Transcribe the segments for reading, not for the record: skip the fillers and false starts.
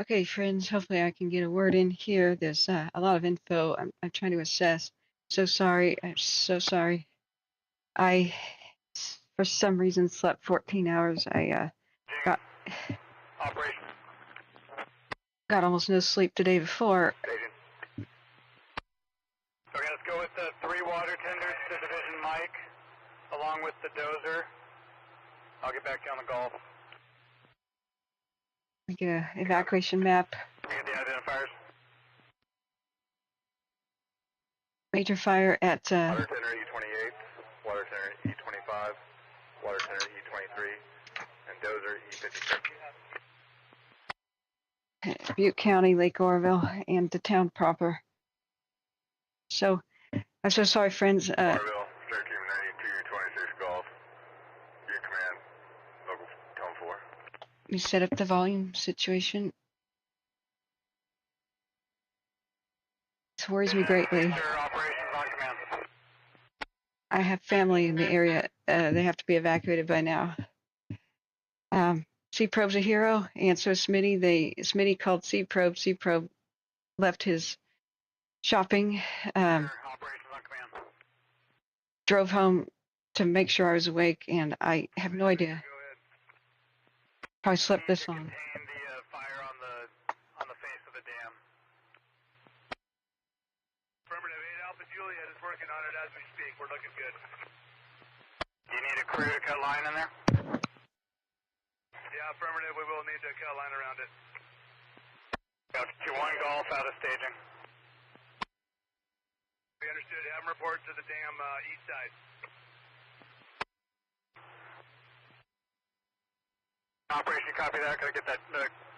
Okay, friends, hopefully I can get a word in here. There's a lot of info I'm trying to assess. So sorry. I'm so sorry. I, for some reason, slept 14 hours. I got Operation. got almost no sleep the day before. Station. Okay, let's go with the 3 water tenders to Division Mike, along with the dozer. I'll get back to you on the Gulf. We get an evacuation map. We get the identifiers. Major fire at Water tender E28, water tender E25, water tender E23, and dozer E56. Butte County, Lake Oroville, and the town proper. So I'm so sorry, friends. Oroville, Start Team 9226 Gulf. Your command, local tone 4. Let me set up the volume situation. This worries me greatly. Operations on command. I have family in the area. They have to be evacuated by now. C-Probe's a hero, and so is Smitty. Smitty called C-Probe. C-Probe left his shopping, Operations on command. drove home to make sure I was awake, and I have no idea how I slept this long. Contain the fire on the face of the dam. Affirmative, 8 Alpha Juliet is working on it as we speak. We're looking good. Do you need a crew to cut line in there? Yeah, affirmative. We will need to cut line around it. Got 2-1 Golf out of staging. We understood. Have them report to the dam east side. Operation, copy that. Gotta get that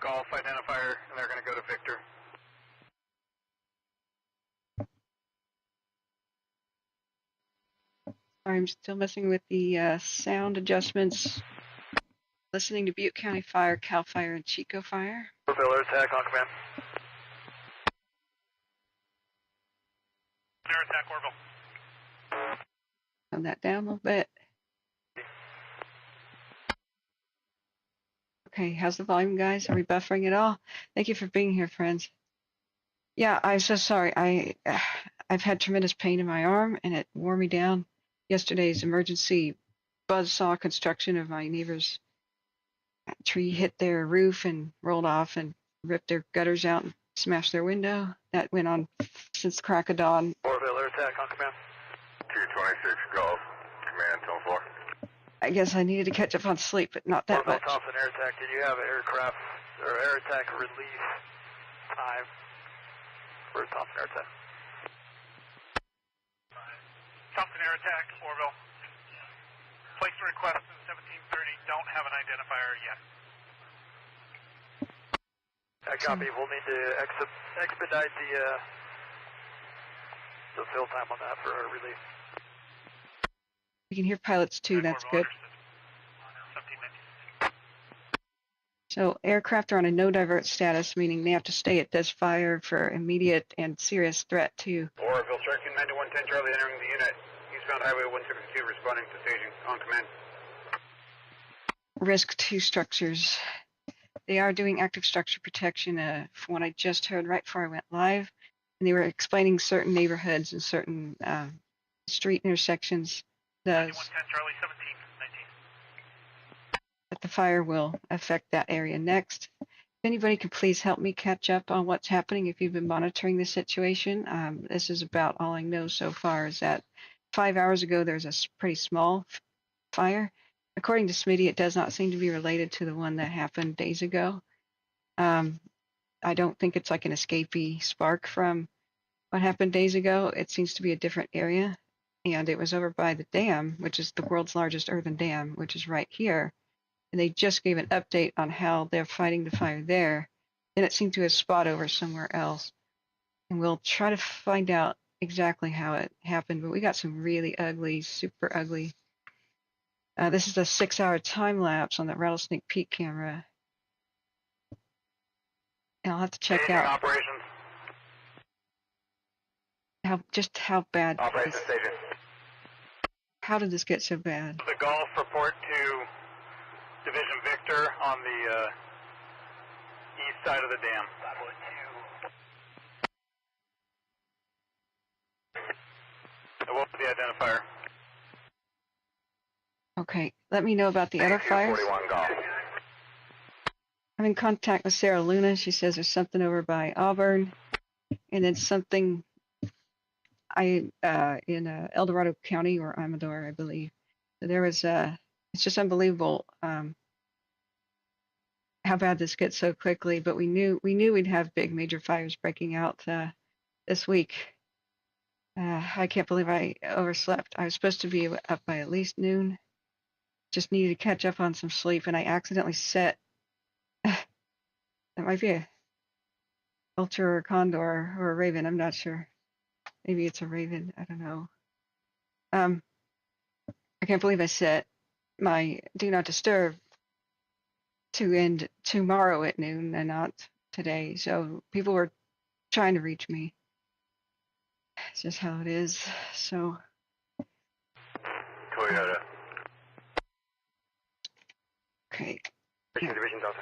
Golf identifier, and they're gonna go to Victor. Sorry, I'm still messing with the sound adjustments. Listening to Butte County Fire, CAL Fire, and Chico Fire. Oroville, attack on command. Air attack, Oroville. Turn that down a little bit. Okay, how's the volume, guys? Are we buffering at all? Thank you for being here, friends. Yeah, I'm so sorry. I've had tremendous pain in my arm, and it wore me down. Yesterday's emergency buzzsaw construction of my neighbor's tree hit their roof and rolled off and ripped their gutters out and smashed their window. That went on since crack of dawn. Oroville, air attack on command. 226 Golf, command, tone 4. I guess I needed to catch up on sleep, but not that Oroville, much. Thompson, air attack. Did you have aircraft or air attack release time for Thompson air attack? Thompson air attack, Oroville. Place a request in 1730. Don't have an identifier yet. Copy. We'll need to expedite the fill time on that for our release. We can hear pilots too, that's good. So aircraft are on a no divert status, meaning they have to stay at this fire for immediate and serious threat to Oroville, Cherokee 9110 Charlie entering the unit. Eastbound Highway 162 responding to staging. On command. risk to structures. They are doing active structure protection, from what I just heard right before I went live. And they were explaining certain neighborhoods and certain street intersections that the fire will affect that area next. If anybody could please help me catch up on what's happening if you've been monitoring the situation. This is about all I know so far is that 5 hours ago there's a pretty small fire. According to Smitty, it does not seem to be related to the one that happened days ago. I don't think it's like an escapee spark from what happened days ago. It seems to be a different area, and it was over by the dam, which is the world's largest earthen dam, which is right here. And they just gave an update on how they're fighting the fire there. Then it seemed to have spot over somewhere else. And we'll try to find out exactly how it happened, but we got some really ugly, super ugly. This is a 6-hour time lapse on the Rattlesnake Peak camera. And I'll have to check out operations. how bad. Operations station. How did this get so bad? The Gulf report to Division Victor on the east side of the dam. What was the identifier? Okay, let me know about the other fires. 41 golf. I'm in contact with Sarah Luna. She says there's something over by Auburn, and then something in El Dorado County or Amador, I believe. So there was it's just unbelievable how bad this gets so quickly. But we knew we'd have big major fires breaking out this week. I can't believe I overslept. I was supposed to be up by at least noon. Just needed to catch up on some sleep, and I accidentally set. That might be a vulture or a condor or a raven. I'm not sure. Maybe it's a raven. I don't know. I can't believe I set my do not disturb to end tomorrow at noon and not today. So people were trying to reach me. It's just how it is. So. Toyota. Okay. Division Delta.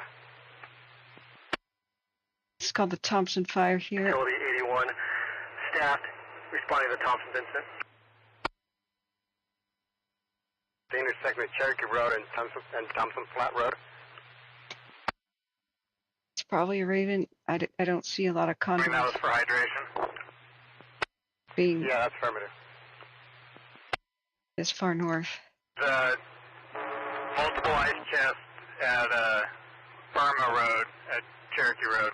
It's called the Thompson fire here. Facility 81, staffed, responding to the Thompson incident. The intersection of Cherokee Road and Thompson Flat Road. It's probably a raven. I don't see a lot of I mean, condors that was for hydration. being Yeah, that's affirmative. this far north. The multiple ice chests at Burma Road, at Cherokee Road.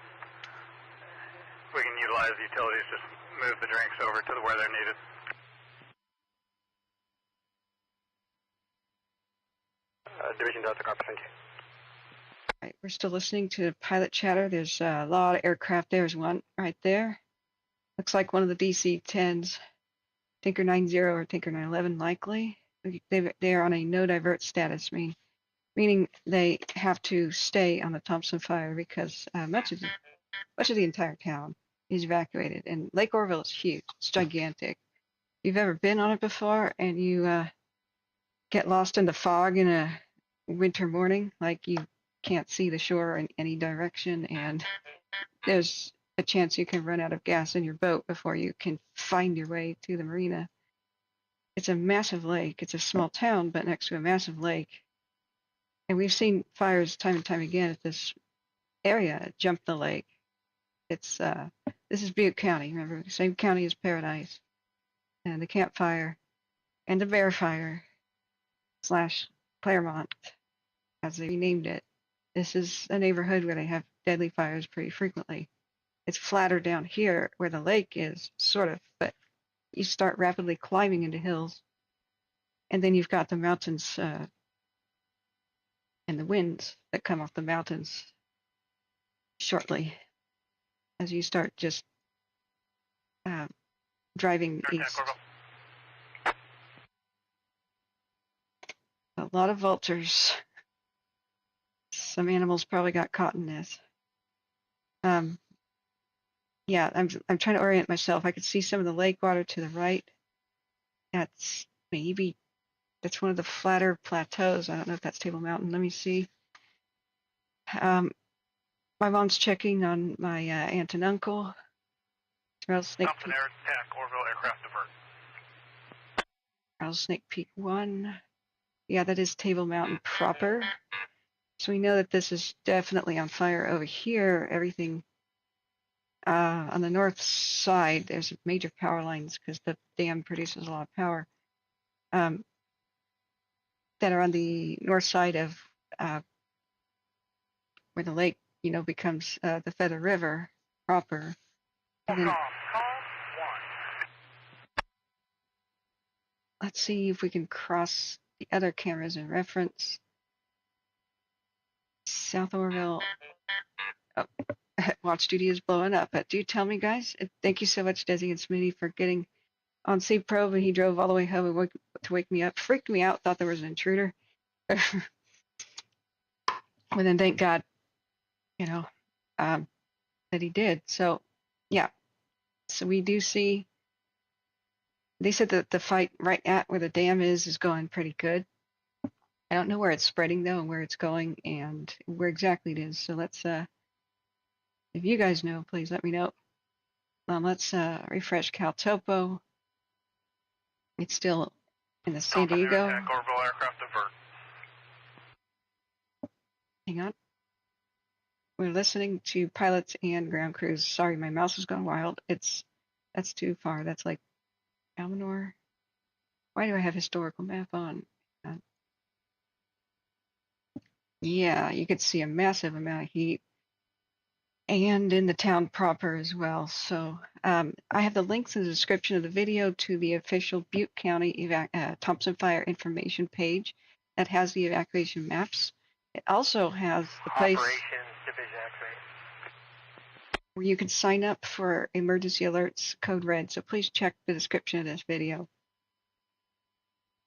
We can utilize the utilities, just move the drinks over to where they're needed. Division Delta, copy, thank you. All right, we're still listening to pilot chatter. There's a lot of aircraft. There's one right there. Looks like one of the DC-10s, Tinker 90 or Tinker 911 likely. They are on a no divert status, meaning they have to stay on the Thompson fire because much of the entire town is evacuated. And Lake Oroville is huge. It's gigantic. If you've ever been on it before and you get lost in the fog in a winter morning, like you can't see the shore in any direction, and there's a chance you can run out of gas in your boat before you can find your way to the marina. It's a massive lake. It's a small town, but next to a massive lake. And we've seen fires time and time again at this area jump the lake. It's this is Butte County, remember, the same county as Paradise, and the Camp Fire, and the Bear Fire / Claremont, as they renamed it. This is a neighborhood where they have deadly fires pretty frequently. It's flatter down here where the lake is, sort of, but you start rapidly climbing into hills, and then you've got the mountains and the winds that come off the mountains shortly as you start just driving east. A lot of vultures. Some animals probably got caught in this. Yeah, I'm trying to orient myself. I could see some of the lake water to the right. That's one of the flatter plateaus. I don't know if that's Table Mountain. Let me see. My mom's checking on my aunt and uncle. Rattlesnake Thompson Peak. Air Attack, Oroville aircraft divert. Rattlesnake Peak 1. Yeah, that is Table Mountain proper. So we know that this is definitely on fire over here. Everything on the north side, there's major power lines because the dam produces a lot of power that are on the north side of where the lake, becomes the Feather River proper. And then, let's see if we can cross the other cameras in reference. South Oroville. Oh, watch duty is blowing up. But do tell me, guys. Thank you so much, Desi and Smitty, for getting on Sea Probe, and he drove all the way home and to wake me up. Freaked me out. Thought there was an intruder. But then thank God, that he did. So, yeah. So we do see. They said that the fight right at where the dam is going pretty good. I don't know where it's spreading though, and where it's going, and where exactly it is. So let's If you guys know, please let me know. Let's refresh CalTopo. It's still in the San Thompson, Diego. air attack, Oroville aircraft divert. Hang on. We're listening to pilots and ground crews. Sorry, my mouse has gone wild. That's too far. That's like Almanor. Why do I have historical map on? Yeah, you could see a massive amount of heat, and in the town proper as well. So I have the links in the description of the video to the official Butte County Thompson Fire information page that has the evacuation maps. It also has the place Operations Division X-ray. where you can sign up for emergency alerts, code red. So please check the description of this video.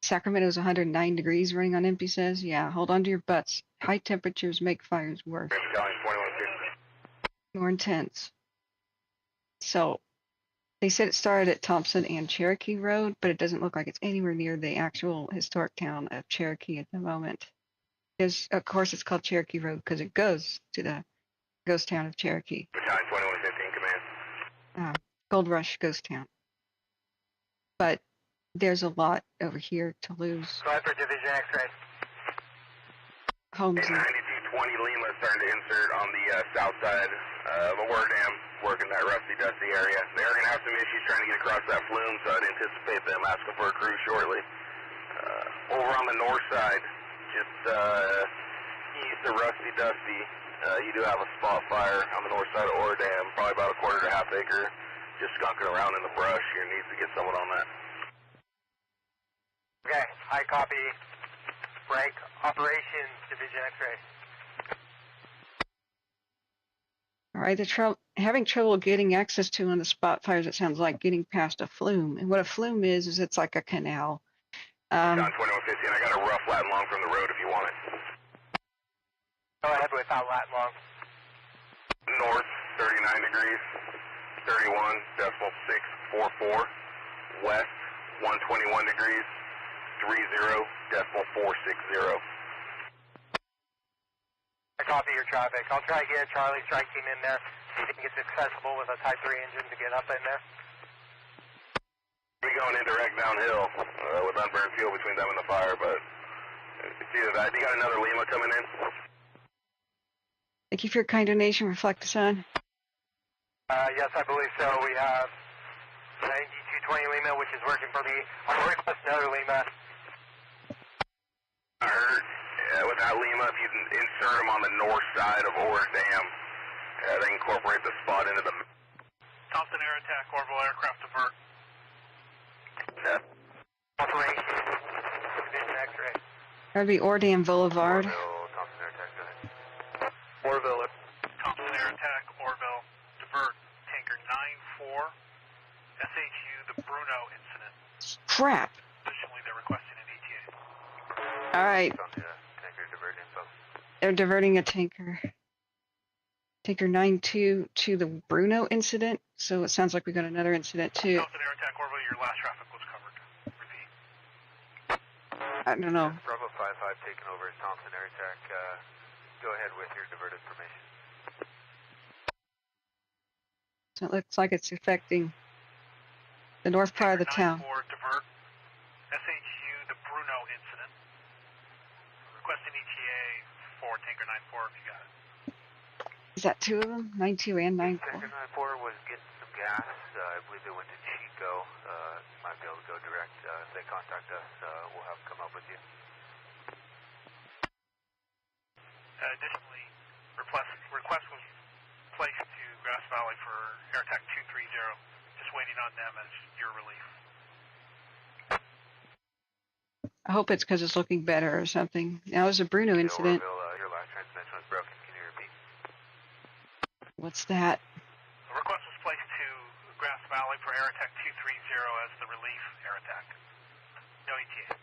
Sacramento's 109 degrees running on empty says, yeah, hold on to your butts. High temperatures make fires worse. More intense. So they said it started at Thompson and Cherokee Road, but it doesn't look like it's anywhere near the actual historic town of Cherokee at the moment. There's, of course, it's called Cherokee Road because it goes to the ghost town of Cherokee. Battalion 2115, command. Gold Rush ghost town. But there's a lot over here to lose. Sniper Division X-ray. Homes. 9220 Lima starting to insert on the south side of a war dam, working that rusty, dusty area. They're going to have some issues trying to get across that flume, so I'd anticipate them asking for a crew shortly. Over on the north side, just east of rusty, dusty, you do have a spot fire on the north side of Ore Dam, probably about a quarter to half acre, just skunking around in the brush. You need to get someone on that. Okay, I copy. Rank Operations Division X-ray. All right, having trouble getting access to on the spot fires, it sounds like getting past a flume. And what a flume is it's like a canal. John 2115, I got a rough lat long from the road if you want it. Go ahead without lat long. North, 39 degrees, 31.644. West, 121 degrees, 30.460. I copy your traffic. I'll try to get a Charlie strike team in there, see if it gets accessible with a Type 3 engine to get up in there. We're going indirect downhill with unburned fuel between them and the fire, but it's either that. You got another Lima coming in? Thank you for your kind donation. Reflect the sun. Yes, I believe so. We have 9220 Lima, which is working for me. I'll request another Lima. I heard with that Lima, if you can insert them on the north side of Ore Dam, they incorporate the spot into the... Thompson air attack, Oroville aircraft divert. Operation, Division X-ray. That would be Ordam Boulevard. Thompson air attack, go ahead. Oroville. Thompson air attack, Oroville, divert, tanker 9-4, SHU, the Bruno incident. Crap. Additionally, they're requesting an ETA. All right. Tanker divert info. They're diverting a tanker. Tanker 9-2 to the Bruno incident. So it sounds like we got another incident too. Thompson air attack, Oroville, your last traffic was covered. Repeat. I don't know. Bravo 5-5 taking over as Thompson air attack. Go ahead with your diverted formation. So it looks like it's affecting the north part of the town. Divert. SHU, the Bruno incident. Requesting ETA for Tanker 9-4 if you got it. Is that two of them? 9-2 and 9-4? Tanker 9-4 was getting some gas. I believe they went to Chico. Might be able to go direct. If they contact us, we'll have them come up with you. Additionally, request was placed to Grass Valley for Air Attack 230. Just waiting on them as your relief. I hope it's because it's looking better or something. Now there's a Bruno incident. Your last transmission was broken. Can you repeat? What's that? The request was placed to Grass Valley for Air Attack 230 as the relief air attack. No ETA.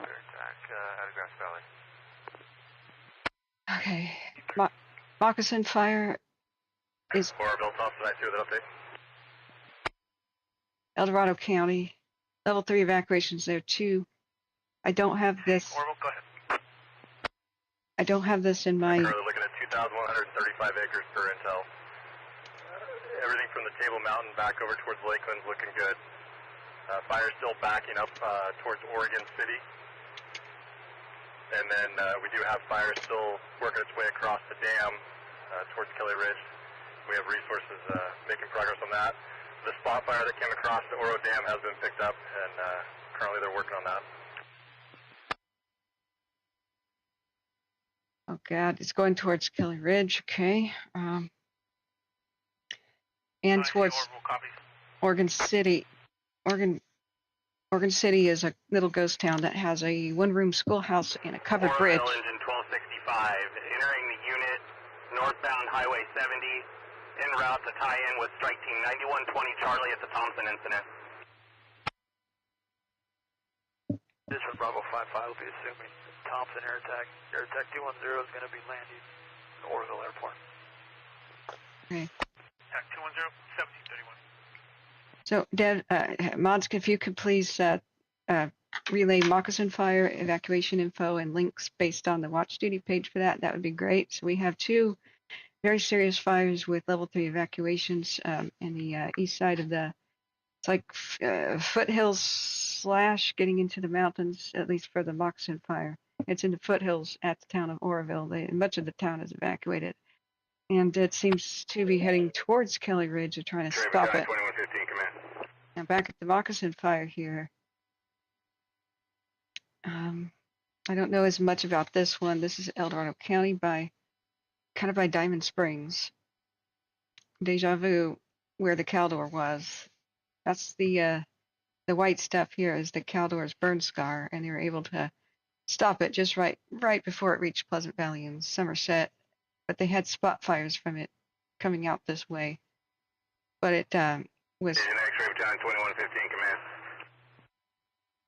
Air attack out of Grass Valley. Okay. Moccasin fire is Oroville, Thompson, I through that update. El Dorado County. Level 3 evacuations there too. I don't have this. Oroville, go ahead. I don't have this in my. Currently looking at 2,135 acres per intel. Everything from the Table Mountain back over towards Lakeland's looking good. Fire's still backing up towards Oregon City. And then we do have fire still working its way across the dam towards Kelly Ridge. We have resources making progress on that. The spot fire that came across the Oro Dam has been picked up, and currently they're working on that. Oh God, it's going towards Kelly Ridge, okay. And towards Oregon City. Oregon City is a little ghost town that has a one-room schoolhouse and a covered bridge. Oroville engine 1265, entering the unit northbound Highway 70, en route to tie in with strike team 9120 Charlie at the Thompson incident. This is Bravo 55 will be assuming Thompson air attack 210 is going to be landing at Oroville Airport. Okay. Attack 210, 1731. So, Dev, Mods, if you could please relay moccasin fire, evacuation info, and links based on the watch duty page for that, that would be great. So we have two very serious fires with level 3 evacuations in the east side of the, it's like foothills / getting into the mountains, at least for the moccasin fire. It's in the foothills at the town of Oroville. Much of the town is evacuated. And it seems to be heading towards Kelly Ridge. They're trying to stop it. 2115, command. Now back at the moccasin fire here. I don't know as much about this one. This is El Dorado County by Diamond Springs. Deja vu, where the Caldor was. That's the white stuff here is the Caldor's burn scar, and they were able to stop it just right before it reached Pleasant Valley and Somerset. But they had spot fires from it coming out this way. But it was X-ray battalion 2115, command.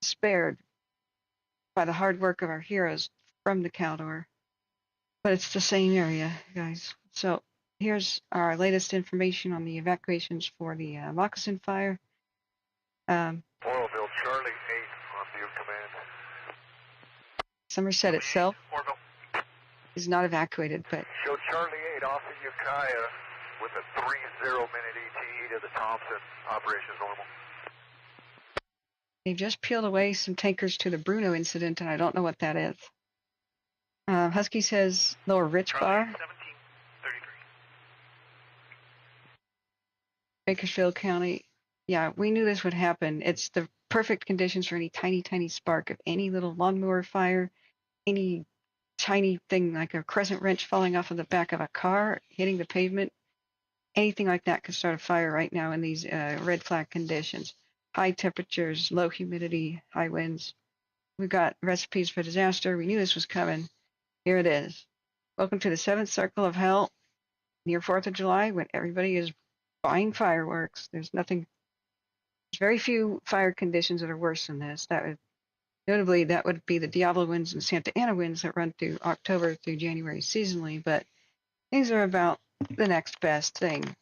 Spared by the hard work of our heroes from the Caldor. But it's the same area, guys. So here's our latest information on the evacuations for the moccasin fire. Oroville, Charlie 8 on your command. Somerset itself is not evacuated, but Show Charlie 8 off of Ukiah with a 30-minute ETE to the Thompson. Operations normal. they've just peeled away some tankers to the Bruno incident, and I don't know what that is. Husky says Lower Rich Bar. 1733. Bakersfield County. Yeah, we knew this would happen. It's the perfect conditions for any tiny spark of any little lawnmower fire, any tiny thing like a crescent wrench falling off of the back of a car, hitting the pavement. Anything like that could start a fire right now in these red flag conditions. High temperatures, low humidity, high winds. We've got recipes for disaster. We knew this was coming. Here it is. Welcome to the 7th circle of hell near 4th of July when everybody is buying fireworks. There's very few fire conditions that are worse than this. Notably, that would be the Diablo winds and Santa Ana winds that run through October through January seasonally, but these are about the next best thing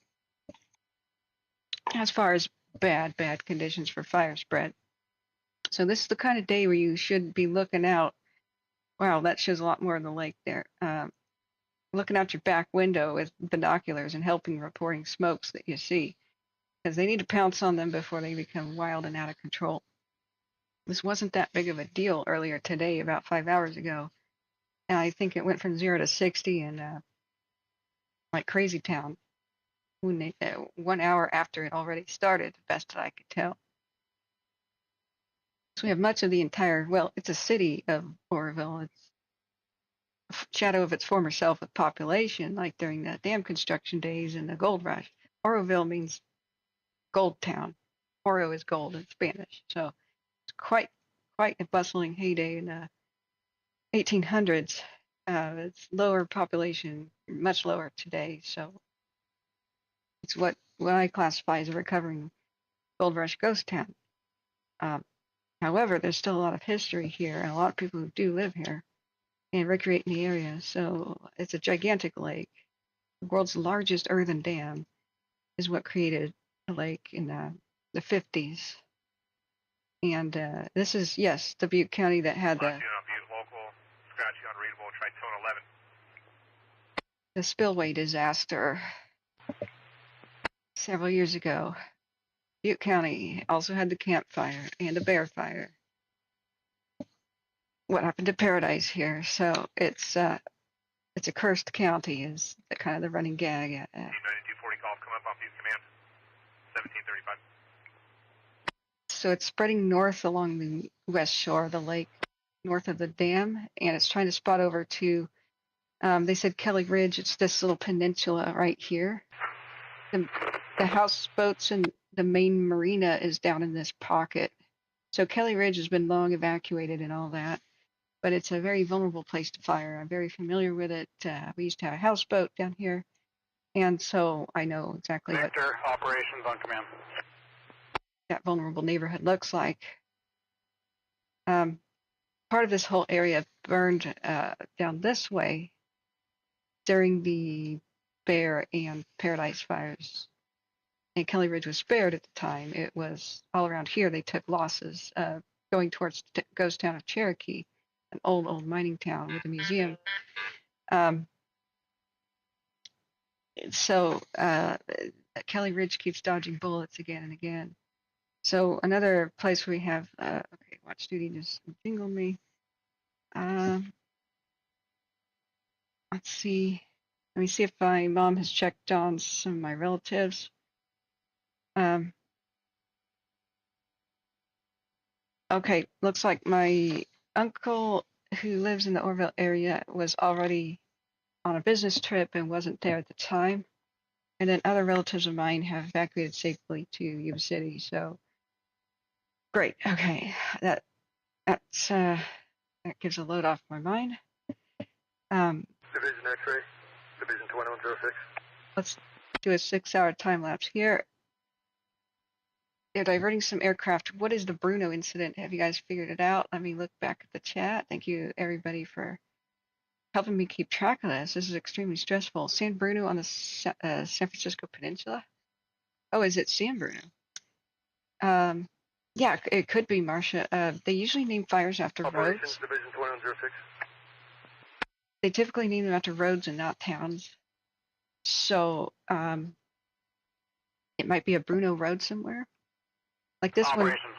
as far as bad conditions for fire spread. So this is the kind of day where you should be looking out. Wow, that shows a lot more of the lake there. Looking out your back window with binoculars and reporting smokes that you see, because they need to pounce on them before they become wild and out of control. This wasn't that big of a deal earlier today, about 5 hours ago. And I think it went from 0 to 60 in like Crazy Town, 1 hour after it already started, the best that I could tell. So we have much of the entire, well, it's a city of Oroville. It's a shadow of its former self with population, like during the dam construction days and the gold rush. Oroville means gold town. Oro is gold in Spanish. So it's quite a bustling heyday in the 1800s. It's lower population, much lower today. So it's what I classify as a recovering gold rush ghost town. However, there's still a lot of history here and a lot of people who do live here and recreate in the area. So it's a gigantic lake. The world's largest earthen dam is what created the lake in the 50s. And this is, yes, the Butte County that had the... Butte local, scratchy, unreadable, tritone 11. the spillway disaster several years ago. Butte County also had the Camp Fire and the Bear Fire. What happened to Paradise here? So it's a cursed county is the kind of the running gag. 9240 golf, come up on Butte Command, 1735. So it's spreading north along the west shore of the lake, north of the dam, and it's trying to spot over to, they said Kelly Ridge. It's this little peninsula right here. The houseboats and the main marina is down in this pocket. So Kelly Ridge has been long evacuated and all that, but it's a very vulnerable place to fire. I'm very familiar with it. We used to have a houseboat down here, and so I know exactly what Victor, operations on command. that vulnerable neighborhood looks like. Part of this whole area burned down this way during the Bear and Paradise fires. And Kelly Ridge was spared at the time. It was all around here they took losses going towards the ghost town of Cherokee, an old mining town with a museum. So Kelly Ridge keeps dodging bullets again and again. So another place we have, okay, watch duty just jingled me. Let's see. Let me see if my mom has checked on some of my relatives. Okay, looks like my uncle who lives in the Oroville area was already on a business trip and wasn't there at the time. And then other relatives of mine have evacuated safely to Yuba City. So great. Okay, that gives a load off my mind. Division X-ray, Division 2106. Let's do a 6-hour time lapse here. They're diverting some aircraft. What is the Bruno incident? Have you guys figured it out? Let me look back at the chat. Thank you, everybody, for helping me keep track of this. This is extremely stressful. San Bruno on the San Francisco Peninsula? Oh, is it San Bruno? Yeah, it could be, Marcia. They usually name fires after Operations, roads. Division 2106. They typically name them after roads and not towns. So it might be a Bruno road somewhere. Like this one. Operations.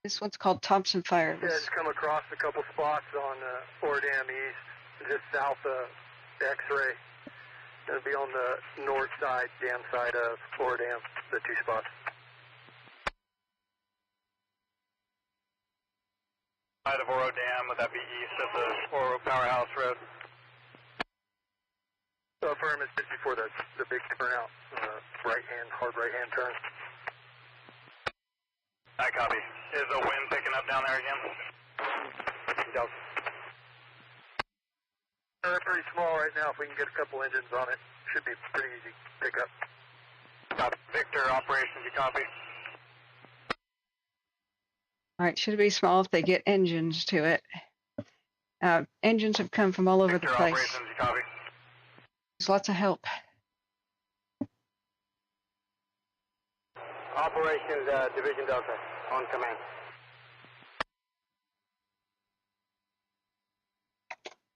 This one's called Thompson Fire. Yeah, just come across a couple spots on Orodam East, just south of the X-ray. It'll be on the north side, dam side of Orodam, the 2 spots. Side of Oro Dam, would that be east of the Oro Powerhouse Road? So firm is just before the big turnout, hard right-hand turn. I copy. Is the wind picking up down there again? Down. Pretty small right now. If we can get a couple engines on it, should be pretty easy pick up. Copy. Victor, operations, you copy? All right, should be small if they get engines to it. Engines have come from all over Victor, the place. operations, you copy? There's lots of help. Operations, Division Delta, on command.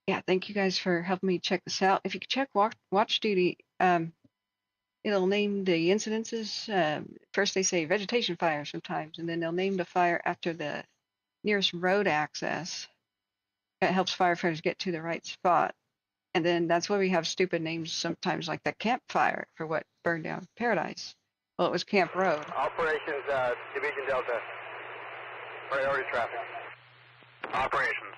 Yeah, thank you guys for helping me check this out. If you could check watch duty, it'll name the incidences. First they say vegetation fire sometimes, and then they'll name the fire after the nearest road access. It helps firefighters get to the right spot. And then that's why we have stupid names sometimes like the Camp Fire for what burned down Paradise. Well, it was Camp Road. Operations, Division Delta, priority traffic. Operations.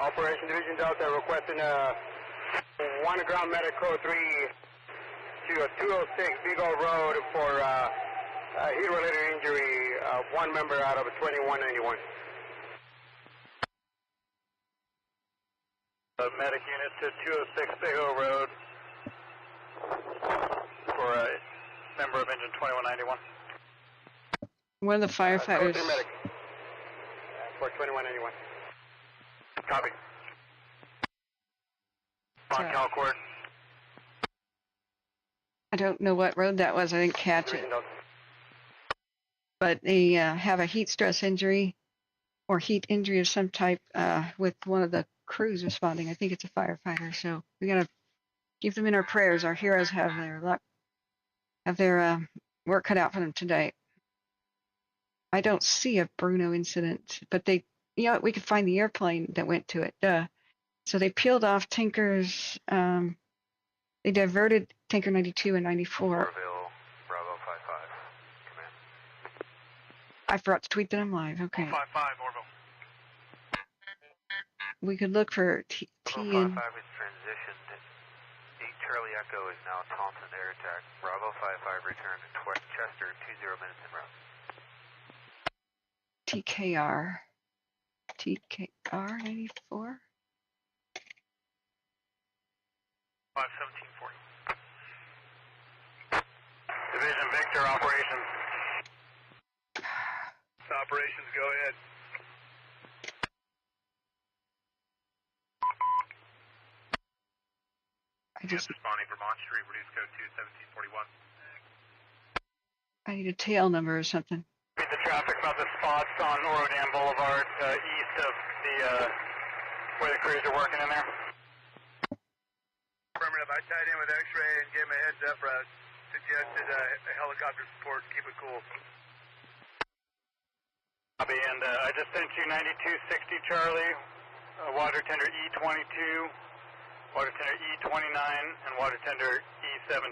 Operation Division Delta requesting 1 ground medic code 3 to a 206 Big O Road for heat-related injury, 1 member out of a 2191. Medic unit to 206 Big O Road for a member of engine 2191. One of the firefighters. Code 3 medic for 2191. Copy. On CalCord. I don't know what road that was. I didn't catch it. But they have a heat stress injury or heat injury of some type with one of the crews responding. I think it's a firefighter, so we gotta keep them in our prayers. Our heroes have their work cut out for them today. I don't see a Bruno incident, but we could find the airplane that went to it. So they peeled off tankers. They diverted tanker 92 and 94. Oroville, Bravo 55. Command. I forgot to tweet that I'm live. Okay. 55, Oroville. We could look for T Bravo and 55 is transitioned. 8 Charlie Echo is now Thompson air attack. Bravo 55 return to Chester 20 minutes en route. TKR. TKR 94. 51740. Division Victor operations. Operations, go ahead. I just responding Vermont Street, reduce code 21741. I need a tail number or something. Read the traffic about the spots on Oro Dam Boulevard, east of the where the crews are working in there. Affirmative. I tied in with X-ray and gave him a heads up. Suggested a helicopter support. Keep it cool. Copy. And I just sent you 9260 Charlie, water tender E22, water tender E29, and water tender E17.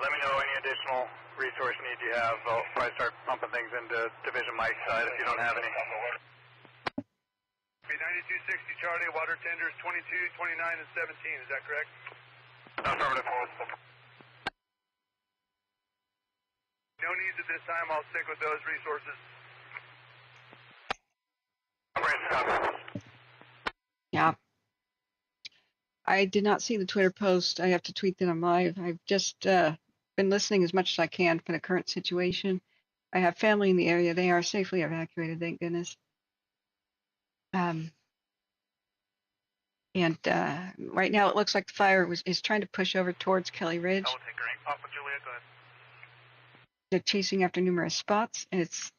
Let me know any additional resource needs you have. I'll probably start pumping things into Division Mike's side if you don't have any. 9260 Charlie, water tenders 22, 29, and 17. Is that correct? Affirmative. No needs at this time. I'll stick with those resources. Yeah. I did not see the Twitter post. I have to tweet that I'm live. I've just been listening as much as I can for the current situation. I have family in the area. They are safely evacuated, thank goodness. And right now it looks like the fire is trying to push over towards Kelly Ridge. Papa Juliet, go ahead. They're chasing after numerous spots, and it's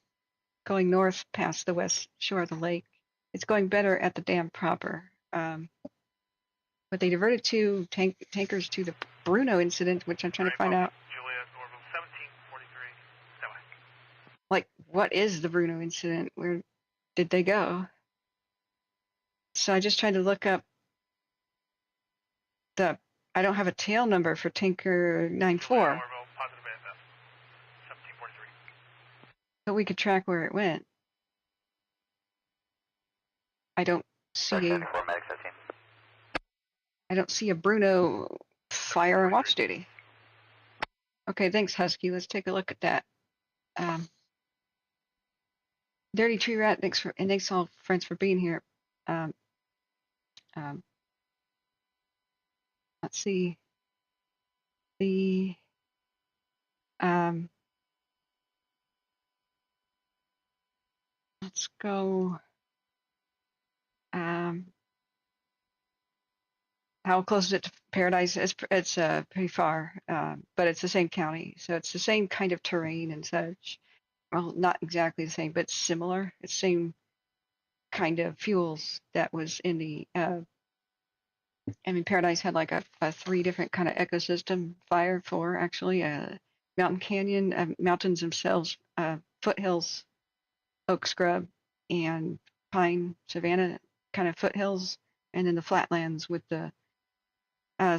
going north past the west shore of the lake. It's going better at the dam proper. But they diverted two tankers to the Bruno incident, which I'm trying to find out. Juliet, Oroville, 1743. Like, what is the Bruno incident? Where did they go? So I just tried to look up I don't have a tail number for tanker 94. Oroville, positive AFF, 1743. But we could track where it went. I don't see a Bruno fire and watch duty. Okay, thanks, Husky. Let's take a look at that. Dirty Tree Rat, thanks all friends for being here. Let's see. Let's go. How close is it to Paradise? It's pretty far, but it's the same county, so it's the same kind of terrain and such. Well, not exactly the same, but similar. It's the same kind of fuels that was in the. Paradise had like a 3 different kind of ecosystem fire. 4 actually. Mountain Canyon, mountains themselves, foothills, oak scrub, and pine savanna kind of foothills, and then the flatlands with the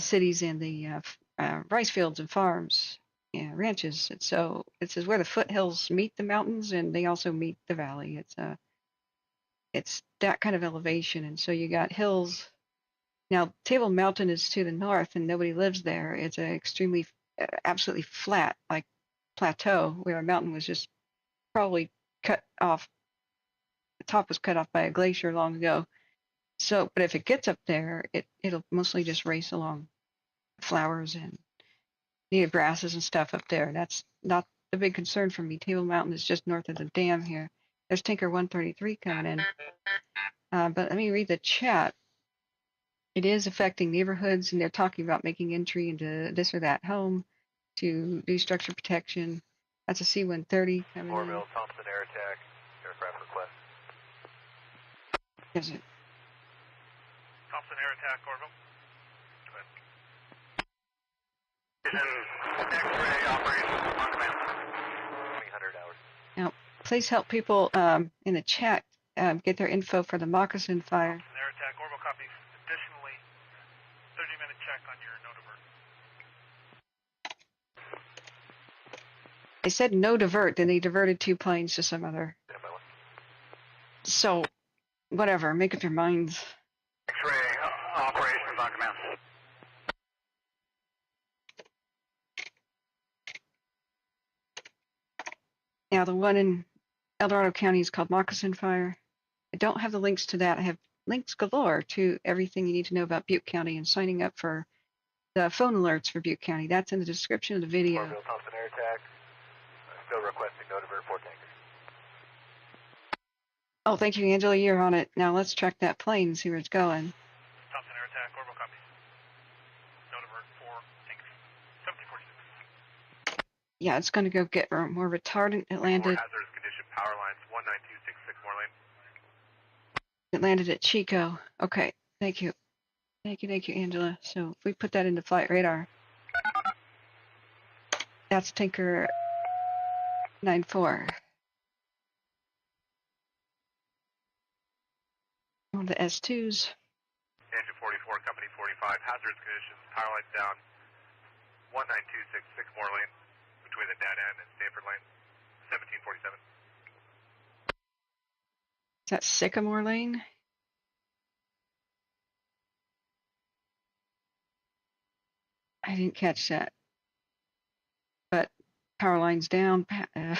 cities and the rice fields and farms and ranches. And so it says where the foothills meet the mountains and they also meet the valley. It's that kind of elevation, and so you got hills. Now Table Mountain is to the north and nobody lives there. It's an extremely absolutely flat like plateau where a mountain was just probably cut off. The top was cut off by a glacier long ago. So, but if it gets up there, it'll mostly just race along flowers and native grasses and stuff up there. That's not the big concern for me. Table Mountain is just north of the dam here. There's Tinker 133 coming in. But let me read the chat. It is affecting neighborhoods, and they're talking about making entry into this or that home to do structure protection. That's a C-130 coming Oroville, Thompson air attack, aircraft request. in. Is it? Thompson, air attack, Oroville. Go ahead. X-ray operations on command. 300 hours. Now, please help people in the chat get their info for the moccasin fire. Thompson, air attack, Oroville copies. Additionally, 30-minute check on your no divert. They said no divert, then they diverted 2 planes to some other. So, whatever, make up your minds. X-ray operations on command. Now, the one in El Dorado County is called Moccasin Fire. I don't have the links to that. I have links galore to everything you need to know about Butte County and signing up for the phone alerts for Butte County. That's in the description of the video. Oroville, Thompson, air attack. Still requesting no divert 4 tankers. Oh, thank you, Angela. You're on it. Now let's track that plane and see where it's going. Thompson, air attack, Oroville copies. No divert, 4 tankers. 1746. Yeah, it's going to go get more retardant. It landed. Hazardous condition, power lines, 19266 more lane. It landed at Chico. Okay, thank you. Thank you, Angela. So if we put that into flight radar, that's tanker 94. On the S2s. Engine 44, company 45, hazardous conditions, power lines down, 19266 more lane, between the dead end and Stanford lane, 1747. Is that Sycamore Lane? I didn't catch that. But power lines down. I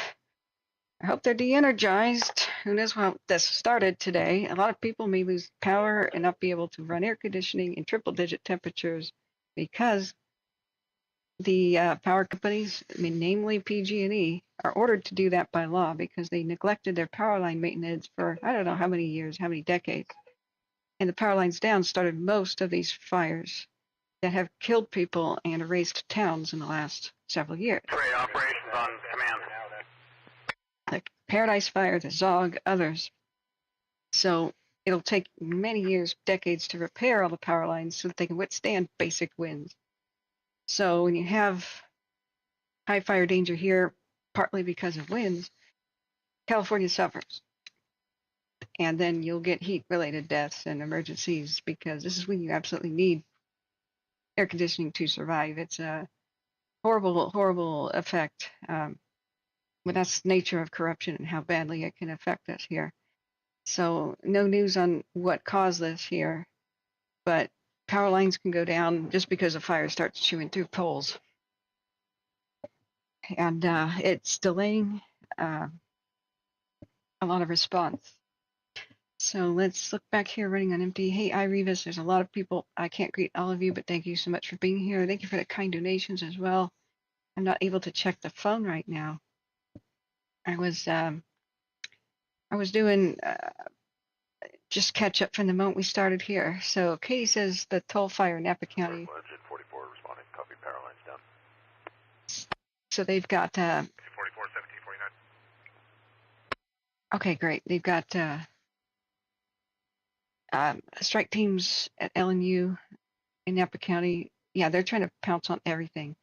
hope they're de-energized. Who knows how this started today. A lot of people may lose power and not be able to run air conditioning in triple-digit temperatures because the power companies, I mean, namely PG&E, are ordered to do that by law because they neglected their power line maintenance for I don't know how many years, how many decades. And the power lines down started most of these fires that have killed people and erased towns in the last several years. X-ray operations on command. The Paradise Fire, the Zog, others. So it'll take many years, decades to repair all the power lines so that they can withstand basic winds. So when you have high fire danger here, partly because of winds, California suffers. And then you'll get heat-related deaths and emergencies because this is when you absolutely need air conditioning to survive. It's a horrible, horrible effect. But that's the nature of corruption and how badly it can affect us here. So no news on what caused this here, but power lines can go down just because a fire starts chewing through poles. And it's delaying a lot of response. So let's look back here running on empty. Hey, iRevis, there's a lot of people. I can't greet all of you, but thank you so much for being here. Thank you for the kind donations as well. I'm not able to check the phone right now. I was doing just catch up from the moment we started here. So Katie says the Toll Fire in Napa County. Engine 44 responding, copy, power lines down. So they've got 44, 1749. okay, great. They've got strike teams at LNU in Napa County. Yeah, they're trying to pounce on everything.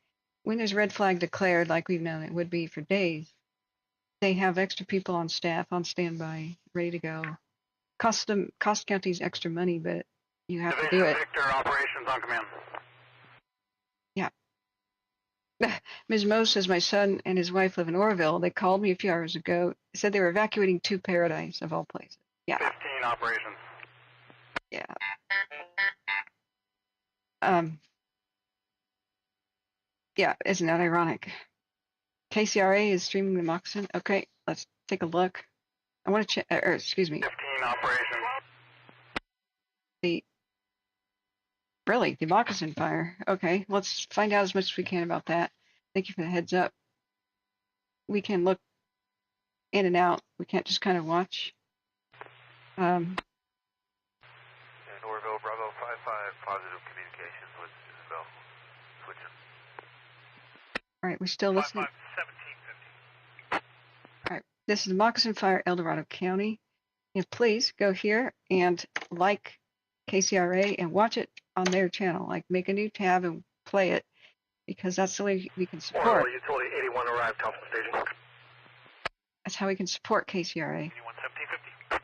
When there's red flag declared, like we've known it would be for days, they have extra people on staff, on standby, ready to go. Cost counties extra money, but you have to do it. Victor operations on command. Yeah. Ms. Mo says my son and his wife live in Oroville. They called me a few hours ago. Said they were evacuating to Paradise, of all places. Yeah. 15 operations. Yeah. Yeah, isn't that ironic? KCRA is streaming the Moccasin. Okay, let's take a look. I want to check, or excuse me, 15 operations. the Moccasin fire. Okay, let's find out as much as we can about that. Thank you for the heads up. We can look in and out. We can't just kind of watch. And Oroville, Bravo 55, positive communications with Isabel. Switching. All right, we're still listening. 1750. All right, this is the Moccasin Fire, El Dorado County. And please go here and like KCRA and watch it on their channel. Like make a new tab and play it, because that's the way we can support. Oroville, Utility 81 arrived, Thompson Station. That's how we can support KCRA. 811750.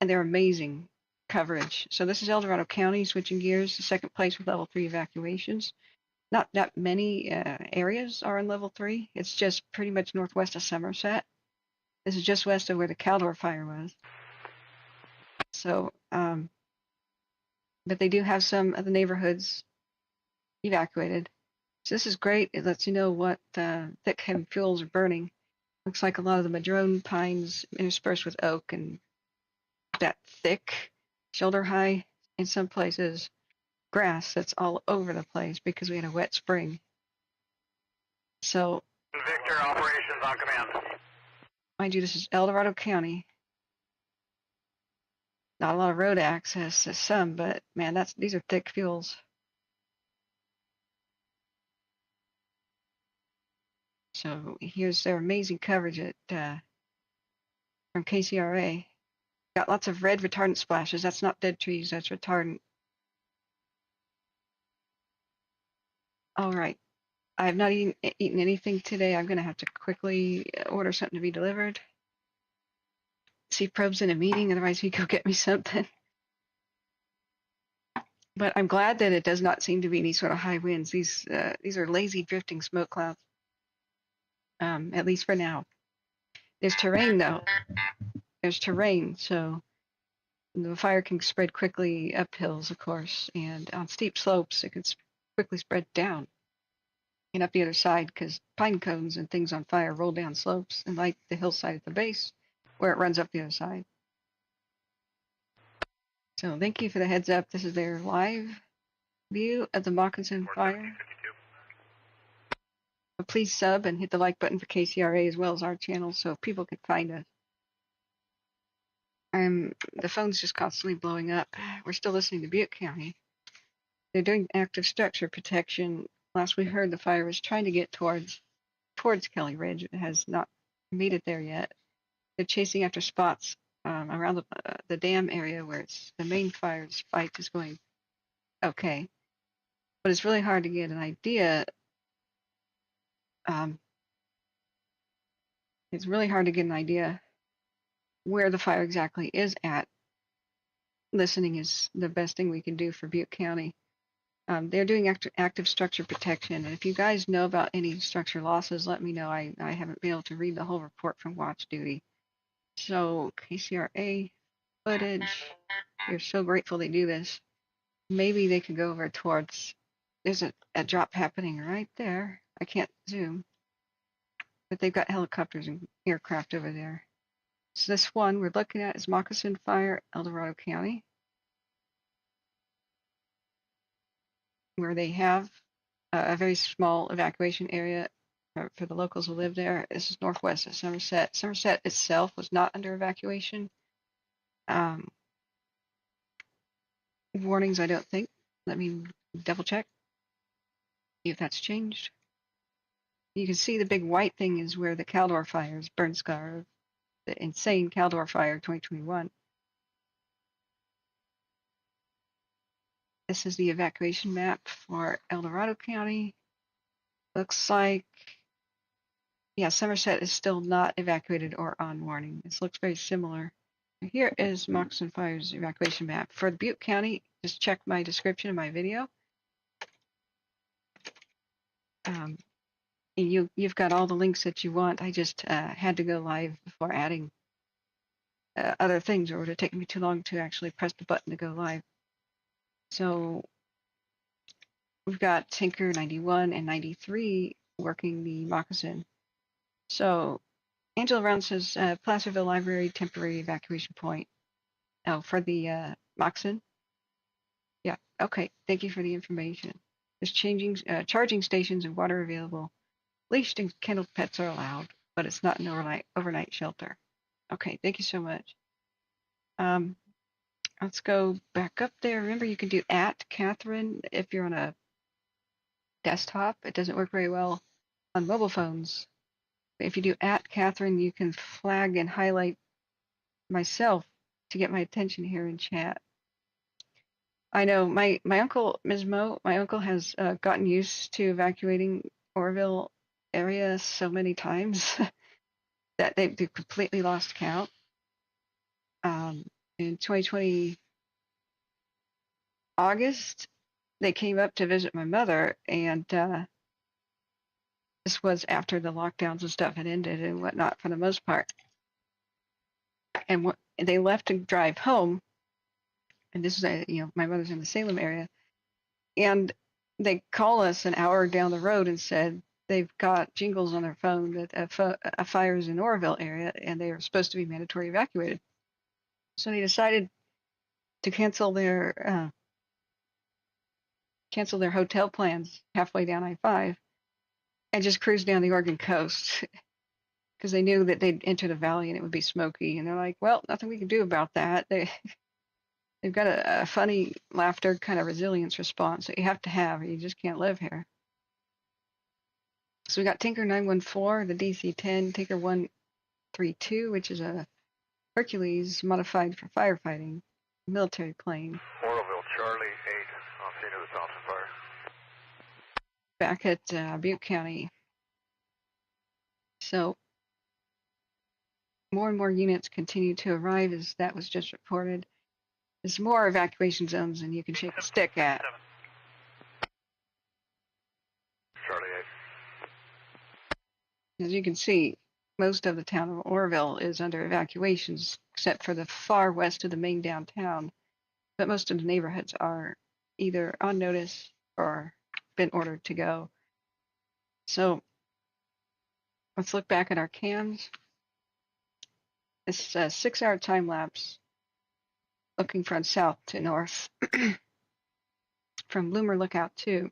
And they're amazing coverage. So this is El Dorado County, switching gears, the second place with level 3 evacuations. Not that many areas are in level 3. It's just pretty much northwest of Somerset. This is just west of where the Caldor fire was. So, but they do have some of the neighborhoods evacuated. So this is great. It lets you know what thick heavy fuels are burning. Looks like a lot of the madrone pines interspersed with oak and that thick, shoulder high, in some places, grass that's all over the place because we had a wet spring. So, Victor, operations on command. mind you, this is El Dorado County. Not a lot of road access to some, but man, these are thick fuels. So here's their amazing coverage at from KCRA. Got lots of red retardant splashes. That's not dead trees, that's retardant. All right. I have not eaten anything today. I'm going to have to quickly order something to be delivered. See Probes in a meeting, otherwise he'd go get me something. But I'm glad that it does not seem to be any sort of high winds. These are lazy drifting smoke clouds, at least for now. There's terrain though. There's terrain, so the fire can spread quickly up hills, of course, and on steep slopes it can quickly spread down and up the other side, because pine cones and things on fire roll down slopes and light the hillside at the base where it runs up the other side. So thank you for the heads up. This is their live view of the Moccasin fire. So please sub and hit the like button for KCRA as well as our channel so people can find us. The phone's just constantly blowing up. We're still listening to Butte County. They're doing active structure protection. Last we heard, the fire was trying to get towards Kelly Ridge. It has not made it there yet. They're chasing after spots around the dam area where the main fire's fight is going okay. But it's really hard to get an idea. It's really hard to get an idea where the fire exactly is at. Listening is the best thing we can do for Butte County. They're doing active structure protection, and if you guys know about any structure losses, let me know. I haven't been able to read the whole report from watch duty. So KCRA footage, we're so grateful they do this. Maybe they could go over towards, there's a drop happening right there. I can't zoom, but they've got helicopters and aircraft over there. So this one we're looking at is Moccasin Fire, El Dorado County, where they have a very small evacuation area for the locals who live there. This is northwest of Somerset. Somerset itself was not under evacuation. Warnings, I don't think. Let me double check, see if that's changed. You can see the big white thing is where the Caldor fires, burn scar, the insane Caldor fire 2021. This is the evacuation map for El Dorado County. Looks like, yeah, Somerset is still not evacuated or on warning. This looks very similar. Here is Moccasin Fire's evacuation map. For Butte County, just check my description of my video. And you've got all the links that you want. I just had to go live before adding other things, or it would have taken me too long to actually press the button to go live. So we've got Tinker 91 and 93 working the Moccasin. So Angela Brown says Placerville Library temporary evacuation point. Oh, for the Moccasin? Yeah, okay. Thank you for the information. There's charging stations and water available. Leashed and kenneled pets are allowed, but it's not an overnight shelter. Okay, thank you so much. Let's go back up there. Remember, you can do @Catherine if you're on a desktop. It doesn't work very well on mobile phones. If you do @Catherine, you can flag and highlight myself to get my attention here in chat. I know my uncle, Ms. Mo, my uncle has gotten used to evacuating Oroville area so many times that they've completely lost count. In 2020 August, they came up to visit my mother, and this was after the lockdowns and stuff had ended and whatnot for the most part. And they left to drive home, and this is my mother's in the Salem area, and they call us an hour down the road and said they've got jingles on their phone that a fire is in Oroville area and they are supposed to be mandatory evacuated. So they decided to cancel their hotel plans halfway down I-5 and just cruise down the Oregon coast because they knew that they'd enter the valley and it would be smoky. And they're like, well, nothing we can do about that. They've got a funny laughter kind of resilience response that you have to have, or you just can't live here. So we got Tinker 914, the DC-10, Tinker 132, which is a Hercules modified for firefighting, military plane. Oroville, Charlie 8, on scene of the Thompson fire. Back at Butte County. So more and more units continue to arrive, as that was just reported. There's more evacuation zones than you can shake a stick at. Charlie 8. As you can see, most of the town of Oroville is under evacuations, except for the far west of the main downtown. But most of the neighborhoods are either on notice or been ordered to go. So let's look back at our cams. This is a 6-hour time lapse looking from south to north from Bloomer Lookout 2.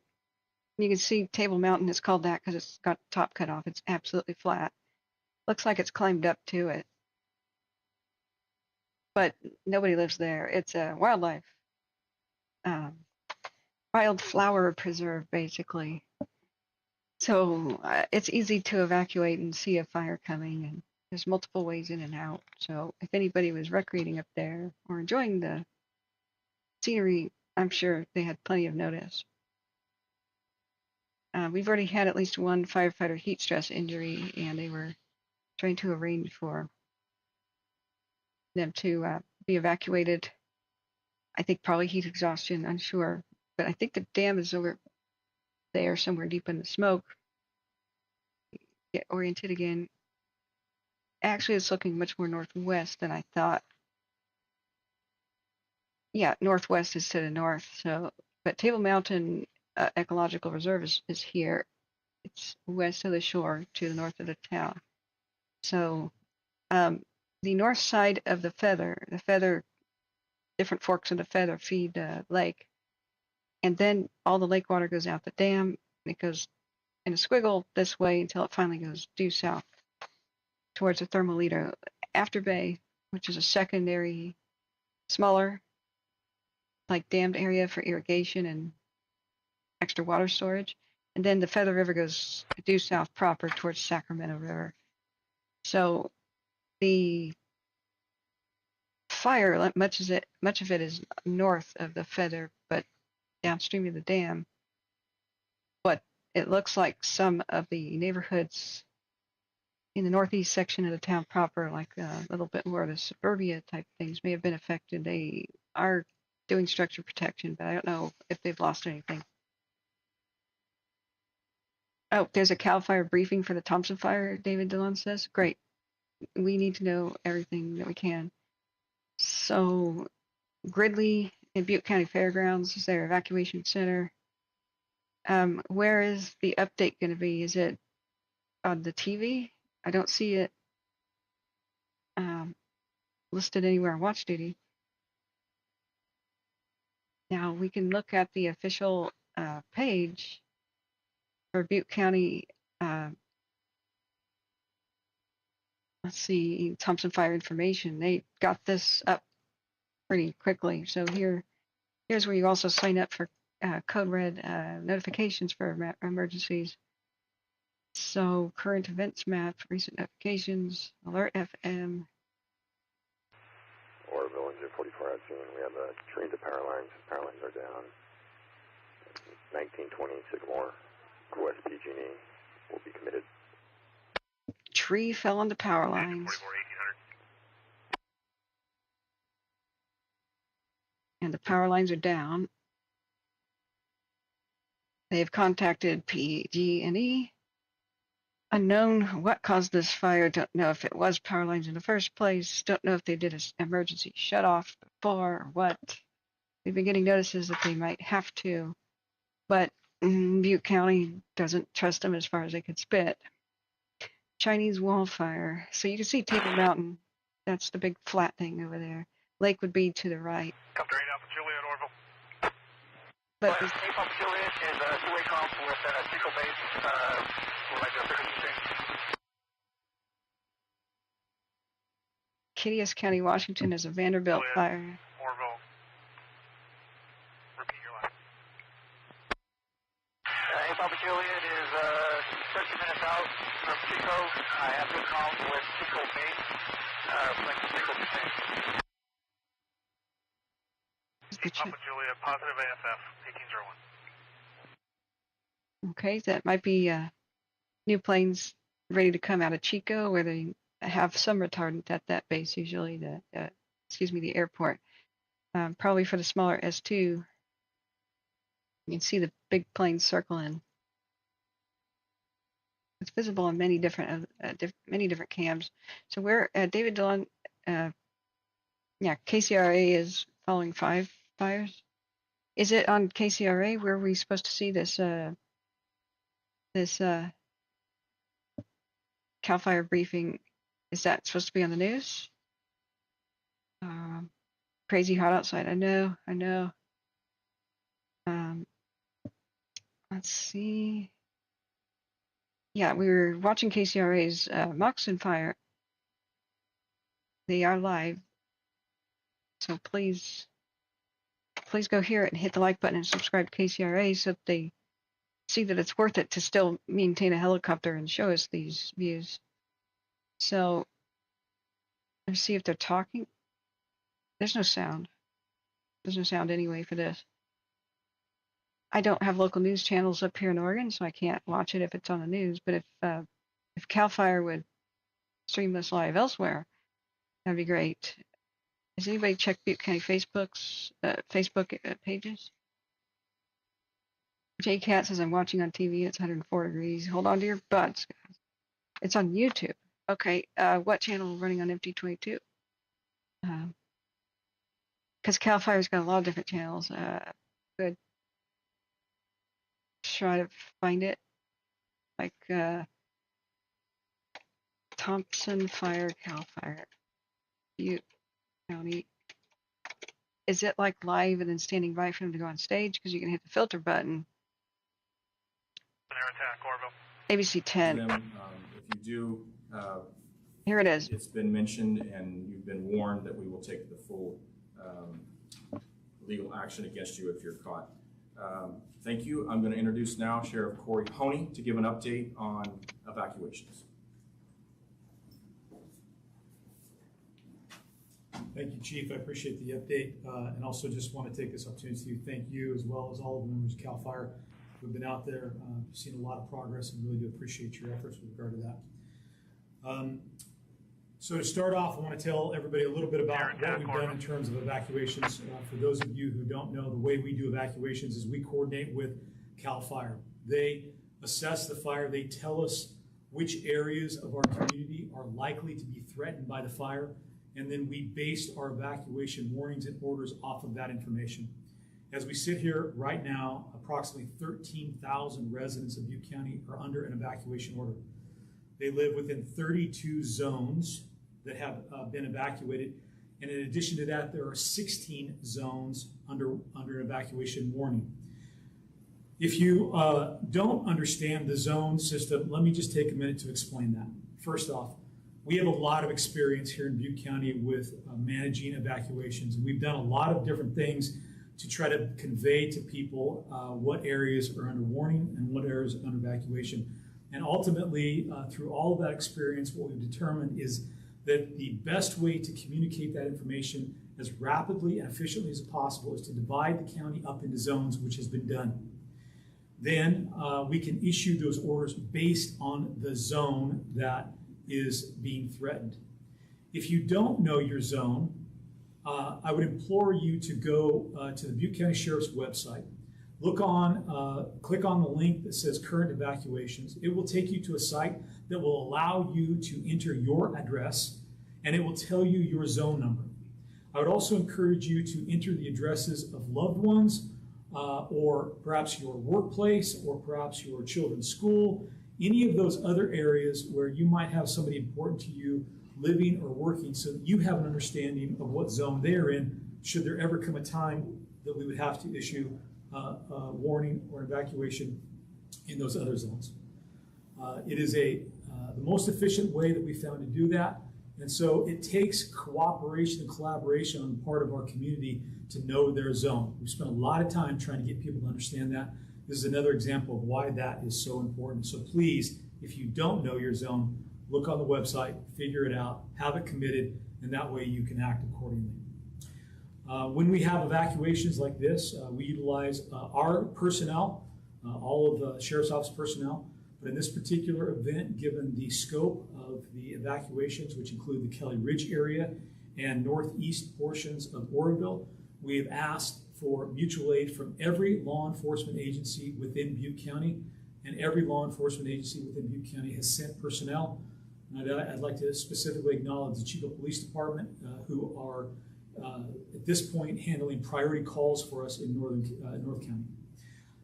You can see Table Mountain is called that because it's got the top cut off. It's absolutely flat. Looks like it's climbed up to it. But nobody lives there. It's a wildflower preserve, basically. So it's easy to evacuate and see a fire coming, and there's multiple ways in and out. So if anybody was recreating up there or enjoying the scenery, I'm sure they had plenty of notice. We've already had at least one firefighter heat stress injury, and they were trying to arrange for them to be evacuated. I think probably heat exhaustion, unsure. But I think the dam is over there somewhere deep in the smoke. Get oriented again. Actually, it's looking much more northwest than I thought. Yeah, northwest is to the north. So, but Table Mountain Ecological Reserve is here. It's west of the shore to the north of the town. So the north side of the Feather, different forks of the Feather feed the lake. And then all the lake water goes out the dam. And it goes in a squiggle this way until it finally goes due south towards the Thermalito Afterbay, which is a secondary, smaller, like dammed area for irrigation and extra water storage. And then the Feather River goes due south proper towards Sacramento River. So the fire, much of it is north of the Feather, but downstream of the dam. But it looks like some of the neighborhoods in the northeast section of the town proper, like a little bit more of the suburbia type things, may have been affected. They are doing structure protection, but I don't know if they've lost anything. Oh, there's a CAL FIRE briefing for the Thompson fire, David Dillon says. Great. We need to know everything that we can. So Gridley and Butte County Fairgrounds is their evacuation center. Where is the update going to be? Is it on the TV? I don't see it listed anywhere on watch duty. Now we can look at the official page for Butte County. Let's see, Thompson Fire Information. They got this up pretty quickly. So here's where you also sign up for code red notifications for emergencies. So current events map, recent notifications, alert FM. Oroville, Oroville, engine 44 at scene. We have a tree at the power lines. Power lines are down. 1920 Sycamore, West PG&E will be committed. Tree fell on the power lines. 44, 1800. And the power lines are down. They have contacted PG&E. Unknown what caused this fire. Don't know if it was power lines in the first place. Don't know if they did an emergency shut off before or what. We've been getting notices that they might have to, but Butte County doesn't trust them as far as they could spit. Chinese wildfire. So you can see Table Mountain. That's the big flat thing over there. Lake would be to the right. Copter 8 Alpha Juliet, Oroville. But this, 8 Alpha Juliet is a two-way comp with Seco Base. Would like to Kittias County, Washington is a Vanderbilt Juliet. fire. Oroville. Repeat your line. 8 Alpha Juliet is 30 minutes out from Chico. I have good comp with Chico Base. Like Chico Base. Alpha Juliet, positive AFF, 1801. Okay, that might be new planes ready to come out of Chico, where they have some retardant at that base, usually the airport. Probably for the smaller S2. You can see the big planes circling. It's visible on many different cams. So we're David Dillon. KCRA is following 5 fires. Is it on KCRA where we're supposed to see this CAL FIRE briefing? Is that supposed to be on the news? Crazy hot outside. I know. Let's see. Yeah, we were watching KCRA's Moxon fire. They are live. So please go hear it and hit the like button and subscribe to KCRA so that they see that it's worth it to still maintain a helicopter and show us these views. So let's see if they're talking. There's no sound. There's no sound anyway for this. I don't have local news channels up here in Oregon, so I can't watch it if it's on the news. But if CAL FIRE would stream this live elsewhere, that'd be great. Has anybody checked Butte County Facebook pages? Jay Cat says, I'm watching on TV. It's 104 degrees. Hold on to your butts, guys. It's on YouTube. Okay, what channel running on MT22? Because CAL FIRE's got a lot of different channels. Good. Try to find it. Like Thompson Fire, CAL FIRE, Butte County. Is it like live and then standing by for them to go on stage? Because you can hit the filter button. An air attack, Oroville. ABC 10. If you do, Here it is. it's been mentioned and you've been warned that we will take the full legal action against you if you're caught. Thank you. I'm going to introduce now Sheriff Corey Honey to give an update on evacuations. Thank you, Chief. I appreciate the update, and also just want to take this opportunity to thank you as well as all of the members of CAL FIRE who have been out there. Seen a lot of progress and really do appreciate your efforts with regard to that. So to start off, I want to tell everybody a little bit about what we've done in terms of evacuations. For those of you who don't know, the way we do evacuations is we coordinate with CAL FIRE. They assess the fire. They tell us which areas of our community are likely to be threatened by the fire, and then we base our evacuation warnings and orders off of that information. As we sit here right now, approximately 13,000 residents of Butte County are under an evacuation order. They live within 32 zones that have been evacuated. And in addition to that, there are 16 zones under evacuation warning. If you don't understand the zone system, let me just take a minute to explain that. First off, we have a lot of experience here in Butte County with managing evacuations. And we've done a lot of different things to try to convey to people what areas are under warning and what areas are under evacuation. And ultimately, through all of that experience, what we've determined is that the best way to communicate that information as rapidly and efficiently as possible is to divide the county up into zones, which has been done. Then we can issue those orders based on the zone that is being threatened. If you don't know your zone, I would implore you to go to the Butte County Sheriff's website. Click on the link that says current evacuations. It will take you to a site that will allow you to enter your address, and it will tell you your zone number. I would also encourage you to enter the addresses of loved ones, or perhaps your workplace, or perhaps your children's school, any of those other areas where you might have somebody important to you living or working, so that you have an understanding of what zone they're in, should there ever come a time that we would have to issue a warning or evacuation in those other zones. It is the most efficient way that we found to do that, and so it takes cooperation and collaboration on the part of our community to know their zone. We've spent a lot of time trying to get people to understand that. This is another example of why that is so important. So please, if you don't know your zone, look on the website, figure it out, have it committed, and that way you can act accordingly. When we have evacuations like this, we utilize our personnel, all of the Sheriff's Office personnel, but in this particular event, given the scope of the evacuations, which include the Kelly Ridge area and northeast portions of Oroville, we have asked for mutual aid from every law enforcement agency within Butte County, and every law enforcement agency within Butte County has sent personnel. And I'd like to specifically acknowledge the Chief of Police Department, who are at this point handling priority calls for us in North County.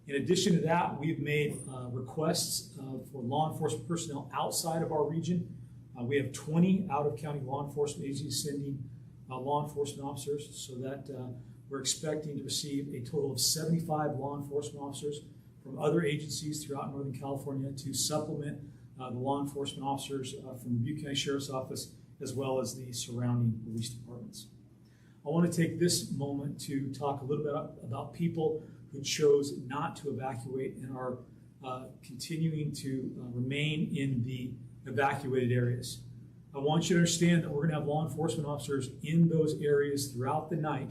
In addition to that, we've made requests for law enforcement personnel outside of our region. We have 20 out-of-county law enforcement agencies sending law enforcement officers, so that we're expecting to receive a total of 75 law enforcement officers from other agencies throughout Northern California to supplement the law enforcement officers from the Butte County Sheriff's Office, as well as the surrounding police departments. I want to take this moment to talk a little bit about people who chose not to evacuate and are continuing to remain in the evacuated areas. I want you to understand that we're going to have law enforcement officers in those areas throughout the night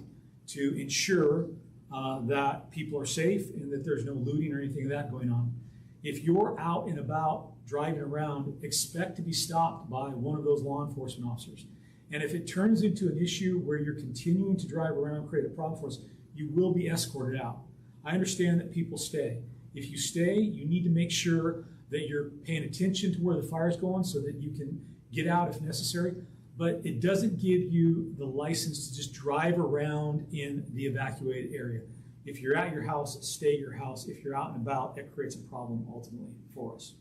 to ensure that people are safe and that there's no looting or anything of that going on. If you're out and about driving around, expect to be stopped by one of those law enforcement officers. And if it turns into an issue where you're continuing to drive around and create a problem for us, you will be escorted out. I understand that people stay. If you stay, you need to make sure that you're paying attention to where the fire's going so that you can get out if necessary. But it doesn't give you the license to just drive around in the evacuated area. If you're at your house, stay at your house. If you're out and about, that creates a problem ultimately for us.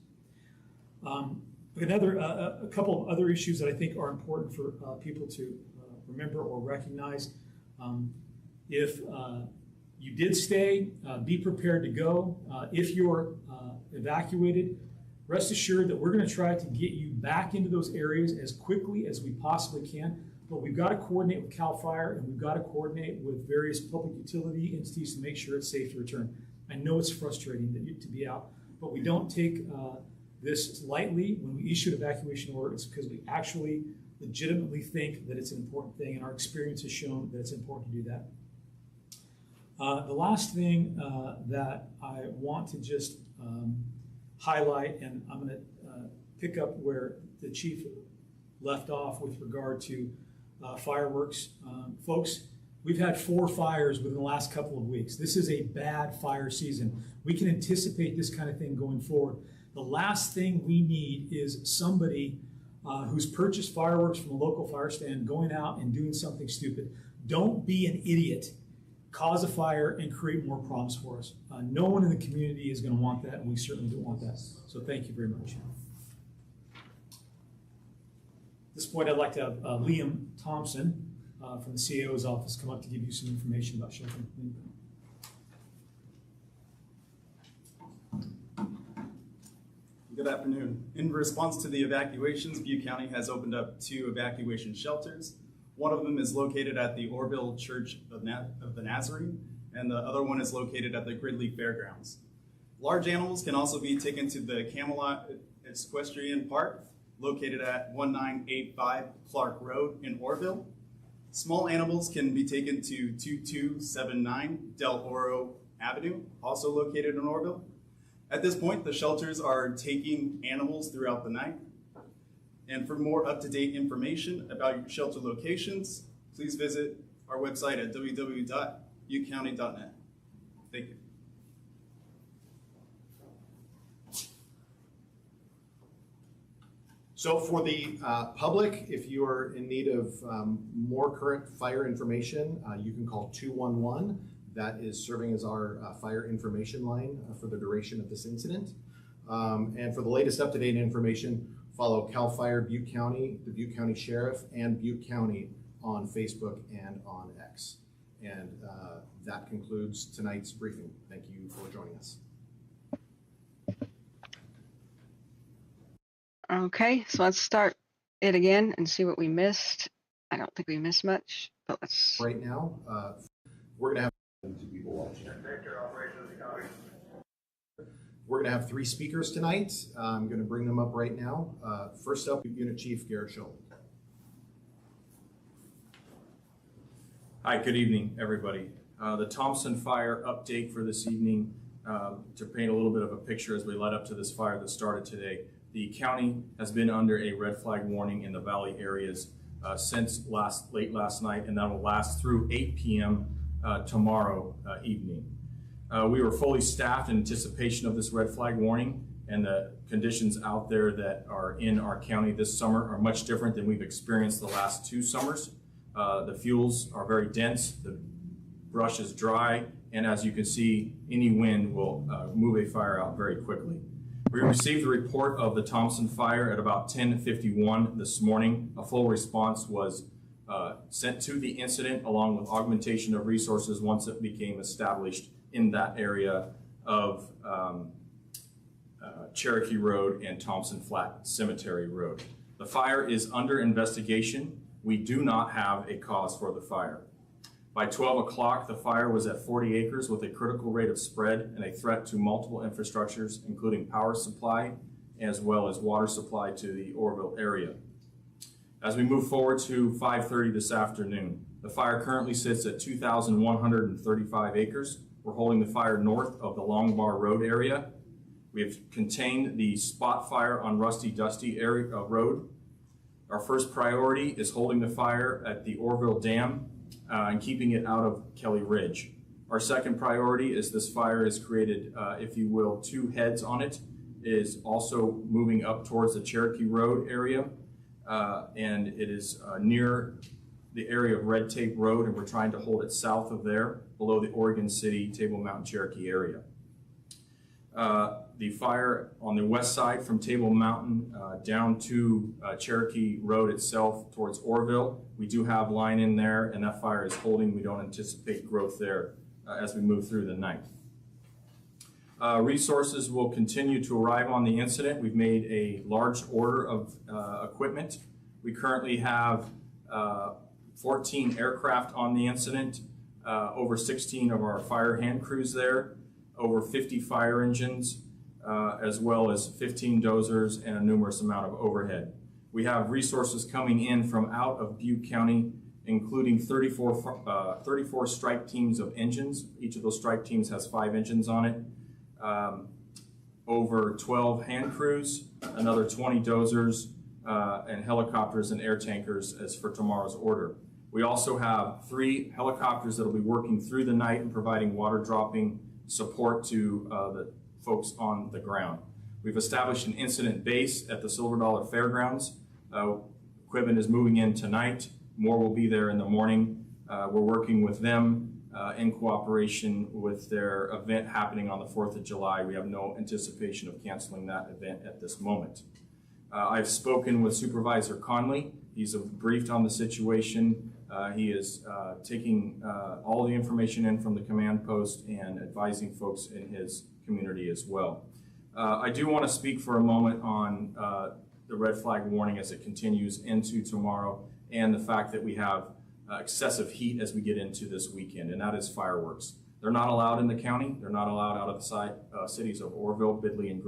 A couple of other issues that I think are important for people to remember or recognize. If you did stay, be prepared to go. If you're evacuated, rest assured that we're going to try to get you back into those areas as quickly as we possibly can. But we've got to coordinate with CAL FIRE, and we've got to coordinate with various public utility entities to make sure it's safe to return. I know it's frustrating to be out, but we don't take this lightly. When we issue an evacuation order, it's because we actually legitimately think that it's an important thing, and our experience has shown that it's important to do that. The last thing that I want to just highlight, and I'm going to pick up where the chief left off with regard to fireworks. Folks, we've had 4 fires within the last couple of weeks. This is a bad fire season. We can anticipate this kind of thing going forward. The last thing we need is somebody who's purchased fireworks from a local fire stand going out and doing something stupid. Don't be an idiot. Cause a fire and create more problems for us. No one in the community is going to want that, and we certainly don't want that. So thank you very much. At this point, I'd like to have Liam Thompson from the CAO's office come up to give you some information about shelter. Good afternoon. In response to the evacuations, Butte County has opened up 2 evacuation shelters. One of them is located at the Oroville Church of the Nazarene, and the other one is located at the Gridley Fairgrounds. Large animals can also be taken to the Camelot Equestrian Park, located at 1985 Clark Road in Oroville. Small animals can be taken to 2279 Del Oro Avenue, also located in Oroville. At this point, the shelters are taking animals throughout the night. And for more up-to-date information about your shelter locations, please visit our website at www.buttecounty.net. Thank you. So for the public, if you are in need of more current fire information, you can call 211. That is serving as our fire information line for the duration of this incident. And for the latest up-to-date information, follow CAL FIRE Butte County, the Butte County Sheriff, and Butte County on Facebook and on X. And that concludes tonight's briefing. Thank you for joining us. Okay, so let's start it again and see what we missed. I don't think we missed much, but let's. Right now, we're going to have three speakers tonight. I'm going to bring them up right now. First up, Unit Chief Garrett Scholl. Hi, good evening, everybody. The Thompson fire update for this evening, to paint a little bit of a picture as we led up to this fire that started today. The county has been under a red flag warning in the valley areas since late last night, and that will last through 8 p.m. Tomorrow evening. We were fully staffed in anticipation of this red flag warning, and the conditions out there that are in our county this summer are much different than we've experienced the last 2 summers. The fuels are very dense, the brush is dry, and as you can see, any wind will move a fire out very quickly. We received a report of the Thompson fire at about 10:51 this morning. A full response was sent to the incident along with augmentation of resources once it became established in that area of Cherokee Road and Thompson Flat Cemetery Road. The fire is under investigation. We do not have a cause for the fire. By 12 o'clock, the fire was at 40 acres with a critical rate of spread and a threat to multiple infrastructures, including power supply, as well as water supply to the Oroville area. As we move forward to 5:30 this afternoon, the fire currently sits at 2,135 acres. We're holding the fire north of the Long Bar Road area. We have contained the spot fire on Rusty Dusty area road. Our first priority is holding the fire at the Oroville Dam and keeping it out of Kelly Ridge. Our second priority is this fire has created, if you will, 2 heads on it, is also moving up towards the Cherokee Road area, and it is near the area of Red Tape Road, and we're trying to hold it south of there, below the Oregon City, Table Mountain, Cherokee area. The fire on the west side from Table Mountain down to Cherokee Road itself towards Oroville, we do have line in there, and that fire is holding. We don't anticipate growth there as we move through the night. Resources will continue to arrive on the incident. We've made a large order of equipment. We currently have 14 aircraft on the incident, over 16 of our fire hand crews there, over 50 fire engines, as well as 15 dozers and a numerous amount of overhead. We have resources coming in from out of Butte County, including 34 strike teams of engines. Each of those strike teams has 5 engines on it. Over 12 hand crews, another 20 dozers, and helicopters and air tankers as for tomorrow's order. We also have 3 helicopters that will be working through the night and providing water dropping support to the folks on the ground. We've established an incident base at the Silver Dollar Fairgrounds. Equipment is moving in tonight. More will be there in the morning. We're working with them in cooperation with their event happening on the 4th of July. We have no anticipation of canceling that event at this moment. I've spoken with Supervisor Conley. He's briefed on the situation. He is taking all the information in from the command post and advising folks in his community as well. I do want to speak for a moment on the red flag warning as it continues into tomorrow, and the fact that we have excessive heat as we get into this weekend, and that is fireworks. They're not allowed in the county. They're not allowed out of the cities of Oroville, Bidley, and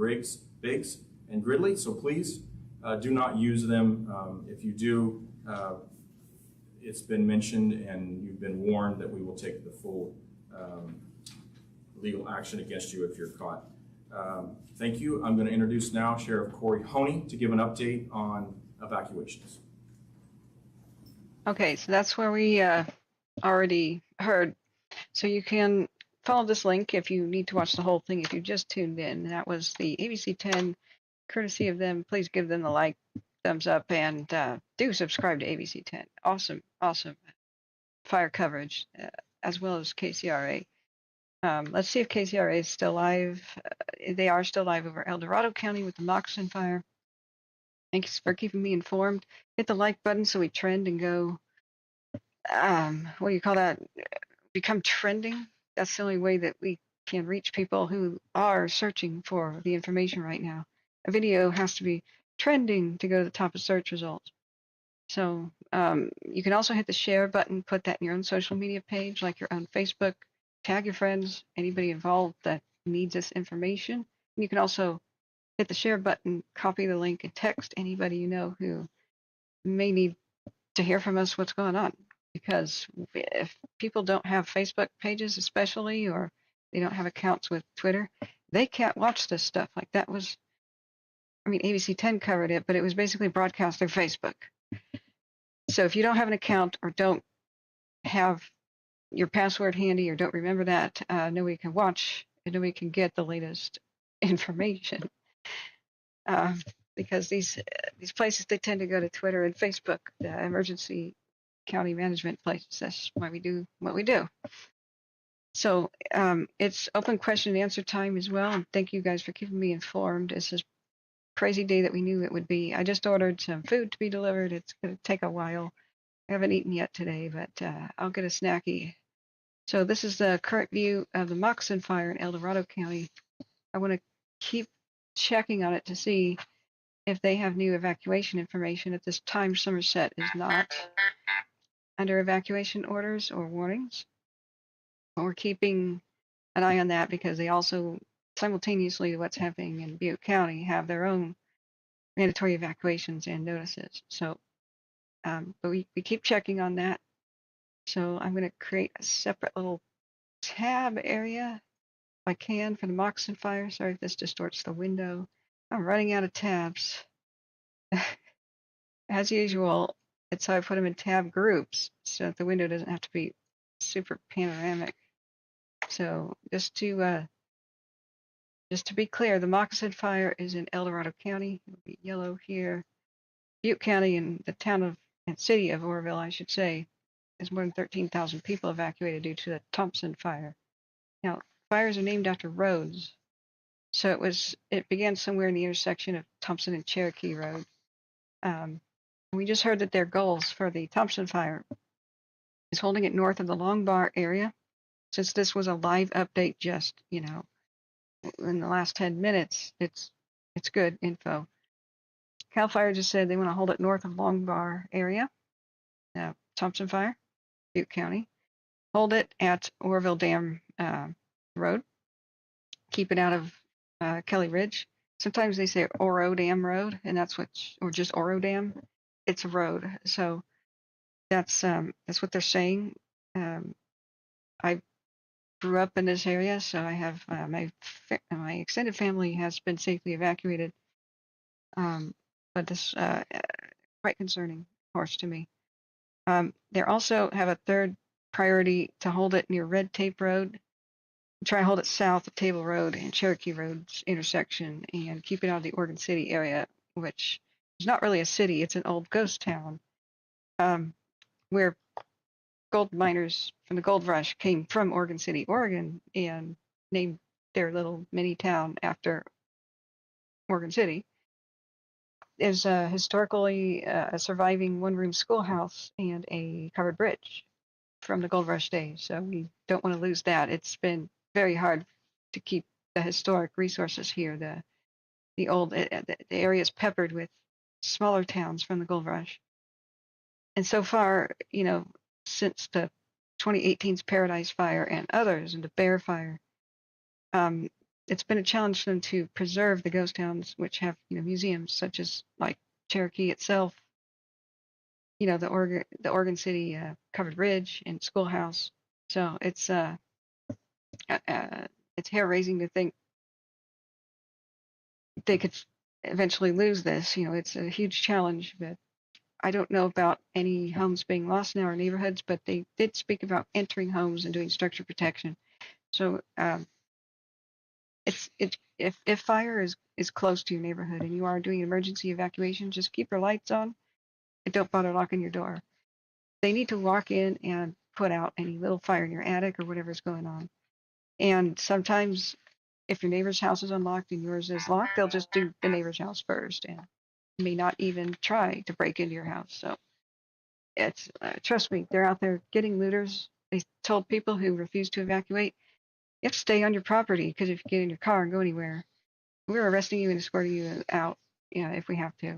Biggs, and Gridley, so please do not use them. If you do, it's been mentioned and you've been warned that we will take the full legal action against you if you're caught. Thank you. I'm going to introduce now Sheriff Corey Honey to give an update on evacuations. Okay, so that's where we already heard. So you can follow this link if you need to watch the whole thing. If you just tuned in, that was the ABC 10, courtesy of them. Please give them the like, thumbs up, and do subscribe to ABC 10. Awesome, awesome fire coverage, as well as KCRA. Let's see if KCRA is still live. They are still live over El Dorado County with the Moccasin fire. Thanks for keeping me informed. Hit the like button so we trend and go, what do you call that? Become trending. That's the only way that we can reach people who are searching for the information right now. A video has to be trending to go to the top of search results. So you can also hit the share button, put that in your own social media page, like your own Facebook, tag your friends, anybody involved that needs this information. And you can also hit the share button, copy the link, and text anybody you know who may need to hear from us what's going on. Because if people don't have Facebook pages especially, or they don't have accounts with Twitter, they can't watch this stuff. Like that was, I mean, ABC 10 covered it, but it was basically broadcast through Facebook. So if you don't have an account or don't have your password handy or don't remember that, nobody can watch and nobody can get the latest information. Because these places, they tend to go to Twitter and Facebook, the emergency county management places. That's why we do what we do. So it's open question and answer time as well. And thank you guys for keeping me informed. It's this crazy day that we knew it would be. I just ordered some food to be delivered. It's going to take a while. I haven't eaten yet today, but I'll get a snacky. So this is the current view of the Moccasin fire in El Dorado County. I want to keep checking on it to see if they have new evacuation information. At this time, Somerset is not under evacuation orders or warnings. But we're keeping an eye on that because they also, simultaneously to what's happening in Butte County, have their own mandatory evacuations and notices. So, but we keep checking on that. So I'm going to create a separate little tab area if I can for the Moccasin fire. Sorry if this distorts the window. I'm running out of tabs. As usual, it's how I put them in tab groups so that the window doesn't have to be super panoramic. So just to be clear, the Moccasin fire is in El Dorado County. It'll be yellow here. Butte County and the town of and city of Oroville, I should say, is more than 13,000 people evacuated due to the Thompson fire. Now, fires are named after roads. So it began somewhere in the intersection of Thompson and Cherokee Road. We just heard that their goals for the Thompson fire is holding it north of the Long Bar area. Since this was a live update just, in the last 10 minutes, it's good info. CAL FIRE just said they want to hold it north of Long Bar area. Thompson fire, Butte County. Hold it at Oroville Dam Road. Keep it out of Kelly Ridge. Sometimes they say Oro Dam Road, and or just Oro Dam. It's a road, so that's what they're saying. I grew up in this area, so I have my extended family has been safely evacuated. But this quite concerning, of course, to me. They also have a third priority to hold it near Red Tape Road. Try to hold it south of Table Road and Cherokee Road's intersection, and keep it out of the Oregon City area, which is not really a city. It's an old ghost town where gold miners from the gold rush came from Oregon City, Oregon, and named their little mini town after Oregon City. There's historically a surviving one-room schoolhouse and a covered bridge from the gold rush days, so we don't want to lose that. It's been very hard to keep the historic resources here. The area is peppered with smaller towns from the gold rush. And so far, since the 2018's Paradise Fire and others, and the Bear Fire, it's been a challenge for them to preserve the ghost towns, which have museums such as like Cherokee itself, the Oregon City covered bridge and schoolhouse. So it's hair raising to think they could eventually lose this. It's a huge challenge, but I don't know about any homes being lost in our neighborhoods, but they did speak about entering homes and doing structure protection. So if fire is close to your neighborhood and you are doing emergency evacuation, just keep your lights on and don't bother locking your door. They need to walk in and put out any little fire in your attic or whatever's going on. And sometimes if your neighbor's house is unlocked and yours is locked, they'll just do the neighbor's house first and may not even try to break into your house. So it's trust me, they're out there getting looters. They told people who refuse to evacuate, you have to stay on your property because if you get in your car and go anywhere, we're arresting you and escorting you out, if we have to.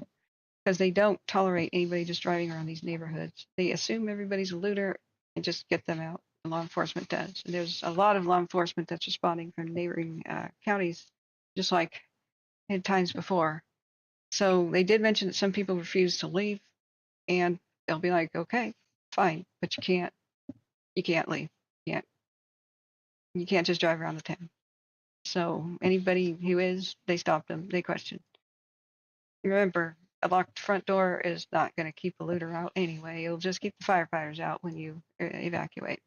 Because they don't tolerate anybody just driving around these neighborhoods. They assume everybody's a looter and just get them out. And law enforcement does. And there's a lot of law enforcement that's responding from neighboring counties, just like in times before. So they did mention that some people refuse to leave, and they'll be like, okay, fine, but you can't leave. You can't just drive around the town. So anybody who is, they stop them, they question. Remember, a locked front door is not going to keep a looter out anyway. It'll just keep the firefighters out when you evacuate.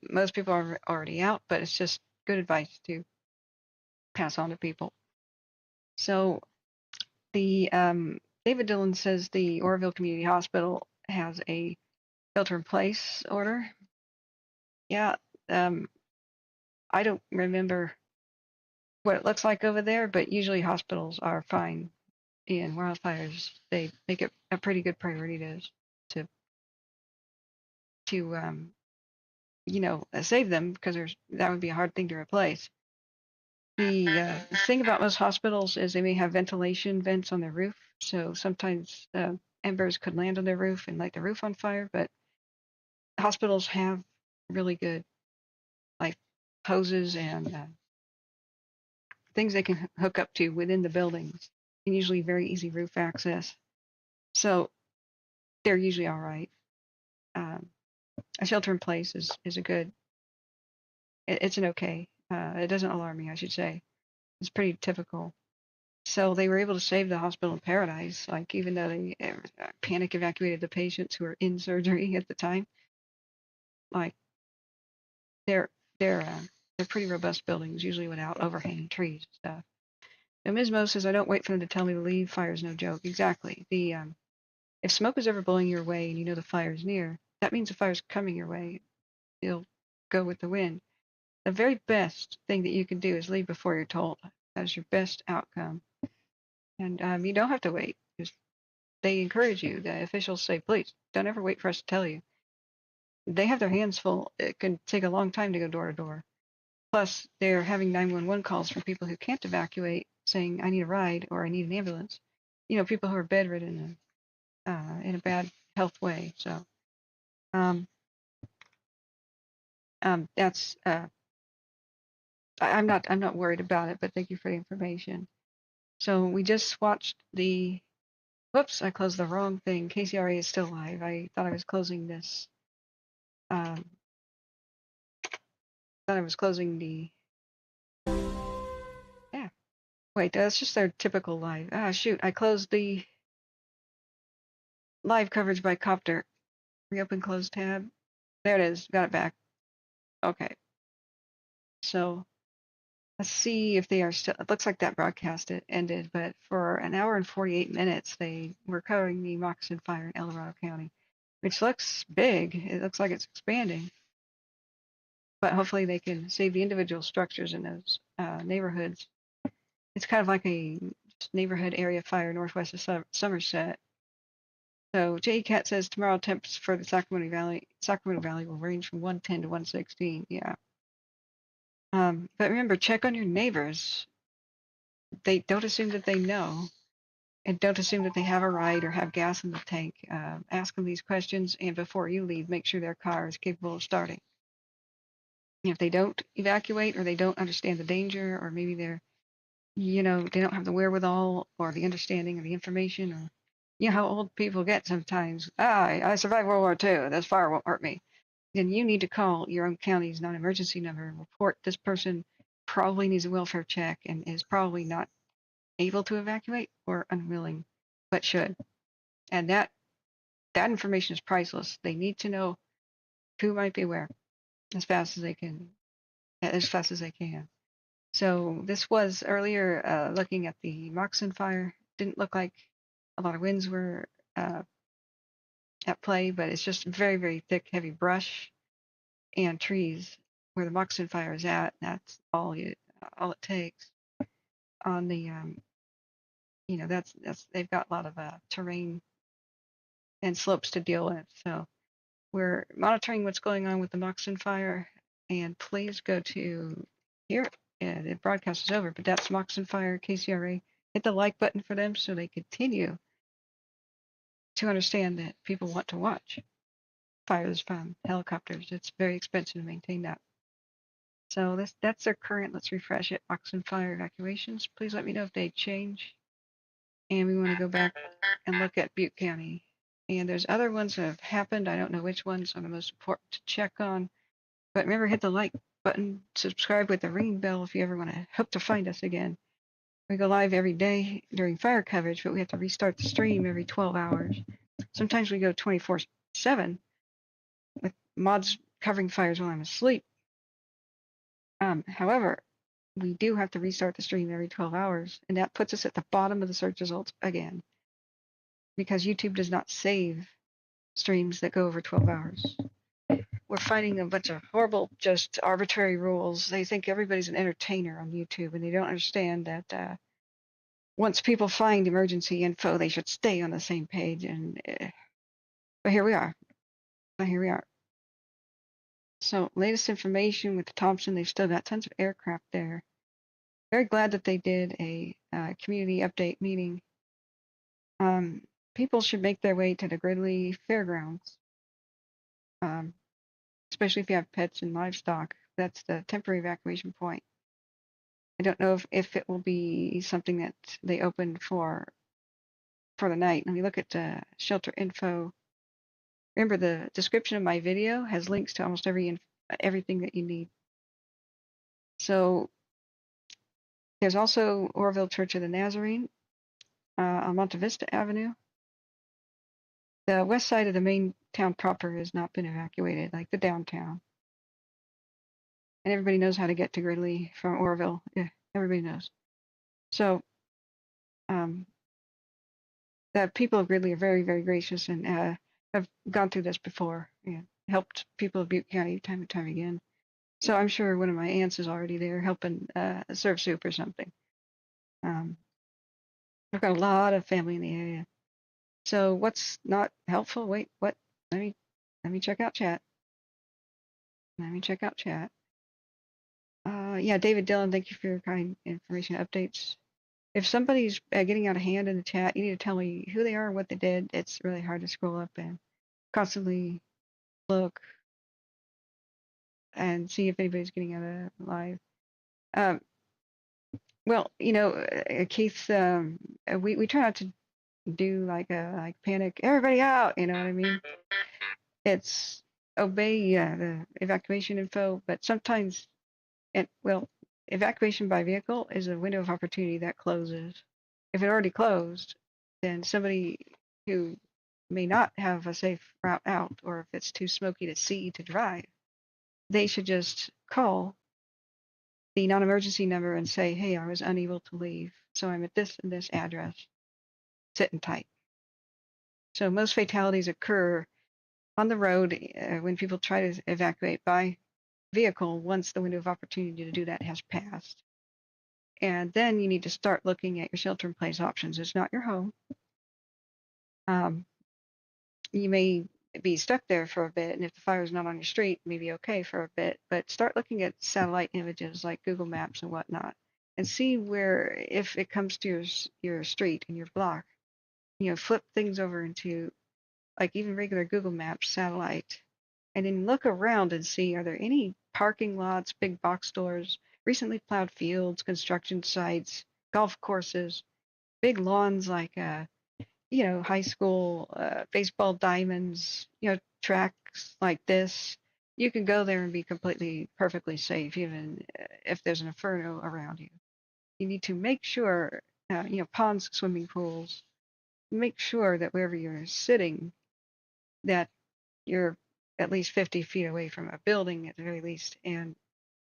Most people are already out, but it's just good advice to pass on to people. So the David Dillon says the Oroville Community Hospital has a shelter-in-place order. Yeah, I don't remember what it looks like over there, but usually hospitals are fine in wildfires. They make it a pretty good priority to save them because that would be a hard thing to replace. The thing about most hospitals is they may have ventilation vents on their roof, so sometimes embers could land on their roof and light the roof on fire. But hospitals have really good like hoses and things they can hook up to within the buildings, and usually very easy roof access. So they're usually all right. A shelter in place is a good. It's an okay. It doesn't alarm me, I should say. It's pretty typical. So they were able to save the hospital in Paradise, like even though they panic evacuated the patients who were in surgery at the time. Like they're pretty robust buildings, usually without overhanging trees and stuff. Now, Ms. Mo says, I don't wait for them to tell me to leave. Fire's no joke. Exactly. If smoke is ever blowing your way and you know the fire's near, that means the fire's coming your way. It'll go with the wind. The very best thing that you can do is leave before you're told. That's your best outcome. And you don't have to wait. They encourage you. The officials say, please, don't ever wait for us to tell you. They have their hands full. It can take a long time to go door to door. Plus, they're having 911 calls from people who can't evacuate saying, I need a ride or I need an ambulance. People who are bedridden and in a bad health way. So that's I'm not worried about it, but thank you for the information. So we just watched whoops, I closed the wrong thing. KCRA is still live. I thought I was closing this. Thought I was closing the. Yeah. Wait, that's just their typical live. Ah, shoot, I closed the live coverage by Copter. Reopen close tab. There it is. Got it back. Okay. So let's see if they are still. It looks like that broadcast ended, but for an hour and 48 minutes, they were covering the Moccasin Fire in El Dorado County, which looks big. It looks like it's expanding. But hopefully they can save the individual structures in those neighborhoods. It's kind of like a neighborhood area fire northwest of Somerset. So JCat says tomorrow temps for the Sacramento Valley will range from 110 to 116. Yeah. But remember, check on your neighbors. They don't assume that they know, and don't assume that they have a ride or have gas in the tank. Ask them these questions, and before you leave, make sure their car is capable of starting. If they don't evacuate or they don't understand the danger, or maybe they don't have the wherewithal or the understanding or the information, or You know how old people get sometimes. I survived World War II. This fire won't hurt me. Then you need to call your own county's non-emergency number and report this person probably needs a welfare check and is probably not able to evacuate or unwilling, but should. And that information is priceless. They need to know who might be where as fast as they can, as fast as they can. So this was earlier looking at the Moxon fire. Didn't look like a lot of winds were at play, but it's just very, very thick, heavy brush and trees where the Moxon fire is at. That's all it takes. On the that's they've got a lot of terrain and slopes to deal with. So we're monitoring what's going on with the Moxon fire, and please go to here. The broadcast is over, but that's Moxon fire, KCRA. Hit the like button for them so they continue to understand that people want to watch fires from helicopters. It's very expensive to maintain that. So that's their current. Let's refresh it. Moxon fire evacuations. Please let me know if they change. And we want to go back and look at Butte County. And there's other ones that have happened. I don't know which ones are the most important to check on. But remember, hit the like button, subscribe with the ring bell if you ever want to hope to find us again. We go live every day during fire coverage, but we have to restart the stream every 12 hours. Sometimes we go 24/7 with mods covering fires while I'm asleep. However, we do have to restart the stream every 12 hours, and that puts us at the bottom of the search results again, because YouTube does not save streams that go over 12 hours. We're finding a bunch of horrible, just arbitrary rules. They think everybody's an entertainer on YouTube, and they don't understand that once people find emergency info, they should stay on the same page. And but here we are. So latest information with the Thompson, they've still got tons of aircraft there. Very glad that they did a community update meeting. People should make their way to the Gridley Fairgrounds, especially if you have pets and livestock. That's the temporary evacuation point. I don't know if it will be something that they open for the night. Let me look at shelter info. Remember, the description of my video has links to almost everything that you need. So there's also Oroville Church of the Nazarene on Monte Vista Avenue. The west side of the main town proper has not been evacuated, like the downtown. And everybody knows how to get to Gridley from Oroville. Yeah, everybody knows. So the people of Gridley are very, very gracious and have gone through this before and helped people of Butte County time and time again. So I'm sure one of my aunts is already there helping serve soup or something. I've got a lot of family in the area. So what's not helpful? Wait, what? Let me check out chat. Yeah, David Dillon, thank you for your kind information updates. If somebody's getting out of hand in the chat, you need to tell me who they are and what they did. It's really hard to scroll up and constantly look and see if anybody's getting out of live. Well, Keith, we try not to do like panic, everybody out, you know what I mean? It's obey the evacuation info, but sometimes evacuation by vehicle is a window of opportunity that closes. If it already closed, then somebody who may not have a safe route out, or if it's too smoky to see to drive, they should just call the non-emergency number and say, hey, I was unable to leave, so I'm at this and this address, sitting tight. So most fatalities occur on the road when people try to evacuate by vehicle once the window of opportunity to do that has passed. And then you need to start looking at your shelter in place options. It's not your home. You may be stuck there for a bit, and if the fire is not on your street, maybe okay for a bit, but start looking at satellite images like Google Maps and whatnot, and see where, if it comes to your street and your block, flip things over into like even regular Google Maps satellite, and then look around and see, are there any parking lots, big box stores, recently plowed fields, construction sites, golf courses, big lawns like high school baseball diamonds, tracks like this, you can go there and be perfectly safe, even if there's an inferno around you. You need to make sure, ponds, swimming pools, make sure that wherever you're sitting, that you're at least 50 feet away from a building at the very least, and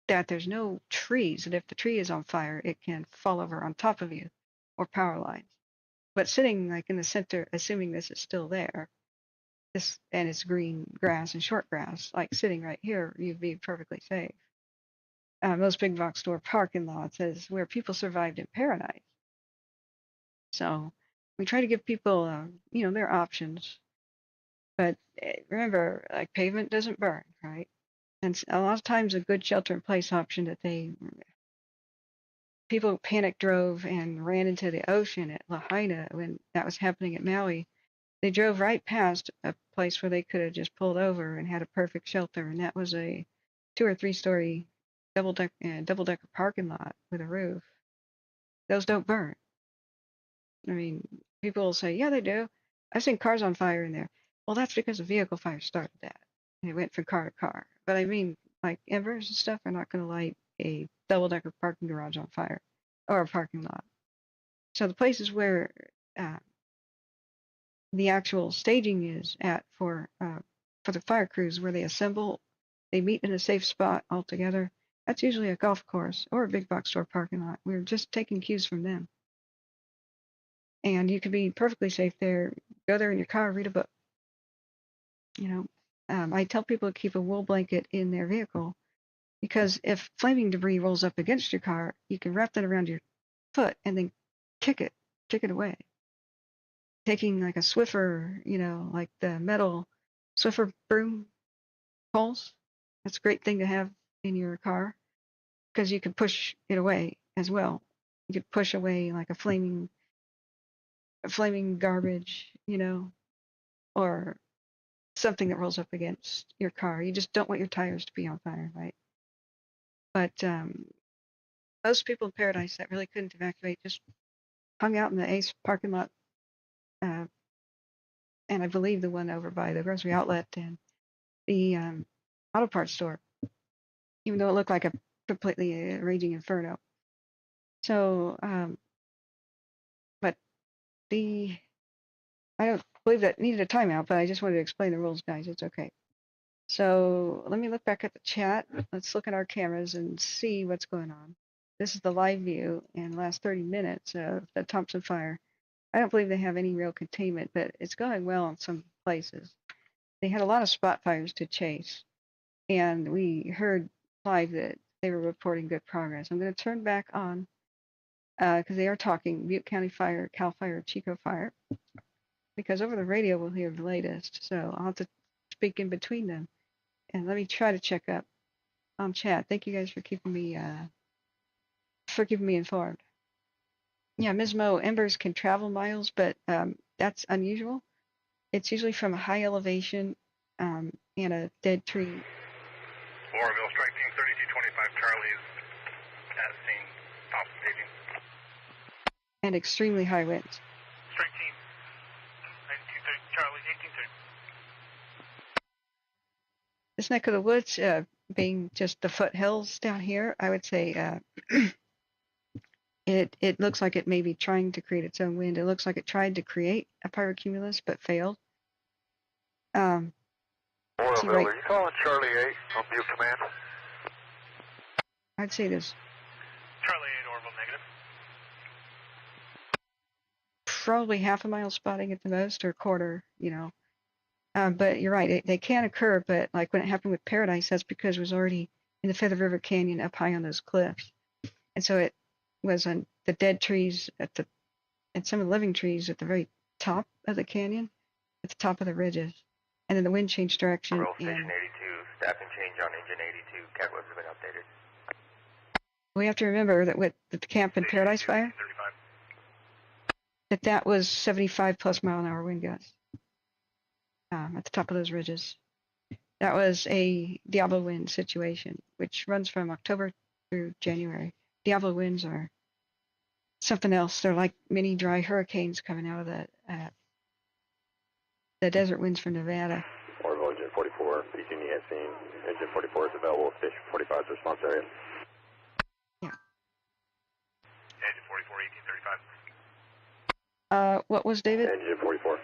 that there's no trees, and if the tree is on fire, it can fall over on top of you, or power lines. But sitting like in the center, assuming this is still there, and it's green grass and short grass, like sitting right here, you'd be perfectly safe. Most big box store parking lots is where people survived in paradise. So we try to give people, their options. But remember, like, pavement doesn't burn, right? And a lot of times a good shelter in place option that people panic drove and ran into the ocean at Lahaina when that was happening at Maui. They drove right past a place where they could have just pulled over and had a perfect shelter, and that was a 2 or 3 story double-decker parking lot with a roof. Those don't burn. I mean, people will say, yeah, they do. I've seen cars on fire in there. Well, that's because a vehicle fire started that. And it went from car to car. But I mean, like, embers and stuff are not going to light a double-decker parking garage on fire or a parking lot. So the places where the actual staging is at for the fire crews, where they assemble, they meet in a safe spot all together. That's usually a golf course or a big box store parking lot. We're just taking cues from them. And you can be perfectly safe there. Go there in your car, read a book. I tell people to keep a wool blanket in their vehicle, because if flaming debris rolls up against your car, you can wrap that around your foot and then kick it away. Taking like a Swiffer, like the metal Swiffer broom poles, that's a great thing to have in your car, because you can push it away as well. You could push away like a flaming garbage, or something that rolls up against your car. You just don't want your tires to be on fire, right? But most people in Paradise that really couldn't evacuate just hung out in the Ace parking lot, and I believe the one over by the grocery outlet and the auto parts store, even though it looked like a completely raging inferno. So, but I don't believe that needed a timeout, but I just wanted to explain the rules, guys. It's okay. So let me look back at the chat. Let's look at our cameras and see what's going on. This is the live view in the last 30 minutes of the Thompson fire. I don't believe they have any real containment, but it's going well in some places. They had a lot of spot fires to chase, and we heard live that they were reporting good progress. I'm going to turn back on, because they are talking Butte County Fire, CAL FIRE, Chico Fire, because over the radio we'll hear the latest. So I'll have to speak in between them. And let me try to check up on chat. Thank you guys for keeping me informed. Yeah, Ms. Mo, embers can travel miles, but that's unusual. It's usually from a high elevation and a dead tree. Oroville, strike team 3225 Charlie is at scene, Thompson staging. And extremely high winds. Strike team 9230 Charlie, 1830. This neck of the woods, being just the foothills down here, I would say it looks like it may be trying to create its own wind. It looks like it tried to create a pyrocumulus but failed. Oroville, right, are you calling Charlie 8 on Butte Command? I'd say this. Charlie 8, Oroville, negative. Probably half a mile spotting at the most, or a quarter, but you're right, they can occur, but like when it happened with Paradise, that's because it was already in the Feather River Canyon up high on those cliffs. And so it was on the dead trees and some of the living trees at the very top of the canyon, at the top of the ridges. And then the wind changed direction. Roll station 82, staffing change on engine 82, catwalks have been updated. We have to remember that with the camp in Paradise fire, that was 75 plus mile an hour wind gusts at the top of those ridges. That was a Diablo wind situation, which runs from October through January. Diablo winds are something else. They're like mini dry hurricanes coming out of the the desert winds from Nevada. Oroville, Engine 44, PG&E at scene. Engine 44 is available. Station 45's response area. Yeah. Engine 44, 1835. What was David? Engine 44.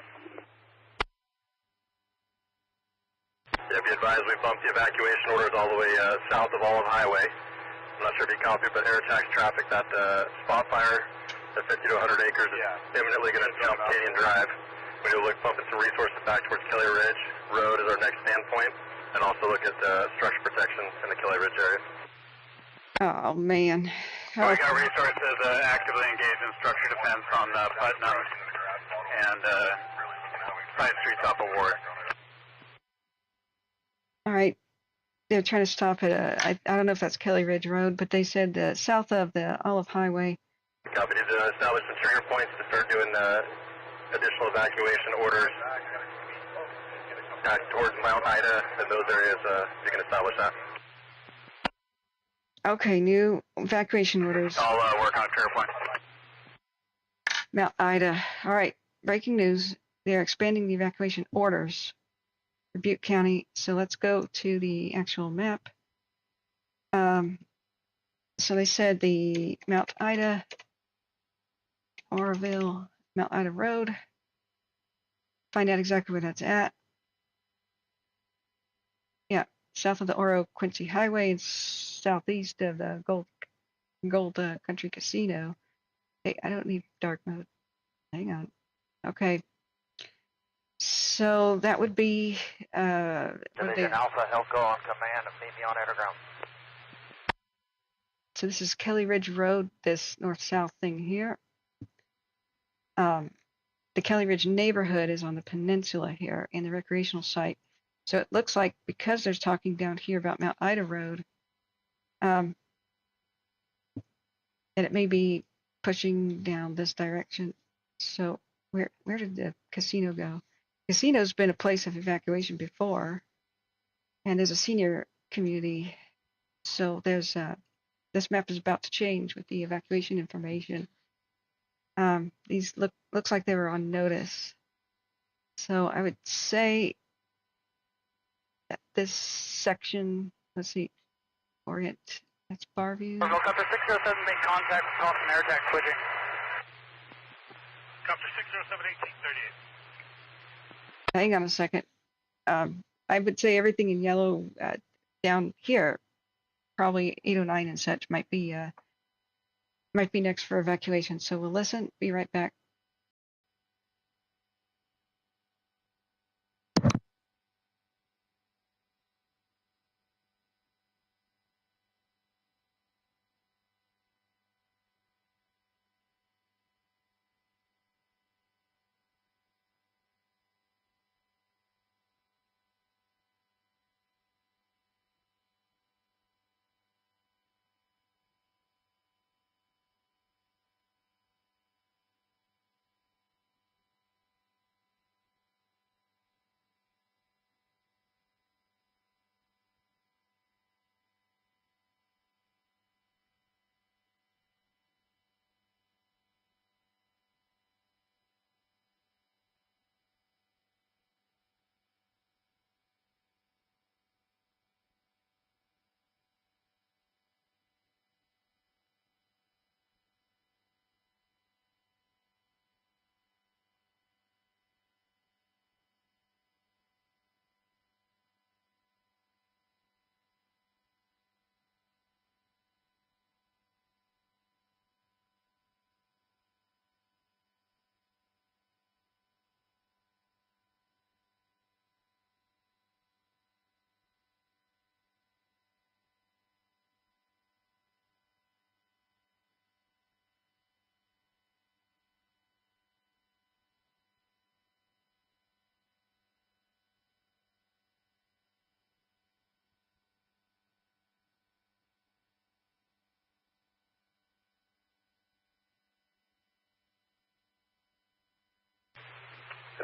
Yeah, be advised we bumped the evacuation orders all the way south of Olive Highway. I'm not sure if you copied, but air tax traffic, that spot fire, the 50 to 100 acres is imminently going to jump Canyon Drive. We need to look pumping some resources back towards Kelly Ridge Road as our next standpoint, and also look at structure protection in the Kelly Ridge area. Oh, man. We got resources actively engaged in structure defense on Putnam and side streets off of Ward. All right. They're trying to stop at I don't know if that's Kelly Ridge Road, but they said south of the Olive Highway. Copy. Need to establish some trigger points to start doing additional evacuation orders towards Mount Ida and those areas. You can establish that. Okay, new evacuation orders. I'll work on a trigger point. Mount Ida. All right. Breaking news. They're expanding the evacuation orders for Butte County. So let's go to the actual map. So they said the Mount Ida, Oroville, Mount Ida Road. Find out exactly where that's at. Yeah, south of the Oro Quincy Highway and southeast of the Gold Country Casino. Hey, I don't need dark mode. Hang on. Okay. So that would be Division Alpha, Helco on command, and meet me on Underground. So this is Kelly Ridge Road, this north-south thing here. The Kelly Ridge neighborhood is on the peninsula here in the recreational site. So it looks like because there's talking down here about Mount Ida Road, and it may be pushing down this direction. So where did the casino go? Casino's been a place of evacuation before, and there's a senior community. So there's this map is about to change with the evacuation information. These looks like they were on notice. So I would say that this section, let's see, Orient, that's Barview. Copter 607 made contact with Thompson air tax switching. Copter 607, 1838. Hang on a second. I would say everything in yellow down here, probably 809 and such, might be next for evacuation. So we'll listen. Be right back.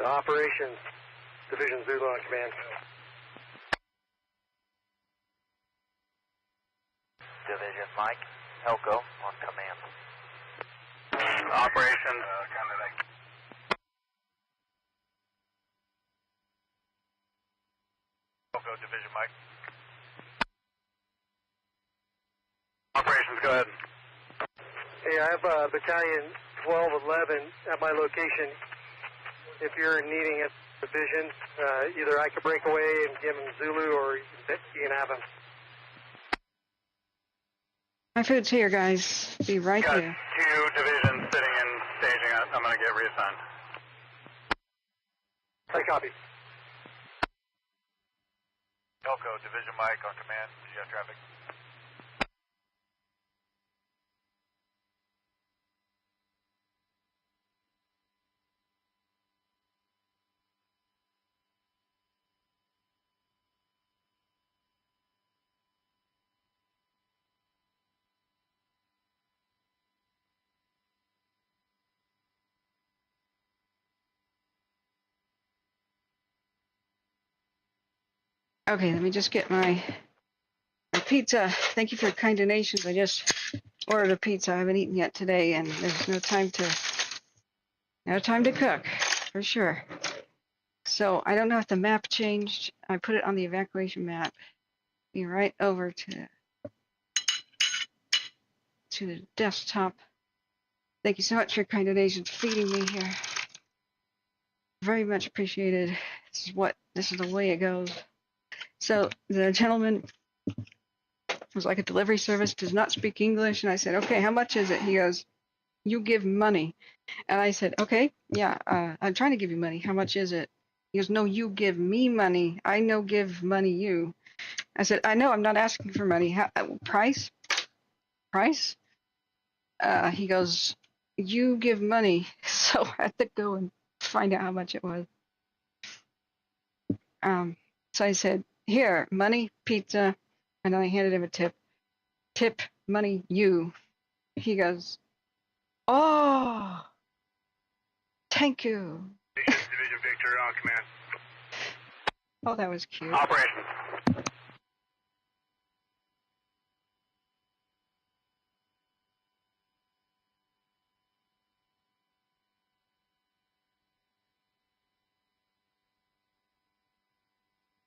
Operations, Division Zulu on command. Division Mike, Helco on command. Operations. Go Division Mike. Operations, go ahead. Hey, I have Battalion 1211 at my location. If you're needing a division, either I could break away and give him Zulu, or you can have him. My food's here, guys. Be right Got there. 2 divisions sitting in staging. I'm going to get reassigned. I copy. Elko, Division Mike on command. Do you have traffic? Okay, let me just get my pizza. Thank you for your kind donations. I just ordered a pizza. I haven't eaten yet today, and there's no time to cook, for sure. So I don't know if the map changed. I put it on the evacuation map. Be right over to the desktop. Thank you so much for your kind donations, feeding me here. Very much appreciated. This is the way it goes. So the gentleman was like, a delivery service, does not speak English. And I said, okay, how much is it? He goes, you give money. And I said, okay, yeah, I'm trying to give you money. How much is it? He goes, no, you give me money. I know give money you. I said, I know, I'm not asking for money. Price? He goes, you give money. So I had to go and find out how much it was. So I said, here, money, pizza, and then I handed him a tip. Tip, money, you. He goes, oh, thank you. Division Victor on command. Oh, that was cute. Operations.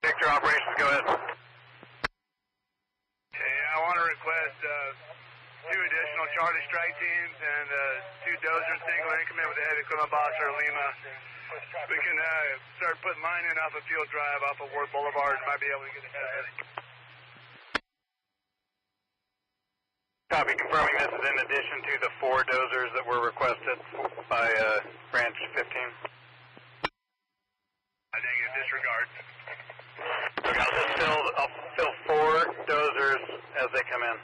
Victor, operations, go ahead. Okay, I want to request 2 additional Charlie strike teams and 2 dozers single increment with a heavy equipment box or Lima. We can start putting line in off of Field Drive, off of Ward Boulevard. Might be able to get ahead of it. Copy, confirming this is in addition to the 4 dozers that were requested by Branch 15. I think in disregard. Okay, I'll fill 4 dozers as they come in.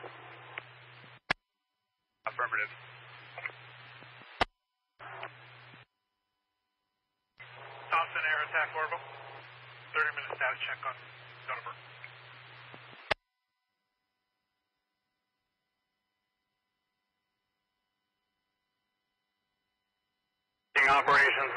Affirmative. Thompson, air attack Oroville. 30-minute status check on Unofficial. Operations.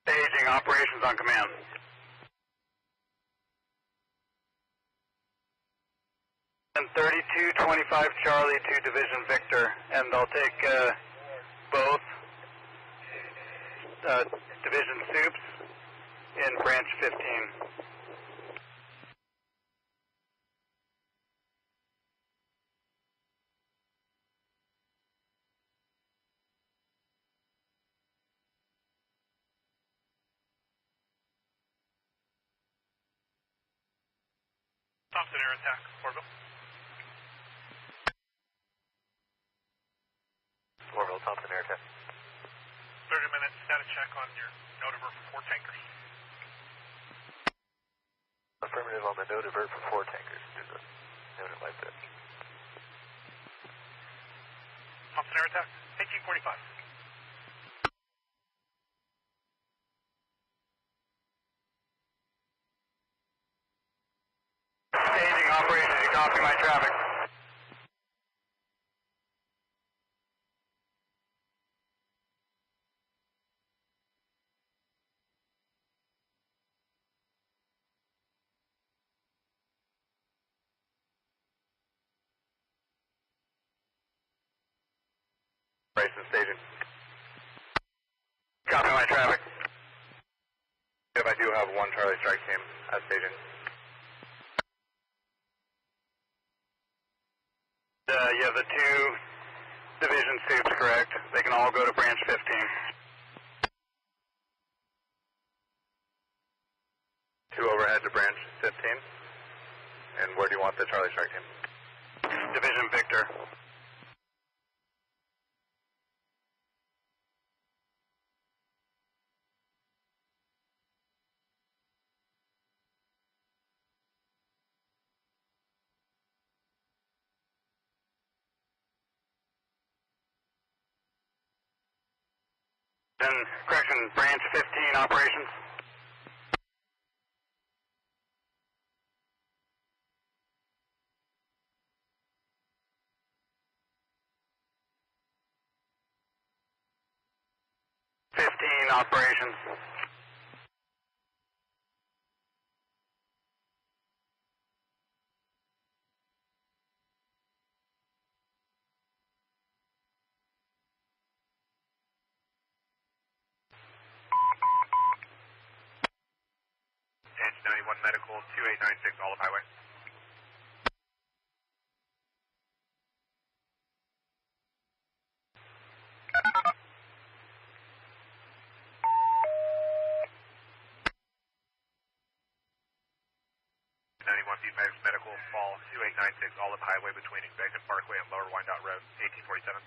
Staging, operations on command. And 3225 Charlie to Division Victor, and they'll take both Division Soups in Branch 15. Thompson, air attack Oroville. Oroville, Thompson, air attack. 30-minute status check on your Nodivert for 4 tankers. Affirmative on the Nodivert for 4 tankers. Do the noted like this. Thompson, air attack 1845. Staging, operations, you copy my traffic. Basin staging. Copy my traffic. If I do have one Charlie strike team at staging. You have the two division suits, correct? They can all go to branch 15. Two overhead to branch 15. And where do you want the Charlie strike team? Division Victor. Then, correction, branch 15 operations. Operations. Edge 91 Medical 2896 Olive Highway. Medical Fall 2896 Olive Highway between Basin Parkway and Lower Wyandotte Road, 1847.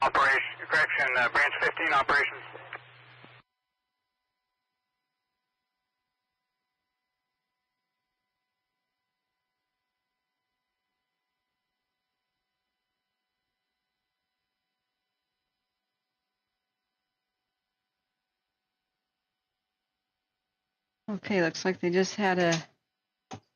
Operation, correction, branch 15 operations. Okay, looks like they just had a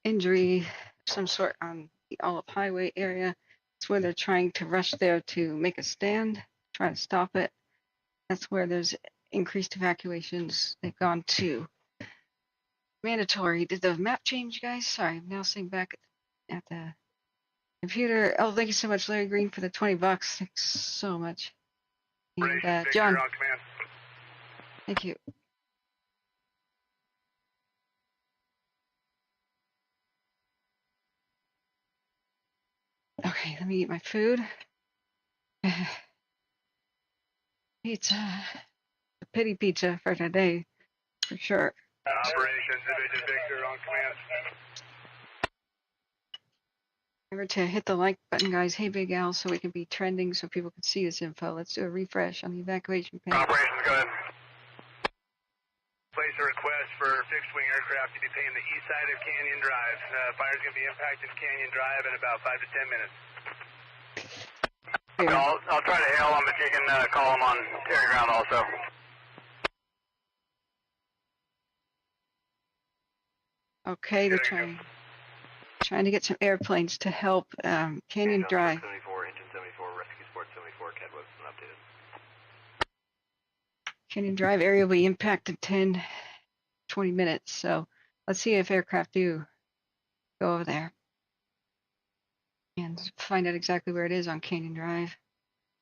injury of some sort on the Olive Highway area. It's where they're trying to rush there to make a stand, try to stop it. That's where there's increased evacuations. They've gone to mandatory. Did the map change, guys? Sorry, I'm now sitting back at the computer. Oh, thank you so much, Larry Green, for the $20. Thanks so much. And John, thank you. Okay, let me eat my food. Pizza. A pity pizza for today, for sure. Operations Division Victor on command. Remember to hit the like button, guys. Hey, Big Al, so we can be trending so people can see this info. Let's do a refresh on the evacuation page. Operations, go ahead. Place a request for fixed-wing aircraft to be paying the east side of Canyon Drive. Fire's going to be impacting Canyon Drive in about 5 to 10 minutes. Okay, I'll try to hail them, but you can call them on air ground also. Okay, they're trying to get some airplanes to help Canyon Drive. 74, engine 74, rescue support 74, Cadweb's been updated. Canyon Drive area will be impacted 10, 20 minutes. So let's see if aircraft do go over there and find out exactly where it is on Canyon Drive.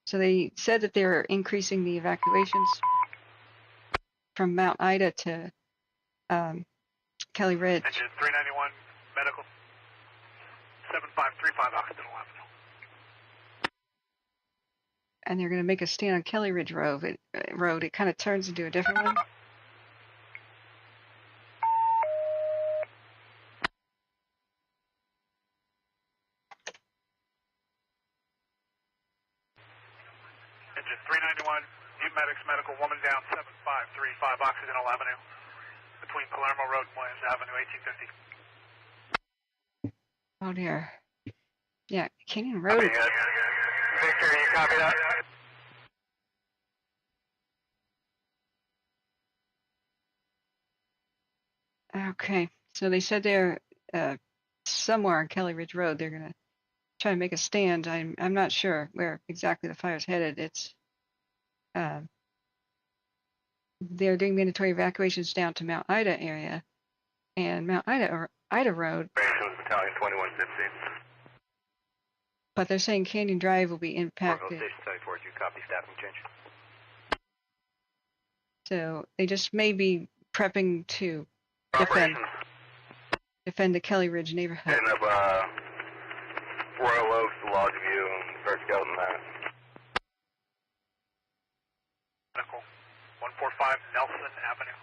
So they said that they're increasing the evacuations from Mount Ida to Kelly Ridge. Engine 391, medical 7535, Oxygen 11. And they're going to make a stand on Kelly Ridge Road. It kind of turns into a different one. Engine 391, Medics Medical, woman down 7535, Oxygen Avenue, between Palermo Road and Williams Avenue, 1850. Oh dear. Yeah, Canyon Road. Victor, you copy that? Okay, so they said they're somewhere on Kelly Ridge Road. They're gonna try to make a stand. I'm not sure where exactly the fire's headed. It's they're doing mandatory evacuations down to Mount Ida area, and Mount Ida or Ida Road. Battalion 2115. But they're saying Canyon Drive will be impacted. Station 74, you copy staffing change. So they just may be prepping to defend the Kelly Ridge neighborhood. Heading up Royal Oaks to Lodgeview and start scouting that. Medical 145 Nelson Avenue.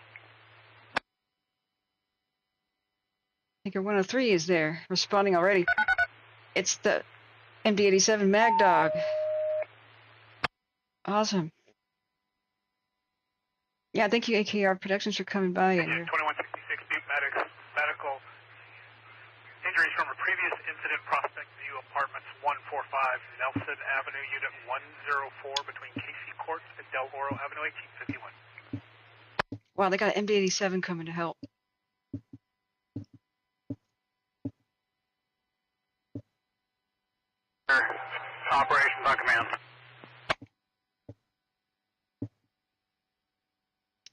Tanker 103 is there, responding already. It's the MD-87 Mag Dog. Awesome. Yeah, thank you, AKR Productions, for coming by. And 2166 Butte Medical. Injuries from a previous incident, Prospect View Apartments 145 Nelson Avenue, Unit 104 between Casey Courts and Del Oro Avenue 1851. wow, they got an MD-87 coming to help. Operations on command.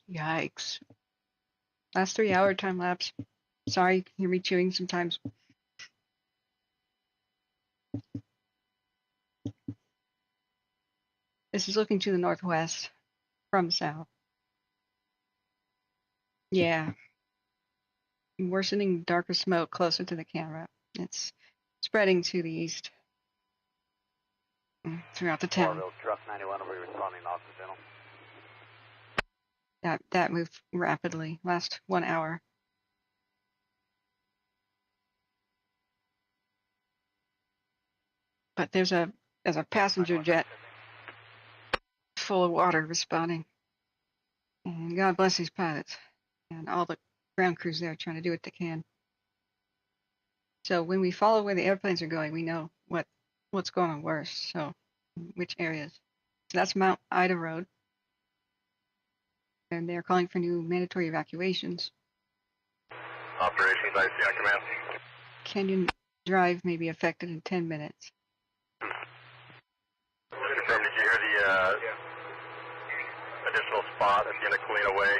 Yikes. Last 3-hour time lapse. Sorry, you can hear me chewing sometimes. This is looking to the northwest from south. Yeah. Worsening darker smoke closer to the camera. It's spreading to the east throughout the town. Oroville, truck 91 will be responding occidental. That moved rapidly. Last 1 hour. But there's a passenger jet full of water responding. And God bless these pilots and all the ground crews there trying to do what they can. So when we follow where the airplanes are going, we know what's going on worse. So which areas. So that's Mount Ida Road. And they're calling for new mandatory evacuations. Operations IC on command. Canyon Drive may be affected in 10 minutes. Confirm, did you hear the additional spot at the end of Colina Way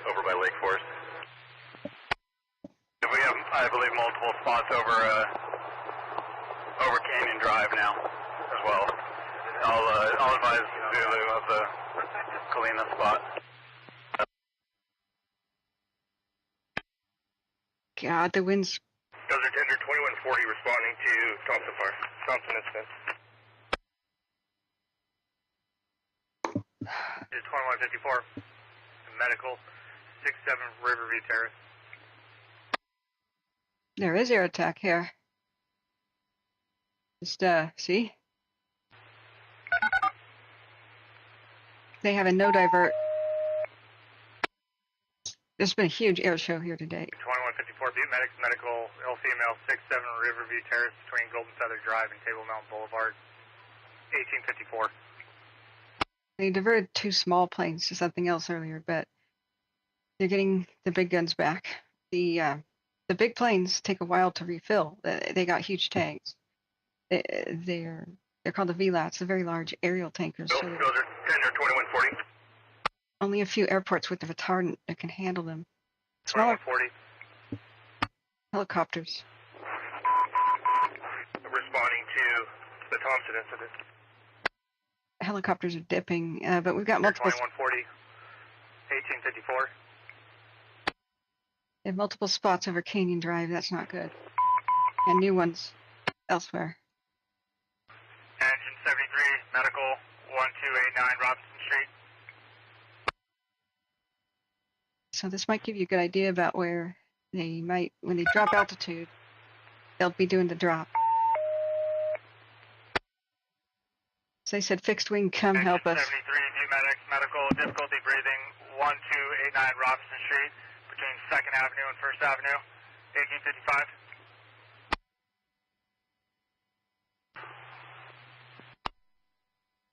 over by Lake Forest? We have, I believe, multiple spots over Canyon Drive now as well. I'll advise Zulu of the Colina spot. God, the wind's... Those are tender 2140 responding to Thompson Fire. Thompson incident. Is 2154. Medical 67 Riverview Terrace. There is air attack here. Just, see? They have a no divert. There's been a huge air show here today. 2154 Butte Medical L-female 67 Riverview Terrace between Golden Feather Drive and Table Mountain Boulevard, 1854. They diverted 2 small planes to something else earlier, but they're getting the big guns back. The big planes take a while to refill. They got huge tanks. They're called the VLATs, the very large aerial tankers. So those are tender 2140. only a few airports with the retardant that can handle them. Smaller 2140. helicopters. Responding to the Thompson incident. Helicopters are dipping, but we've got multiple. 2140, 1854. They have multiple spots over Canyon Drive. That's not good. And new ones elsewhere. Engine 73, Medical 1289 Robinson Street. So this might give you a good idea about where they might, when they drop altitude, they'll be doing the drop. So they said fixed wing, come help us. 73, Butte Medical, difficulty breathing, 1289 Robinson Street, between 2nd Avenue and 1st Avenue, 1855.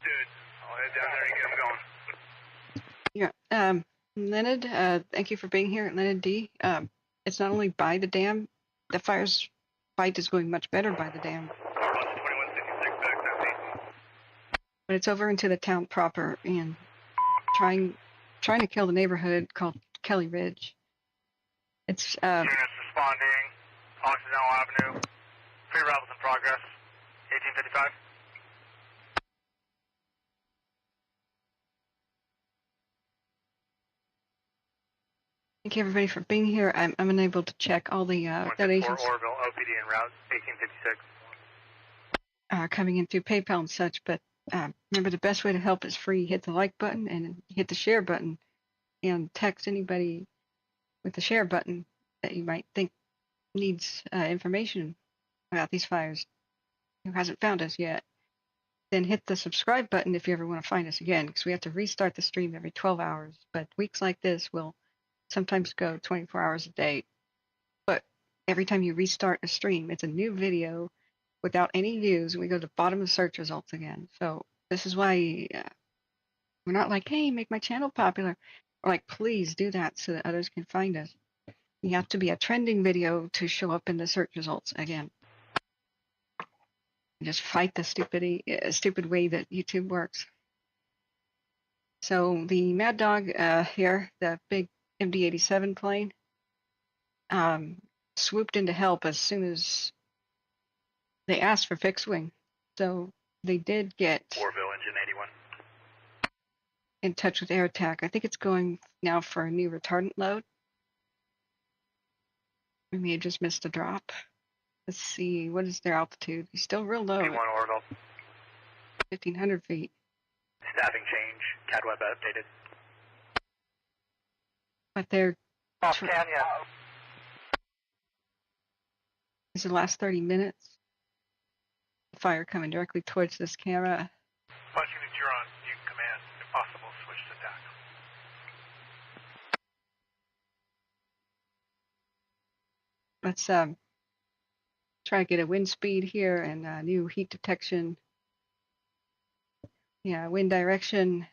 Dude, I'll head down there and get him going. Yeah. Leonard, thank you for being here. Leonard D. It's not only by the dam. The fire's fight is going much better by the dam. But it's over into the town proper and trying trying to kill the neighborhood called Kelly Ridge. It's Units responding, Occidental Avenue, 3 routes in progress, 1855. Thank you everybody for being here. I'm unable to check all the donations Oroville, OPD en route, 1856. Coming in through PayPal and such, but remember the best way to help is free. Hit the like button and hit the share button and text anybody with the share button that you might think needs information about these fires who hasn't found us yet. Then hit the subscribe button if you ever want to find us again, because we have to restart the stream every 12 hours. But weeks like this will sometimes go 24 hours a day. But every time you restart a stream, it's a new video without any views, and we go to the bottom of the search results again. So this is why we're not like, hey, make my channel popular. We're like, please do that so that others can find us. You have to be a trending video to show up in the search results again. Just fight the stupid way that YouTube works. So the Mad Dog here, the big MD-87 plane, swooped in to help as soon as they asked for fixed wing. So they did get Oroville, engine 81. in touch with Air Attack. I think it's going now for a new retardant load. We may have just missed a drop. Let's see, what is their altitude? It's still real low. 81 Oroville. 1,500 feet. Staffing change, CADWeb updated. But they're Off Canyon. This is the last 30 minutes. Fire coming directly towards this camera. Bunch units, you're on. You can command. If possible, switch to attack. Let's try to get a wind speed here and new heat detection. Yeah, wind direction.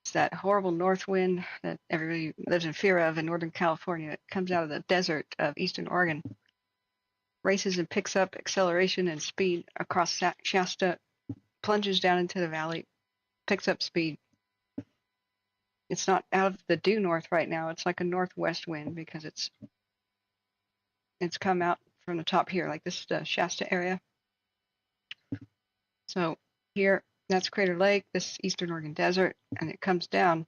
It's that horrible north wind that everybody lives in fear of in Northern California. It comes out of the desert of Eastern Oregon. Races and picks up acceleration and speed across Shasta, plunges down into the valley, picks up speed. It's not out of the due north right now. It's like a northwest wind because it's come out from the top here, like this is the Shasta area. So here, that's Crater Lake, this is Eastern Oregon Desert, and it comes down,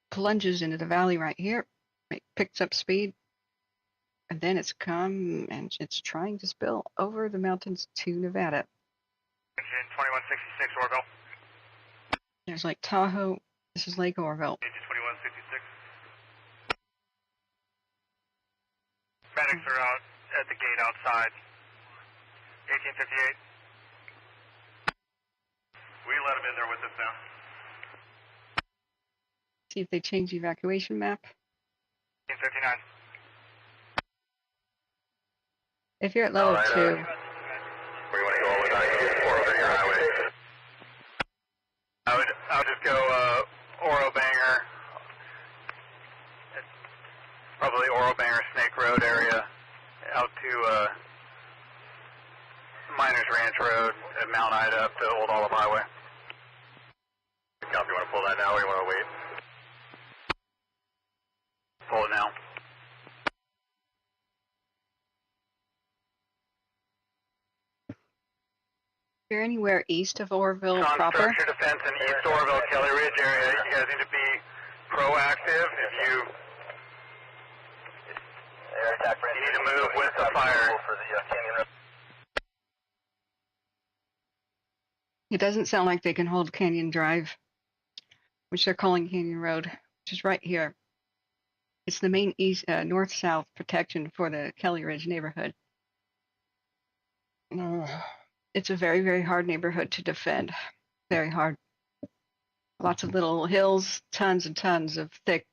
plunges into the valley right here, picks up speed, and then it's come and it's trying to spill over the mountains to Nevada. Engine 2166 Oroville. There's Lake Tahoe. This is Lake Oroville. Engine 2166. Medics are out at the gate outside. 1858. We let them in there with us now. See if they change the evacuation map. 1859. If you're at level 2. Where you want to go all the way back to 4 over your highway? I would just go Oro Banger, probably Oro Banger Snake Road area, out to Miners Ranch Road at Mount Ida up to Old Olive Highway. Copy, you want to pull that now or you want to wait? Pull it now. If you're anywhere east of Oroville On proper, structure defense in East Oroville, Kelly Ridge area, you guys need to be proactive. If you need to move with the fire. it doesn't sound like they can hold Canyon Drive, which they're calling Canyon Road, which is right here. It's the main east, north-south protection for the Kelly Ridge neighborhood. It's a very, very hard neighborhood to defend. Very hard. Lots of little hills, tons and tons of thick.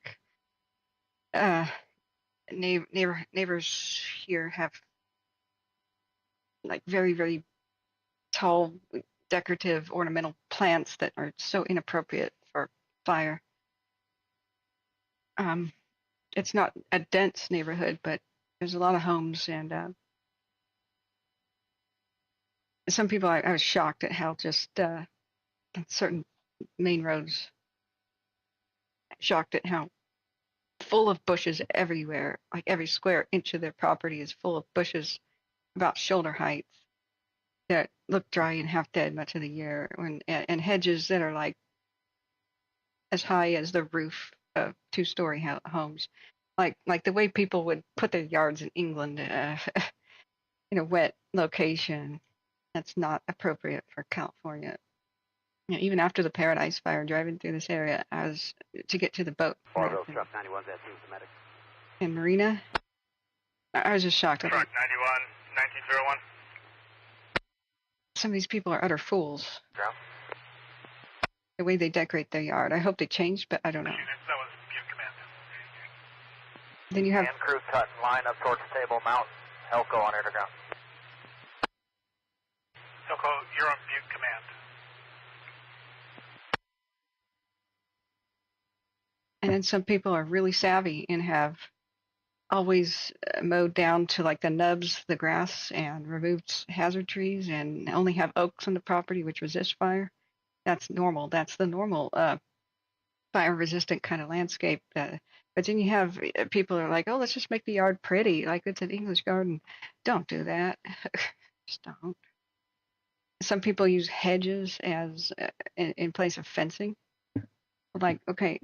Neighbors here have like very, very tall, decorative, ornamental plants that are so inappropriate for fire. It's not a dense neighborhood, but there's a lot of homes and some people, I was shocked at how just certain main roads shocked at how full of bushes everywhere. Like every square inch of their property is full of bushes about shoulder height that look dry and half dead much of the year, and hedges that are like as high as the roof of two-story homes, like the way people would put their yards in England, in a wet location. That's not appropriate for California. You know, even after the Paradise Fire, driving through this area, I was to get to the boat. Oroville, truck 91, that seems the medic. In Marina, I was just shocked. Truck 91, 1901. Some of these people are utter fools. Ground. The way they decorate their yard. I hope they changed, but I don't know. Units, that was Butte Command. Then you have And crew cut in line up towards Table Mountain. Elko on underground. Elko, you're on Butte Command. And then some people are really savvy and have always mowed down to like the nubs, the grass, and removed hazard trees, and only have oaks on the property which resist fire. That's normal. That's the normal fire-resistant kind of landscape. But then you have people are like, oh, let's just make the yard pretty, like it's an English garden. Don't do that. Just don't. Some people use hedges as in place of fencing. Like, okay,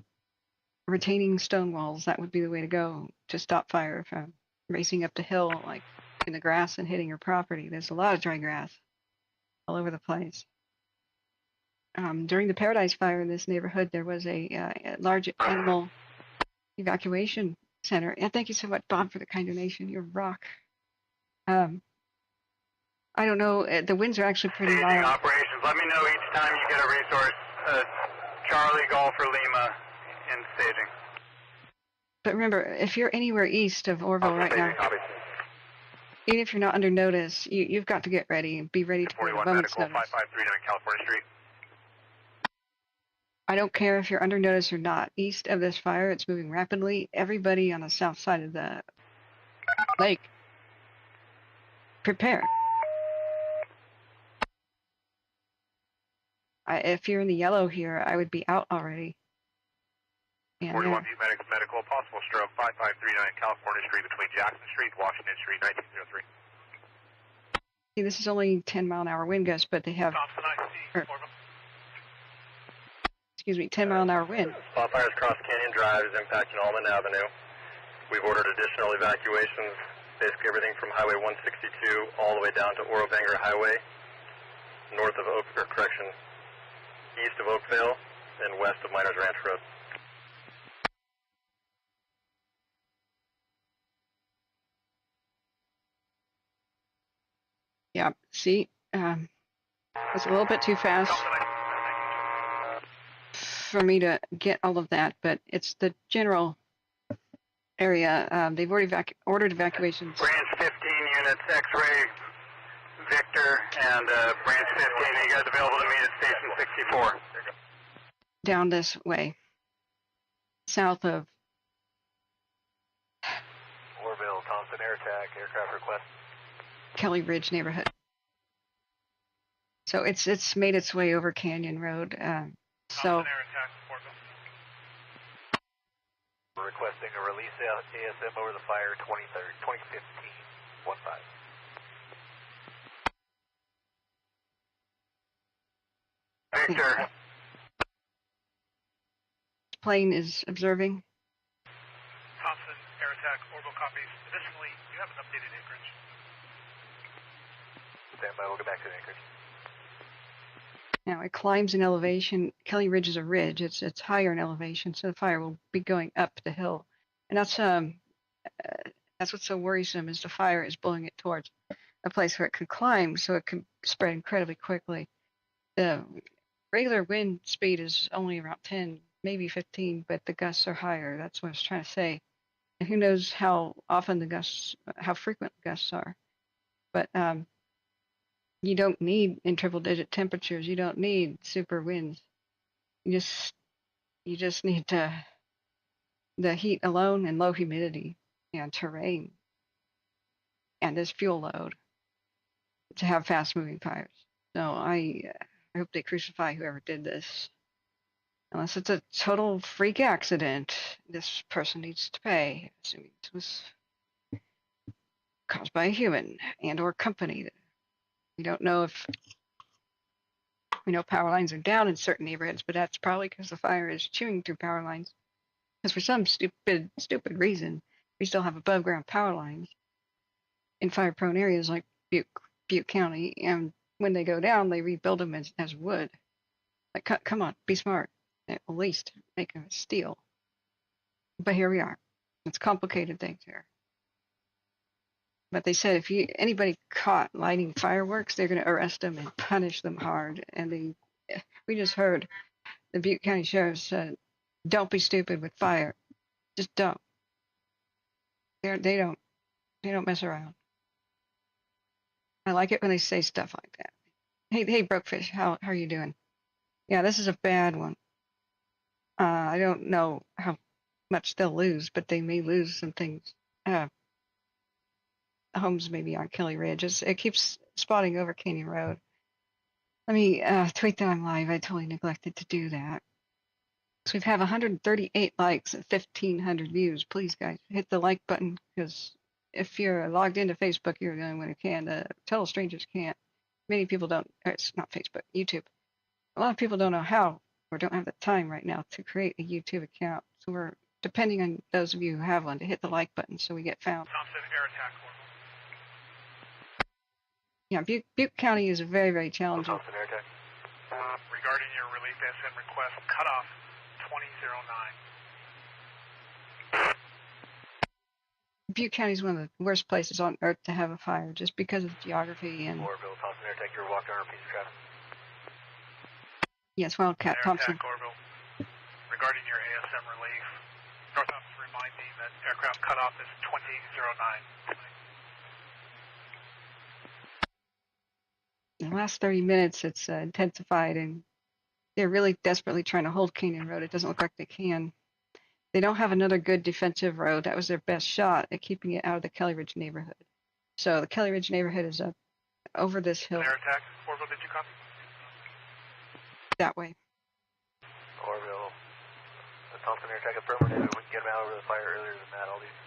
retaining stone walls, that would be the way to go to stop fire from racing up the hill, like in the grass and hitting your property. There's a lot of dry grass all over the place. During the Paradise Fire in this neighborhood, there was a large animal evacuation center. And thank you so much, Bob, for the kind donation. You're a rock. I don't know. The winds are actually pretty Staging wild. operations. Let me know each time you get a resource. Charlie Golf for Lima in staging. But remember, if you're anywhere east of Oroville right now, even if you're not under notice, you've got to get ready and be ready to give a 41 moment's Medical, notice. 5539 California Street. I don't care if you're under notice or not. East of this fire, it's moving rapidly. Everybody on the south side of the lake, prepare. If you're in the yellow here, I would be out already. And 41 Butte Medical, possible stroke, 5539 California Street between Jackson Street and Washington Street, 1903. see, this is only 10-mile-an-hour wind gusts, but they have, Thompson, I see. excuse me, 10-mile-an-hour wind. Spot fires across Canyon Drive is impacting Almond Avenue. We've ordered additional evacuations, basically everything from Highway 162 all the way down to Oroville Highway, north of east of Oakville, and west of Miners Ranch Road. Yeah, see, it's a little bit too fast for me to get all of that, but it's the general area. They've already ordered evacuations. Branch 15 units, X-ray, Victor, and Branch 15. Are you guys available to meet at Station 64? Down this way, south of Oroville, Thompson air attack, aircraft request. Kelly Ridge neighborhood. So it's made its way over Canyon Road. So Thompson air attack, Oroville. We're requesting a release ASM over the fire 2015, 15. Victor, plane is observing. Thompson air attack, Oroville copies. Additionally, you have an updated acreage. Stand by, we'll get back to the anchorage. Now it climbs in elevation. Kelly Ridge is a ridge. It's higher in elevation, so the fire will be going up the hill. And that's what's so worrisome is the fire is blowing it towards a place where it could climb, so it could spread incredibly quickly. The regular wind speed is only around 10, maybe 15, but the gusts are higher. That's what I was trying to say. And who knows how often how frequent the gusts are. But you don't need in triple-digit temperatures. You don't need super winds. You just need the heat alone and low humidity and terrain and this fuel load to have fast-moving fires. So I hope they crucify whoever did this. Unless it's a total freak accident, this person needs to pay, assuming it was caused by a human and or company. We don't know if we know power lines are down in certain neighborhoods, but that's probably because the fire is chewing through power lines. Because for some stupid reason, we still have above ground power lines in fire prone areas like Butte County, and when they go down, they rebuild them as wood. Like, come on, be smart. At least make them steel. But here we are. It's complicated things here. But they said if anybody caught lighting fireworks, they're going to arrest them and punish them hard. And we just heard the Butte County Sheriff said, "Don't be stupid with fire. Just don't." They don't mess around. I like it when they say stuff like that. Hey, Brokefish, how are you doing? Yeah, this is a bad one. I don't know how much they'll lose, but they may lose some things. Homes maybe on Kelly Ridge. It keeps spotting over Canyon Road. Let me tweet that I'm live. I totally neglected to do that. So we have 138 likes and 1,500 views. Please, guys, hit the like button, because if you're logged into Facebook, you're the only one who can. Total strangers can't. Many people don't. It's not Facebook, YouTube. A lot of people don't know how or don't have the time right now to create a YouTube account. So we're depending on those of you who have one to hit the like button so we get found. Thompson, air attack. Yeah, Butte County is very, very challenging. Thompson, air attack. Regarding your relief SM request, cutoff 2009. Butte County is one of the worst places on earth to have a fire, just because of the geography and. Oroville, Thompson, air attack. You're walking on a piece of traffic. Yes, Wildcat, Air Thompson. attack, Oroville. Regarding your ASM relief, North Office reminding that aircraft cutoff is 2009. In the last 30 minutes, it's intensified, and they're really desperately trying to hold Canyon Road. It doesn't look like they can. They don't have another good defensive road. That was their best shot at keeping it out of the Kelly Ridge neighborhood. So the Kelly Ridge neighborhood is up over this hill. Air attack, Oroville, did you copy? That way. Oroville, the Thompson air attack affirmative. We can get them out over the fire earlier than that. All these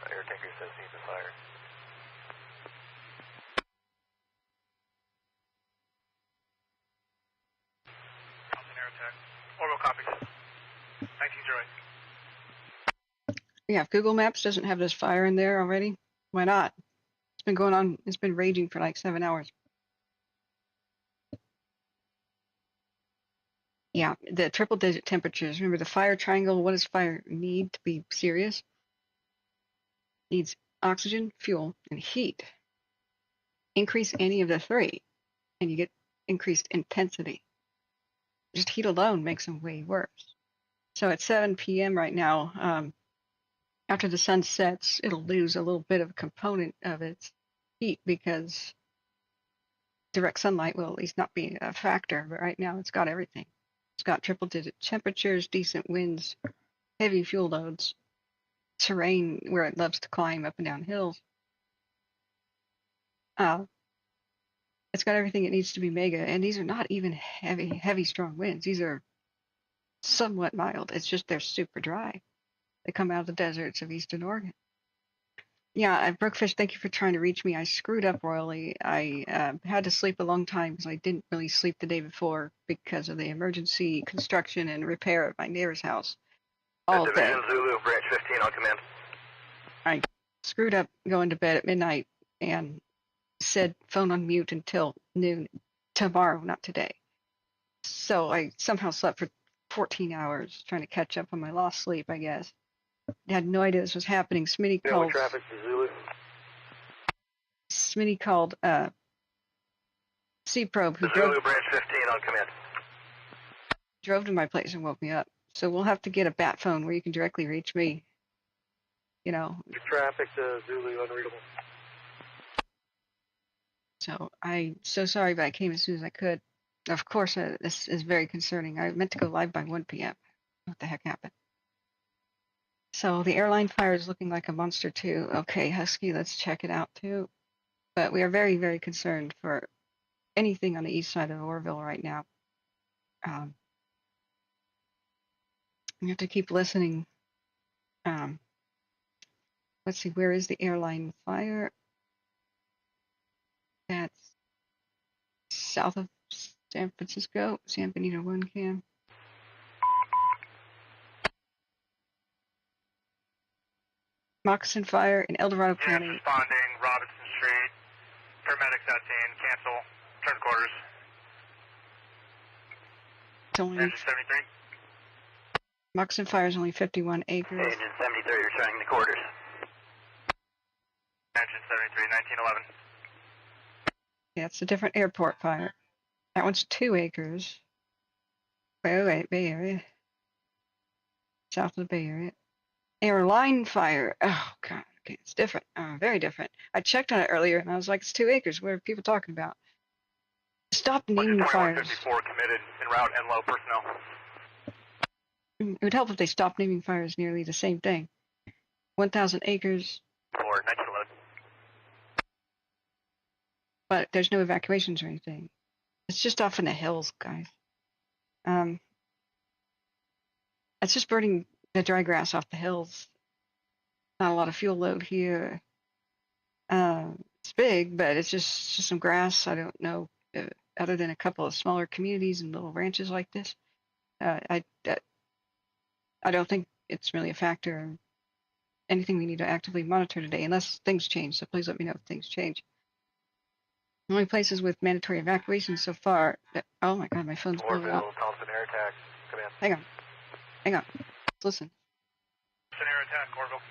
air tankers says need the fire. Thompson air attack. Oroville copies. 1908. Yeah, if Google Maps doesn't have this fire in there already, why not? It's been going on, it's been raging for like 7 hours. Yeah, the triple digit temperatures. Remember the fire triangle, what does fire need to be serious? Needs oxygen, fuel, and heat. Increase any of the three, and you get increased intensity. Just heat alone makes them way worse. So at 7 p.m. right now, after the sun sets, it'll lose a little bit of a component of its heat because direct sunlight will at least not be a factor. But right now, it's got everything. It's got triple digit temperatures, decent winds, heavy fuel loads, terrain where it loves to climb up and down hills. It's got everything it needs to be mega, and these are not even heavy, strong winds. These are somewhat mild. It's just they're super dry. They come out of the deserts of Eastern Oregon. Yeah, Brookfish, thank you for trying to reach me. I screwed up royally. I had to sleep a long time because I didn't really sleep the day before because of the emergency construction and repair at my neighbor's house. All day. Division Zulu, branch 15 on command. I screwed up going to bed at midnight and said phone on mute until noon tomorrow, not today. So I somehow slept for 14 hours trying to catch up on my lost sleep, I guess. I had no idea this was happening. Smitty called. Traffic to Zulu. Smitty called Sea Probe, who Zulu branch 15 on command. drove to my place and woke me up. So we'll have to get a bat phone where you can directly reach me. You know. Traffic to Zulu unreadable. So I'm so sorry, but I came as soon as I could. Of course, this is very concerning. I meant to go live by 1 p.m. What the heck happened? So the airline fire is looking like a monster too. Okay, Husky, let's check it out too. But we are very, very concerned for anything on the east side of Oroville right now. You have to keep listening. Let's see, where is the airline fire? That's south of San Francisco, San Benito 1 cam. Moccasin fire in El Dorado County. Responding, Robinson Street. Paramedics at scene. Cancel. Turn to quarters. It's only Engine 73. Moccasin fire is only 51 acres. Engine 73, returning to quarters. Engine 73, 1911. Yeah, it's a different airport fire. That one's 2 acres. Wait, Bay Area. South of the Bay Area. Airline fire. Oh, God. Okay, it's different. Very different. I checked on it earlier, and I was like, it's 2 acres. What are people talking about? Stop naming fires. 2154 committed en route and low personnel. It would help if they stopped naming fires nearly the same thing. 1,000 acres. For 1911. But there's no evacuations or anything. It's just off in the hills, guys. It's just burning the dry grass off the hills. Not a lot of fuel load here. It's big, but it's just some grass. I don't know, other than a couple of smaller communities and little ranches like this. I don't think it's really a factor or anything we need to actively monitor today, unless things change. So please let me know if things change. The only places with mandatory evacuations so far. Oh my God, my phone's blowing up. Oroville, Thompson air attack. Command. Hang on. Let's listen. Thompson air attack, Oroville.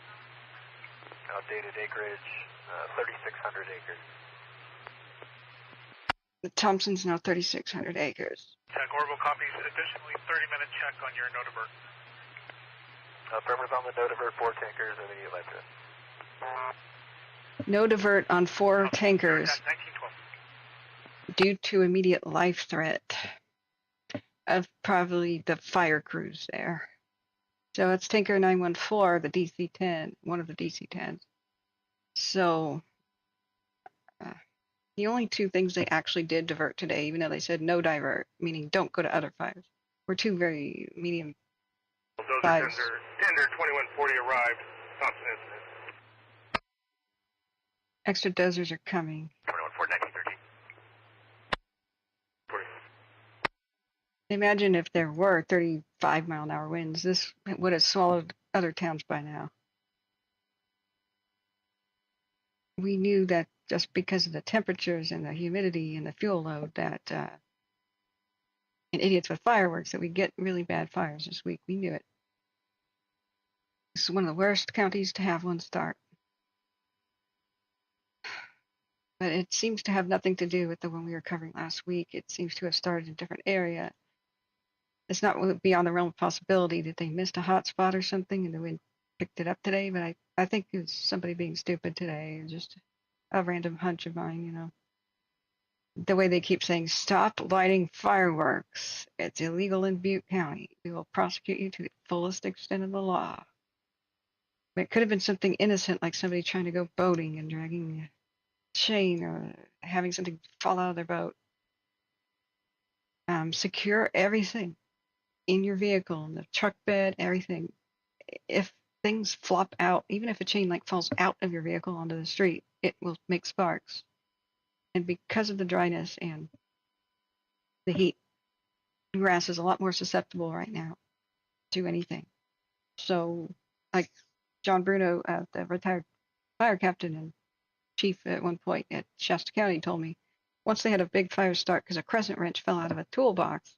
Outdated acreage, 3,600 acres. The Thompson's now 3,600 acres. Attack, Oroville copies. Additionally, 30-minute check on your notavert. Affirmative on the notavert, 4 tankers, immediate light threat. No divert on 4 tankers. Attack, 1912. Due to immediate life threat of probably the fire crews there. So it's tanker 914, the DC-10, one of the DC-10s. So the only 2 things they actually did divert today, even though they said no divert, meaning don't go to other fires, were 2 very medium size. Tender 2140 arrived. Thompson incident. Extra dozers are coming. 2140, 1913. Imagine if there were 35-mile-an-hour winds. This would have swallowed other towns by now. We knew that just because of the temperatures and the humidity and the fuel load that, and idiots with fireworks, that we get really bad fires this week. We knew it. This is one of the worst counties to have one start. But it seems to have nothing to do with the one we were covering last week. It seems to have started in a different area. It's not beyond the realm of possibility that they missed a hot spot or something and the wind picked it up today, but I think it was somebody being stupid today, just a random hunch of mine, you know. The way they keep saying, stop lighting fireworks. It's illegal in Butte County. We will prosecute you to the fullest extent of the law. But it could have been something innocent, like somebody trying to go boating and dragging a chain or having something fall out of their boat. Secure everything in your vehicle, in the truck bed, everything. If things flop out, even if a chain like falls out of your vehicle onto the street, it will make sparks. And because of the dryness and the heat, grass is a lot more susceptible right now to anything. So, like John Bruno, the retired fire captain and chief at one point at Shasta County, told me, once they had a big fire start because a crescent wrench fell out of a toolbox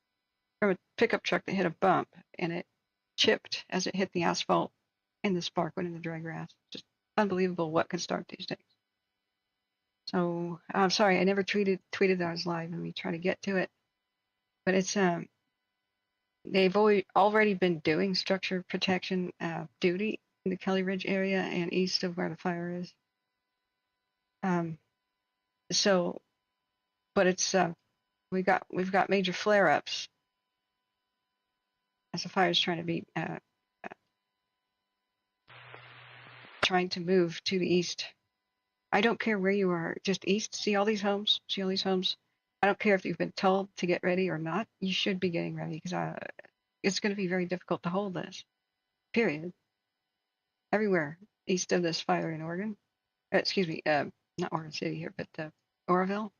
from a pickup truck that hit a bump, and it chipped as it hit the asphalt, and the spark went in the dry grass. Just unbelievable what could start these days. So I'm sorry, I never tweeted that I was live. Let me try to get to it. But it's they've already been doing structure protection duty in the Kelly Ridge area and east of where the fire is. So, but it's we've got major flare-ups as the fire is trying to move to the east. I don't care where you are, just east. See all these homes? I don't care if you've been told to get ready or not. You should be getting ready because it's going to be very difficult to hold this, period. Everywhere east of this fire in Oregon, excuse me, not Oregon City here, but Oroville.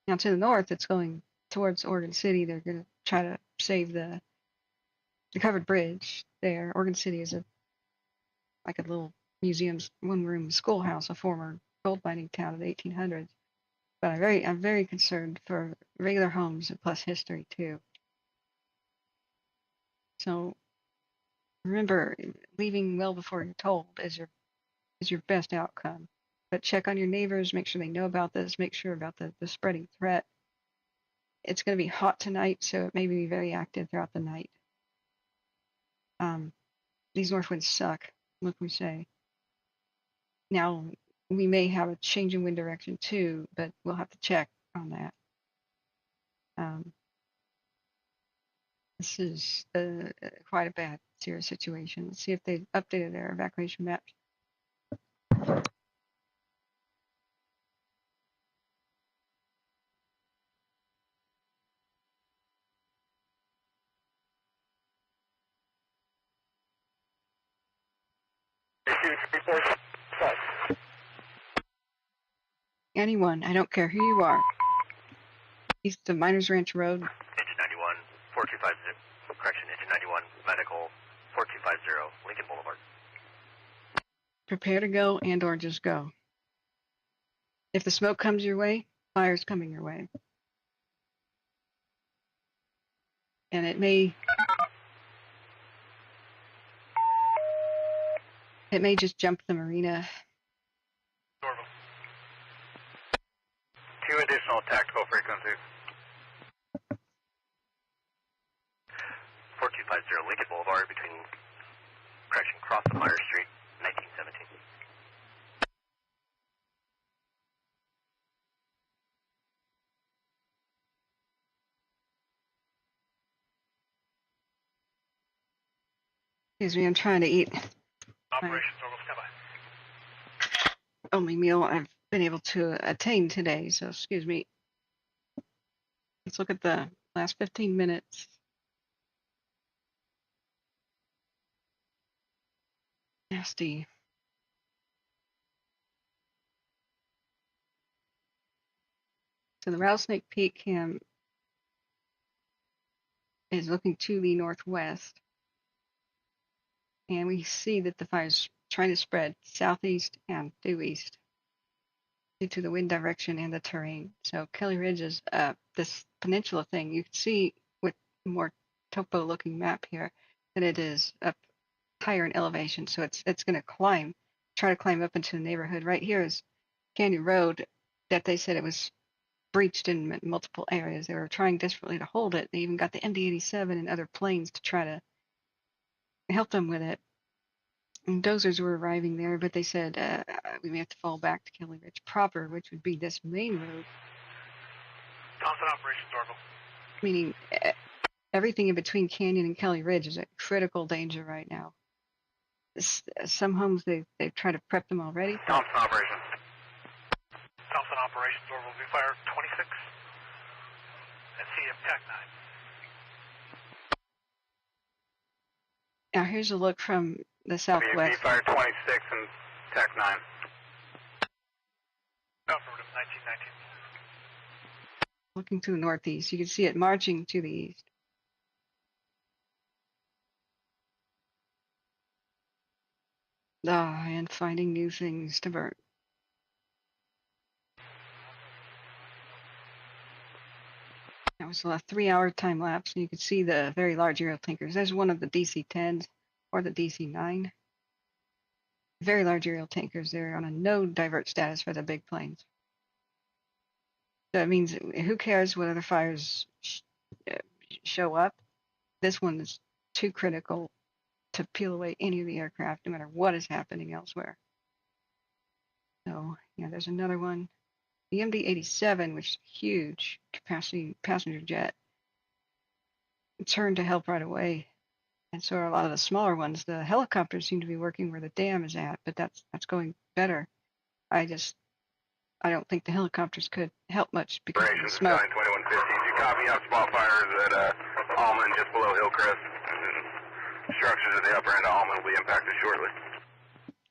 Now to the north, it's going towards Oregon City. They're going to try to save the covered bridge there. Oregon City is like a little museum's one-room schoolhouse, a former gold mining town of the 1800s. But I'm very concerned for regular homes and plus history too. So remember, leaving well before you're told is your best outcome. But check on your neighbors, make sure they know about this, make sure about the spreading threat. It's going to be hot tonight, so it may be very active throughout the night. These north winds suck, what can we say? Now, we may have a change in wind direction too, but we'll have to check on that. This is quite a bad, serious situation. Let's see if they updated their evacuation maps. Anyone, I don't care who you are. East of Miners Ranch Road. Engine 91, 4250. Correction, engine 91, medical, 4250, Lincoln Boulevard. Prepare to go and or just go. If the smoke comes your way, fire's coming your way. And it may just jump the marina. Oroville. 2 additional tactical frequencies. 4250 Lincoln Boulevard between, correction, cross of Myers Street, 1917. Excuse me, I'm trying to eat Operations Oroville, stand by. only meal I've been able to attain today, so excuse me. Let's look at the last 15 minutes. Nasty. So the Rattlesnake Peak camp is looking to the northwest. And we see that the fire is trying to spread southeast and due east due to the wind direction and the terrain. So Kelly Ridge is this peninsula thing. You can see with more topo looking map here that it is up higher in elevation. So it's going to try to climb up into the neighborhood. Right here is Canyon Road that they said it was breached in multiple areas. They were trying desperately to hold it. They even got the MD-87 and other planes to try to help them with it. And dozers were arriving there, but they said we may have to fall back to Kelly Ridge proper, which would be this main road. Thompson Operations Oroville. Meaning everything in between Canyon and Kelly Ridge is at critical danger right now. Some homes they've tried to prep them already. Thompson operations. Thompson Operations Oroville, Wildfire 26 and CM TAC 9. Now here's a look from the southwest. Fire 26 and TAC 9. Affirmative, 1919. Looking to the northeast, you can see it marching to the east. And finding new things to burn. That was a 3-hour time lapse, and you can see the very large aerial tankers. There's one of the DC-10s or the DC-9. Very large aerial tankers. They're on a no divert status for the big planes. So it means who cares what other fires show up? This one is too critical to peel away any of the aircraft, no matter what is happening elsewhere. So, yeah, there's another one. The MD-87, which is a huge capacity passenger jet, turned to help right away. And so are a lot of the smaller ones. The helicopters seem to be working where the dam is at, but that's going better. I don't think the helicopters could help much because of the smoke. 2150. You copy? Have small fires at Almond, just below Hillcrest. And structures at the upper end of Almond will be impacted shortly.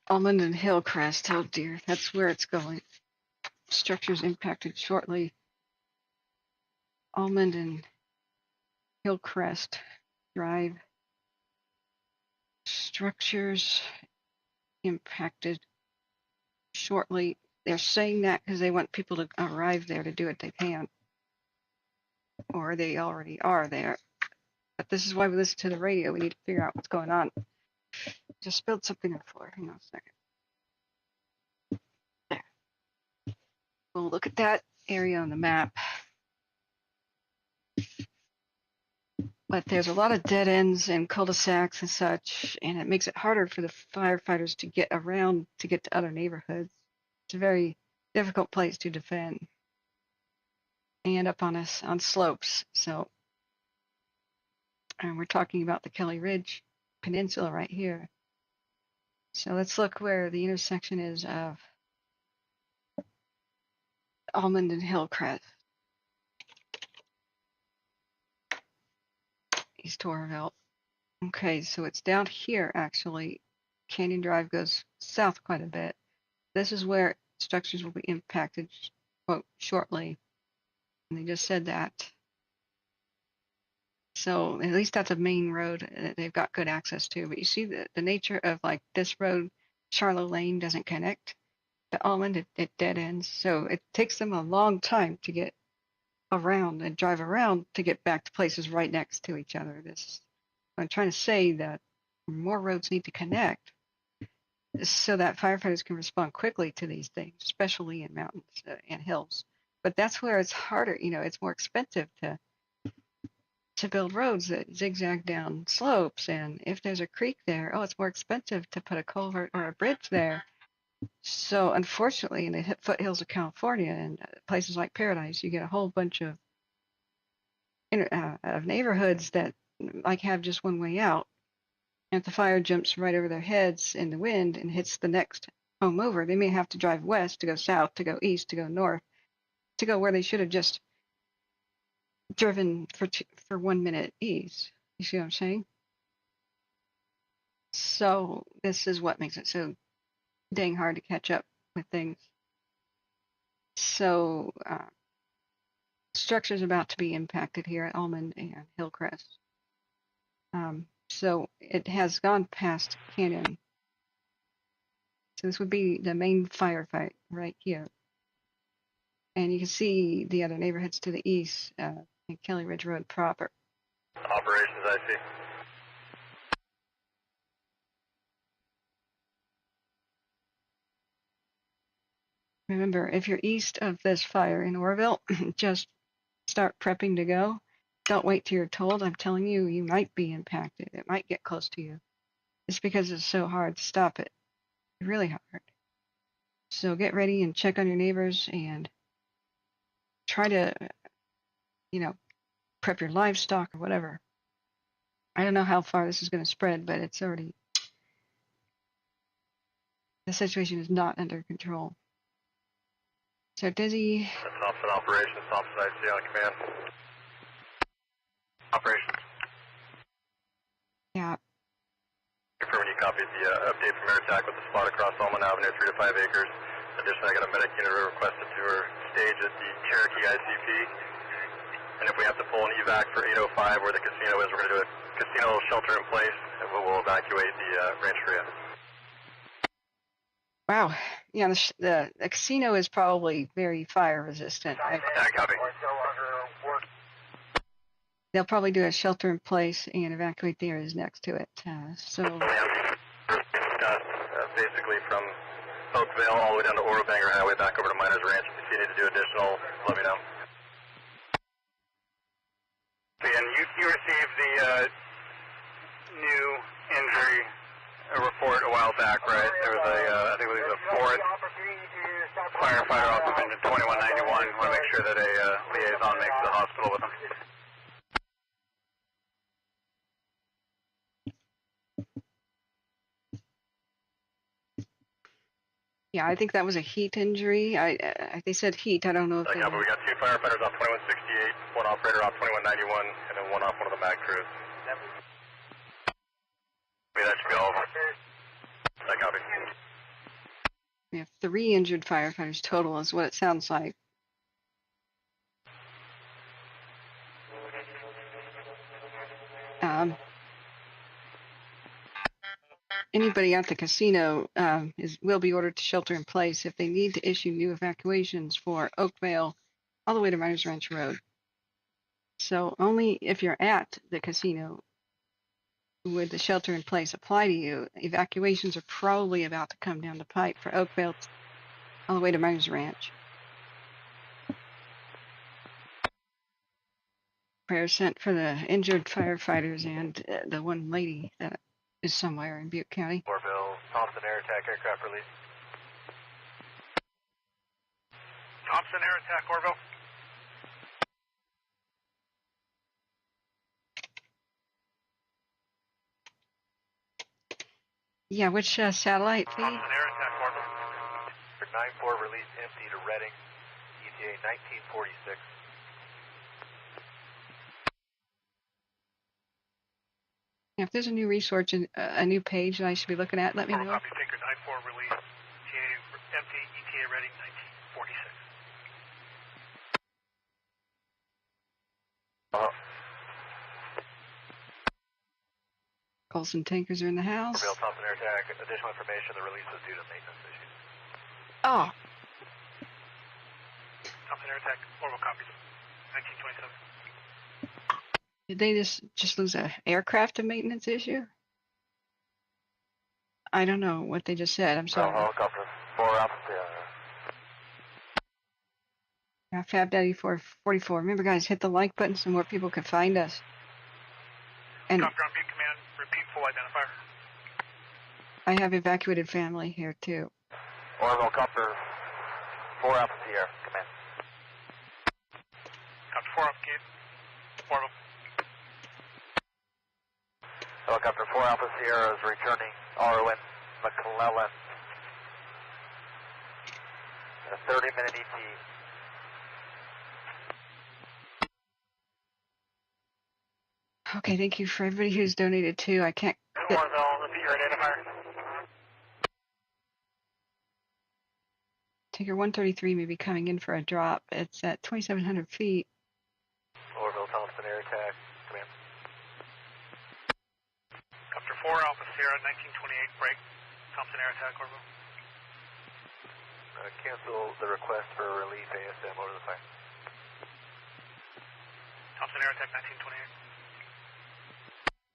Almond and Hillcrest. Oh dear, that's where it's going. Structures impacted shortly. Almond and Hillcrest Drive. Structures impacted shortly. They're saying that because they want people to arrive there to do what they can. Or they already are there. But this is why we listen to the radio. We need to figure out what's going on. Just spilled something on the floor. Hang on a second. There. We'll look at that area on the map. But there's a lot of dead ends and cul-de-sacs and such, and it makes it harder for the firefighters to get around to get to other neighborhoods. It's a very difficult place to defend. And up on slopes. So, and we're talking about the Kelly Ridge Peninsula right here. So let's look where the intersection is of Almond and Hillcrest. East Oroville. Okay, so it's down here actually. Canyon Drive goes south quite a bit. This is where structures will be impacted, quote, shortly. And they just said that. So at least that's a main road that they've got good access to. But you see the nature of like this road, Charlotte Lane doesn't connect to Almond. It dead ends. So it takes them a long time to get around and drive around to get back to places right next to each other. I'm trying to say that more roads need to connect so that firefighters can respond quickly to these things, especially in mountains and hills. But that's where it's harder. You know, it's more expensive to build roads that zigzag down slopes. And if there's a creek there, it's more expensive to put a culvert or a bridge there. So unfortunately, in the foothills of California and places like Paradise, you get a whole bunch of neighborhoods that like have just one way out. And if the fire jumps right over their heads in the wind and hits the next home over, they may have to drive west to go south, to go east, to go north, to go where they should have just driven for 1 minute ease. You see what I'm saying? So this is what makes it so dang hard to catch up with things. So structure's about to be impacted here at Almond and Hillcrest. So it has gone past Canyon. So this would be the main firefight right here. And you can see the other neighborhoods to the east in Kelly Ridge Road proper. Operations, I see. Remember, if you're east of this fire in Oroville, just start prepping to go. Don't wait till you're told. I'm telling you, you might be impacted. It might get close to you. It's because it's so hard to stop it. Really hard. So get ready and check on your neighbors and try to, prep your livestock or whatever. I don't know how far this is going to spread, but it's already, the situation is not under control. So Dizzy. Thompson operations, Thompson IC on command. Operations. Yeah. Confirming you copied the update from air attack with the spot across Almond Avenue, 3 to 5 acres. Additionally, I got a medic unit requested to her stage at the Cherokee ICP. And if we have to pull an evac for 805 where the casino is, we're going to do a casino shelter in place, and we'll evacuate the ranch area. Wow. Yeah, the casino is probably very fire resistant. Copy. They'll probably do a shelter in place and evacuate the areas next to it. Basically from Oakville all the way down to Oroville Highway back over to Miners Ranch. If you need to do additional, let me know. And you received the new injury report a while back, right? There was I think it was a fourth firefighter off of engine 2191. Want to make sure that a liaison makes it to the hospital with him. Yeah, I think that was a heat injury. They said heat. I don't know if they. Yeah, but we got 2 firefighters off 2168, 1 operator off 2191, and then 1 off one of the mag crews. That should be all of them. That copy. We have 3 injured firefighters total, is what it sounds like. Anybody at the casino will be ordered to shelter in place if they need to issue new evacuations for Oakville all the way to Miners Ranch Road. So only if you're at the casino would the shelter in place apply to you. Evacuations are probably about to come down the pipe for Oakville all the way to Miners Ranch. Prayers sent for the injured firefighters and the one lady that is somewhere in Butte County. Oroville, Thompson air attack aircraft release. Thompson air attack, Oroville. Yeah, which satellite feed? Thompson air attack, Oroville. 94 release empty to Reading, ETA 1946. If there's a new resource, a new page that I should be looking at, let me know. Copy, Taker 94 release, empty, ETA Reading 1946. Colson tankers are in the house. Oroville, Thompson air attack. Additional information, the release was due to maintenance issues. Oh. Thompson air attack, Oroville copies, 1927. Did they just lose an aircraft to maintenance issue? I don't know what they just said. I'm sorry. Helicopter, 4 up. Yeah, Fab Daddy 444. Remember, guys, hit the like button so more people can find us. And Copter on Butte Command, repeat full identifier. I have evacuated family here, too. Oroville, Copter, 4 Alpha Sierra, command. Copter 4 up, Kate. Oroville. Helicopter 4 Alpha Sierra is returning RON McClellan. A 30-minute ET. Okay, thank you for everybody who's donated, too. I can't... Oroville, repeat your identifier. Tiger 133 may be coming in for a drop. It's at 2,700 feet. Oroville, Thompson air attack, command. Copter 4 Alpha Sierra, 1928 break. Thompson air attack, Oroville. Cancel the request for relief ASM over the fire. Thompson air attack, 1928.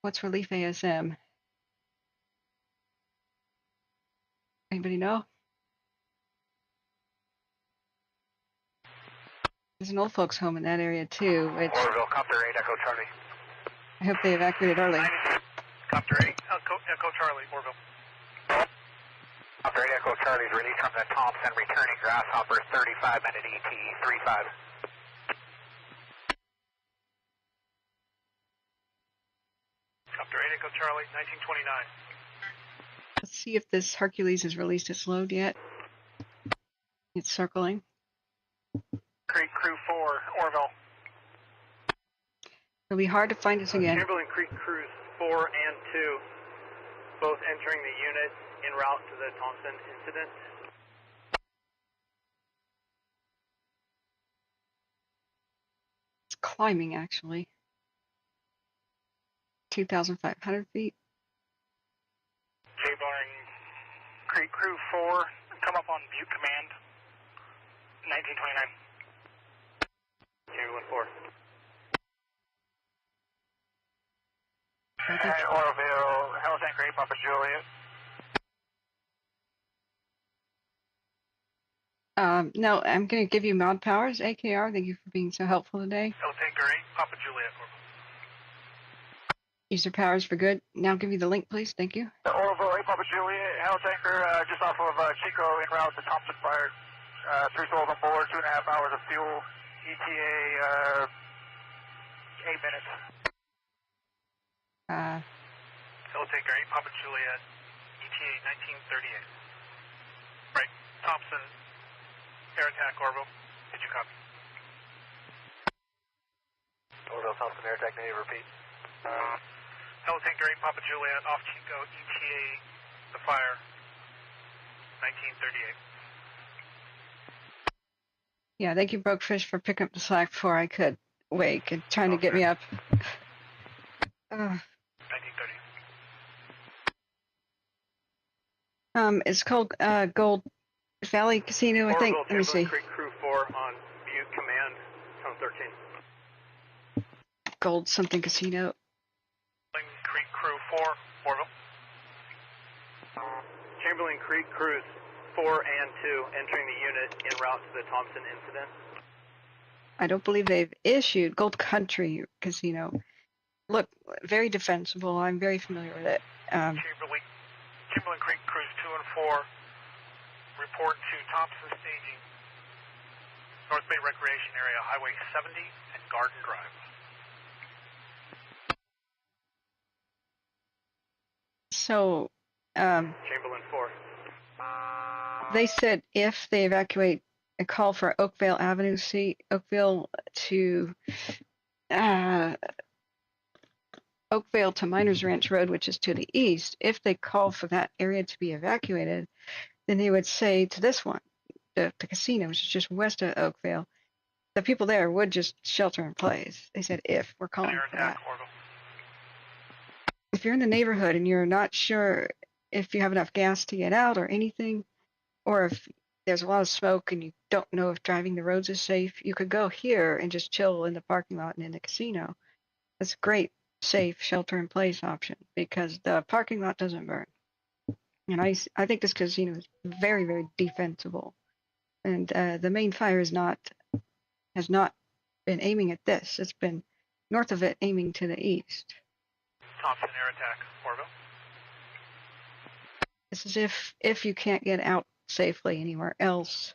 What's relief ASM? Anybody know? There's an old folks home in that area too, which Oroville, Copter 8 Echo Charlie. I hope they evacuated early. Copter 8 Echo Charlie, Oroville. Copter 8 Echo Charlie's released from the Thompson, returning Grasshopper 35-minute ET 35. Copter 8 Echo Charlie, 1929. Let's see if this Hercules has released its load yet. It's circling. Creek Crew 4, Oroville. It'll be hard to find us again. Chamberlain Creek Crews 4 and 2, both entering the unit en route to the Thompson incident. It's climbing, actually. 2,500 feet. Chamberlain Creek Crew 4, come up on Butte Command, 1929. 214. Oroville, Hell's Anchor 8, Papa Juliet. No, I'm going to give you mod powers. AKR, thank you for being so helpful today. Hell's Anchor 8, Papa Juliet. Use your powers for good. Now give me the link, please. Thank you. Oroville 8, Papa Juliet, Hell's Anchor just off of Chico en route to Thompson Fire. 3 souls on board, 2.5 hours of fuel. ETA 8 minutes. Hell's Anchor 8, Papa Juliet, ETA 1938. Right. Thompson, air attack, Oroville. Did you copy? Oroville, Thompson, air attack, need to repeat. Helitanker 8 Papa Juliet, off Chico, ETA, the fire, 1938. Yeah, thank you, Brokefish, for picking up the slack before I could wake and trying to get me up. 1930. It's called Gold Valley Casino, I think. Let me see. Creek Crew 4 on Butte Command, Zone 13. Gold something casino. Creek Crew 4, Oroville. Chamberlain Creek Crews 4 and 2 entering the unit en route to the Thompson incident. I don't believe they've issued Gold Country Casino. Look, very defensible. I'm very familiar with it. Chamberlain Creek Crews 2 and 4 report to Thompson staging, North Bay Recreation Area, Highway 70 and Garden Drive. So, Chamberlain 4. they said if they evacuate, a call for Oakville Avenue, Oakville to Miners Ranch Road, which is to the east. If they call for that area to be evacuated, then they would say to this one, the casino, which is just west of Oakville, the people there would just shelter in place. They said if we're calling for that. If you're in the neighborhood and you're not sure if you have enough gas to get out or anything, or if there's a lot of smoke and you don't know if driving the roads is safe, you could go here and just chill in the parking lot and in the casino. That's a great, safe shelter-in-place option because the parking lot doesn't burn. And I think this casino is very, very defensible. And the main fire has not been aiming at this. It's been north of it, aiming to the east. Thompson air attack, Oroville. This is if you can't get out safely anywhere else,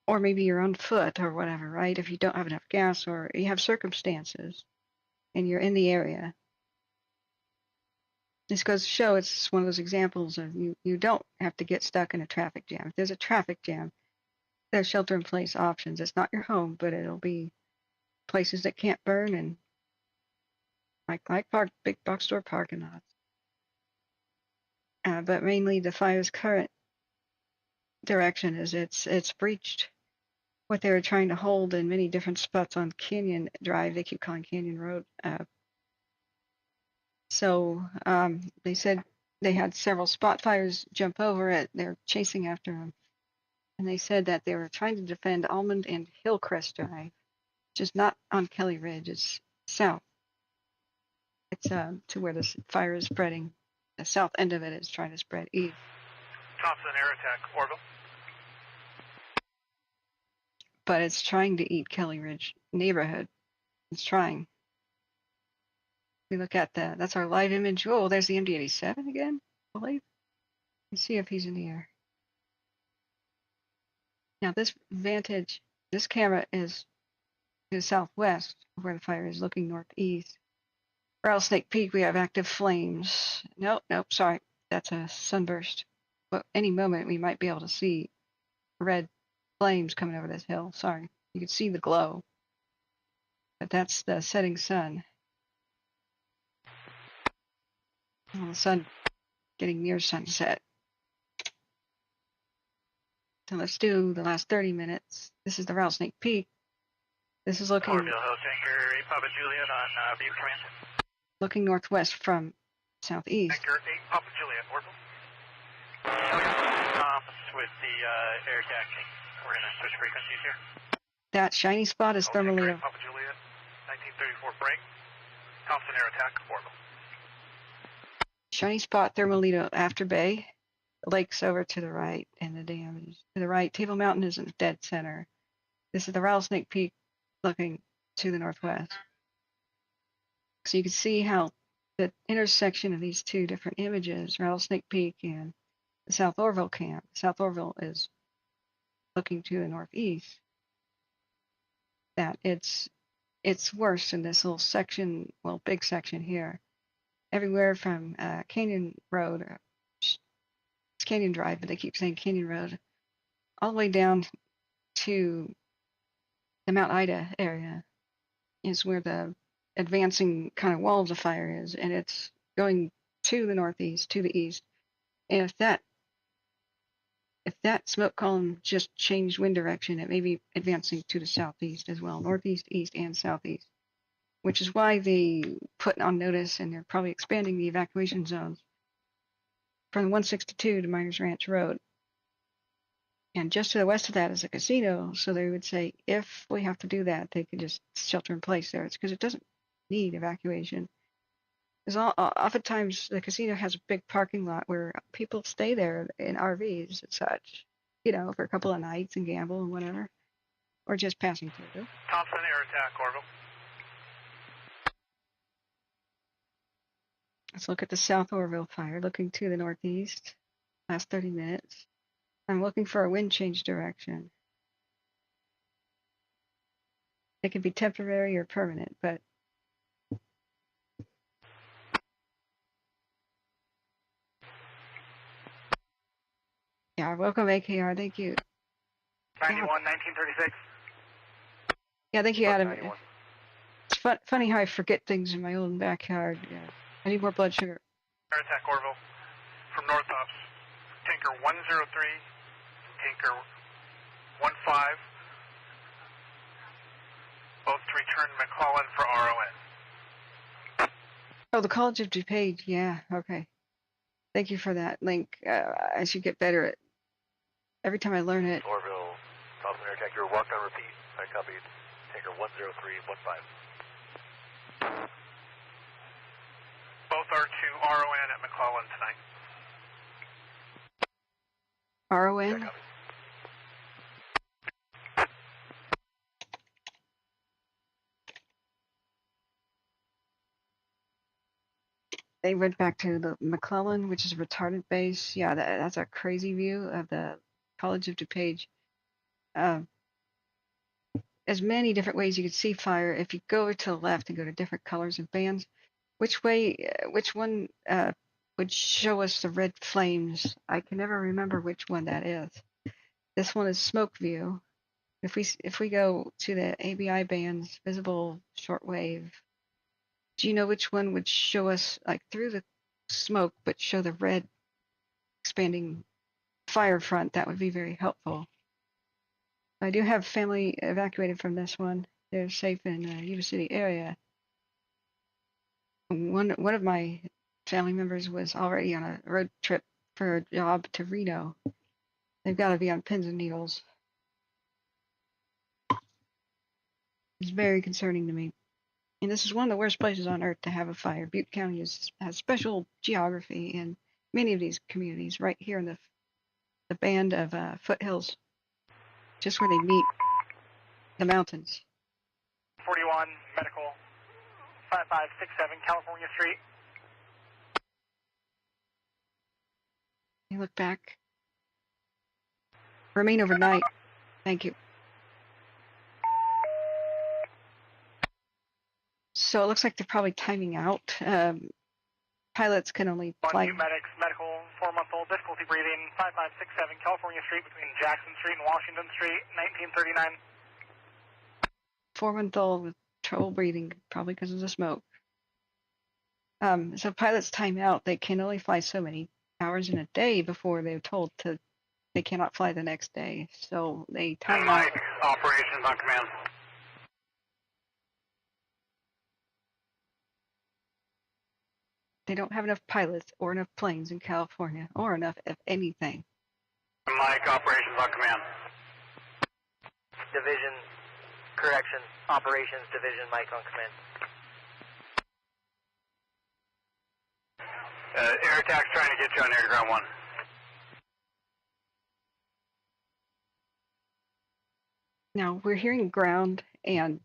or maybe you're on foot or whatever, right? If you don't have enough gas or you have circumstances and you're in the area. This goes to show it's one of those examples of you don't have to get stuck in a traffic jam. If there's a traffic jam, there's shelter-in-place options. It's not your home, but it'll be places that can't burn and like big box store parking lots. But mainly the fire's current direction is it's breached what they were trying to hold in many different spots on Canyon Drive. They keep calling Canyon Road. So they said they had several spot fires jump over it. They're chasing after them. And they said that they were trying to defend Almond and Hillcrest Drive, which is not on Kelly Ridge. It's south. It's to where the fire is spreading. The south end of it is trying to spread east. Thompson air attack, Oroville. But it's trying to eat Kelly Ridge neighborhood. It's trying. We look at that's our live image. Oh, there's the MD-87 again, I believe. Let's see if he's in the air. Now this camera is to the southwest where the fire is, looking northeast. Rattlesnake Peak, we have active flames. Nope, sorry. That's a sunburst. But any moment we might be able to see red flames coming over this hill. Sorry. You can see the glow. But that's the setting sun. Well, the sun getting near sunset. So let's do the last 30 minutes. This is the Rattlesnake Peak. This is looking... Oroville, Helitanker 8 Papa Juliet on Butte Command. Looking northwest from southeast. Tanker 8 Papa Juliet, Oroville. With the air attack, we're going to switch frequencies here. That shiny spot is thermalito. Papa Juliet, 1934 break. Thompson air attack, Oroville. Shiny spot, thermalito, after bay. The lake's over to the right, and the dam is to the right. Table Mountain is in the dead center. This is the Rattlesnake Peak looking to the northwest. So you can see how the intersection of these two different images, Rattlesnake Peak and the South Oroville camp. South Oroville is looking to the northeast. That it's worse in this little section, well, big section here. Everywhere from Canyon Road, Canyon Drive, but they keep saying Canyon Road, all the way down to the Mount Ida area is where the advancing kind of wall of the fire is, and it's going to the northeast, to the east. And if that smoke column just changed wind direction, it may be advancing to the southeast as well, northeast, east, and southeast, which is why they put on notice, and they're probably expanding the evacuation zones from 162 to Miners Ranch Road. And just to the west of that is a casino, so they would say if we have to do that, they could just shelter in place there. It's because it doesn't need evacuation. Because oftentimes the casino has a big parking lot where people stay there in RVs and such, for a couple of nights and gamble and whatever, or just passing through. Thompson, air attack, Oroville. Let's look at the South Oroville fire, looking to the northeast, last 30 minutes. I'm looking for a wind change direction. It can be temporary or permanent, but yeah, welcome AKR, thank you. 91, 1936. Yeah, thank you, Adam. It's funny how I forget things in my own backyard. Yeah. I need more blood sugar. Air attack, Oroville. From North Ops. Tanker 103, Tanker 15. Both to return McClellan for RON. Oh, the College of DuPage. Yeah, okay. Thank you for that link. I should get better at every time I learn it. Oroville, Thompson air tanker, walk on repeat. I copied. Tanker 10315. Both are to RON at McClellan tonight. RON? They went back to the McClellan, which is a retardant base. Yeah, that's a crazy view of the College of DuPage. As many different ways you could see fire. If you go over to the left and go to different colors and bands, which one would show us the red flames? I can never remember which one that is. This one is smoke view. If we go to the ABI bands, visible shortwave, do you know which one would show us like through the smoke but show the red expanding fire front? That would be very helpful. I do have family evacuated from this one. They're safe in the Yuba City area. One of my family members was already on a road trip for a job to Reno. They've got to be on pins and needles. It's very concerning to me. And this is one of the worst places on earth to have a fire. Butte County has special geography in many of these communities, right here in the band of foothills, just where they meet the mountains. 41, medical, 5567 California Street. You look back. Remain overnight. Thank you. So it looks like they're probably timing out. Pilots can only fly. One medics, medical, 4-month-old, difficulty breathing, 5567 California Street between Jackson Street and Washington Street, 1939. 4-month-old with trouble breathing, probably because of the smoke. So pilots time out. They can only fly so many hours in a day before they're told they cannot fly the next day. So they time out. Mike, operations on command. They don't have enough pilots or enough planes in California, or enough of anything. Mike, operations on command. Division, correction, operations division, Mike on command. Air attack's trying to get you on air ground 1. Now we're hearing ground and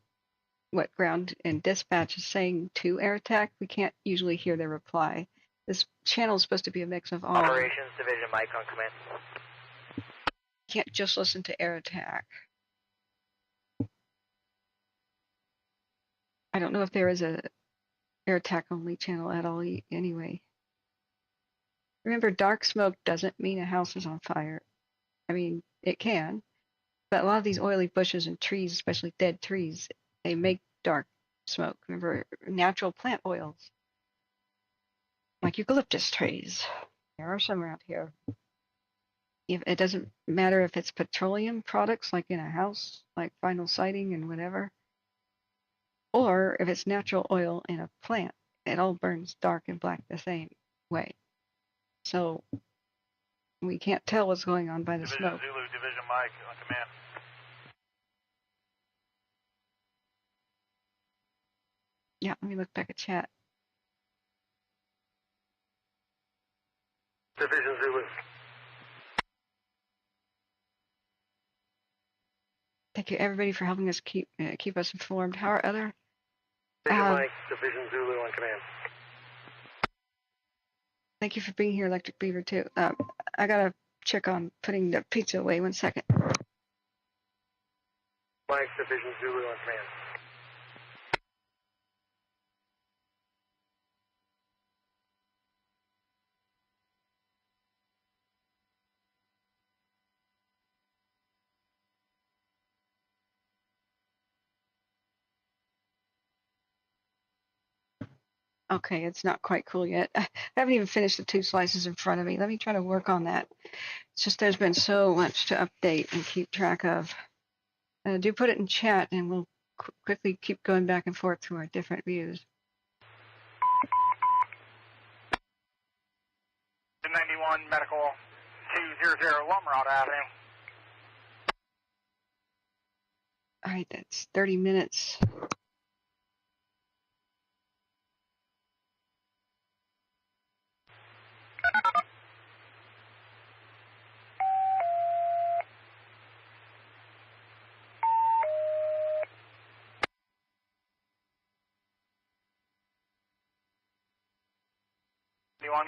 what ground and dispatch is saying to air attack. We can't usually hear their reply. This channel is supposed to be a mix of all. Operations division, Mike on command. Can't just listen to air attack. I don't know if there is a air attack only channel at all anyway. Remember, dark smoke doesn't mean a house is on fire. I mean, it can, but a lot of these oily bushes and trees, especially dead trees, they make dark smoke. Remember, natural plant oils, like eucalyptus trees. There are some around here. If it doesn't matter if it's petroleum products, like in a house, like vinyl siding and whatever, or if it's natural oil in a plant, it all burns dark and black the same way. So we can't tell what's going on by the Division smoke. Zulu, Division Mike on command. Yeah, let me look back at chat. Division Zulu. Thank you everybody for helping us keep us informed. How are other? Division Mike, Division Zulu on command. Thank you for being here, Electric Beaver too. I gotta check on putting the pizza away. 1 second. Mike, Division Zulu on command. Okay, it's not quite cool yet. I haven't even finished the 2 slices in front of me. Let me try to work on that. It's just there's been so much to update and keep track of. Do put it in chat, and we'll quickly keep going back and forth through our different views. 91 Medical 200 Lomrod Avenue. All right, that's 30 minutes.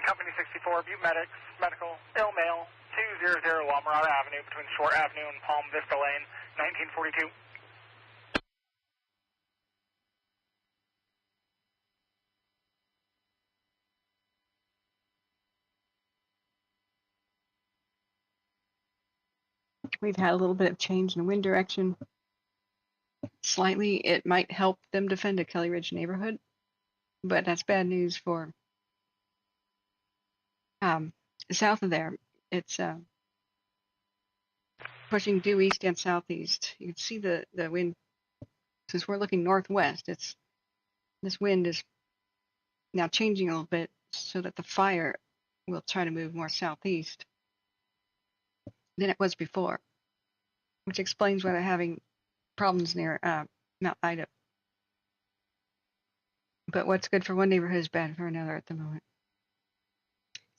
Company 64, Butte Medical, ill male, 200 Lomrod Avenue between Short Avenue and Palm Vista Lane, 1942. We've had a little bit of change in wind direction. Slightly, it might help them defend a Kelly Ridge neighborhood, but that's bad news for south of there. It's pushing due east and southeast. You can see the wind. Since we're looking northwest, this wind is now changing a little bit so that the fire will try to move more southeast than it was before, which explains why they're having problems near Mount Ida. But what's good for one neighborhood is bad for another at the moment.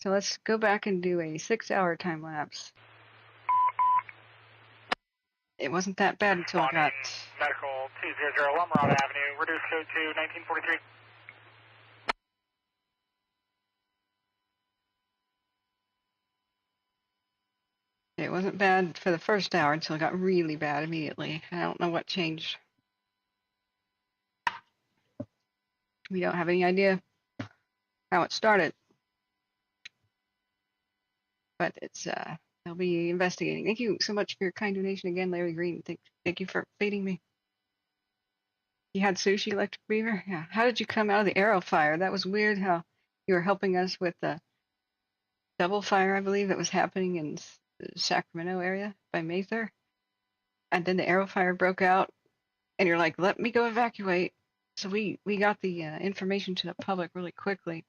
So let's go back and do a 6-hour time lapse. It wasn't that bad until I got... Medical 200 Lomrod Avenue, reduced code to 1943. It wasn't bad for the first hour until it got really bad immediately. I don't know what changed. We don't have any idea how it started. But it's they'll be investigating. Thank you so much for your kind donation again, Larry Green. Thank you for feeding me. You had sushi, Electric Beaver? Yeah. How did you come out of the AERO fire? That was weird how you were helping us with the double fire, I believe, that was happening in the Sacramento area by Mather. And then the AERO fire broke out, and you're like, let me go evacuate. So we got the information to the public really quickly.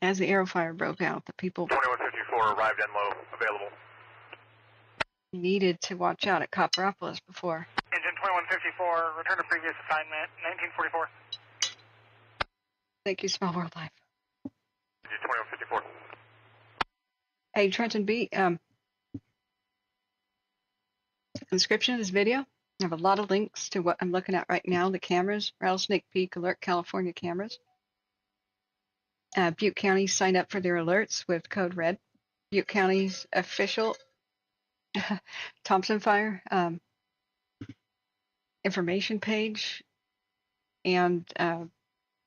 As the AERO fire broke out, the people 2154 arrived en low, available. needed to watch out at COPPEROPOLIS before. Engine 2154, return to previous assignment, 1944. Thank you, Small World Life. Engine 2154. Hey, Trenton B, description of this video, I have a lot of links to what I'm looking at right now, the cameras, Rattlesnake Peak Alert California cameras. Butte County signed up for their alerts with code red. Butte County's official Thompson fire information page and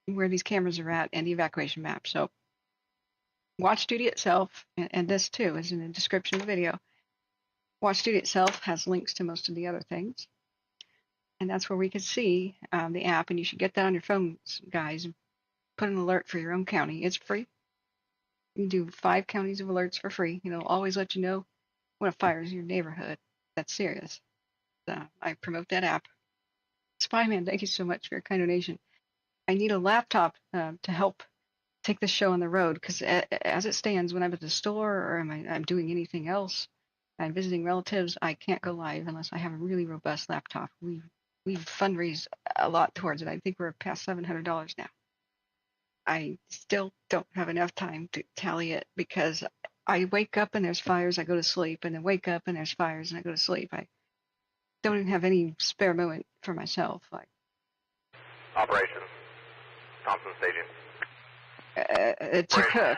where these cameras are at and the evacuation map. So Watch duty itself, and this too is in the description of the video. Watch duty itself has links to most of the other things. And that's where we could see the app, and you should get that on your phones, guys. Put an alert for your own county. It's free. You can do 5 counties of alerts for free. Always let you know when a fire is in your neighborhood. That's serious. I promote that app. Spyman, thank you so much for your kind donation. I need a laptop to help take this show on the road, because as it stands, when I'm at the store or I'm doing anything else, I'm visiting relatives, I can't go live unless I have a really robust laptop. We've fundraised a lot towards it. I think we're past $700 now. I still don't have enough time to tally it, because I wake up and there's fires, I go to sleep, and then wake up and there's fires and I go to sleep. I don't even have any spare moment for myself. Operations. Thompson staging. To cook.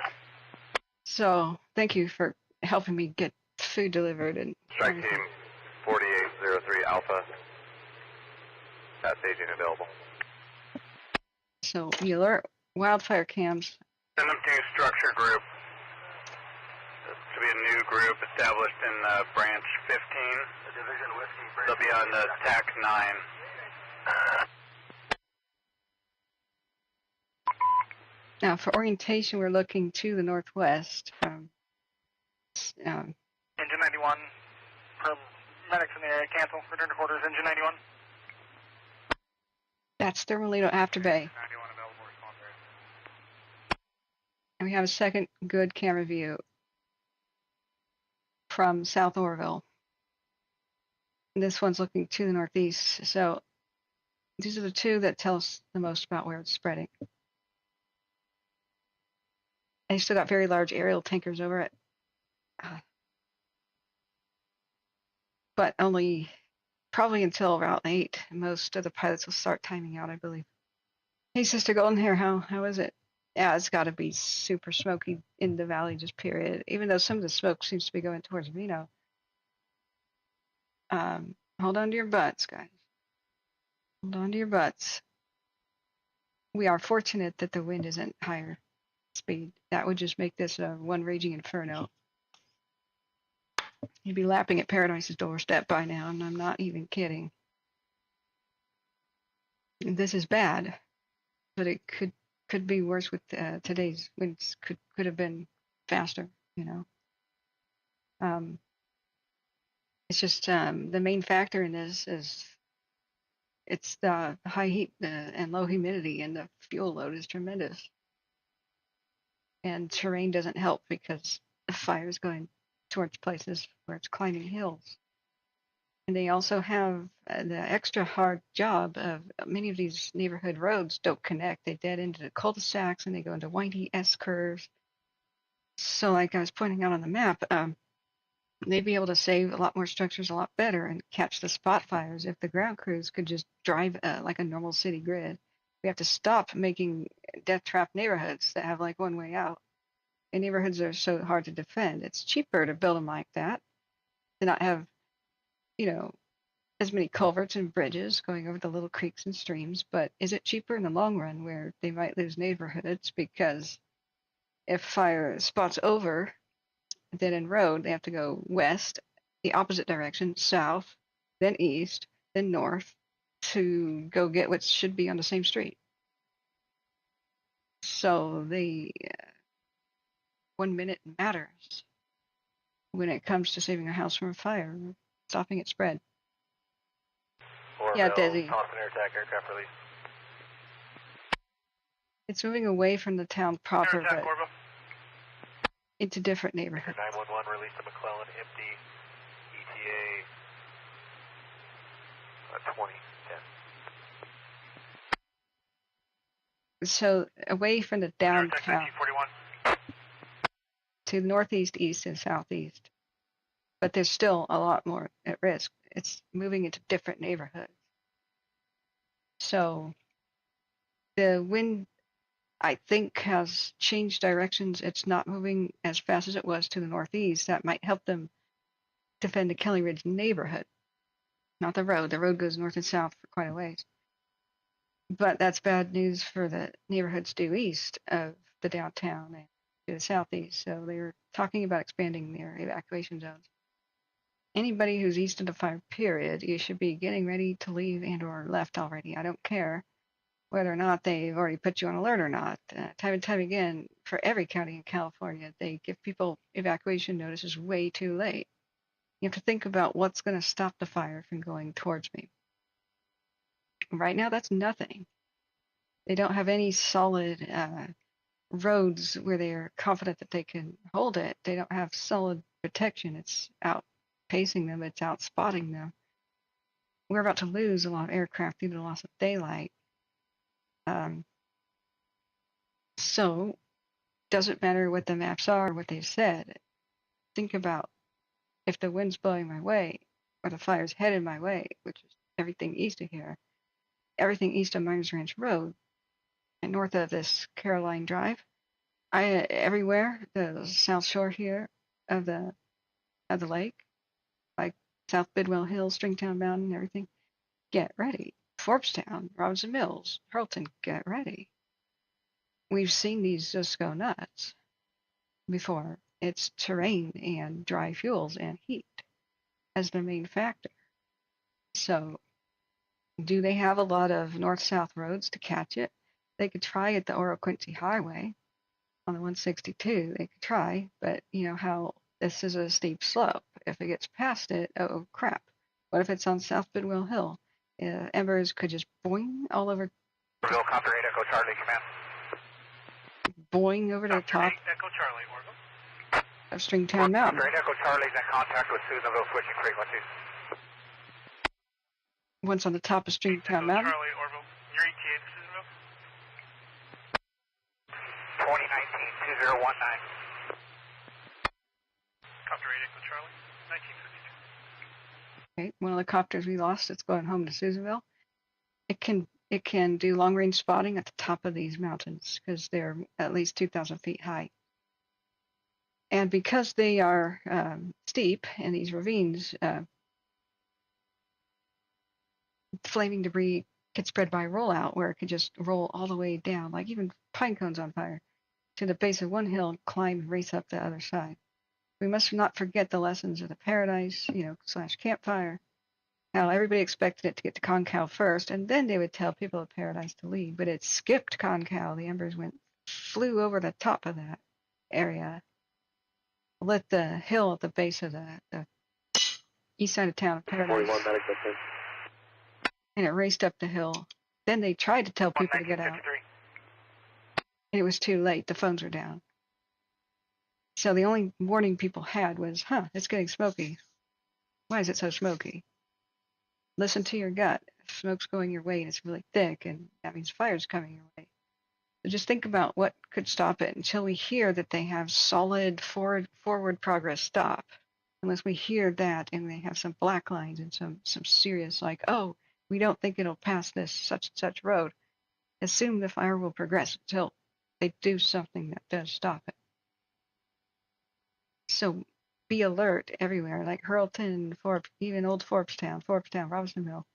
So thank you for helping me get food delivered. And Strike team 4803 Alpha. That staging available. So the alert wildfire cams. Send them to structure group. This should be a new group established in branch 15. The division whiskey. They'll be on the TAC 9. Now, for orientation, we're looking to the northwest. Engine 91, from medics in the area, cancel, return to quarters, engine 91. That's Thermalito After Bay. 91 available, response area. And we have a second good camera view from South Oroville. And this one's looking to the northeast. So these are the two that tell us the most about where it's spreading. They still got very large aerial tankers over it. But only probably until Route 8. Most of the pilots will start timing out, I believe. Hey, Sister Golden Hair, how is it? Yeah, it's got to be super smoky in the valley, just period. Even though some of the smoke seems to be going towards Reno. Hold on to your butts, guys. Hold on to your butts. We are fortunate that the wind isn't higher speed. That would just make this a one raging inferno. You'd be lapping at Paradise's doorstep by now, and I'm not even kidding. This is bad, but it could be worse with today's winds. Could have been faster, It's just the main factor in this is it's the high heat and low humidity, and the fuel load is tremendous. And terrain doesn't help because the fire is going towards places where it's climbing hills. And they also have the extra hard job of many of these neighborhood roads don't connect. They dead into the cul-de-sacs and they go into windy S-curves. So like I was pointing out on the map, they'd be able to save a lot more structures a lot better and catch the spot fires if the ground crews could just drive like a normal city grid. We have to stop making death trap neighborhoods that have like one way out. And neighborhoods are so hard to defend. It's cheaper to build them like that, to not have, as many culverts and bridges going over the little creeks and streams. But is it cheaper in the long run where they might lose neighborhoods? Because if fire spots over, then in road, they have to go west, the opposite direction, south, then east, then north, to go get what should be on the same street. So the 1 minute matters when it comes to saving a house from a fire, stopping its spread. Oroville, Yeah, Desi. Thompson air attack aircraft release. It's moving away from the town proper, Air attack, but Oroville. into different neighborhoods. 911 release to McClellan, empty, ETA 2010. So away from the Air attack downtown 1941. to northeast, east, and southeast. But there's still a lot more at risk. It's moving into different neighborhoods. So the wind, I think, has changed directions. It's not moving as fast as it was to the northeast. That might help them defend the Kelly Ridge neighborhood, not the road. The road goes north and south for quite a ways. But that's bad news for the neighborhoods due east of the downtown to the southeast. So they're talking about expanding their evacuation zones. Anybody who's east of the fire, period, you should be getting ready to leave and or left already. I don't care whether or not they've already put you on alert or not. Time and time again, for every county in California, they give people evacuation notices way too late. You have to think about what's going to stop the fire from going towards me. Right now, that's nothing. They don't have any solid roads where they're confident that they can hold it. They don't have solid protection. It's outpacing them. It's outspotting them. We're about to lose a lot of aircraft due to the loss of daylight. So, doesn't matter what the maps are, what they've said. Think about if the wind's blowing my way or the fire's headed my way, which is everything east of here, everything east of Miners Ranch Road and north of this Caroline Drive, everywhere the south shore here of the lake, like South Bidwell Hill, Stringtown Mountain, everything, get ready. Forbstown, Robinson Mills, Hurlton, get ready. We've seen these just go nuts before. It's terrain and dry fuels and heat as the main factor. So, do they have a lot of north-south roads to catch it? They could try at the Oro-Quincy Highway on the 162. They could try, but you know how this is a steep slope. If it gets past it, oh crap. What if it's on South Bidwell Hill? Embers could just boing all over. Oroville, Copter 8, Echo Charlie, command. Boing over to the top. 8, Echo Charlie, Oroville. Of Stringtown Mountain. Copter 8, Echo Charlie's in contact with Susanville, switching frequencies. Once on the top of Stringtown Mountain. Charlie, Oroville. Your ETA to Susanville? 2019-2019. Copter 8, Echo Charlie, 1952. Okay, one of the copters we lost, it's going home to Susanville. It can do long range spotting at the top of these mountains because they're at least 2,000 feet high. And because they are steep and these ravines, flaming debris could spread by rollout where it could just roll all the way down, like even pine cones on fire, to the base of one hill, climb and race up the other side. We must not forget the lessons of the Paradise, / campfire. How everybody expected it to get to Concal first, and then they would tell people of Paradise to leave. But it skipped Concal. The embers flew over the top of that area, lit the hill at the base of the east side of town of Paradise, and it raced up the hill. Then they tried to tell people to get out. And it was too late. The phones were down. So the only warning people had was, it's getting smoky. Why is it so smoky? Listen to your gut. If smoke's going your way and it's really thick, and that means fire's coming your way. So just think about what could stop it until we hear that they have solid forward progress stop. Unless we hear that and they have some black lines and some serious like, we don't think it'll pass this such and such road. Assume the fire will progress until they do something that does stop it. So be alert everywhere, like Hurlton, even old Forbstown, Robinson Mill.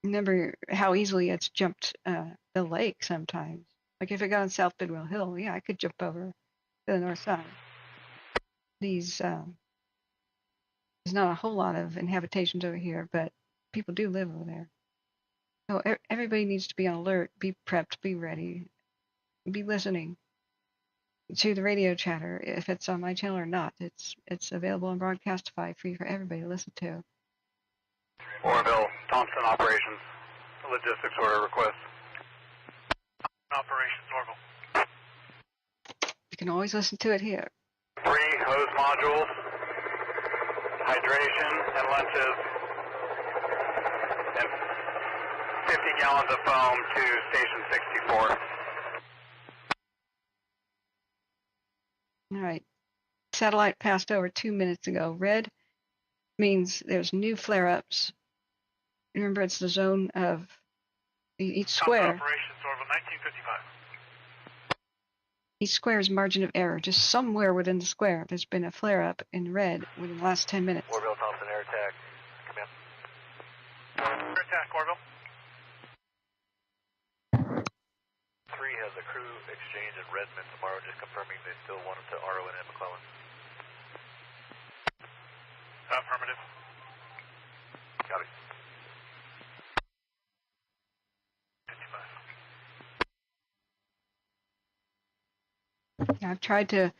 Remember how easily it's jumped the lake sometimes. Like if it got on South Bidwell Hill, I could jump over to the north side. There's not a whole lot of inhabitations over here, but people do live over there. So everybody needs to be on alert, be prepped, be ready, be listening to the radio chatter, if it's on my channel or not. It's available on Broadcastify, free for everybody to listen to. Oroville, Thompson operations, logistics order request. Operations, Oroville. You can always listen to it here. 3 hose modules, hydration and lunches, and 50 gallons of foam to station 64. All right. Satellite passed over 2 minutes ago. Red means there's new flare-ups. Remember, it's the zone of each square. Operations, Oroville, 1955. Each square is margin of error. Just somewhere within the square, there's been a flare-up in red within the last 10 minutes. Oroville, Thompson, air attack. Come in. Air attack, Oroville. 3 has a crew exchange in Redmond tomorrow, just confirming they still want them to RO in at McClellan. Affirmative. Copy. I've tried to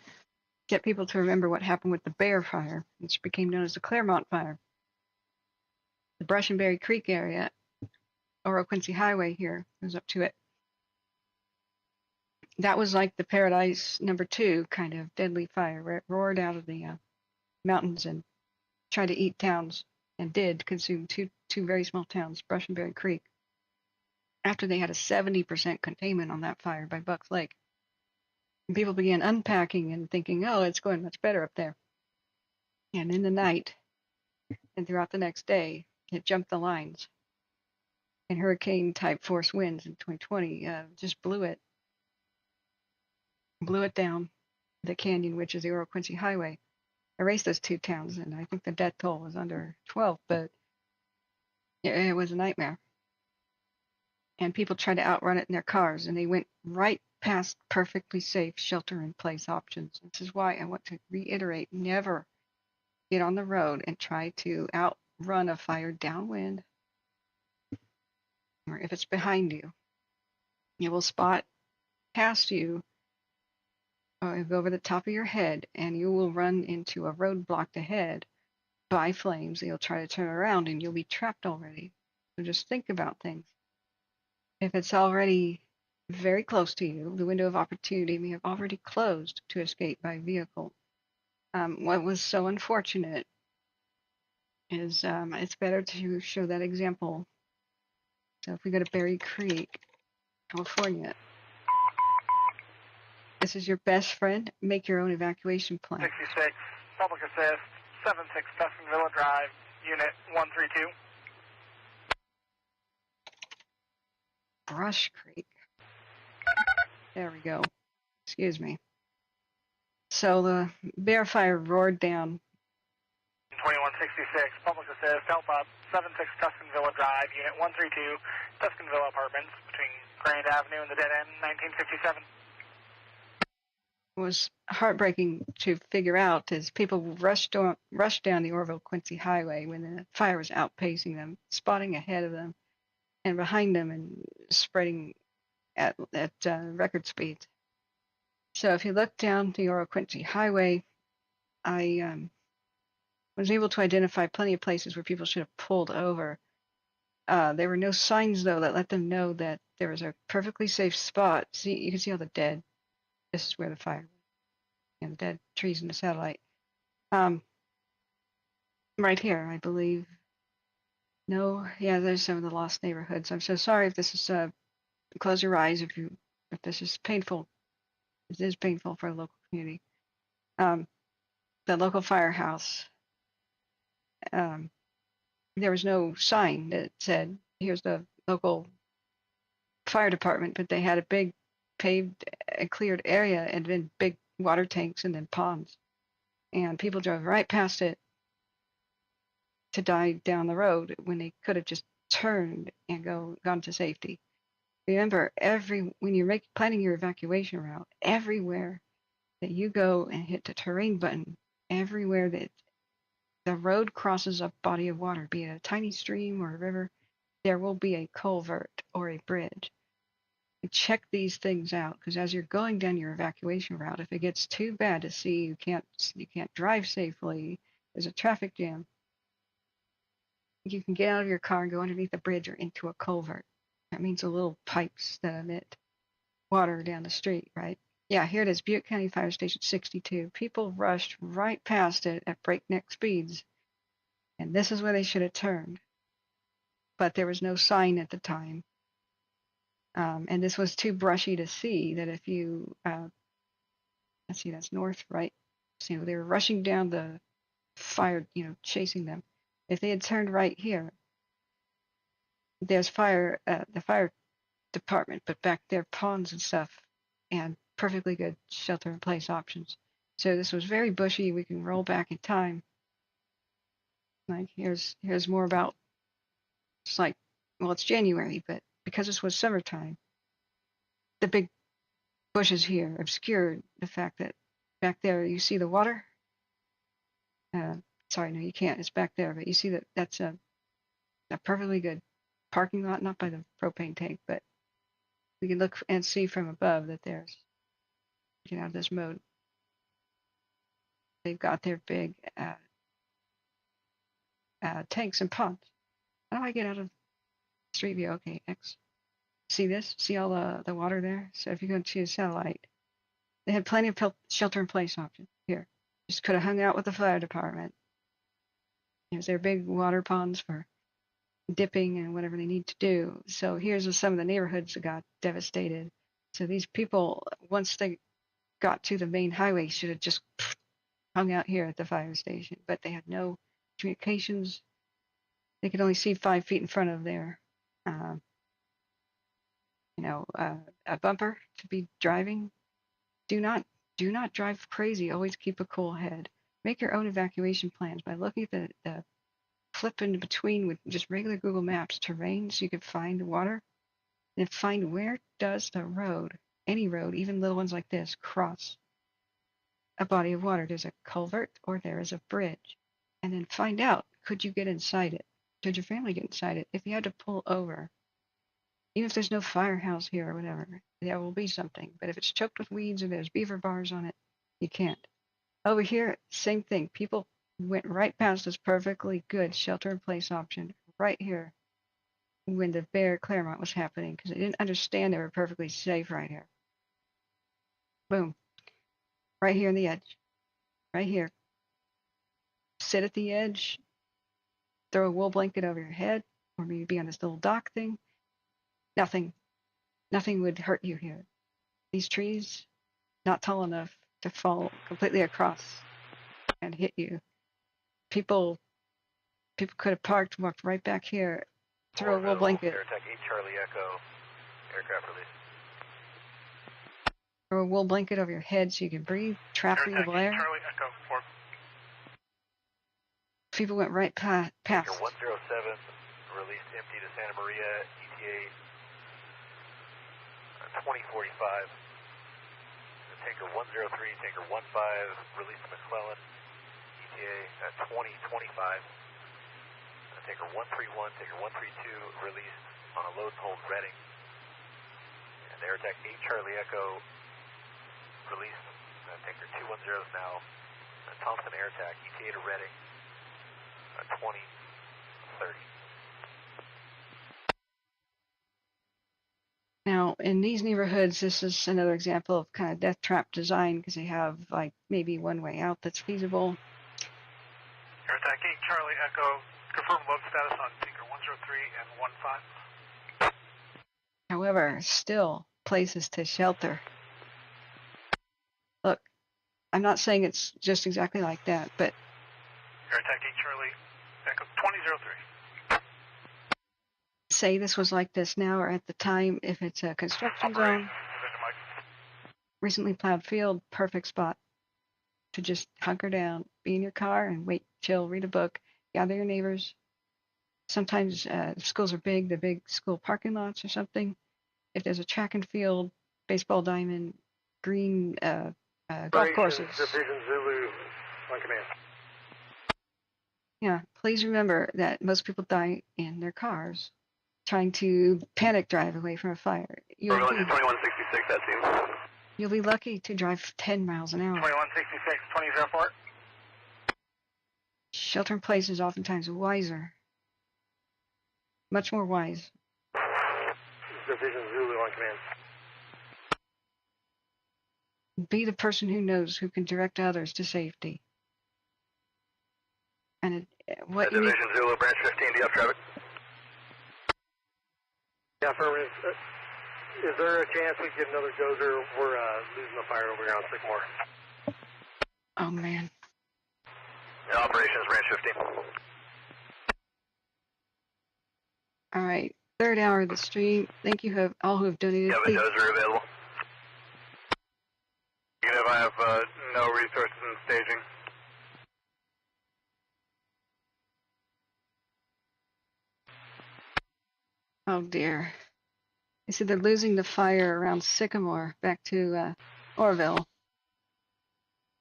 get people to remember what happened with the Bear Fire, which became known as the Claremont Fire. The Brush and Berry Creek area, Oro Quincy Highway here, goes up to it. That was like the Paradise #2 kind of deadly fire, where it roared out of the mountains and tried to eat towns, and did consume two very small towns, Brush and Berry Creek, after they had a 70% containment on that fire by Bucks Lake. And people began unpacking and thinking, oh, it's going much better up there. And in the night and throughout the next day, it jumped the lines. And hurricane-type force winds in 2020 just blew it down the canyon, which is the Oro Quincy Highway. Erased those two towns, and I think the death toll was under 12, but it was a nightmare. And people tried to outrun it in their cars, and they went right past perfectly safe shelter-in-place options. This is why I want to reiterate, never get on the road and try to outrun a fire downwind, or if it's behind you. It will spot past you, or go over the top of your head, and you will run into a road blocked ahead by flames. You'll try to turn around, and you'll be trapped already. So just think about things. If it's already very close to you, the window of opportunity may have already closed to escape by vehicle. What was so unfortunate is it's better to show that example. So if we go to Berry Creek, California, this is your best friend. Make your own evacuation plan. 66, public assist, 76 Tuscanville Drive, Unit 132. Brush Creek. There we go. Excuse me. So the Bear Fire roared down. 2166, public assist, help up, 76 Tuscanville Drive, Unit 132, Tuscanville Apartments, between Grand Avenue and the dead end, 1967. What was heartbreaking to figure out is people rushed down the Oroville Quincy Highway when the fire was outpacing them, spotting ahead of them and behind them, and spreading at record speeds. So if you look down the Oroville Quincy Highway, I was able to identify plenty of places where people should have pulled over. There were no signs, though, that let them know that there was a perfectly safe spot. See, you can see all the dead. This is where the fire was, and the dead trees in the satellite. Right here, I believe. No, yeah, there's some of the lost neighborhoods. I'm so sorry if this is close your eyes if this is painful. It is painful for a local community. The local firehouse. There was no sign that said, here's the local fire department, but they had a big paved and cleared area and then big water tanks and then ponds. And people drove right past it to die down the road when they could have just turned and gone to safety. Remember, when you're planning your evacuation route, everywhere that you go and hit the terrain button, everywhere that the road crosses a body of water, be it a tiny stream or a river, there will be a culvert or a bridge. And check these things out, because as you're going down your evacuation route, if it gets too bad to see, you can't drive safely, there's a traffic jam, you can get out of your car and go underneath the bridge or into a culvert. That means the little pipes that emit water down the street, right? Yeah, here it is, Butte County Fire Station 62. People rushed right past it at breakneck speeds, and this is where they should have turned. But there was no sign at the time. And this was too brushy to see that if you, let's see, that's north, right? So they were rushing down the fire, chasing them. If they had turned right here, there's the fire department, but back there, ponds and stuff, and perfectly good shelter-in-place options. So this was very bushy. We can roll back in time. Like here's more about. It's like, well, it's January, but because this was summertime, the big bushes here obscured the fact that back there you see the water. Sorry, no, you can't. It's back there, but you see that that's a perfectly good parking lot, not by the propane tank, but we can look and see from above that there's, get out of this mode. They've got their big tanks and ponds. How do I get out of street view? Okay, X. See this? See all the water there? So if you go to a satellite, they had plenty of shelter in place options here. Just could have hung out with the fire department. There's their big water ponds for dipping and whatever they need to do. So here's some of the neighborhoods that got devastated. So these people, once they got to the main highway, should have just hung out here at the fire station, but they had no communications. They could only see 5 feet in front of their, a bumper to be driving. Do not drive crazy. Always keep a cool head. Make your own evacuation plans by looking at the flip in between with just regular Google Maps terrain, so you can find water, and find where does the road, any road, even little ones like this, cross a body of water. There's a culvert or there is a bridge, and then find out, could you get inside it? Could your family get inside it? If you had to pull over, even if there's no firehouse here or whatever, there will be something. But if it's choked with weeds or there's beaver bars on it, you can't. Over here, same thing. People went right past this perfectly good shelter-in-place option right here when the Bear Claremont was happening, because they didn't understand they were perfectly safe right here. Boom. Right here on the edge. Right here. Sit at the edge, throw a wool blanket over your head, or maybe be on this little dock thing. Nothing would hurt you here. These trees, not tall enough to fall completely across and hit you. People could have parked, walked right back here, throw a wool blanket. AirTech 8 Charlie Echo, aircraft release. Throw a wool blanket over your head so you can breathe, trapping the glare. Charlie Echo 4. People went right past. Tanker 107, released empty to Santa Maria, ETA 2045. Tanker 103, Tanker 15, released to McClellan, ETA at 2025. Tanker 131, Tanker 132, released on a load and hold Reading. And AirTech 8 Charlie Echo, released. Tanker 210 is now Thompson AirTech, ETA to Reading. 2030. Now, in these neighborhoods, this is another example of kind of death trap design, because they have like maybe one way out that's feasible. AirTech 8 Charlie Echo, confirm load status on Tinker 103 and 15. However, still places to shelter. Look, I'm not saying it's just exactly like that, but AirTech 8 Charlie Echo 2003. say this was like this now or at the time, if it's a construction zone, recently plowed field, perfect spot to just hunker down, be in your car and wait, chill, read a book, gather your neighbors. Sometimes schools are big, the big school parking lots or something. If there's a track and field, baseball diamond, green golf courses. Division Zulu, on command. Yeah, please remember that most people die in their cars trying to panic drive away from a fire. You'll be 2166, that seems. You'll be lucky to drive 10 miles an hour. 2166, 2004. Shelter in place is oftentimes wiser. Much more wise. Division Zulu on command. Be the person who knows, who can direct others to safety. And what you need... Division Zulu, branch 15, do you have traffic? Yeah, affirmative. Is there a chance we get another dozer? We're losing the fire over here on Sycamore. Oh, man. Yeah, operations, branch 15. All right. Third hour of the stream. Thank you all who have donated. You have a dozer available? Even if I have no resources in staging. Oh, dear. They said they're losing the fire around Sycamore back to Oroville.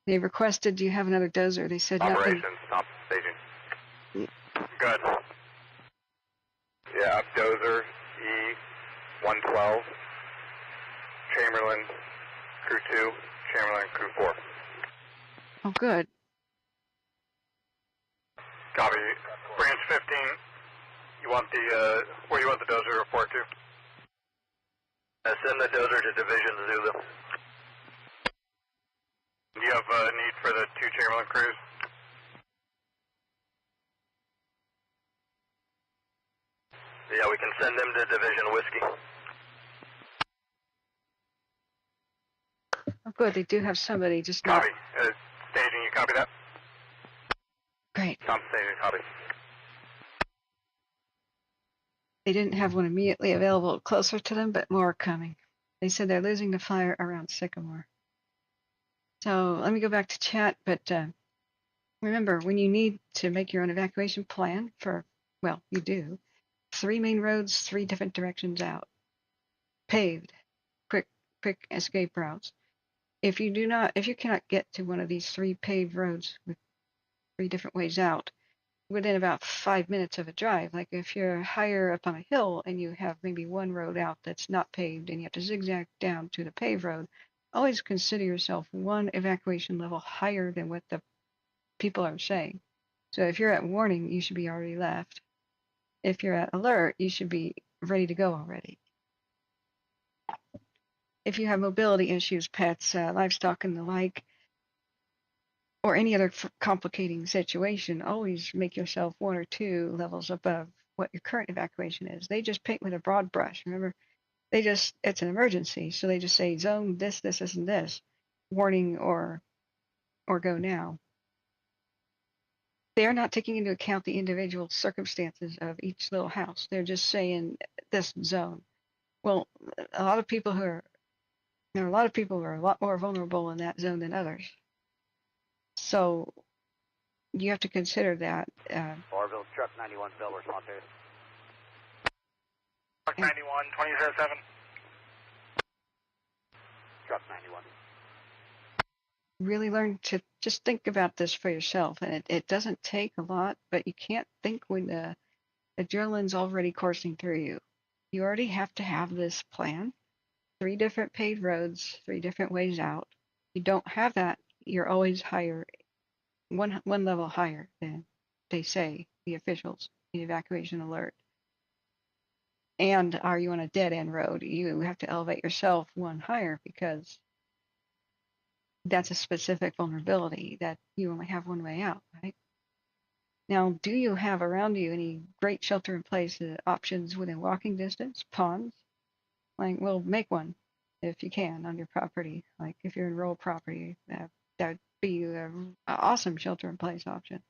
They requested, do you have another dozer? They said no. Operations, Thompson staging. Good. Yeah, dozer E112, Chamberlain, crew 2, Chamberlain, crew 4. Oh, good. Copy. Branch 15, you want the, where you want the dozer report to? Send the dozer to Division Zulu. Do you have a need for the 2 Chamberlain crews? Yeah, we can send them to Division Whiskey. Oh, good. They do have somebody, just Copy. not. Staging, you copy that? Great. Thompson staging, copy. They didn't have one immediately available closer to them, but more are coming. They said they're losing the fire around Sycamore. So let me go back to chat, but remember, when you need to make your own evacuation plan for, well, you do, 3 main roads, 3 different directions out, paved, quick escape routes. If you cannot get to one of these 3 paved roads with 3 different ways out within about 5 minutes of a drive, like if you're higher up on a hill and you have maybe one road out that's not paved and you have to zigzag down to the paved road, always consider yourself 1 evacuation level higher than what the people are saying. So if you're at warning, you should be already left. If you're at alert, you should be ready to go already. If you have mobility issues, pets, livestock, and the like, or any other complicating situation, always make yourself 1 or 2 levels above what your current evacuation is. They just paint with a broad brush. Remember, it's an emergency, so they just say zone this, and this, warning or go now. They are not taking into account the individual circumstances of each little house. They're just saying this zone. Well, there are a lot of people who are a lot more vulnerable in that zone than others. So you have to consider that. Oroville, truck 91, Bill, response area. Truck 91, 2007. Truck 91. Really learn to just think about this for yourself. And it doesn't take a lot, but you can't think when the adrenaline's already coursing through you. You already have to have this plan. 3 different paved roads, 3 different ways out. You don't have that, you're always higher, one level higher than they say, the officials in evacuation alert. And are you on a dead end road? You have to elevate yourself 1 higher because that's a specific vulnerability that you only have 1 way out, right? Now, do you have around you any great shelter in place options within walking distance, ponds? Like, well, make one if you can on your property. Like, if you're in rural property, that'd be an awesome shelter in place option.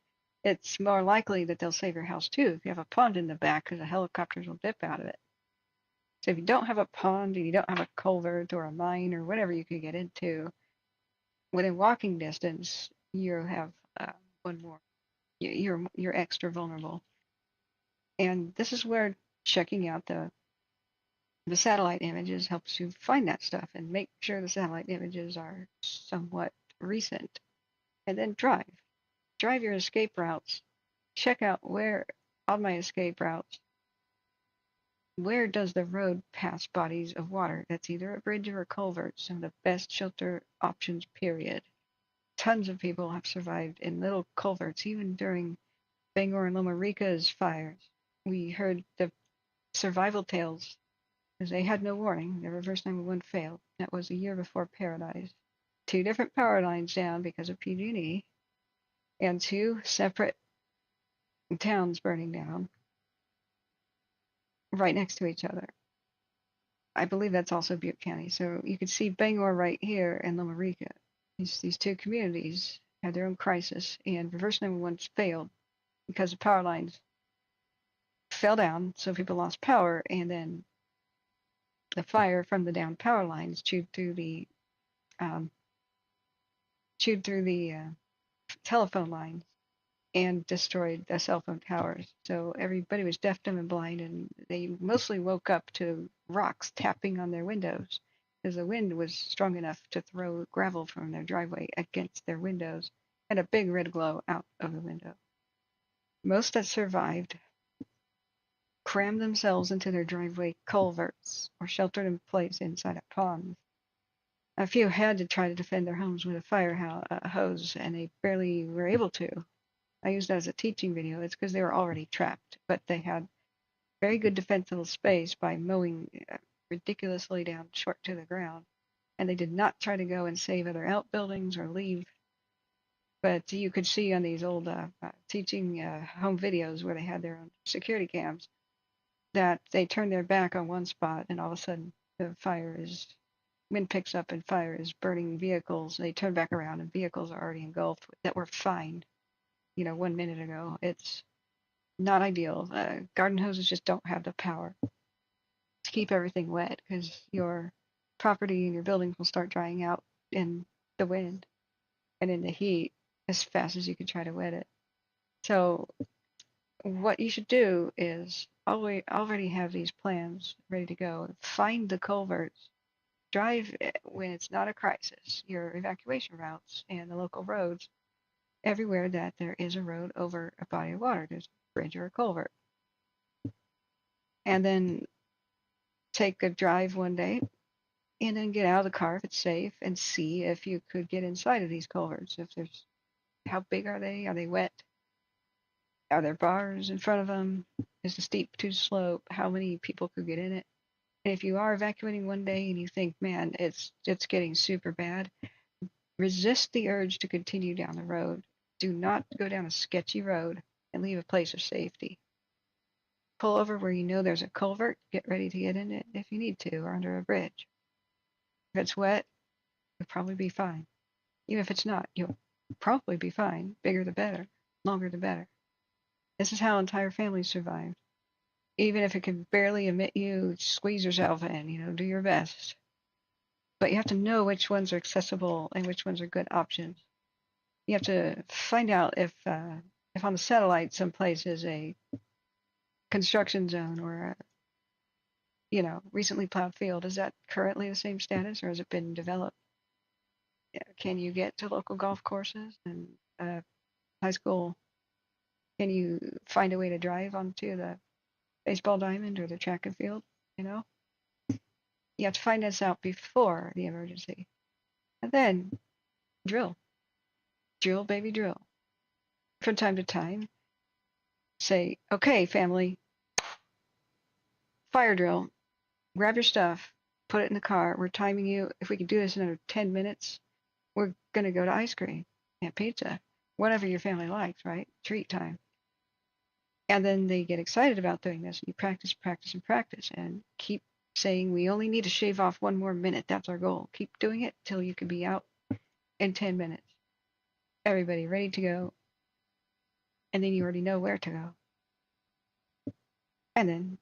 It's more likely that they'll save your house too if you have a pond in the back, because the helicopters will dip out of it. So if you don't have a pond and you don't have a culvert or a mine or whatever you could get into, within walking distance, you have 1 more. You're extra vulnerable. And this is where checking out the satellite images helps you find that stuff and make sure the satellite images are somewhat recent. And then drive your escape routes. Check out where on my escape routes, where does the road pass bodies of water? That's either a bridge or a culvert. Some of the best shelter options, period. Tons of people have survived in little culverts, even during Bangor and Loma Rica's fires. We heard the survival tales because they had no warning. The reverse 911 failed. That was a year before Paradise. 2 different power lines down because of PG&E, and 2 separate towns burning down right next to each other. I believe that's also Butte County. So you can see Bangor right here and Loma Rica. These 2 communities had their own crisis, and reverse 911 failed because the power lines fell down, so people lost power, and then the fire from the down power lines chewed through the telephone lines and destroyed the cell phone towers. So everybody was deaf, dumb, and blind, and they mostly woke up to rocks tapping on their windows because the wind was strong enough to throw gravel from their driveway against their windows and a big red glow out of the window. Most that survived crammed themselves into their driveway culverts or sheltered in place inside a pond. A few had to try to defend their homes with a fire hose, and they barely were able to. I used that as a teaching video. It's because they were already trapped, but they had very good defensible space by mowing ridiculously down short to the ground. And they did not try to go and save other outbuildings or leave. But you could see on these old teaching home videos where they had their own security cams that they turned their back on one spot and all of a sudden the wind picks up and fire is burning vehicles. They turn back around and vehicles are already engulfed that were fine, 1 minute ago. It's not ideal. Garden hoses just don't have the power to keep everything wet because your property and your buildings will start drying out in the wind and in the heat as fast as you can try to wet it. So what you should do is already have these plans ready to go. Find the culverts. Drive when it's not a crisis, your evacuation routes and the local roads everywhere that there is a road over a body of water. There's a bridge or a culvert. And then take a drive one day and then get out of the car if it's safe and see if you could get inside of these culverts. How big are they? Are they wet? Are there bars in front of them? Is the steep too slope? How many people could get in it? And if you are evacuating one day and you think, man, it's getting super bad, resist the urge to continue down the road. Do not go down a sketchy road and leave a place of safety. Pull over where you know there's a culvert. Get ready to get in it if you need to, or under a bridge. If it's wet, you'll probably be fine. Even if it's not, you'll probably be fine. Bigger the better. Longer the better. This is how entire families survived. Even if it can barely admit you, squeeze yourself in, do your best. But you have to know which ones are accessible and which ones are good options. You have to find out if on the satellite someplace is a construction zone or a recently plowed field. Is that currently the same status or has it been developed? Can you get to local golf courses and high school? Can you find a way to drive onto the baseball diamond or the track and field? You have to find this out before the emergency. And then drill. Drill, baby, drill. From time to time, say, okay, family, fire drill. Grab your stuff, put it in the car. We're timing you. If we can do this in under 10 minutes, we're going to go to ice cream and pizza, whatever your family likes, right? Treat time. And then they get excited about doing this. And you practice, practice, and practice, and keep saying, we only need to shave off 1 more minute. That's our goal. Keep doing it till you can be out in 10 minutes. Everybody ready to go. And then you already know where to go. And then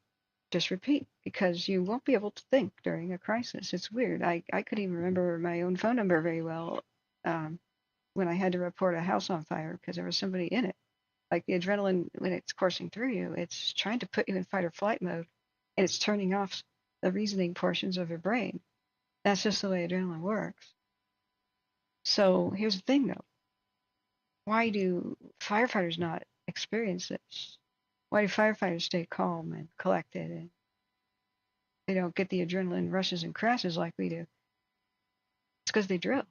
just repeat, because you won't be able to think during a crisis. It's weird. I couldn't even remember my own phone number very well when I had to report a house on fire because there was somebody in it. Like the adrenaline, when it's coursing through you, it's trying to put you in fight or flight mode, and it's turning off the reasoning portions of your brain. That's just the way adrenaline works. So here's the thing, though. Why do firefighters not experience this? Why do firefighters stay calm and collected and they don't get the adrenaline rushes and crashes like we do? It's because they drill.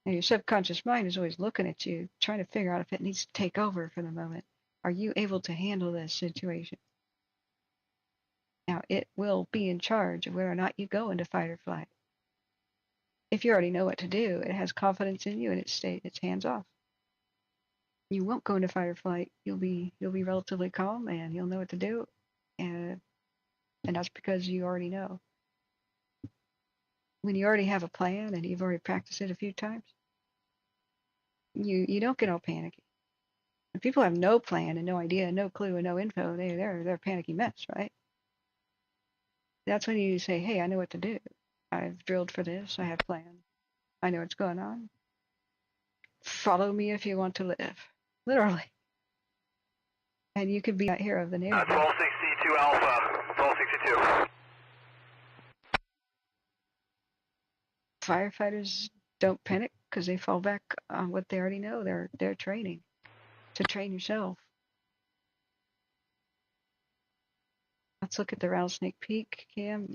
And your subconscious mind is always looking at you, trying to figure out if it needs to take over for the moment. Are you able to handle this situation? Now, it will be in charge of whether or not you go into fight or flight. If you already know what to do, it has confidence in you and it's hands off. You won't go into fight or flight. You'll be relatively calm and you'll know what to do, and that's because you already know. When you already have a plan and you've already practiced it a few times, you don't get all panicky. When people have no plan and no idea, no clue, and no info, they're a panicky mess, right? That's when you say, hey, I know what to do. I've drilled for this. I have plans. I know what's going on. follow me if you want to live. Literally. And you could be that hero of the neighborhood. 1262 Alpha, 1262. Firefighters don't panic because they fall back on what they already know. They're training to train yourself. Let's look at the Rattlesnake Peak cam.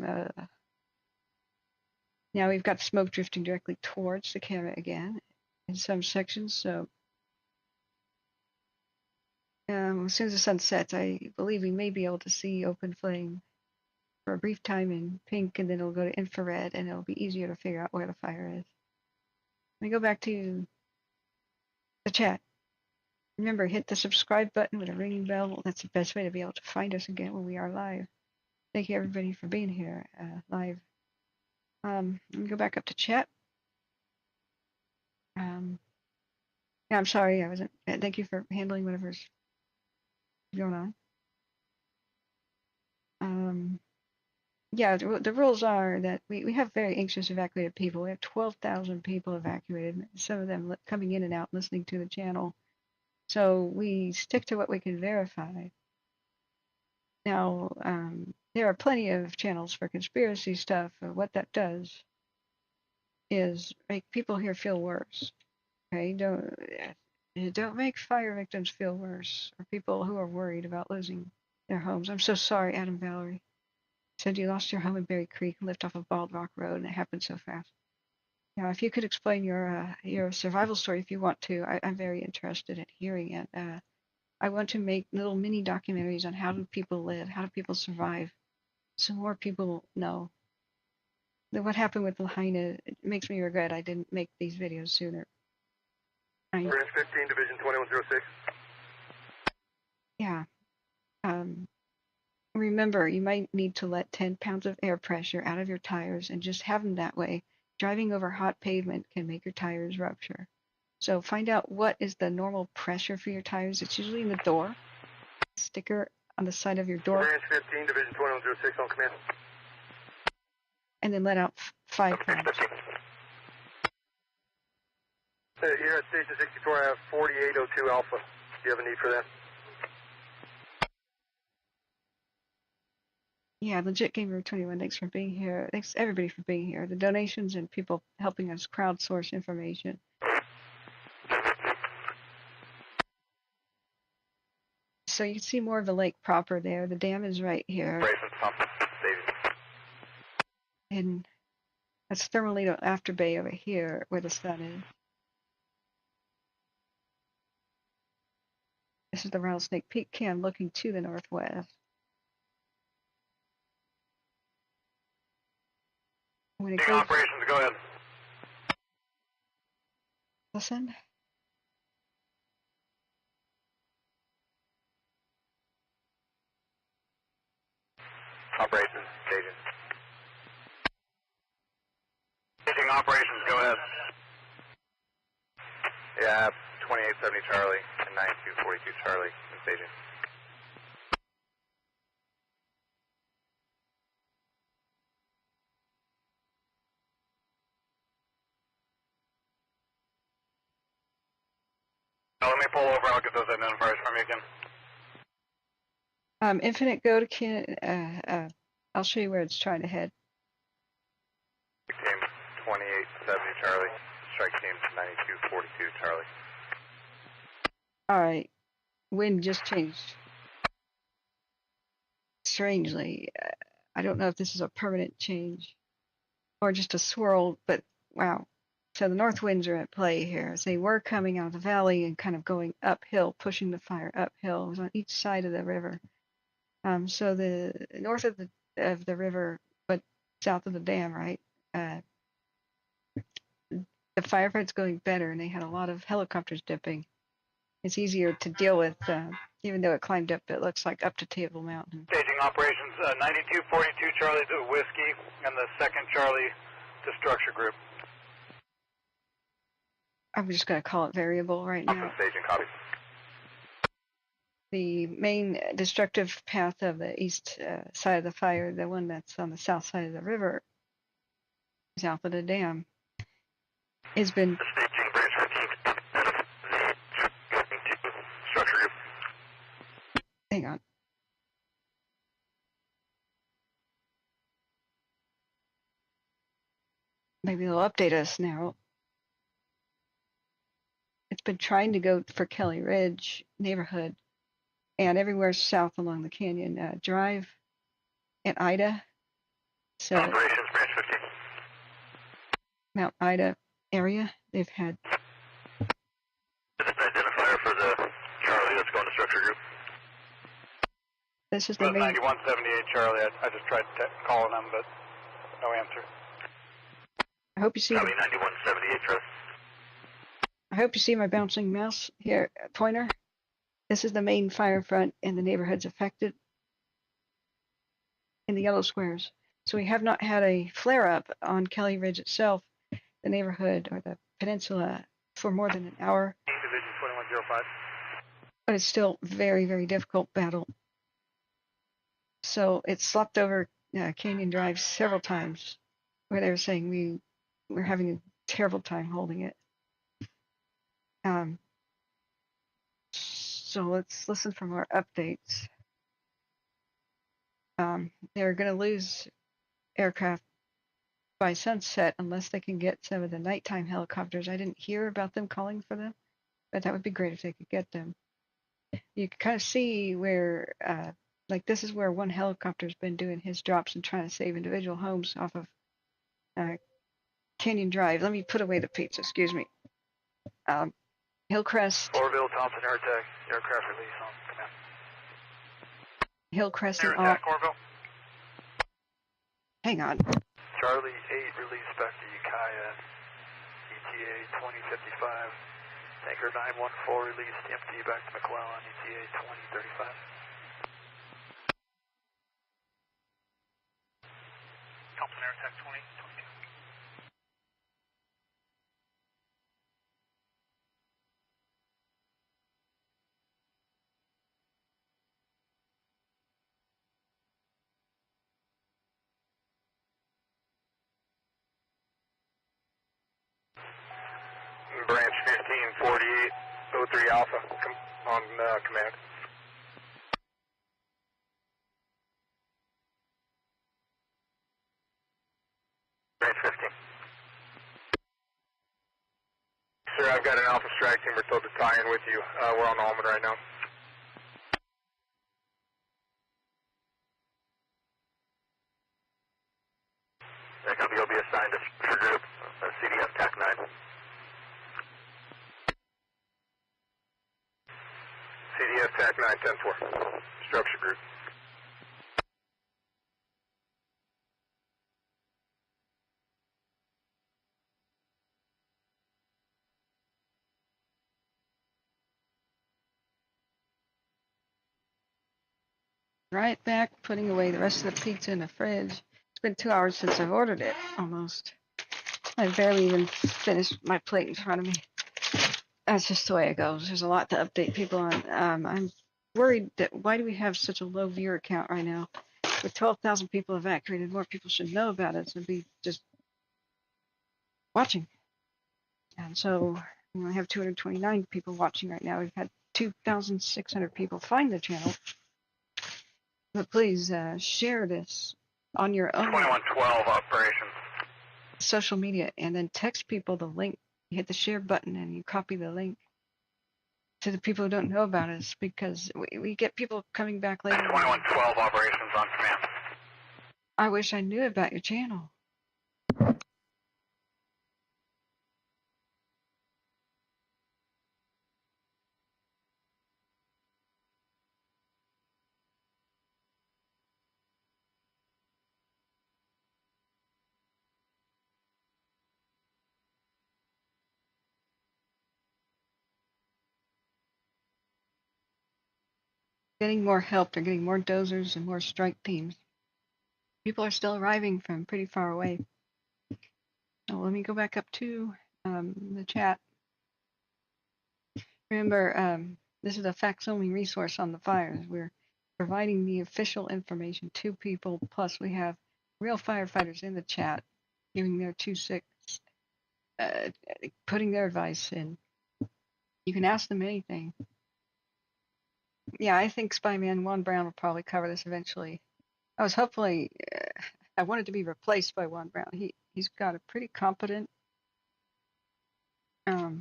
Now we've got smoke drifting directly towards the camera again in some sections. So as soon as the sun sets, I believe we may be able to see open flame for a brief time in pink, and then it'll go to infrared, and it'll be easier to figure out where the fire is. Let me go back to the chat. Remember, hit the subscribe button with a ringing bell. That's the best way to be able to find us again when we are live. Thank you, everybody, for being here live. Let me go back up to chat. Yeah, I'm sorry, I wasn't. Thank you for handling whatever's going on. Yeah, the rules are that we have very anxious evacuated people. We have 12,000 people evacuated, some of them coming in and out listening to the channel. So we stick to what we can verify. Now, there are plenty of channels for conspiracy stuff. What that does is make people here feel worse. Okay, don't make fire victims feel worse, or people who are worried about losing their homes. I'm so sorry, Adam Valerie. Said you lost your home in Berry Creek and lived off of Bald Rock Road, and it happened so fast. Now, if you could explain your survival story, if you want to, I'm very interested in hearing it. I want to make little mini documentaries on how do people live, how do people survive, so more people know. What happened with Lahaina, it makes me regret I didn't make these videos sooner. Branch 15, Division 2106. Yeah. Remember, you might need to let 10 pounds of air pressure out of your tires and just have them that way. Driving over hot pavement can make your tires rupture. So find out what is the normal pressure for your tires. It's usually in the door. Sticker on the side of your door. Branch 15, Division 2106 on command. And then let out 5 pounds. Here at Station 64, I have 4802 Alpha. Do you have a need for that? Yeah, Legit Gamer 21, thanks for being here. Thanks everybody for being here. The donations and people helping us crowdsource information. So you can see more of the lake proper there. The dam is right here. Basin, Thompson, and that's Thermalito After Bay over here where the sun is. This is the Rattlesnake Peak cam looking to the northwest. When it goes, Operations, go ahead. Listen. Operations, staging. Staging operations, go ahead. Yeah, 2870 Charlie and 9242 Charlie in staging. Now let me pull over, I'll get those identifiers from you again. Infinite go to I'll show you where it's trying to head. Team 2870 Charlie, strike team 9242 Charlie. All right, wind just changed. Strangely, I don't know if this is a permanent change or just a swirl, but wow. So the north winds are at play here. As they were coming out of the valley and kind of going uphill, pushing the fire uphill. It was on each side of the river. So the north of the river, but south of the dam, right? The firefight's going better, and they had a lot of helicopters dipping. It's easier to deal with, even though it climbed up, it looks like up to Table Mountain. Staging operations, 9242 Charlie to Whiskey, and the 2nd Charlie to Structure Group. I'm just going to call it variable right now. Staging, copy. The main destructive path of the east side of the fire, the one that's on the south side of the river, south of the dam, has been... Staging, branch 15, Hang on. Maybe they'll update us now. It's been trying to go for Kelly Ridge neighborhood and everywhere south along the Canyon Drive and Ida. So Operations Branch 15. Mount Ida area, they've had. Is it an identifier for the Charlie that's going to structure group? This is the main. 9178 Charlie. I just tried calling them, but no answer. I hope you see. Charlie 9178 Charlie. I hope you see my bouncing mouse here, pointer. This is the main fire front in the neighborhoods affected in the yellow squares. So we have not had a flare up on Kelly Ridge itself, the neighborhood or the peninsula, for more than an hour. Division 2105. But it's still very, very difficult battle. So it slopped over Canyon Drive several times where they were saying we're having a terrible time holding it. So let's listen for more updates. They're going to lose aircraft by sunset unless they can get some of the nighttime helicopters. I didn't hear about them calling for them, but that would be great if they could get them. You can kind of see where, like this is where one helicopter's been doing his drops and trying to save individual homes off of Canyon Drive. Let me put away the pizza, excuse me. Hillcrest. Oroville, Thompson, air attack, aircraft release on command. Hillcrest Air and attack, Oroville. Hang on. Charlie 8, release back to Ukiah, ETA 2055. Tanker 914, release TMT back to McClellan, ETA 2035. Thompson, air attack 2022. Branch 1548, 03 Alpha on command. Branch 15. Sir, I've got an Alpha strike team. We're told to tie in with you. We're on Almond right now. That copy will be assigned to structure group, CDF TAC 9. CDF TAC 910-4, structure group. Right back, putting away the rest of the pizza in the fridge. It's been 2 hours since I've ordered it, almost. I barely even finished my plate in front of me. That's just the way it goes. There's a lot to update people on. I'm worried that why do we have such a low viewer count right now? With 12,000 people evacuated, more people should know about it and be just watching. And so we only have 229 people watching right now. We've had 2,600 people find the channel. But please share this on your own 2112 operations. social media and then text people the link. You hit the share button and you copy the link to the people who don't know about us, because we get people coming back later. 2112 operations on command. I wish I knew about your channel. Getting more help. They're getting more dozers and more strike teams. People are still arriving from pretty far away. So let me go back up to the chat. Remember, this is a facts-only resource on the fires. We're providing the official information to people, plus we have real firefighters in the chat giving their 2 cents, putting their advice in. You can ask them anything. Yeah, I think Spyman Juan Brown will probably cover this eventually. I was hopefully, I wanted to be replaced by Juan Brown. He's got a pretty competent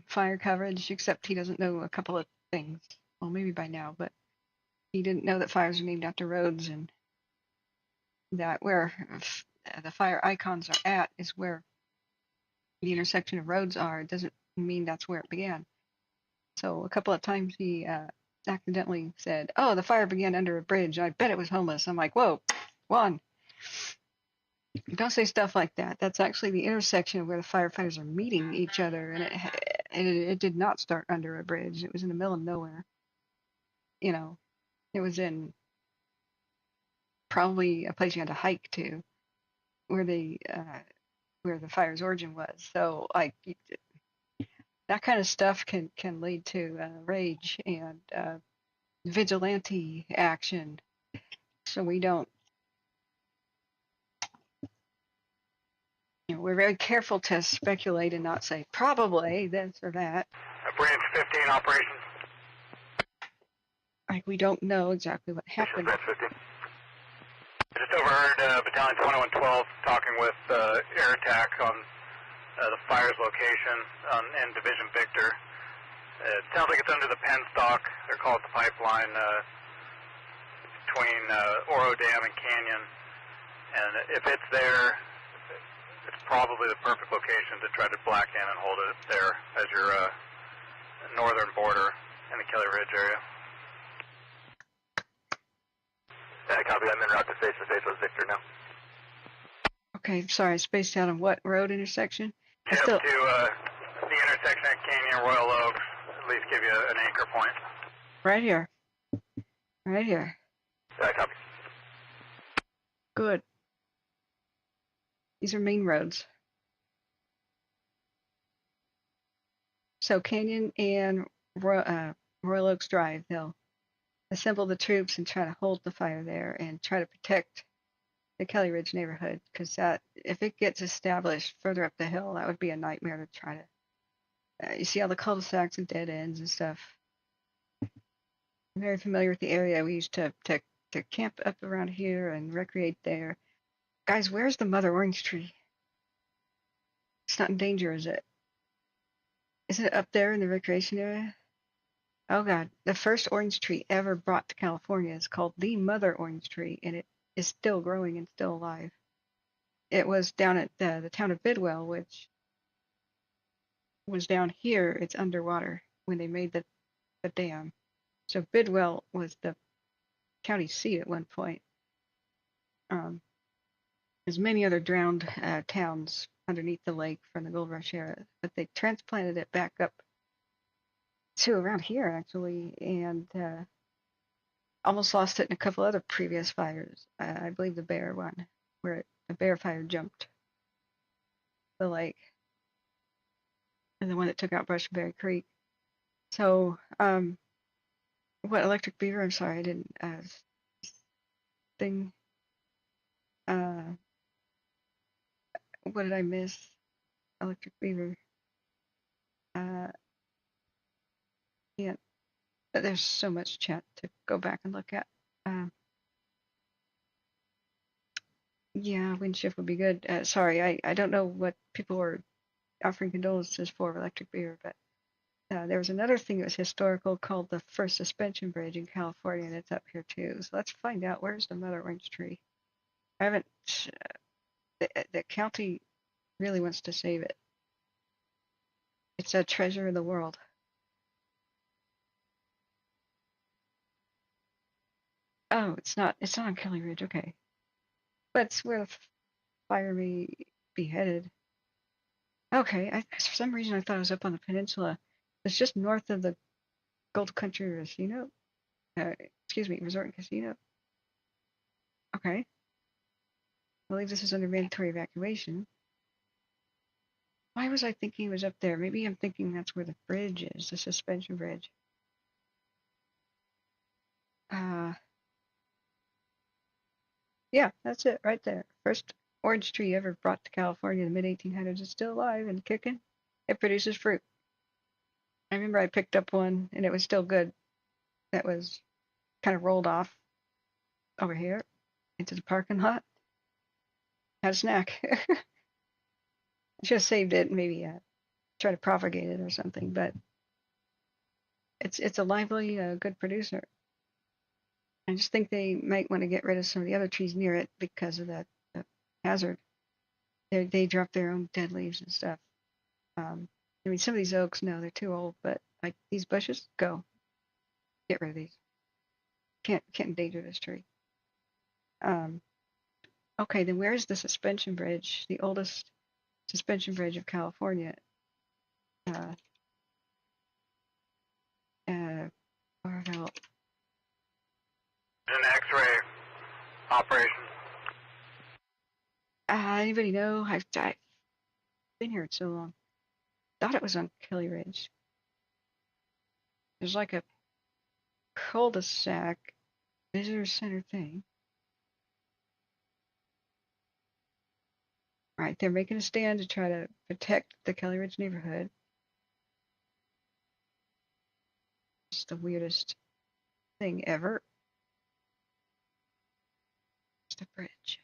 fire coverage, except he doesn't know a couple of things. Well, maybe by now, but he didn't know that fires are named after roads, and that where the fire icons are at is where the intersection of roads are. It doesn't mean that's where it began. So a couple of times he accidentally said, "Oh, the fire began under a bridge. I bet it was homeless." I'm like, "Whoa, Juan, don't say stuff like that. That's actually the intersection where the firefighters are meeting each other, and it did not start under a bridge. It was in the middle of nowhere. You know, it was in probably a place you had to hike to, where the fire's origin was. So like that kind of stuff can lead to rage and vigilante action. So we don't. We're very careful to speculate and not say probably this or that. Branch 15 operations. Like we don't know exactly what happened. Branch 15. I just overheard Battalion 2112 talking with air attack on the fire's location in Division Victor. It sounds like it's under the penstock. They're called the pipeline between Oro Dam and Canyon. And if it's there, it's probably the perfect location to try to black in and hold it there as your northern border in the Kelly Ridge area. Copy. I'm en route to face with Victor now. Okay, sorry, I spaced out on what road intersection? Up to the intersection at Canyon Royal Oaks. At least give you an anchor point. Right here. Right here. Copy. Good. These are main roads. So Canyon and Royal Oaks Drive, they'll assemble the troops and try to hold the fire there and try to protect the Kelly Ridge neighborhood, because that, if it gets established further up the hill, that would be a nightmare to try to. You see all the cul-de-sacs and dead ends and stuff. I'm very familiar with the area. We used to camp up around here and recreate there. Guys, where's the mother orange tree? It's not in danger, is it? Isn't it up there in the recreation area? Oh God, the first orange tree ever brought to California is called the mother orange tree, and it is still growing and still alive. It was down at the town of Bidwell, which was down here. It's underwater when they made the dam. So Bidwell was the county seat at one point. There's many other drowned towns underneath the lake from the gold rush era, but they transplanted it back up to around here actually, and almost lost it in a couple other previous fires. I believe the bear one, where a bear fire jumped the lake, and the one that took out Brushberry Creek. So, what Electric Beaver? I'm sorry, I didn't thing. What did I miss? Electric Beaver. Yeah, there's so much chat to go back and look at. Yeah, wind shift would be good. Sorry, I don't know what people were offering condolences for Electric Beaver, but there was another thing that was historical called the first suspension bridge in California, and it's up here too. So let's find out, where's the mother orange tree. I haven't. The county really wants to save it. It's a treasure of the world. Oh, it's not on Kelly Ridge, okay. But it's where the fire may be headed. Okay, for some reason I thought it was up on the peninsula. It's just north of the Gold Country Casino. Resort and Casino. Okay. I believe this is under mandatory evacuation. Why was I thinking it was up there? Maybe I'm thinking that's where the bridge is, the suspension bridge. Yeah, that's it right there. First orange tree ever brought to California in the mid-1800s is still alive and kicking. It produces fruit. I remember I picked up one and it was still good. That was kind of rolled off over here into the parking lot. Had a snack. I should have saved it and maybe try to propagate it or something, but it's a lively, good producer. I just think they might want to get rid of some of the other trees near it because of that hazard. They drop their own dead leaves and stuff. I mean, some of these oaks, no, they're too old, but like these bushes, go. Get rid of these. Can't endanger this tree. Okay, then where's the suspension bridge? The oldest suspension bridge of California. Oroville. An X-ray operation. Anybody know? I've been here so long. Thought it was on Kelly Ridge. There's like a cul-de-sac visitor center thing. Right, they're making a stand to try to protect the Kelly Ridge neighborhood. It's the weirdest thing ever. It's the bridge.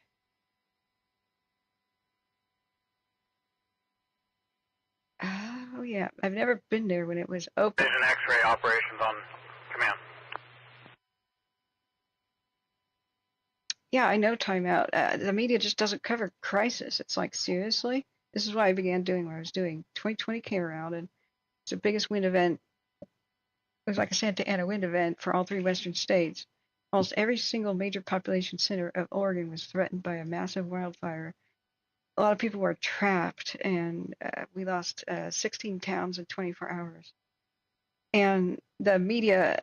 Oh yeah, I've never been there when it was open. There's an X-ray operations on command. Yeah, I know timeout. The media just doesn't cover crisis. It's like, seriously? This is why I began doing what I was doing. 2020 came around, and it's the biggest wind event. It was like a Santa Ana wind event for all 3 western states. Almost every single major population center of Oregon was threatened by a massive wildfire. A lot of people were trapped, and we lost 16 towns in 24 hours. And the media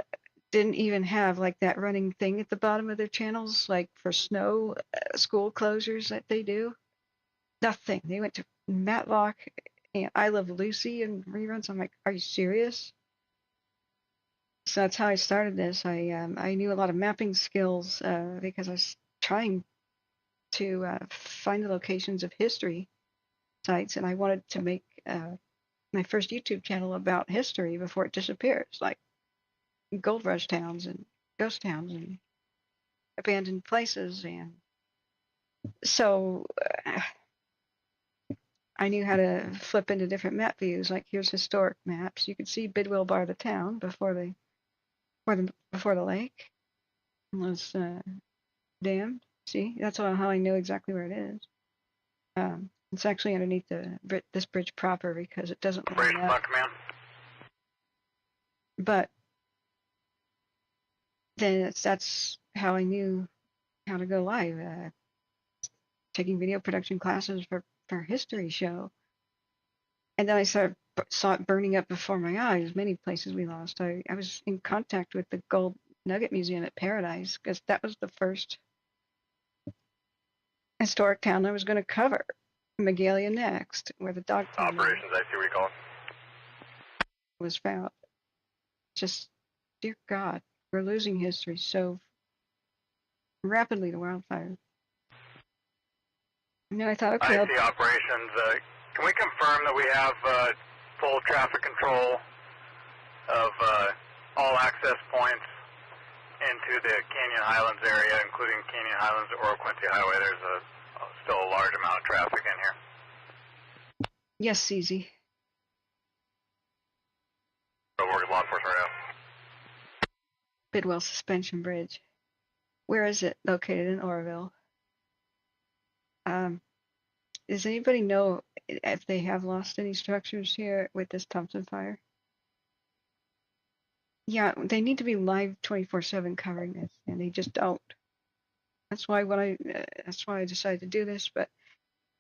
didn't even have like that running thing at the bottom of their channels, like for snow school closures that they do. Nothing. They went to Matlock and I Love Lucy and reruns. I'm like, are you serious? So that's how I started this. I knew a lot of mapping skills because I was trying to find the locations of history sites, and I wanted to make my first YouTube channel about history before it disappears, like gold rush towns and ghost towns and abandoned places. And so I knew how to flip into different map views. Like here's historic maps. You can see Bidwell Bar, the town, before the lake was dammed. See, that's how I know exactly where it is. It's actually underneath this bridge proper because it doesn't line up. But then that's how I knew how to go live. Taking video production classes for a history show, and then I saw it burning up before my eyes. Many places we lost. I was in contact with the Gold Nugget Museum at Paradise because that was the first historic town I was going to cover. Magalia next, where the dog operations, I see what you call was found. Just, dear God, we're losing history so rapidly to wildfire. And then I thought, okay, I see operations. Can we confirm that we have full traffic control of all access points into the Canyon Highlands area, including Canyon Highlands or Quincy Highway? There's still a large amount of traffic in here. Yes, CZ. So we're with law enforcement right now. Bidwell Suspension Bridge. Where is it located in Oroville? Does anybody know if they have lost any structures here with this Thompson fire? Yeah, they need to be live 24/7 covering this, and they just don't. That's why I decided to do this. But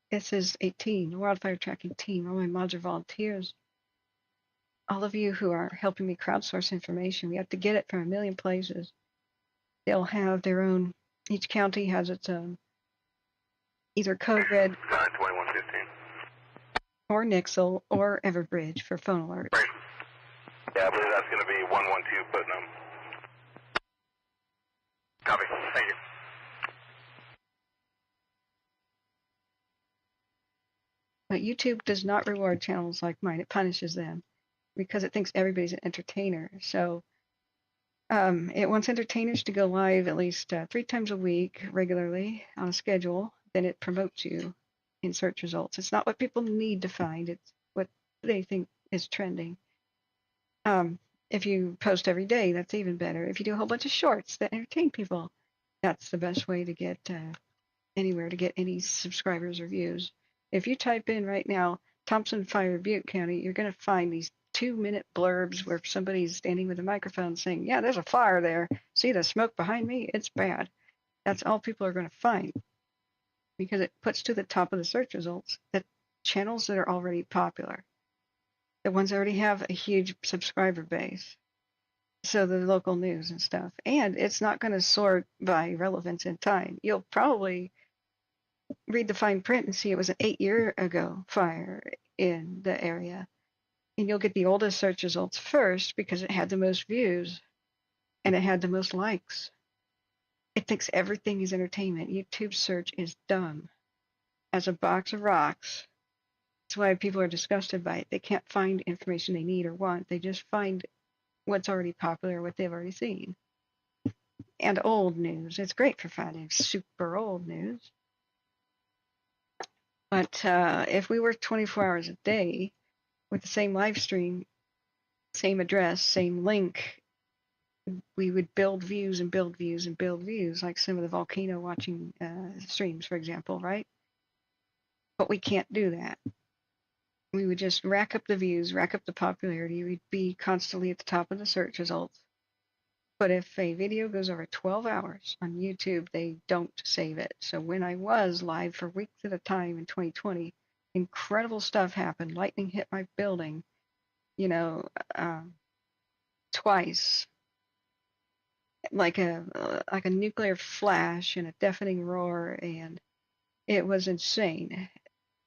this is a team, a wildfire tracking team. All my mods are volunteers. All of you who are helping me crowdsource information, we have to get it from a million places. They'll have their own. Each county has its own, either code red 2115 or Nixle or Everbridge for phone alerts. Yeah, I believe that's going to be 112 Putnam. Copy. Thank you. But YouTube does not reward channels like mine. It punishes them because it thinks everybody's an entertainer. So It wants entertainers to go live at least 3 times a week regularly on a schedule. Then it promotes you in search results. It's not what people need to find, it's what they think is trending. If you post every day, that's even better. If you do a whole bunch of shorts that entertain people, that's the best way to get anywhere to get any subscribers or views. If you type in right now, Thompson Fire, Butte County, you're going to find these 2-minute blurbs where somebody's standing with a microphone saying, yeah, there's a fire there. See the smoke behind me? It's bad. That's all people are going to find because it puts to the top of the search results the channels that are already popular, the ones that already have a huge subscriber base. So the local news and stuff. And it's not going to sort by relevance in time. You'll probably read the fine print and see it was an 8-year ago fire in the area. And you'll get the oldest search results first because it had the most views and it had the most likes. It thinks everything is entertainment. YouTube search is dumb as a box of rocks. That's why people are disgusted by it. They can't find information they need or want. They just find what's already popular, what they've already seen. And old news. It's great for finding super old news. But if we work 24 hours a day with the same live stream, same address, same link, we would build views and build views and build views, like some of the volcano watching streams, for example, right? But we can't do that. We would just rack up the views, rack up the popularity. We'd be constantly at the top of the search results. But if a video goes over 12 hours on YouTube, they don't save it. So when I was live for weeks at a time in 2020, incredible stuff happened. Lightning hit my building, twice, like a nuclear flash and a deafening roar, and it was insane.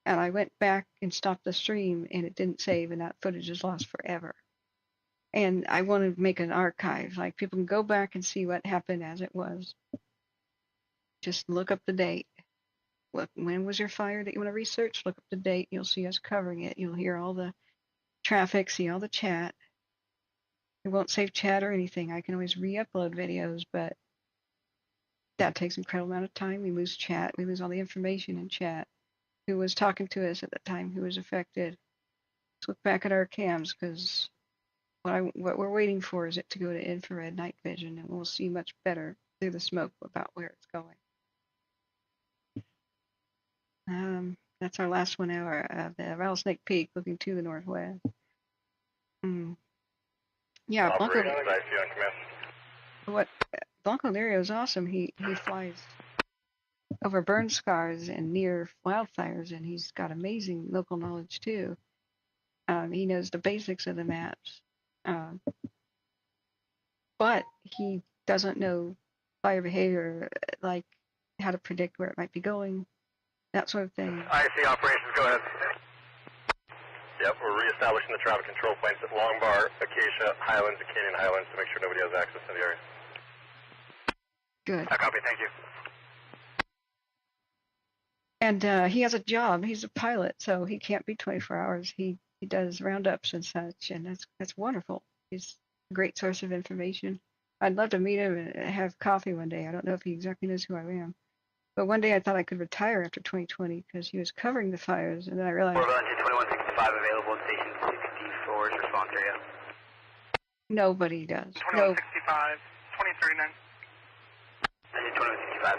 And I went back and stopped the stream, and it didn't save, and that footage is lost forever. And I want to make an archive, like people can go back and see what happened as it was. Just look up the date. Look, when was your fire that you want to research? Look up the date. You'll see us covering it. You'll hear all the traffic, see all the chat. It won't save chat or anything. I can always re-upload videos, but that takes an incredible amount of time. We lose chat. We lose all the information in chat. Who was talking to us at the time? Who was affected? Let's look back at our cams because what we're waiting for is it to go to infrared night vision, and we'll see much better through the smoke about where it's going. That's our last 1 hour of the Rattlesnake Peak looking to the northwest. Yeah, Blanco Lirio is awesome. He flies over burn scars and near wildfires, and he's got amazing local knowledge too. He knows the basics of the maps. But he doesn't know fire behavior, like how to predict where it might be going, that sort of thing. IC operations, go ahead. Yep, we're reestablishing the traffic control points at Long Bar, Acacia, Highlands, and Canyon Highlands to make sure nobody has access to the area. Good. I copy, thank you. And he has a job. He's a pilot, so he can't be 24 hours. He does roundups and such, and that's wonderful. He's a great source of information. I'd love to meet him and have coffee one day. I don't know if he exactly knows who I am. But one day I thought I could retire after 2020 because he was covering the fires, and then I realized... Oroville engine 2165 available at station 64's response area. Nobody does. 2165, 2039. Engine 2165.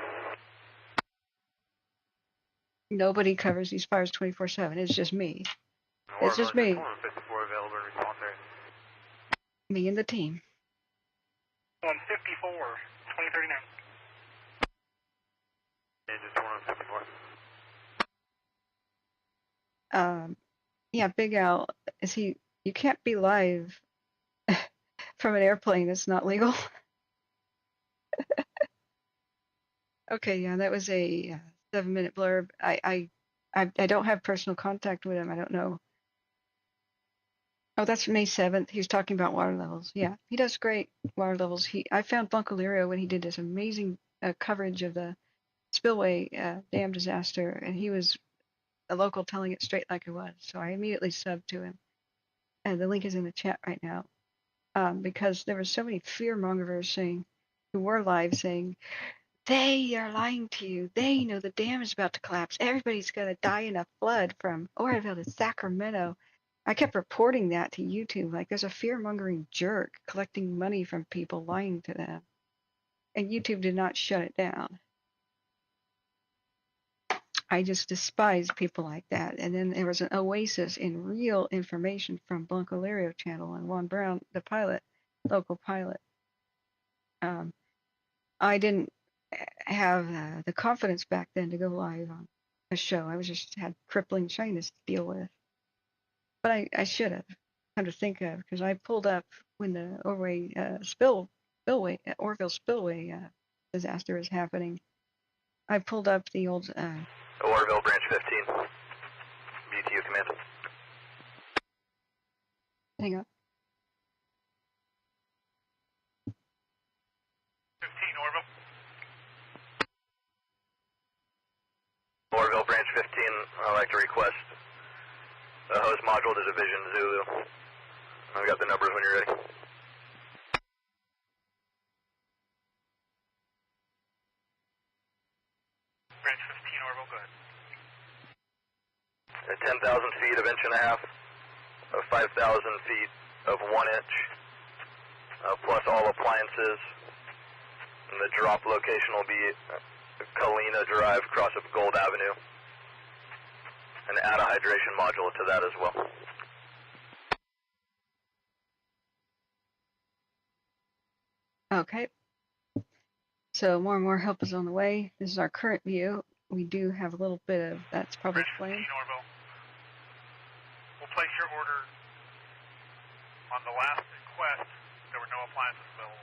Nobody covers these fires 24/7. It's just me. It's just me. 54 available in response area. Me and the team. 154, 2039. Engine 2154. Yeah, Big Al, you can't be live from an airplane. It's not legal. Okay, yeah, that was a 7-minute blurb. I don't have personal contact with him. I don't know. Oh, that's May 7th. He was talking about water levels. Yeah, he does great water levels. I found Blanco Lirio when he did this amazing coverage of the spillway dam disaster, and he was a local telling it straight like it was. So I immediately subbed to him. And the link is in the chat right now. because there were so many fear mongers saying, who were live saying, they are lying to you. They know the dam is about to collapse. Everybody's going to die in a flood from Oroville to Sacramento. I kept reporting that to YouTube. Like, there's a fear-mongering jerk collecting money from people, lying to them. And YouTube did not shut it down. I just despise people like that. And then there was an oasis in real information from Blanco Lario channel and Juan Brown, the pilot, local pilot. I didn't have the confidence back then to go live on a show. I was just had crippling shyness to deal with. But I should have come to think of, because I pulled up when the Oroville spillway disaster was happening. I pulled up the old Oroville Branch 15, BTU command. hang on. 15, Oroville. Oroville Branch 15, I'd like to request a host module to Division Zulu. I've got the numbers when you're ready. Branch 15, Oroville, go ahead. At 10,000 feet of 1.5 inches, of 5,000 feet of 1 inch, plus all appliances. And the drop location will be Kalina Drive, cross of Gold Avenue. And add a hydration module to that as well. Okay. So more and more help is on the way. This is our current view. We do have a little bit of, that's probably Branch 15, flame. Oroville. We'll place your order on the last request. There were no appliances available.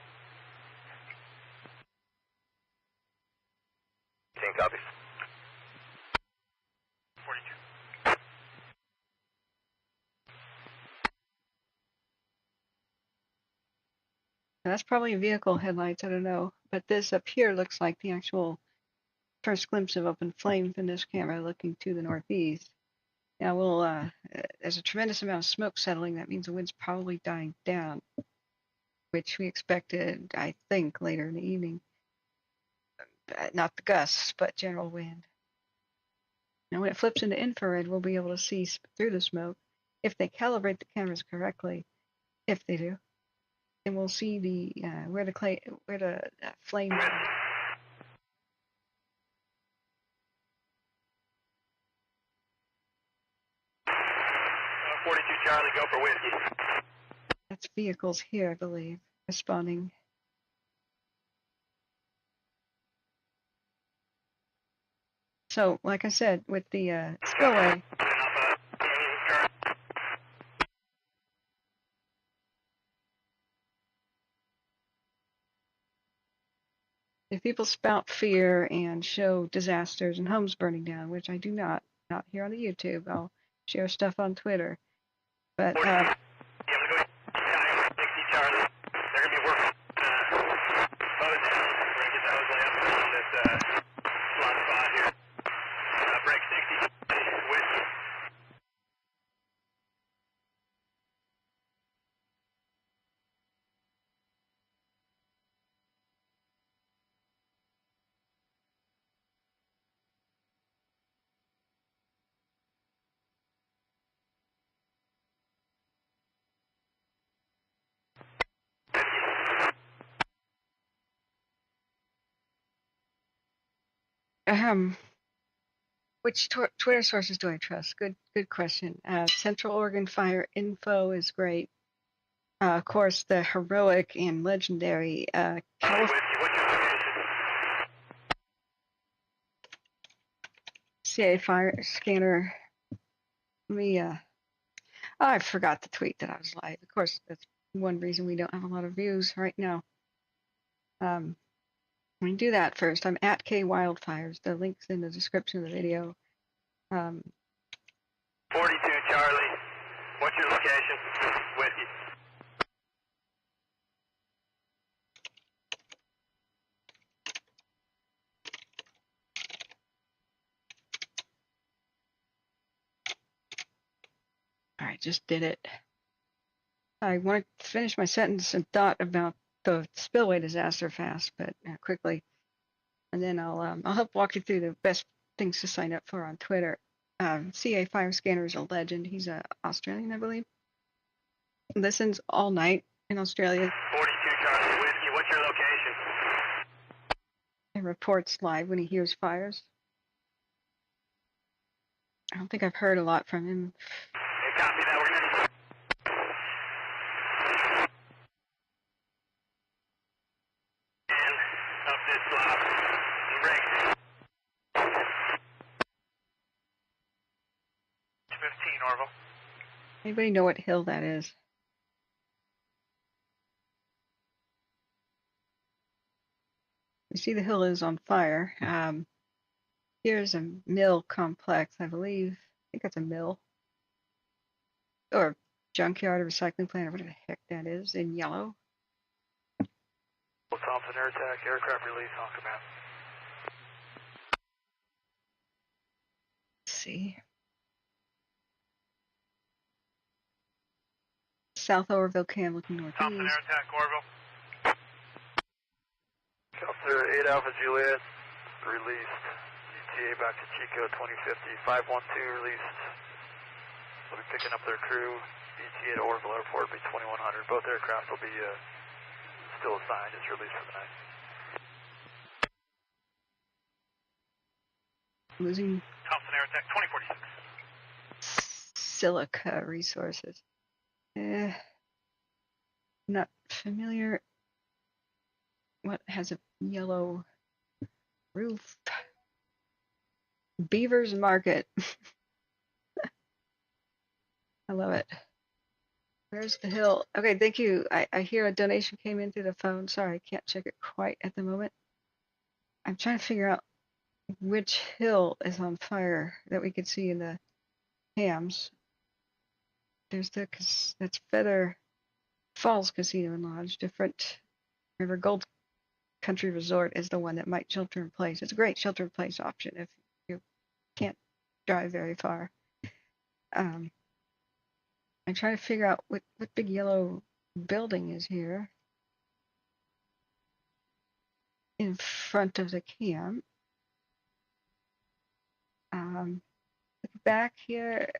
10 copies. 42. That's probably vehicle headlights, I don't know. But this up here looks like the actual first glimpse of open flame from this camera looking to the northeast. Now there's a tremendous amount of smoke settling. That means the wind's probably dying down, which we expected, I think, later in the evening. Not the gusts, but general wind. Now when it flips into infrared, we'll be able to see through the smoke if they calibrate the cameras correctly. If they do, and we'll see the where the flame. 42 Charlie, go for whiskey. That's vehicles here, I believe, responding. So, like I said, with the spillway, if people spout fear and show disasters and homes burning down, which I do not here on the YouTube, I'll share stuff on Twitter. But Yeah, I'm going to go 60 Charlie. They're going to be working hose down. We're going to get the hose layup around this slot spot here. Break 60 whiskey. which Twitter sources do I trust? Good question. Central Oregon Fire Info is great. Of course, the heroic and legendary CA Fire Scanner. I forgot to tweet that I was live. Of course, that's one reason we don't have a lot of views right now. Let me do that first. I'm at K Wildfires. The link's in the description of the video. 42 Charlie. What's your location? Whiskey. All right, just did it. I want to finish my sentence and thought about the spillway disaster fast, but quickly, and then I'll help walk you through the best things to sign up for on Twitter. CA Fire Scanner is a legend. He's Australian, I believe. Listens all night in Australia. 42 Charlie Whiskey, what's your location? And reports live when he hears fires. I don't think I've heard a lot from him. Hey, copy that. We're gonna... And up this slop. Break. 15, Oroville. Anybody know what hill that is? You see the hill is on fire. Here's a mill complex, I believe. I think that's a mill. Or junkyard or recycling plant or whatever the heck that is in yellow. Thompson air attack, aircraft release on command. Let's see. South Oroville Cam looking Thompson northeast. air attack, Oroville. Officer 8 Alpha Juliet, released. ETA back to Chico 2050, 512 released. We'll be picking up their crew. ETA to Oroville Airport will be 2100. Both aircraft will be still assigned as released for the night. Losing Thompson air attack, 2046. silica resources. Not familiar. What has a yellow roof? Beavers Market. I love it. Where's the hill? Okay, thank you. I hear a donation came in through the phone. Sorry, I can't check it quite at the moment. I'm trying to figure out which hill is on fire that we could see in the cams. There's that's Feather Falls Casino and Lodge. Different River Gold Country Resort is the one that might shelter in place. It's a great shelter in place option if you can't drive very far. I'm trying to figure out what big yellow building is here in front of the camp. Back here,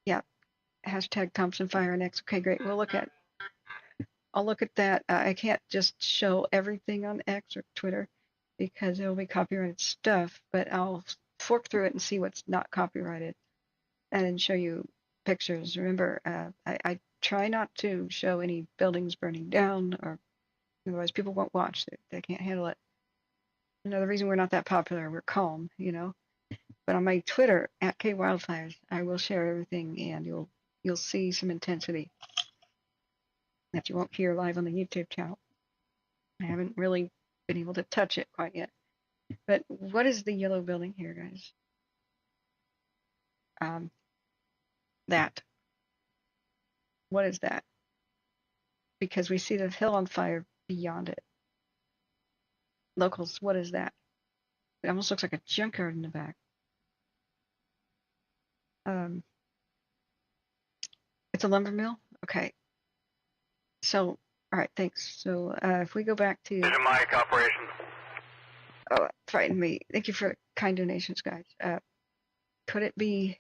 yeah, hashtag Thompson Fire Next. Okay, great. I'll look at that. I can't just show everything on X or Twitter because it'll be copyrighted stuff, but I'll fork through it and see what's not copyrighted and then show you pictures. Remember, I try not to show any buildings burning down, or otherwise people won't watch. They can't handle it. Another reason we're not that popular, we're calm, you know. But on my Twitter, @KWildfires, I will share everything, and you'll see some intensity that you won't hear live on the YouTube channel. I haven't really been able to touch it quite yet. But what is the yellow building here, guys? That. What is that? Because we see the hill on fire beyond it. Locals, what is that? It almost looks like a junkyard in the back. It's a lumber mill? Okay. So, all right, thanks. So if we go back to... Vision Mike operations. Oh, it frightened me. Thank you for kind donations, guys. Could it be...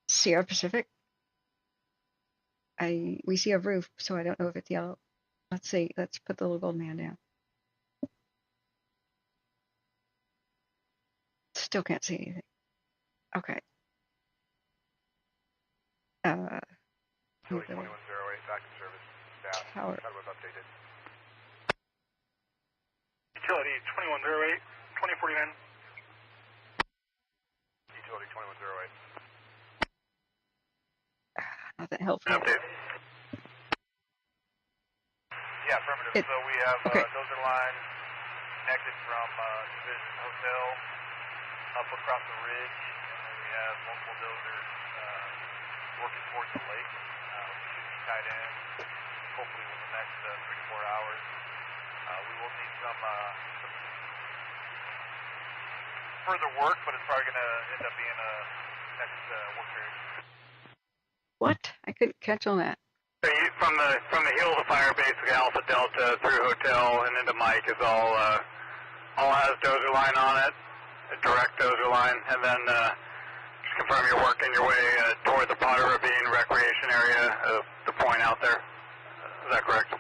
Sierra Pacific? We see a roof, so I don't know if it's yellow. Let's see. Let's put the little gold man down. Still can't see anything. Okay. 2108, back in service. Tower. Status updated. Utility 2108, 2049. Utility 2108. Nothing helpful. Update. Yeah, affirmative. So we have dozer line connected from Division Hotel up across the ridge, and then we have multiple dozers working towards the lake. We should be tied in hopefully within the next 3 to 4 hours. We will need some further work, but it's probably going to end up being a next work period. What? I couldn't catch on that. So from the heel of the fire, basically Alpha Delta through Hotel and into Mike is all has dozer line on it, a direct dozer line, and then just confirm you're working your way toward the Potter Ravine recreation area, the point out there. Is that correct?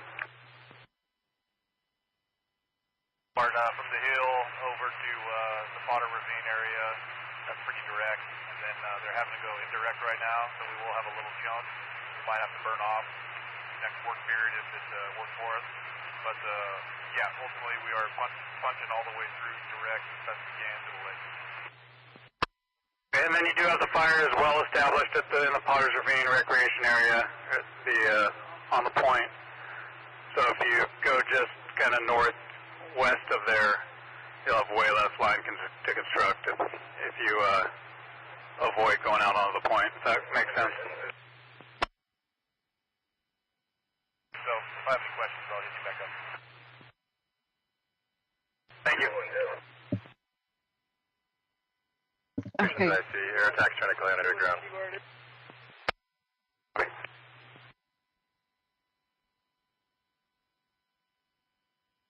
From the hill over to the Potter Ravine area, that's pretty direct, and then they're having to go indirect right now, so we will have a little jump. We might have to burn off next work period if it works for us. But yeah, ultimately we are punching all the way through direct as best we can to the lake. And then you do have the fire as well established in the Potter's Ravine recreation area, on the point. So if you go just kind of northwest of there, you'll have way less line to construct if you avoid going out onto the point. If that makes sense. So if I have any questions, I'll hit you back up. Thank you. Okay. I see air attacks trying to clear underground.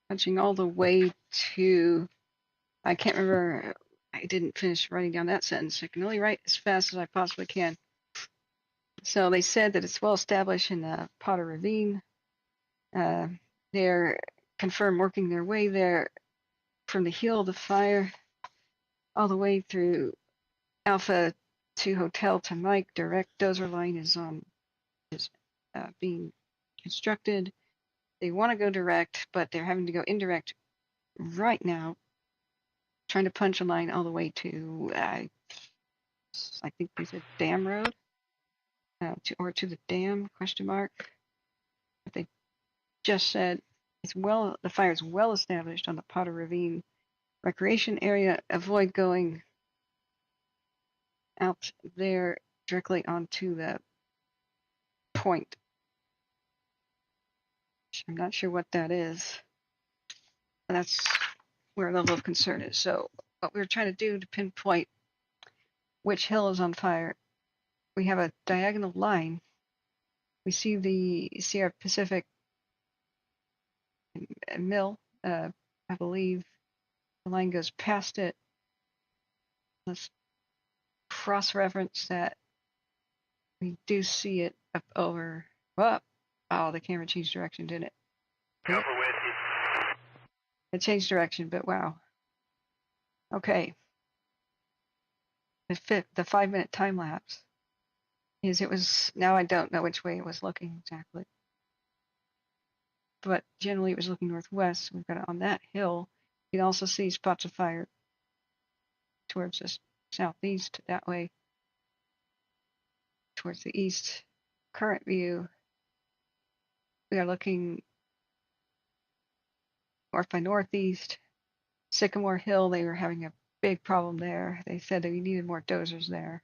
Punching all the way to, I can't remember, I didn't finish writing down that sentence. I can only write as fast as I possibly can. So they said that it's well established in the Potter Ravine. They're confirmed working their way there from the heel of the fire all the way through Alpha to Hotel to Mike. Direct dozer line is being constructed. They want to go direct, but they're having to go indirect right now, trying to punch a line all the way to, I think they said Dam Road, to the dam, question mark. But they just said the fire is well established on the Potter Ravine recreation area. Avoid going out there directly onto the point. I'm not sure what that is. And that's where our level of concern is. So what we're trying to do to pinpoint which hill is on fire, we have a diagonal line. We see the Sierra Pacific mill, I believe the line goes past it. Let's cross-reference that. We do see it up over, oh, the camera changed direction, didn't it? Yep. It changed direction, but wow. Okay. The 5-minute time lapse now I don't know which way it was looking exactly. But generally it was looking northwest. We've got it on that hill. You can also see spots of fire towards the southeast, that way, towards the east. Current view, we are looking north by northeast. Sycamore Hill, they were having a big problem there. They said that we needed more dozers there.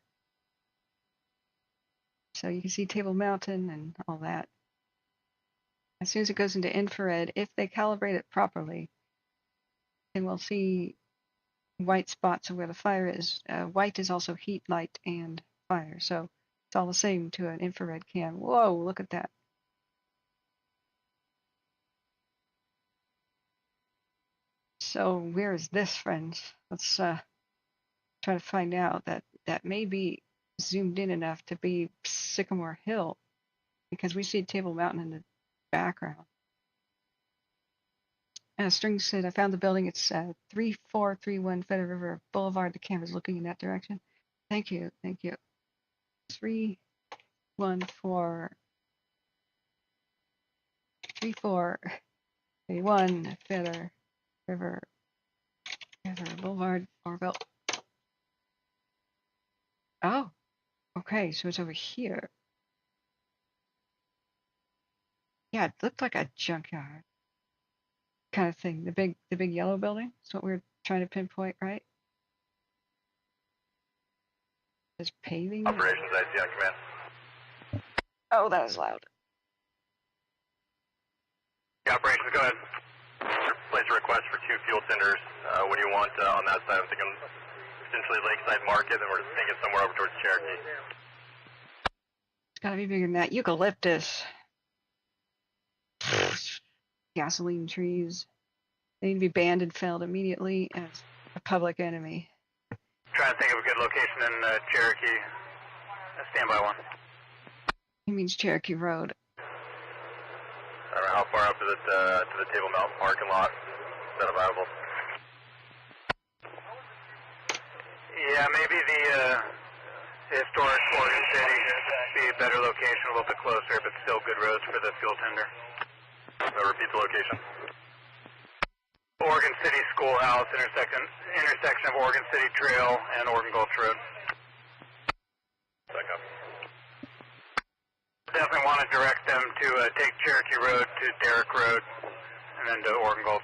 So you can see Table Mountain and all that. As soon as it goes into infrared, if they calibrate it properly, then we'll see white spots of where the fire is. White is also heat, light, and fire. So it's all the same to an infrared cam. Whoa, look at that. So where is this, friends? Let's try to find out. That may be zoomed in enough to be Sycamore Hill, because we see Table Mountain in the background. String said, I found the building. It's 3431 Federal River Boulevard. The camera's looking in that direction. Thank you. 3431 Federal River Boulevard, Oroville. Oh, okay, so it's over here. Yeah, it looked like a junkyard kind of thing. The big yellow building. That's what we're trying to pinpoint, right? There's paving. Operations IC on command. Oh, that was loud. Yeah, operations, go ahead. Place a request for 2 fuel tenders. What do you want on that side? I'm thinking potentially Lakeside Market, and we're just thinking somewhere over towards Cherokee. It's got to be bigger than that. Eucalyptus. Gasoline trees. They need to be banned and felled immediately as a public enemy. Trying to think of a good location in Cherokee. Standby one. He means Cherokee Road. I don't know how far up to the Table Mountain parking lot. Is that available? Yeah, maybe the historic Oregon City be a better location, a little bit closer, but still good roads for the fuel tender. Repeat the location. Oregon City Schoolhouse, intersection of Oregon City Trail and Oregon Gulch Road. Second. Definitely want to direct them to take Cherokee Road to Derrick Road and then to Oregon Gulch.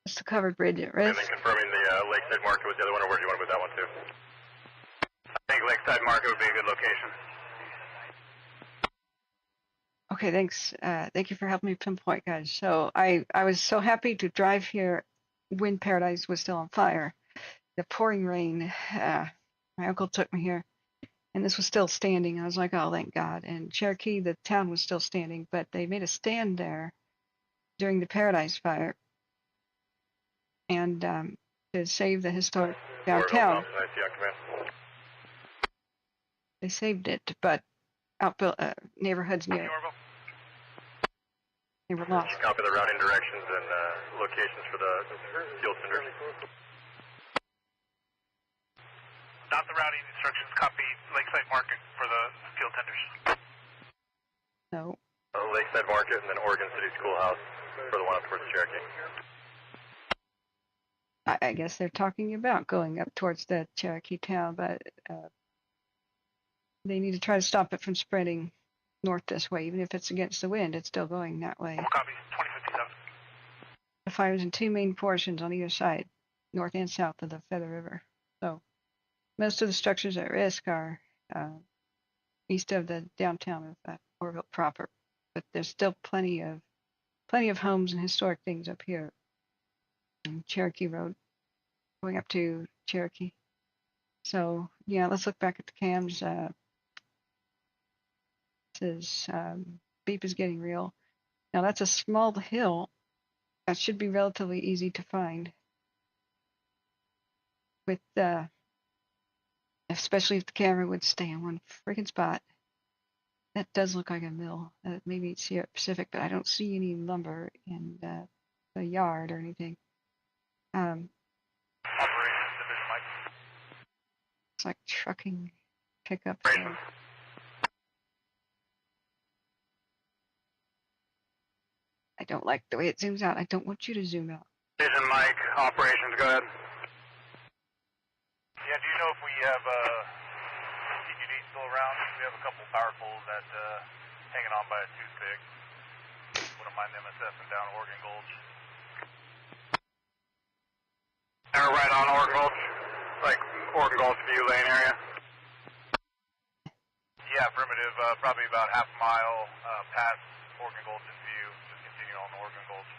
It's the covered bridge at And risk. then confirming the Lakeside Market was the other one, or where do you want to move that one to? I think Lakeside Market would be a good location. Okay, thanks. Thank you for helping me pinpoint, guys. So I was so happy to drive here when Paradise was still on fire. The pouring rain. My uncle took me here, and this was still standing. I was like, oh, thank God. And Cherokee, the town was still standing, but they made a stand there during the Paradise fire, and to save the historic downtown. Thompson, I see on command. They saved it, but outbuilt neighborhoods near it. They were lost. Copy the routing directions and locations for the fuel tenders. Not the routing instructions. Copy Lakeside Market for the fuel tenders. No. Lakeside Market and then Oregon City Schoolhouse for the one up towards Cherokee. I guess they're talking about going up towards the Cherokee town, but they need to try to stop it from spreading north this way. Even if it's against the wind, it's still going that way. Copy 2057. The fire's in two main portions on either side, north and south of the Feather River. So most of the structures at risk are east of the downtown of Oroville proper, but there's still plenty of homes and historic things up here on Cherokee Road, going up to Cherokee. So yeah, let's look back at the cams. Says beep is getting real. Now that's a small hill that should be relatively easy to find. With especially if the camera would stay in one freaking spot. That does look like a mill. Maybe it's Sierra Pacific, but I don't see any lumber in the yard or anything. Operations Division Mike. It's like trucking pickup. I don't like the way it zooms out. I don't want you to zoom out. Division Mike, operations, go ahead. Yeah, do you know if we have TQD still around? We have a couple power poles that hanging on by a toothpick. Wouldn't mind them assessing down Oregon Gulch. They're right on Oregon Gulch, like Oregon Gulch View Lane area. Yeah, affirmative. Probably about half a mile past Oregon Gulch in view. Just continue on Oregon Gulch.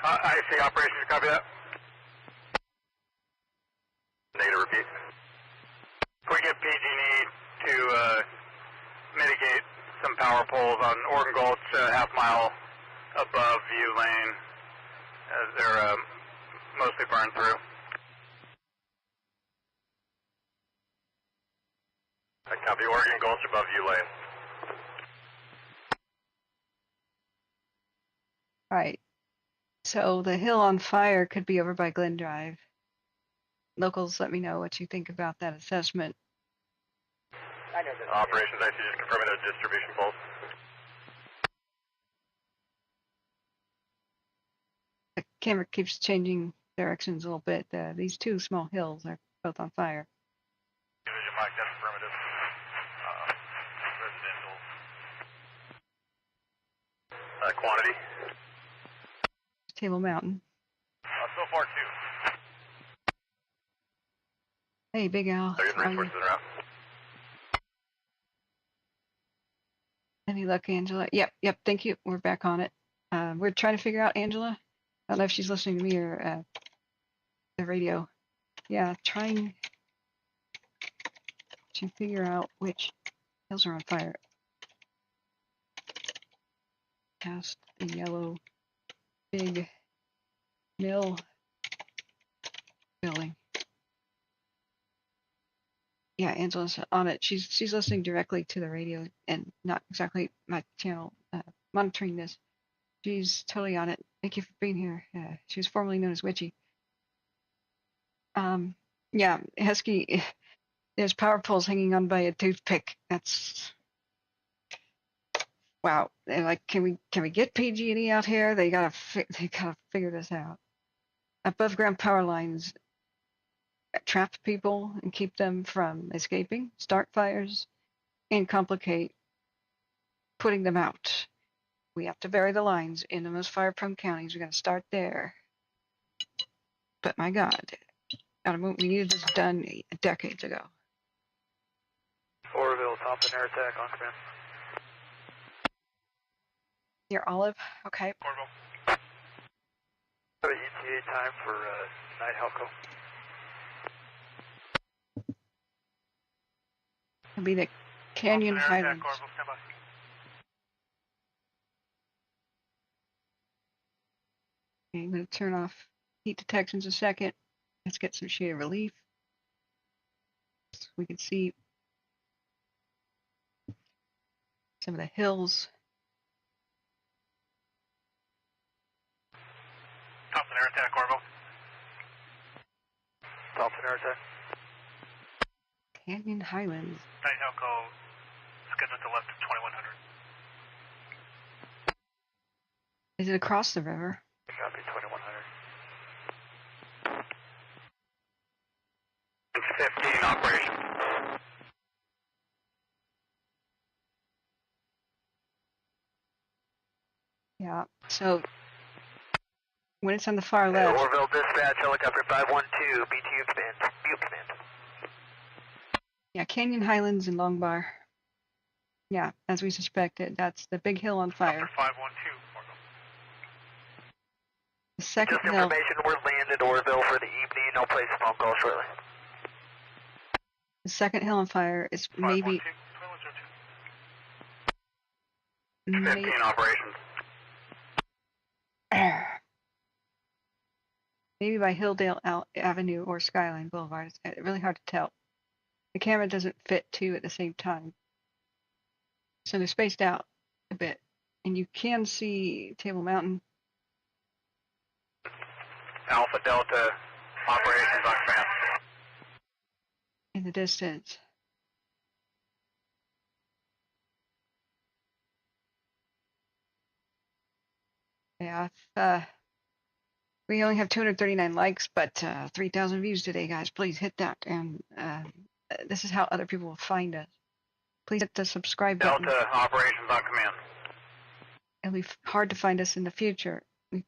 I see operations, copy that. Negative, repeat. Can we get PG&E to mitigate some power poles on Oregon Gulch, half mile above View Lane, as they're mostly burned through? I copy Oregon Gulch above View Lane. Right. So the hill on fire could be over by Glen Drive. Locals, let me know what you think about that assessment. Operations, I see, just confirming the distribution poles. The camera keeps changing directions a little bit. These two small hills are both on fire. Division Mike, that's affirmative. Residential. Quantity? Table Mountain. So far, two. Hey, Big Al. They're getting resources around. Any luck, Angela? Yep, thank you. We're back on it. We're trying to figure out, Angela, I don't know if she's listening to me or the radio. Yeah, trying to figure out which hills are on fire. Past the yellow big mill building. Yeah, Angela's on it. She's listening directly to the radio and not exactly my channel, monitoring this. She's totally on it. Thank you for being here. She was formerly known as Witchy. Yeah, Husky, there's power poles hanging on by a toothpick. That's wow. They're like, can we get PG&E out here? They gotta figure this out. Above ground power lines trap people and keep them from escaping, start fires, and complicate putting them out. We have to bury the lines in the most fire-prone counties. We got to start there. But my God, we needed this done decades ago. Oroville, Thompson, air attack on command. Near Olive, okay. Oroville. Have an ETA time for night Helco. It'll be the Canyon Thompson, air Highlands. attack, Oroville, stand by. Okay, I'm going to turn off heat detections a second. Let's get some shade of relief. So we can see some of the hills. Thompson, air attack, Oroville. Thompson, air attack. Canyon Highlands. Night Helco scheduled to left of 2100. Is it across the river? Copy, 2100. 15 operation. Yeah, so when it's on the far left. Oroville dispatch, helicopter 512, BTU command. Butte command. Yeah, Canyon Highlands and Long Bar. Yeah, as we suspected, that's the big hill on fire. 512, Oroville. The second Just hill. information, we're landed Oroville for the evening. No place phone call shortly. The second hill on fire is maybe 15 operations. maybe by Hilldale Avenue or Skyline Boulevard. It's really hard to tell. The camera doesn't fit two at the same time, so they're spaced out a bit, and you can see Table Mountain. Alpha Delta operations on command. In the distance. Yeah, we only have 239 likes, but 3,000 views today, guys. Please hit that, and this is how other people will find us. Please hit the subscribe button. Delta operations on command. It'll be hard to find us in the future. We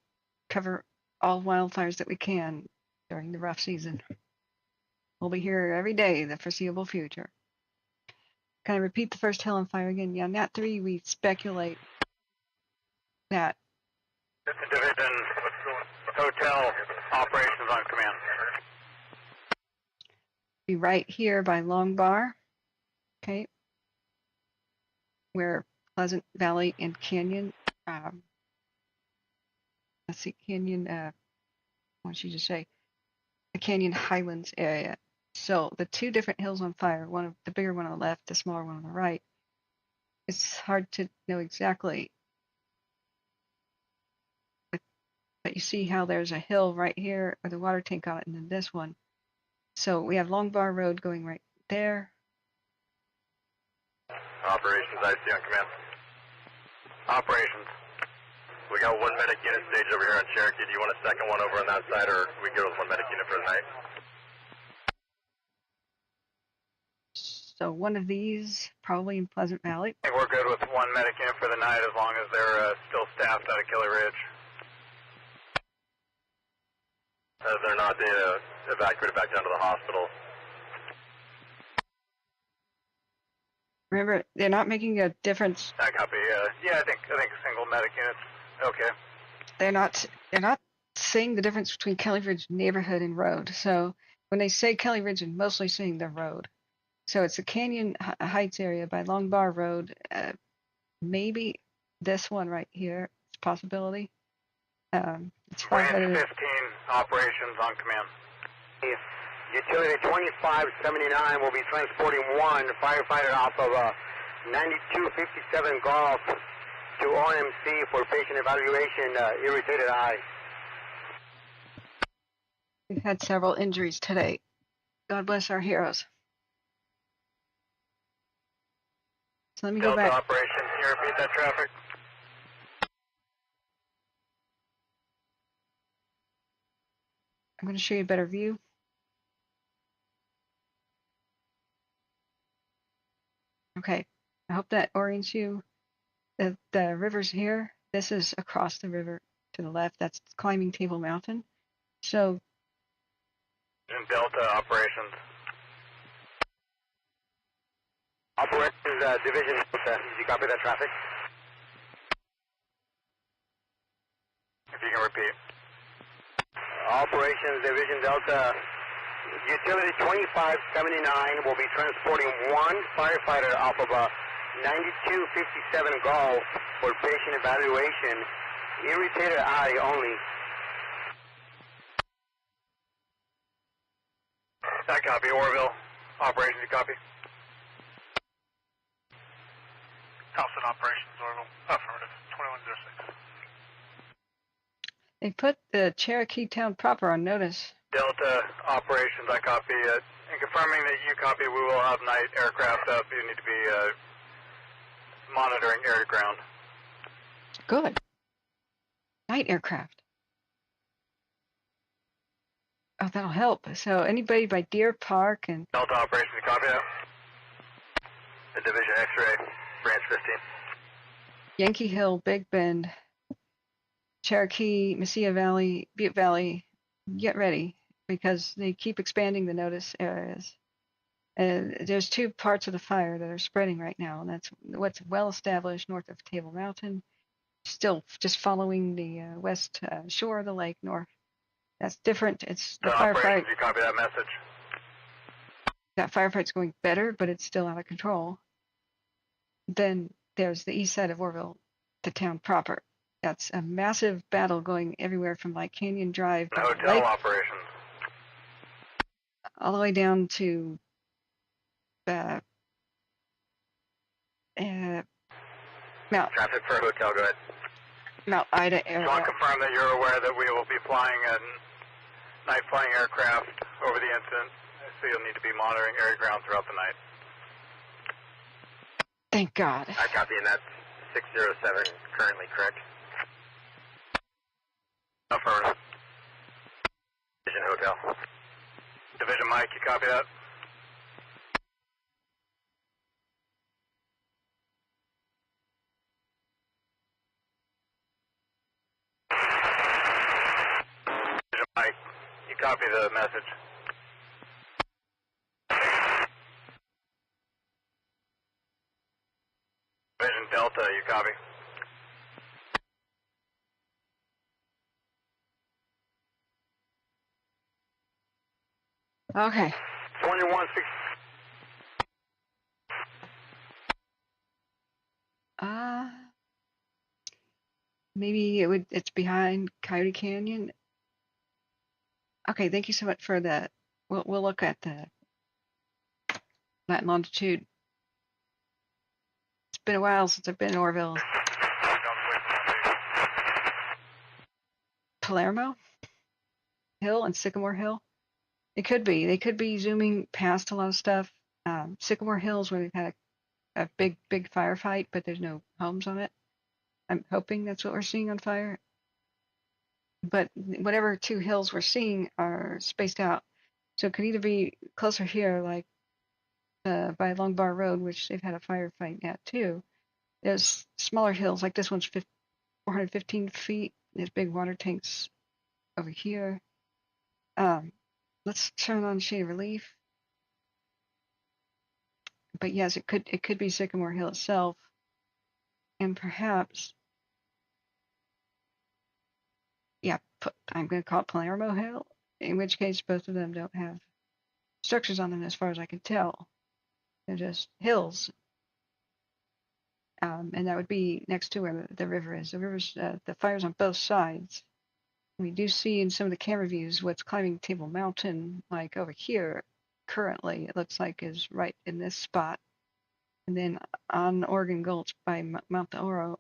cover all wildfires that we can during the rough season. We'll be here every day, the foreseeable future. Can I repeat the first hill on fire again? Yeah, Nat 3, we speculate that. Division Hotel operations on command. Be right here by Long Bar, okay, where Pleasant Valley and Canyon, let's see, Canyon, what did she just say? The Canyon Highlands area. So the two different hills on fire, one of the bigger one on the left, the smaller one on the right. It's hard to know exactly, but you see how there's a hill right here with a water tank on it, and then this one. So we have Long Bar Road going right there. Operations, IC on command. Operations. We got one medic unit staged over here on Cherokee. Do you want a second one over on that side, or we go with one medic unit for the night? So one of these, probably in Pleasant Valley. I think we're good with one medic unit for the night as long as they're still staffed out of Kelly Ridge. As they're not, they evacuated back down to the hospital. Remember, they're not making a difference. That copy. Yeah, I think a single medic unit's okay. They're not saying the difference between Kelly Ridge neighborhood and road. So when they say Kelly Ridge, they're mostly saying the road. So it's the Canyon Heights area by Long Bar Road. Maybe this one right here. It's a possibility. It's Range 500. 15 operations on command. Utility 2579 will be transporting one firefighter off of 9257 Golf to OMC for patient evaluation, irritated eye. We've had several injuries today. God bless our heroes. So let me go Delta back. operation, can you repeat that traffic? I'm going to show you a better view. Okay, I hope that orients you. The river's here. This is across the river to the left. That's climbing Table Mountain. So And Delta operations. Operations Division, did you copy that traffic? If you can repeat. Operations Division Delta, Utility 2579 will be transporting one firefighter off of 9257 Golf for patient evaluation, irritated eye only. That copy, Oroville. Operations, you copy? Thompson operations, Oroville. Affirmative, 2106. they put the Cherokee town proper on notice. Delta operations, I copy. In confirming that you copy, we will have night aircraft up. You need to be monitoring air to ground. Good. Night aircraft. Oh, that'll help. So anybody by Deer Park and Delta operations, you copy that? The Division X-ray, branch 15. Yankee Hill, Big Bend, Cherokee, Mesilla Valley, Butte Valley, get ready because they keep expanding the notice areas. And there's two parts of the fire that are spreading right now, and that's what's well established north of Table Mountain, still just following the west shore of the lake north. That's different. It's the firefight. Operations, you copy that message? That firefight's going better, but it's still out of control. Then there's the east side of Oroville, the town proper. That's a massive battle going everywhere from like Canyon Drive to the Hotel lake, operations. all the way down to Mount Traffic for hotel, go ahead. Mount Ida Just area. want to confirm that you're aware that we will be flying a night flying aircraft over the incident, so you'll need to be monitoring air to ground throughout the night. Thank God. I copy, and that's 607 currently, correct? Affirmative. Division Hotel. Division Mike, you copy that? Division Mike, you copy the message? Division Delta, you copy? Okay. 2160. Maybe it's behind Coyote Canyon. Okay, thank you so much for that. We'll look at the lat and longitude. It's been a while since I've been in Oroville. Palermo Hill and Sycamore Hill. It could be. They could be zooming past a lot of stuff. Sycamore Hills where we've had a big firefight, but there's no homes on it. I'm hoping that's what we're seeing on fire. But whatever two hills we're seeing are spaced out. So it could either be closer here, like by Long Bar Road, which they've had a firefight at too. There's smaller hills, like this one's 415 feet. There's big water tanks over here. Let's turn on shade of relief. But yes, it could be Sycamore Hill itself, and perhaps, yeah, I'm going to call it Palermo Hill, in which case both of them don't have structures on them as far as I can tell. They're just hills. And that would be next to where the river is. The fire's on both sides. We do see in some of the camera views what's climbing Table Mountain, like over here, currently, it looks like is right in this spot. And then on Oregon Gulch by Mount Oro,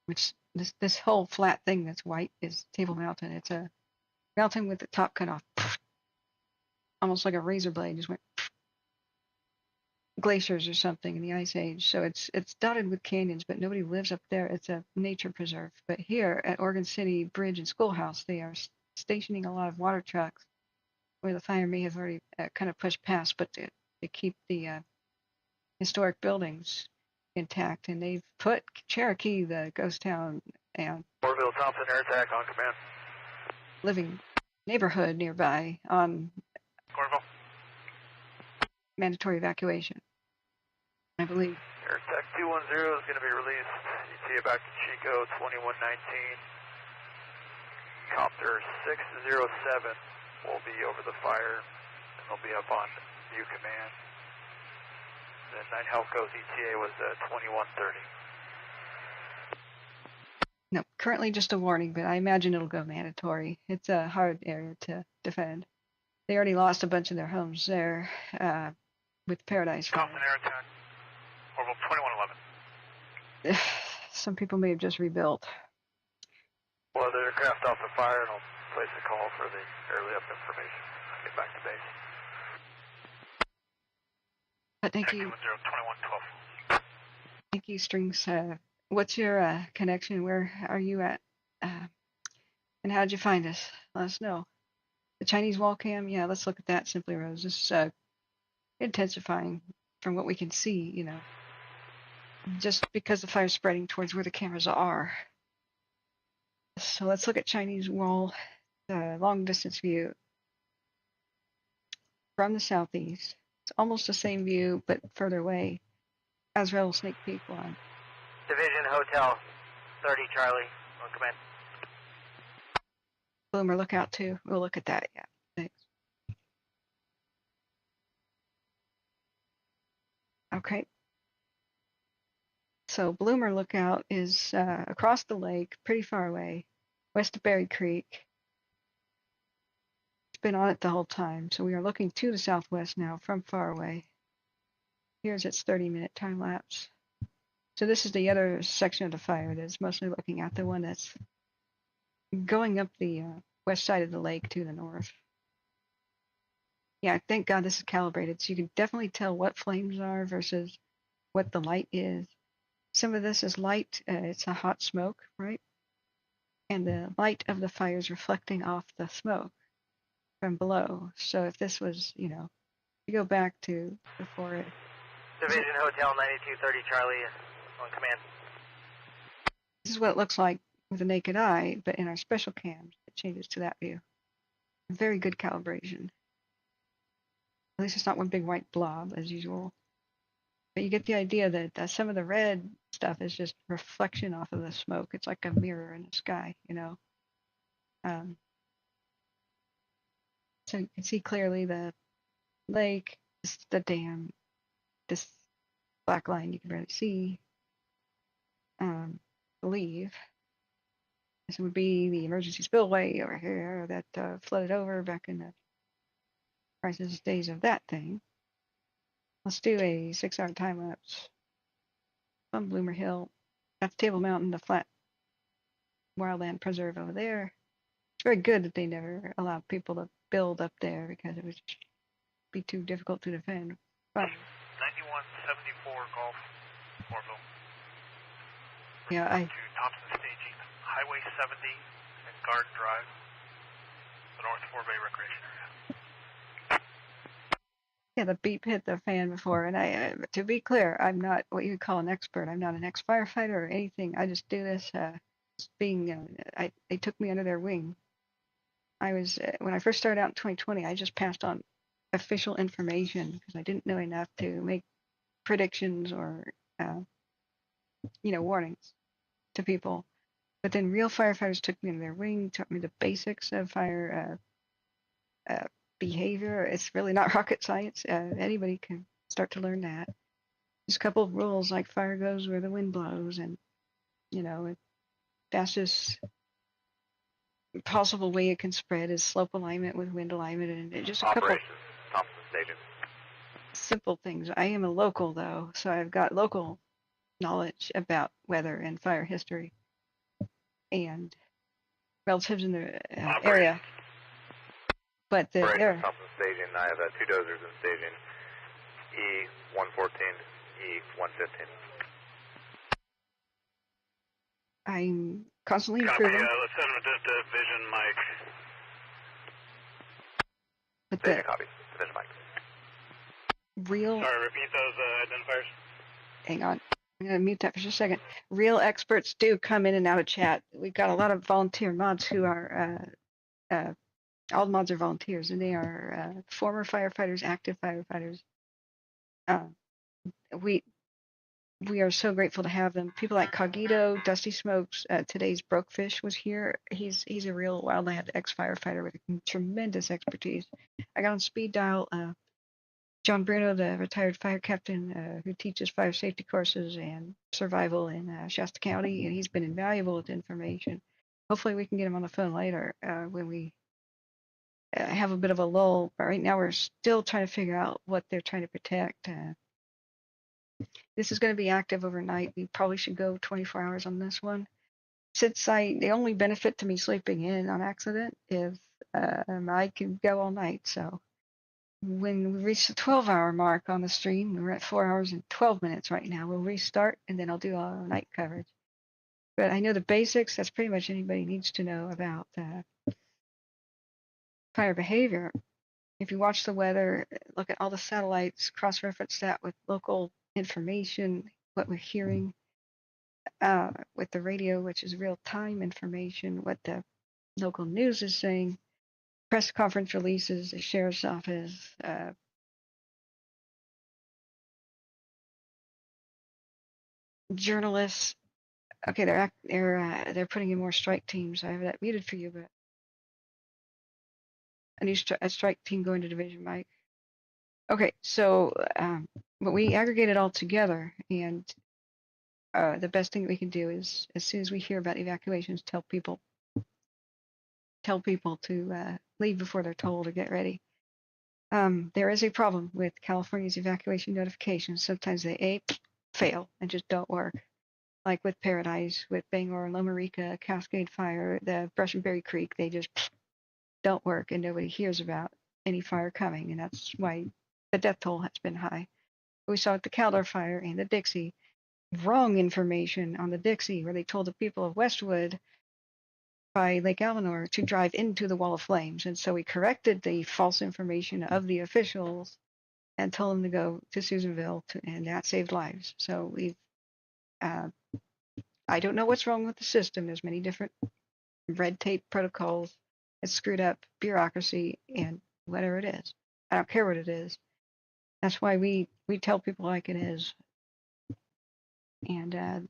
which this whole flat thing that's white is Table Mountain. It's a mountain with the top cut off, almost like a razor blade, just went glaciers or something in the Ice Age. So it's dotted with canyons, but nobody lives up there. It's a nature preserve. But here at Oregon City Bridge and Schoolhouse, they are stationing a lot of water trucks where the fire may have already kind of pushed past, but to keep the historic buildings intact. And they've put Cherokee, the ghost town, and Oroville, Thompson, air attack on command. living neighborhood nearby on Oroville. mandatory evacuation, I believe. Air attack 210 is going to be released. ETA back to Chico 2119. Copter 607 will be over the fire, and they'll be up on view command. The 9 Health Coast ETA was 2130. No, currently just a warning, but I imagine it'll go mandatory. It's a hard area to defend. They already lost a bunch of their homes there with Paradise Fire. Thompson air attack. Oroville 2111. Some people may have just rebuilt. Well, the aircraft off the fire, and I'll place a call for the airlift information. I'll get back to base. Thank you. 2112. Thank you, Strings. What's your connection? Where are you at? And how'd you find us? Let us know. The Chinese wall cam? Yeah, let's look at that, Simply Rose. This is intensifying from what we can see, you know. Just because the fire's spreading towards where the cameras are. So let's look at Chinese wall, long distance view from the southeast. It's almost the same view, but further away, as Rattlesnake Peak one. Division Hotel 30 Charlie, on command. Bloomer Lookout too. We'll look at that, yeah. Thanks. Okay. So Bloomer Lookout is across the lake, pretty far away, west of Berry Creek. It's been on it the whole time, so we are looking to the southwest now from far away. Here's its 30-minute time lapse. So this is the other section of the fire that's mostly looking at the one that's going up the west side of the lake to the north. Yeah, thank God this is calibrated, so you can definitely tell what flames are versus what the light is. Some of this is light, it's a hot smoke, right? And the light of the fire is reflecting off the smoke from below. So if this was, you know, you go back to before it. Division Hotel 9230 Charlie, on command. This is what it looks like with the naked eye, but in our special cams, it changes to that view. Very good calibration. At least it's not one big white blob as usual. But you get the idea that some of the red stuff is just reflection off of the smoke. It's like a mirror in the sky, you know. So you can see clearly the lake, the dam, this black line you can barely see. Believe this would be the emergency spillway over here that flooded over back in the crisis days of that thing. Let's do a 6-hour time lapse from Bloomer Hill. That's Table Mountain, the flat wildland preserve over there. It's very good that they never allowed people to build up there because it would be too difficult to defend. But 9174 Golf, Oroville. yeah, To Thompson staging, Highway 70 and Garden Drive, the North Forebay Recreation Area. yeah, the beep hit the fan before, and I, to be clear, I'm not what you would call an expert. I'm not an ex-firefighter or anything. I just do this being. They took me under their wing. I was when I first started out in 2020. I just passed on official information because I didn't know enough to make predictions or warnings to people. But then real firefighters took me under their wing, taught me the basics of fire behavior. It's really not rocket science. Anybody can start to learn that. There's a couple of rules like fire goes where the wind blows, and fastest possible way it can spread is slope alignment with wind alignment, and just a couple Thompson Station. simple things. I am a local though, so I've got local knowledge about weather and fire history and relatives in the area. But Thompson Station, I have 2 dozers in staging. E114, E115. I'm constantly Copy, improving. let's send them to Division Mike. But Division copy. Division Mike. Real. Sorry, repeat those identifiers. Hang on. I'm going to mute that for just a second. Real experts do come in and out of chat. We've got a lot of volunteer mods who are, all mods are volunteers, and they are former firefighters, active firefighters. We are so grateful to have them. People like Cogito, Dusty Smokes, today's Brokefish was here. He's a real wildland ex-firefighter with tremendous expertise. I got on speed dial John Bruno, the retired fire captain who teaches fire safety courses and survival in Shasta County, and he's been invaluable with information. Hopefully we can get him on the phone later when we have a bit of a lull. But right now we're still trying to figure out what they're trying to protect. This is going to be active overnight. We probably should go 24 hours on this one. Since the only benefit to me sleeping in on accident is I can go all night. So when we reach the 12-hour mark on the stream, we're at 4 hours and 12 minutes right now. We'll restart, and then I'll do all our night coverage. But I know the basics. That's pretty much anybody needs to know about fire behavior. If you watch the weather, look at all the satellites, cross-reference that with local information, what we're hearing with the radio, which is real-time information, what the local news is saying, press conference releases, the sheriff's office, journalists. Okay, they're putting in more strike teams. I have that muted for you, but a new strike team going to Division Mike. Okay, so but we aggregate it all together, and the best thing that we can do is, as soon as we hear about evacuations, tell people to leave before they're told to get ready. There is a problem with California's evacuation notifications. Sometimes they fail and just don't work. Like with Paradise, with Bangor, Loma Rica, Cascade Fire, the Brush and Berry Creek, they just don't work, and nobody hears about any fire coming, and that's why the death toll has been high. We saw at the Caldor Fire and the Dixie, wrong information on the Dixie, where they told the people of Westwood by Lake Almanor to drive into the wall of flames, and so we corrected the false information of the officials and told them to go to Susanville, and that saved lives. So we've I don't know what's wrong with the system. There's many different red tape protocols. It's screwed up bureaucracy and whatever it is. I don't care what it is. That's why we tell people like it is. And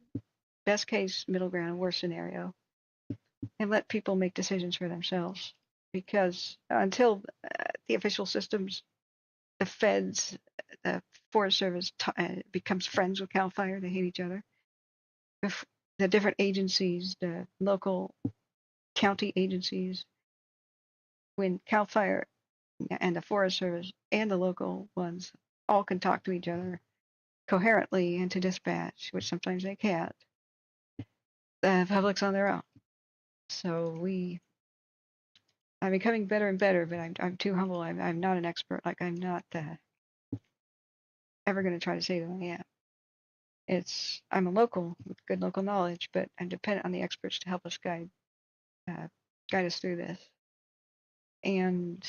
best case, middle ground, worst scenario. And let people make decisions for themselves. Because until the official systems, the feds, the Forest Service becomes friends with CAL FIRE, they hate each other. The different agencies, the local county agencies, when CAL FIRE and the Forest Service and the local ones all can talk to each other coherently and to dispatch, which sometimes they can't, the public's on their own. So I'm becoming better and better, but I'm too humble. I'm not an expert. Like, I'm not ever going to try to say that I am. I'm a local with good local knowledge, but I'm dependent on the experts to help us guide us through this. And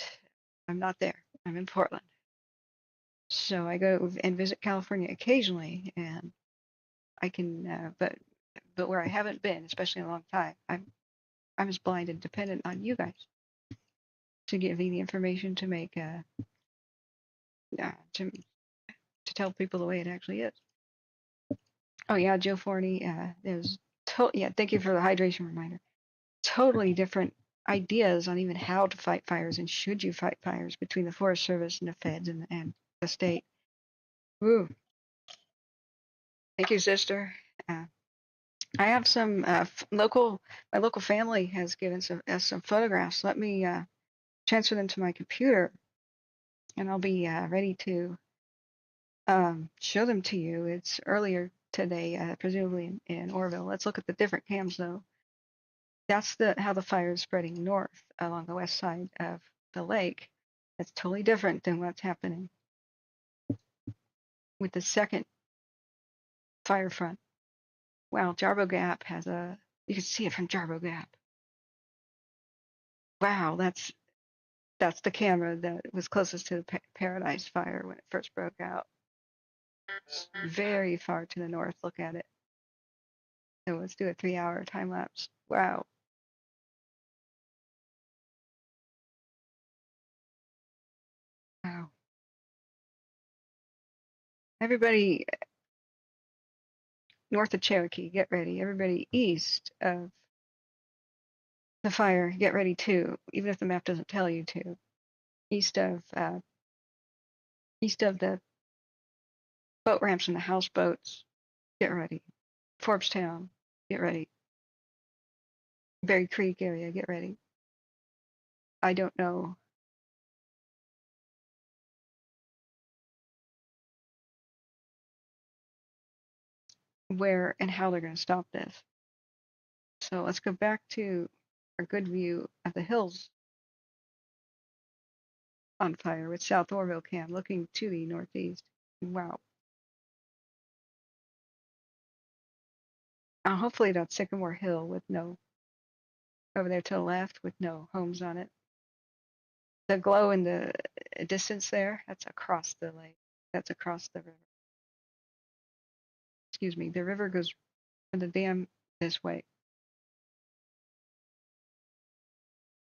I'm not there. I'm in Portland. So I go and visit California occasionally, and I can, but where I haven't been, especially in a long time, I'm as blind and dependent on you guys to give me the information to make to tell people the way it actually is. Oh yeah, Joe Forney, there's Yeah, thank you for the hydration reminder. Totally different ideas on even how to fight fires and should you fight fires between the Forest Service and the feds and the state. Ooh, thank you, sister. I have some my local family has given some photographs. Let me transfer them to my computer, and I'll be ready to show them to you. It's earlier today, presumably in Oroville. Let's look at the different cams, though. That's how the fire is spreading north along the west side of the lake. That's totally different than what's happening with the second fire front. Wow, Jarbo Gap has you can see it from Jarbo Gap. Wow, that's the camera that was closest to the Paradise Fire when it first broke out. It's very far to the north. Look at it. So let's do a 3-hour time lapse. Wow. Wow. Everybody north of Cherokee, get ready. Everybody east of the fire, get ready too, even if the map doesn't tell you to. East of the boat ramps and the houseboats, get ready. Forbes-town, get ready. Berry Creek area, get ready. I don't know where and how they're going to stop this. So let's go back to a good view of the hills on fire with South Oroville Cam looking to the northeast. Wow. Hopefully that's Sycamore Hill with over there to the left with no homes on it. The glow in the distance there, that's across the lake. That's across the river. Excuse me, the river goes from the dam this way.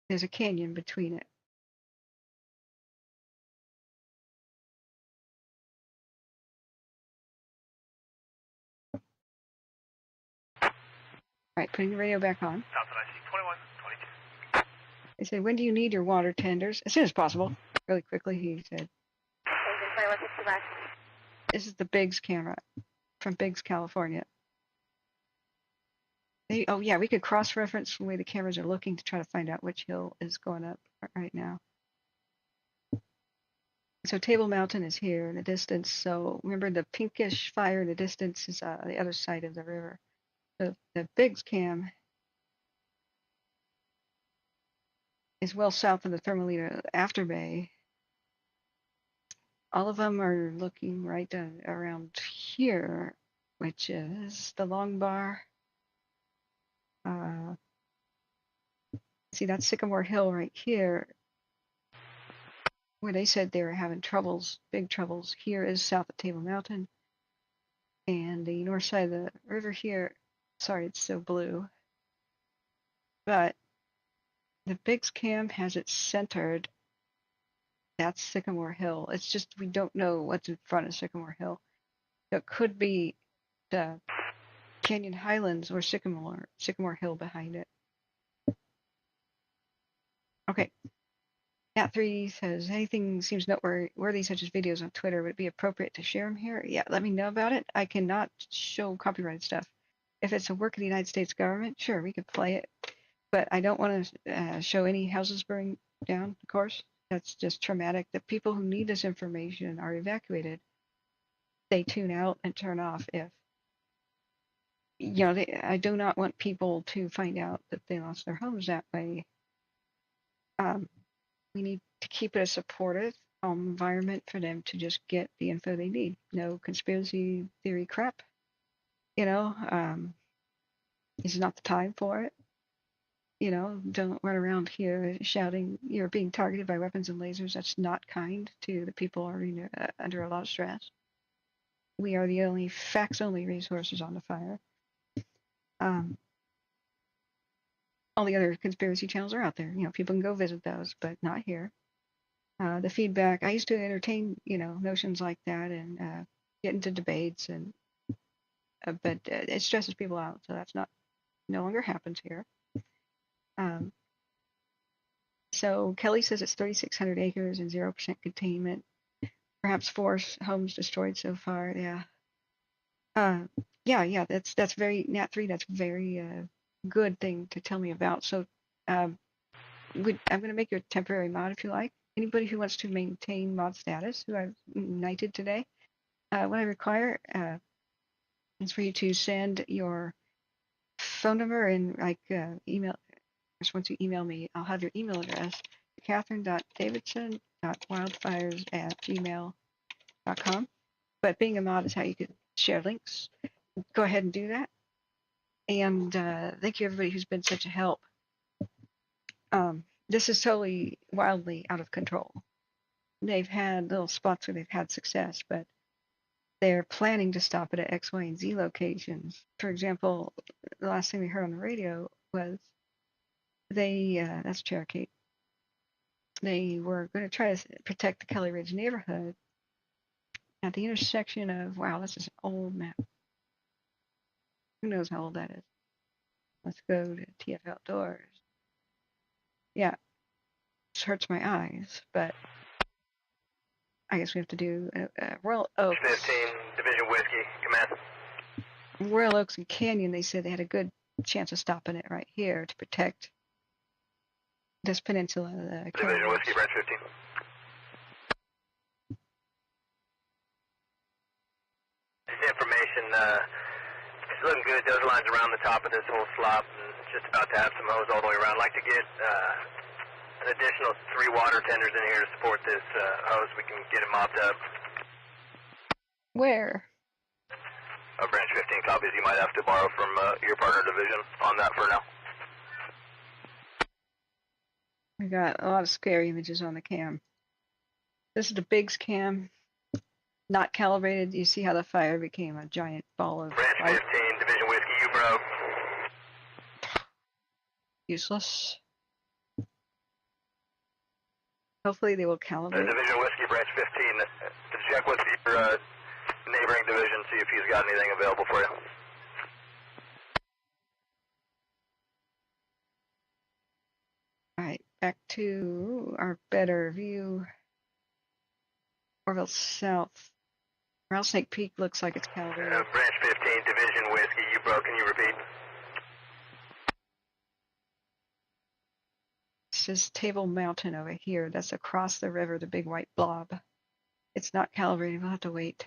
There's a canyon between it. All right, putting the radio back on. Thompson, I see 21, 22. They said, when do you need your water tenders? As soon as possible. Really quickly, he said. This is the Biggs camera from Biggs, California. Oh yeah, we could cross-reference the way the cameras are looking to try to find out which hill is going up right now. So Table Mountain is here in the distance. So remember the pinkish fire in the distance is the other side of the river. So the Biggs cam is well south of the Thermalita After Bay. All of them are looking right around here, which is the Long Bar. See, that's Sycamore Hill right here, where they said they were having troubles, big troubles. Here is south of Table Mountain. And the north side of the river here, sorry, it's so blue. But the Biggs cam has it centered. That's Sycamore Hill. It's just we don't know what's in front of Sycamore Hill. So it could be the Canyon Highlands or Sycamore Hill behind it. Okay. Nat 3 says, anything seems noteworthy, such as videos on Twitter, would it be appropriate to share them here? Yeah, let me know about it. I cannot show copyrighted stuff. If it's a work of the United States government, sure, we could play it. But I don't want to show any houses burning down, of course. That's just traumatic. The people who need this information are evacuated. They tune out and turn off if, I do not want people to find out that they lost their homes that way. We need to keep it a supportive environment for them to just get the info they need. No conspiracy theory crap. This is not the time for it. Don't run around here shouting you're being targeted by weapons and lasers. That's not kind to the people already under a lot of stress. We are the only facts-only resources on the fire. All the other conspiracy channels are out there. People can go visit those, but not here. The feedback, I used to entertain, notions like that and get into debates, but it stresses people out, so that's not no longer happens here. So Kelly says it's 3,600 acres and 0% containment. Perhaps 4 homes destroyed so far. Yeah. Yeah. That's very Nat 3. That's very good thing to tell me about. So I'm going to make you a temporary mod if you like. Anybody who wants to maintain mod status, who I've knighted today, what I require is for you to send your phone number and email. Just once you email me, I'll have your email address, catherine.davidson.wildfires@gmail.com. But being a mod is how you could share links. Go ahead and do that. And thank you, everybody who's been such a help. This is totally wildly out of control. They've had little spots where they've had success, but they're planning to stop it at X, Y, and Z locations. For example, the last thing we heard on the radio was that's Cherokee. They were going to try to protect the Kelly Ridge neighborhood at the intersection of, wow, this is an old map. Who knows how old that is? Let's go to TF Outdoors. Yeah, this hurts my eyes, but I guess we have to do Royal Oaks. 15, Division Whiskey, command. Royal Oaks and Canyon, they said they had a good chance of stopping it right here to protect this peninsula. Division Whiskey, branch 15. This information, it's looking good. Those lines around the top of this whole slop, and just about to have some hose all the way around. I'd like to get an additional 3 water tenders in here to support this hose. We can get it mopped up. Where? Branch 15 copies. You might have to borrow from your partner division on that for now. We got a lot of scary images on the cam. This is the Biggs cam, not calibrated. You see how the fire became a giant ball of Branch light. 15, Division Whiskey, you broke. Useless. Hopefully they will calibrate. Division Whiskey, Branch 15. To check with your neighboring division, see if he's got anything available for you. All right, back to our better view. Oroville South. Rattlesnake Peak looks like it's calibrated. Branch 15, Division Whiskey, you broke. Can you repeat? This is Table Mountain over here. That's across the river, the big white blob. It's not calibrated. We'll have to wait.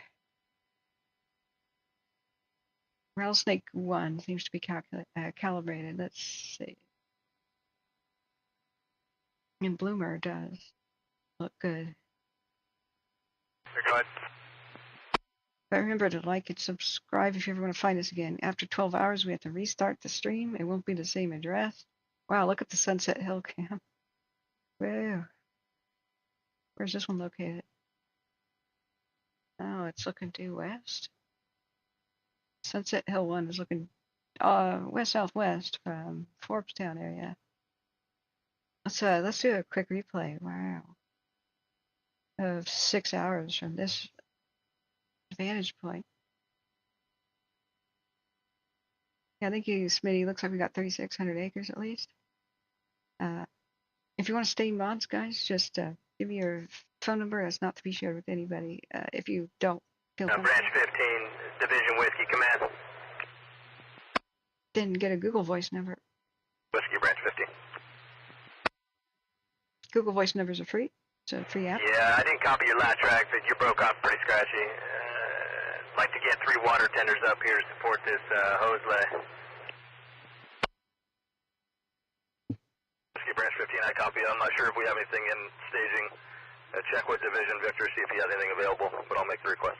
Rattlesnake 1 seems to be calibrated. Let's see. And Bloomer does look good. Go ahead. But remember to like and subscribe if you ever want to find us again. After 12 hours, we have to restart the stream. It won't be the same address. Wow, look at the Sunset Hill cam. Whoa. Where's this one located? Oh, it's looking due west. Sunset Hill 1 is looking west-southwest from Forbstown area. Let's do a quick replay. Wow. Of 6 hours from this vantage point. Yeah, thank you, Smitty. Looks like we got 3,600 acres at least. If you want to stay mods, guys, just give me your phone number. It's not to be shared with anybody. If you don't feel Branch 15, Division Whiskey, command. Didn't get a Google Voice number. Whiskey, Branch 15. Google Voice numbers are free. It's a free app. Yeah, I didn't copy your lat track, but you broke off pretty scratchy. I'd like to get 3 water tenders up here to support this hose lay. Whiskey, Branch 15, I copy. I'm not sure if we have anything in staging. Check with Division Victor, see if he has anything available, but I'll make the request.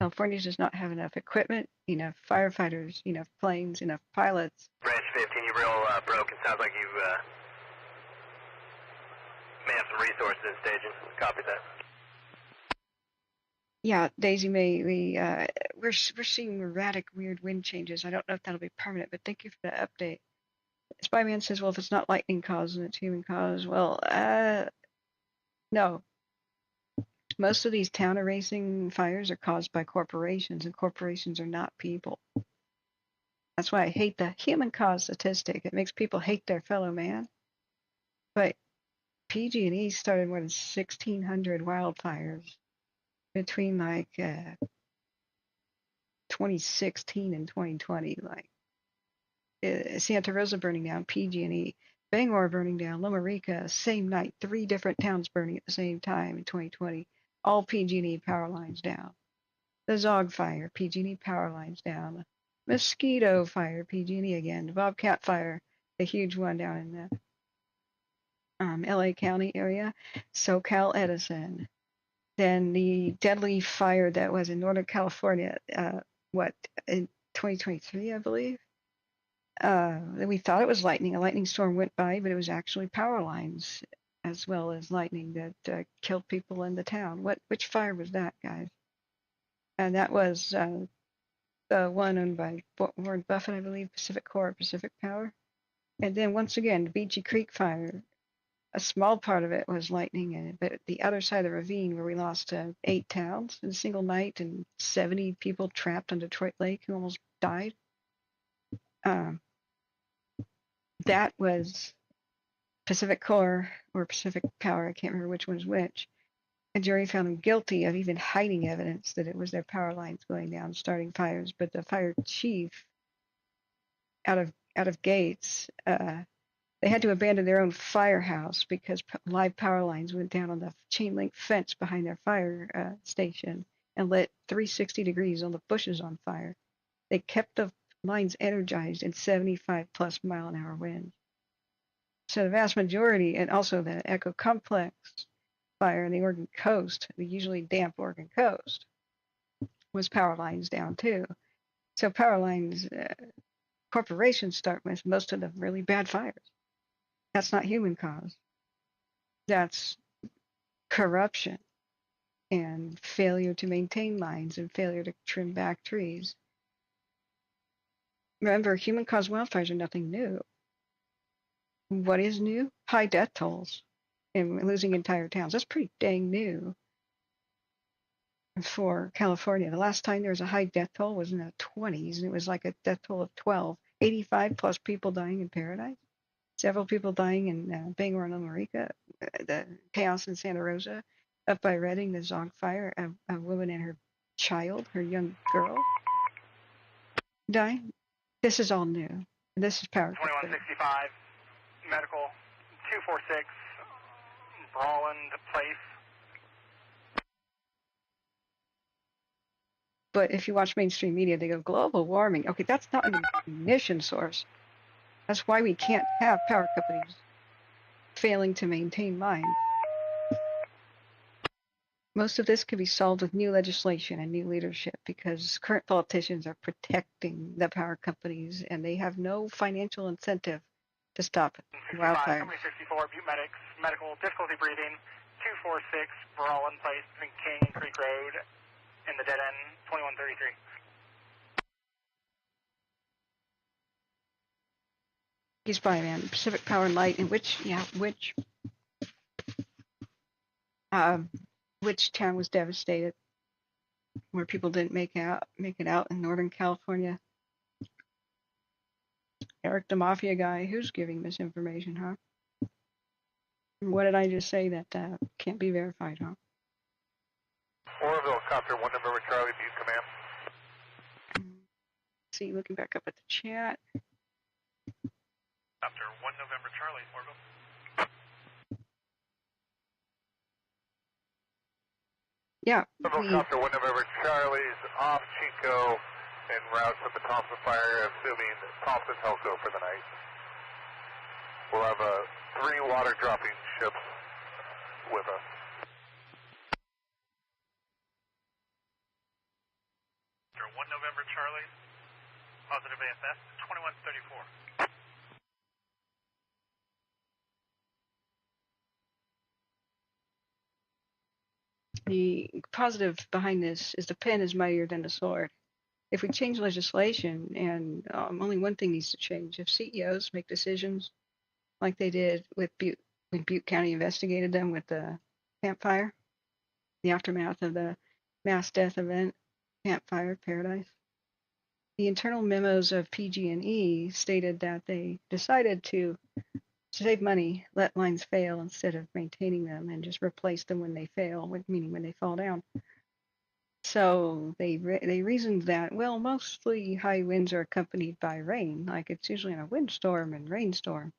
California does not have enough equipment, enough firefighters, enough planes, enough pilots. Branch 15, you real broke. It sounds like you may have some resources in staging. Copy that. Yeah, Daisy May, we're seeing erratic, weird wind changes. I don't know if that'll be permanent, but thank you for the update. Spyman says, well, if it's not lightning cause and it's human cause, well, no. Most of these town erasing fires are caused by corporations, and corporations are not people. That's why I hate the human cause statistic. It makes people hate their fellow man. But PG&E started more than 1,600 wildfires between like 2016 and 2020. Like Santa Rosa burning down, PG&E, Bangor burning down, Loma Rica, same night, 3 different towns burning at the same time in 2020. All PG&E power lines down. The Zog fire, PG&E power lines down. Mosquito fire, PG&E again. The Bobcat fire, the huge one down in the LA County area. SoCal Edison. Then the deadly fire that was in Northern California, in 2023, I believe. We thought it was lightning. A lightning storm went by, but it was actually power lines as well as lightning that killed people in the town. Which fire was that, guys? And that was the one owned by Warren Buffett, I believe, Pacific Core, Pacific Power. And then once again, the Beachy Creek fire. A small part of it was lightning, but the other side of the ravine where we lost 8 towns in a single night and 70 people trapped on Detroit Lake who almost died. That was Pacific Core or Pacific Power. I can't remember which one's which. A jury found them guilty of even hiding evidence that it was their power lines going down, starting fires. But the fire chief, out of Gates, they had to abandon their own firehouse because live power lines went down on the chain link fence behind their fire station and lit 360 degrees on the bushes on fire. They kept the lines energized in 75 plus mile an hour winds. So the vast majority, and also the Echo Complex fire in the Oregon coast, the usually damp Oregon coast, was power lines down too. So power lines, corporations start with most of the really bad fires. That's not human cause. That's corruption and failure to maintain lines and failure to trim back trees. Remember, human caused wildfires are nothing new. What is new? High death tolls and losing entire towns. That's pretty dang new for California. The last time there was a high death toll was in the 20s, and it was like a death toll of 12. 85 plus people dying in Paradise. Several people dying in Bangor and Loma Rica, the chaos in Santa Rosa, up by Redding, the Zog fire, a woman and her child, her young girl, dying. This is all new. This is power. 2165, medical, 246, Brawland Place. But if you watch mainstream media, they go global warming. Okay, that's not an ignition source. That's why we can't have power companies failing to maintain lines. Most of this could be solved with new legislation and new leadership because current politicians are protecting the power companies and they have no financial incentive to stop wildfires. 64, Butte Medics, medical, difficulty breathing, 246, Brawland Place, between King and Creek Road, in the dead end, 2133. He's by man, Pacific Power and Light, and which town was devastated, where people didn't make it out in Northern California. Eric the Mafia guy, who's giving misinformation, huh? What did I just say that can't be verified, huh? Oroville, copter 1 November Charlie, Butte command. See, looking back up at the chat. Copter 1 November Charlie, Oroville. Yeah. Copter 1 November Charlie's off Chico en route to the Thompson fire, assuming Thompson Helco for the night. We'll have 3 water dropping ships with us. Copter 1 November Charlie, positive AFS, 2134. The positive behind this is the pen is mightier than the sword. If we change legislation, and only one thing needs to change, if CEOs make decisions like they did with Butte, when Butte County investigated them with the campfire, the aftermath of the mass death event, campfire, Paradise, the internal memos of PG&E stated that they decided to save money, let lines fail instead of maintaining them, and just replace them when they fail, meaning when they fall down. So they reasoned that, well, mostly high winds are accompanied by rain, like it's usually in a windstorm and rainstorm.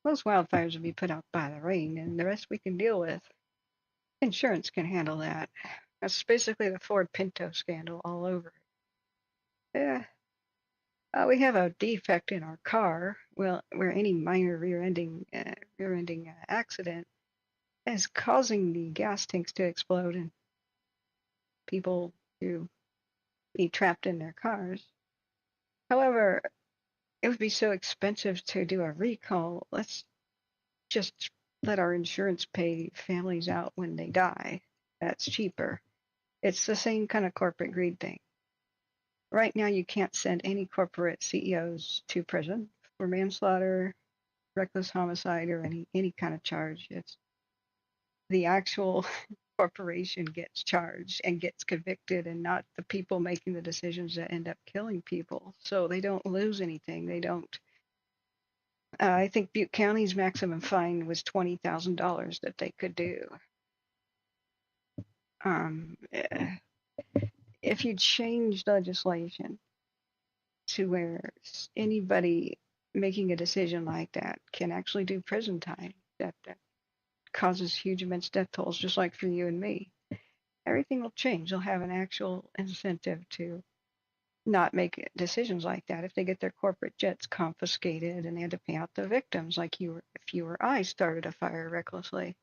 Most wildfires will be put out by the rain, and the rest we can deal with. Insurance can handle that. That's basically the Ford Pinto scandal all over. Yeah. We have a defect in our car, well, where any minor rear-ending accident is causing the gas tanks to explode and people to be trapped in their cars. However, it would be so expensive to do a recall. Let's just let our insurance pay families out when they die. That's cheaper. It's the same kind of corporate greed thing. Right now, you can't send any corporate CEOs to prison for manslaughter, reckless homicide, or any kind of charge. It's the actual corporation gets charged and gets convicted, and not the people making the decisions that end up killing people. So they don't lose anything. They don't. I think Butte County's maximum fine was $20,000 that they could do. If you change legislation to where anybody making a decision like that can actually do prison time, that causes huge immense death tolls, just like for you and me, everything will change. They'll have an actual incentive to not make decisions like that if they get their corporate jets confiscated and they had to pay out the victims, like if you or I started a fire recklessly.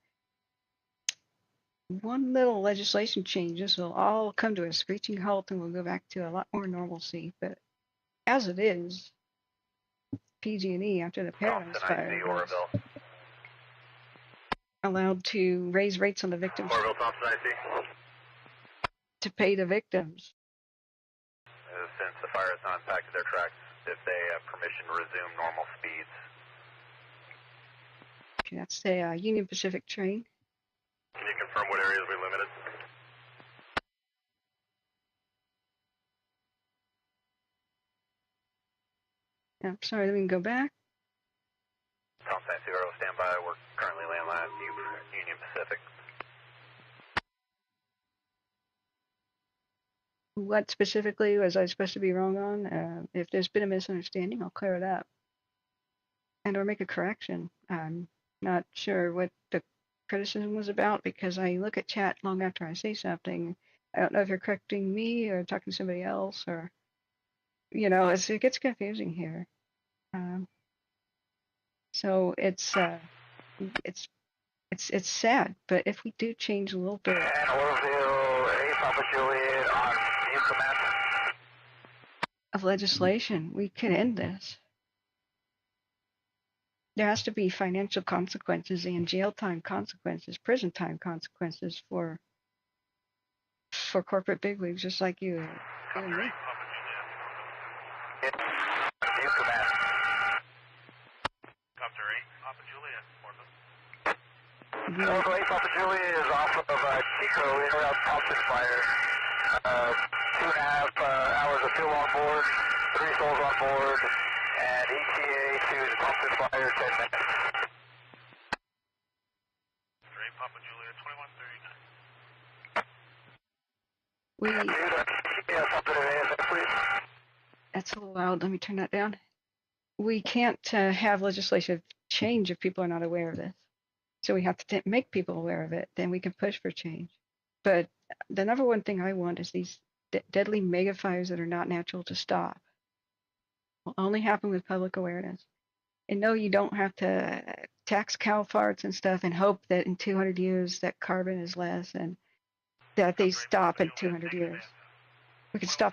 One little legislation change, this will all come to a screeching halt and we'll go back to a lot more normalcy. But as it is, PG&E, after the Paradise Fire, was allowed to raise rates on the victims Oroville, Thompson, I see. to pay the victims. Since the fire has not impacted their tracks, if they have permission to resume normal speeds. Okay, that's the Union Pacific train. Can you confirm what areas we limited? I'm sorry, let me go back. Thompson, I see AERO, stand by. We're currently landline at Union Pacific. What specifically was I supposed to be wrong on? If there's been a misunderstanding, I'll clear it up and or make a correction. I'm not sure what the criticism was about because I look at chat long after I say something. I don't know if you're correcting me or talking to somebody else, or it gets confusing here. So it's sad, but if we do change a little bit. And Oroville, A Papa Juliet on view command. Of legislation, we can end this. There has to be financial consequences and jail time consequences, prison time consequences for corporate bigwigs, just like you and me. View command. Copter 8, Papa Juliet, Oroville, A Papa Juliet is off of Chico in around Thompson fire. 2.5 hours of fuel on board, 3 souls on board, and ETA to the Thompson fire 10 minutes. Straight Papa Juliet, 2139. Something in ASF, please. That's a little loud. Let me turn that down. We can't have legislative change if people are not aware of this. So we have to make people aware of it. Then we can push for change. But the number one thing I want is these deadly mega fires that are not natural to stop. Will only happen with public awareness. And no, you don't have to tax cow farts and stuff and hope that in 200 years that carbon is less and that they stop in 200 years. We could stop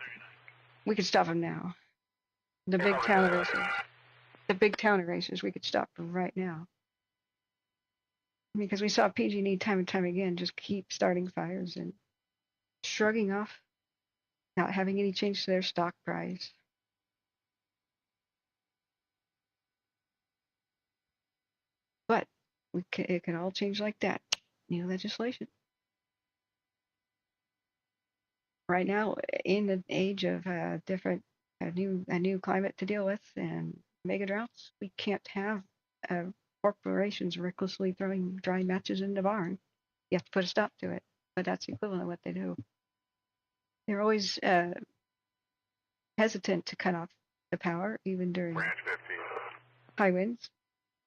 them now. The big town erasers, we could stop them right now. Because we saw PG&E time and time again just keep starting fires and shrugging off, not having any change to their stock price. But it can all change like that. New legislation. Right now, in the age of different a new climate to deal with and mega droughts. We can't have corporations recklessly throwing dry matches in the barn. You have to put a stop to it. But that's the equivalent of what they do. They're always hesitant to cut off the power, even during high winds,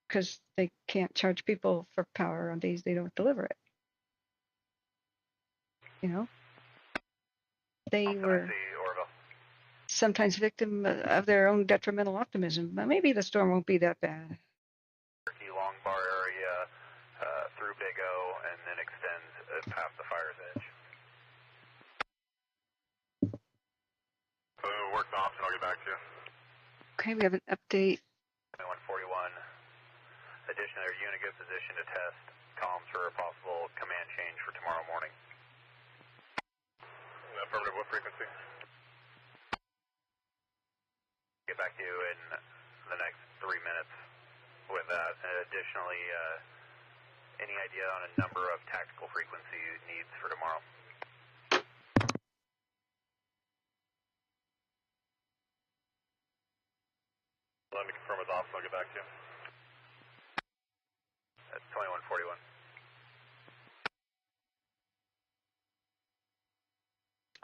because they can't charge people for power on days they don't deliver it. You know, they were sometimes victim of their own detrimental optimism. But maybe the storm won't be that bad. Long bar area through Big O and then extends past the fire's edge. Work Thompson, I'll get back to you. Okay, we have an update. 2141. Addition their unit good position to test comms for a possible command change for tomorrow morning. Affirmative, what frequency? Get back to you in the next 3 minutes with that. Additionally, any idea on a number of tactical frequency needs for tomorrow? Let me confirm with office, I'll get back to you. That's 2141.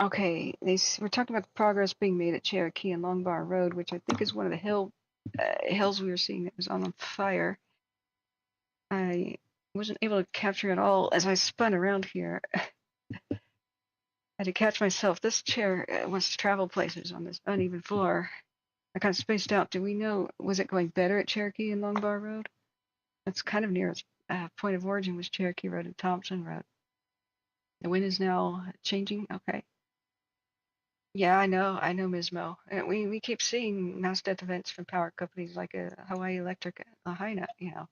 Okay, we're talking about the progress being made at Cherokee and Long Bar Road, which I think is one of the hills we were seeing that was on fire. I wasn't able to capture it all as I spun around here. I had to catch myself. This chair wants to travel places on this uneven floor. I kind of spaced out. Do we know, was it going better at Cherokee and Long Bar Road? That's kind of near its point of origin was Cherokee Road and Thompson Road. The wind is now changing. Okay. Yeah, I know, Ms. Mo. We keep seeing mass death events from power companies like Hawaii Electric, Lahaina, you know.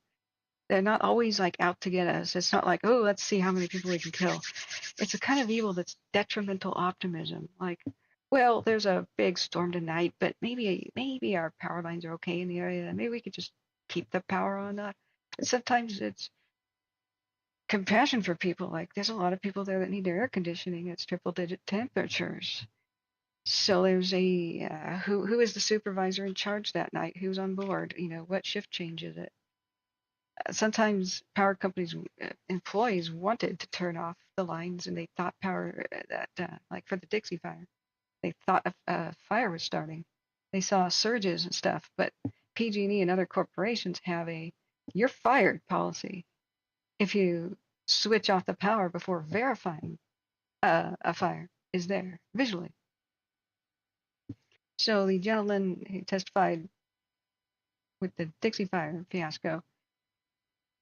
They're not always like out to get us. It's not like, oh, let's see how many people we can kill. It's a kind of evil that's detrimental optimism. Like, well, there's a big storm tonight, but maybe our power lines are okay in the area, and maybe we could just keep the power on. Sometimes it's compassion for people. Like, there's a lot of people there that need their air conditioning. It's triple-digit temperatures. So there's a who is the supervisor in charge that night? Who's on board? You know, what shift change is it? Sometimes power companies employees wanted to turn off the lines, and they thought power that like for the Dixie fire, they thought a fire was starting. They saw surges and stuff, but PG&E and other corporations have a "you're fired" policy if you switch off the power before verifying a fire is there visually. So the gentleman who testified with the Dixie Fire fiasco,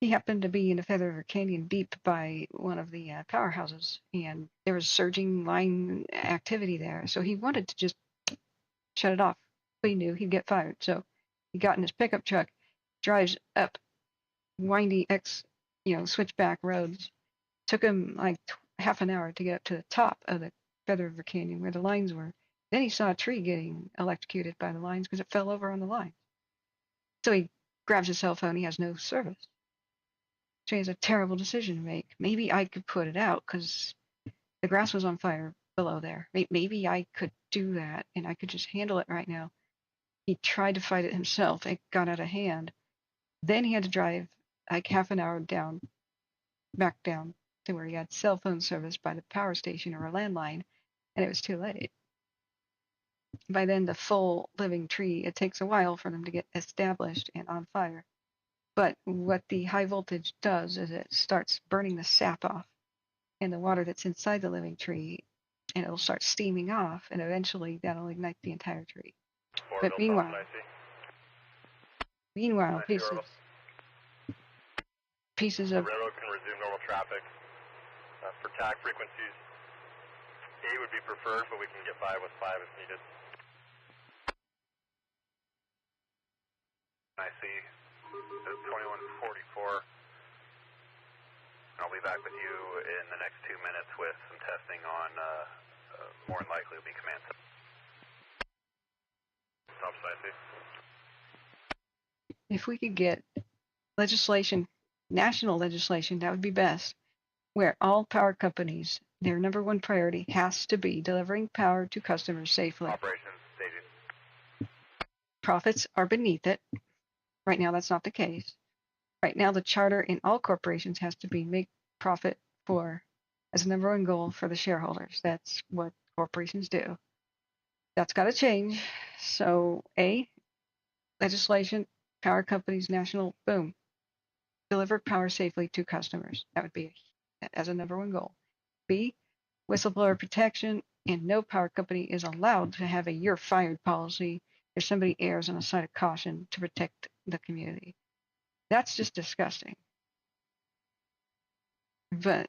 he happened to be in a Feather River Canyon deep by one of the powerhouses, and there was surging line activity there. So he wanted to just shut it off, but he knew he'd get fired. So he got in his pickup truck, drives up windy switchback roads. Took him like half an hour to get up to the top of the Feather River Canyon where the lines were. Then he saw a tree getting electrocuted by the lines because it fell over on the line. So he grabs his cell phone. He has no service. So he has a terrible decision to make. Maybe I could put it out because the grass was on fire below there. Maybe I could do that and I could just handle it right now. He tried to fight it himself. It got out of hand. Then he had to drive like half an hour back down to where he had cell phone service by the power station or a landline, and it was too late. By then, the full living tree, it takes a while for them to get established and on fire. But what the high voltage does is it starts burning the sap off and the water that's inside the living tree, and it'll start steaming off, and eventually that'll ignite the entire tree. But meanwhile, pieces of railroad can resume normal traffic. For TAC frequencies, 8 would be preferred, but we can get by with 5 if needed. I see 2144. I'll be back with you in the next 2 minutes with some testing on more than likely will be command. Thompson, I see. If we could get legislation, national legislation, that would be best, where all power companies, their number one priority has to be delivering power to customers safely. Operations stated. profits are beneath it. Right now, that's not the case. Right now, the charter in all corporations has to be make profit for as a number one goal for the shareholders. That's what corporations do. That's got to change. So, A, legislation, power companies, national, boom, deliver power safely to customers. That would be as a number one goal. B, whistleblower protection, and no power company is allowed to have a you're fired policy if somebody errs on a side of caution to protect the community. That's just disgusting. But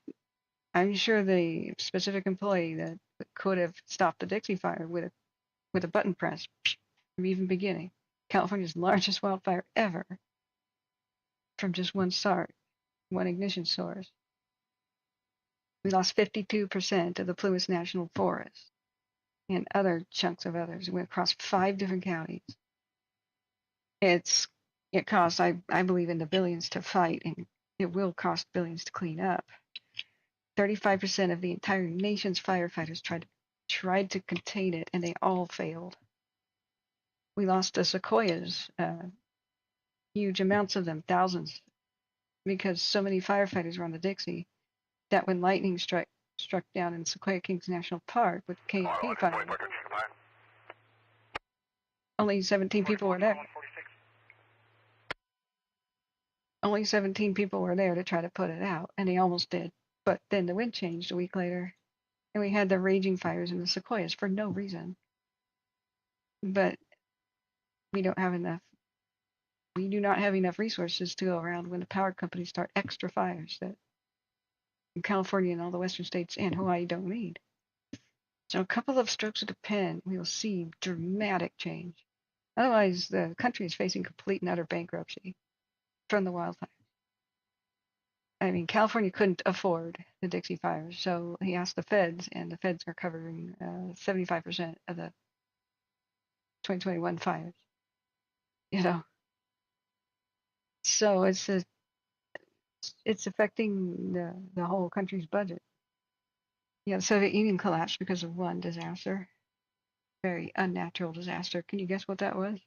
I'm sure the specific employee that could have stopped the Dixie Fire with a button press from even beginning, California's largest wildfire ever, from just one start, one ignition source. We lost 52% of the Plumas National Forest and other chunks of others. We went across 5 different counties. It costs, I believe, in the billions to fight, and it will cost billions to clean up. 35% of the entire nation's firefighters tried to contain it, and they all failed. We lost the sequoias, huge amounts of them, thousands, because so many firefighters were on the Dixie that when lightning struck down in Sequoia Kings National Park with KMP fire, only 17 people were there. Only 17 people were there to try to put it out, and they almost did. But then the wind changed a week later, and we had the raging fires in the sequoias for no reason. But we don't have enough. We do not have enough resources to go around when the power companies start extra fires that California and all the western states and Hawaii don't need. So a couple of strokes of the pen, we will see dramatic change. Otherwise, the country is facing complete and utter bankruptcy from the wildfires. I mean, California couldn't afford the Dixie fires, so he asked the feds, and the feds are covering 75% of the 2021 fires. You know, so it's affecting the whole country's budget. Yeah, the Soviet Union collapsed because of one disaster, very unnatural disaster. Can you guess what that was?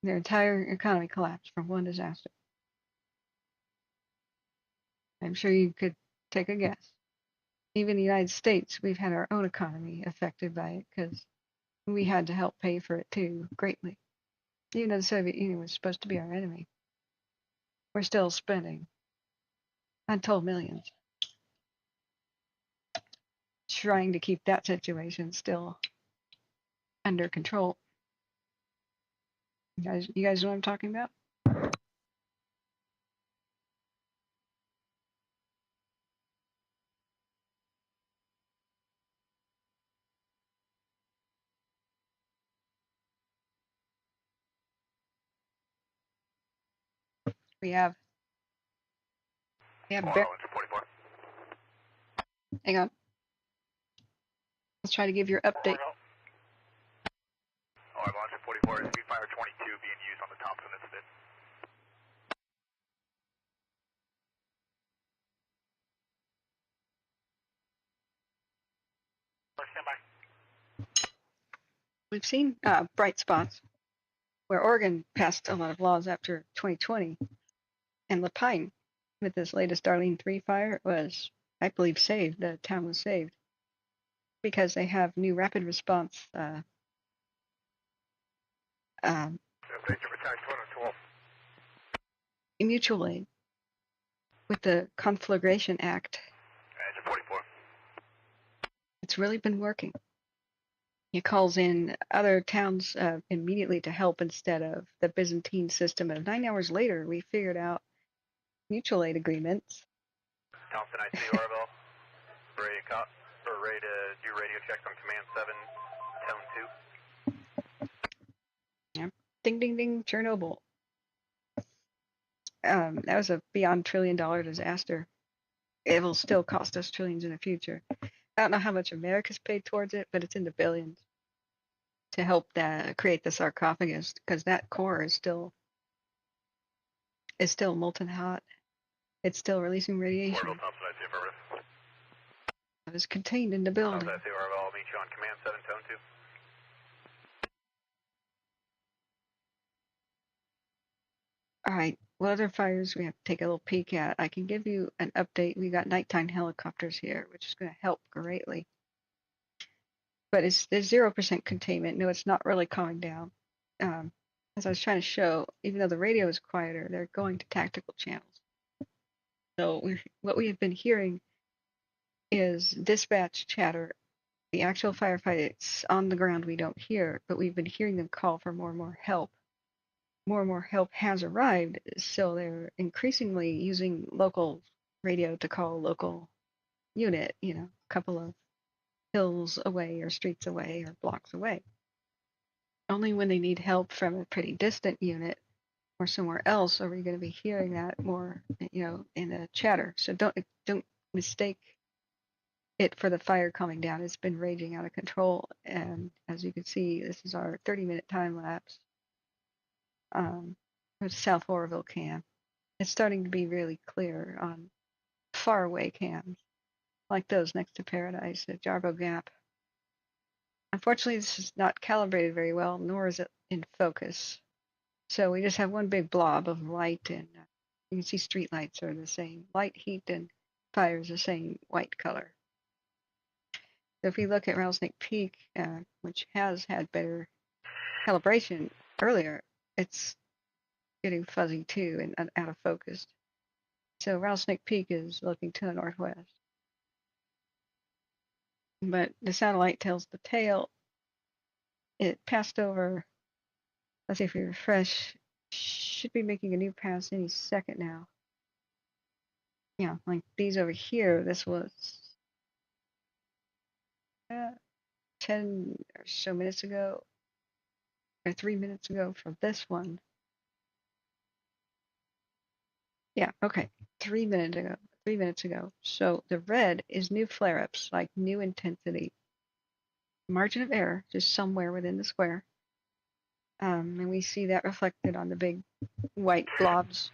Their entire economy collapsed from one disaster. I'm sure you could take a guess. Even the United States, we've had our own economy affected by it because we had to help pay for it too, greatly. Even though the Soviet Union was supposed to be our enemy, we're still spending untold millions trying to keep that situation still under control. You guys know what I'm talking about? We have hang on. Let's try to give your update. Oh, I launched at 44. Speed Fire 22 being used on the Thompson incident. Stand by. We've seen bright spots where Oregon passed a lot of laws after 2020, and Lapine, with this latest Darlene 3 fire, was, I believe, saved. The town was saved because they have new rapid response mutual aid with the Conflagration Act. Engine 44. It's really been working. It calls in other towns immediately to help instead of the Byzantine system. And 9 hours later, we figured out mutual aid agreements. Thompson, I see Oroville. Ready to do radio checks on Command 7, Tone 2. Yeah. Ding, ding, ding, Chernobyl. That was a beyond $1 trillion disaster. It will still cost us trillions in the future. I don't know how much America's paid towards it, but it's in the billions to help create the sarcophagus, because that core is still molten hot. It's still releasing radiation. Oroville, Thompson, I see affirmative. It was contained in the building. I see Oroville. I'll meet you on Command 7, Tone 2. All right, what other fires we have to take a little peek at? I can give you an update. We got nighttime helicopters here, which is going to help greatly. But there's 0% containment. No, it's not really calming down. As I was trying to show, even though the radio is quieter, they're going to tactical channels. So what we have been hearing is dispatch chatter. The actual firefights on the ground we don't hear, but we've been hearing them call for more and more help. More and more help has arrived, so they're increasingly using local radio to call local unit, a couple of hills away or streets away or blocks away. Only when they need help from a pretty distant unit or somewhere else are we going to be hearing that more, in the chatter. So don't mistake it for the fire calming down. It's been raging out of control, and as you can see, this is our 30-minute time lapse with South Oroville cam. It's starting to be really clear on far away cams, like those next to Paradise at Jarbo Gap. Unfortunately, this is not calibrated very well, nor is it in focus. So we just have one big blob of light, and you can see street lights are the same. Light, heat, and fire is the same white color. So if we look at Rattlesnake Peak, which has had better calibration earlier, it's getting fuzzy too and out of focus. So Rattlesnake Peak is looking to the northwest. But the satellite tells the tale. It passed over, let's see if we refresh, should be making a new pass any second now. Yeah, like these over here, this was 10 or so minutes ago, or 3 minutes ago for this one. Yeah, okay, 3 minutes ago. 3 minutes ago. So the red is new flare-ups, like new intensity. Margin of error, just somewhere within the square. And we see that reflected on the big white blobs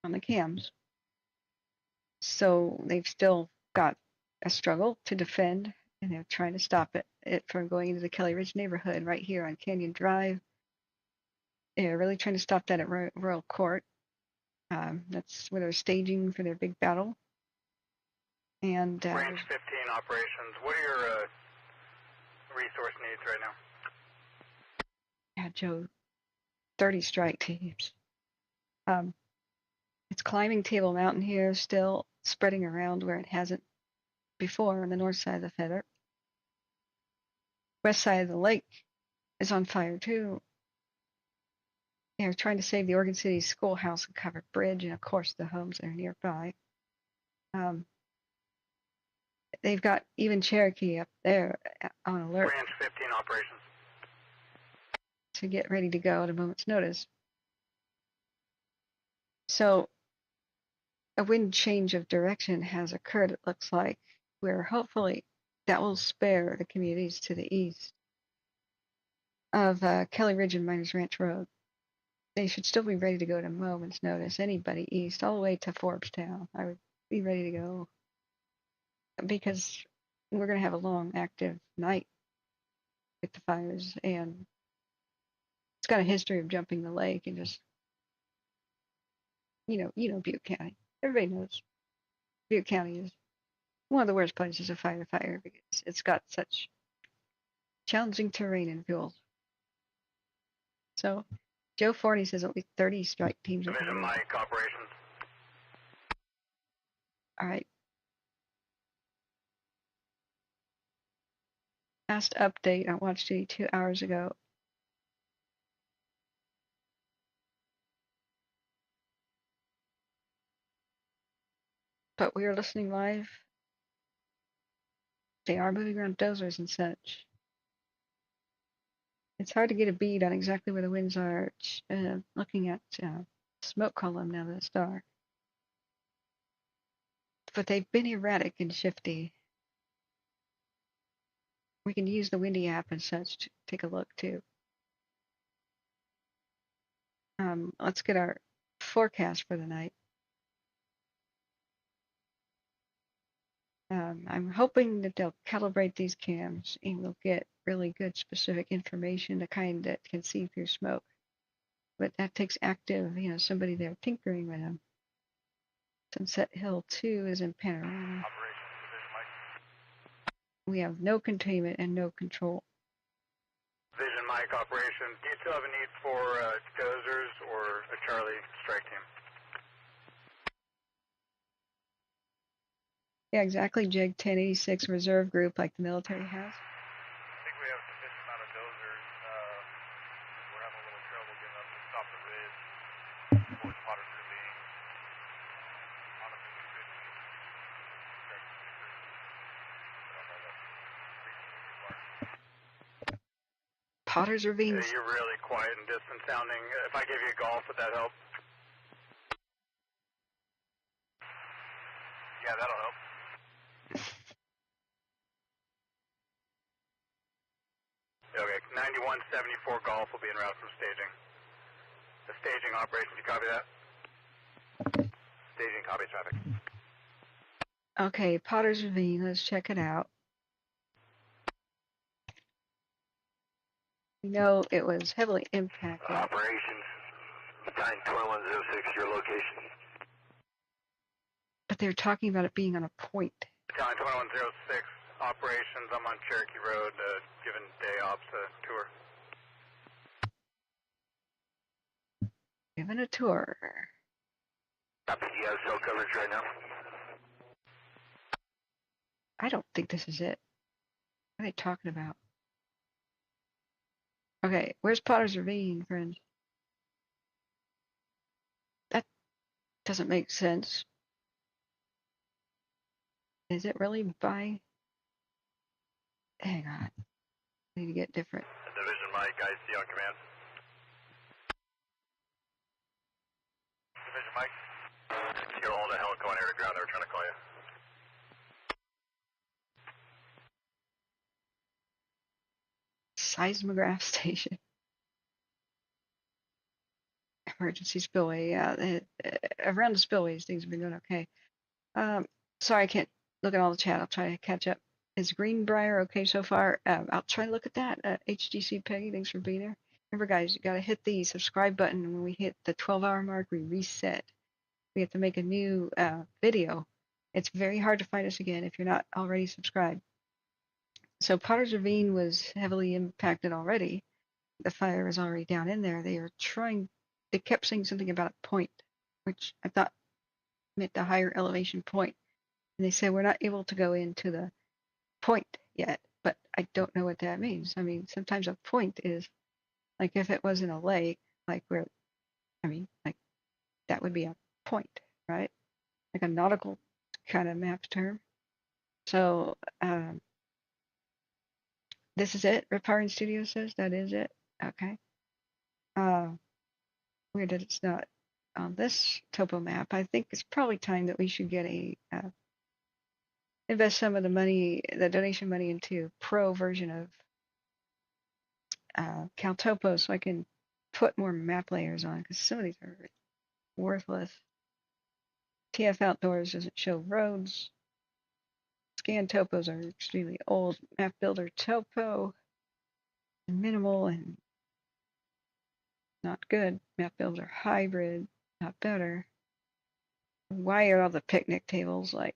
on the cams. So they've still got a struggle to defend, and they're trying to stop it from going into the Kelly Ridge neighborhood right here on Canyon Drive. They're really trying to stop that at Royal Court. That's where they're staging for their big battle. And Range 15 operations. What are your resource needs right now? Yeah, Joe, 30 strike teams. It's climbing Table Mountain here, still spreading around where it hasn't before on the north side of the feather. West side of the lake is on fire too. They're trying to save the Oregon City schoolhouse and covered bridge, and of course the homes that are nearby. They've got even Cherokee up there on alert. Range 15 operations. To get ready to go at a moment's notice. So a wind change of direction has occurred, it looks like, where hopefully that will spare the communities to the east of Kelly Ridge and Miners Ranch Road. They should still be ready to go at a moment's notice. Anybody east, all the way to Forbstown, I would be ready to go, because we're going to have a long, active night with the fires, and it's got a history of jumping the lake and just, Butte County. Everybody knows Butte County is one of the worst places to fight a fire because it's got such challenging terrain and fuels. So Joe Forney says at least 30 strike teams. Division Mike operations. All right. Last update on Watch Duty 2 hours ago. But we are listening live. They are moving around dozers and such. It's hard to get a bead on exactly where the winds are. Looking at smoke column now that it's dark. But they've been erratic and shifty. We can use the Windy app and such to take a look too. Let's get our forecast for the night. I'm hoping that they'll calibrate these cams and we'll get really good specific information, the kind that can see through smoke. but that takes active, somebody there tinkering with them. Sunset Hill 2 is in Panorama. Operations Division Mike. We have no containment and no control. Vision Mike operations. Do you still have a need for dozers or a Charlie strike team? Yeah, exactly, Jig. 1086 reserve group like the military has. I think we have a sufficient amount of dozers. We're having a little trouble getting up to the top of the ridge towards Potter's Ravine. Honestly, we could use strike team crews. I don't know that's reasonably required. Potter's Ravine. Yeah, you're really quiet and distant sounding. If I give you a golf, would that help? Yeah, that'll help. Okay, 9174 golf will be en route from staging. The staging operations, you copy that? Staging, copy traffic. Okay, Potter's Ravine. Let's check it out. We know it was heavily impacted. Operations, Battalion 2106, your location. But they're talking about it being on a point. Battalion 2106, operations, I'm on Cherokee Road, giving day ops a tour. Given a tour. Copy, you have cell coverage right now? I don't think this is it. What are they talking about? Okay, where's Potter's Ravine, friends? That doesn't make sense. Is it really by... Hang on. I need to get different. Division Mike, IC on command. Division Mike. You're all the helico on air to ground, they were trying to call you. Seismograph station. Emergency spillway. Yeah, around the spillways, things have been going okay. Sorry, I can't look at all the chat. I'll try to catch up. Is Greenbrier okay so far? I'll try to look at that. HGC Peggy, thanks for being there. Remember, guys, you got to hit the subscribe button. And when we hit the 12-hour mark, we reset. We have to make a new video. It's very hard to find us again if you're not already subscribed. So Potter's Ravine was heavily impacted already. The fire is already down in there. They kept saying something about a point, which I thought meant the higher elevation point. And they said we're not able to go into the point yet, but I don't know what that means. I mean, sometimes a point is like if it was in a lake, like that would be a point, right? Like a nautical kind of map term. So this is it. Repowering Studio says that is it. Okay. Weird that it's not on this topo map. I think it's probably time that we should get invest some of the money, the donation money, into pro version of CalTopo, so I can put more map layers on, because some of these are worthless. TF Outdoors doesn't show roads. Scan topos are extremely old. Map Builder topo, minimal and not good. Map Builder hybrid, not better. Why are all the picnic tables like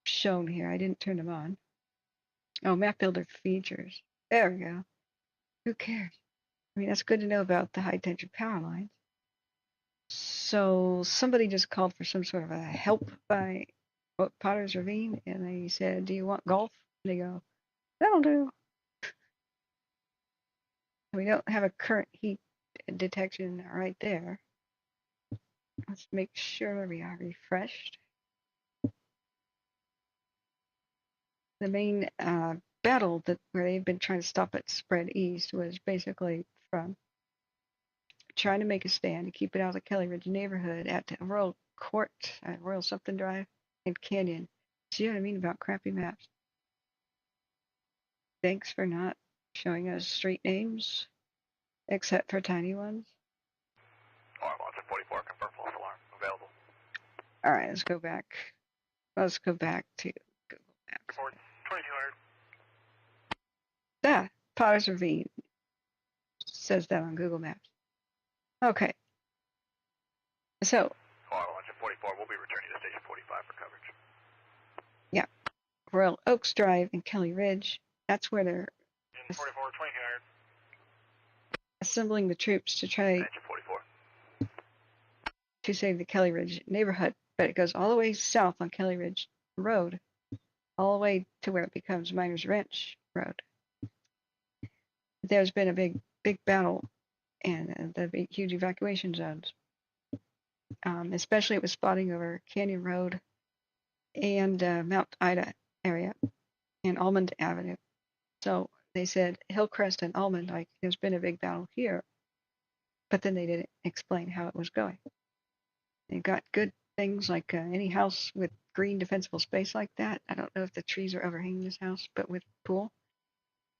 shown here? I didn't turn them on. Oh, Map Builder features. There we go. Who cares? I mean, that's good to know about the high tension power lines. So somebody just called for some sort of a help by Potter's Ravine, and they said, "Do you want golf?" And they go, "That'll do." We don't have a current heat detection right there. Let's make sure we are refreshed. The main battle where they've been trying to stop it spread east was basically from trying to make a stand to keep it out of the Kelly Ridge neighborhood at the Royal Court, Royal something Drive, and Canyon. See what I mean about crappy maps? Thanks for not showing us street names, except for tiny ones. Alarm Watcher 44, confirm false alarm, available. All right, let's go back. Let's go back to Google Maps. Report 2200. Potter's Ravine. says that on Google Maps. Okay. So. Car launch at 44. We'll be returning to station 45 for coverage. Yeah. Royal Oaks Drive and Kelly Ridge. That's where they're 44, 20 hired. assembling the troops to try Engine 44. to save the Kelly Ridge neighborhood. But it goes all the way south on Kelly Ridge Road, all the way to where it becomes Miners Ranch Road. There's been a big battle and the big, huge evacuation zones. Especially it was spotting over Canyon Road and Mount Ida area and Almond Avenue. So they said Hillcrest and Almond, like there's been a big battle here, but then they didn't explain how it was going. They got good things like any house with green defensible space like that. I don't know if the trees are overhanging this house, but with pool,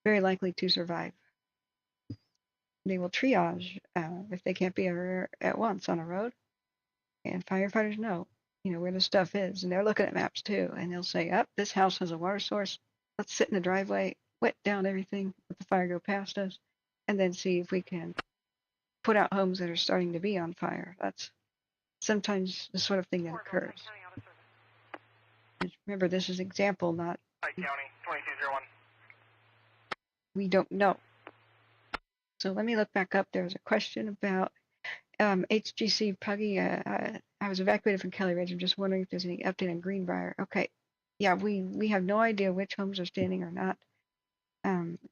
very likely to survive. They will triage if they can't be everywhere at once on a road. And firefighters know, where the stuff is. And they're looking at maps too. And they'll say, this house has a water source. Let's sit in the driveway, wet down everything, let the fire go past us, and then see if we can put out homes that are starting to be on fire. That's sometimes the sort of thing that occurs. Just remember, this is example, not... Hi, County, 2201. We don't know. So let me look back up. There was a question about HGC Puggy. I was evacuated from Kelly Ridge. I'm just wondering if there's any update on Greenbrier. Okay. Yeah, we have no idea which homes are standing or not.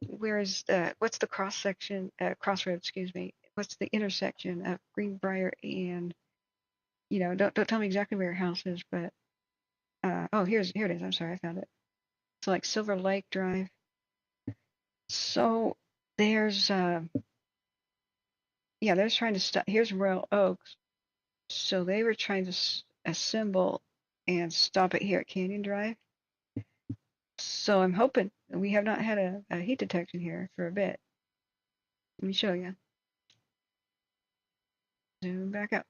What's the crossroad, excuse me. What's the intersection of Greenbrier and, don't tell me exactly where your house is, but, here it is. I'm sorry, I found it. So like Silver Lake Drive. So there's, they're trying to stop. Here's Royal Oaks. So they were trying to assemble and stop it here at Canyon Drive. So I'm hoping. We have not had a heat detection here for a bit. Let me show you. Zoom back up.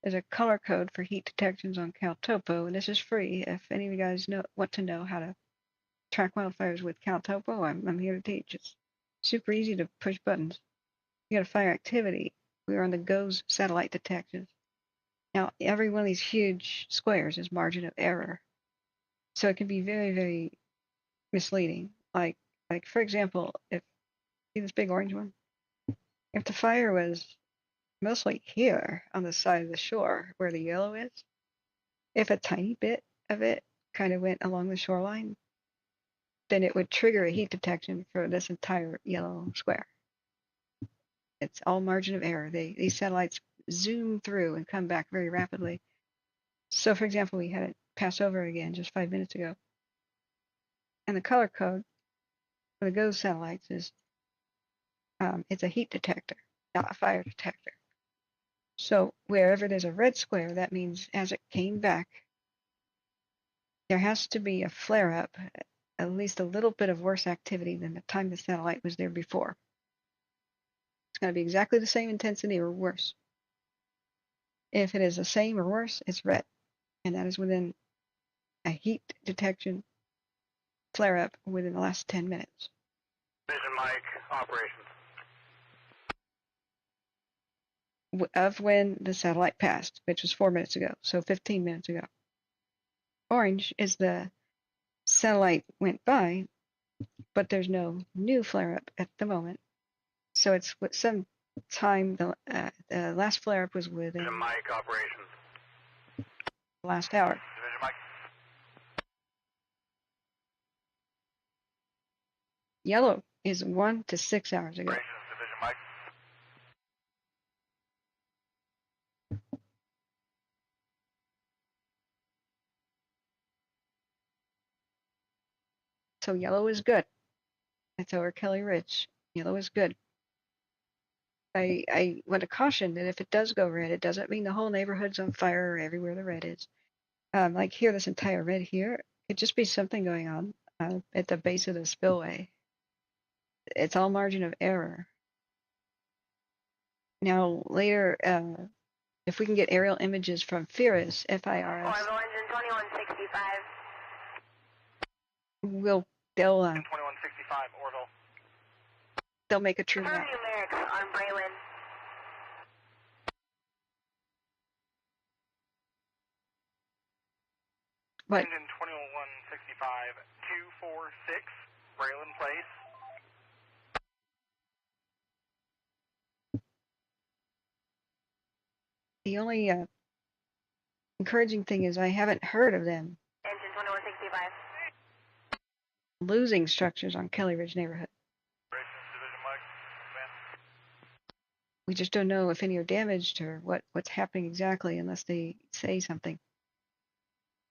There's a color code for heat detections on CalTopo, and this is free. If any of you guys want to know how to track wildfires with CalTopo, I'm here to teach. It's super easy to push buttons. You got a fire activity. We are on the GOES satellite detections. Now, every one of these huge squares is margin of error. So it can be very, very misleading. Like for example, see this big orange one? If the fire was mostly here on the side of the shore where the yellow is, if a tiny bit of it kind of went along the shoreline, then it would trigger a heat detection for this entire yellow square. It's all margin of error. These satellites zoom through and come back very rapidly. So for example, we had it pass over again just 5 minutes ago. And the color code for the GOES satellites is it's a heat detector, not a fire detector. So wherever there's a red square, that means as it came back, there has to be a flare-up, at least a little bit of worse activity than the time the satellite was there before. It's going to be exactly the same intensity or worse. If it is the same or worse, it's red. And that is within a heat detection flare-up within the last 10 minutes. Vision Mike, operations. Of when the satellite passed, which was 4 minutes ago, so 15 minutes ago. Orange is the satellite went by, but there's no new flare-up at the moment. So it's some time, the last flare-up was within Vision Mike, operations. the last hour. Vision Mike. Yellow is 1 to 6 hours ago. Operations, Division Mike. So yellow is good. It's over Kelly Ridge. Yellow is good. I want to caution that if it does go red, it doesn't mean the whole neighborhood's on fire or everywhere the red is. Like here, this entire red here, could just be something going on at the base of the spillway. It's all margin of error. Now, later, if we can get aerial images from FIRS, F-I-R-S. Oroville engine 2165. They'll 2165, Oroville. they'll make a true Confirm map. numerics on Braylon. But Engine 2165, 246, Braylon Place. the only encouraging thing is I haven't heard of them Engine 2165. losing structures on Kelly Ridge neighborhood. Division Mike, man. We just don't know if any are damaged or what's happening exactly unless they say something.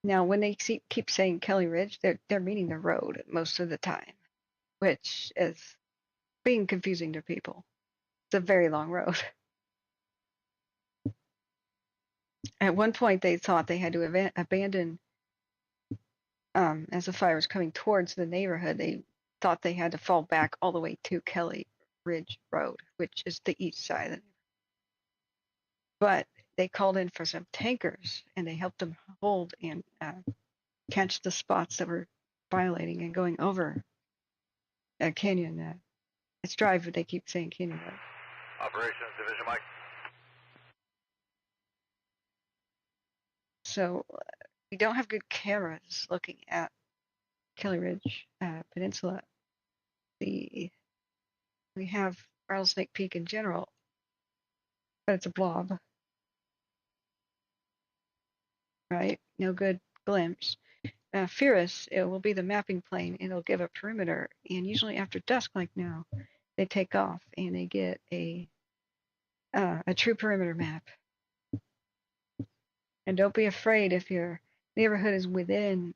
Now, when they keep saying Kelly Ridge, they're meaning the road most of the time, which is being confusing to people. It's a very long road. At one point, they thought they had to abandon, as the fire was coming towards the neighborhood, they thought they had to fall back all the way to Kelly Ridge Road, which is the east side of the neighborhood. But they called in for some tankers, and they helped them hold and catch the spots that were violating and going over Canyon. It's Drive, but they keep saying Canyon Road. Operations Division Mike. So we don't have good cameras looking at Kelly Ridge Peninsula. We have Rattlesnake Peak in general, but it's a blob, right? No good glimpse. Fierce, it will be the mapping plane. It'll give a perimeter, and usually after dusk, like now, they take off and they get a true perimeter map. And don't be afraid if your neighborhood is within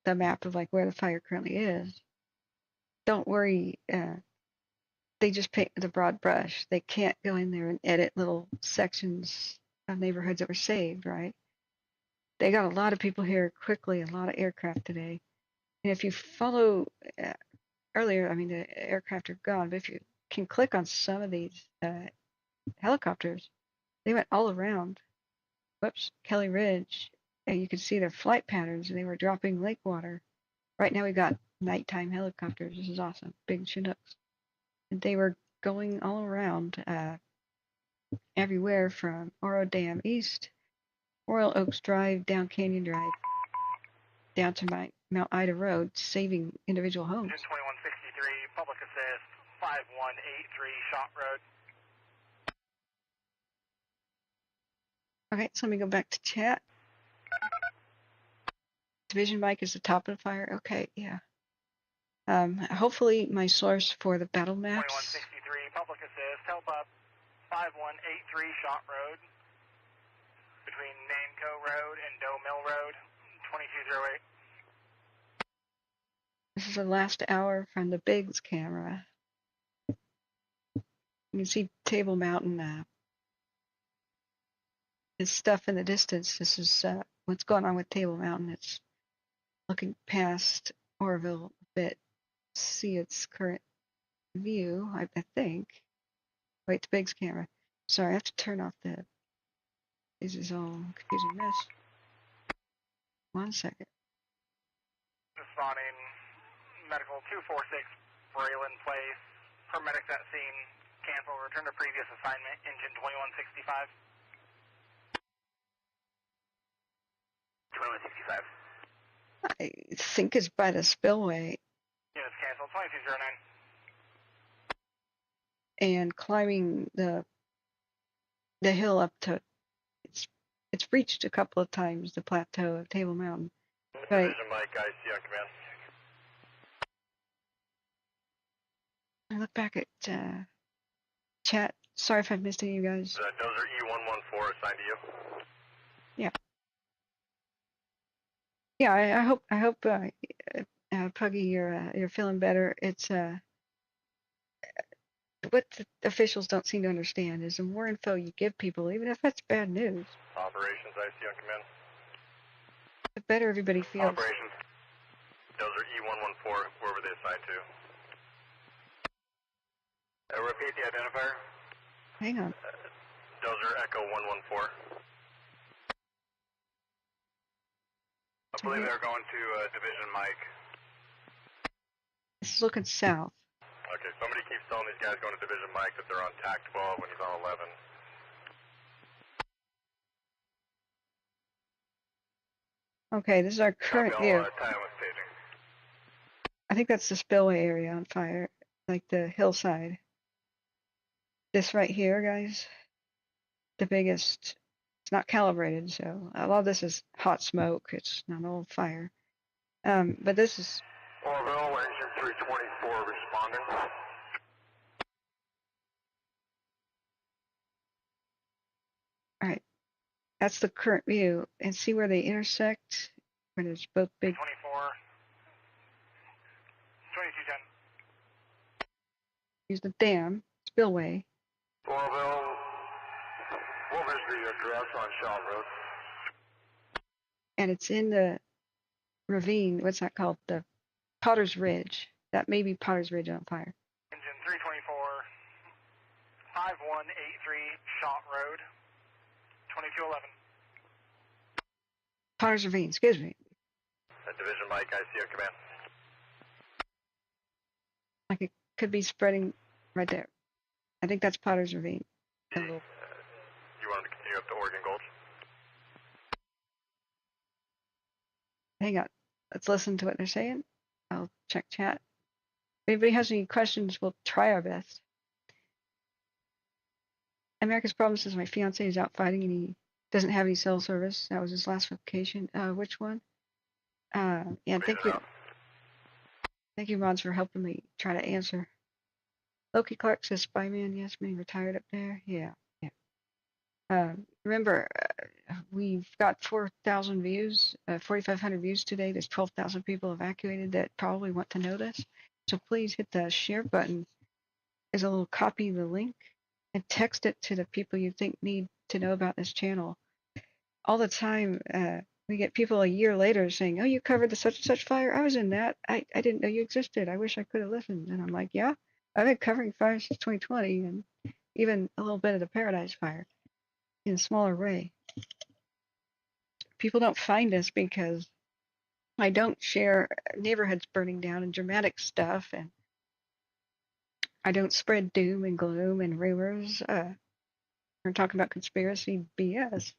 the map of like where the fire currently is. Don't worry. They just paint the broad brush. They can't go in there and edit little sections of neighborhoods that were saved, right? They got a lot of people here quickly, a lot of aircraft today. And if you follow earlier, I mean, the aircraft are gone, but if you can click on some of these helicopters, they went all around. Whoops, Kelly Ridge, and you could see their flight patterns, and they were dropping lake water. Right now we got nighttime helicopters. This is awesome, big Chinooks. And they were going all around everywhere from Oro Dam East, Royal Oaks Drive, down Canyon Drive, down to Mount Ida Road, saving individual homes. Engine 2163, public assist, 5183, Shot Road. Okay, so let me go back to chat. Division Mike is the top of the fire. Okay, yeah. Hopefully my source for the battle maps. 2163, public assist, help up, 5183, Shot Road, between Nanco Road and Doe Mill Road, 2208. This is the last hour from the Biggs camera. You can see Table Mountain. This stuff in the distance. This is what's going on with Table Mountain. It's looking past Oroville a bit. See its current view, I think. Wait, the Biggs camera. Sorry, I have to turn off the. This is all confusing mess. 1 second. Responding, medical 246, Braylon Place. Paramedics at scene, cancel, return to previous assignment, engine 2165. 2165. I think it's by the spillway. Units canceled, 2209. And climbing the hill up to it's reached a couple of times the plateau of Table Mountain. But Division Mike, IC on command. I look back at chat. Sorry if I've missed any of you guys. Dozer E114 assigned to you. Yeah. Yeah, I hope Puggy, you're feeling better. It's what the officials don't seem to understand is the more info you give people, even if that's bad news, Operations IC on command. the better everybody feels. Operations. Dozer E114, wherever they assigned to. Repeat the identifier. Hang on. Dozer Echo 114. I believe they're going to Division Mike. This is looking south. Okay, somebody keeps telling these guys going to Division Mike that they're on TAC 12 when he's on 11. Okay, this is our current Copy, view. I'll tie him with paging. I think that's the spillway area on fire, like the hillside. This right here, guys, the biggest. It's not calibrated, so a lot of this is hot smoke. It's not all fire. But this is. Oroville, engine 324 responding. All right, that's the current view, and see where they intersect, where there's both big. 24, 2210. Use the dam spillway. Oroville, what was the address on Shop Road? And it's in the ravine. What's that called? The Potter's Ridge. That may be Potter's Ridge on fire. Engine 324, 5183 Shot Road, 2211. Potter's Ravine, excuse me. Division Mike, ICO command. Like it could be spreading right there. I think that's Potter's Ravine. You want him to continue up to Oregon Gulch? Hang on. Let's listen to what they're saying. I'll check chat. If anybody has any questions, we'll try our best. America's problem says my fiance is out fighting and he doesn't have any cell service. That was his last vocation. Which one? Yeah, thank you. Thank you, Mods, for helping me try to answer. Loki Clark says, Spyman, yes, man, retired up there. Yeah. Remember, we've got 4,000 views, 4,500 views today. There's 12,000 people evacuated that probably want to know this. So please hit the share button. There's a little copy of the link and text it to the people you think need to know about this channel. All the time, we get people a year later saying, oh, you covered the such and such fire. I was in that. I didn't know you existed. I wish I could have listened. And I'm like, yeah, I've been covering fire since 2020 and even a little bit of the Paradise Fire in a smaller way. People don't find us because I don't share neighborhoods burning down and dramatic stuff, and I don't spread doom and gloom and rumors. We're talking about conspiracy BS.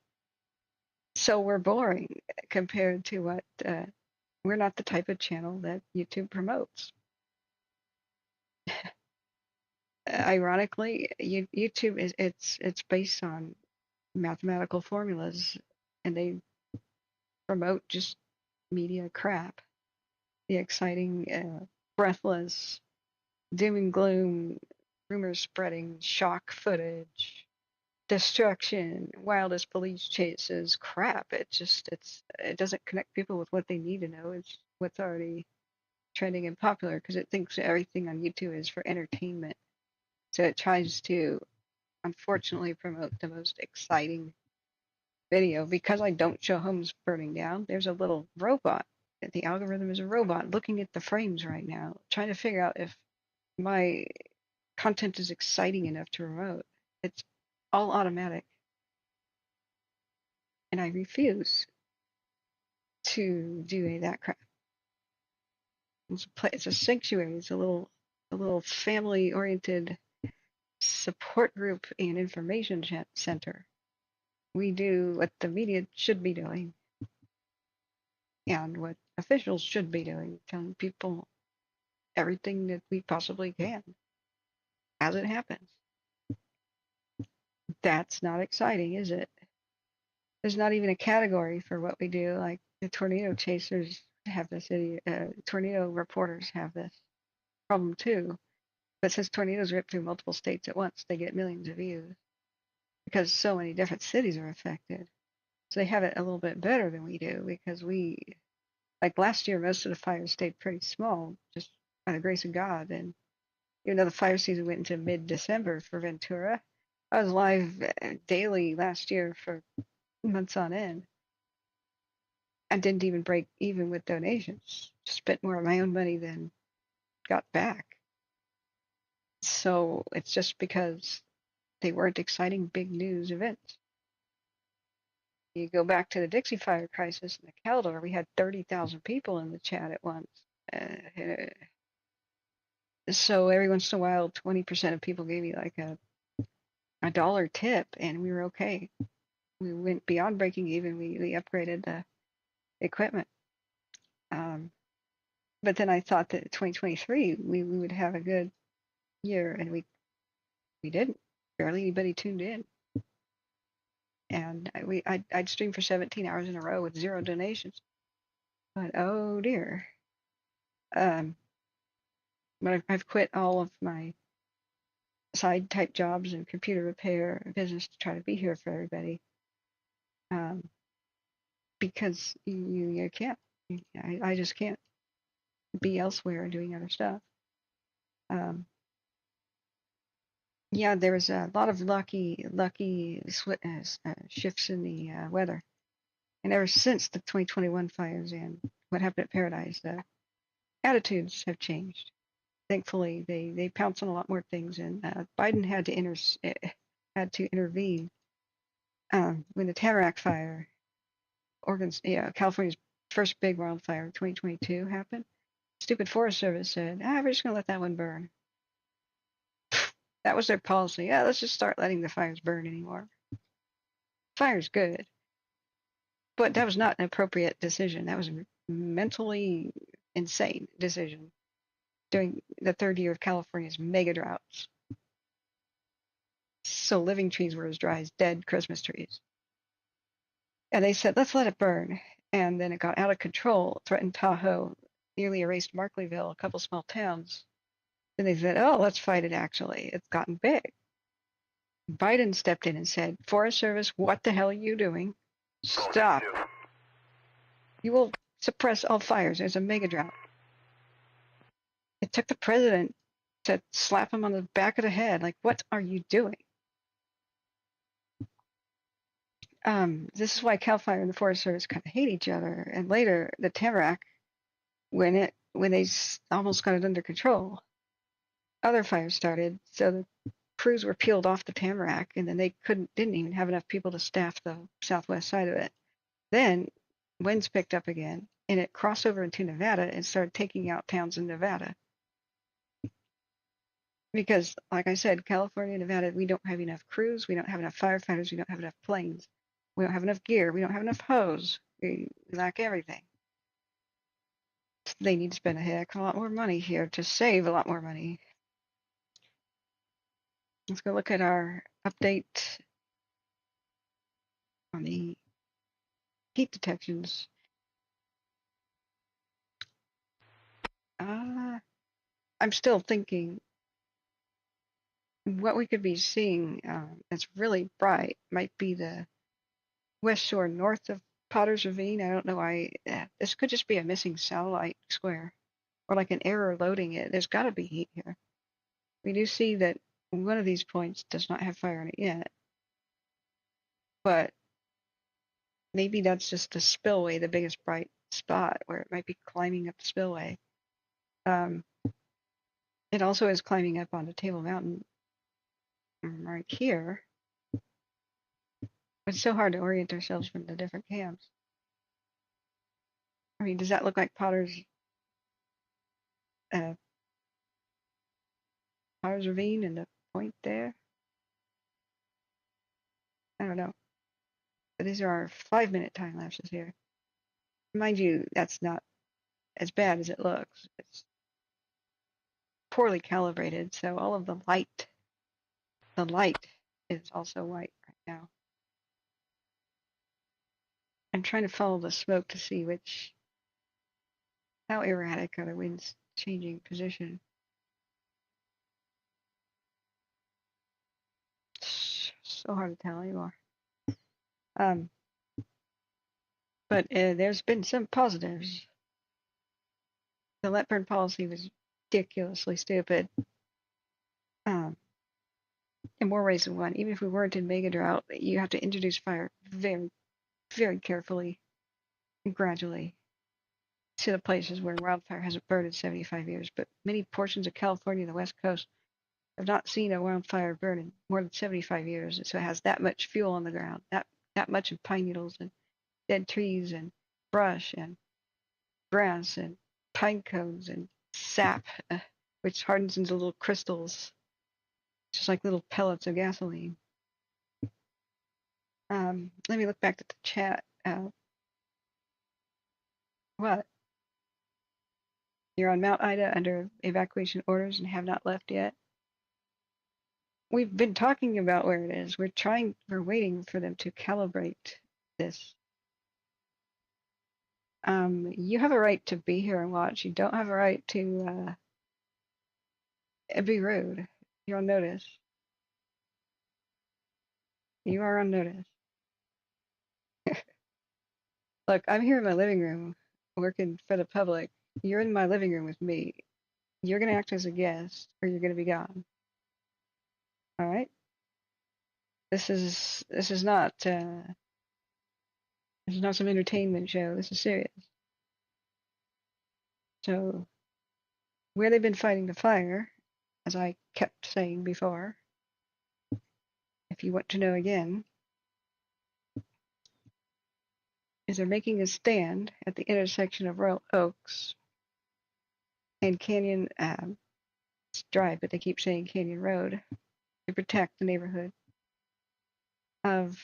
So we're boring compared to what we're not the type of channel that YouTube promotes. Ironically, YouTube is it's based on mathematical formulas, and they promote just media crap. The exciting, breathless, doom and gloom, rumors spreading, shock footage, destruction, wildest police chases, crap. It doesn't connect people with what they need to know. It's what's already trending and popular because it thinks everything on YouTube is for entertainment. So it tries to, unfortunately, promote the most exciting video. Because I don't show homes burning down, there's a little robot. The algorithm is a robot looking at the frames right now, trying to figure out if my content is exciting enough to promote. It's all automatic. And I refuse to do any of that crap. It's a sanctuary. It's a little family-oriented support group and information center. We do what the media should be doing and what officials should be doing, telling people everything that we possibly can as it happens. That's not exciting, is it? There's not even a category for what we do. Like the tornado chasers have this, tornado reporters have this problem too. But since tornadoes rip through multiple states at once, they get millions of views because so many different cities are affected. So they have it a little bit better than we do because like last year, most of the fires stayed pretty small, just by the grace of God. And even though the fire season went into mid-December for Ventura, I was live daily last year for months on end. I didn't even break even with donations. Spent more of my own money than got back. So it's just because they weren't exciting big news events. You go back to the Dixie Fire crisis in the Caldor, we had 30,000 people in the chat at once. So every once in a while, 20% of people gave me like a dollar tip, and we were okay. We went beyond breaking even. We upgraded the equipment. But then I thought that 2023 we would have a good year, and we didn't. Barely anybody tuned in. And I'd stream for 17 hours in a row with 0 donations. But oh dear. But I've quit all of my side type jobs and computer repair business to try to be here for everybody. Because you can't. I just can't be elsewhere doing other stuff. Yeah, there was a lot of lucky shifts in the weather. And ever since the 2021 fires and what happened at Paradise, the attitudes have changed. Thankfully, they pounce on a lot more things, and Biden had to intervene when the Tamarack fire, California's first big wildfire, 2022 happened. Stupid Forest Service said, we're just gonna let that one burn. That was their policy. Yeah, let's just start letting the fires burn anymore. Fire's good. But that was not an appropriate decision. That was a mentally insane decision during the third year of California's mega droughts. So living trees were as dry as dead Christmas trees. And they said, let's let it burn. And then it got out of control, threatened Tahoe, nearly erased Markleyville, a couple small towns. Then they said, oh, let's fight it actually. It's gotten big. Biden stepped in and said, Forest Service, what the hell are you doing? Stop. You will suppress all fires. There's a mega drought. It took the president to slap him on the back of the head. Like, what are you doing? This is why CAL FIRE and the Forest Service kind of hate each other. And later, the Tamarack, when they almost got it under control, other fires started. So the crews were peeled off the Tamarack, and then they didn't even have enough people to staff the southwest side of it. Then winds picked up again, and it crossed over into Nevada and started taking out towns in Nevada. Because, like I said, California, Nevada, we don't have enough crews, we don't have enough firefighters, we don't have enough planes, we don't have enough gear, we don't have enough hose, we lack everything. They need to spend a heck of a lot more money here to save a lot more money. Let's go look at our update on the heat detections. I'm still thinking what we could be seeing that's really bright might be the west shore north of Potter's Ravine. I don't know why. This could just be a missing satellite square or like an error loading it. There's got to be heat here. We do see that one of these points does not have fire in it yet. But maybe that's just the spillway, the biggest bright spot where it might be climbing up the spillway. It also is climbing up onto Table Mountain right here. It's so hard to orient ourselves from the different cams. I mean, does that look like Potter's Ravine and the point there? I don't know. But these are our 5-minute time lapses here. Mind you, that's not as bad as it looks. It's poorly calibrated, so all of the light is also white right now. I'm trying to follow the smoke to see how erratic are the winds changing position. So hard to tell anymore. But there's been some positives. The let burn policy was ridiculously stupid. In more ways than one. Even if we weren't in mega drought, you have to introduce fire very, very carefully and gradually to the places where wildfire hasn't burned in 75 years. But many portions of California and the West Coast have not seen a wildfire burn in more than 75 years. And so it has that much fuel on the ground, that much of pine needles and dead trees and brush and grass and pine cones and sap which hardens into little crystals, just like little pellets of gasoline. Let me look back at the chat. What? You're on Mount Ida under evacuation orders and have not left yet? We've been talking about where it is. We're waiting for them to calibrate this. You have a right to be here and watch. You don't have a right to be rude. You're on notice. You are on notice. Look, I'm here in my living room working for the public. You're in my living room with me. You're going to act as a guest or you're going to be gone. All right? This is not some entertainment show. This is serious. So where they've been fighting the fire, as I kept saying before, if you want to know again, is they're making a stand at the intersection of Royal Oaks and Canyon Drive, but they keep saying Canyon Road, to protect the neighborhood of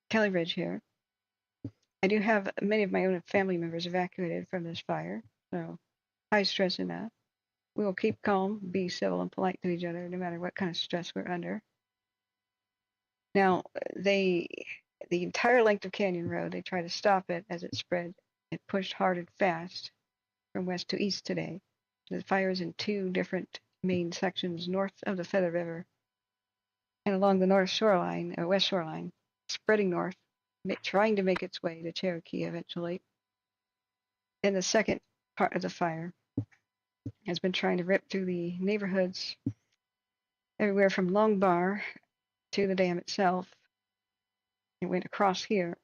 Kelly Ridge here. I do have many of my own family members evacuated from this fire, so high stress enough. We will keep calm, be civil and polite to each other, no matter what kind of stress we're under. Now, the entire length of Canyon Road, they try to stop it as it spread. It pushed hard and fast from west to east today. The fire is in two different main sections north of the Feather River and along the north shoreline, or west shoreline, spreading north, trying to make its way to Cherokee eventually. And the second part of the fire has been trying to rip through the neighborhoods everywhere from Long Bar to the dam itself. It went across here.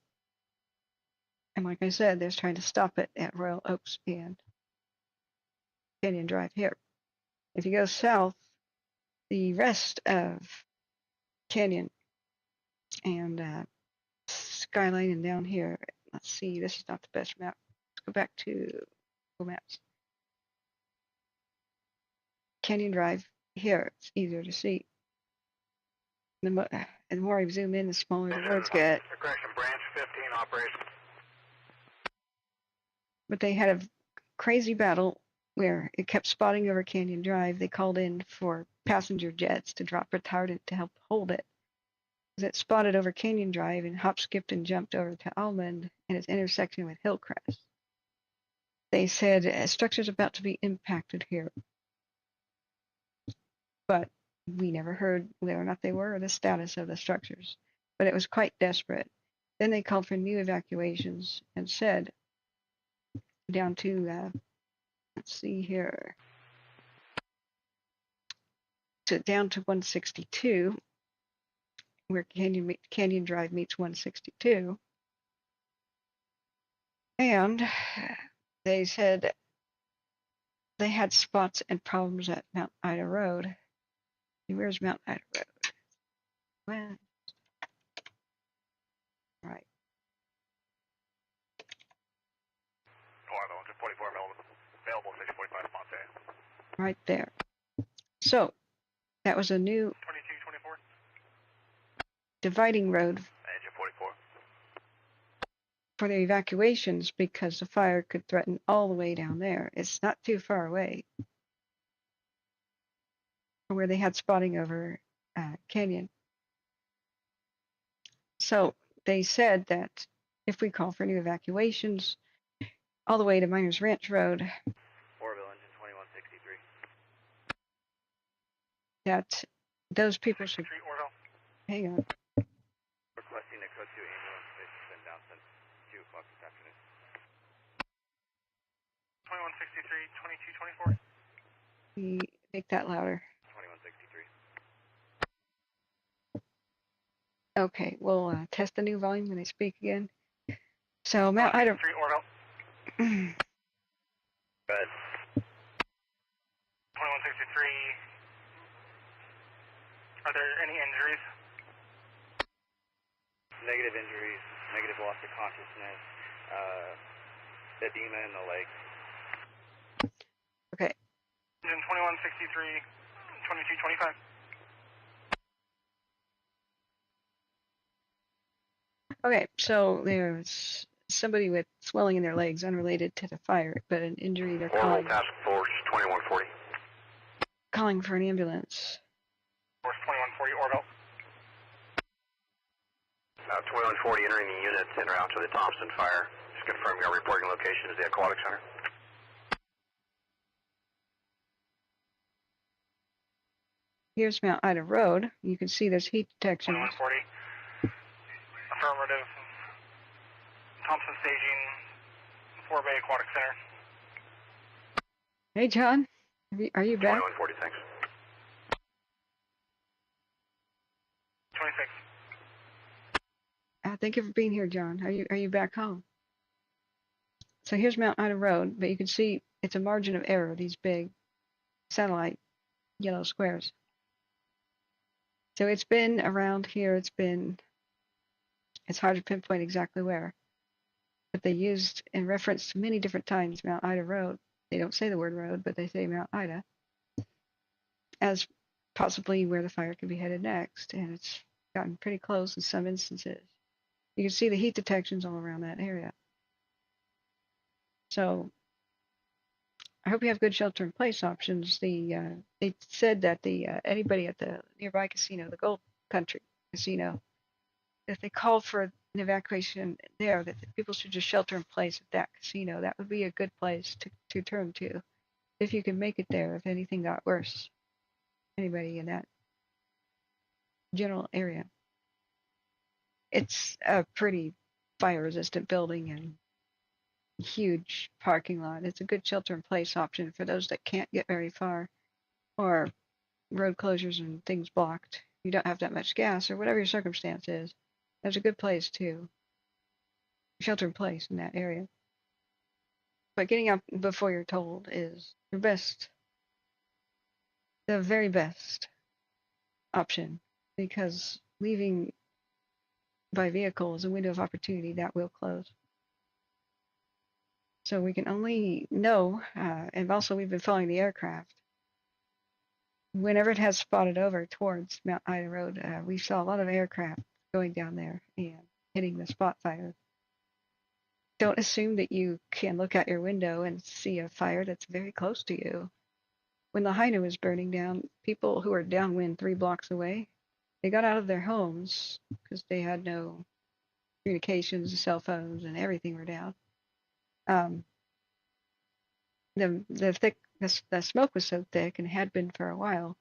And like I said, they're trying to stop it at Royal Oaks and Canyon Drive here. If you go south, the rest of Canyon and Skyline and down here, let's see, this is not the best map. Let's go back to Google Maps. Canyon Drive here, it's easier to see. The more I zoom in, the smaller the roads get. Correction, branch 15 operation. But they had a crazy battle where it kept spotting over Canyon Drive. They called in for passenger jets to drop retardant to help hold it. It spotted over Canyon Drive and hop, skipped, and jumped over to Almond and its intersection with Hillcrest. They said a structure's about to be impacted here. But we never heard whether or not they were or the status of the structures. But it was quite desperate. Then they called for new evacuations and said down to, let's see here, down to 162, where Canyon Drive meets 162. And they said they had spots and problems at Mount Ida Road. Where's Mount Ida Road? Well, right. Oroville, 44 available, 645 spots A. Right there. So that was a new 2224. Dividing road Engine 44. for the evacuations because the fire could threaten all the way down there. It's not too far away where they had spotting over Canyon. So they said that if we call for new evacuations all the way to Miners Ranch Road, Oroville, engine 2163. that those people should hang on. Requesting a code 2 ambulance station in Thompson, 2 o'clock this afternoon. 2163, 2224. Make that louder. 2163. Okay, we'll test the new volume when they speak again. So Mount Ida. Oroville. Go ahead. 2163. Are there any injuries? Negative injuries, negative loss of consciousness, edema in the legs. Okay. Engine 2163, 2225. Okay, so there's somebody with swelling in their legs unrelated to the fire, but an injury. They're Oroville Task Force 2140. calling for an ambulance. Force 2140, Oroville. 2140 entering the unit en route to the Thompson fire. Just confirm your reporting location is the Aquatic Center. Here's Mount Ida Road. You can see there's heat detection. 2140. Affirmative. Thompson staging. 4 Bay Aquatic Center. Hey, John, are you back? 2140, thanks. 26. Thank you for being here, John. Are you back home? So here's Mount Ida Road, but you can see it's a margin of error, these big satellite yellow squares. So it's been around here, it's hard to pinpoint exactly where. But they used, in reference to many different times, Mount Ida Road. They don't say the word road, but they say Mount Ida as possibly where the fire could be headed next. And it's gotten pretty close in some instances. You can see the heat detections all around that area. So I hope you have good shelter-in-place options. They said that anybody at the nearby casino, the Gold Country Casino, if they called for an evacuation there, that the people should just shelter in place at that casino. That would be a good place to turn to if you can make it there, if anything got worse. Anybody in that general area. It's a pretty fire-resistant building and huge parking lot. It's a good shelter-in-place option for those that can't get very far, or road closures and things blocked. You don't have that much gas, or whatever your circumstance is. That's a good place to shelter in place in that area. But getting up before you're told is your best, the very best option, because leaving by vehicle is a window of opportunity that will close. So we can only know, and also we've been following the aircraft. Whenever it has spotted over towards Mount Ida Road, we saw a lot of aircraft going down there and hitting the spot fire. Don't assume that you can look out your window and see a fire that's very close to you. When the Lahaina was burning down, people who were downwind 3 blocks away, they got out of their homes because they had no communications, cell phones, and everything were down. The smoke was so thick, and had been for a while,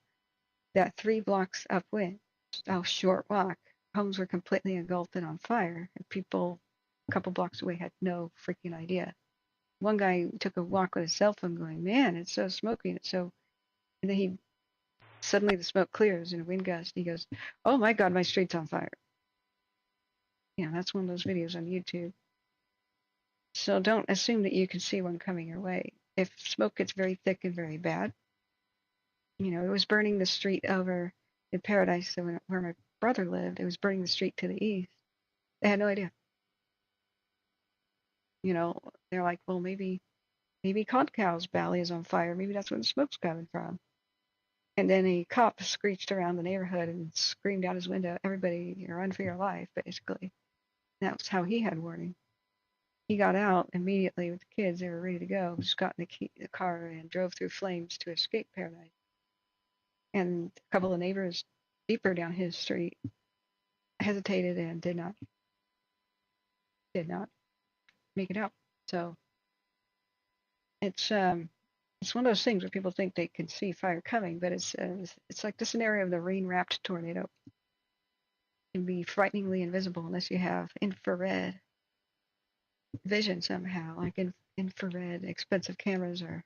that 3 blocks upwind, a short walk, homes were completely engulfed and on fire, and people a couple blocks away had no freaking idea. One guy took a walk with his cell phone going, man, it's so smoky, and then suddenly the smoke clears in a wind gust. He goes, oh my God, my street's on fire. That's one of those videos on YouTube. So don't assume that you can see one coming your way. If smoke gets very thick and very bad, it was burning the street over in Paradise, where my brother lived. It was burning the street to the east. They had no idea. They're like, well, maybe Concow's Valley is on fire. Maybe that's where the smoke's coming from. And then a cop screeched around the neighborhood and screamed out his window, everybody, you're run for your life, basically. That was how he had warning. He got out immediately with the kids. They were ready to go. Just got in the car and drove through flames to escape Paradise. And a couple of neighbors deeper down his street hesitated and did not make it out. So it's one of those things where people think they can see fire coming, but it's like the scenario of the rain-wrapped tornado. It can be frighteningly invisible unless you have infrared vision somehow, like infrared expensive cameras or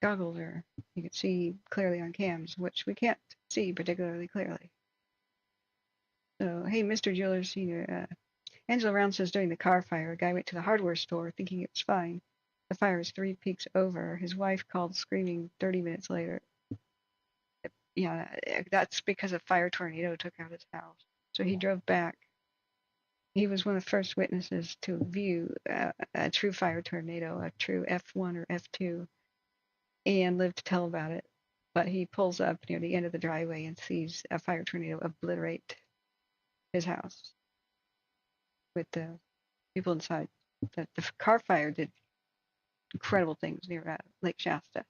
goggles, or you can see clearly on cams, which we can't see particularly clearly. So, hey, Mr. Jeweler Sr., Angela Round says during the car fire, a guy went to the hardware store thinking it was fine. The fire was 3 peaks over. His wife called screaming 30 minutes later. Yeah, that's because a fire tornado took out his house. So he drove back He was one of the first witnesses to view a true fire tornado, a true F1 or F2, and lived to tell about it. But he pulls up near the end of the driveway and sees a fire tornado obliterate his house with the people inside. The car fire did incredible things near Lake Shasta.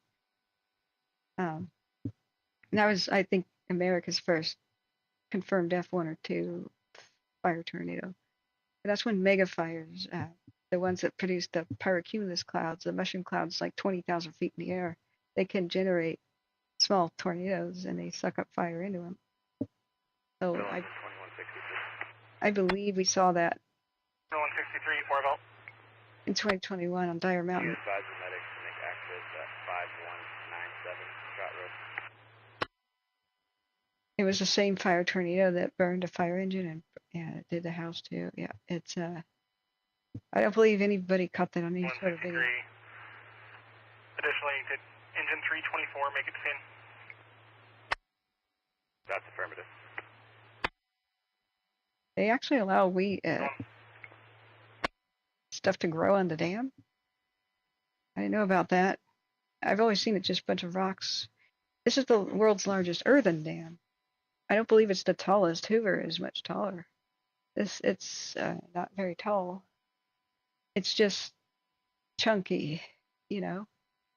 And that was, I think, America's first confirmed F1 or 2 fire tornado. And that's when mega fires, the ones that produce the pyrocumulus clouds, the mushroom clouds like 20,000 feet in the air, they can generate small tornadoes and they suck up fire into them. So I believe we saw that 163, Oroville. in 2021 on Dyer Mountain. Advise the medics to make access at 5197 Trout Road. It was the same fire tornado that burned a fire engine and did the house too. Yeah, it's I don't believe anybody caught that on any sort of video. Additionally, did engine 324 make it to scene? That's affirmative. They actually allow stuff to grow on the dam. I didn't know about that. I've always seen it just a bunch of rocks. This is the world's largest earthen dam. I don't believe it's the tallest. Hoover is much taller. It's not very tall. It's just chunky, you know.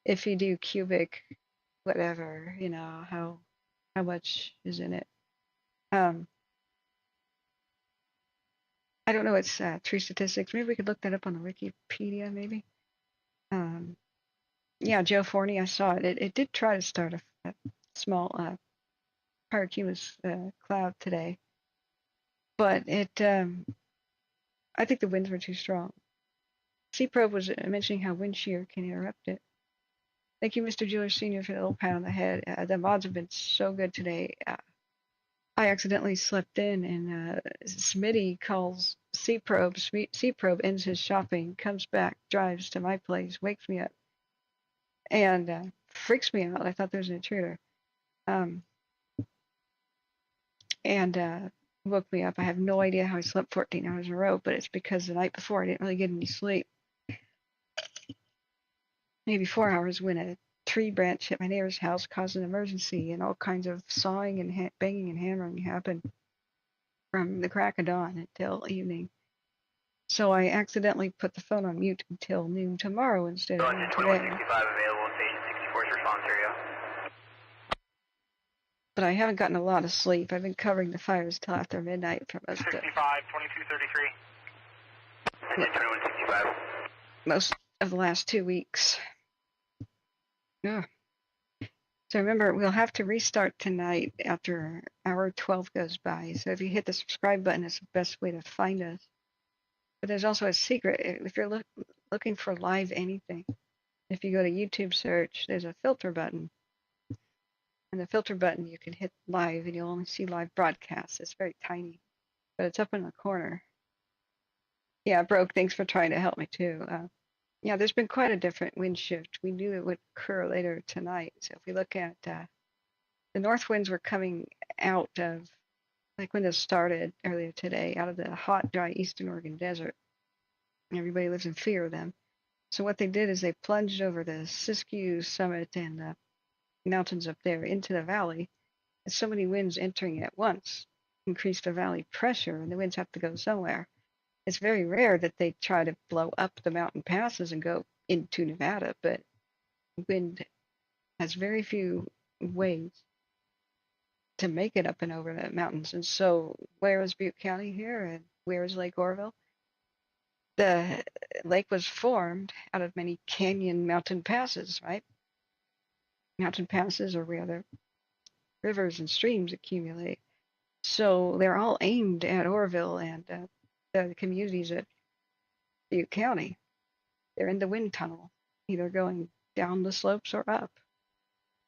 If you do cubic, whatever, you know, how much is in it. I don't know its true statistics. Maybe we could look that up on the Wikipedia, maybe. Yeah, Joe Forney, I saw it. It did try to start a small pyrocumulus cloud today, but I think the winds were too strong. C-Probe was mentioning how wind shear can interrupt it. Thank you, Mr. Jeweler Sr., for the little pat on the head. The mods have been so good today. I accidentally slept in, and Smitty calls C-Probe. C-Probe ends his shopping, comes back, drives to my place, wakes me up, and freaks me out. I thought there was an intruder. And woke me up. I have no idea how I slept 14 hours in a row, but it's because the night before I didn't really get any sleep. Maybe 4 hours when a tree branch hit my neighbor's house, caused an emergency, and all kinds of sawing and banging and hammering happened from the crack of dawn until evening. So I accidentally put the phone on mute until noon tomorrow instead of noon today. 2165 available, station 64's response area. But I haven't gotten a lot of sleep. I've been covering the fires till after midnight for most of 65, 2233. Engine 2165. Most of the last 2 weeks. Yeah. So remember, we'll have to restart tonight after hour 12 goes by. So if you hit the subscribe button, it's the best way to find us. But there's also a secret. If you're looking for live anything, if you go to YouTube search, there's a filter button. And the filter button, you can hit live, and you'll only see live broadcasts. It's very tiny, but it's up in the corner. Yeah, Broke, thanks for trying to help me too. Yeah, there's been quite a different wind shift. We knew it would occur later tonight. So if we look at the north winds were coming out of, like when this started earlier today, out of the hot, dry eastern Oregon desert. Everybody lives in fear of them. So what they did is they plunged over the Siskiyou summit and the mountains up there into the valley. And so many winds entering at once increased the valley pressure, and the winds have to go somewhere. It's very rare that they try to blow up the mountain passes and go into Nevada, but wind has very few ways to make it up and over the mountains. And so where is Butte County here, and where is Lake Oroville? The lake was formed out of many canyon mountain passes, right? Mountain passes are where the rivers and streams accumulate. So they're all aimed at Oroville and the communities at Butte County. They're in the wind tunnel, either going down the slopes or up.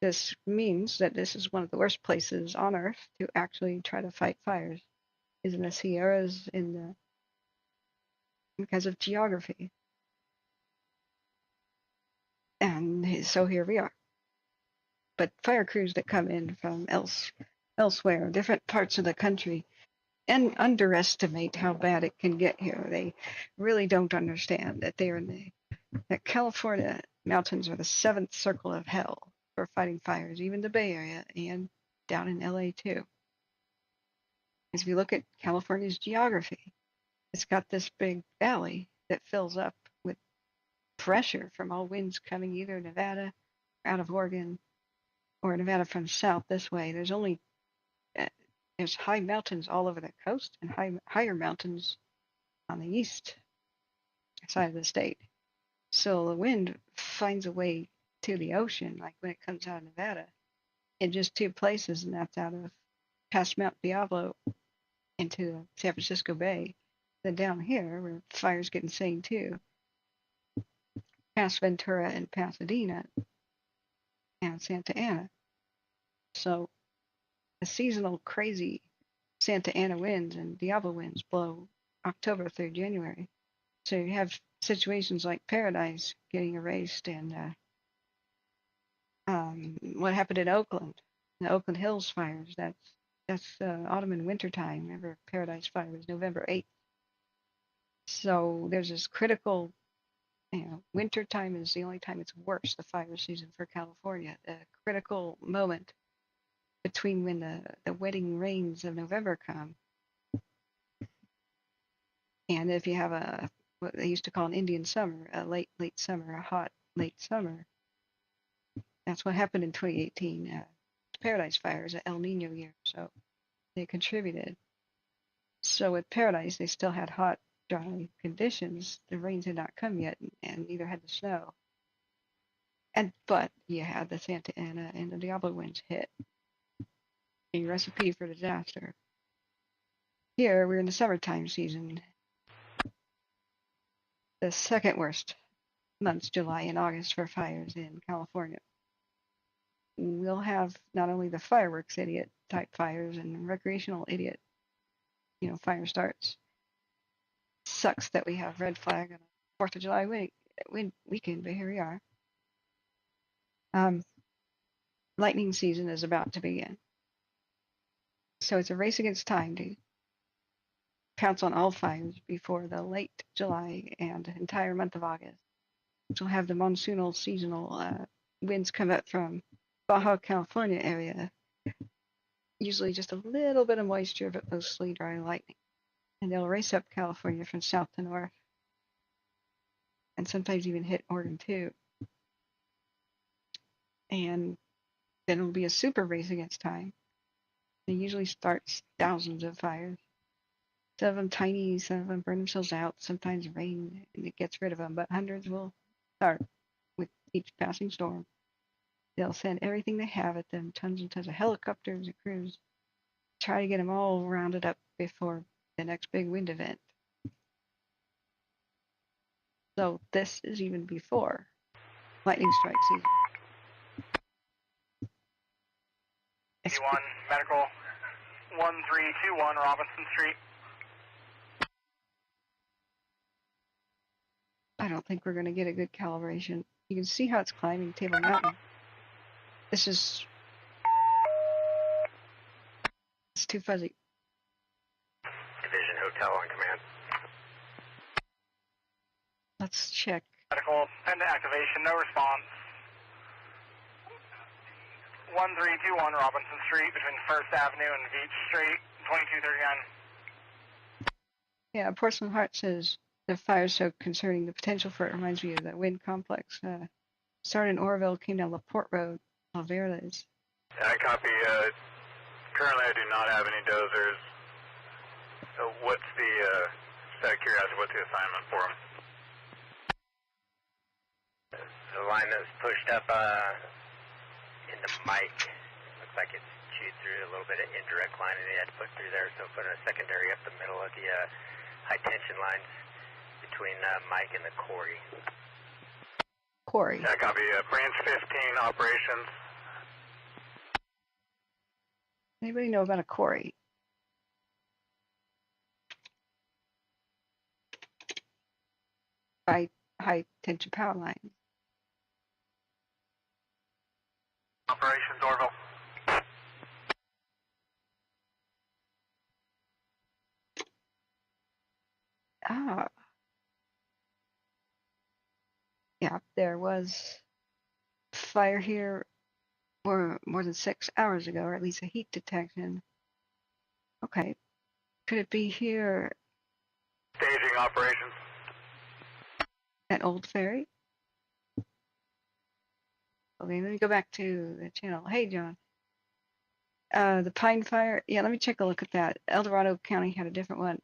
This means that this is one of the worst places on Earth to actually try to fight fires, is in the Sierras, because of geography. And so here we are. But fire crews that come in from elsewhere, different parts of the country, and underestimate how bad it can get here. They really don't understand that they're in that California mountains are the seventh circle of hell for fighting fires, even the Bay Area and down in LA too. If you look at California's geography, it's got this big valley that fills up with pressure from all winds coming either Nevada, out of Oregon, or Nevada from south this way. There's high mountains all over the coast and higher mountains on the east side of the state. So the wind finds a way to the ocean, like when it comes out of Nevada, in just two places, and that's out of past Mount Diablo into San Francisco Bay. Then down here, where fire's getting insane too, past Ventura and Pasadena and Santa Ana. So the seasonal crazy Santa Ana winds and Diablo winds blow October through January. So you have situations like Paradise getting erased, and what happened in Oakland, the Oakland Hills fires. That's autumn and winter time. Remember, Paradise Fire was November 8th. So there's this critical, winter time is the only time it's worse, the fire season for California. The critical moment between when the wedding rains of November come, and if you have what they used to call an Indian summer, a late summer, a hot late summer. That's what happened in 2018. Paradise Fire is an El Nino year, so they contributed. So with Paradise, they still had hot, dry conditions. The rains had not come yet, and neither had the snow. But you had the Santa Ana and the Diablo winds hit. A recipe for disaster. Here, we're in the summertime season. The second worst months, July and August, for fires in California. We'll have not only the fireworks idiot type fires and recreational idiot, fire starts. Sucks that we have red flag on the 4th of July weekend, but here we are. Lightning season is about to begin. So it's a race against time to pounce on all fires before the late July and entire month of August, which will have the monsoonal seasonal winds come up from Baja California area, usually just a little bit of moisture, but mostly dry lightning. And they'll race up California from south to north, and sometimes even hit Oregon too. And then it'll be a super race against time. It usually starts thousands of fires. Some of them tiny, some of them burn themselves out, sometimes rain and it gets rid of them, but hundreds will start with each passing storm. They'll send everything they have at them, tons and tons of helicopters and crews, try to get them all rounded up before the next big wind event. So this is even before lightning strike season. P1 Medical 1321 Robinson Street. I don't think we're going to get a good calibration. You can see how it's climbing Table Mountain. It's too fuzzy. Division Hotel on command. Let's check. Medical, pendant activation, no response. 1321 Robinson Street between 1st Avenue and Beach Street, 2239. Yeah, Porcelain Heart says the fire is so concerning. The potential for it reminds me of that wind complex. Started in Oroville, came down LaPorte Road, CALEVERAS. I copy. Currently, I do not have any dozers. What's just out of curiosity, what's the assignment for them? The line that's pushed up in the mic. Looks like it's chewed through a little bit of indirect line, and they had to put through there, so put a secondary up the middle of the high tension lines between Mike and the quarry. Quarry. I copy. Branch 15 operations. Anybody know about a quarry? High tension power lines. Operations Oroville. Yeah, there was fire here more than 6 hours ago, or at least a heat detection. Okay, could it be here Staging operations. at Old Ferry? Okay, let me go back to the channel. Hey, John. The Pine Fire. Yeah, let me take a look at that. El Dorado County had a different one.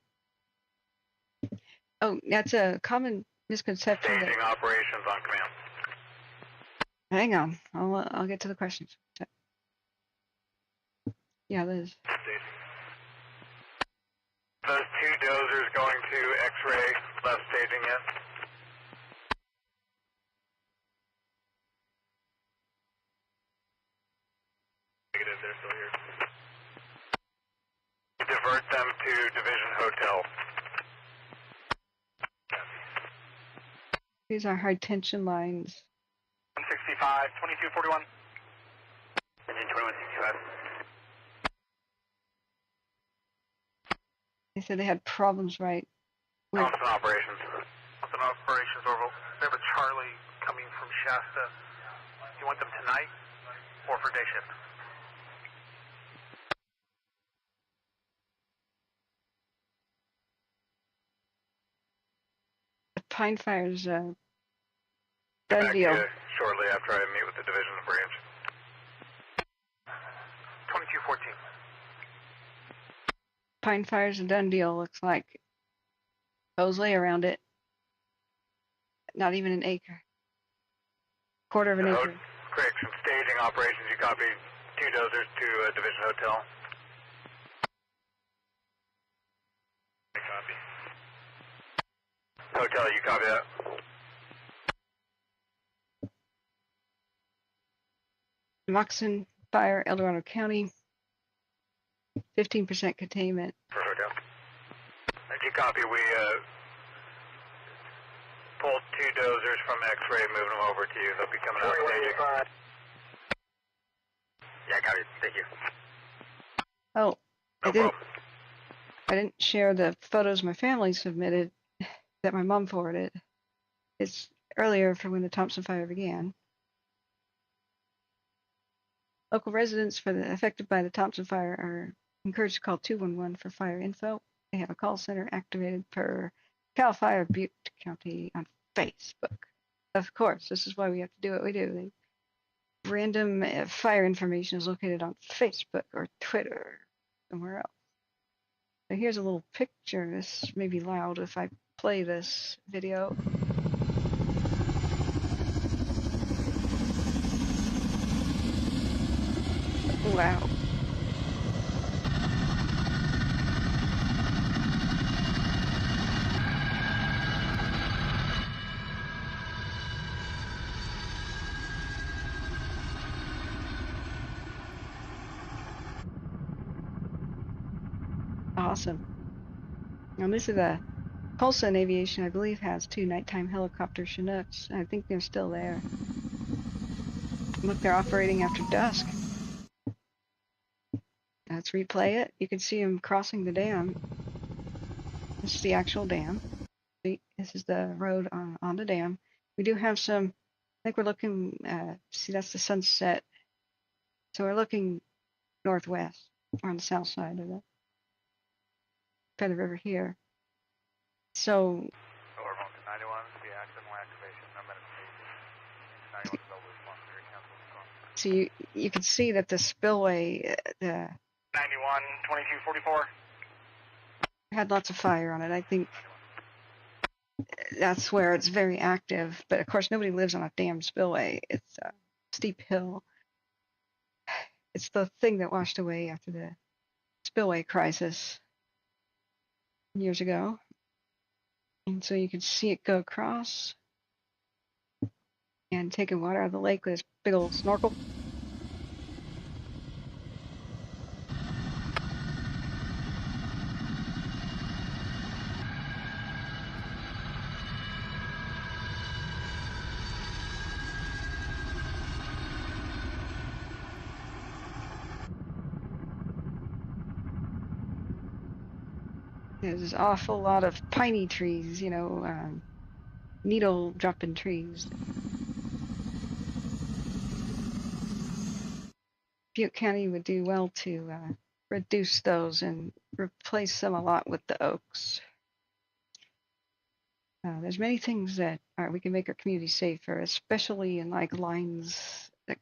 Oh, that's a common misconception. Staging operations on command. Hang on, I'll get to the questions. Yeah, Liz. Those two dozers going to X-ray, left staging yet? Negative, they're still here. Divert them to Division Hotel. These are high tension lines. 165, 2241. Engine 2165. They said they had problems, right? With Thompson operations. Thompson operations, Oroville. They have a Charlie coming from Shasta. Do you want them tonight or for day shift? the Pine Fire's done Back deal. to you shortly after I meet with the division branch. 2214. Pine Fire's a done deal, looks like. Hose lay around it. Not even an acre. Quarter of an acre. Correction, staging operations, you copy 2 dozers to Division Hotel. I copy. Hotel, you copy that? Moxon Fire, El Dorado County. 15% containment. For Hotel. You copy, we pulled 2 dozers from X-ray, moving them over to you. They'll be coming out staging. Yeah, copy. Thank you. Oh, No problem. I didn't share the photos my family submitted that my mom forwarded. It's earlier for when the Thompson fire began. Local residents affected by the Thompson fire are encouraged to call 211 for fire info. They have a call center activated per CAL FIRE Butte County on Facebook. Of course, this is why we have to do what we do. Random fire information is located on Facebook or Twitter or somewhere else. So here's a little picture. This may be loud if I play this video. Wow. Awesome. And this is a Thompson Aviation, I believe, has 2 nighttime helicopter Chinooks. I think they're still there. Look, they're operating after dusk. Let's replay it. You can see them crossing the dam. This is the actual dam. See, this is the road on the dam. We do have some, I think we're looking, see, that's the sunset. So we're looking northwest, or on the south side of the Feather River here. So, Oroville to 91, the accidental activation, no medical 91 is over response to cancel. so you can see that the spillway, the 91, 2244. had lots of fire on it. I think that's where it's very active. But of course, nobody lives on a damn spillway. It's a steep hill. It's the thing that washed away after the spillway crisis years ago. And so you can see it go across and taking water out of the lake with this big old snorkel. There's an awful lot of piney trees, you know, needle dropping trees. Butte County would do well to reduce those and replace them a lot with the oaks. There's many things that we can make our community safer, especially in like lines that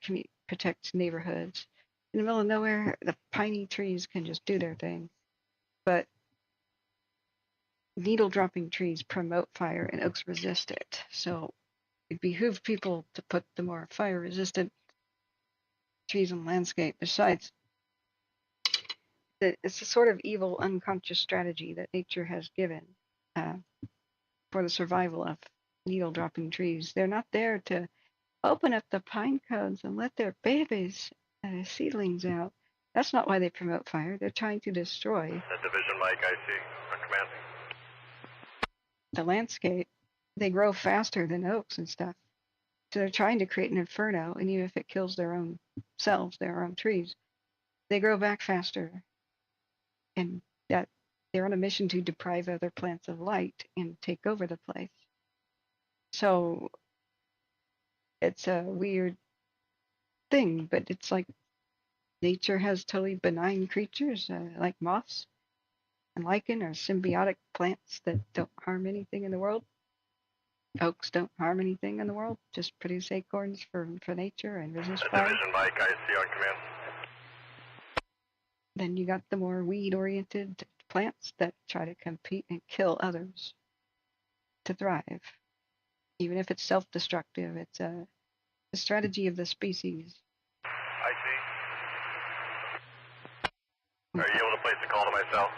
protect neighborhoods. In the middle of nowhere, the piney trees can just do their thing, but needle dropping trees promote fire and oaks resist it. So it behooves people to put the more fire resistant trees in the landscape. Besides, it's a sort of evil unconscious strategy that nature has given for the survival of needle dropping trees. They're not there to open up the pine cones and let their babies and seedlings out. That's not why they promote fire. They're trying to destroy Division Mike, I see. On command. the landscape. They grow faster than oaks and stuff. So they're trying to create an inferno, and even if it kills their own selves, their own trees, they grow back faster. And that they're on a mission to deprive other plants of light and take over the place. So it's a weird thing, but it's like nature has totally benign creatures like moths and lichen are symbiotic plants that don't harm anything in the world. Oaks don't harm anything in the world, just produce acorns for nature and resist fire. Division Mike, I see. On command. Then you got the more weed-oriented plants that try to compete and kill others to thrive. Even if it's self-destructive, it's a strategy of the species. I see. Are you able to place a call to myself?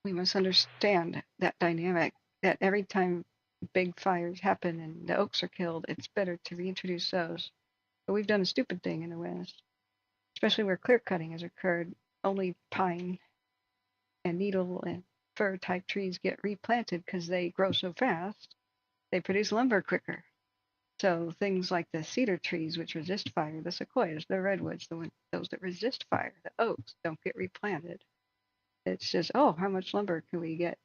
We must understand that dynamic, that every time big fires happen and the oaks are killed, it's better to reintroduce those. But we've done a stupid thing in the West, especially where clear cutting has occurred. Only pine and needle and fir type trees get replanted because they grow so fast, they produce lumber quicker. So things like the cedar trees, which resist fire, the sequoias, the redwoods, those that resist fire, the oaks, don't get replanted. It's just, oh, how much lumber can we get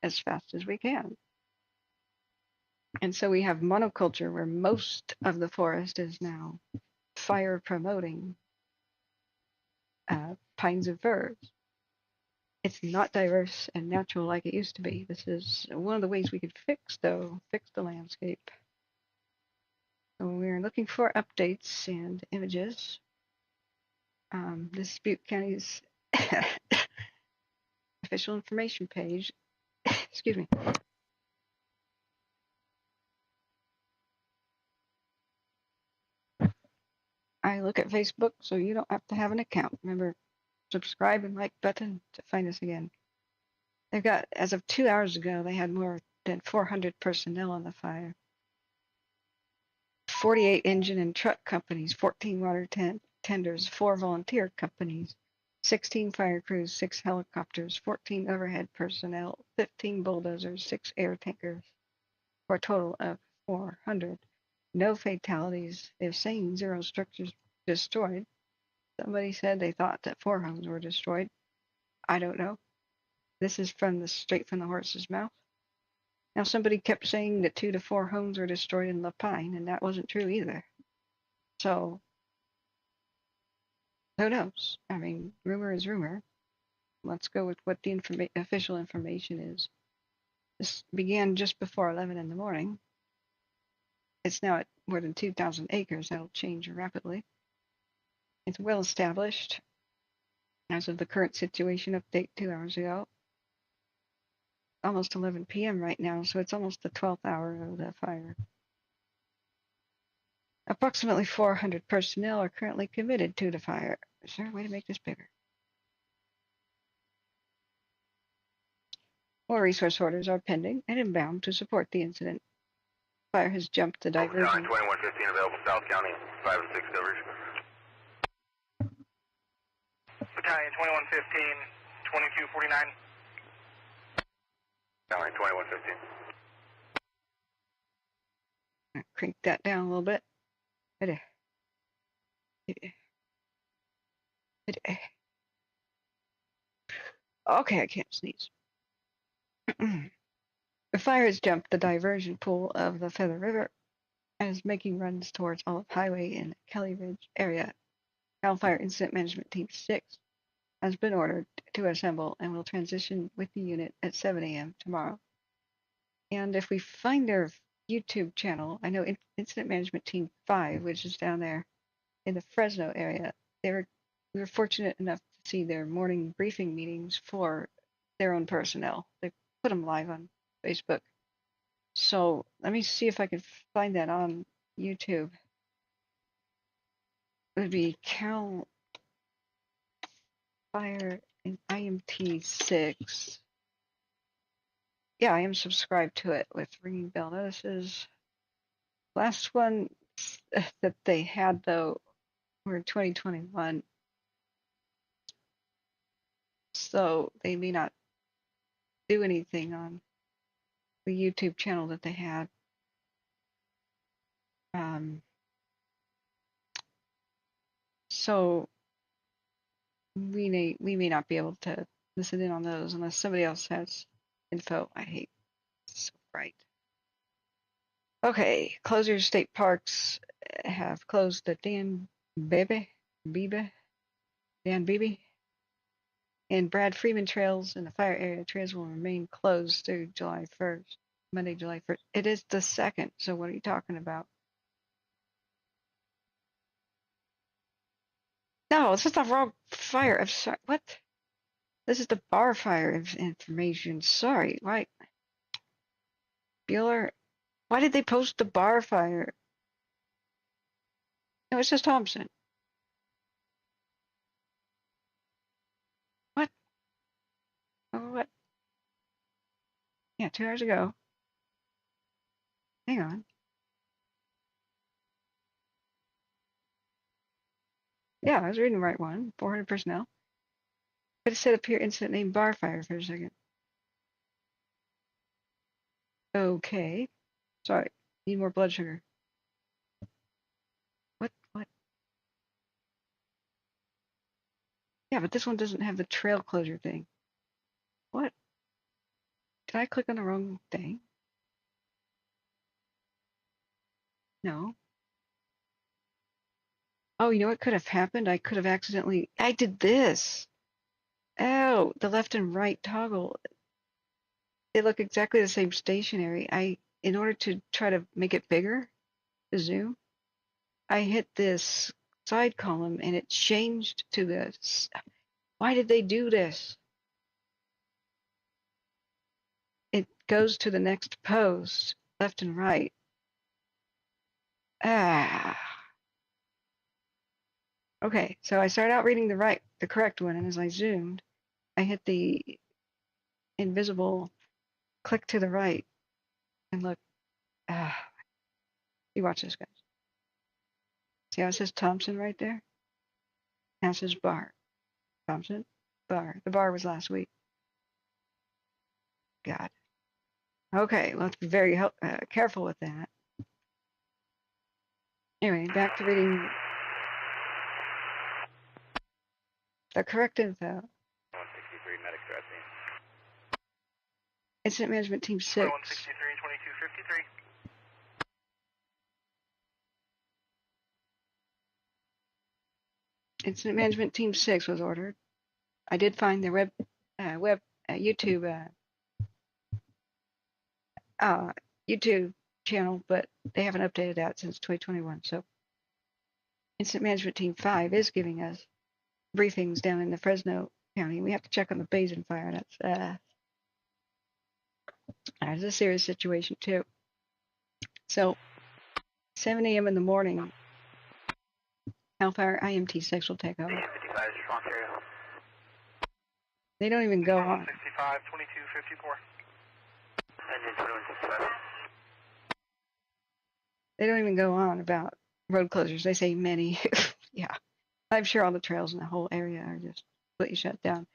as fast as we can? And so we have monoculture where most of the forest is now fire promoting pines and firs. It's not diverse and natural like it used to be. This is one of the ways we could fix the landscape. So we're looking for updates and images. This is Butte County's official information page. Excuse me. I look at Facebook, so you don't have to have an account. Remember, subscribe and like button to find us again. They've got, as of 2 hours ago, they had more than 400 personnel on the fire. 48 engine and truck companies, 14 water tenders, 4 volunteer companies, 16 fire crews, 6 helicopters, 14 overhead personnel, 15 bulldozers, 6 air tankers, for a total of 400. No fatalities. They're saying 0 structures destroyed. Somebody said they thought that 4 homes were destroyed. I don't know. This is straight from the horse's mouth. Now, somebody kept saying that 2 to 4 homes were destroyed in La Pine, and that wasn't true either. So, who knows? I mean, rumor is rumor. Let's go with what the official information is. This began just before 11 in the morning. It's now at more than 2,000 acres. That'll change rapidly. It's well established as of the current situation update 2 hours ago. Almost 11 p.m. right now, so it's almost the 12th hour of the fire. Approximately 400 personnel are currently committed to the fire. Is there a way to make this bigger? More resource orders are pending and inbound to support the incident. Fire has jumped the diversion. County 2115 available, South County, 5 and 6 coverage. Battalion 2115, 2249. County 2115. Crank that down a little bit. Okay, I can't sneeze. The fire has jumped the diversion pool of the Feather River and is making runs towards Olive Highway in the Kelly Ridge area. CAL FIRE Incident Management Team 6 has been ordered to assemble and will transition with the unit at 7 a.m. tomorrow. And if we find their YouTube channel, I know Incident Management Team 5, which is down there in the Fresno area, we were fortunate enough to see their morning briefing meetings for their own personnel. They put them live on Facebook. So let me see if I can find that on YouTube. It would be CAL FIRE in IMT 6. Yeah, I am subscribed to it with ringing bell notices. Last one that they had, though, were in 2021. So they may not do anything on the YouTube channel that they had. So we may not be able to listen in on those unless somebody else has info. I hate so bright. Okay, closures. State parks have closed the Dan Beebe, and Brad Freeman trails in the fire area. Trails will remain closed through July 1st, Monday, July 1st. It is the 2nd, so what are you talking about? No, this is the wrong fire. I'm sorry. What? This is the bar fire information. Sorry. Why? Bueller. Why did they post the bar fire? No, it says Thompson. What? Oh, what? Yeah, 2 hours ago. Hang on. Yeah, I was reading the right one. 400 personnel. But it said up here incident name bar fire for a second. Okay. Sorry. Need more blood sugar. What? Yeah, but this one doesn't have the trail closure thing. What? Did I click on the wrong thing? No. Oh, you know what could have happened? I could have accidentally. I did this. Oh, the left and right toggle. They look exactly the same stationary. In order to try to make it bigger, the zoom, I hit this side column and it changed to this. Why did they do this? It goes to the next post, left and right. Okay, so I started out reading the correct one, and as I zoomed, I hit the invisible click to the right, and look. You watch this, guys. See how it says Thompson right there? Now it says bar. Thompson, bar. The bar was last week. God. Okay, let's be very careful with that. Anyway, back to reading the correct info. 163 medics are at scene. Incident Management Team 6. 163, 2253. Incident Management Team 6 was ordered. I did find their YouTube YouTube channel, but they haven't updated that since 2021. So Incident Management Team 5 is giving us briefings down in the Fresno County. We have to check on the Basin fire. That's a serious situation too. So 7 a.m. in the morning, CAL FIRE IMT 6 will take over. 55 response area. They don't even go on. 65, 2254. Engine 2165. They don't even go on about road closures. They say many. Yeah. I'm sure all the trails in the whole area are just completely shut down.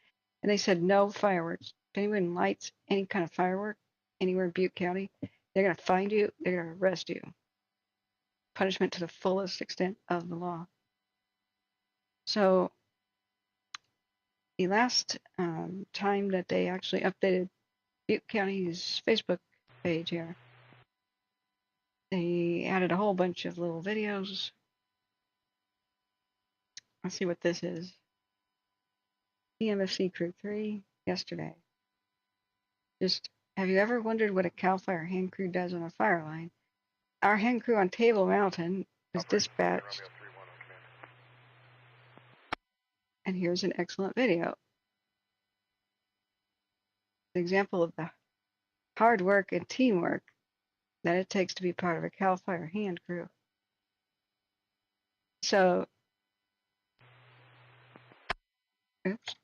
And they said no fireworks. If anyone lights any kind of firework anywhere in Butte County, they're going to find you. They're going to arrest you. Punishment to the fullest extent of the law. So the last time that they actually updated Butte County's Facebook page here. They added a whole bunch of little videos. Let's see what this is. EMFC Crew 3 yesterday. Just, have you ever wondered what a CAL FIRE hand crew does on a fire line? Our hand crew on Table Mountain was dispatched. And here's an excellent video. An example of the hard work and teamwork that it takes to be part of a CAL FIRE hand crew. So, oops.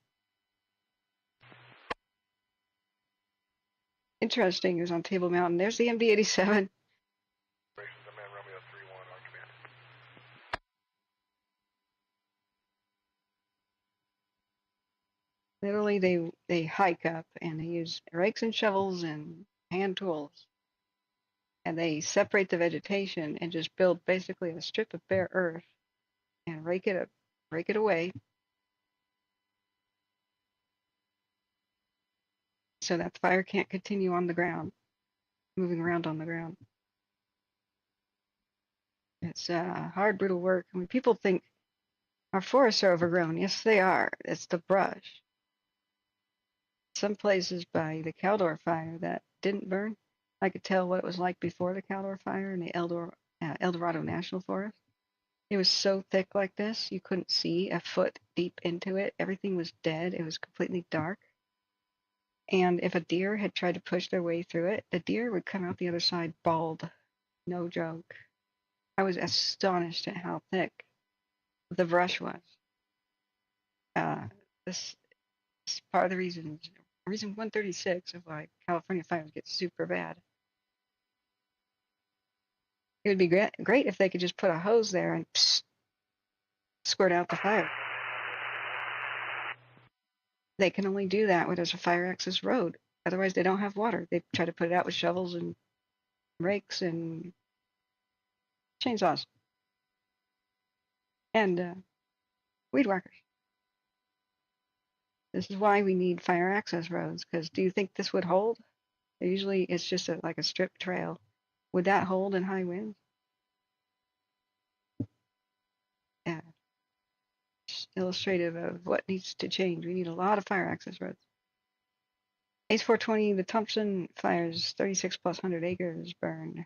Interesting is on Table Mountain. There's the MD-87. Literally, they hike up and they use rakes and shovels and hand tools, and they separate the vegetation and just build basically a strip of bare earth and rake it away, so that the fire can't continue on the ground, moving around on the ground. It's hard, brutal work. I mean, people think our forests are overgrown. Yes, they are. It's the brush. Some places by the Caldor fire that didn't burn, I could tell what it was like before the Caldor fire in the El Dorado National Forest. It was so thick like this, you couldn't see a foot deep into it. Everything was dead. It was completely dark. And if a deer had tried to push their way through it, the deer would come out the other side bald. No joke. I was astonished at how thick the brush was. This is part of the reason 136 of why California fires get super bad. It would be great if they could just put a hose there and squirt out the fire. They can only do that when there's a fire access road. Otherwise, they don't have water. They try to put it out with shovels and rakes and chainsaws and weed whackers. This is why we need fire access roads, because do you think this would hold? Usually it's just like a strip trail. Would that hold in high winds? Yeah. Just illustrative of what needs to change. We need a lot of fire access roads. ACE 420, the Thompson fires, 36 plus 100 acres burned.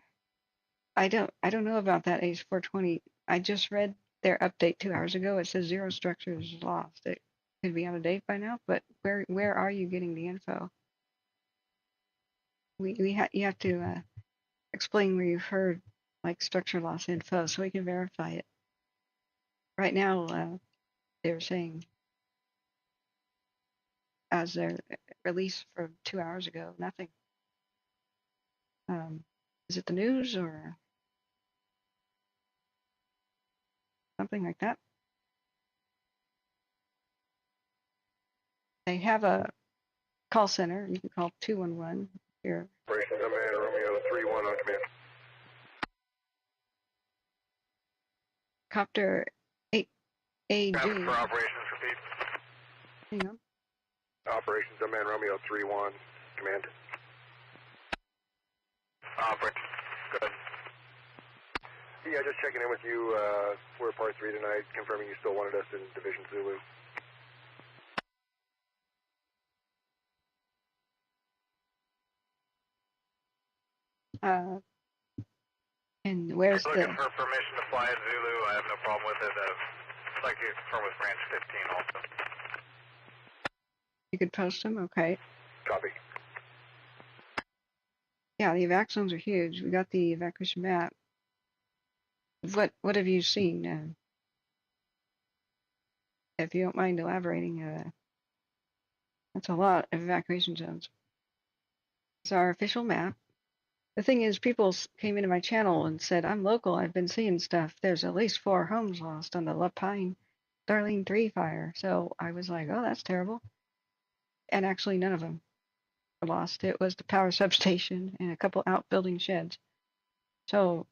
I don't know about that ACE 420. I just read their update 2 hours ago. It says 0 structures lost. It could be out of date by now, but where are you getting the info? You have to explain where you've heard like structure loss info so we can verify it. Right now, they're saying as their release from 2 hours ago, nothing. Is it the news or something like that? They have a call center. You can call 211 here. Operations Command, Romeo 31 on command. Copter 8AG. Traffic for operations, repeat. Hang on. Operations Command, Romeo 31, command. Operations, good. Yeah, just checking in with you. We're part 3 tonight, confirming you still wanted us in Division Zulu. And where's looking the... for permission to fly in Zulu. I have no problem with it. I'd like to confirm with Branch 15 also. You could post them? Okay. Copy. Yeah, the evac zones are huge. We got the evacuation map. What have you seen? If you don't mind elaborating, that's a lot of evacuation zones. It's our official map. The thing is, people came into my channel and said, I'm local, I've been seeing stuff. There's at least 4 homes lost on the La Pine Darlene 3 fire. So I was like, oh, that's terrible. And actually, none of them were lost. It was the power substation and a couple outbuilding sheds. So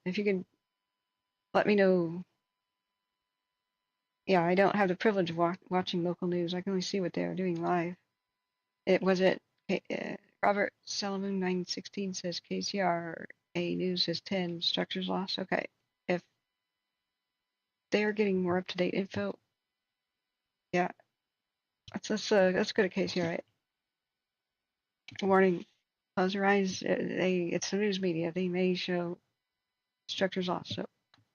if you could let me know. Yeah, I don't have the privilege of watching local news. I can only see what they're doing live. Was it Robert Salamoon 916 says KCR A News says 10 structures lost. Okay, if they are getting more up to date info, yeah, let's go to KCR. Warning, close your eyes. It's the news media. They may show structures lost, so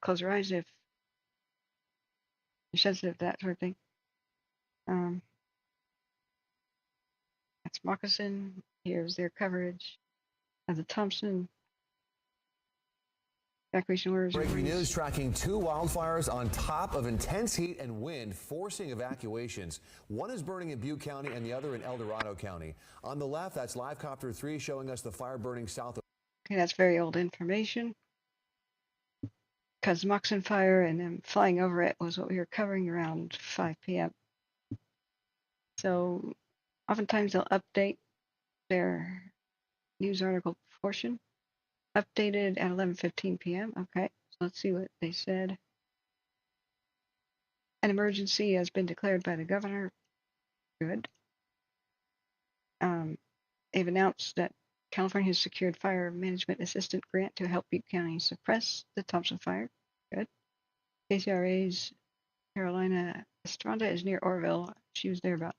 close your eyes if you're sensitive to that sort of thing. That's Moccasin. Here's their coverage of the Thompson evacuation orders. Breaking news, tracking 2 wildfires on top of intense heat and wind, forcing evacuations. One is burning in Butte County and the other in El Dorado County. On the left, that's Live Copter 3 showing us the fire burning south of. Okay, that's very old information. Because Moccasin fire and them flying over it was what we were covering around 5 p.m. So oftentimes they'll update their news article portion. Updated at 11:15 p.m. Okay, so let's see what they said. An emergency has been declared by the governor. Good. They've announced that California has secured fire management assistant grant to help Butte County suppress the Thompson fire. Good. KCRA's Carolina Estrada is near Oroville. She was there about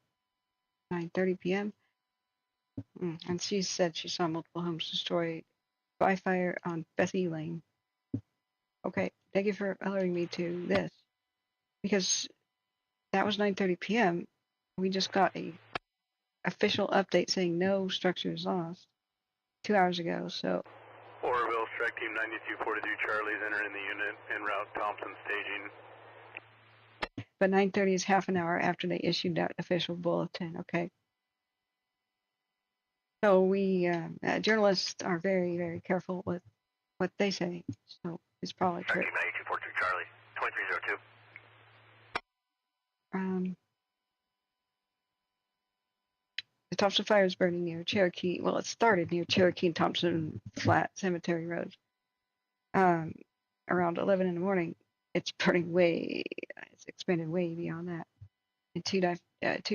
9:30 p.m. And she said she saw multiple homes destroyed by fire on Bessie Lane. Okay, thank you for alerting me to this, because that was 9:30 p.m. We just got a official update saying no structures lost 2 hours ago. So Oroville, Strike Team 9242 Charlie's entering the unit en route Thompson staging. But 9:30 is half an hour after they issued that official bulletin. Okay. So we journalists are very, very careful with what they say. So it's probably true. Strike Team 9242 Charlie, 2302. The Thompson fire is burning near Cherokee. Well, it started near Cherokee and Thompson Flat Cemetery Road. Around 11 in the morning, it's burning it's expanded way beyond that in two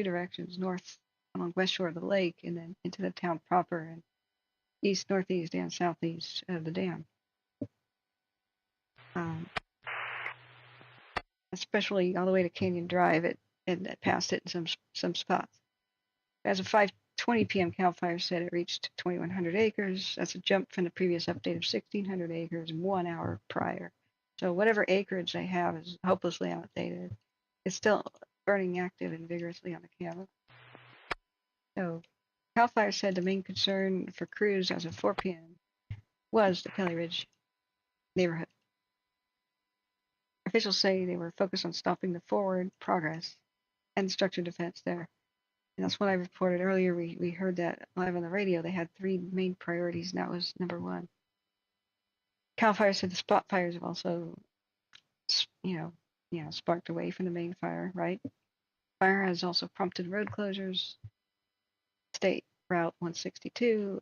directions, north along west shore of the lake, and then into the town proper, and east, northeast, and southeast of the dam. Especially all the way to Canyon Drive, and past it in some spots. As of 5:20 p.m., CAL FIRE said it reached 2,100 acres. That's a jump from the previous update of 1,600 acres 1 hour prior. So whatever acreage they have is hopelessly outdated. It's still burning active and vigorously on the camera. So CAL FIRE said the main concern for crews as of 4 p.m. was the Kelly Ridge neighborhood. Officials say they were focused on stopping the forward progress and structured defense there. And that's what I reported earlier. We heard that live on the radio. They had 3 main priorities, and that was number 1. CAL FIRE said the spot fires have also, sparked away from the main fire, right? Fire has also prompted road closures. State Route 162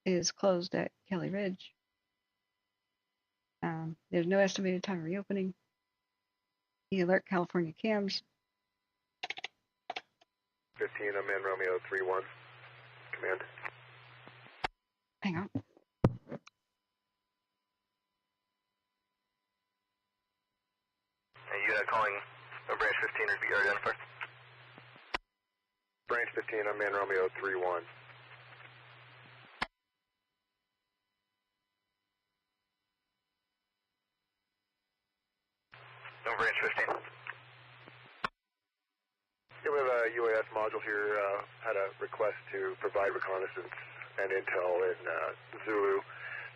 is closed at Kelly Ridge. There's no estimated time of reopening. The Alert California cams. 15, I'm in Romeo 31. Command. Hang on. Hey, you calling branch 15 or be identified? Branch 15, I'm in Romeo 31. No, branch 15. Yeah, we have a UAS module here. Had a request to provide reconnaissance and intel in Zulu.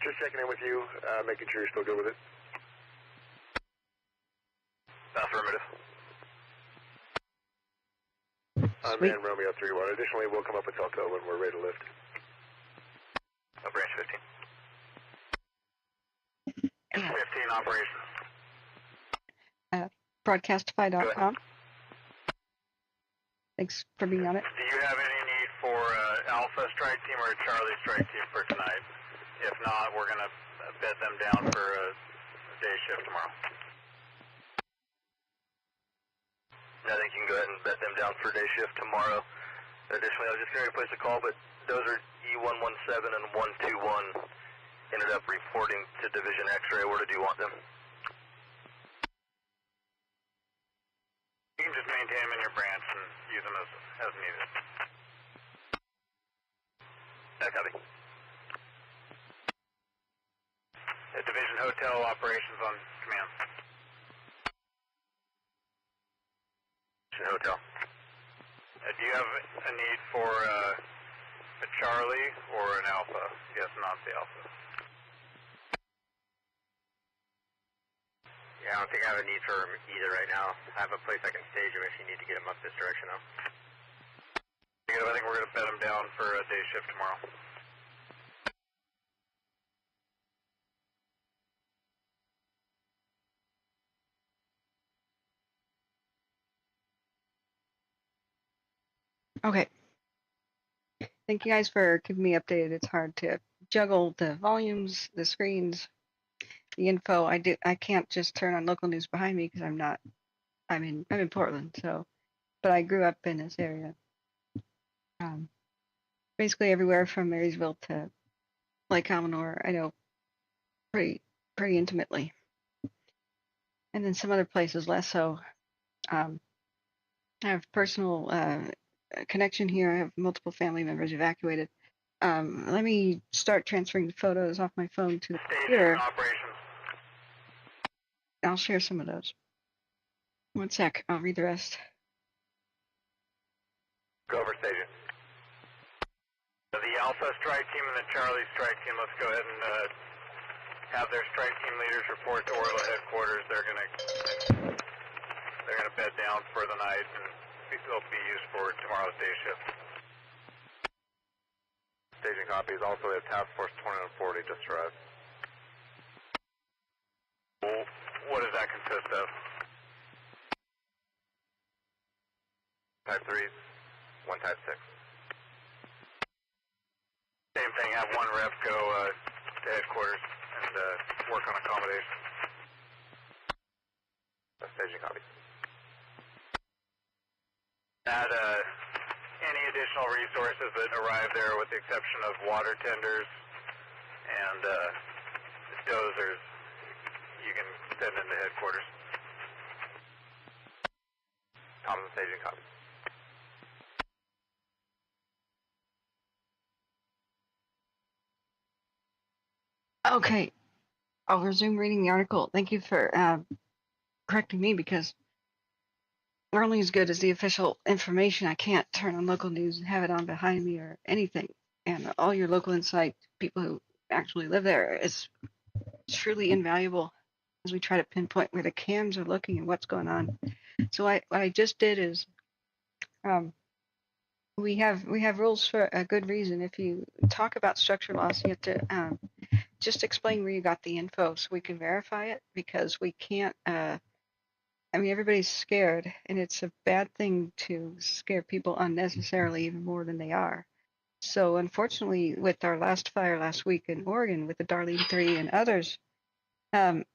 Just checking in with you, making sure you're still good with it. Affirmative. I'm in Romeo 31. Additionally, we'll come up with Telco when we're ready to lift. Branch 15. 15 operations. Broadcastify.com. Thanks for being on it. Do you have any need for Alpha strike team or a Charlie strike team for tonight? If not, we're going to bed them down for a day shift tomorrow. I think you can go ahead and bed them down for a day shift tomorrow. Additionally, I was just going to replace a call, but those are 117 and 121 ended up reporting to Division X-ray. Where did you want them? You can just maintain them in your branch and use them as needed. That copy. Division Hotel operations on command. Division Hotel. Do you have a need for a Charlie or an Alpha? Yes, not the Alpha. Yeah, I don't think I have a need for either right now. I have a place I can stage him if you need to get him up this direction, though. I think we're going to bed him down for a day shift tomorrow. Okay. Thank you guys for keeping me updated. It's hard to juggle the volumes, the screens, the info. I can't just turn on local news behind me because I'm in Portland, so but I grew up in this area. Basically everywhere from Marysville to Lake Commodore, I know pretty intimately. And then some other places less so. I have personal connection here. I have multiple family members evacuated. Let me start transferring the photos off my phone to the computer. Operations. I'll share some of those. One sec, I'll read the rest. Go over station. The Alpha strike team and the Charlie strike team, let's go ahead and have their strike team leaders report to Oroville headquarters. They're gonna bed down for the night and they'll be used for tomorrow's day shift. Staging copies. Also, we have Task Force 2140 just arrived. Well, what does that consist of? Type 3s, 1 Type 6. Same thing, have one rep go to headquarters and work on accommodation. Staging copy. Add any additional resources that arrive there with the exception of water tenders and dozers you can send into headquarters. Thompson staging copy. Okay, I'll resume reading the article. Thank you for correcting me because we're only as good as the official information. I can't turn on local news and have it on behind me or anything. And all your local insight, people who actually live there, is truly invaluable as we try to pinpoint where the cams are looking and what's going on. So what I just did is we have rules for a good reason. If you talk about structure loss, you have to just explain where you got the info so we can verify it, because we can't everybody's scared, and it's a bad thing to scare people unnecessarily even more than they are. So unfortunately, with our last fire last week in Oregon with the Darlene 3 and others,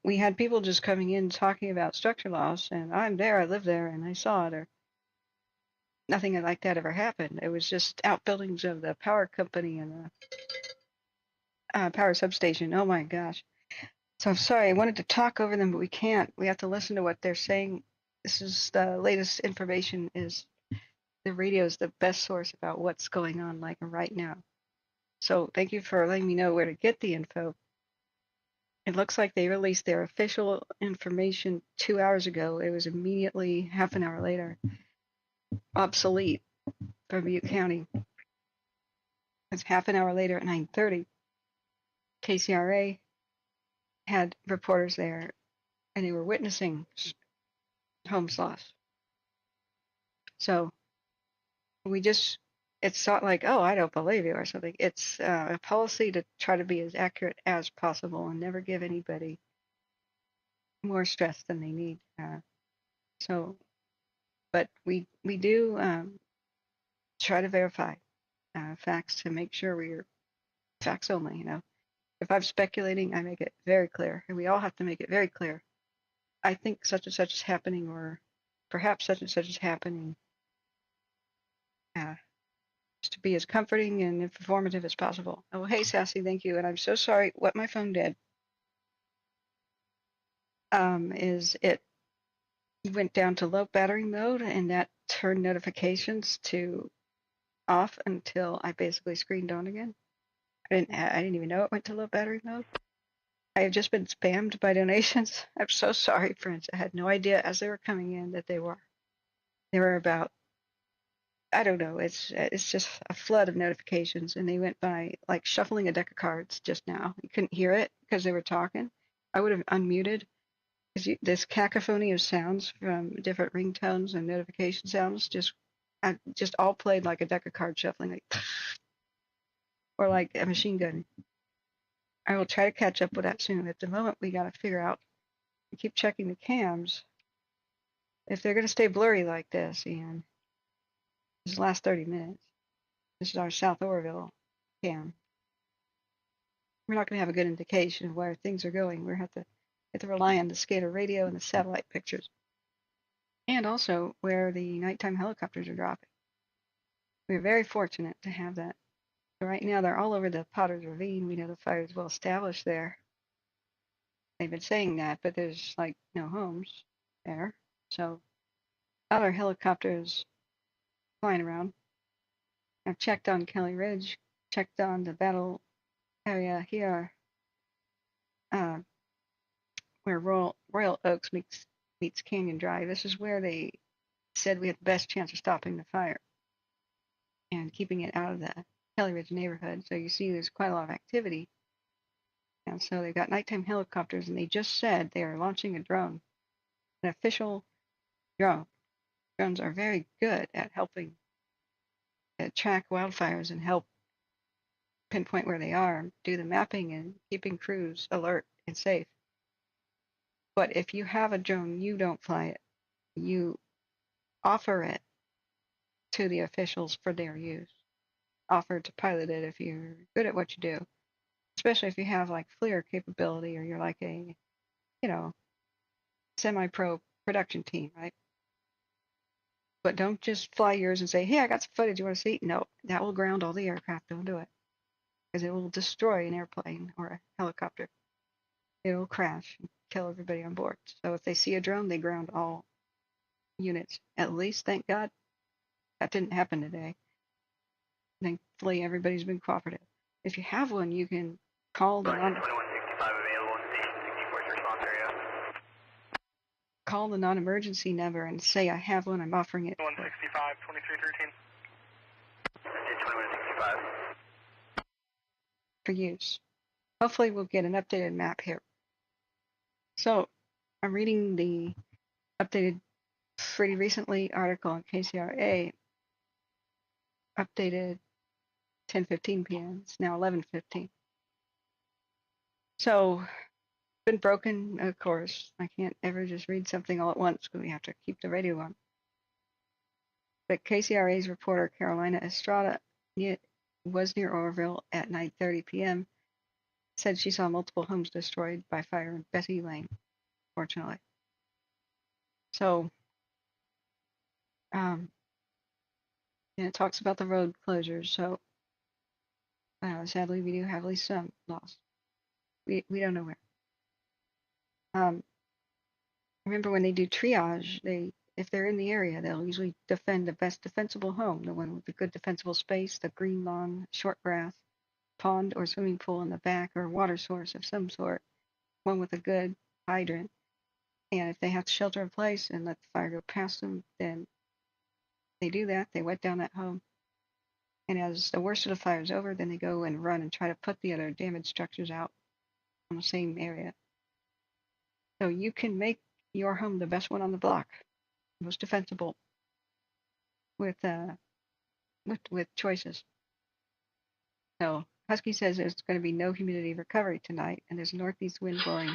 we had people just coming in talking about structure loss, and I'm there, I live there, and I saw it, or nothing like that ever happened. It was just outbuildings of the power company and the power substation. Oh my gosh. So I'm sorry, I wanted to talk over them, but we can't. We have to listen to what they're saying. This is the latest information. Is the radio is the best source about what's going on like right now. So thank you for letting me know where to get the info. It looks like they released their official information 2 hours ago. It was immediately half an hour later obsolete for Butte County. It's half an hour later at 9:30. KCRA had reporters there, and they were witnessing homes lost. So it's not like, oh, I don't believe you or something. It's a policy to try to be as accurate as possible and never give anybody more stress than they need. But we do try to verify facts to make sure we're facts only, If I'm speculating, I make it very clear, and we all have to make it very clear. I think such and such is happening, or perhaps such and such is happening. Just to be as comforting and informative as possible. Oh, hey, Sassy, thank you. And I'm so sorry. What my phone did is it went down to low battery mode, and that turned notifications to off until I basically screened on again. I didn't even know it went to low battery mode. I have just been spammed by donations. I'm so sorry, friends. I had no idea as they were coming in that they were about, I don't know. It's just a flood of notifications, and they went by like shuffling a deck of cards just now. You couldn't hear it because they were talking. I would have unmuted because this cacophony of sounds from different ringtones and notification sounds just all played like a deck of cards shuffling, like or like a machine gun. I will try to catch up with that soon. At the moment, we got to figure out. Keep checking the cams. If they're going to stay blurry like this, Ian, this is the last 30 minutes. This is our South Oroville cam. We're not going to have a good indication of where things are going. We have to rely on the SCADA radio and the satellite pictures, and also where the nighttime helicopters are dropping. We're very fortunate to have that. So right now, they're all over the Potter's Ravine. We know the fire is well established there. They've been saying that, but there's like no homes there. So other helicopters flying around. I've checked on Kelly Ridge, checked on the battle area here, where Royal Oaks meets Canyon Drive. This is where they said we had the best chance of stopping the fire and keeping it out of the Kelly Ridge neighborhood. So you see there's quite a lot of activity. And so they've got nighttime helicopters, and they just said they are launching a drone, an official drone. Drones are very good at helping track wildfires and help pinpoint where they are, do the mapping, and keeping crews alert and safe. But if you have a drone, you don't fly it. You offer it to the officials for their use. Offer to pilot it if you're good at what you do, especially if you have like FLIR capability or you're like a, semi-pro production team, right? But don't just fly yours and say, hey, I got some footage you want to see? No, that will ground all the aircraft. Don't do it. Because it will destroy an airplane or a helicopter. It'll crash and kill everybody on board. So if they see a drone, they ground all units. At least, thank God, that didn't happen today. Thankfully, everybody's been cooperative. If you have one, you can call the 2165 available in Station 64's response area. Call the non-emergency number and say, I have one, I'm offering it. 165, 2313. 2165. For use. Hopefully we'll get an updated map here. So I'm reading the updated pretty recently article on KCRA, updated 10:15 p.m. It's now 11:15. So been broken, of course. I can't ever just read something all at once because we have to keep the radio on. But KCRA's reporter Carolina Estrada was near Oroville at 9:30 p.m. Said she saw multiple homes destroyed by fire in Bessie Lane, fortunately. So, and it talks about the road closures. So, sadly, we do have at least some lost. We don't know where. Remember when they do triage, if they're in the area, they'll usually defend the best defensible home, the one with the good defensible space, the green lawn, short grass, pond or swimming pool in the back, or water source of some sort, one with a good hydrant. And if they have to shelter in place and let the fire go past them, then they do that. They wet down that home. And as the worst of the fire is over, then they go and run and try to put the other damaged structures out on the same area. So you can make your home the best one on the block, most defensible, with choices. So Husky says there's going to be no humidity recovery tonight, and there's northeast wind blowing.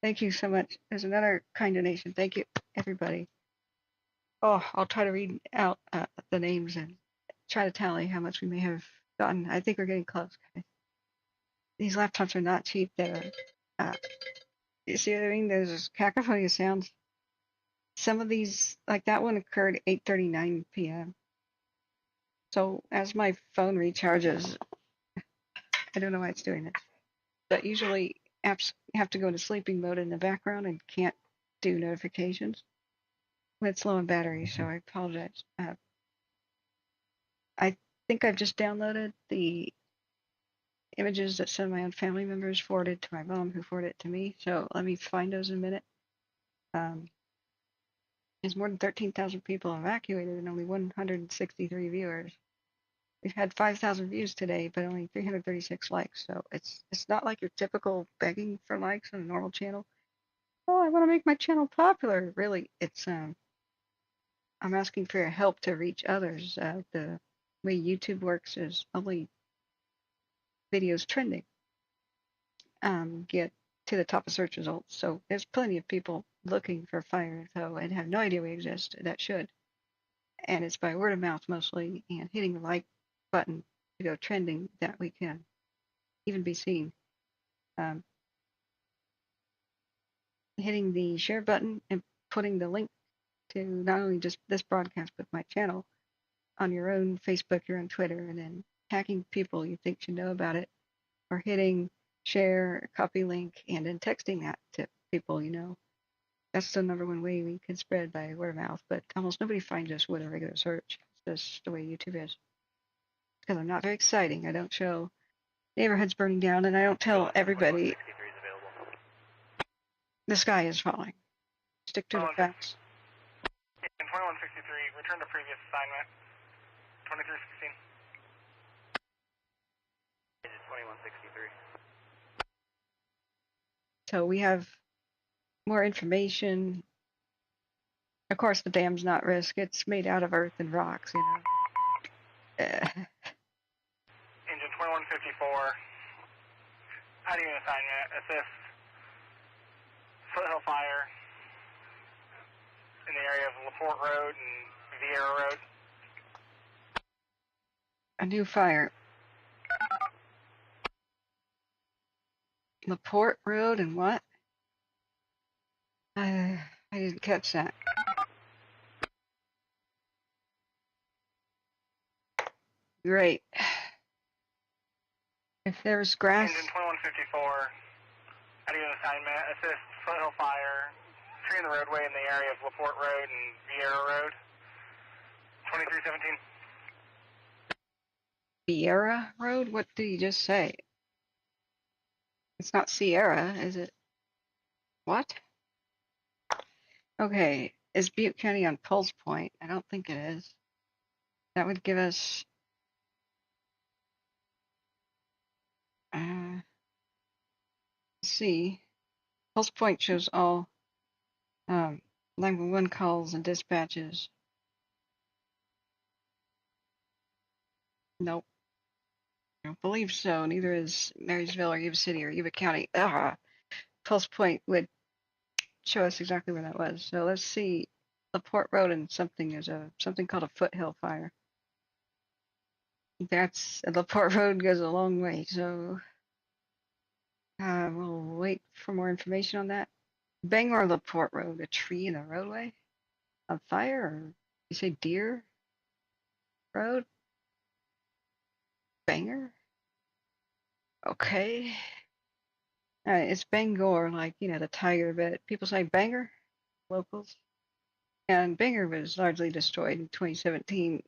Thank you so much. There's another kind donation. Thank you, everybody. Oh, I'll try to read out the names and try to tally how much we may have gotten. I think we're getting close, guys. These laptops are not cheap. They're, you see what I mean? There's this cacophony of sounds. Some of these, like that one occurred 8:39 p.m. So as my phone recharges, I don't know why it's doing this, but usually apps have to go into sleeping mode in the background and can't do notifications when it's low on battery, so I apologize. I think I've just downloaded the images that some of my own family members forwarded to my mom, who forwarded it to me, so let me find those in a minute. There's more than 13,000 people evacuated and only 163 viewers. We've had 5,000 views today, but only 336 likes. So it's not like your typical begging for likes on a normal channel. Oh, I want to make my channel popular. Really, it's I'm asking for your help to reach others. The way YouTube works is only videos trending get to the top of search results. So there's plenty of people looking for fire, though, and have no idea we exist. That should. And it's by word of mouth mostly, and hitting the like button to go trending that we can even be seen. Hitting the share button and putting the link to not only just this broadcast but my channel on your own Facebook, your own Twitter, and then tagging people you think should know about it, or hitting share, copy link, and then texting that to people you know. That's the number one way we can spread, by word of mouth, but almost nobody finds us with a regular search. It's just the way YouTube is. Because I'm not very exciting. I don't show neighborhoods burning down, and I don't tell everybody the sky is falling. Stick to the facts. In 2163, return to previous assignment. 2316. 2163. So we have more information. Of course, the dam's not risk. It's made out of earth and rocks, you know. Engine 2154. Heading assignment. Assist. Foothill fire in the area of LaPorte Road and Vieira Road. A new fire. LaPorte Road and what? I didn't catch that. Great. If there's grass. Engine 2154. Heading assignment. Assist Foothill fire. Tree in the roadway in the area of LaPorte Road and Vieira Road. 2317. Vieira Road? What did you just say? It's not Sierra, is it? What? Okay, is Butte County on pulse point? I don't think it is. That would give us let's see. Pulse point shows all 911 calls and dispatches. Nope. I don't believe so. Neither is Marysville or Yuba City or Yuba County. Pulse point would show us exactly where that was. So let's see. LaPorte Road and something, there's something called a foothill fire. LaPorte Road goes a long way, so we'll wait for more information on that. Bangor LaPorte Road, a tree in the roadway on fire, or you say Deer Road? Bangor? Okay. It's Bangor, like, you know, the tiger, but people say Bangor, locals. And Bangor was largely destroyed in 2017.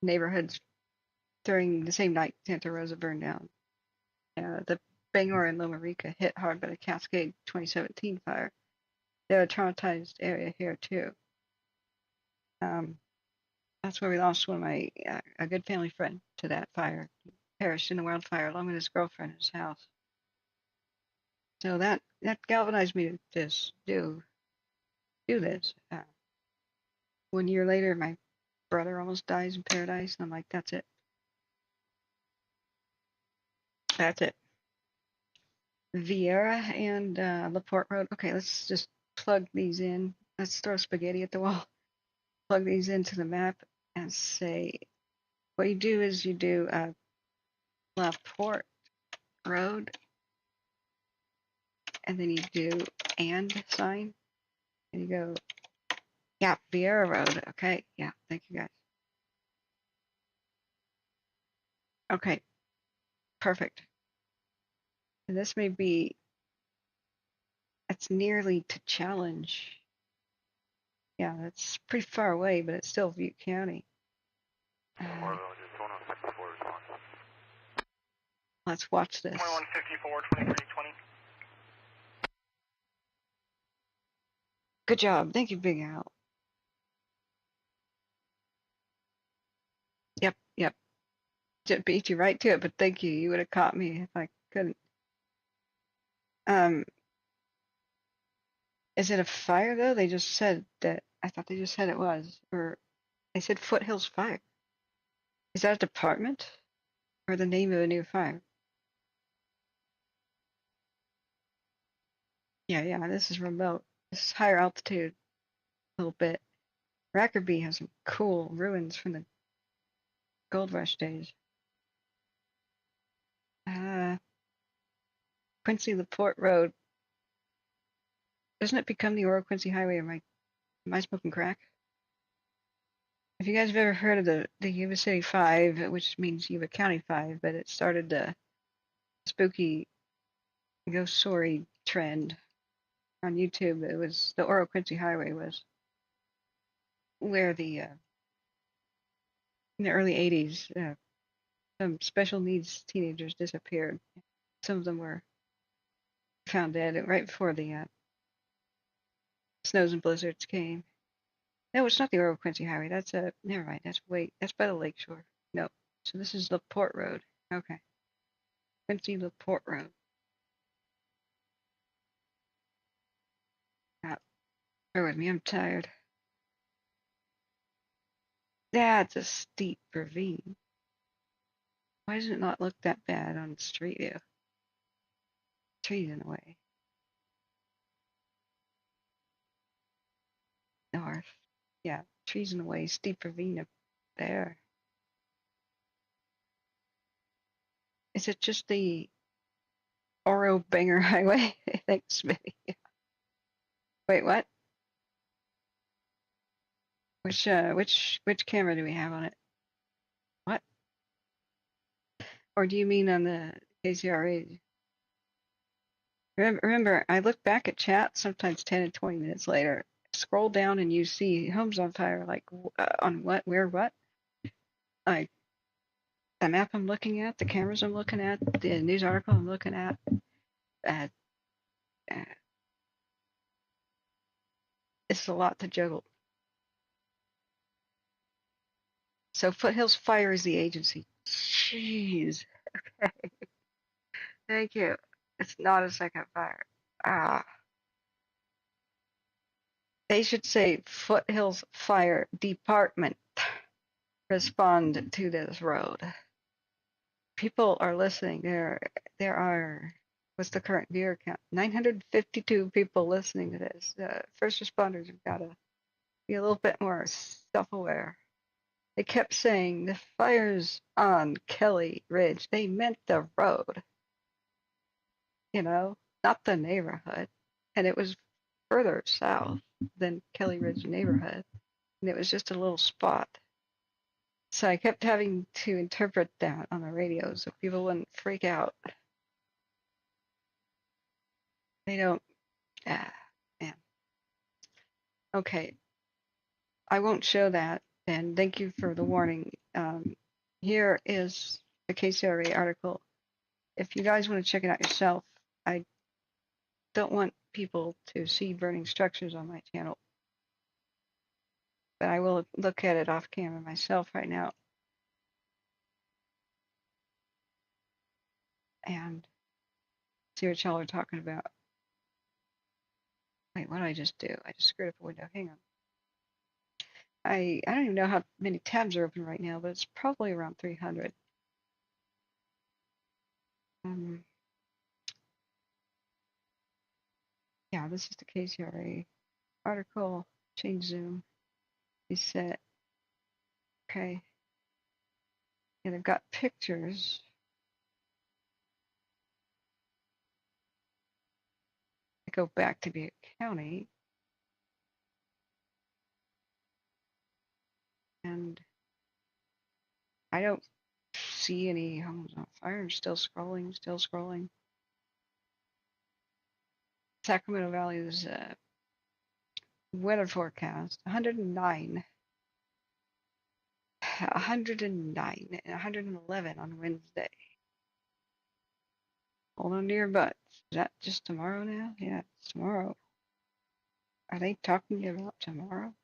Neighborhoods during the same night Santa Rosa burned down. The Bangor and Loma Rica hit hard by the Cascade 2017 fire. They're a traumatized area here too. That's where we lost one of my a good family friend to that fire. He perished in the wildfire along with his girlfriend in his house. So that galvanized me to just do this. 1 year later, my brother almost dies in paradise, and I'm like, that's it. That's it. Vieira and LaPorte Road. Okay, let's just plug these in. Let's throw spaghetti at the wall. Plug these into the map and say, what you do is you do LaPorte Road, and then you do and sign, and you go Yeah, Vieira Road. Okay. Yeah. Thank you guys. Okay. Perfect. And this may be, it's nearly to Challenge. Yeah, that's pretty far away, but it's still Butte County. Oroville, just 2164 response. Let's watch this. 2154, 2320. Good job. Thank you, Big Al. Yep. Just beat you right to it, but thank you. You would have caught me if I couldn't. Is it a fire though? They just said that. I thought they just said it was, or they said Foothills Fire. Is that a department or the name of a new fire? Yeah. This is remote. This is higher altitude a little bit. Rackerby has some cool ruins from the gold rush days. Quincy LaPorte Road. Doesn't it become the Oro Quincy Highway? Am I smoking crack? If you guys have ever heard of the Yuba City 5, which means Yuba County 5, but it started the spooky ghost story trend on YouTube. It was the Oro Quincy Highway was where in the early 80s, some special needs teenagers disappeared. Some of them were found dead right before the snows and blizzards came. No, it's not the Oro Quincy Highway. That's never mind. That's by the lakeshore. No. So this is LaPorte Road. Okay. Quincy LaPorte Road. Bear with me, I'm tired. That's a steep ravine. Why does it not look that bad on Street View? Trees in the way. North. Yeah, trees in the way, steep ravine up there. Is it just the Oro Banger Highway? Thanks, Smitty. Wait, what? Which camera do we have on it? What? Or do you mean on the KCRA? Remember, I look back at chat sometimes 10 and 20 minutes later. Scroll down and you see homes on fire, like on what, where, what? Like the map I'm looking at, the cameras I'm looking at, the news article I'm looking at. Uh, it's a lot to juggle. So Foothills Fire is the agency. Jeez. Okay. Thank you. It's not a second fire. They should say Foothills Fire Department respond to this road. People are listening. There are, what's the current viewer count? 952 people listening to this. First responders have got to be a little bit more self-aware. They kept saying the fire's on Kelly Ridge. They meant the road, not the neighborhood. And it was further south than Kelly Ridge neighborhood. And it was just a little spot. So I kept having to interpret that on the radio so people wouldn't freak out. They don't, man. Okay, I won't show that, and thank you for the warning. Here is the KCRA article. If you guys want to check it out yourself, I don't want people to see burning structures on my channel, but I will look at it off camera myself right now. And see what y'all are talking about. Wait, what did I just do? I just screwed up a window. Hang on. I don't even know how many tabs are open right now, but it's probably around 300. Yeah, this is the KCRA article. Change zoom. Reset. Okay. And I've got pictures. I go back to Butte County. and I don't see any homes on fire. I'm still scrolling, still scrolling. Sacramento Valley's weather forecast: 109, 109, and 111 on Wednesday. Hold on to your butts. Is that just tomorrow now? Yeah, it's tomorrow. Are they talking about tomorrow?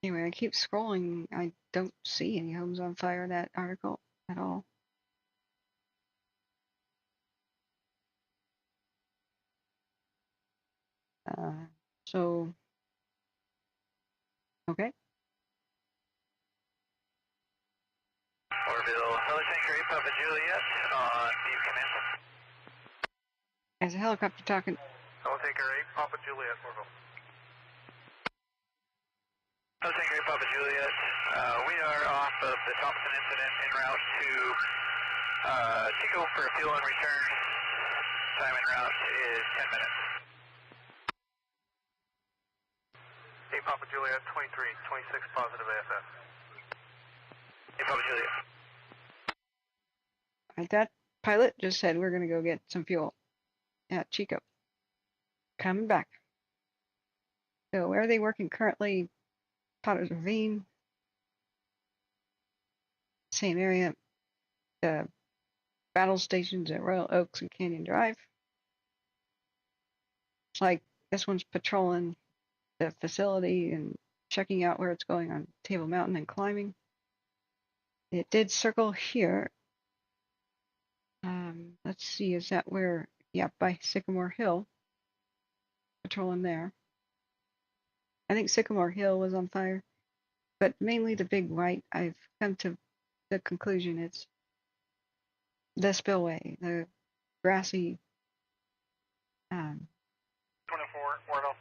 Anyway, I keep scrolling. I don't see any homes on fire in that article at all. So, okay. Oroville, Helitanker 8 Papa Juliet on Deep Command. As a helicopter talking. Helitanker 8 Papa Juliet, Oroville. Helitanker 8 Papa Juliet, we are off of the Thompson incident en route to Chico for a fuel and return. Time en route is 10 minutes. 8 Papa Juliet, 23, 26 positive AFF. 8 Papa Juliet. That pilot just said we're going to go get some fuel at Chico. Coming back. So where are they working currently? Potter's Ravine. Same area. The battle stations at Royal Oaks and Canyon Drive. It's like this one's patrolling the facility and checking out where it's going on Table Mountain and climbing. It did circle here. Let's see, is that where, yeah, by Sycamore Hill. Patrolling there. I think Sycamore Hill was on fire, but mainly the big white. I've come to the conclusion it's the spillway, the grassy 24, Wardle.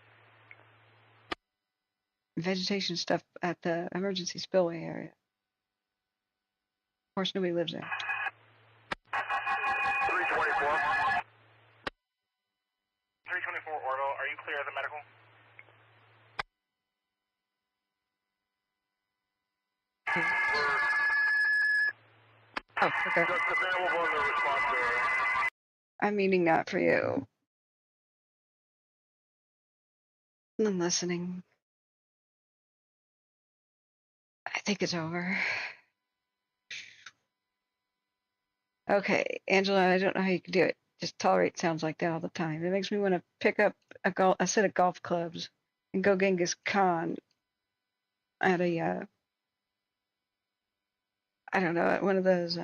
vegetation stuff at the emergency spillway area. Of course, nobody lives there. 324. 324, Orville. Are you clear of the medical? Oh, okay. Just available in the response area. I'm meaning that for you. I'm listening. I think it's over. Okay, Angela, I don't know how you can do it. Just tolerate sounds like that all the time. It makes me want to pick up a set of golf clubs and go Genghis Khan at a, I don't know, at one of those,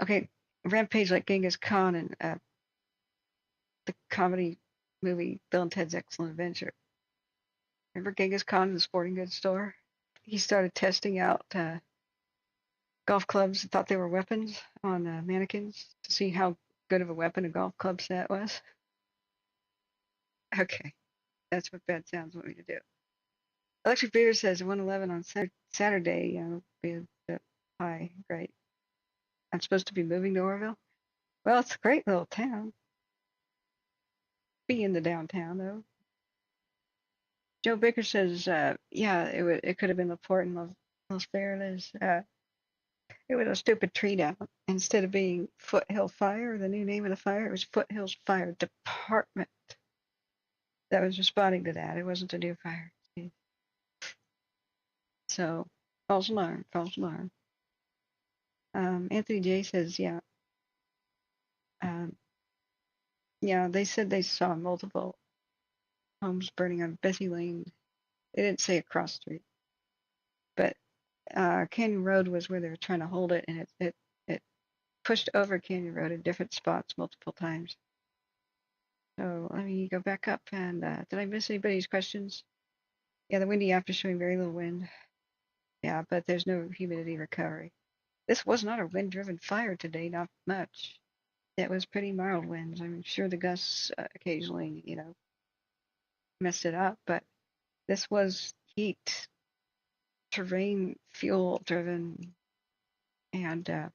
okay, rampage like Genghis Khan and the comedy movie Bill and Ted's Excellent Adventure. Remember Genghis Khan in the sporting goods store? He started testing out golf clubs and thought they were weapons on mannequins to see how good of a weapon a golf club set was. Okay, that's what bad sounds want me to do. Electric Beaver says 111 on Saturday will be a bit high. Great. I'm supposed to be moving to Oroville? Well, it's a great little town. Be in the downtown, though. Joe Baker says, yeah, it could have been LaPorte and Los Verdes. It was a stupid tree down. Instead of being Foothill Fire, the new name of the fire, it was Foothills Fire Department that was responding to that. It wasn't a new fire. So, false alarm, false alarm. Anthony J says, yeah. Yeah, they said they saw multiple homes burning on Bessie Lane. They didn't say across the street. But Canyon Road was where they were trying to hold it, and it pushed over Canyon Road in different spots multiple times. So let me go back up, and did I miss anybody's questions? Yeah, the windy after showing very little wind. Yeah, but there's no humidity recovery. This was not a wind-driven fire today, not much. It was pretty mild winds. I'm sure the gusts occasionally, messed it up, but this was heat, terrain, fuel-driven, and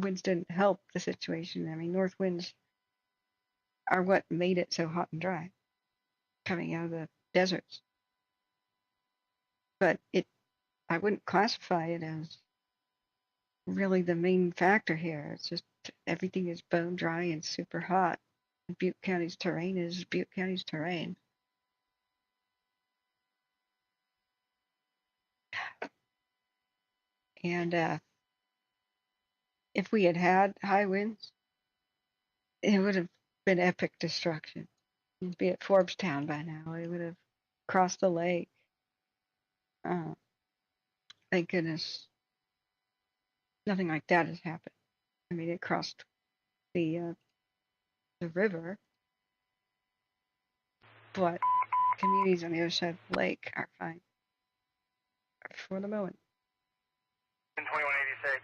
winds didn't help the situation. I mean, north winds are what made it so hot and dry. coming out of the deserts. But I wouldn't classify it as really the main factor here. It's just everything is bone dry and super hot. Butte County's terrain is Butte County's terrain. And if we had had high winds, it would have been epic destruction. It'd be at Forbes-town by now. It would have crossed the lake. Thank goodness nothing like that has happened. I mean, it crossed the river, but communities on the other side of the lake are fine for the moment. 2186,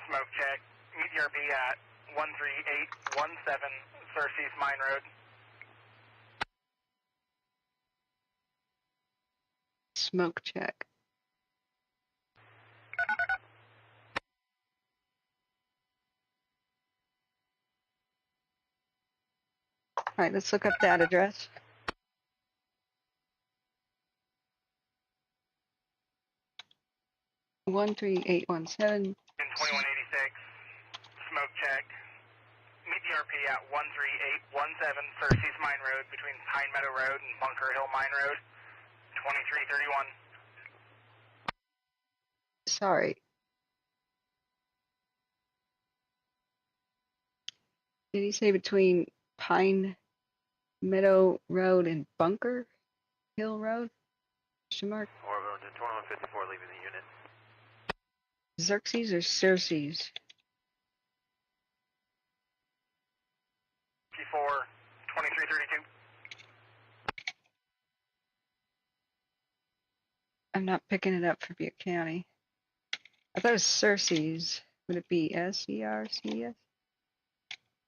smoke check. Meet ERB at 13817 Cersei's Mine Road. Smoke check. All right, let's look up that address. One 3817. 2186, smoke check. Meet ERP at 13817 Cersei's Mine Road between Pine Meadow Road and Bunker Hill Mine Road. 2331. Sorry. Did he say between Pine Meadow Road and Bunker Hill Road? Mark. Oroville to 2154 leaving the unit. Xerxes or Circes? 2332. I'm not picking it up for Butte County. I thought it was Circes. Would it be S-E-R-C-E-S?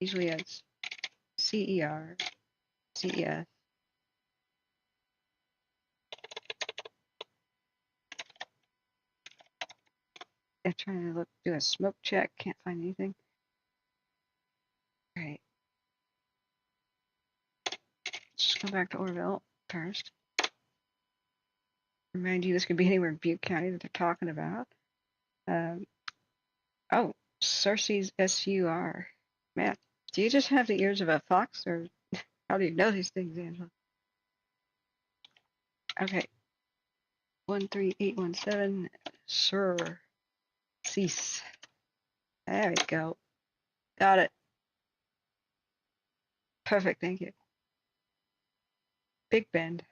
Usually it's C-E-R-C-E-S. I'm trying to do a smoke check. Can't find anything. All right. Let's go back to Oroville first. Remind you, this could be anywhere in Butte County that they're talking about. Oh, Circes, S-U-R. Man, do you just have the ears of a fox, or how do you know these things, Angela? Okay. 13817, Sir. Cease. There we go. Got it. Perfect, thank you. Big Bend.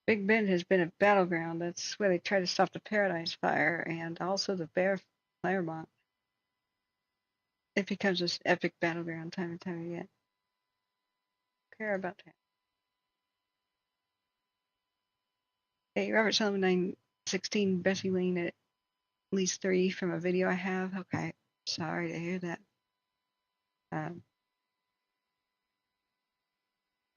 Big Bend has been a battleground. That's where they tried to stop the Paradise Fire and also the Bear Claremont. It becomes this epic battleground time and time again. Care about that. Hey, Robert Sullivan 916 Bessie Lane at least 3 from a video I have. Okay, sorry to hear that.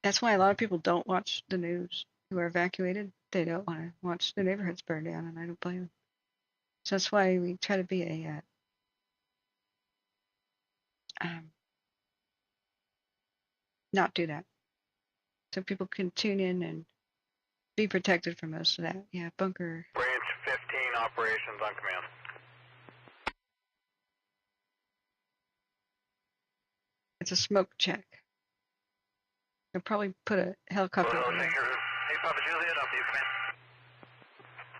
That's why a lot of people don't watch the news who are evacuated. They don't want to watch the neighborhoods burn down, and I don't blame them. So that's why we try to be a not do that, so people can tune in and be protected from most of that. Yeah, bunker. Branch 15 operations on command. It's a smoke check. They'll probably put a helicopter over there. Hey, Papa Juliet, up to you, command.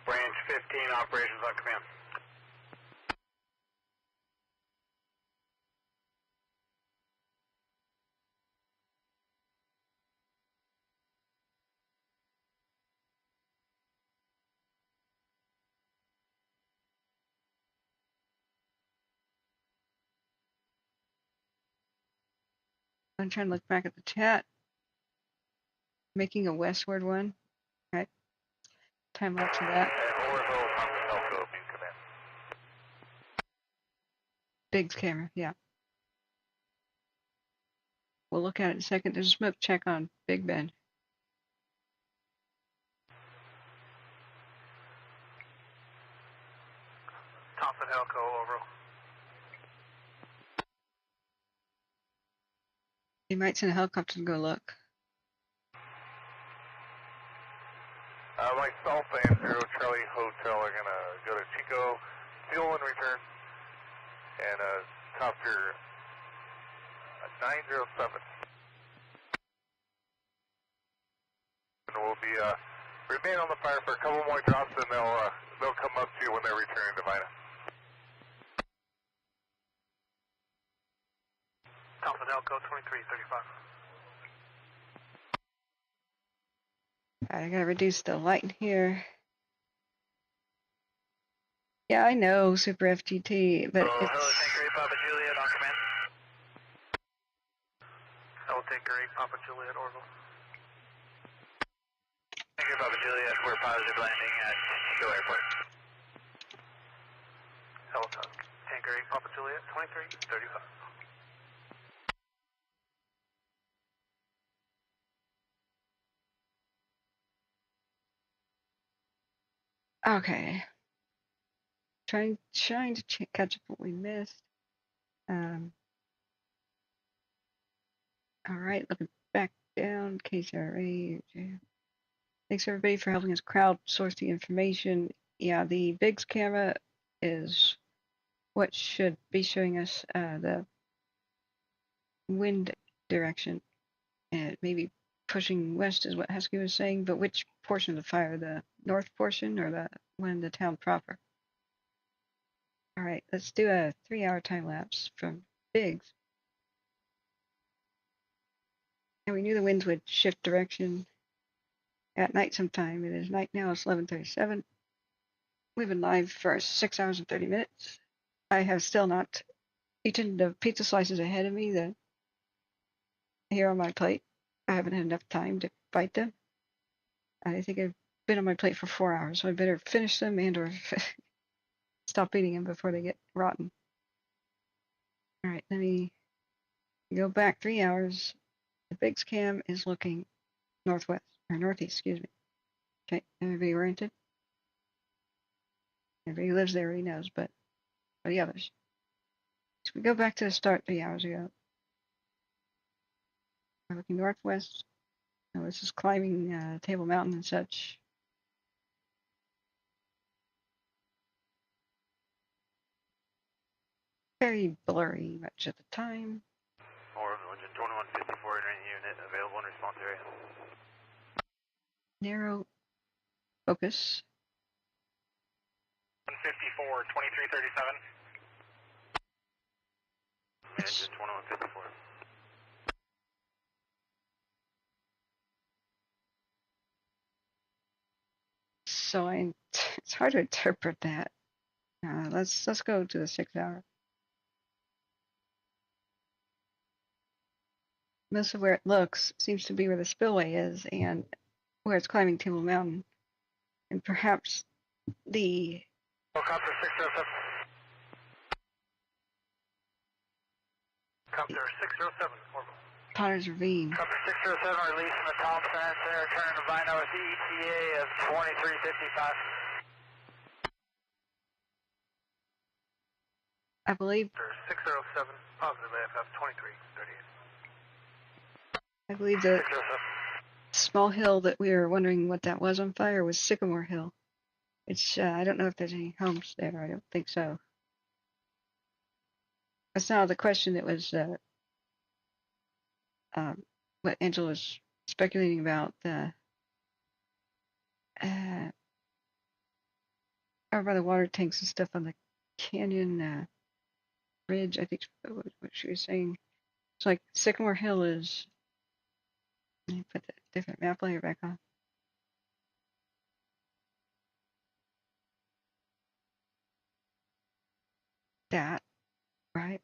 Branch 15 operations on command. I'm trying to look back at the chat. Making a westward one. Right. Time lapse of that. Oroville, Thompson, Elko, Butte command. Big's camera, yeah. We'll look at it in a second. There's a smoke check on Big Bend. Thompson, Elko, over. They might send a helicopter to go look. hotel are going to go to Chico, fuel and return, and copter 907. And we'll be remain on the fire for a couple more drops, and they'll come up to you when they're returning to Vina. Thompson Elko 2335. I gotta reduce the light in here. Yeah, I know, Super FGT, but Hello, it's... Tanker 8 Papa Juliet on command. Hello, Tanker 8 Papa Juliet, Oroville. Tanker Papa Juliet, we're positive landing at Chico Airport. Hello, Tanker 8 Papa Juliet, 2335. Okay. Trying to catch up what we missed. All right, looking back down, KCRA. Thanks everybody for helping us crowdsource the information. Yeah, the Biggs camera is what should be showing us the wind direction. And it may be pushing west is what Husky was saying, but which portion of the fire, the north portion or the one in the town proper? All right, let's do a 3-hour time lapse from Biggs. And we knew the winds would shift direction at night sometime. It is night now, it's 11:37. We've been live for 6 hours and 30 minutes. I have still not eaten the pizza slices ahead of me that here on my plate. I haven't had enough time to bite them. I think I've been on my plate for 4 hours, so I better finish them and or stop eating them before they get rotten. All right, let me go back 3 hours. The Biggs cam is looking northwest, or northeast, excuse me. Okay, everybody oriented? Everybody who lives there already knows, but for the others. So we go back to the start 3 hours ago. We're looking northwest. Oh, this is climbing Table Mountain and such. Very blurry much of the time. Oroville engine 2154 entering unit, available in response area. Narrow focus. 154, 2337. Engine 2154. So it's hard to interpret that. Let's go to the 6 hour. Most of where it looks seems to be where the spillway is and where it's climbing Table Mountain, and perhaps the Copter 607. Copter 607, Oroville. Potter's Ravine. Copter 607, releasing the Thompson, they're returning to Vino with the ETA of 2355. I believe 607, positive AFF 2338. I believe the small hill that we were wondering what that was on fire was Sycamore Hill. It's I don't know if there's any homes there. I don't think so. That's not the question. That was what Angela was speculating about the over the water tanks and stuff on the canyon ridge. I think what she was saying. It's like Sycamore Hill is. Let me put the different map layer back on. That, right?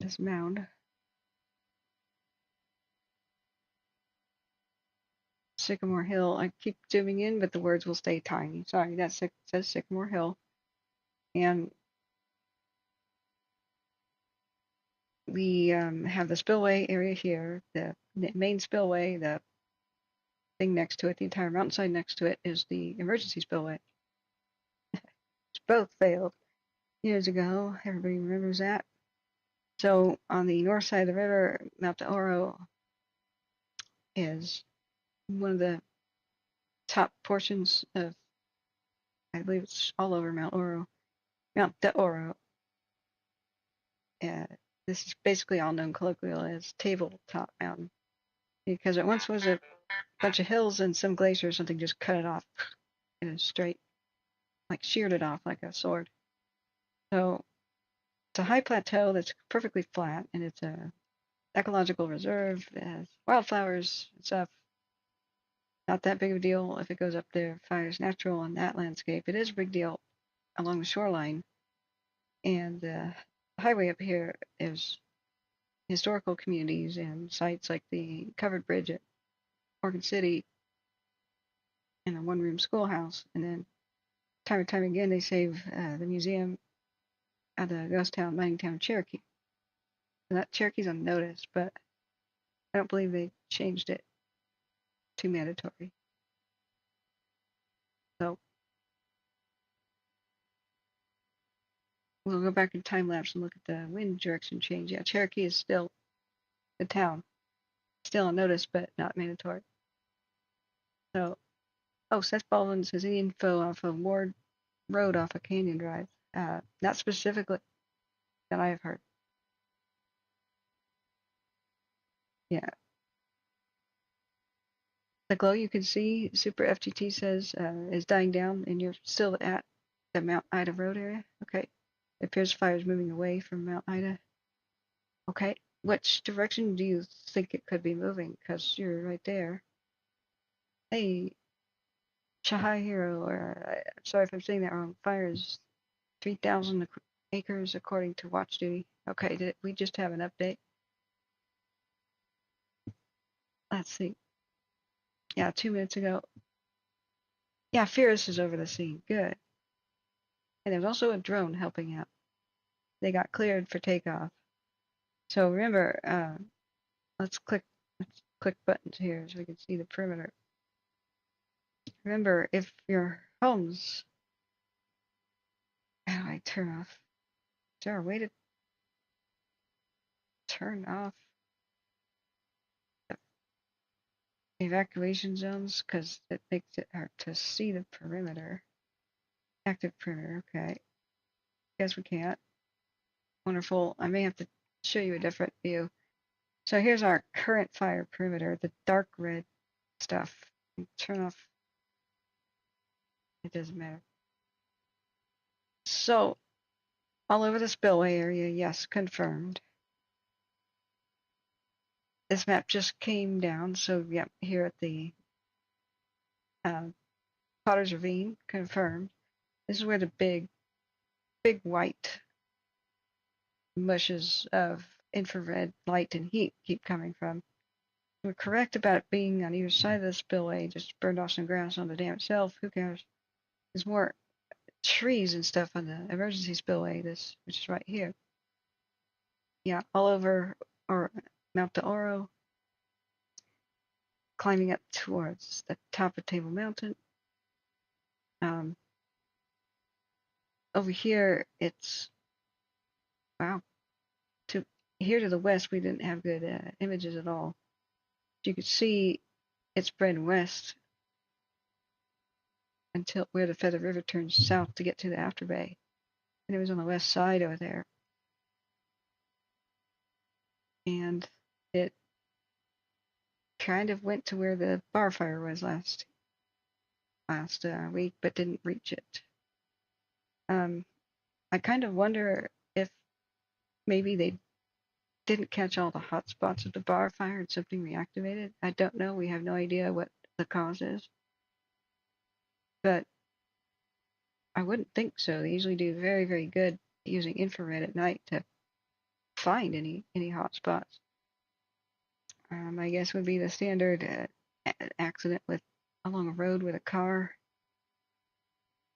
This mound. Sycamore Hill. I keep zooming in, but the words will stay tiny. Sorry, that says Sycamore Hill. And we have the spillway area here, the main spillway, the thing next to it, the entire mountainside next to it is the emergency spillway. Both failed years ago. Everybody remembers that. So on the north side of the river, Mount Oro is one of the top portions of I believe it's all over Mount Oro. Mount de Oro. This is basically all known colloquially as Tabletop Mountain, because it once was a bunch of hills and some glacier or something just cut it off in a straight, like sheared it off like a sword. So it's a high plateau that's perfectly flat, and it's a ecological reserve. It has wildflowers and stuff. Not that big of a deal if it goes up there. Fire's natural on that landscape. It is a big deal along the shoreline. And the highway up here is historical communities and sites like the covered bridge at Oregon City and a one-room schoolhouse. And then time and time again, they save the museum at the ghost town, mining town, Cherokee. And that Cherokee's on notice, but I don't believe they changed it to mandatory. So we'll go back in time lapse and look at the wind direction change. Yeah, Cherokee is still the town, still on notice, but not mandatory. So, oh, Seth Baldwin says any info off of Ward Road off of Canyon Drive. Not specifically that I have heard. Yeah. The glow you can see, Super FGT says, is dying down, and you're still at the Mount Ida Road area. Okay. It appears fire is moving away from Mount Ida. Okay. Which direction do you think it could be moving? Because you're right there. Hey, Shahai Hero, or sorry if I'm saying that wrong. Fire is 3,000 acres according to Watch Duty. Okay, did we just have an update? Let's see. Yeah, 2 minutes ago. Yeah, Fierce is over the scene. Good. And there's also a drone helping out. They got cleared for takeoff. So remember, let's click buttons here so we can see the perimeter. Remember, if your homes, how do I turn off? Is there a way to turn off evacuation zones? Because it makes it hard to see the perimeter. Active perimeter, okay. Guess we can't. Wonderful. I may have to show you a different view. So here's our current fire perimeter, the dark red stuff. Turn off. It doesn't matter. So all over the spillway area, yes, confirmed. This map just came down, so yeah, here at the Potter's Ravine, confirmed. This is where the big white mushes of infrared light and heat keep coming from. We're correct about it being on either side of the spillway, just burned off some grass on the dam itself. Who cares? There's more trees and stuff on the emergency spillway, which is right here. Yeah, all over or Mount de Oro, climbing up towards the top of Table Mountain. Over here, it's wow. Here to the west, we didn't have good images at all. You could see it spread west until where the Feather River turns south to get to the After Bay. And it was on the west side over there. And it kind of went to where the bar fire was last week, but didn't reach it. I kind of wonder if maybe they didn't catch all the hot spots of the bar fire and something reactivated. I don't know. We have no idea what the cause is. But I wouldn't think so. They usually do very, very good using infrared at night to find any hot spots. I guess would be the standard accident along a road with a car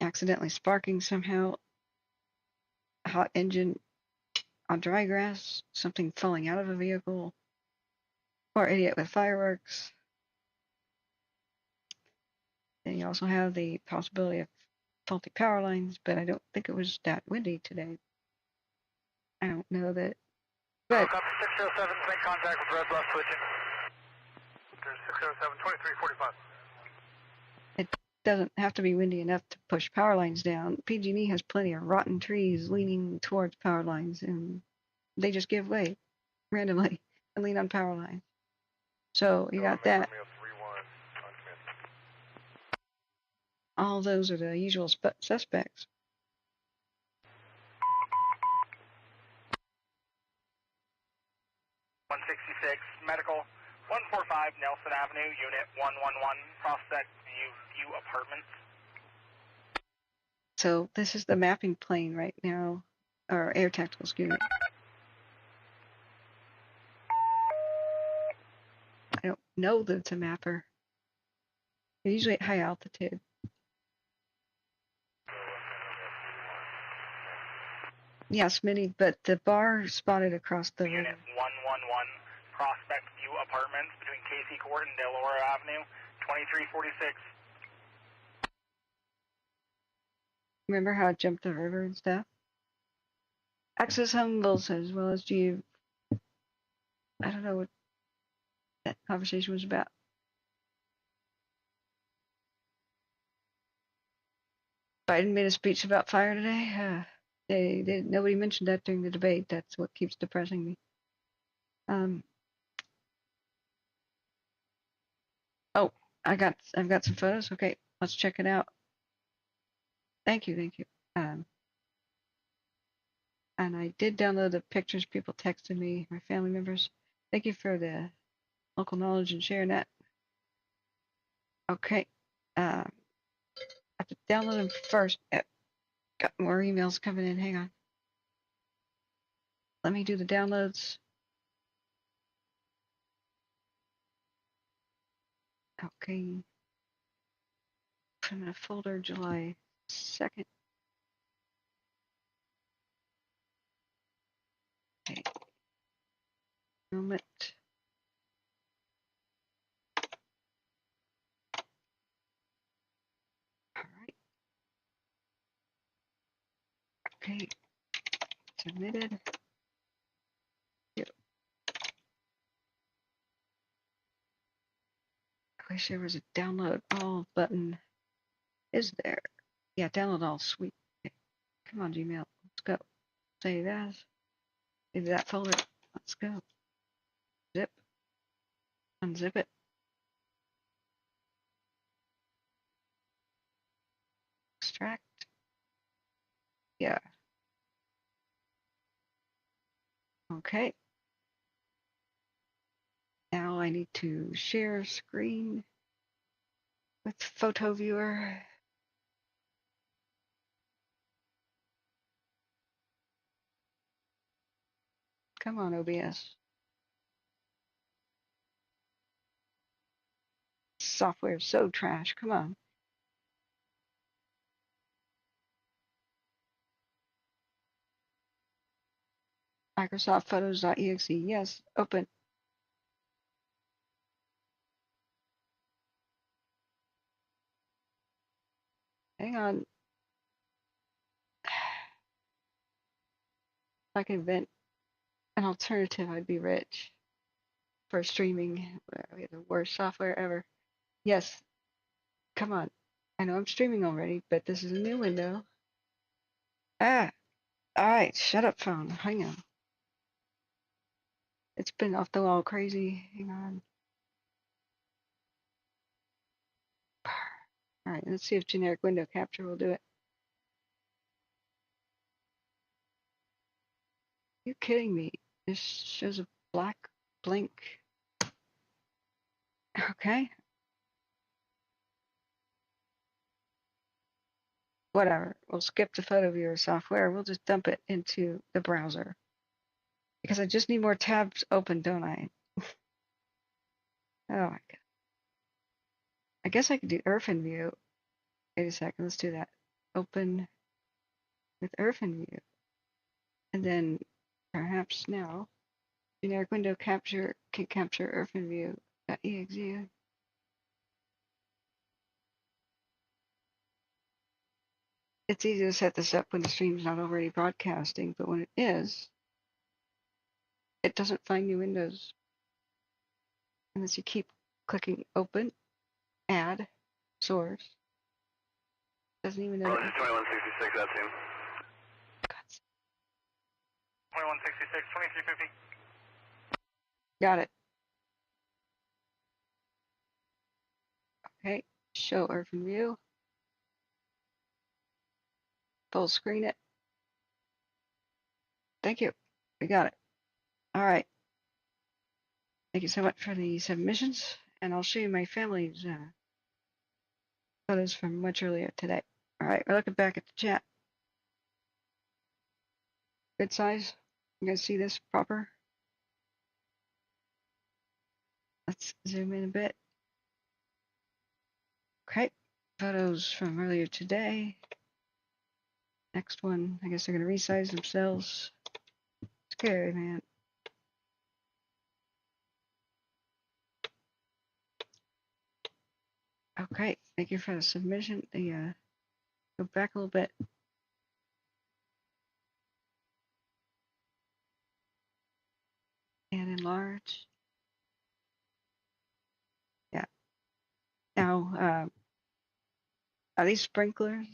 accidentally sparking somehow, a hot engine on dry grass, something falling out of a vehicle, or idiot with fireworks. Then you also have the possibility of faulty power lines, but I don't think it was that windy today. I don't know that. But 607, make contact with red left switching. 607, 2345. It doesn't have to be windy enough to push power lines down. PG&E has plenty of rotten trees leaning towards power lines, and they just give way randomly and lean on power lines. So you got that. All those are the usual suspects. Medical 145 Nelson Avenue, Unit 111, Prospect View Apartments. So this is the mapping plane right now, or air tacticals unit. I don't know that it's a mapper. They're usually at high altitude. Yes, Minnie, but the bar spotted across the Unit 111, Prospect View Apartments between Casey Court and Delaware Avenue, 2346. Remember how it jumped the river and stuff? Access Humbles as well as I don't know what that conversation was about. Biden made a speech about fire today. Nobody mentioned that during the debate. That's what keeps depressing me. Oh, I've got some photos. Okay, let's check it out. Thank you. And I did download the pictures people texted me, my family members. Thank you for the local knowledge and sharing that. Okay, I have to download them first. Got more emails coming in. Hang on. Let me do the downloads. Okay. Put them in a folder July 2nd. Okay. Moment. All right. Okay. Submitted. Yep. I wish there was a download all button. Is there? Yeah, download all. Sweet. Okay. Come on, Gmail. Let's go. Save as. Save that folder. Let's go. Zip. Unzip it. Extract. Yeah. Okay. Now I need to share screen with photo viewer. Come on, OBS. Software is so trash. Come on. Microsoft Photos.exe. Yes, open. Hang on. If I could invent an alternative, I'd be rich. For streaming, we have the worst software ever. Yes, come on. I know I'm streaming already, but this is a new window. All right, shut up, phone. Hang on. It's been off the wall crazy. Hang on. All right, let's see if generic window capture will do it. Are you kidding me? This shows a black blink. Okay. Whatever. We'll skip the photo viewer software. We'll just dump it into the browser. Because I just need more tabs open, don't I? Oh my god. I guess I could do Irfan view. Wait a second, let's do that. Open with Irfan view. And then perhaps now generic window capture can capture Irfan view.exe. It's easy to set this up when the stream's not already broadcasting, but when it is, it doesn't find new windows unless you keep clicking open, add, source, Doesn't even know. Roger 2166, that's him. 2166, 2350. Got it. Okay, show urban view. Full screen it. Thank you. We got it. All right. Thank you so much for the submissions, and I'll show you my family's photos from much earlier today. All right, we're looking back at the chat. Good size. You guys see this proper? Let's zoom in a bit. Okay, photos from earlier today. Next one, I guess they're gonna resize themselves. Scary, man. Okay, thank you for the submission. Go back a little bit. And enlarge. Yeah. Now, are these sprinklers?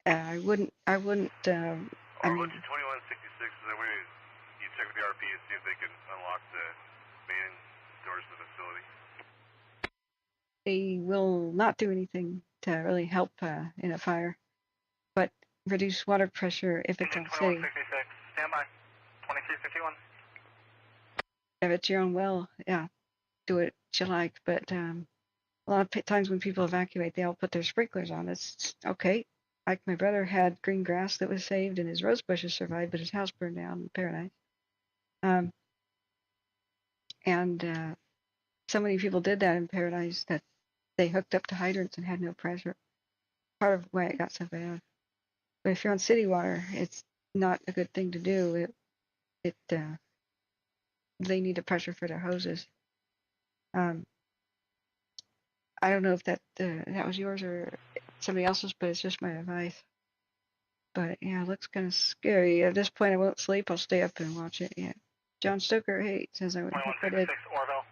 I wouldn't. I mean, 2166, is that way you check with the RP and see if they can unlock the main doors to the facility? they will not do anything to really help in a fire, but reduce water pressure if it's on city. 2166, stand by. 2351. If it's your own well, yeah, do it what you like. But a lot of times when people evacuate, they all put their sprinklers on. It's okay. Like my brother had green grass that was saved and his rose bushes survived, but his house burned down in Paradise. And so many people did that in Paradise that they hooked up to hydrants and had no pressure. Part of why it got so bad. But if you're on city water, it's not a good thing to do. They need a pressure for their hoses. I don't know if that was yours or somebody else's, but it's just my advice. But yeah, it looks kind of scary. At this point, I won't sleep. I'll stay up and watch it. Yeah. John Stoker, hey, says I would. 2166, Oroville.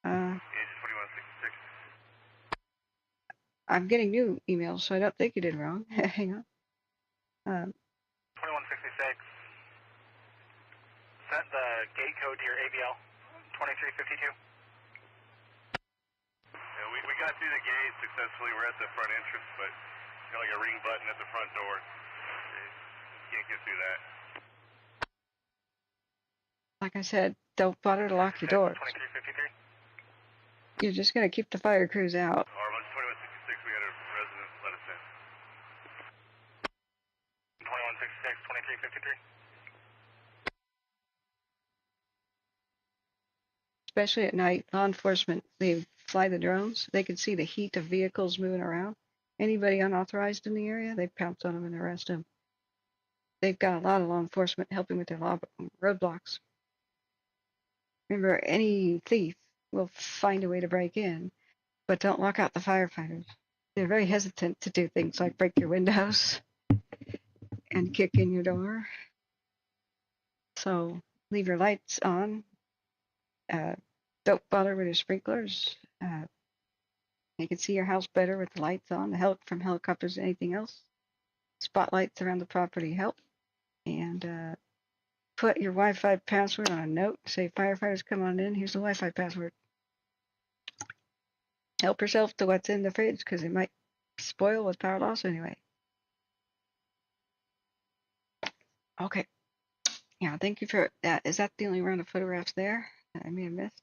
2166. I'm getting new emails, so I don't think you did wrong. Hang on. 2166. Set the gate code to your ABL. 2352. Yeah, we got through the gate successfully. We're at the front entrance, but got like a ring button at the front door. Can't get through that. Like I said, don't bother to lock your doors. 2353. You're just gonna keep the fire crews out. Oroville 2166, we had a resident let us in. 2166, 2353. Especially at night, law enforcement, they fly the drones. They can see the heat of vehicles moving around. Anybody unauthorized in the area, they pounce on them and arrest them. They've got a lot of law enforcement helping with their roadblocks. Remember, any thief will find a way to break in, but don't lock out the firefighters. They're very hesitant to do things like break your windows and kick in your door. So leave your lights on. Don't bother with your sprinklers. You can see your house better with the lights on. The help from helicopters, anything else. Spotlights around the property help. And put your Wi-Fi password on a note. Say, firefighters, come on in. Here's the Wi-Fi password. Help yourself to what's in the fridge because it might spoil with power loss anyway. Okay. Yeah, thank you for that. Is that the only round of photographs there that I may have missed?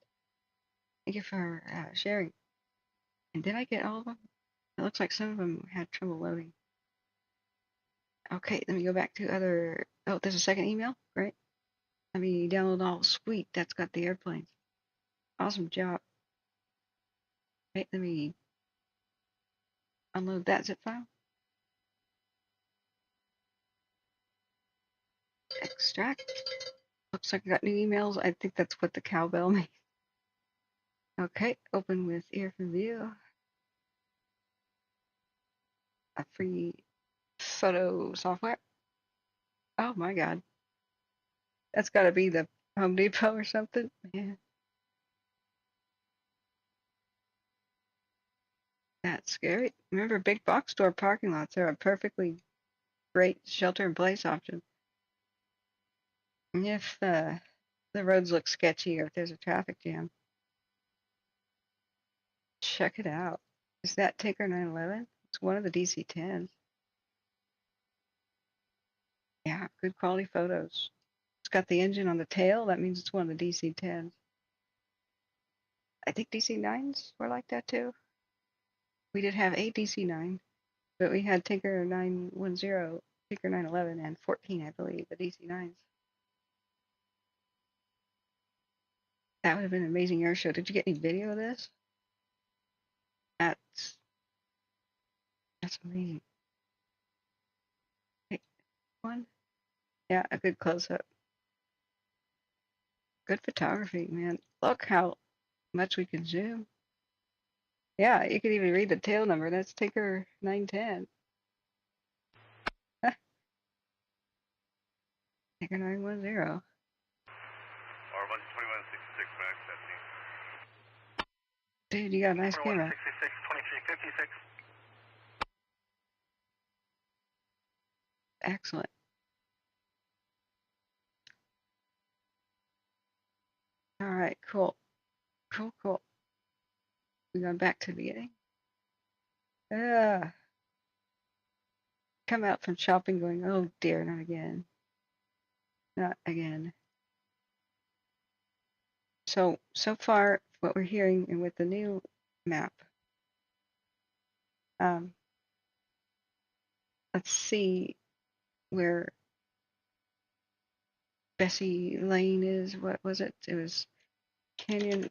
Thank you for sharing. And did I get all of them? It looks like some of them had trouble loading. Okay, let me go back to other. Oh, there's a second email. Great. Let me download all. Sweet, that's got the airplanes. Awesome job. Okay, let me unload that zip file. Extract. Looks like I got new emails. I think that's what the cowbell means. Okay, open with ear from view. A free photo software. Oh my god. That's gotta be the Home Depot or something. Yeah. That's scary. Remember, big box store parking lots are a perfectly great shelter-in-place option. And if the roads look sketchy or if there's a traffic jam, check it out. Is that Tinker 911? It's one of the DC-10s. Yeah, good quality photos. It's got the engine on the tail. That means it's one of the DC-10s. I think DC-9s were like that too. We did have a DC-9, but we had Tinker 910, Tinker 911, and 14, I believe, the DC-9s. That would have been an amazing air show. Did you get any video of this? That's amazing. Hey, one? Yeah, a good close-up. Good photography, man. Look how much we can zoom. Yeah, you can even read the tail number. That's Tinker 910. Tinker 910. R1 2166 max testing. Dude, you got a nice camera. 66, 2356. Excellent. All right, cool. Cool. We going back to the beginning. Come out from shopping going, oh dear, not again. Not again. So far, what we're hearing, and with the new map, let's see where Bessie Lane is. What was it? It was Canyon.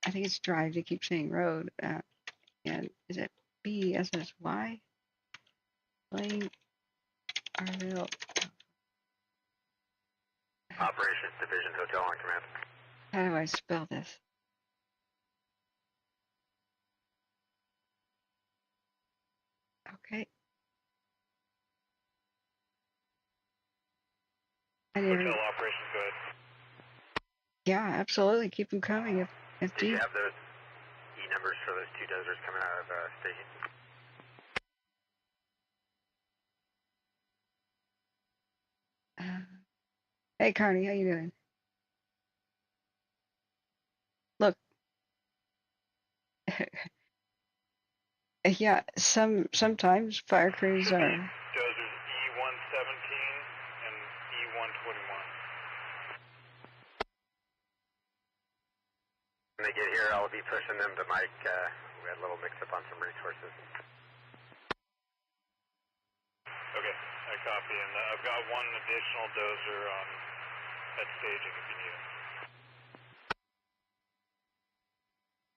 I think it's Drive. They keep saying road. And is it BSSY? Lane, Oroville. Operations Division Hotel on command. How do I spell this? Okay. Hotel operations, go ahead. Yeah, absolutely. Keep them coming. If Do you have those E numbers for those two dozers coming out of station? Hey, Carney, how you doing? Look. Yeah, sometimes fire crews are. Dozers E117 and E121. When they get here, I'll be pushing them to Mike. We had a little mix-up on some resources. Okay, I copy. And I've got one additional dozer at staging if you need it.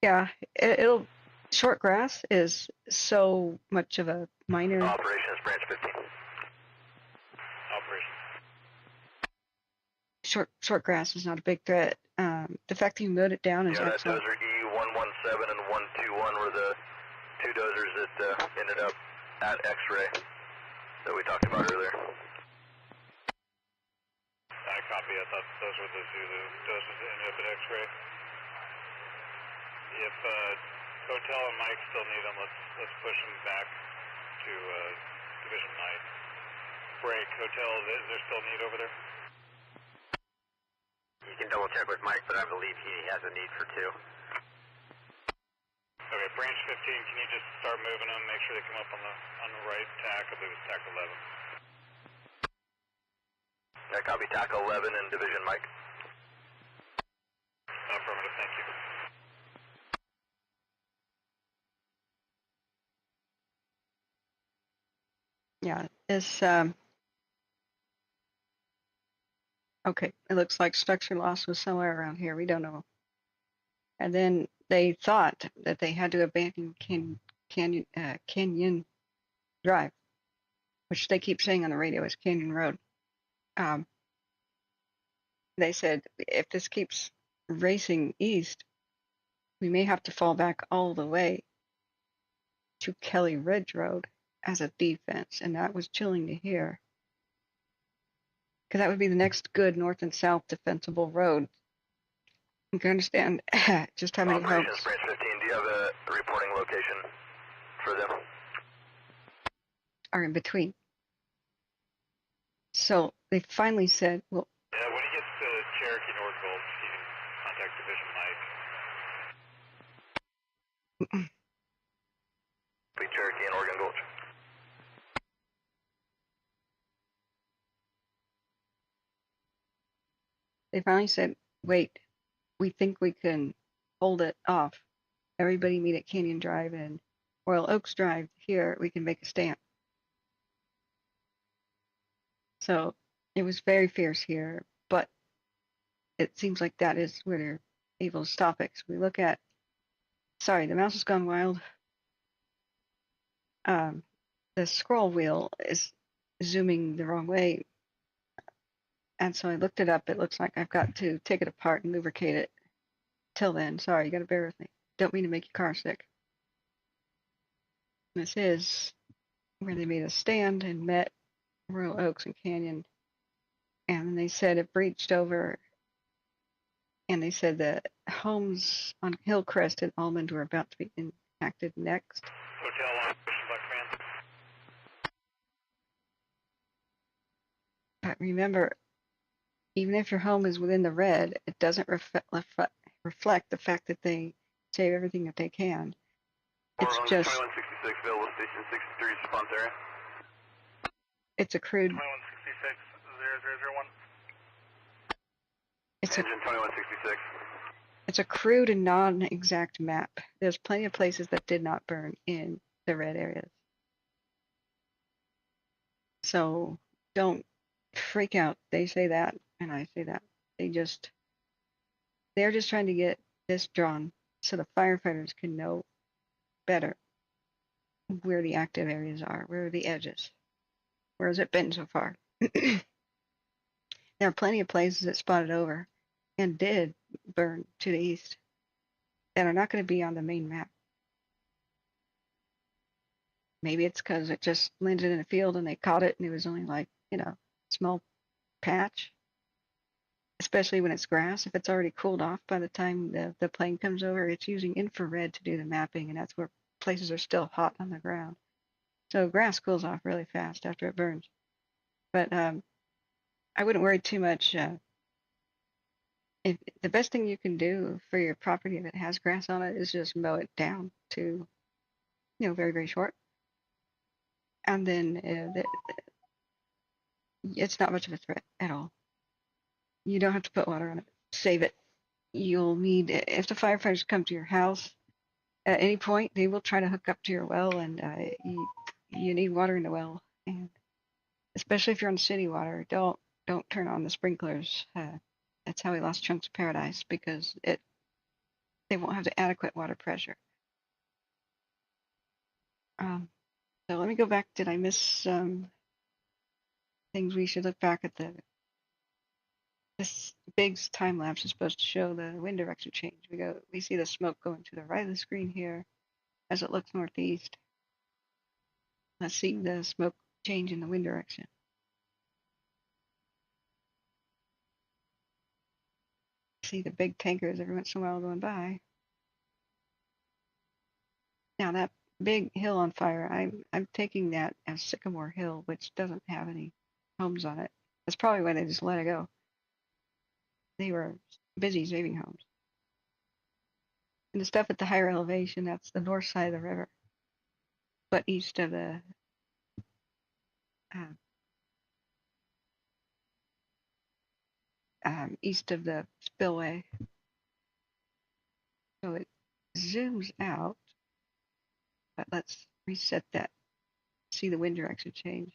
Yeah, it'll. Short grass is so much of a minor. Operations branch 15. Operations. Short grass is not a big threat. The fact that you mowed it down is excellent. Dozer E117 and 121 were the two dozers that ended up at X-ray that we talked about earlier. I copy. I thought those were the two dozers that ended up at X-ray. If Hotel and Mike still need them, let's push them back to Division Night. Break, Hotel, is there still need over there? You can double check with Mike, but I believe he has a need for two. Okay, branch 15, can you just start moving them, make sure they come up on the right tack? I believe it's tack 11. I copy tack 11 in Division Mike. Affirmative, thank you. Yeah, it's okay. It looks like structure loss was somewhere around here. We don't know. And then they thought that they had to abandon Canyon Drive, which they keep saying on the radio is Canyon Road. They said if this keeps racing east, we may have to fall back all the way to Kelly Ridge Road as a defense, and that was chilling to hear. Because that would be the next good north and south defensible road. You can understand just how many Operations hopes. branch 15, do you have a reporting location for them. Are in between. So they finally said, well, Yeah, when he gets to Cherokee Northville, he can contact Division Mike. Between Cherokee and Oregon Gulch. they finally said, wait, we think we can hold it off. Everybody meet at Canyon Drive and Royal Oaks Drive. Here we can make a stand. So it was very fierce here, but it seems like that is where they're able to stop it. 'Cause we look at, sorry, the mouse has gone wild. The scroll wheel is zooming the wrong way. And so I looked it up. It looks like I've got to take it apart and lubricate it. Till then, sorry, you got to bear with me. Don't mean to make your car sick. This is where they made a stand and met Royal Oaks and Canyon. And they said it breached over. And they said the homes on Hillcrest and Almond were about to be impacted next. Hotel operations by command. But remember, even if your home is within the red, it doesn't reflect the fact that they save everything that they can. It's just 2166, available station 63 response area. it's a crude. 2166 0001. It's Engine 2166. It's a crude and non-exact map. There's plenty of places that did not burn in the red areas. So don't freak out. They say that, and I say that. They're just trying to get this drawn so the firefighters can know better where the active areas are, where are the edges, where has it been so far. There are plenty of places that spotted over and did burn to the east that are not going to be on the main map. Maybe it's because it just landed in a field and they caught it and it was only like, small patch. Especially when it's grass. If it's already cooled off by the time the plane comes over, it's using infrared to do the mapping, and that's where places are still hot on the ground. So grass cools off really fast after it burns. But I wouldn't worry too much. If the best thing you can do for your property that has grass on it is just mow it down to, very, very short. And then it's not much of a threat at all. You don't have to put water on it. Save it. You'll need, if the firefighters come to your house at any point, they will try to hook up to your well, and you need water in the well. And especially if you're on city water, don't turn on the sprinklers. That's how we lost chunks of paradise, because they won't have the adequate water pressure. So let me go back. Did I miss some things? We should look back at this big time lapse is supposed to show the wind direction change. We see the smoke going to the right of the screen here as it looks northeast. Let's see the smoke change in the wind direction. See the big tankers every once in a while going by. Now that big hill on fire, I'm taking that as Sycamore Hill, which doesn't have any homes on it. That's probably why they just let it go. They were busy saving homes. And the stuff at the higher elevation, that's the north side of the river, but east of the spillway. So it zooms out, but let's reset that. See the wind direction change.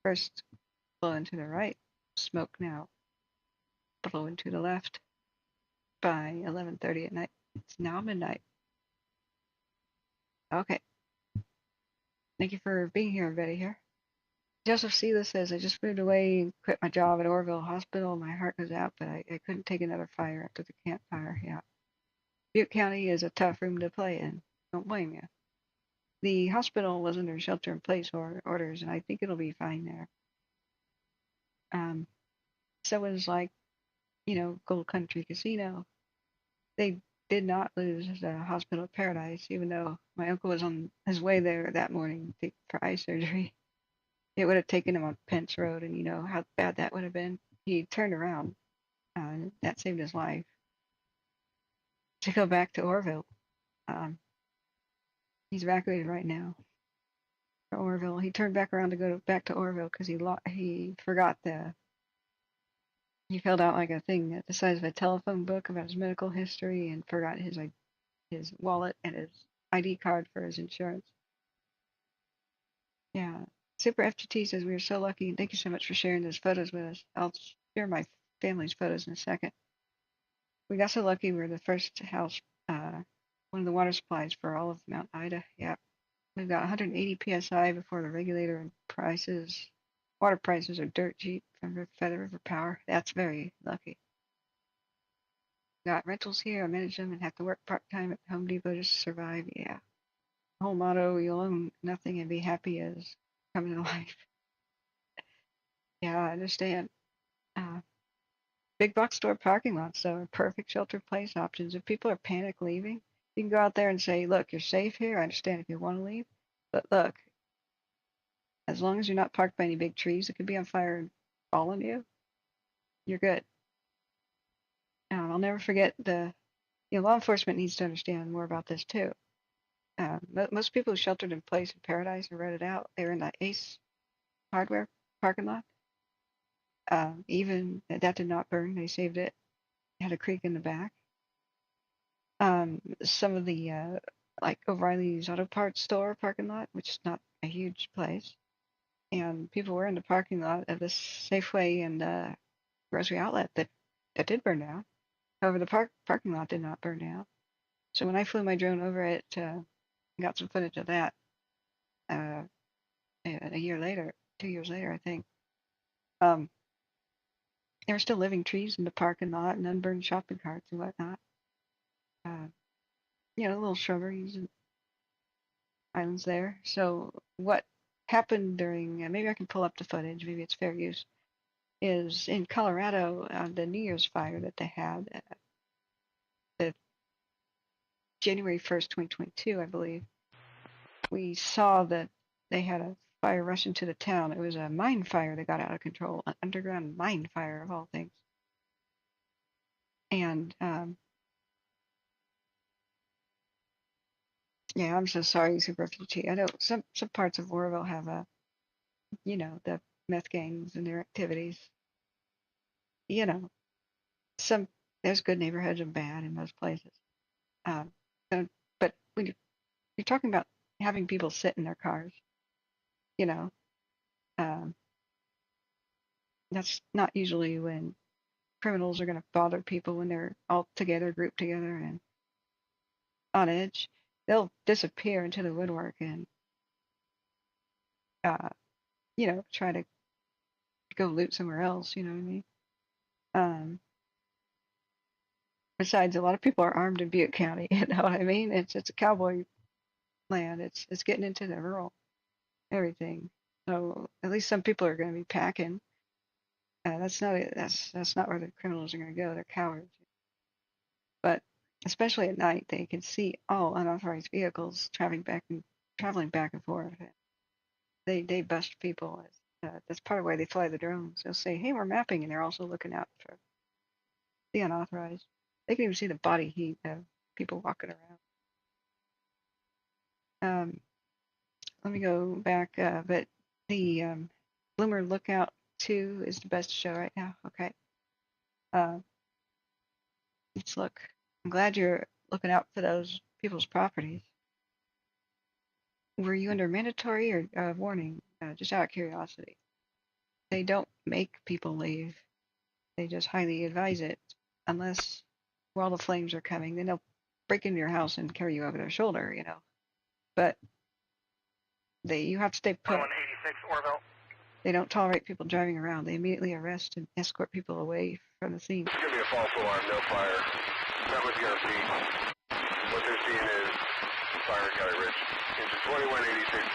First, blowing to the right, smoke now. Blowing to the left by 11:30 at night. It's now midnight. Okay. Thank you for being here, everybody here. Joseph Sela says, I just moved away and quit my job at Oroville Hospital. My heart goes out, but I couldn't take another fire after the campfire. Yeah. Butte County is a tough room to play in. Don't blame you. The hospital was under shelter-in-place orders, and I think it'll be fine there. So is Gold Country Casino. They did not lose the hospital at Paradise, even though my uncle was on his way there that morning for eye surgery. It would have taken him on Pence Road, and you know how bad that would have been. He turned around, and that saved his life. To go back to Oroville, he's evacuated right now. For Oroville, he turned back around to go back to Oroville because he forgot he filled out like a thing at the size of a telephone book about his medical history and forgot his wallet and his ID card for his insurance. Yeah. Super FGT says we are so lucky, and thank you so much for sharing those photos with us. I'll share my family's photos in a second. We got so lucky we were the first house, one of the water supplies for all of Mount Ida. Yep. We've got 180 PSI before the regulator, and water prices are dirt cheap from Feather River Power. That's very lucky. Got rentals here. I manage them and have to work part-time at Home Depot just to survive. Yeah. The whole motto, you'll own nothing and be happy, is coming to life. Yeah, I understand. Big box store parking lots, though, are perfect shelter place options. If people are panic leaving, you can go out there and say, look, you're safe here. I understand if you want to leave. But look, as long as you're not parked by any big trees that could be on fire and fall on you, you're good. I'll never forget law enforcement needs to understand more about this, too. Most people who sheltered in place in Paradise and rented out, they were in the Ace Hardware parking lot. Even that did not burn. They saved it. It had a creek in the back. Some of the like O'Reilly's Auto Parts store parking lot, which is not a huge place, and people were in the parking lot of this Safeway and grocery outlet that did burn down. However, the parking lot did not burn down. So when I flew my drone over it, got some footage of that. A year later, 2 years later, I think. There were still living trees in the parking lot and unburned shopping carts and whatnot. Little shrubberies and islands there. So what happened during, maybe I can pull up the footage, maybe it's fair use, is in Colorado, the New Year's fire that they had, the January 1st, 2022, I believe, we saw that they had a fire rush into the town. It was a mine fire that got out of control, an underground mine fire of all things. And yeah, I'm so sorry, Super FGT. I know some parts of Oroville have the meth gangs and their activities. There's good neighborhoods and bad in most places. But when you're talking about having people sit in their cars, that's not usually when criminals are going to bother people when they're all together, grouped together and on edge. They'll disappear into the woodwork and, try to go loot somewhere else, you know what I mean? Besides, a lot of people are armed in Butte County, you know what I mean? It's a cowboy land. It's getting into the rural everything. So at least some people are going to be packing. That's not where the criminals are going to go. They're cowards. But especially at night, they can see all unauthorized vehicles traveling back and forth. They bust people. That's part of why they fly the drones. They'll say, "Hey, we're mapping," and they're also looking out for the unauthorized. They can even see the body heat of people walking around. Let me go back. But the Bloomer Lookout 2 is the best show right now. Okay. Let's look. I'm glad you're looking out for those people's properties. Were you under mandatory or warning? Just out of curiosity. They don't make people leave. They just highly advise it. Unless while the flames are coming, then they'll break into your house and carry you over their shoulder, But you have to stay put. 186 Oroville. They don't tolerate people driving around. They immediately arrest and escort people away from the scene. It's going to be a false alarm, no fire. That was your feet. What they're seeing is fire at County Ridge. Engine 2186,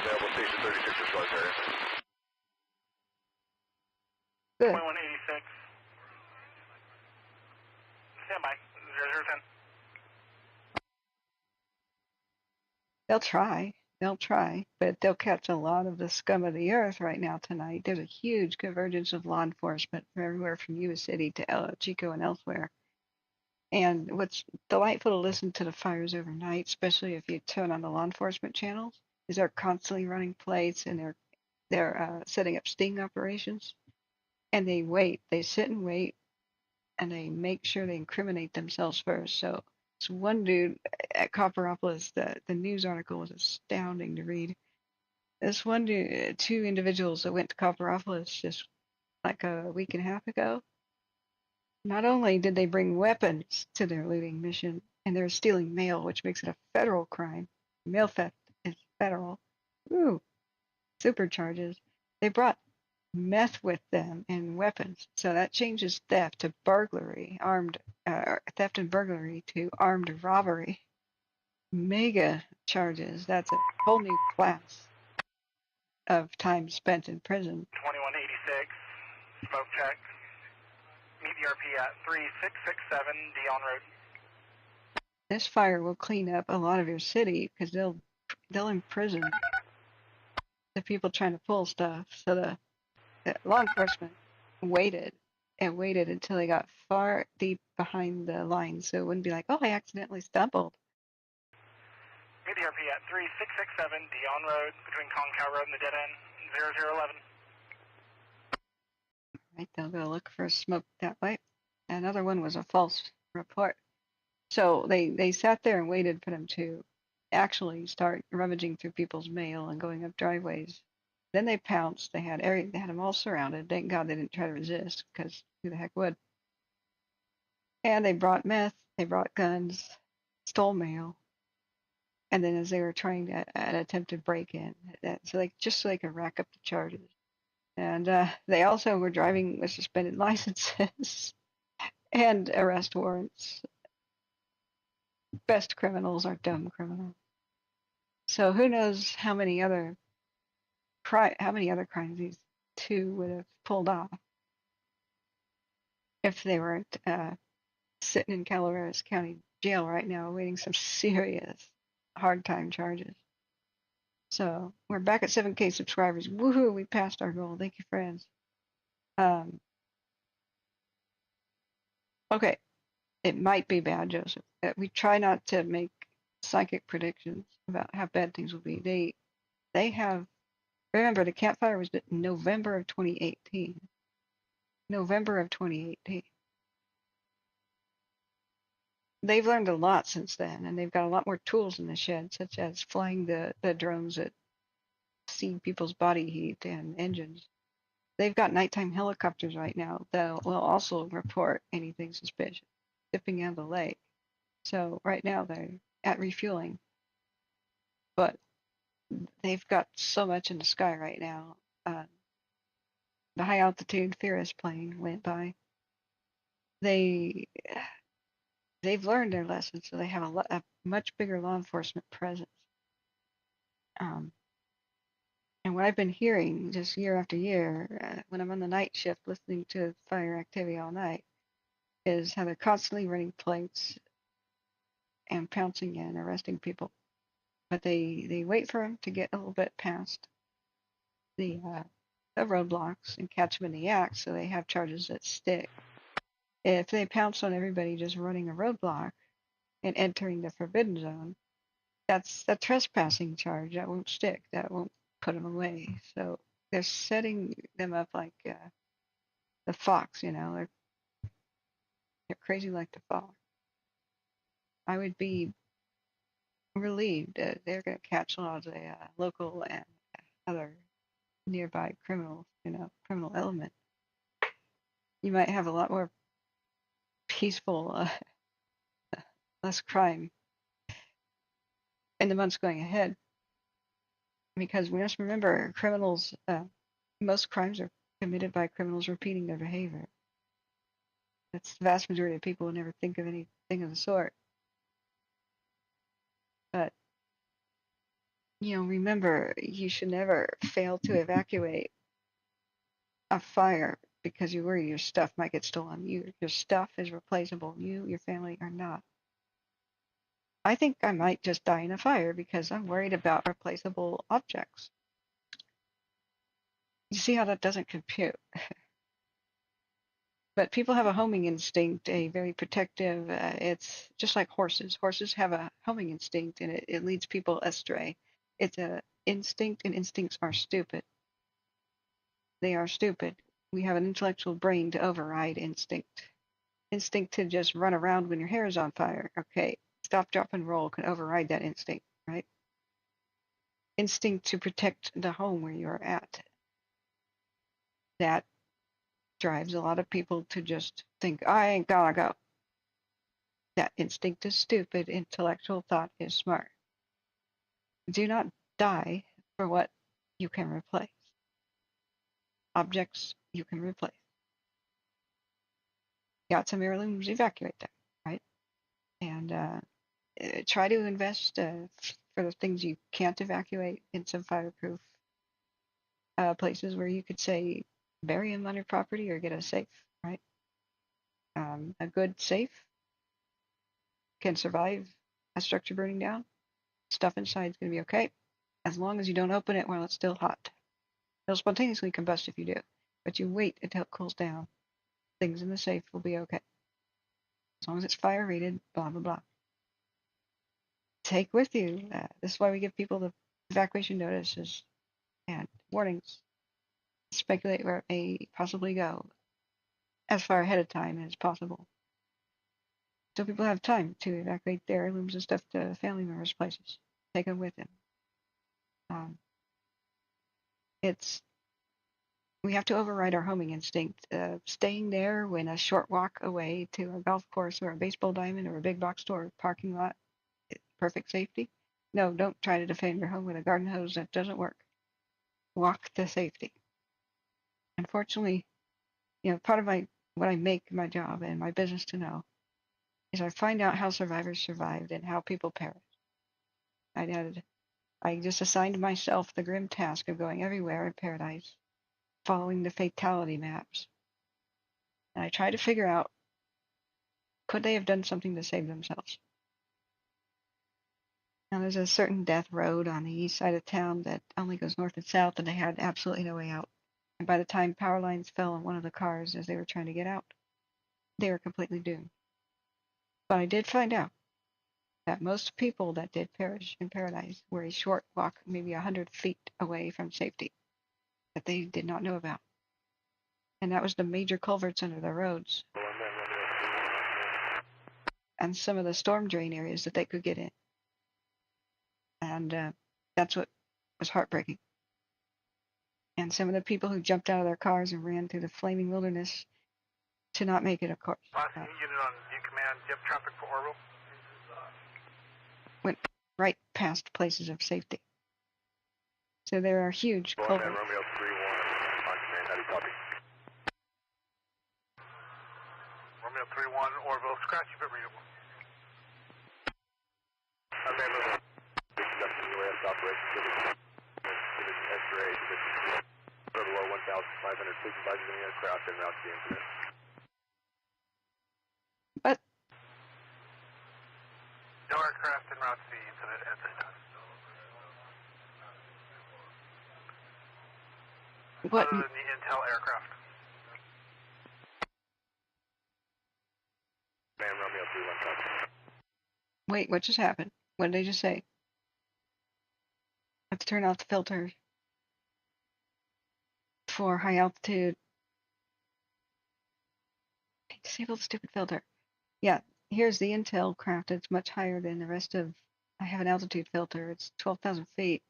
available station 36 response area. Good. 2186. Stand by. 0010. They'll try. They'll try, but they'll catch a lot of the scum of the earth right now tonight. There's a huge convergence of law enforcement from everywhere from Yuba City to El Chico and elsewhere. And what's delightful to listen to the fires overnight, especially if you turn on the law enforcement channels, is they're constantly running plates and they're setting up sting operations. And they wait. They sit and wait, and they make sure they incriminate themselves first. So this one dude at Copperopolis, the news article was astounding to read. This one dude, two individuals that went to Copperopolis just like a week and a half ago. Not only did they bring weapons to their looting mission, and they're stealing mail, which makes it a federal crime. Mail theft is federal. Ooh, supercharges. They brought meth with them and weapons, so that changes theft to burglary, theft and burglary to armed robbery. Mega charges. That's a whole new class of time spent in prison. 2186, smoke check. Meet the RP at 3667 Dion Road. This fire will clean up a lot of your city because they'll imprison the people trying to pull stuff. So the law enforcement waited until they got far deep behind the line, so it wouldn't be like, oh, I accidentally stumbled. Meet the RP at 3667 Dion Road between Concow Road and the dead end 0011. Right, they'll go look for smoke that way. Another one was a false report. So they sat there and waited for them to actually start rummaging through people's mail and going up driveways. Then they pounced. They had them all surrounded. Thank God they didn't try to resist, because who the heck would? And they brought meth. They brought guns, stole mail, and then as they were trying to an attempted break-in, so they could rack up the charges. And they also were driving with suspended licenses and arrest warrants. Best criminals are dumb criminals. So who knows how many other crimes these two would have pulled off if they weren't sitting in Calaveras County Jail right now awaiting some serious hard time charges. So we're back at 7K subscribers. Woohoo, we passed our goal. Thank you, friends. Okay, it might be bad, Joseph. We try not to make psychic predictions about how bad things will be. They have, remember, the campfire was in November of 2018. November of 2018. They've learned a lot since then, and they've got a lot more tools in the shed, such as flying the drones that see people's body heat and engines. They've got nighttime helicopters right now that will also report anything suspicious dipping out of the lake. So right now they're at refueling, but they've got so much in the sky right now. The high altitude Cirrus plane went by. They've learned their lessons, so they have a much bigger law enforcement presence. And what I've been hearing just year after year, when I'm on the night shift listening to fire activity all night, is how they're constantly running plates and pouncing in, arresting people. But they wait for them to get a little bit past the roadblocks and catch them in the act, so they have charges that stick. If they pounce on everybody just running a roadblock and entering the forbidden zone, that's a trespassing charge. That won't stick. That won't put them away. So they're setting them up like the fox, they're crazy like the fox. I would be relieved that they're going to catch a lot of the local and other nearby criminals, criminal element. You might have a lot more peaceful, less crime in the months going ahead. Because we must remember, criminals, most crimes are committed by criminals repeating their behavior. That's the vast majority of people who never think of anything of the sort. But, remember, you should never fail to evacuate a fire because you worry your stuff might get stolen. Your stuff is replaceable. You, your family, are not. I think I might just die in a fire because I'm worried about replaceable objects. You see how that doesn't compute? But people have a homing instinct, a very protective, it's just like horses. Horses have a homing instinct and it leads people astray. It's a instinct, and instincts are stupid. They are stupid. We have an intellectual brain to override instinct. Instinct to just run around when your hair is on fire. Okay, stop, drop, and roll can override that instinct, right? Instinct to protect the home where you're at. That drives a lot of people to just think, I ain't gonna go. That instinct is stupid. Intellectual thought is smart. Do not die for what you can replace. Objects you can replace. Got some heirlooms, evacuate them, right? And try to invest for the things you can't evacuate in some fireproof places where you could say bury them on your property or get a safe, right? A good safe can survive a structure burning down. Stuff inside is going to be okay, as long as you don't open it while it's still hot. It'll spontaneously combust if you do, but you wait until it cools down. Things in the safe will be okay. As long as it's fire rated, blah, blah, blah. Take with you. This is why we give people the evacuation notices and warnings. Speculate where it may possibly go as far ahead of time as possible. So people have time to evacuate their heirlooms and stuff to family members' places. Take them with them. We have to override our homing instinct. Staying there when a short walk away to a golf course or a baseball diamond or a big box store parking lot, perfect safety. No, don't try to defend your home with a garden hose. That doesn't work. Walk to safety. Unfortunately, part of what I make my job and my business to know is I find out how survivors survived and how people perished. I just assigned myself the grim task of going everywhere in paradise, following the fatality maps. And I try to figure out, could they have done something to save themselves? Now there's a certain death road on the east side of town that only goes north and south, and they had absolutely no way out. And by the time power lines fell on one of the cars as they were trying to get out, they were completely doomed. But I did find out that most people that did perish in paradise were a short walk, maybe 100 feet away from safety, that they did not know about. And that was the major culverts under the roads and some of the storm drain areas that they could get in. And that's what was heartbreaking. And some of the people who jumped out of their cars and ran through the flaming wilderness to not make it, of course. Last unit on Butte Command, do you have traffic for Oroville? Went right past places of safety. So there are huge culverts. Romeo 3-1 on command, how do you copy? Romeo 3-1, Oroville, scratchy but readable. Below 1,500 supervisors in the aircraft and route to the incident. But no aircraft en route to the incident at this time. What? Other than the Intel aircraft. Man, Romeo 3-1 copy. Wait, what just happened? What did they just say? I have to turn off the filter for high altitude. Disable the stupid filter. Yeah, here's the Intel craft. It's much higher than the rest of. I have an altitude filter. It's 12,000 feet.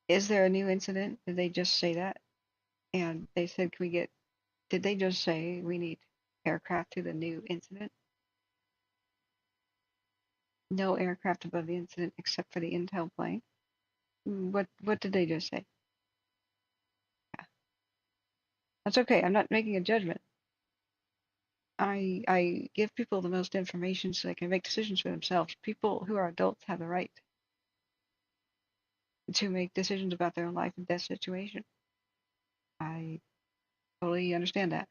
Is there a new incident? Did they just say that? And they said, can we get? Did they just say we need aircraft to the new incident? No aircraft above the incident except for the Intel plane. What did they just say? Yeah. That's okay. I'm not making a judgment. I give people the most information so they can make decisions for themselves. People who are adults have the right to make decisions about their own life and death situation. I totally understand that.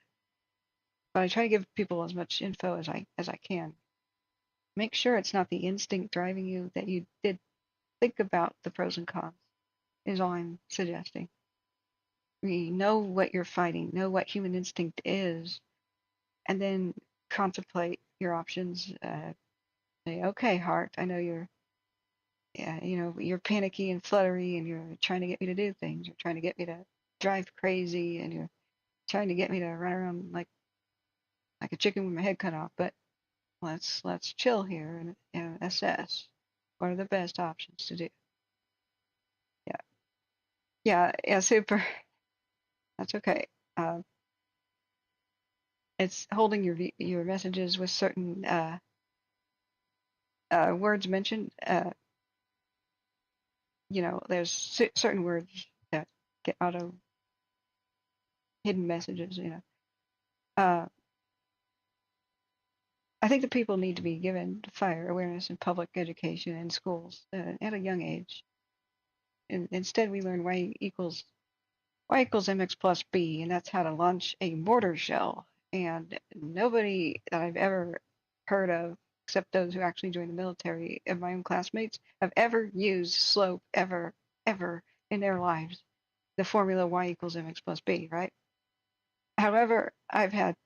But I try to give people as much info as I can. make sure it's not the instinct driving you, that you did think about the pros and cons, is all I'm suggesting. You know what you're fighting, know what human instinct is, and then contemplate your options. Say, okay, heart, I know you're panicky and fluttery, and you're trying to get me to do things. You're trying to get me to drive crazy, and you're trying to get me to run around like a chicken with my head cut off. But let's chill here and assess what are the best options to do. Yeah, super. That's okay. It's holding your messages with certain words mentioned. There's certain words that get auto hidden messages. I think the people need to be given fire awareness in public education in schools at a young age. And instead, we learn y equals mx plus b, and that's how to launch a mortar shell. And nobody that I've ever heard of, except those who actually joined the military, of my own classmates, have ever used slope ever in their lives. The formula y equals mx plus b, right? However, I've had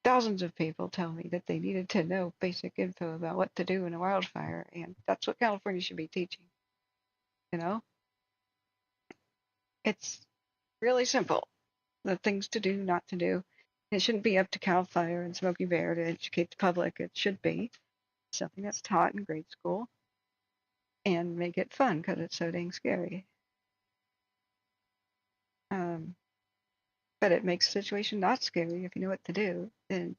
thousands of people tell me that they needed to know basic info about what to do in a wildfire, and that's what California should be teaching. It's really simple. The things to do, not to do. It shouldn't be up to CAL FIRE and Smokey Bear to educate the public. It should be something that's taught in grade school and make it fun because it's so dang scary. But it makes the situation not scary if you know what to do. Then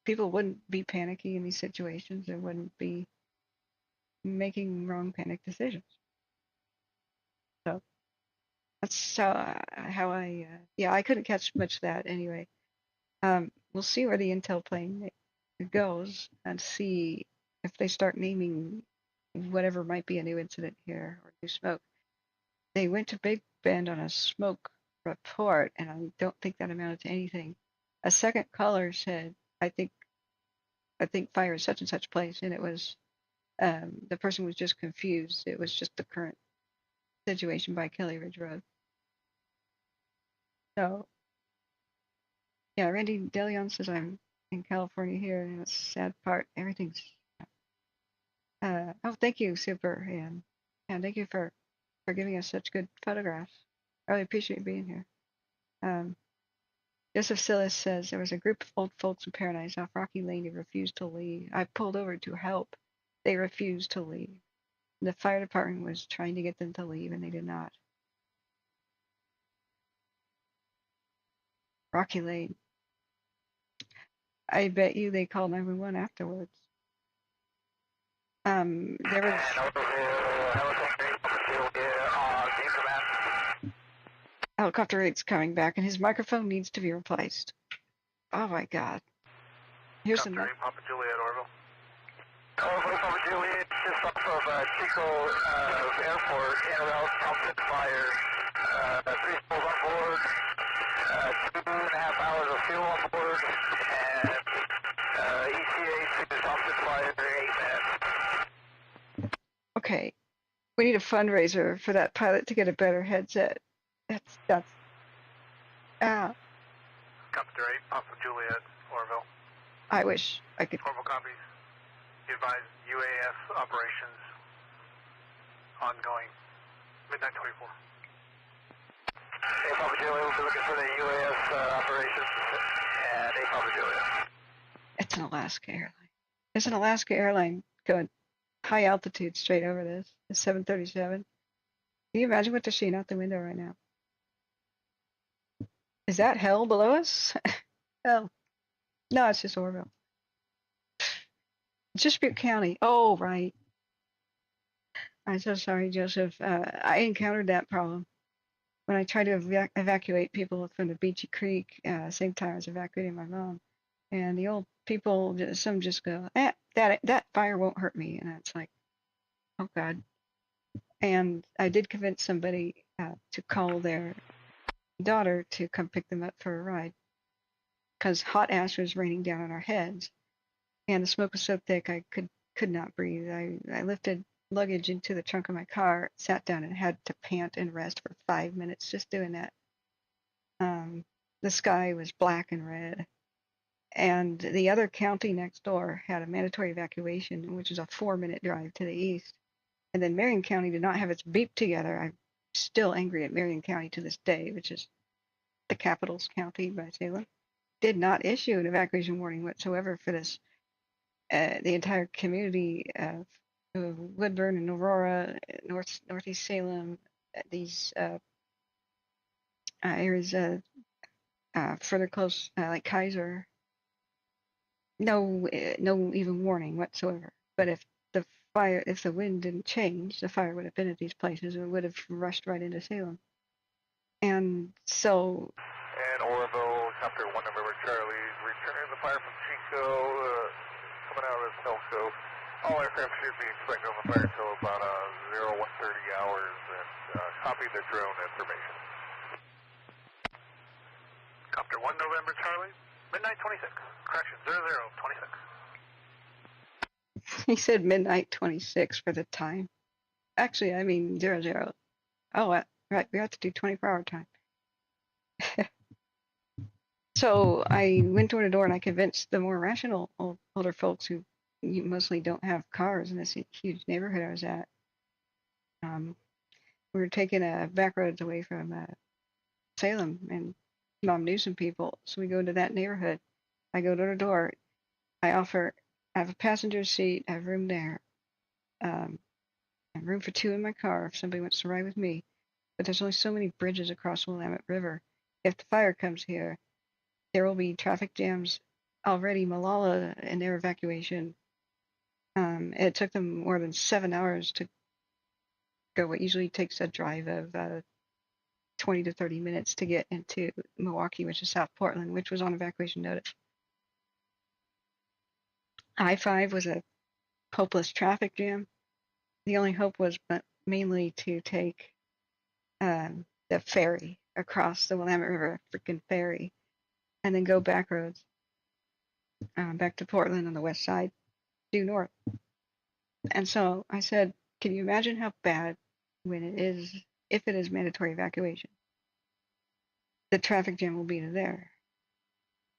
people wouldn't be panicky in these situations and wouldn't be making wrong panic decisions. So that's how I couldn't catch much of that anyway. We'll see where the intel plane goes and see if they start naming whatever might be a new incident here or new smoke. They went to Big Bend on a smoke report, and I don't think that amounted to anything. A second caller said, I think fire is such and such place, and it was the person was just confused. It was just the current situation by Kelly Ridge Road. So yeah, Randy DeLeon says I'm in California here, and it's a sad part. Everything's thank you, Super, and thank you for giving us such good photographs. I really appreciate being here. Joseph Silas says there was a group of old folks in Paradise off Rocky Lane who refused to leave. I pulled over to help. They refused to leave. The fire department was trying to get them to leave, and they did not. Rocky Lane. I bet you they called 911 afterwards. There was. Helicopter 8's coming back, and his microphone needs to be replaced. Oh my God. Here's some. Papa Juliet, Oroville. Oroville, Papa Juliet, just off of Chico Airport, en route, Thompson fire. 3 souls on board, 2.5 hours of fuel on board, and ETA to Thompson fire, 8 men. Okay, we need a fundraiser for that pilot to get a better headset. That's Company 8, Papa Juliet, Oroville. I wish I could. Oroville copies. You advise UAS operations ongoing. Midnight 24. Hey, Papa Juliet, we'll be looking for the UAS operations at 8 Papa Juliet. It's an Alaska airline. There's an Alaska airline going high altitude straight over this. It's 737. Can you imagine what they're seeing out the window right now? Is that hell below us? Hell. No, it's just Oroville. It's just Butte County. Oh, right. I'm so sorry, Joseph. I encountered that problem when I tried to evacuate people from the Beachy Creek, same time as evacuating my mom. And the old people, some just go, that fire won't hurt me. And it's like, oh, God. And I did convince somebody to call their daughter to come pick them up for a ride because hot ash was raining down on our heads, and the smoke was so thick I could could not breathe. I lifted luggage into the trunk of my car, sat down, and had to pant and rest for 5 minutes just doing that. The sky was black and red, and the other county next door had a mandatory evacuation, which is a 4-minute drive to the east. And then Marion County did not have its beep together. I'm still angry at Marion County to this day, which is the capital's county by Salem. Did not issue an evacuation warning whatsoever for this. The entire community of Woodburn and Aurora, northeast Salem, these areas further close, like Kaiser, no even warning whatsoever. But if the wind didn't change, the fire would have been at these places. It would have rushed right into Salem. And so. And Oroville, Chapter 1 November Charlie, returning the fire from Chico, coming out of Telco. All aircraft should be expecting on the fire until about 0130 hours, and copy the drone information. Chapter 1 November Charlie, midnight 26, correction, 0026. He said midnight 26 for the time. Actually, I mean 00. Oh, right. We have to do 24-hour time. So I went door to door and I convinced the more rational older folks who mostly don't have cars in this huge neighborhood I was at. We were taking back roads away from Salem, and Mom knew some people. So we go to that neighborhood. I go door to door. I have a passenger seat. I have room there. I have room for 2 in my car if somebody wants to ride with me. But there's only so many bridges across the Willamette River. If the fire comes here, there will be traffic jams already. Malala in their evacuation. It took them more than 7 hours to go what usually takes a drive of 20 to 30 minutes to get into Milwaukee, which is South Portland, which was on evacuation notice. I-5 was a hopeless traffic jam. The only hope was mainly to take the ferry across the Willamette River, freaking ferry, and then go back roads back to Portland on the west side, due north. And so I said, can you imagine how bad if it is mandatory evacuation, the traffic jam will be to there.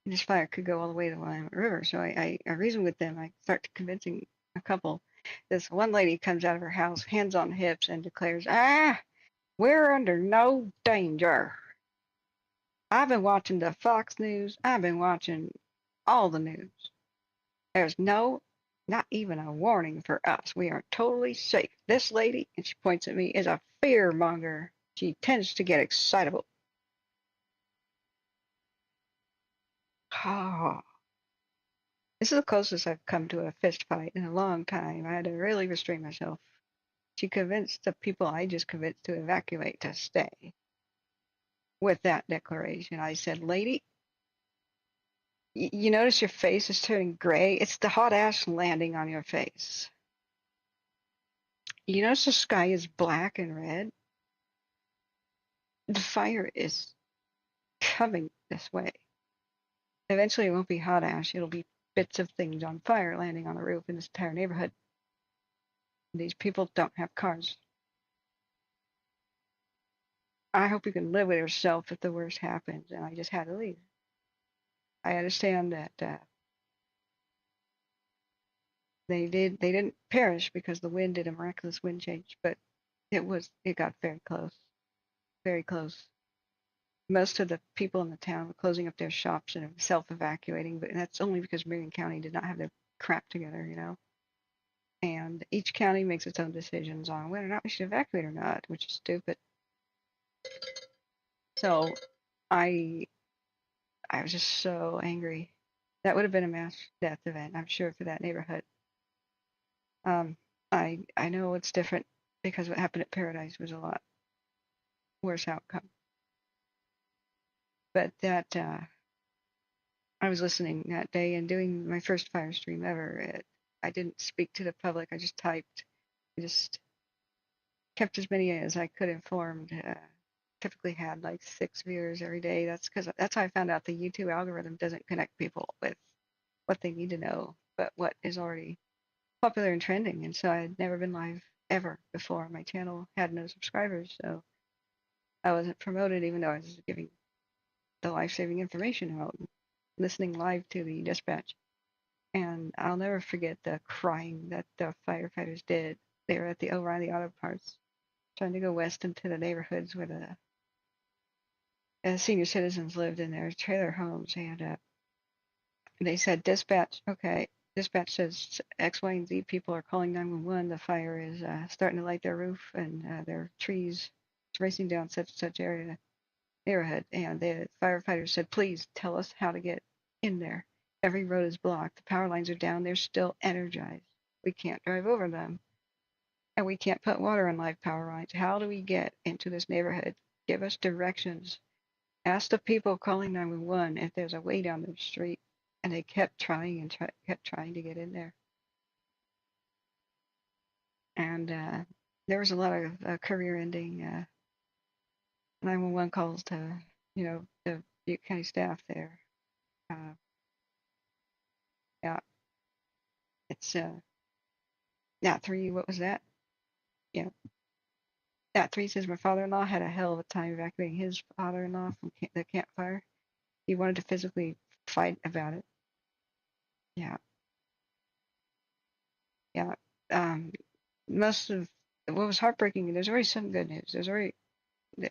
And this fire could go all the way to the Willamette River. So I reasoned with them. I start convincing a couple. This one lady comes out of her house, hands on hips, and declares, we're under no danger. I've been watching the Fox News. I've been watching all the news. There's not even a warning for us. We are totally safe. This lady, and she points at me, is a fear monger. She tends to get excitable. Oh, this is the closest I've come to a fist fight in a long time. I had to really restrain myself. She convinced the people I just convinced to evacuate to stay. With that declaration, I said, lady, you notice your face is turning gray? It's the hot ash landing on your face. You notice the sky is black and red? The fire is coming this way. Eventually, it won't be hot ash. It'll be bits of things on fire landing on the roof in this entire neighborhood. These people don't have cars. I hope you can live with yourself if the worst happens. And I just had to leave. I understand that they didn't perish because the wind did a miraculous wind change, but it got very close. Very close. Most of the people in the town were closing up their shops and self-evacuating, but that's only because Marion County did not have their crap together, you know. And each county makes its own decisions on whether or not we should evacuate or not, which is stupid. So I was just so angry. That would have been a mass death event, I'm sure, for that neighborhood. I know it's different because what happened at Paradise was a lot worse outcome. But that I was listening that day and doing my first fire stream ever. I didn't speak to the public. I just typed. I just kept as many as I could informed. Typically had like 6 viewers every day. That's how I found out the YouTube algorithm doesn't connect people with what they need to know, but what is already popular and trending, and so I had never been live ever before. My channel had no subscribers, so I wasn't promoted, even though I was giving the life-saving information out, listening live to the dispatch. And I'll never forget the crying that the firefighters did. They were at the O'Reilly Auto Parts, trying to go west into the neighborhoods where the senior citizens lived in their trailer homes, and they said, dispatch, okay, dispatch says X, Y, and Z people are calling 911. The fire is starting to light their roof, and their trees racing down such and such neighborhood. And the firefighters said, please tell us how to get in there. Every road is blocked. The power lines are down. They're still energized. We can't drive over them. And we can't put water on live power lines. How do we get into this neighborhood? Give us directions. Ask the people calling 911 if there's a way down the street. And they kept trying and kept trying to get in there. And there was a lot of career-ending 911 calls to, the Butte County staff there. Yeah, it's Nat 3. What was that? Yeah, Nat 3 says my father-in-law had a hell of a time evacuating his father-in-law from the campfire. He wanted to physically fight about it. Yeah. Yeah. Most of what was heartbreaking, there's already some good news.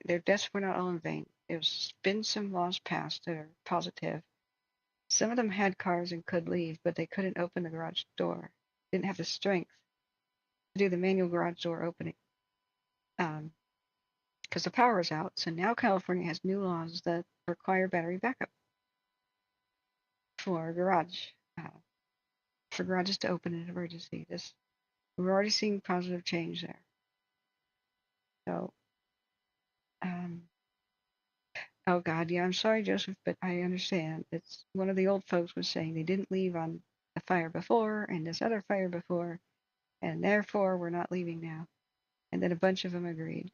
Their deaths were not all in vain. There's been some laws passed that are positive. Some of them had cars and could leave, but they couldn't open the garage door. Didn't have the strength to do the manual garage door opening. Because the power is out. So now California has new laws that require battery backup for garages to open in an emergency. We're already seeing positive change there. So, oh God, yeah, I'm sorry, Joseph, but I understand. It's one of the old folks was saying they didn't leave on the fire before and this other fire before, and therefore we're not leaving now. And then a bunch of them agreed.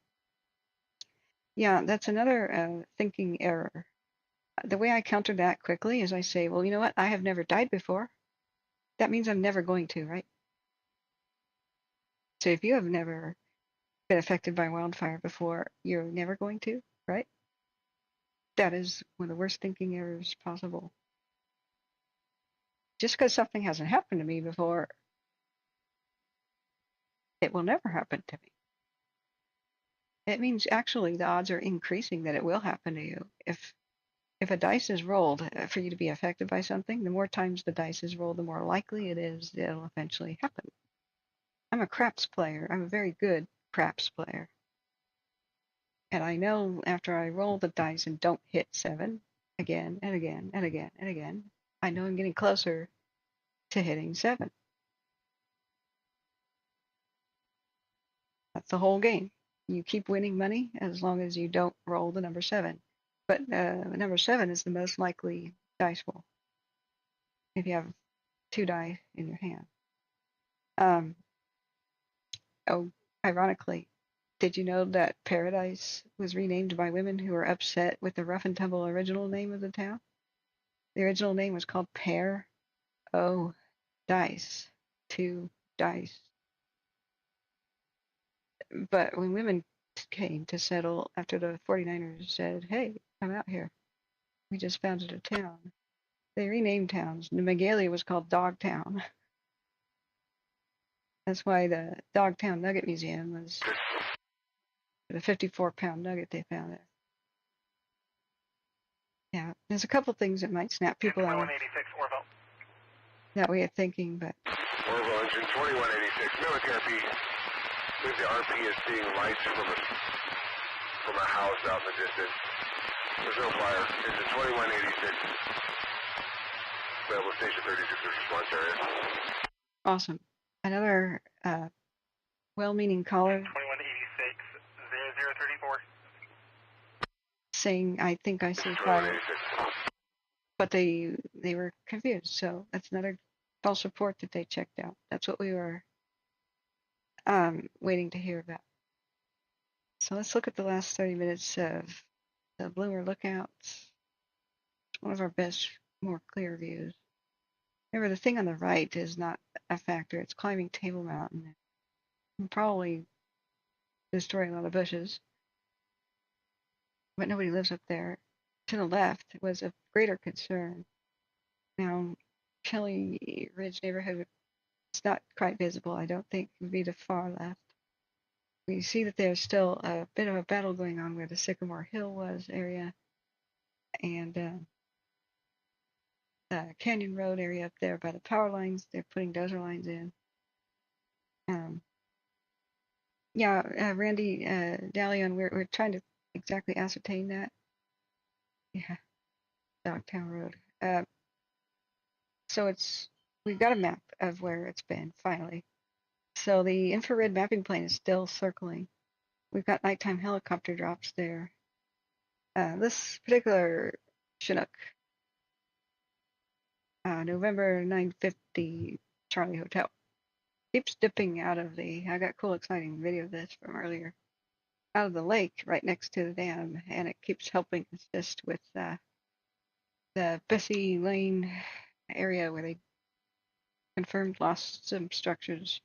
Yeah, that's another thinking error. The way I counter that quickly is I say, well, you know what? I have never died before. That means I'm never going to, right? So if you have never been affected by wildfire before, you're never going to, right? That is one of the worst thinking errors possible. Just because something hasn't happened to me before, it will never happen to me. It means actually the odds are increasing that it will happen to you. If a dice is rolled for you to be affected by something, the more times the dice is rolled, the more likely it is that it'll eventually happen. I'm a craps player. I'm a very good craps player. And I know after I roll the dice and don't hit 7 again and again and again and again, I know I'm getting closer to hitting 7. That's the whole game. You keep winning money as long as you don't roll the number 7. But number 7 is the most likely dice roll if you have 2 die in your hand. Oh, ironically, did you know that Paradise was renamed by women who were upset with the rough and tumble original name of the town? The original name was called Pear O Dice, 2 dice. But when women came to settle after the 49ers said, hey, come out here, we just founded a town, they renamed towns. New Magalia was called Dogtown. That's why the Dogtown Nugget Museum was the 54-pound nugget they found there. Yeah, there's a couple things that might snap people out of that way of thinking, but... Oroville engine 2186, military RP. I believe the RP is seeing lights from a house out in the distance. There's no fire. Engine 2186. Available station 36 response area. Awesome. Another well-meaning caller 2186 0034. saying, I think I see fire. But they were confused, so that's another false report that they checked out. That's what we were waiting to hear about. So let's look at the last 30 minutes of the Bloomer Lookouts. One of our best, more clear views. Remember, the thing on the right is not a factor. It's climbing Table Mountain and probably destroying a lot of bushes, but nobody lives up there. To the left was of greater concern. Now, Kelly Ridge neighborhood, it's not quite visible. I don't think it would be the far left. We see that there's still a bit of a battle going on where the Sycamore Hill was area and Canyon Road area up there by the power lines. They're putting dozer lines in. Randy Dallion, we're trying to exactly ascertain that. Yeah, Dogtown Road. So we've got a map of where it's been finally. So the infrared mapping plane is still circling. We've got nighttime helicopter drops there. This particular Chinook, November 950 Charlie Hotel, keeps dipping out of I got a cool, exciting video of this from earlier, out of the lake right next to the dam, and it keeps helping assist with the Bessie Lane area where they confirmed lost some structures.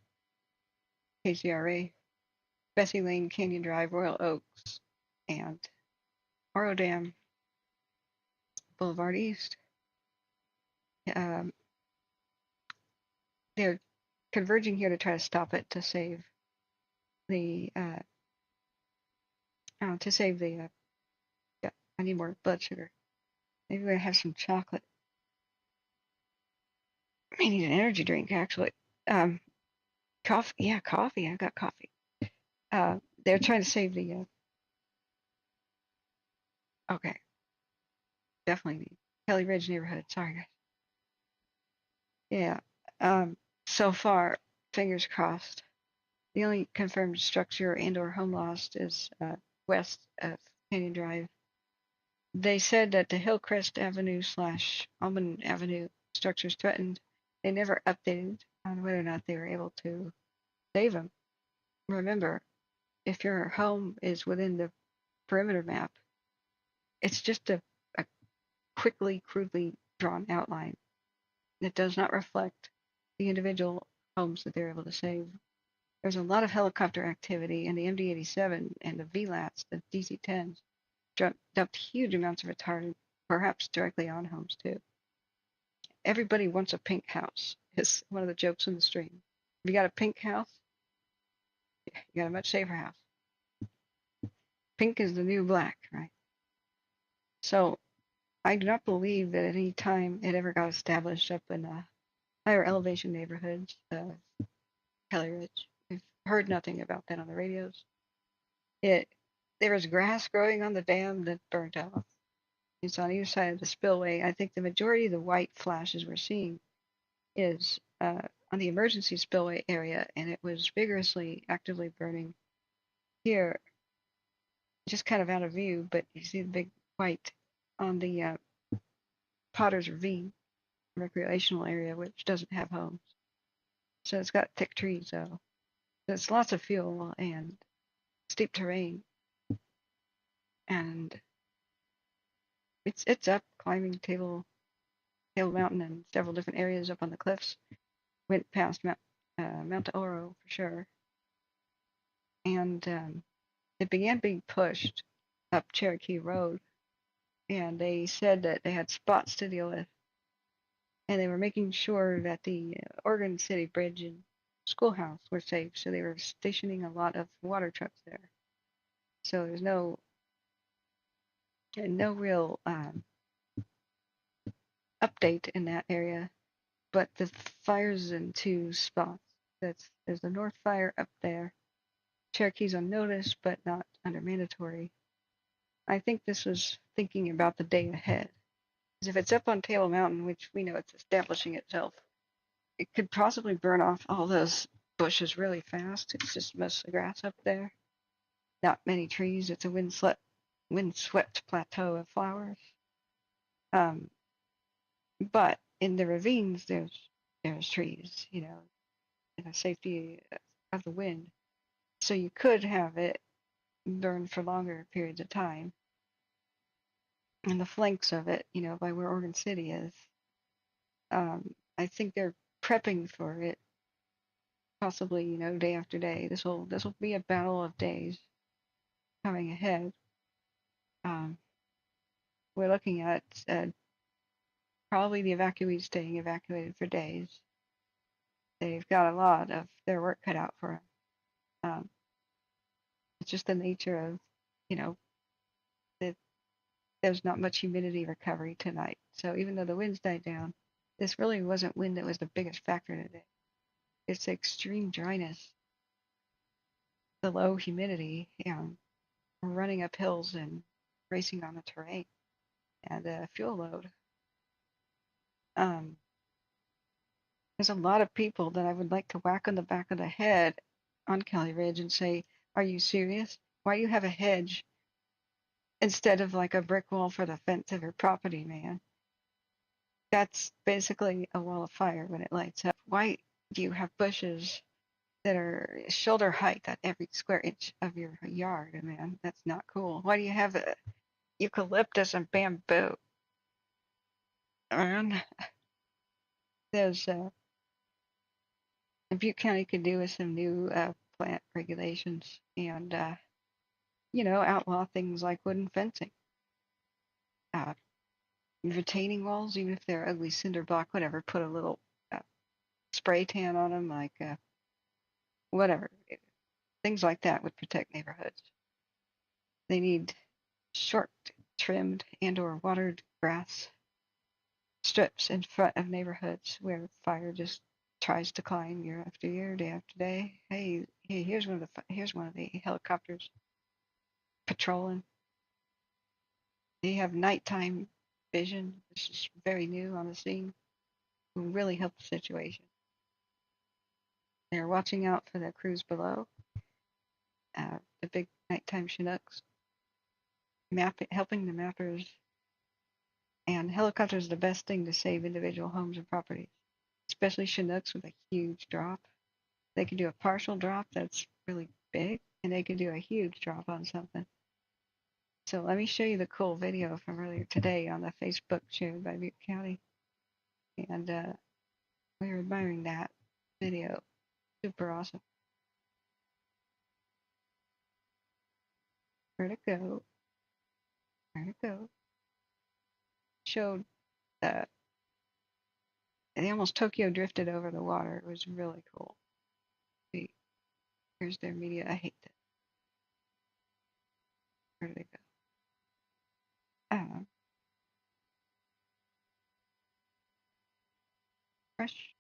KCRA, Bessie Lane, Canyon Drive, Royal Oaks, and Oro Dam Boulevard East. They're converging here to try to stop it, to save the yeah, I need more blood sugar. Maybe we're gonna have some chocolate. I need an energy drink, actually. Coffee. Yeah, coffee. I got coffee. They're trying to save the. Okay. Definitely the Kelly Ridge neighborhood. Sorry, guys. Yeah. So far, fingers crossed. The only confirmed structure and/or home lost is west of Canyon Drive. They said that the Hillcrest Avenue / Almond Avenue structures threatened. They never updated on whether or not they were able to save them. Remember, if your home is within the perimeter map, it's just a quickly, crudely drawn outline that does not reflect the individual homes that they're able to save. There's a lot of helicopter activity, and the MD-87 and the VLATs, the DC-10s, dumped huge amounts of retardant, perhaps directly on homes too. Everybody wants a pink house, is one of the jokes in the stream. If you got a pink house, you got a much safer house. Pink is the new black, right? So I do not believe that at any time it ever got established up in higher elevation neighborhoods of Kelly Ridge. We've heard nothing about that on the radios. There was grass growing on the dam that burnt off. It's on either side of the spillway. I think the majority of the white flashes we're seeing is on the emergency spillway area, and it was vigorously, actively burning here, just kind of out of view, but you see the big white on the Potter's Ravine recreational area, which doesn't have homes. So it's got thick trees, though. So it's lots of fuel and steep terrain, and it's up climbing Table Mountain and several different areas up on the cliffs. Went past Mount Oro for sure, and it began being pushed up Cherokee Road, and they said that they had spots to deal with, and they were making sure that the Oregon City Bridge and schoolhouse were safe, so they were stationing a lot of water trucks there. So there's no real update in that area, but the fire's in two spots. There's the North Fire up there. Cherokee's on notice, but not under mandatory. I think this was thinking about the day ahead. Because if it's up on Table Mountain, which we know it's establishing itself, it could possibly burn off all those bushes really fast. It's just mostly grass up there. Not many trees. It's a windswept plateau of flowers. But in the ravines, there's trees, and the safety of the wind. So you could have it burn for longer periods of time. And the flanks of it, by where Oregon City is, I think they're prepping for it, possibly, you know, day after day. This will be a battle of days coming ahead. We're looking at probably the evacuees staying evacuated for days. They've got a lot of their work cut out for them. It's just the nature of, you know, that there's not much humidity recovery tonight. So even though the winds died down, this really wasn't wind that was the biggest factor today. It's the extreme dryness, the low humidity, and running up hills and racing on the terrain, and the fuel load. There's a lot of people that I would like to whack on the back of the head on Kelly Ridge and say, are you serious? Why do you have a hedge instead of like a brick wall for the fence of your property, man? That's basically a wall of fire when it lights up. Why do you have bushes that are shoulder height at every square inch of your yard, man? That's not cool. Why do you have eucalyptus and bamboo? Man, there's Butte County could do with some new plant regulations and, you know, outlaw things like wooden fencing. Retaining walls, even if they're ugly cinder block, whatever, put a little spray tan on them, like whatever. Things like that would protect neighborhoods. They need short, trimmed, and or watered grass strips in front of neighborhoods where fire just tries to climb year after year, day after day. Hey, here's one of the helicopters patrolling. They have nighttime vision. This is very new on the scene. Will really help the situation. They're watching out for the crews below, the big nighttime Chinooks, helping the mappers. And helicopters are the best thing to save individual homes and properties, especially Chinooks with a huge drop. They can do a partial drop that's really big, and they can do a huge drop on something. So let me show you the cool video from earlier today on the Facebook shared by Butte County. And we were admiring that video. Super awesome. Where'd it go? Where'd it go? Showed that they almost Tokyo drifted over the water. It was really cool. See, here's their media. I hate that. Where did it go? Fresh.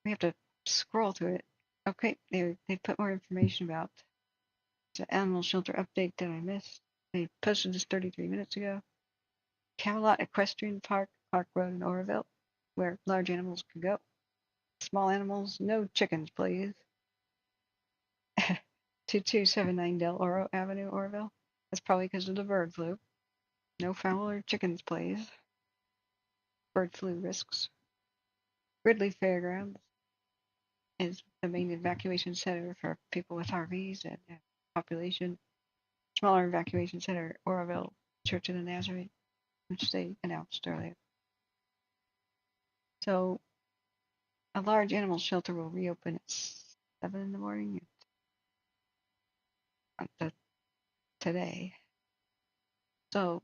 We have to scroll through it. Okay, they put more information about the animal shelter update that I missed. They posted this 33 minutes ago. Camelot Equestrian Park, Park Road in Oroville, where large animals can go. Small animals, no chickens, please. 2279 Del Oro Avenue, Oroville. That's probably because of the bird flu. No fowl or chickens, please. Bird flu risks. Ridley Fairgrounds is the main evacuation center for people with RVs and population. Smaller evacuation center, Oroville Church of the Nazarene, which they announced earlier. So a large animal shelter will reopen at 7 in the morning today. So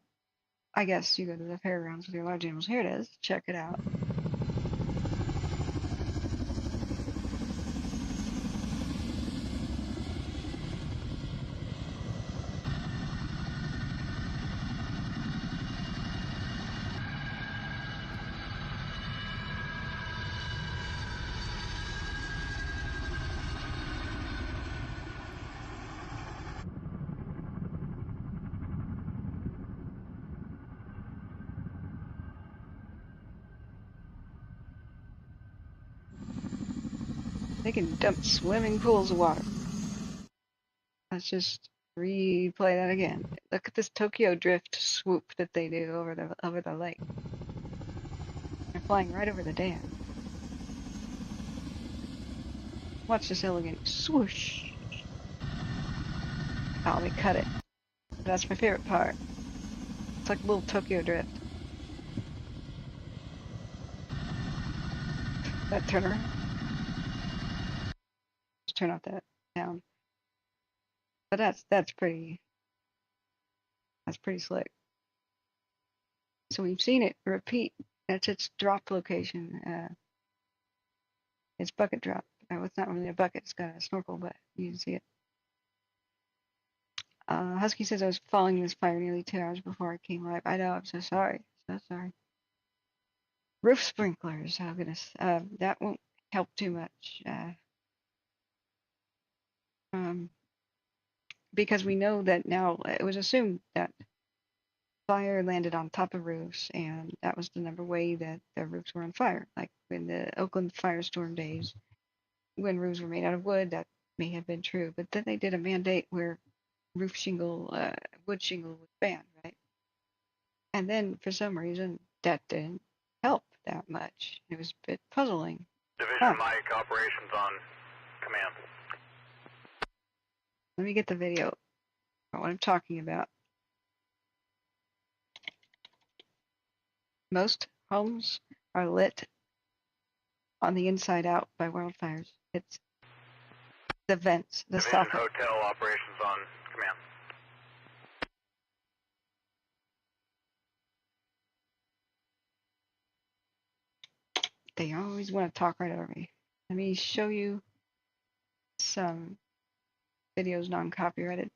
I guess you go to the fairgrounds with your large animals. Here it is. Check it out. They can dump swimming pools of water. Let's just replay that again. Look at this Tokyo drift swoop that they do over the lake. They're flying right over the dam. Watch this elegant swoosh. Oh, they cut it. That's my favorite part. It's like a little Tokyo drift. That turner. Just turn off that sound. But that's pretty slick. So we've seen it repeat. That's its drop location. It's bucket drop. It's not really a bucket. It's got a snorkel, but you can see it. Husky says I was following this fire nearly 2 hours before I came live. I know. I'm so sorry. So sorry. Roof sprinklers. Oh goodness. That won't help too much. Because we know that now it was assumed that fire landed on top of roofs, and that was the number way that the roofs were on fire. Like in the Oakland firestorm days, when roofs were made out of wood, that may have been true. But then they did a mandate where roof shingle, wood shingle was banned, right? And then for some reason that didn't help that much. It was a bit puzzling. Division Mike, operations on command. Let me get the video of what I'm talking about. Most homes are lit on the inside out by wildfires. It's the vents, the Division soffit. Hotel, operations on command. They always want to talk right over me. Let me show you some videos non-copyrighted.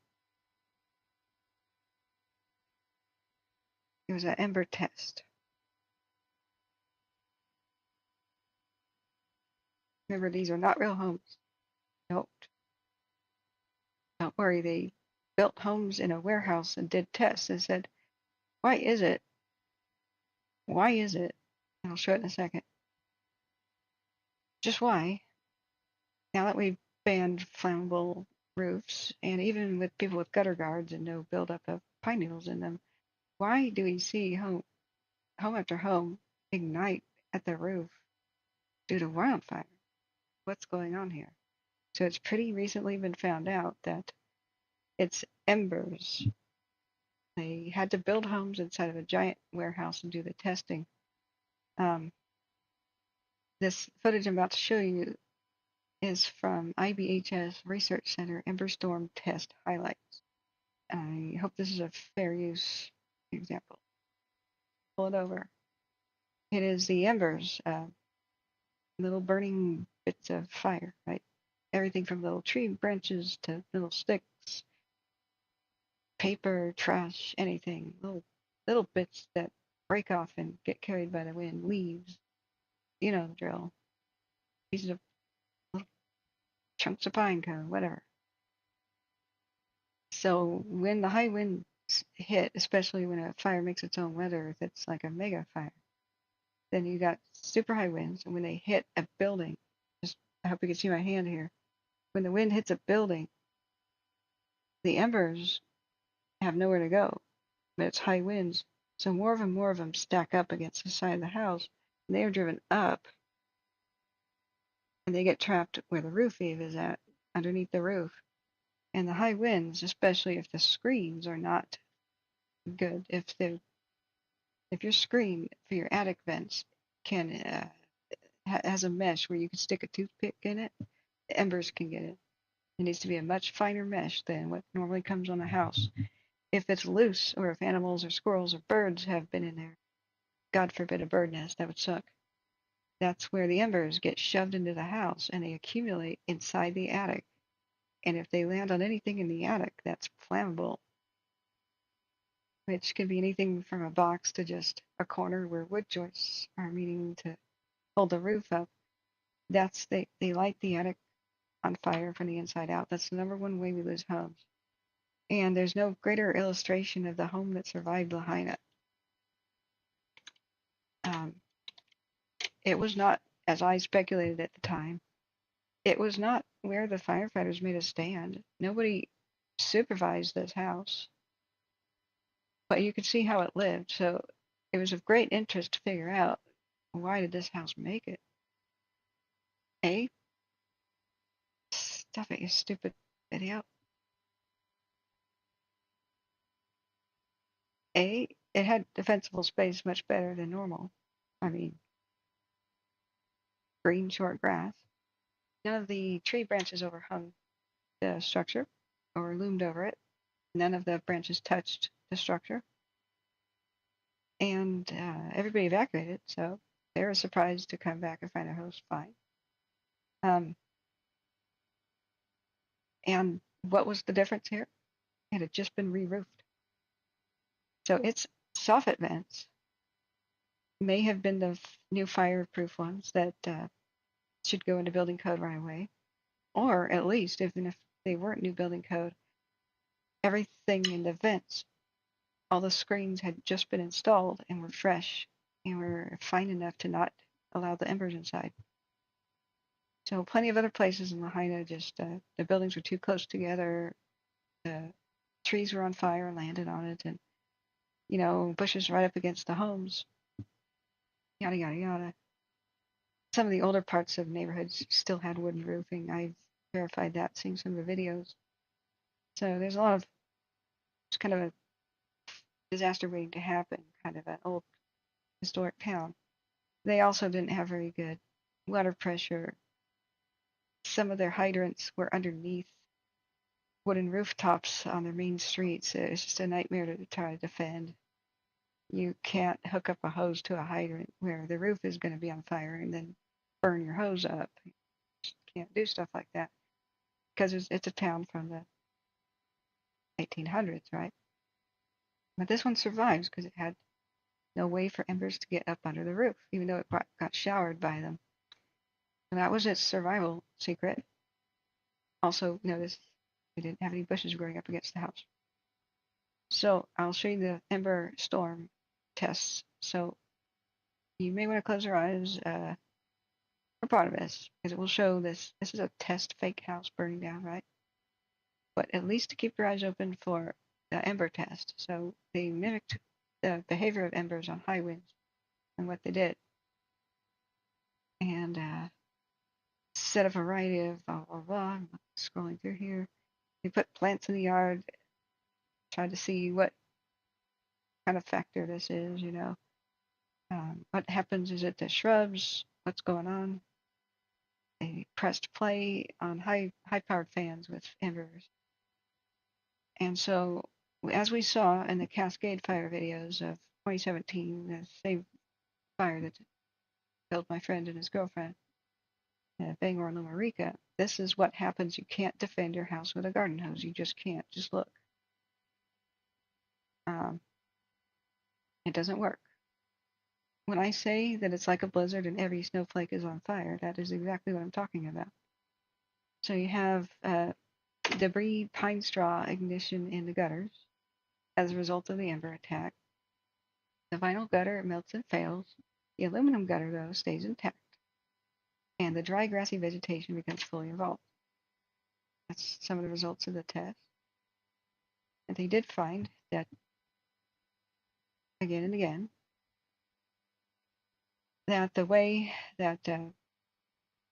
It was an ember test. Remember, these are not real homes. Don't worry. They built homes in a warehouse and did tests and said, why is it? Why is it? And I'll show it in a second. Just why? Now that we've banned flammable roofs, and even with people with gutter guards and no buildup of pine needles in them, why do we see home after home ignite at the roof due to wildfire? What's going on here? So it's pretty recently been found out that it's embers. They had to build homes inside of a giant warehouse and do the testing. This footage I'm about to show you is from IBHS Research Center Ember Storm Test Highlights. I hope this is a fair use example. Pull it over. It is the embers, little burning bits of fire, right? Everything from little tree branches to little sticks, paper, trash, anything. Little bits that break off and get carried by the wind, leaves. You know the drill. Pieces of little chunks of pine cone, whatever. So when the high winds hit, especially when a fire makes its own weather, if it's like a mega fire, then you got super high winds, and when they hit a building, I hope you can see my hand here. When the wind hits a building, the embers have nowhere to go, but it's high winds, so more of them stack up against the side of the house, and they are driven up, and they get trapped where the roof eave is at, underneath the roof. And the high winds, especially if the screens are not good, if your screen for your attic vents has a mesh where you can stick a toothpick in it, the embers can get it. It needs to be a much finer mesh than what normally comes on a house. If it's loose, or if animals or squirrels or birds have been in there, God forbid a bird nest, that would suck. That's where the embers get shoved into the house and they accumulate inside the attic. And if they land on anything in the attic that's flammable, which could be anything from a box to just a corner where wood joists are meeting to hold the roof up, they light the attic on fire from the inside out. That's the number one way we lose homes. And there's no greater illustration of the home that survived Lahaina. It was not, as I speculated at the time, it was not where the firefighters made a stand. Nobody supervised this house, but you could see how it lived. So it was of great interest to figure out, why did this house make it? A, stop it, you stupid video. A, it had defensible space much better than normal. I mean, green short grass. None of the tree branches overhung the structure or loomed over it. None of the branches touched the structure. And everybody evacuated, so they were surprised to come back and find their house fine. And what was the difference here? It had just been re-roofed. So its soffit vents may have been the new fireproof ones that should go into building code right away. Or at least, even if they weren't new building code, everything in the vents, all the screens had just been installed and were fresh and were fine enough to not allow the embers inside. So plenty of other places in Lahaina, just the buildings were too close together, the trees were on fire, landed on it, and bushes right up against the homes, yada yada yada. Some of the older parts of neighborhoods still had wooden roofing. I've verified that, seeing some of the videos. So there's a lot of, it's kind of a disaster waiting to happen, kind of an old historic town. They also didn't have very good water pressure. Some of their hydrants were underneath wooden rooftops on their main streets. It's just a nightmare to try to defend. You can't hook up a hose to a hydrant where the roof is going to be on fire and then burn your hose up. You just can't do stuff like that because it's a town from the 1800s, right? But this one survives because it had no way for embers to get up under the roof, even though it got showered by them. And that was its survival secret. Also, notice we didn't have any bushes growing up against the house. So I'll show you the ember storm tests. So you may want to close your eyes for part of this, because it will show this. This is a test fake house burning down, right? But at least to keep your eyes open for the ember test. So they mimicked the behavior of embers on high winds and what they did. And set a variety of blah, blah, blah. I'm scrolling through here. They put plants in the yard, tried to see what kind of factor this is, what happens, is it the shrubs? What's going on? They pressed play on high-powered fans with embers. And so, as we saw in the Cascade Fire videos of 2017, the same fire that killed my friend and his girlfriend, Bangor and Loma Rica, this is what happens. You can't defend your house with a garden hose. You just can't. Just look. It doesn't work. When I say that it's like a blizzard and every snowflake is on fire, that is exactly what I'm talking about. So you have debris, pine straw ignition in the gutters as a result of the ember attack. The vinyl gutter melts and fails. The aluminum gutter, though, stays intact. And the dry, grassy vegetation becomes fully involved. That's some of the results of the test. And they did find that, again and again, that the way that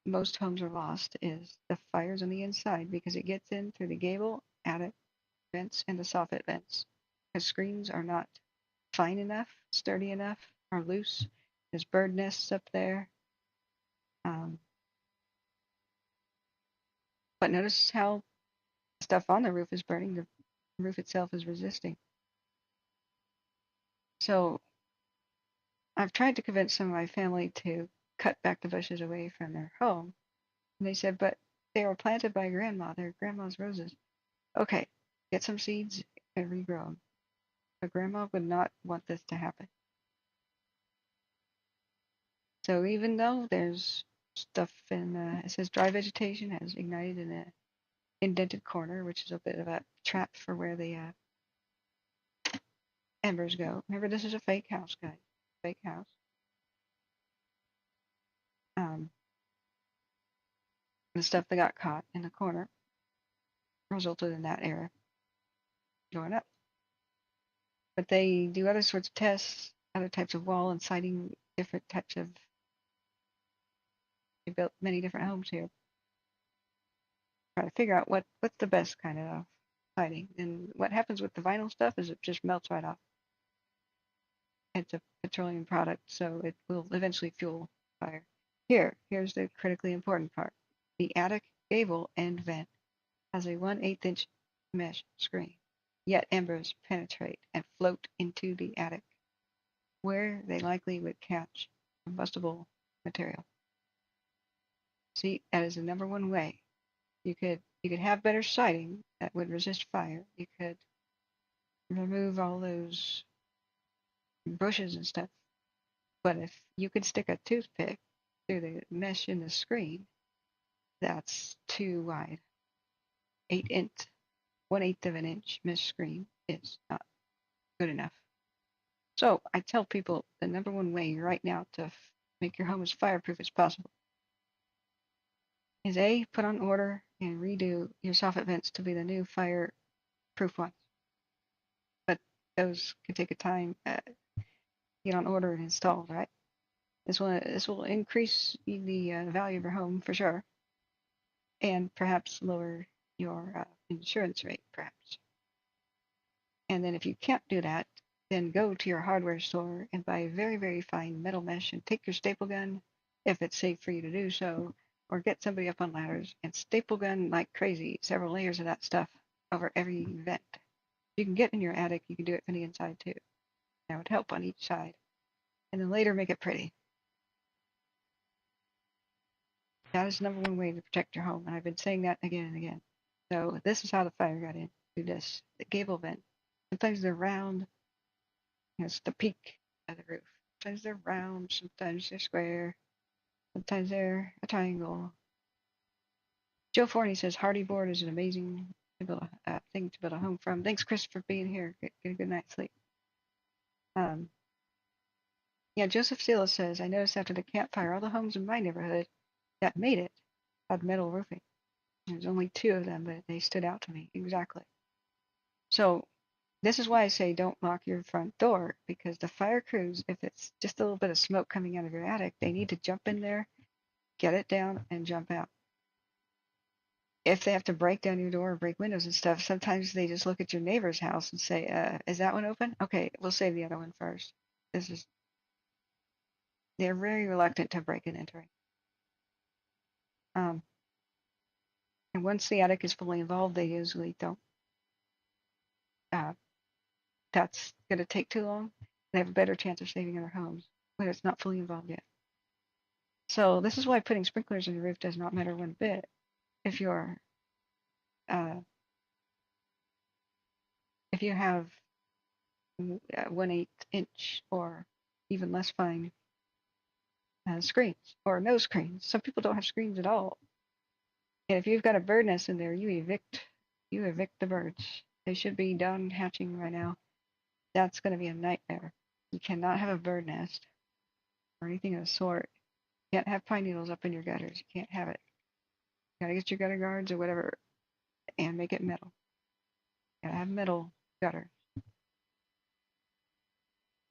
most homes are lost is the fires on the inside, because it gets in through the gable, attic vents, and the soffit vents. Because screens are not fine enough, sturdy enough, or loose. There's bird nests up there. But notice how stuff on the roof is burning. The roof itself is resisting. So I've tried to convince some of my family to cut back the bushes away from their home. And they said, but they were planted by grandma. They're grandma's roses. Okay, get some seeds and regrow them. But grandma would not want this to happen. So even though there's stuff in, it says dry vegetation has ignited in an indented corner, which is a bit of a trap for where the embers go. Remember, this is a fake house, guys. Fake house. The stuff that got caught in the corner resulted in that error going up. But they do other sorts of tests, other types of wall and siding, different types of. They built many different homes here. Try to figure out what's the best kind of siding. And what happens with the vinyl stuff is it just melts right off. It's a petroleum product, so it will eventually fuel fire. Here's the critically important part. The attic gable end vent has a 1/8 inch mesh screen, yet embers penetrate and float into the attic, where they likely would catch combustible material. See, that is the number one way. You could have better siding that would resist fire. You could remove all those bushes and stuff. But if you could stick a toothpick through the mesh in the screen, that's too wide. 1/8 of an inch mesh screen is not good enough. So I tell people the number one way right now to make your home as fireproof as possible is A, put on order and redo your soffit vents to be the new fireproof ones. But those can take a time get on order and installed, right? This will increase the value of your home for sure, and perhaps lower your insurance rate, perhaps. And then if you can't do that, then go to your hardware store and buy very, very fine metal mesh and take your staple gun, if it's safe for you to do so, or get somebody up on ladders and staple gun like crazy, several layers of that stuff over every vent. You can get in your attic, you can do it from the inside too. That would help on each side. And then later make it pretty. That is the number one way to protect your home, and I've been saying that again and again. So this is how the fire got in, through this, the gable vent. Sometimes they're round, it's the peak of the roof. Sometimes they're round, sometimes they're square, sometimes they're a triangle. Joe Forney says hardy board is an amazing thing to build a home from. Thanks, Chris, for being here. Get a good night's sleep. Yeah, Joseph Silla says, I noticed after the campfire, all the homes in my neighborhood that made it had metal roofing. There's only 2 of them, but they stood out to me. Exactly. So this is why I say don't lock your front door, because the fire crews, if it's just a little bit of smoke coming out of your attic, they need to jump in there, get it down, and jump out. If they have to break down your door or break windows and stuff, sometimes they just look at your neighbor's house and say, is that one open? Okay, we'll save the other one first. They're very reluctant to break and entering. And once the attic is fully involved, they usually don't. That's going to take too long. They have a better chance of saving their homes when it's not fully involved yet. So this is why putting sprinklers on your roof does not matter one bit. If you have 1/8 inch or even less fine screens or no screens. Some people don't have screens at all. And if you've got a bird nest in there, you evict the birds. They should be done hatching right now. That's going to be a nightmare. You cannot have a bird nest or anything of the sort. You can't have pine needles up in your gutters. You can't have it. You got to get your gutter guards or whatever and make it metal. You got to have metal gutter.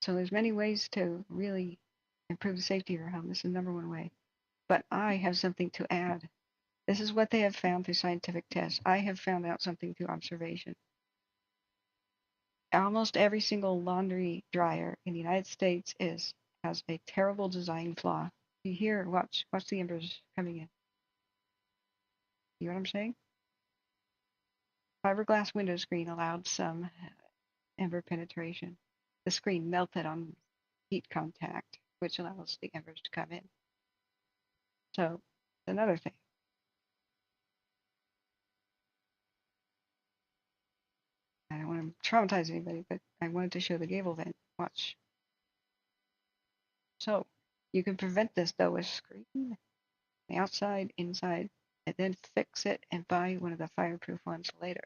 So there's many ways to really improve the safety of your home. This is the number one way. But I have something to add. This is what they have found through scientific tests. I have found out something through observation. Almost every single laundry dryer in the United States has a terrible design flaw. You hear, watch the embers coming in. You know what I'm saying? Fiberglass window screen allowed some ember penetration. The screen melted on heat contact, which allows the embers to come in. So, another thing. I don't want to traumatize anybody, but I wanted to show the gable vent. Watch. So, you can prevent this though with screen, the outside, inside, and then fix it and buy one of the fireproof ones later.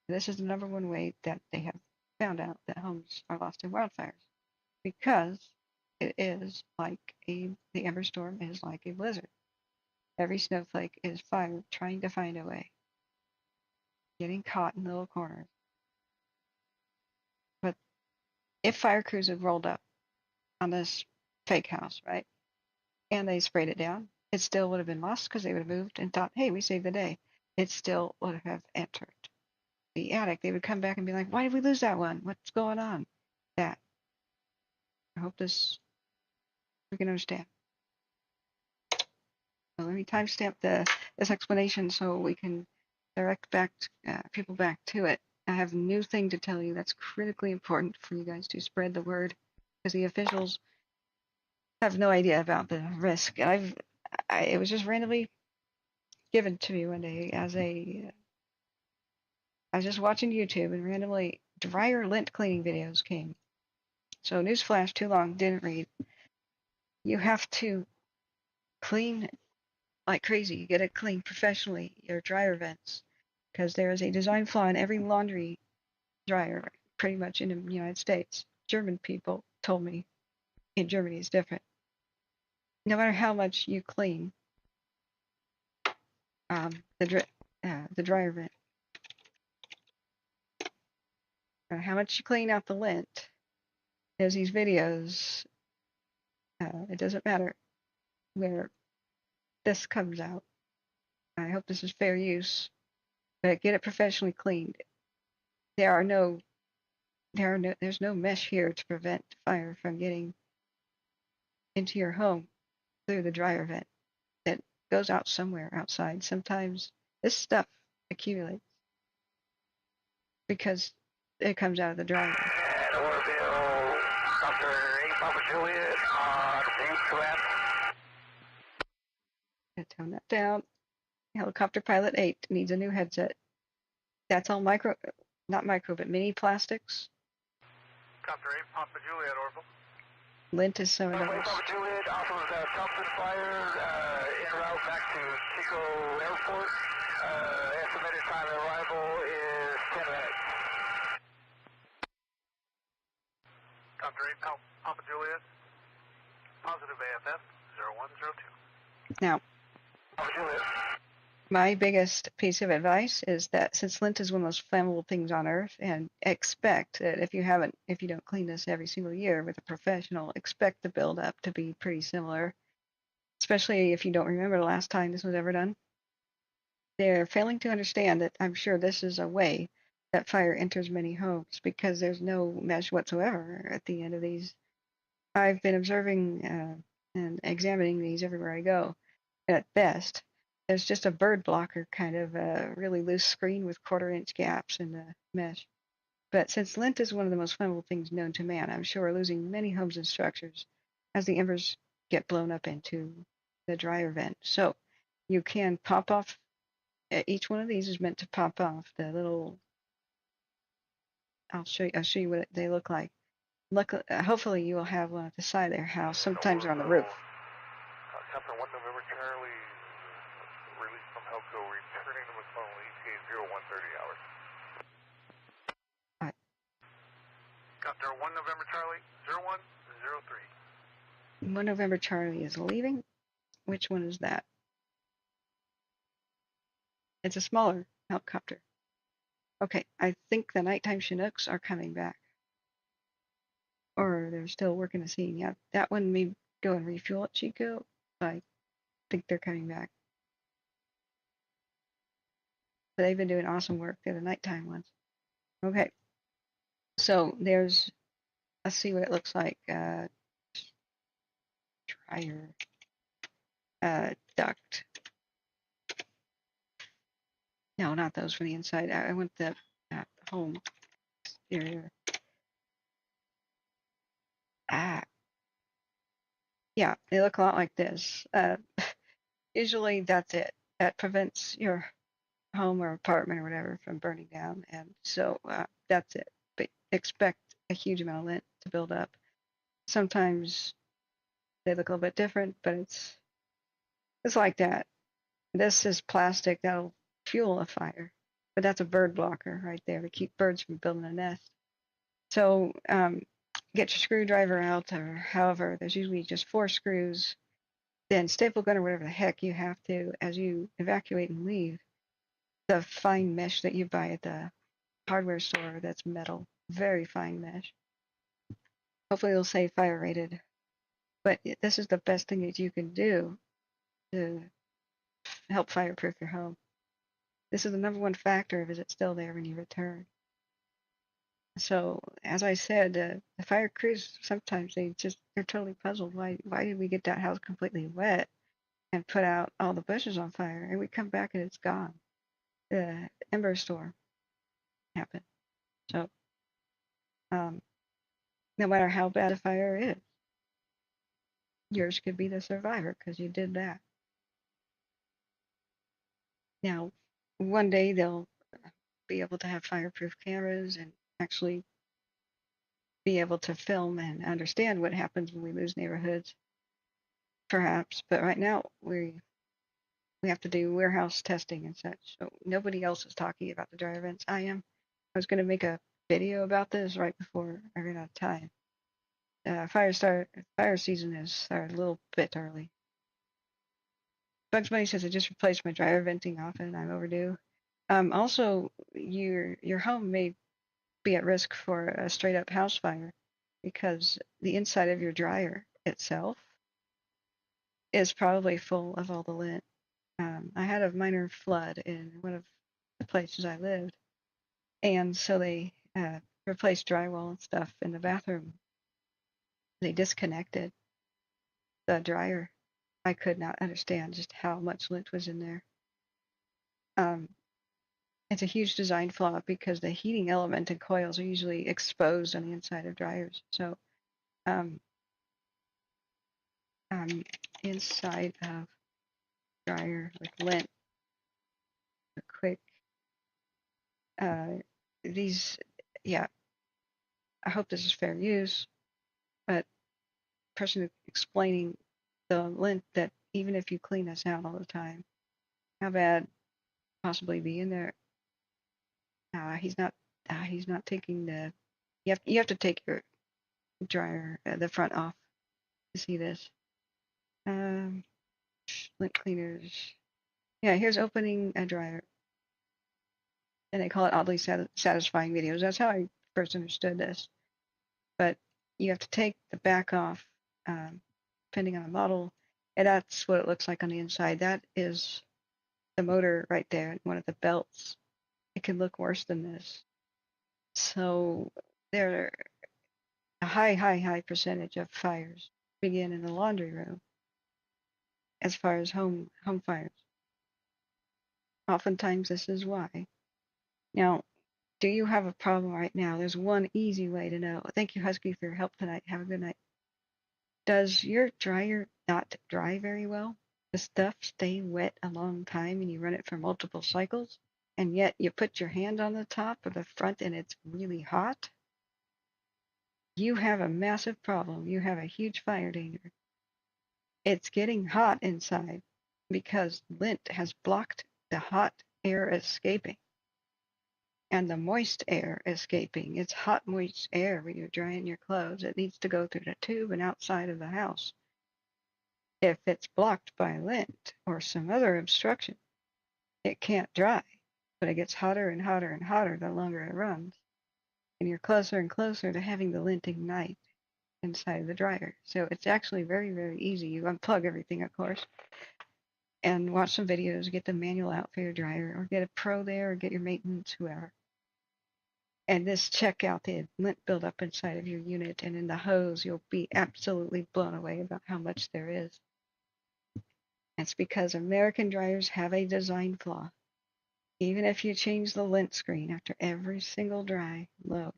This is the number one way that they have found out that homes are lost in wildfires, because it is like the ember storm is like a blizzard. Every snowflake is fire trying to find a way, getting caught in little corners. But if fire crews had rolled up on this fake house, right, and they sprayed it down, it still would have been lost because they would have moved and thought, hey, we saved the day. It still would have entered the attic. They would come back and be like, why did we lose that one? What's going on? That. I hope we can understand. So let me timestamp this explanation so we can direct people back to it. I have a new thing to tell you that's critically important for you guys to spread the word, because the officials have no idea about the risk. And it was just randomly given to me one day I was just watching YouTube and randomly dryer lint cleaning videos came. So newsflash, too long, didn't read. You have to clean like crazy. You get it cleaned professionally, your dryer vents, because there is a design flaw in every laundry dryer, pretty much in the United States. German people told me in Germany it's different. No matter how much you clean the dryer vent, no matter how much you clean out the lint, there's these videos. It doesn't matter where this comes out. I hope this is fair use, but get it professionally cleaned. There's no mesh here to prevent fire from getting into your home through the dryer vent. That goes out somewhere outside. Sometimes this stuff accumulates because it comes out of the dryer. At Oroville, Dr. 8 Papa Juliet on Butte collapse. Tone that down. Helicopter pilot 8 needs a new headset. That's all not micro, but mini plastics. Copter 8, Papa Juliet, Oroville. Lint is some of those. Papa Juliet, off of the Thompson fire, en route back to Chico Airport. Estimated time of arrival is 10 minutes. Copter 8, Papa Juliet. Positive AFF 0102. Now, Papa Juliet. my biggest piece of advice is that since lint is one of the most flammable things on earth, and expect that if you don't clean this every single year with a professional, expect the buildup to be pretty similar, especially if you don't remember the last time this was ever done. They're failing to understand that I'm sure this is a way that fire enters many homes because there's no mesh whatsoever at the end of these. I've been observing and examining these everywhere I go. And at best, there's just a bird blocker kind of a really loose screen with 1/4-inch gaps in the mesh. But since lint is one of the most flammable things known to man, I'm sure we're losing many homes and structures as the embers get blown up into the dryer vent. So you can pop off. Each one of these is meant to pop off the little. I'll show you what they look like. Hopefully you will have one at the side of their house. Sometimes they're on the roof. Captain 1 November Charlie, released from Helco, returning to McClellan, ETA 0130 hours. All right. Copter 1 November Charlie 0103. 1 November Charlie is leaving. Which one is that? It's a smaller helicopter. Okay, I think the nighttime Chinooks are coming back. Or they're still working the scene. Yeah, that one may go and refuel at Chico. I think they're coming back. But they've been doing awesome work. They're the nighttime ones. Okay. So let's see what it looks like. Dryer. Duct. No, not those from the inside. I want the home exterior. Yeah, they look a lot like this. Usually that's it. That prevents your home or apartment or whatever from burning down. And so that's it. But expect a huge amount of lint to build up. Sometimes they look a little bit different, but it's like that. This is plastic that'll fuel a fire, but that's a bird blocker right there to keep birds from building a nest. So get your screwdriver out, or however, there's usually just 4 screws. Then staple gun or whatever the heck you have to as you evacuate and leave. The fine mesh that you buy at the hardware store that's metal, very fine mesh. Hopefully it'll say fire rated. But this is the best thing that you can do to help fireproof your home. This is the #1 factor of is it still there when you return. So as I said, the fire crews sometimes they're totally puzzled. Why did we get that house completely wet? and put out all the bushes on fire, and we come back and it's gone. The ember storm happened. So, no matter how bad a fire is, yours could be the survivor because you did that. Now, one day they'll be able to have fireproof cameras and actually be able to film and understand what happens when we lose neighborhoods, perhaps. But right now, we have to do warehouse testing and such. So nobody else is talking about the dry events. I am. I was going to make a video about this right before I ran out of time. Fire season is started a little bit early. Bugs Bunny says I just replaced my dryer venting often. I'm overdue. Also, your home may be at risk for a straight up house fire because the inside of your dryer itself is probably full of all the lint. I had a minor flood in one of the places I lived, and so they replaced drywall and stuff in the bathroom. They disconnected the dryer. I could not understand just how much lint was in there. It's a huge design flaw because the heating element and coils are usually exposed on the inside of dryers. So, inside of dryer with lint, a quick, yeah, I hope this is fair use, but person explaining the lint that even if you clean this out all the time, how bad possibly be in there. He's not taking the, you have to take your dryer, the front off to see this. Lint cleaners. Yeah, here's opening a dryer. And they call it oddly satisfying videos. That's how I first understood this. But you have to take the back off, depending on the model, and that's what it looks like on the inside. That is the motor right there, one of the belts. It can look worse than this. So there are a high percentage of fires begin in the laundry room as far as home fires. Oftentimes this is why. Now, do you have a problem right now? There's one easy way to know. Thank you, Husky, for your help tonight. Have a good night. Does your dryer not dry very well? Does stuff stay wet a long time and you run it for multiple cycles? And yet you put your hand on the top or the front and it's really hot? You have a massive problem. You have a huge fire danger. It's getting hot inside because lint has blocked the hot air escaping and the moist air escaping. It's hot, moist air when you're drying your clothes. It needs to go through the tube and outside of the house. If it's blocked by lint or some other obstruction, it can't dry, but it gets hotter and hotter and hotter the longer it runs. And you're closer and closer to having the lint ignite inside the dryer. So it's actually very, very easy. You unplug everything, of course, and watch some videos, get the manual out for your dryer, or get a pro there, or get your maintenance, whoever. And just check out the lint buildup inside of your unit, and in the hose, you'll be absolutely blown away about how much there is. That's because American dryers have a design flaw. Even if you change the lint screen after every single dry load,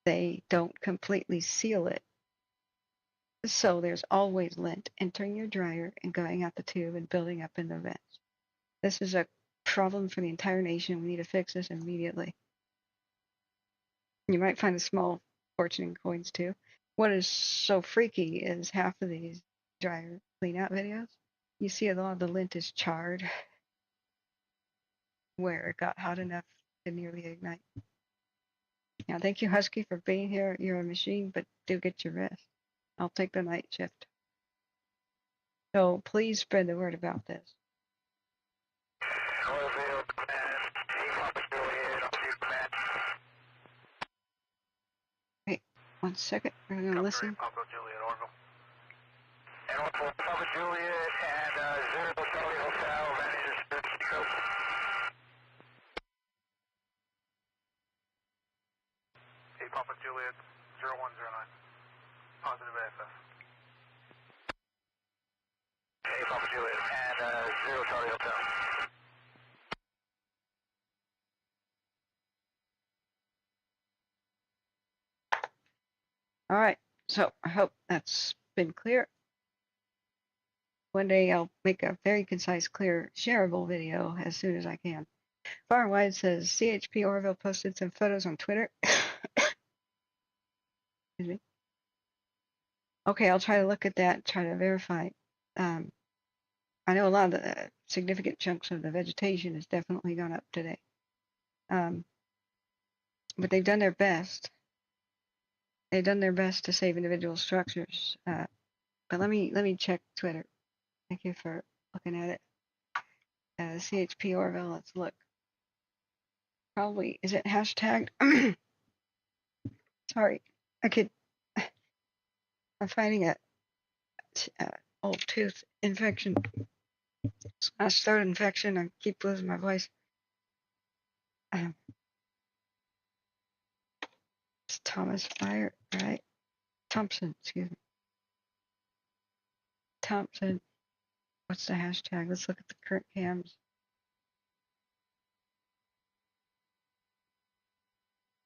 they don't completely seal it. So there's always lint entering your dryer and going out the tube and building up in the vents. This is a problem for the entire nation. We need to fix this immediately. You might find a small fortune in coins too. What is so freaky is half of these dryer clean out videos, you see a lot of the lint is charred where it got hot enough to nearly ignite. Now, thank you, Husky, for being here. You're a machine, but do get your rest. I'll take the night shift. So please spread the word about this. Wait, 1 second. We're going to listen. Papa Juliet, Oroville. And one for Papa Juliet and 0 Charlie Hotel, Vantage Chico. Hey, Papa Juliet, 0109. Positive AFF. Hey, Papa Juliet, and 0 Charlie Hotel. All right, so I hope that's been clear. One day I'll make a very concise, clear, shareable video as soon as I can. Far and Wide says CHP Oroville posted some photos on Twitter. Excuse me. Okay, I'll try to look at that, try to verify. I know a lot of the significant chunks of the vegetation has definitely gone up today. But they've done their best. They've done their best to save individual structures. But let me check Twitter. Thank you for looking at it. CHP Oroville, let's look. Probably, is it hashtagged? Sorry, I'm finding a old tooth infection. Last throat infection. I keep losing my voice. It's Thomas Fire, right? Thompson, excuse me. Thompson. What's the hashtag? Let's look at the current cams.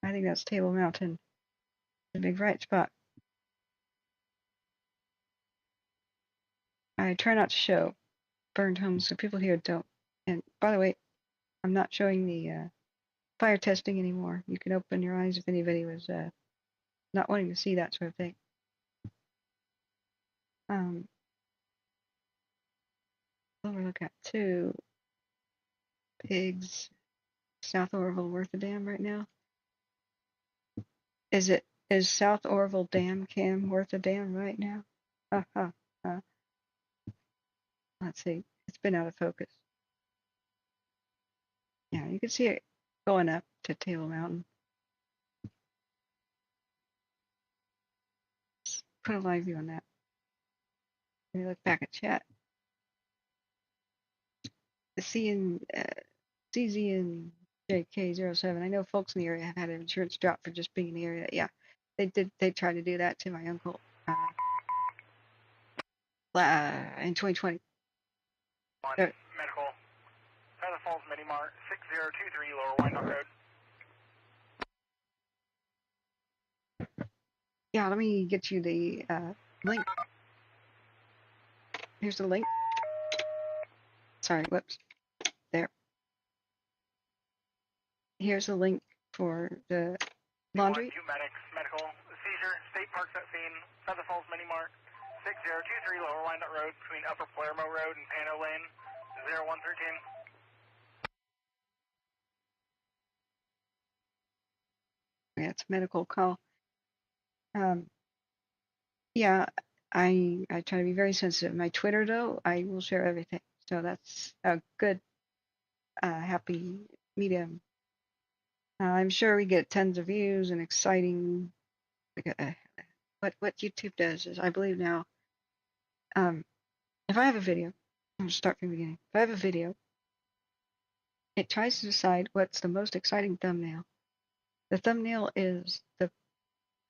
I think that's Table Mountain. The big bright spot. I try not to show burned homes so people here don't. And by the way, I'm not showing the fire testing anymore. You can open your eyes if anybody was not wanting to see that sort of thing. Overlook at 2 pigs, South Oroville worth a damn right now. Is South Oroville Dam cam worth a damn right now? Let's see. It's been out of focus. Yeah, you can see it going up to Table Mountain. Let's put a live view on that. Let me look back at chat. The CZ and JK07. I know folks in the area have had an insurance drop for just being in the area. Yeah, they did. They tried to do that to my uncle in 2020. Medical. Feather Falls Minimart, 6023 Lower Wyandotte Road. Yeah, let me get you the link. Here's the link. Sorry, whoops. There. Here's the link for the laundry. Medical. Seizure, State Parks at scene, Feather Falls Minimart, 6023 Lower Wyandotte Road, between Upper Palermo Road and Pano Lane, 0113. Yeah, it's a medical call. Yeah, I try to be very sensitive. My Twitter, though, I will share everything. So that's a good, happy medium. I'm sure we get tons of views and exciting. What YouTube does is, I believe now, if I have a video, I'll start from the beginning. If I have a video, it tries to decide what's the most exciting thumbnail. The thumbnail is the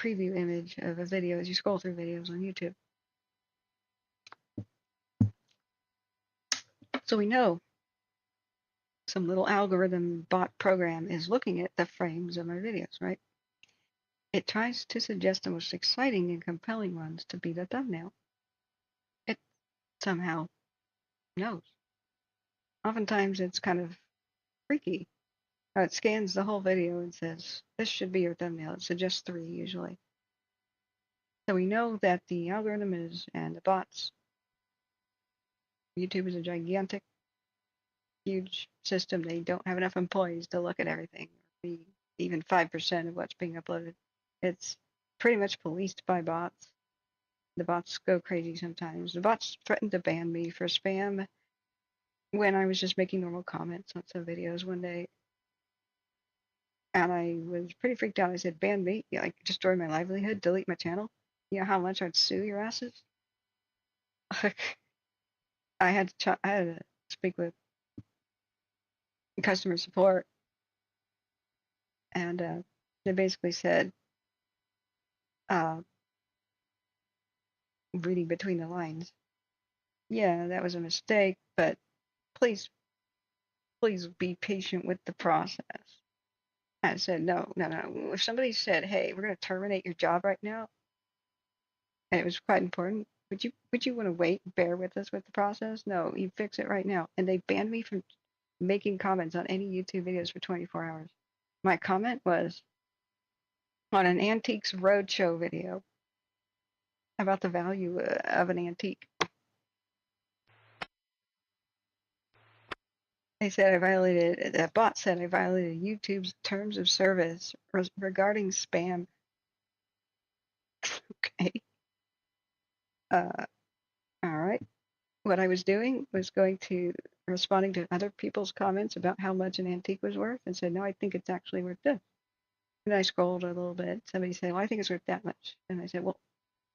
preview image of a video as you scroll through videos on YouTube. So we know some little algorithm bot program is looking at the frames of my videos, right? It tries to suggest the most exciting and compelling ones to be the thumbnail. It somehow knows. Oftentimes it's kind of freaky. It scans the whole video and says, this should be your thumbnail. It suggests 3 usually. So we know that the algorithm is, and the bots, YouTube is a gigantic, huge system. They don't have enough employees to look at everything, or even 5% of what's being uploaded. It's pretty much policed by bots. The bots go crazy sometimes. The bots threatened to ban me for spam when I was just making normal comments on some videos one day. And I was pretty freaked out. I said, ban me? Yeah, like destroy my livelihood, delete my channel? You know how much I'd sue your asses? I had to speak with customer support, and they basically said, reading between the lines, yeah, that was a mistake, but please, please be patient with the process. I said, no, no, no. If somebody said, hey, we're going to terminate your job right now, and it was quite important, would you want to wait and bear with us with the process? No, you fix it right now. And they banned me from making comments on any YouTube videos for 24 hours. My comment was on an Antiques Roadshow video about the value of an antique. They said I violated, that bot said I violated YouTube's terms of service regarding spam. Okay. All right. What I was doing was responding to other people's comments about how much an antique was worth and said, no, I think it's actually worth this. And I scrolled a little bit. Somebody said, well, I think it's worth that much. And I said, well,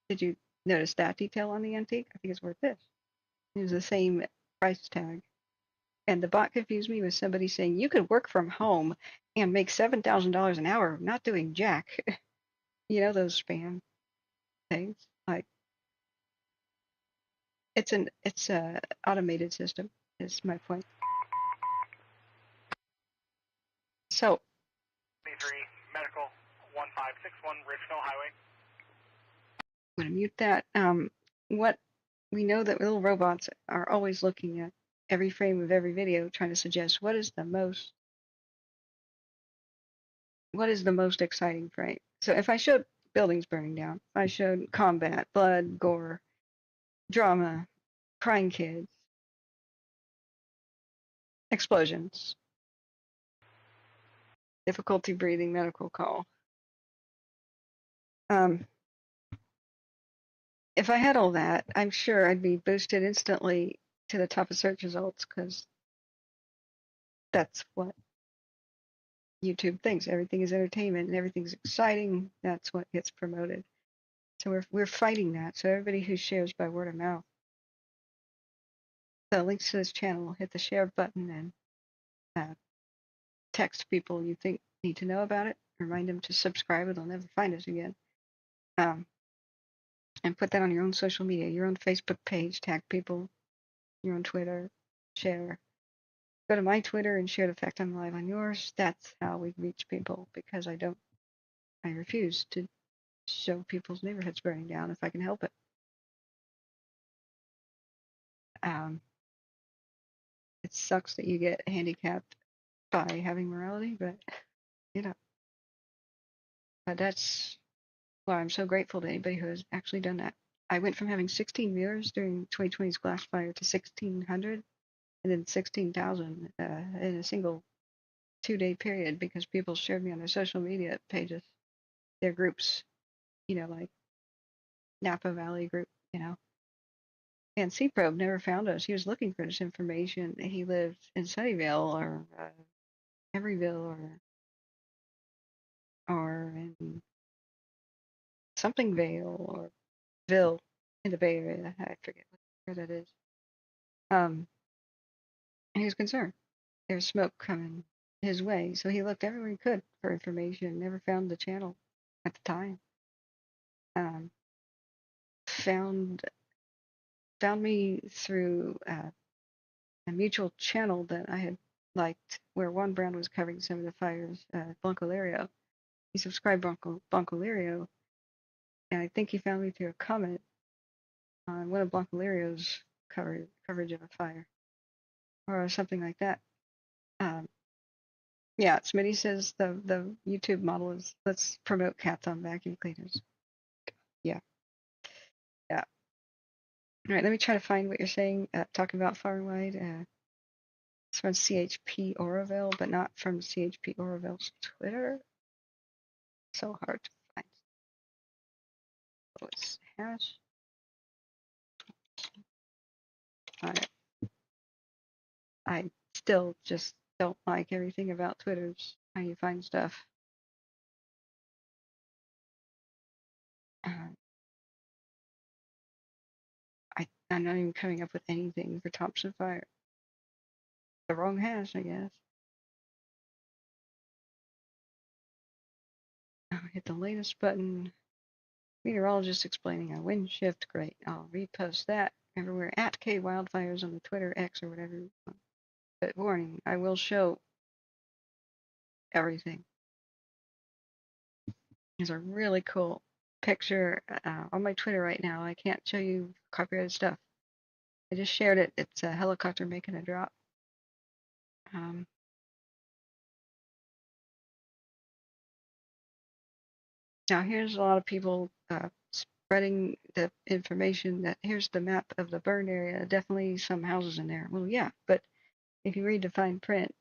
did you notice that detail on the antique? I think it's worth this. It was the same price tag. And the bot confused me with somebody saying, you could work from home and make $7,000 an hour not doing jack. You know, those spam things. Like, it's a automated system, is my point. So, 23 Medical 1561 Richville Highway. I'm going to mute that. What we know that little robots are always looking at every frame of every video, trying to suggest what is the most exciting frame. So if I showed buildings burning down, if I showed combat, blood, gore, drama, crying kids, explosions, difficulty breathing, medical call. If I had all that, I'm sure I'd be boosted instantly to the top of search results because that's what YouTube thinks. Everything is entertainment and everything's exciting. That's what gets promoted. So we're fighting that. So everybody who shares by word of mouth, the links to this channel, hit the share button and text people you think need to know about it. Remind them to subscribe or they'll never find us again. And put that on your own social media, your own Facebook page, tag people, your own Twitter, share. Go to my Twitter and share the fact I'm live on yours. That's how we reach people because I refuse to show people's neighborhoods burning down if I can help it. It sucks that you get handicapped by having morality, but you know, that's why I'm so grateful to anybody who has actually done that. I went from having 16 viewers during 2020's Glass Fire to 1,600 and then 16,000 in a single 2-day period because people shared me on their social media pages, their groups, you know, like Napa Valley group, you know. And C-Probe never found us. He was looking for this information. He lived in Sunnyvale or Emeryville or in something Vale or Ville in the Bay Area. I forget where that is. And he was concerned. There was smoke coming his way, so he looked everywhere he could for information. Never found the channel at the time. Found me through a mutual channel that I had liked, where Juan Brown was covering some of the fires. Blanco Lario. He subscribed Blanco Lario, and I think he found me through a comment on one of Blanco Lario's coverage of a fire, or something like that. Yeah, Smitty says the YouTube model is let's promote cats on vacuum cleaners. Yeah. Yeah. All right, let me try to find what you're saying, talking about far wide. It's from CHP Oroville, but not from CHP Oroville's Twitter. So hard to find. What's hash? I still just don't like everything about Twitter's how you find stuff. I'm not even coming up with anything for Thompson Fire. The wrong hash, I guess. I'll hit the latest button. Meteorologist explaining a wind shift. Great. I'll repost that. Remember, we're at K Wildfires on the Twitter, X, or whatever. But warning, I will show everything. There's a really cool picture on my Twitter right now. I can't show you copyrighted stuff. I just shared it. It's a helicopter making a drop. Now here's a lot of people spreading the information that here's the map of the burn area. Definitely some houses in there. Well, yeah, but if you read the fine print,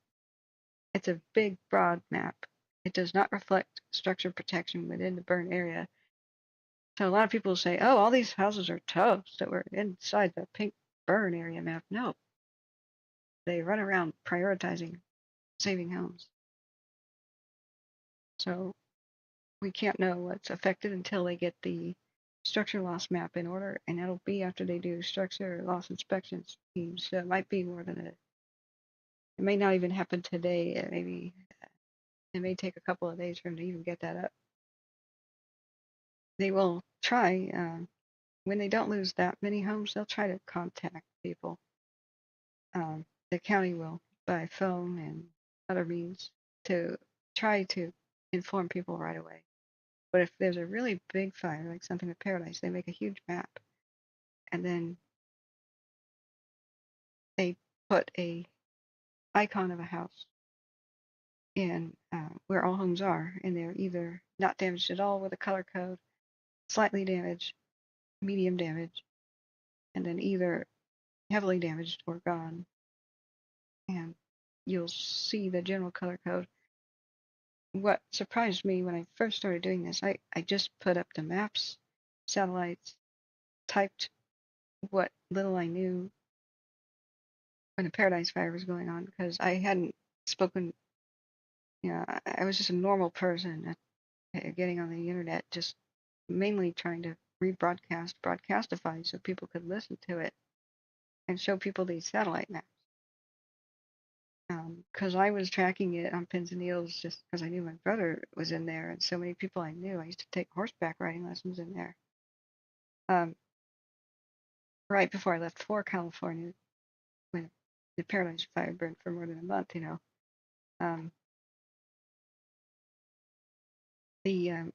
it's a big, broad map. It does not reflect structure protection within the burn area. So a lot of people say, oh, all these houses are toast that were inside the pink burn area map. No, they run around prioritizing saving homes. So we can't know what's affected until they get the structure loss map in order, and that'll be after they do structure loss inspections teams. So it might be more than it may not even happen today. It may take a couple of days for them to even get that up. They will try, when they don't lose that many homes, they'll try to contact people. The county will, by phone and other means, to try to inform people right away. But if there's a really big fire, like something with Paradise, they make a huge map, and then they put a icon of a house in where all homes are, and they're either not damaged at all with a color code, slightly damaged, medium damage, and then either heavily damaged or gone. And you'll see the general color code. What surprised me when I first started doing this, I just put up the maps, satellites, typed what little I knew when the Paradise Fire was going on, because I hadn't spoken, I was just a normal person getting on the internet, just mainly trying to broadcastify so people could listen to it and show people these satellite maps. Because I was tracking it on pins and needles just because I knew my brother was in there, and so many people I knew. I used to take horseback riding lessons in there. Right before I left for California, when the Paradise Fire burned for more than a month, the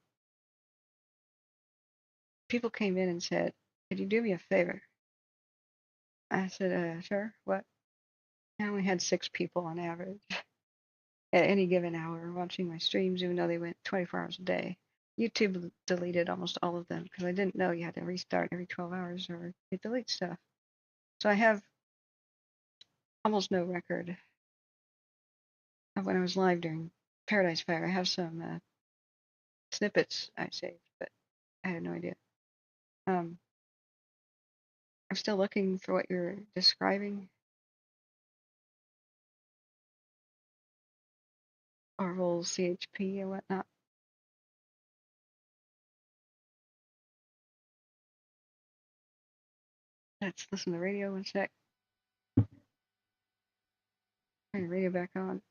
people came in and said, "Could you do me a favor?" I said, "Sure. What?" I only had 6 people on average at any given hour watching my streams, even though they went 24 hours a day. YouTube deleted almost all of them because I didn't know you had to restart every 12 hours or it deletes stuff. So I have almost no record of when I was live during Paradise Fire. I have some snippets I saved, but I had no idea. I'm still looking for what you're describing. Oroville, CHP, and whatnot. Let's listen to the radio one sec. Turn the radio back on.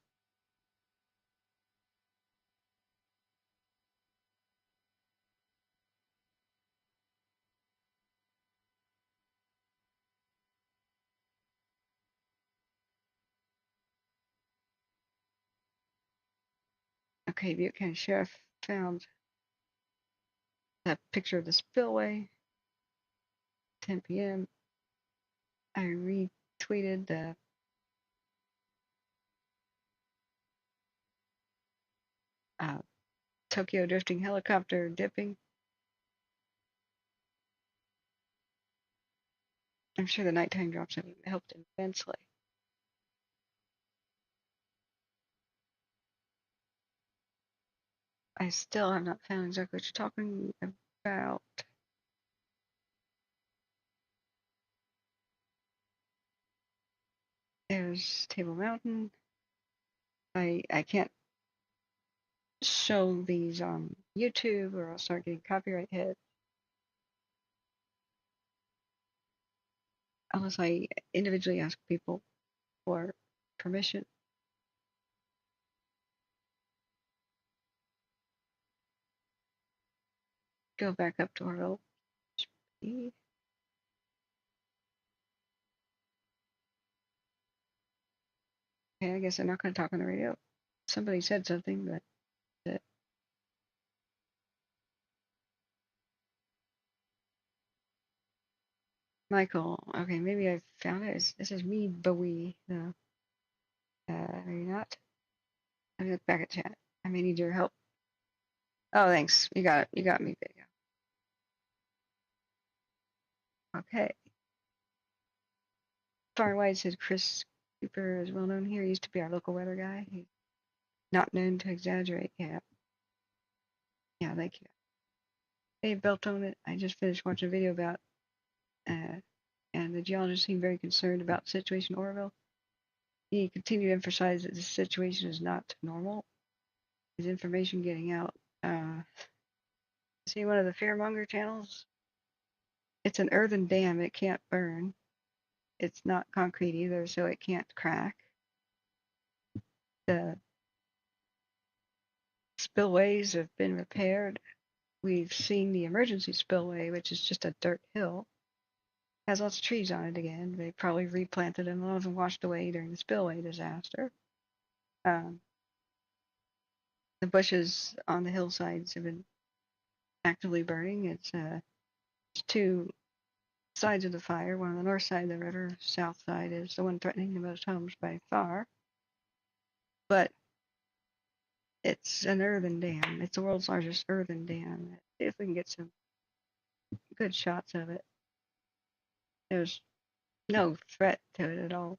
Okay, Butte County Sheriff found that picture of the spillway. 10 p.m. I retweeted the Tokyo drifting helicopter dipping. I'm sure the nighttime drops have helped immensely. I still have not found exactly what you're talking about. There's Table Mountain. I can't show these on YouTube or I'll start getting copyright hit. Unless I individually ask people for permission. Go back up to Oroville. Okay, I guess they're not going to talk on the radio. Somebody said something, but that's it. Michael, okay, maybe I found it. This is me, Bowie. No, are you not? Let me look back at chat. I may need your help. Oh, thanks. You got it. You got me, video. Okay. Far Wide said Chris Cooper is well known here. He used to be our local weather guy. He's not known to exaggerate. Yeah. Yeah, thank you. Dave built on it. I just finished watching a video about, and the geologist seemed very concerned about the situation in Oroville. He continued to emphasize that this situation is not normal. Is information getting out? See one of the fearmonger channels? It's an earthen dam. It can't burn. It's not concrete either, so it can't crack. The spillways have been repaired. We've seen the emergency spillway, which is just a dirt hill. Has lots of trees on it again. They probably replanted them. A lot of them washed away during the spillway disaster. The bushes on the hillsides have been actively burning. It's two sides of the fire. One on the north side of the river, south side is the one threatening the most homes by far. But it's an earthen dam. It's the world's largest earthen dam. See if we can get some good shots of it. There's no threat to it at all.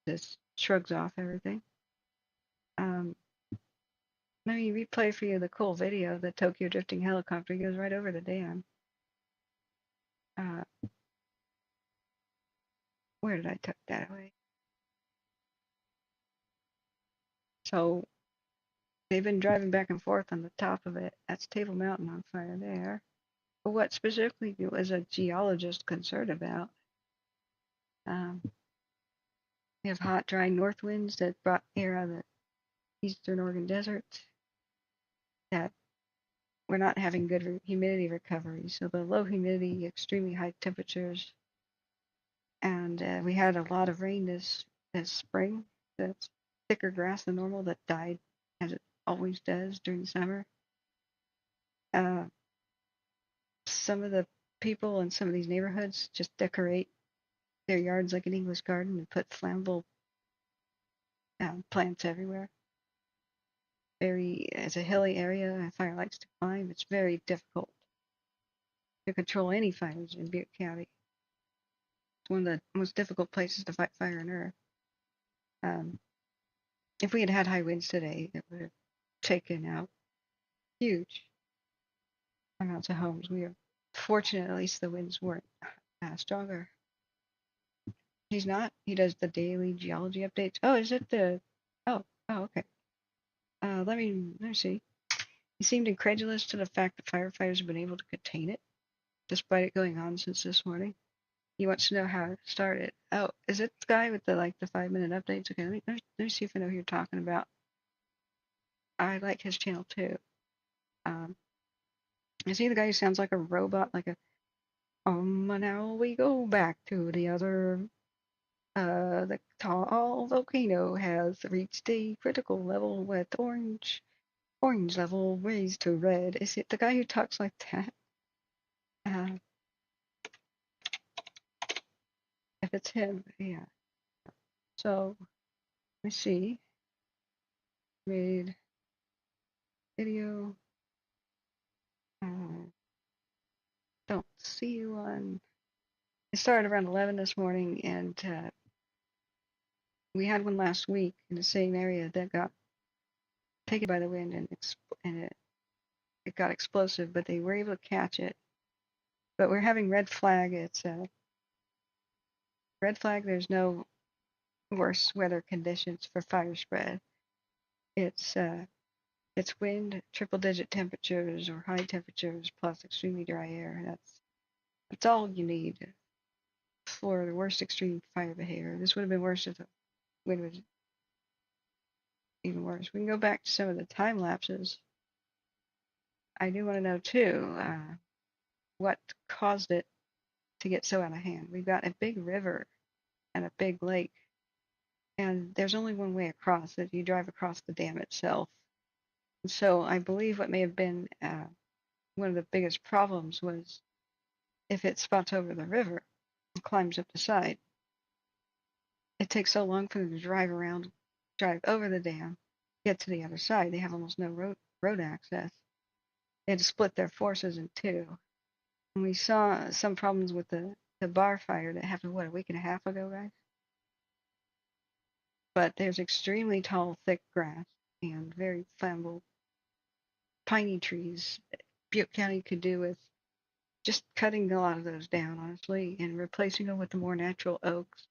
Just shrugs off everything. Let me replay for you the cool video of the Tokyo drifting helicopter. He goes right over the dam. Where did I tuck that away? So they've been driving back and forth on the top of it. That's Table Mountain on fire there. But what specifically was a geologist concerned about? We have hot, dry north winds that brought air out of the eastern Oregon desert. That we're not having good humidity recovery. So the low humidity, extremely high temperatures, and we had a lot of rain this spring. That's thicker grass than normal that died, as it always does during the summer. Some of the people in some of these neighborhoods just decorate their yards like an English garden and put flammable plants everywhere. It's a hilly area and fire likes to climb. It's very difficult to control any fires in Butte County. It's one of the most difficult places to fight fire on earth. If we had had high winds today, it would have taken out huge amounts of homes. We are fortunate at least the winds weren't stronger. He's not. He does the daily geology updates. Oh, is it the? Oh, okay. Let me see. He seemed incredulous to the fact that firefighters have been able to contain it, despite it going on since this morning. He wants to know how it started. Oh, is it the guy with the 5-minute updates? Okay, let me see if I know who you're talking about. I like his channel too. Is he the guy who sounds like a robot, like a? Now we go back to the other. The tall volcano has reached a critical level with orange level raised to red. Is it the guy who talks like that? If it's him, yeah. So, let me see. Made video. Don't see one. It started around 11 this morning, and we had one last week in the same area that got taken by the wind, and it got explosive, but they were able to catch it. But we're having red flag. It's red flag. There's no worse weather conditions for fire spread. It's wind, triple-digit temperatures or high temperatures plus extremely dry air. That's all you need for the worst extreme fire behavior. This would have been worse if the wind was even worse. We can go back to some of the time lapses. I do want to know too what caused it to get so out of hand. We've got a big river and a big lake, and there's only one way across, that you drive across the dam itself. And so I believe what may have been one of the biggest problems was if it spots over the river and climbs up the side, it takes so long for them to drive around, drive over the dam, get to the other side. They have almost no road access. They had to split their forces in two. And we saw some problems with the bar fire that happened, what, a week and a half ago, guys? But there's extremely tall, thick grass and very flammable piney trees. Butte County could do with just cutting a lot of those down, honestly, and replacing them with the more natural oaks.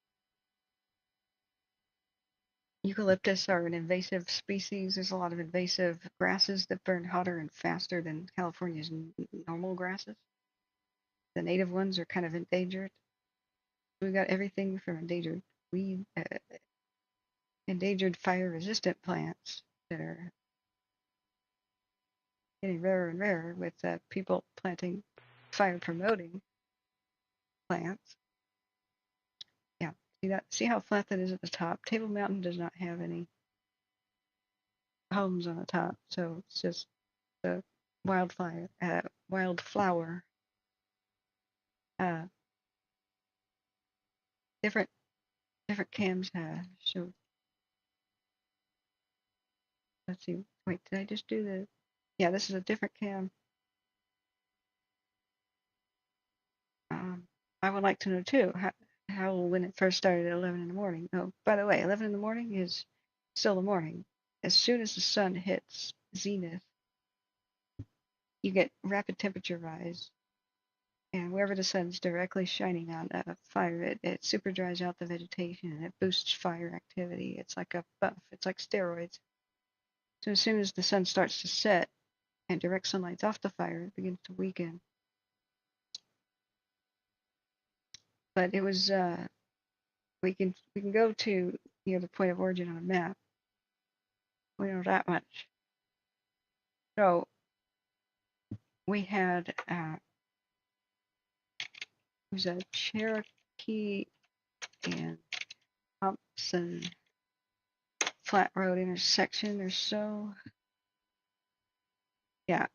Eucalyptus are an invasive species. There's a lot of invasive grasses that burn hotter and faster than California's normal grasses. The native ones are kind of endangered. We've got everything from endangered weed, endangered fire-resistant plants that are getting rarer and rarer with people planting fire-promoting plants. Yeah, see that? See how flat that is at the top? Table Mountain does not have any homes on the top, so it's just the wildflower. Different cams show. Let's see. Wait, did I just do the? Yeah, this is a different cam. I would like to know too how when it first started at 11 in the morning. Oh, by the way, 11 in the morning is still the morning. As soon as the sun hits zenith, you get rapid temperature rise, and wherever the sun's directly shining on a fire, it super dries out the vegetation and it boosts fire activity. It's like a buff. It's like steroids. So as soon as the sun starts to set and direct sunlight's off the fire, it begins to weaken. But it was we can go to the point of origin on a map. We know that much. So we had it was a Cherokee and Thompson flat road intersection or so. Yeah.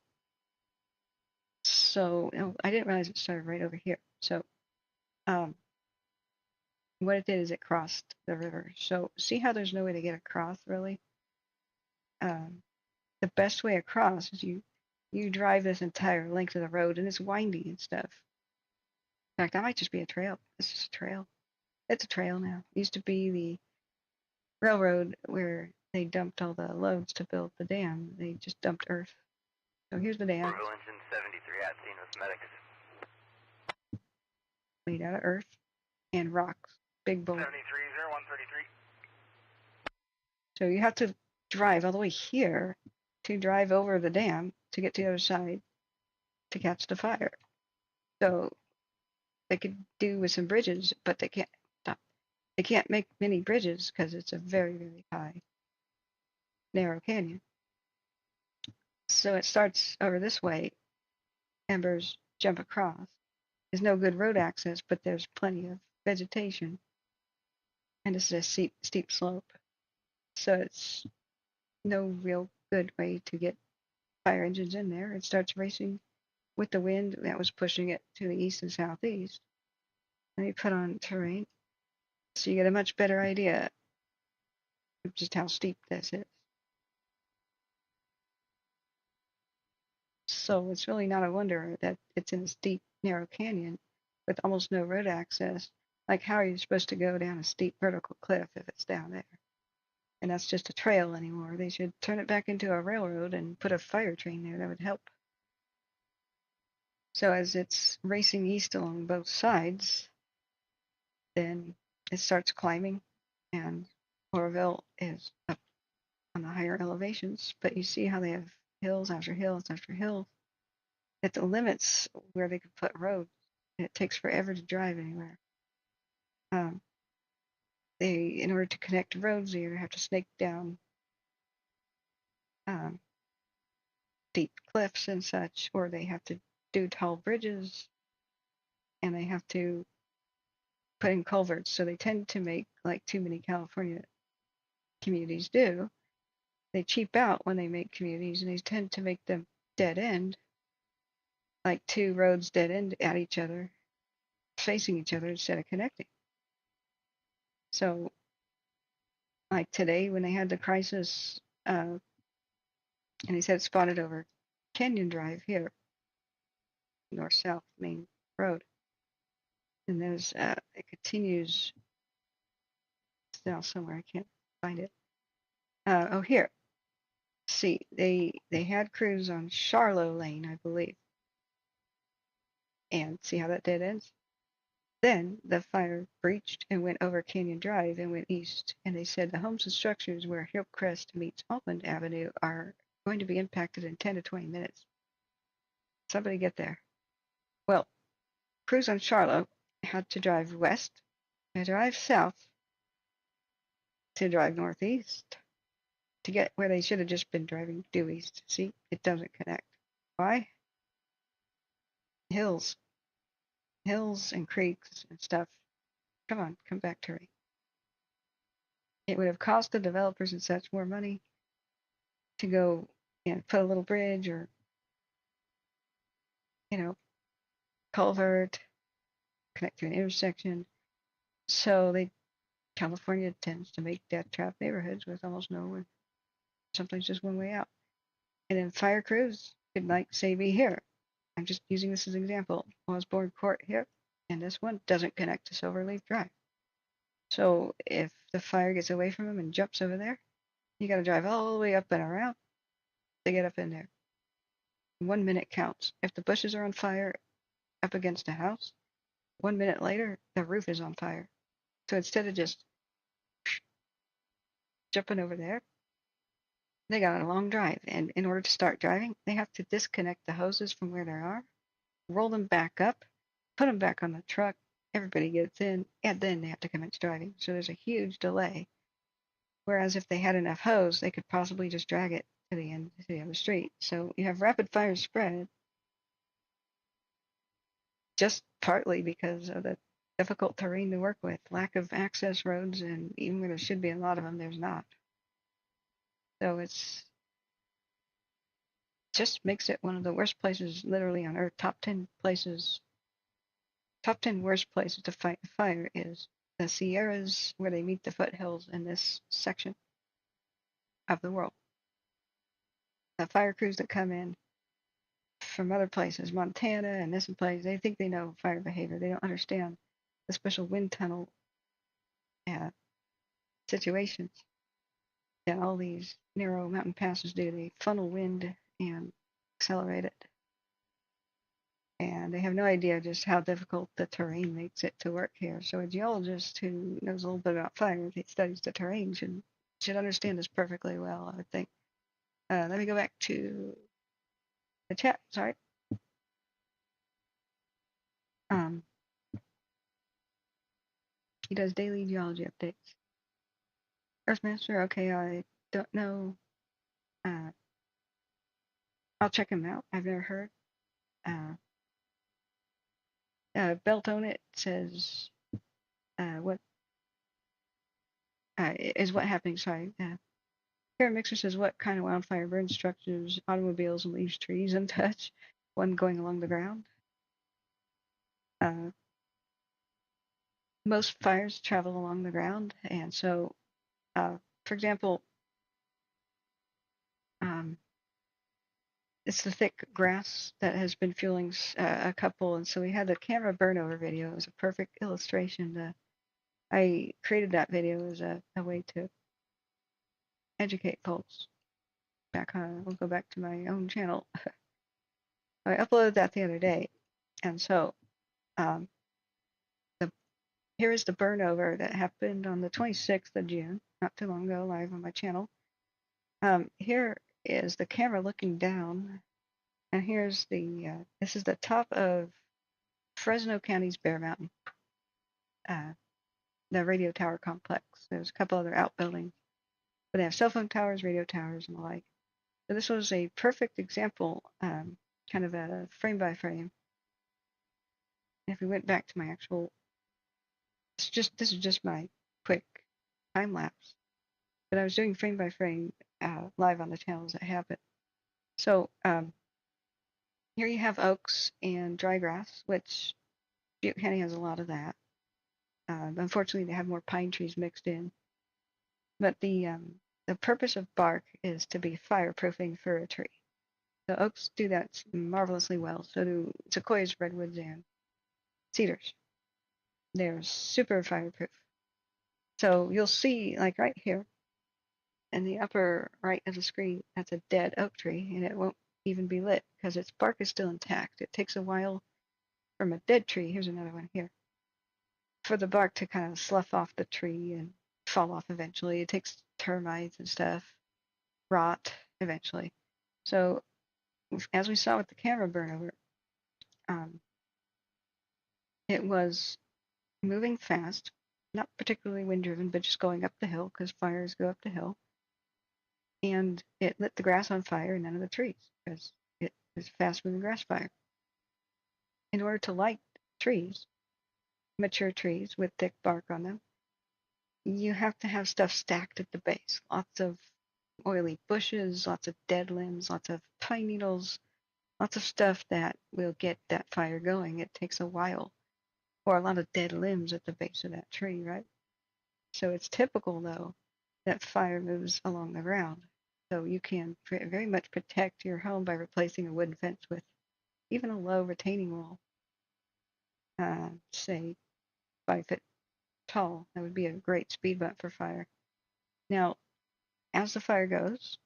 So I didn't realize it started right over here. So what it did is it crossed the river. So see how there's no way to get across really? The best way across is you drive this entire length of the road, and it's windy and stuff. In fact, that might just be a trail. It's just a trail. It's a trail now. It used to be the railroad where they dumped all the loads to build the dam. They just dumped earth. So here's the dam. Oroville engine 73 at scene with medics. Made out of earth and rocks. Big boulders. 730133. So you have to drive all the way here to drive over the dam to get to the other side to catch the fire. So they could do with some bridges, but they can't. They can't make many bridges because it's a very, very high, narrow canyon. So it starts over this way. Embers jump across. There's no good road access, but there's plenty of vegetation. And this is a steep slope. So it's no real good way to get fire engines in there. It starts racing with the wind that was pushing it to the east and southeast. Let me put on terrain so you get a much better idea of just how steep this is. So it's really not a wonder that it's in a steep, narrow canyon with almost no road access. Like, how are you supposed to go down a steep vertical cliff if it's down there? And that's just a trail anymore. They should turn it back into a railroad and put a fire train there. That would help. So as it's racing east along both sides, then it starts climbing, and Oroville is up on the higher elevations. But you see how they have hills after hills after hills. At the limits where they could put roads, and it takes forever to drive anywhere. In order to connect roads, they either have to snake down deep cliffs and such, or they have to do tall bridges, and they have to put in culverts. So they tend to make like too many California communities do. They cheap out when they make communities, and they tend to make them dead end, like two roads dead end at each other, facing each other instead of connecting. So, like today when they had the crisis, and he said spotted over Canyon Drive here, north-south main road, and there's it continues now somewhere, I can't find it. Oh, here. See, they had crews on Charlo Lane, I believe, and see how that dead ends. Then the fire breached and went over Canyon Drive and went east, and they said the homes and structures where Hillcrest meets Almond Avenue are going to be impacted in 10 to 20 minutes. Somebody get there. Well, crews on Charlo had to drive west, to drive south, to drive northeast, to get where they should have just been driving due east. See, it doesn't connect. Why? Hills and creeks and stuff. Come on, come back, Terry. It would have cost the developers and such more money to go and put a little bridge or, culvert, connect to an intersection. So California tends to make death trap neighborhoods with almost no, sometimes just one way out. And then fire crews could, say, be here. I'm just using this as an example. Osborne Court here, and this one doesn't connect to Silverleaf Drive. So if the fire gets away from them and jumps over there, you got to drive all the way up and around to get up in there. 1 minute counts. If the bushes are on fire up against a house, 1 minute later, the roof is on fire. So instead of just jumping over there, they got a long drive. And in order to start driving, they have to disconnect the hoses from where they are, roll them back up, put them back on the truck. Everybody gets in, and then they have to commence driving. So there's a huge delay. Whereas if they had enough hose, they could possibly just drag it to the end of the other street. So you have rapid fire spread just partly because of the difficult terrain to work with, lack of access roads, and even where there should be a lot of them, there's not. So it's just makes it one of the worst places literally on Earth. Top 10 worst places to fight a fire is the Sierras, where they meet the foothills in this section of the world. The fire crews that come in from other places, Montana and this place, they think they know fire behavior. They don't understand the special wind tunnel situations that all these narrow mountain passes do. They funnel wind and accelerate it. And they have no idea just how difficult the terrain makes it to work here. So a geologist who knows a little bit about fire, he studies the terrain, should understand this perfectly well, I would think. Let me go back to the chat. Sorry. He does daily geology updates. Earthmaster, okay, I don't know. I'll check him out. I've never heard. Belt on it says what is what happening. Sorry. Karen Mixer says what kind of wildfire burns structures, automobiles, and leaves trees untouched. One going along the ground. Most fires travel along the ground, and so, for example, it's the thick grass that has been fueling a couple, and so we had the camera burn over video. It was a perfect illustration. I created that video as a way to educate folks. We'll go back to my own channel. I uploaded that the other day, and so here is the burn over that happened on the 26th of June, not too long ago, live on my channel. Here is the camera looking down, and here's this is the top of Fresno County's Bear Mountain, the radio tower complex. There's a couple other outbuildings, but they have cell phone towers, radio towers, and the like. So this was a perfect example, kind of a frame by frame. If we went back to my actual, this is just my quick time lapse. but I was doing frame by frame live on the channels that happened. So here you have oaks and dry grass, which Butte County has a lot of that. Unfortunately, they have more pine trees mixed in. But the purpose of bark is to be fireproofing for a tree. The oaks do that marvelously well. So do sequoias, redwoods, and cedars. They're super fireproof. So you'll see, like right here, in the upper right of the screen, that's a dead oak tree, and it won't even be lit because its bark is still intact. It takes a while from a dead tree. Here's another one here. For the bark to kind of slough off the tree and fall off eventually. It takes termites and stuff, rot eventually. So as we saw with the camera burnover, it was moving fast, not particularly wind driven, but just going up the hill because fires go up the hill. And it lit the grass on fire and none of the trees because it was a fast moving grass fire. In order to light trees, mature trees with thick bark on them, you have to have stuff stacked at the base. Lots of oily bushes, lots of dead limbs, lots of pine needles, lots of stuff that will get that fire going. It takes a while, or a lot of dead limbs at the base of that tree, right? So it's typical, though, that fire moves along the ground. So you can very much protect your home by replacing a wooden fence with even a low retaining wall, say 5 foot tall. That would be a great speed bump for fire. Now, as the fire goes,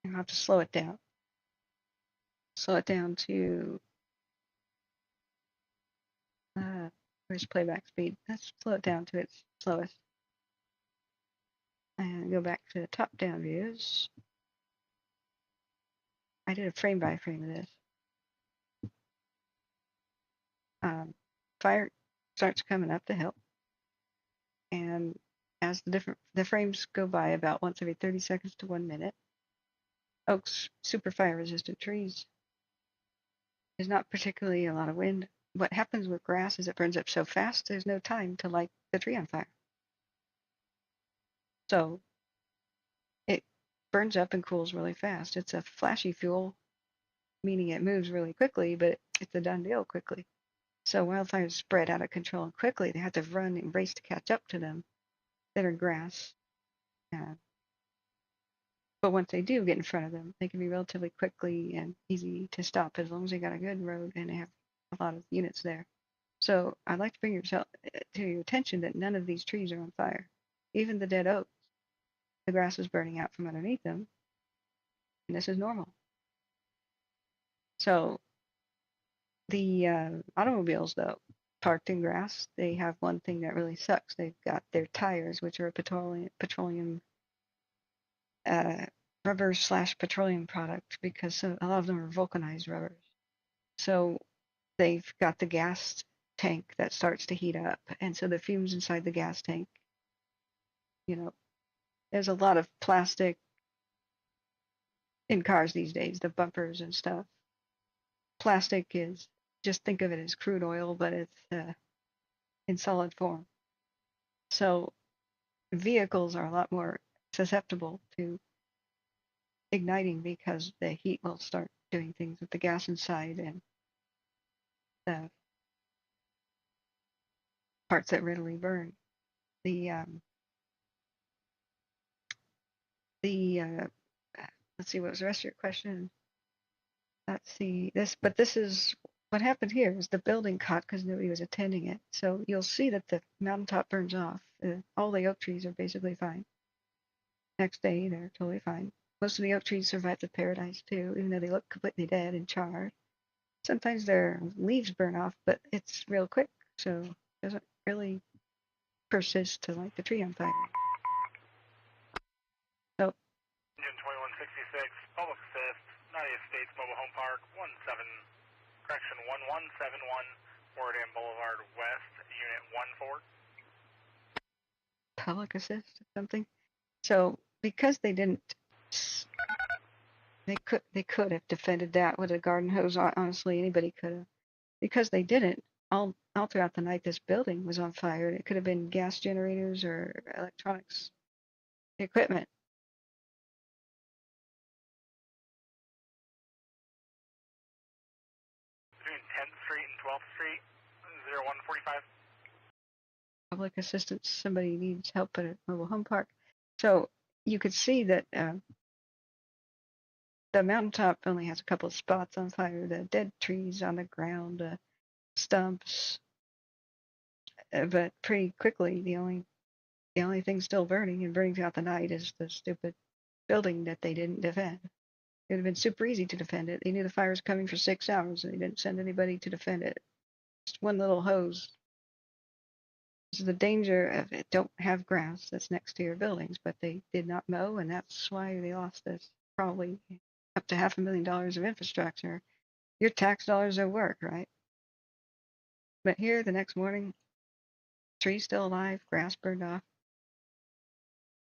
you have to slow it down. Slow it down to where's playback speed? Let's slow it down to its slowest. And go back to the top-down views. I did a frame by frame of this. Fire starts coming up the hill, and as the frames go by about once every 30 seconds to 1 minute, oaks, super fire-resistant trees, there's not particularly a lot of wind. What happens with grass is it burns up so fast, there's no time to light the tree on fire. So it burns up and cools really fast. It's a flashy fuel, meaning it moves really quickly, but it's a done deal quickly. So wildfires spread out of control and quickly. They have to run and race to catch up to them that are grass. But once they do get in front of them, they can be relatively quickly and easy to stop as long as they got a good road and they have a lot of units there. So I'd like to bring to your attention that none of these trees are on fire. Even the dead oaks, the grass is burning out from underneath them, and this is normal. So the automobiles, though, parked in grass, they have one thing that really sucks. They've got their tires, which are a petroleum rubber/petroleum product, because a lot of them are vulcanized rubbers. So they've got the gas tank that starts to heat up, and so the fumes inside the gas tank, there's a lot of plastic in cars these days, the bumpers and stuff. Plastic is, just think of it as crude oil, but it's in solid form. So vehicles are a lot more susceptible to igniting because the heat will start doing things with the gas inside and the parts that readily burn. Let's see, what was the rest of your question? Let's see, this is what happened here is the building caught because nobody was attending it. So you'll see that the mountaintop burns off. All the oak trees are basically fine. Next day, they're totally fine. Most of the oak trees survive the paradise too, even though they look completely dead and charred. Sometimes their leaves burn off, but it's real quick, so it doesn't really persist to light the tree on fire. So, Engine 2166, public assist, United States Mobile Home Park, 1171, Oregon Boulevard West, Unit 14. Public assist or something. So, because they didn't, they could have defended that with a garden hose. Honestly, anybody could have. Because they didn't, all throughout the night, this building was on fire. It could have been gas generators or electronics equipment. Between 10th Street and 12th Street, 0145. Public assistance, somebody needs help at a mobile home park. So you could see that the mountaintop only has a couple of spots on fire, the dead trees on the ground, stumps, but pretty quickly the only thing still burning and burning throughout the night is the stupid building that they didn't defend. It would have been super easy to defend it. They knew the fire was coming for 6 hours and they didn't send anybody to defend it. Just one little hose. This is the danger of it. Don't have grass that's next to your buildings, but they did not mow, and that's why they lost this. Probably up to $500,000 of infrastructure. Your tax dollars at work, right? But here, the next morning, trees still alive, grass burned off.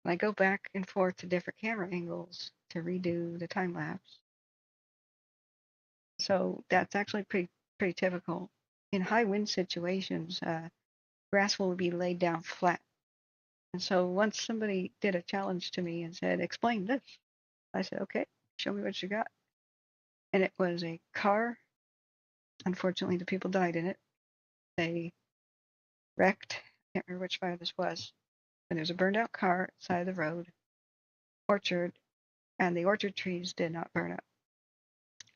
And I go back and forth to different camera angles to redo the time lapse. So that's actually pretty typical. In high wind situations, grass will be laid down flat. And so once somebody did a challenge to me and said, explain this, I said, okay, show me what you got. And it was a car. Unfortunately, the people died in it. They wrecked. I can't remember which fire this was. And there's a burned out car side of the road, orchard, and the orchard trees did not burn up.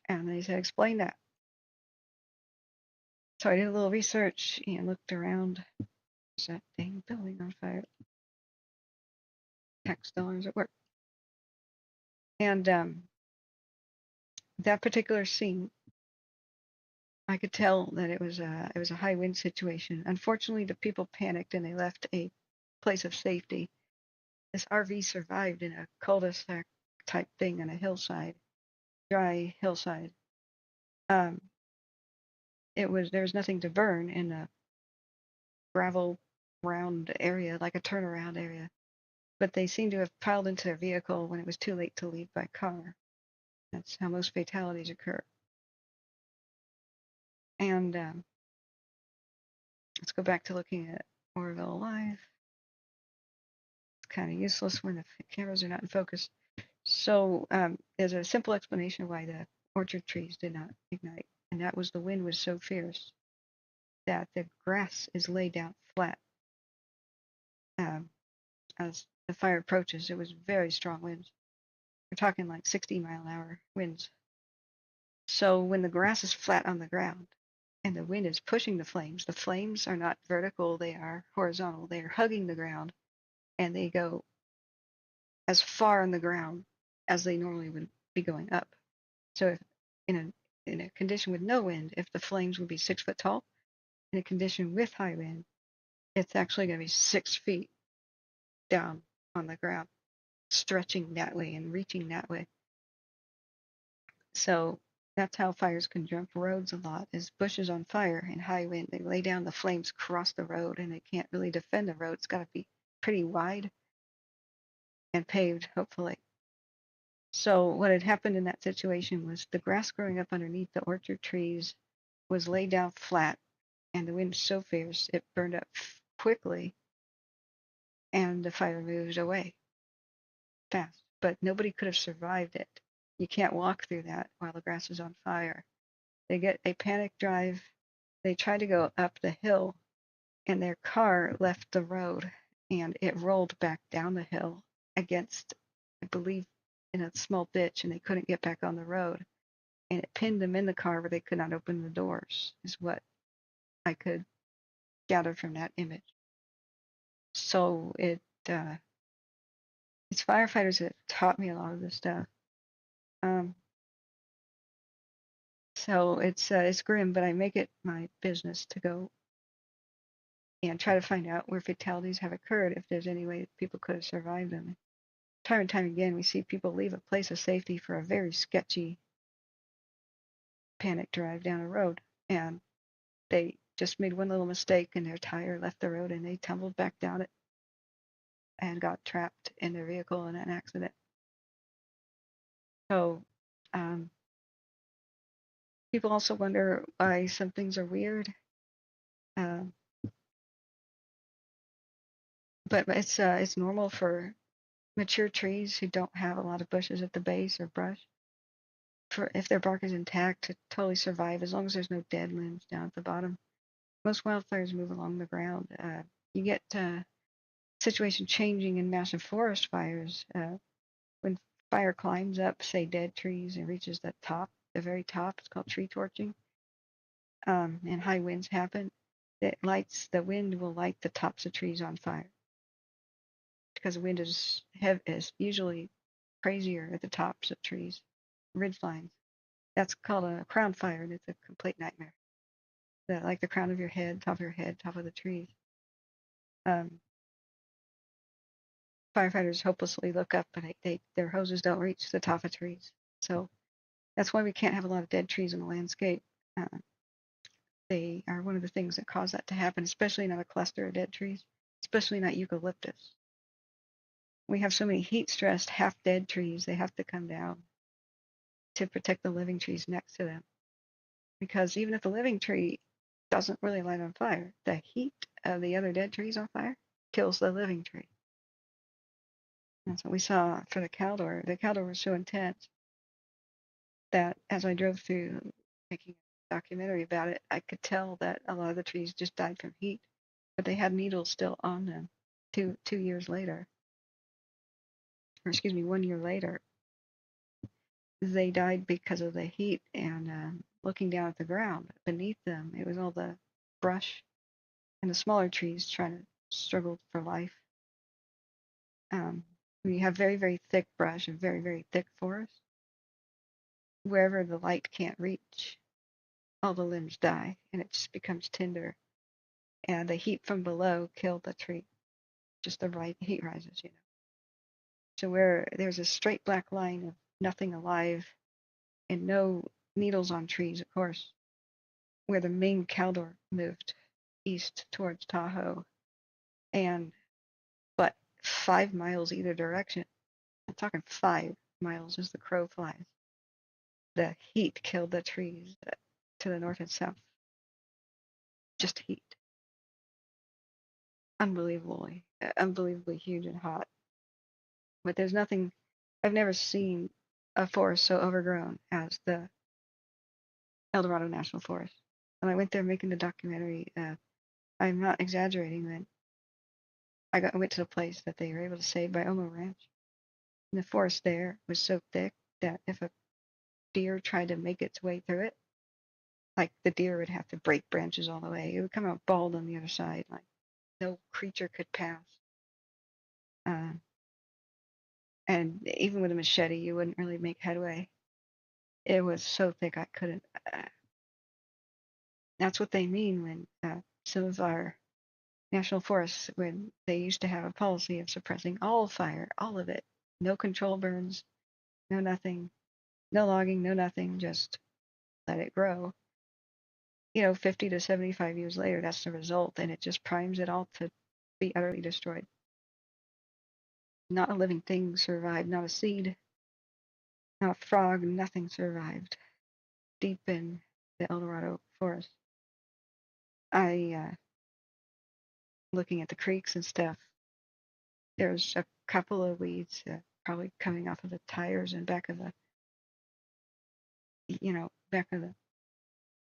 And they said, explain that. So I did a little research and looked around. There's that dang building on fire. Tax dollars at work. And that particular scene, I could tell that it was a high wind situation. Unfortunately, the people panicked and they left a place of safety. This RV survived in a cul-de-sac type thing on a hillside, dry hillside. There was nothing to burn in a gravel round area, like a turnaround area. But they seem to have piled into their vehicle when it was too late to leave by car. That's how most fatalities occur. And let's go back to looking at Oroville Alive. It's kind of useless when the cameras are not in focus. So there's a simple explanation why the orchard trees did not ignite, and that was the wind was so fierce that the grass is laid down flat. As the fire approaches, it was very strong winds. We're talking like 60-mile-an-hour winds. So when the grass is flat on the ground and the wind is pushing the flames are not vertical, they are horizontal. They are hugging the ground, and they go as far on the ground as they normally would be going up. So if in a condition with no wind, if the flames would be 6 foot tall, in a condition with high wind, it's actually going to be 6 feet down on the ground, stretching that way and reaching that way. So that's how fires can jump roads a lot, is bushes on fire in high wind. They lay down, the flames cross the road, and they can't really defend the road. It's got to be pretty wide and paved, hopefully. So what had happened in that situation was the grass growing up underneath the orchard trees was laid down flat, and the wind was so fierce it burned up quickly, and the fire moved away fast. But nobody could have survived it. You can't walk through that while the grass is on fire. They get a panic drive. They try to go up the hill, and their car left the road, and it rolled back down the hill against, I believe, in a small ditch, and they couldn't get back on the road. And it pinned them in the car where they could not open the doors, is what I could gather from that image. So it's firefighters that taught me a lot of this stuff. So it's grim, but I make it my business to go and try to find out where fatalities have occurred, if there's any way people could have survived them. Time and time again, we see people leave a place of safety for a very sketchy panic drive down a road, and they just made one little mistake and their tire left the road and they tumbled back down it and got trapped in their vehicle in an accident. So people also wonder why some things are weird. But it's normal for mature trees who don't have a lot of bushes at the base or brush, for if their bark is intact, to totally survive as long as there's no dead limbs down at the bottom. Most wildfires move along the ground. You get situation changing in massive forest fires when fire climbs up, say, dead trees and reaches the top, the very top. It's called tree torching. And high winds happen. The wind will light the tops of trees on fire because the wind is usually crazier at the tops of trees, ridge lines. That's called a crown fire, and it's a complete nightmare. Like the crown of your head, top of the trees. Firefighters hopelessly look up, but their hoses don't reach the top of trees. So that's why we can't have a lot of dead trees in the landscape. They are one of the things that cause that to happen, especially not a cluster of dead trees, especially not eucalyptus. We have so many heat-stressed, half-dead trees, they have to come down to protect the living trees next to them. Because even if the living tree doesn't really light on fire, the heat of the other dead trees on fire kills the living tree. That's what we saw for the Caldor. The Caldor was so intense that as I drove through making a documentary about it, I could tell that a lot of the trees just died from heat, but they had needles still on them 2 years later. Or excuse me, 1 year later. They died because of the heat and looking down at the ground beneath them, it was all the brush and the smaller trees trying to struggle for life. When you have very, very thick brush and very, very thick forest, wherever the light can't reach, all the limbs die and it just becomes tinder. And the heat from below killed the tree. Just the right heat rises, you know. So where there's a straight black line of nothing alive and no needles on trees, of course, where the main Caldor moved east towards Tahoe, and but 5 miles either direction. I'm talking 5 miles as the crow flies. The heat killed the trees to the north and south. Just heat. Unbelievably huge and hot. But there's nothing, I've never seen a forest so overgrown as the El Dorado National Forest. When I went there making the documentary, I'm not exaggerating when I went to the place that they were able to save by Omo Ranch. And the forest there was so thick that if a deer tried to make its way through it, like the deer would have to break branches all the way. It would come out bald on the other side, like no creature could pass. And even with a machete, you wouldn't really make headway. It was so thick I couldn't. That's what they mean when some of our national forests, when they used to have a policy of suppressing all fire, all of it, no control burns, no nothing, no logging, no nothing, just let it grow. 50 to 75 years later, that's the result, and it just primes it all to be utterly destroyed. Not a living thing survived, not a seed, not a frog, nothing survived deep in the El Dorado forest. Looking at the creeks and stuff, there's a couple of weeds probably coming off of the tires and back of the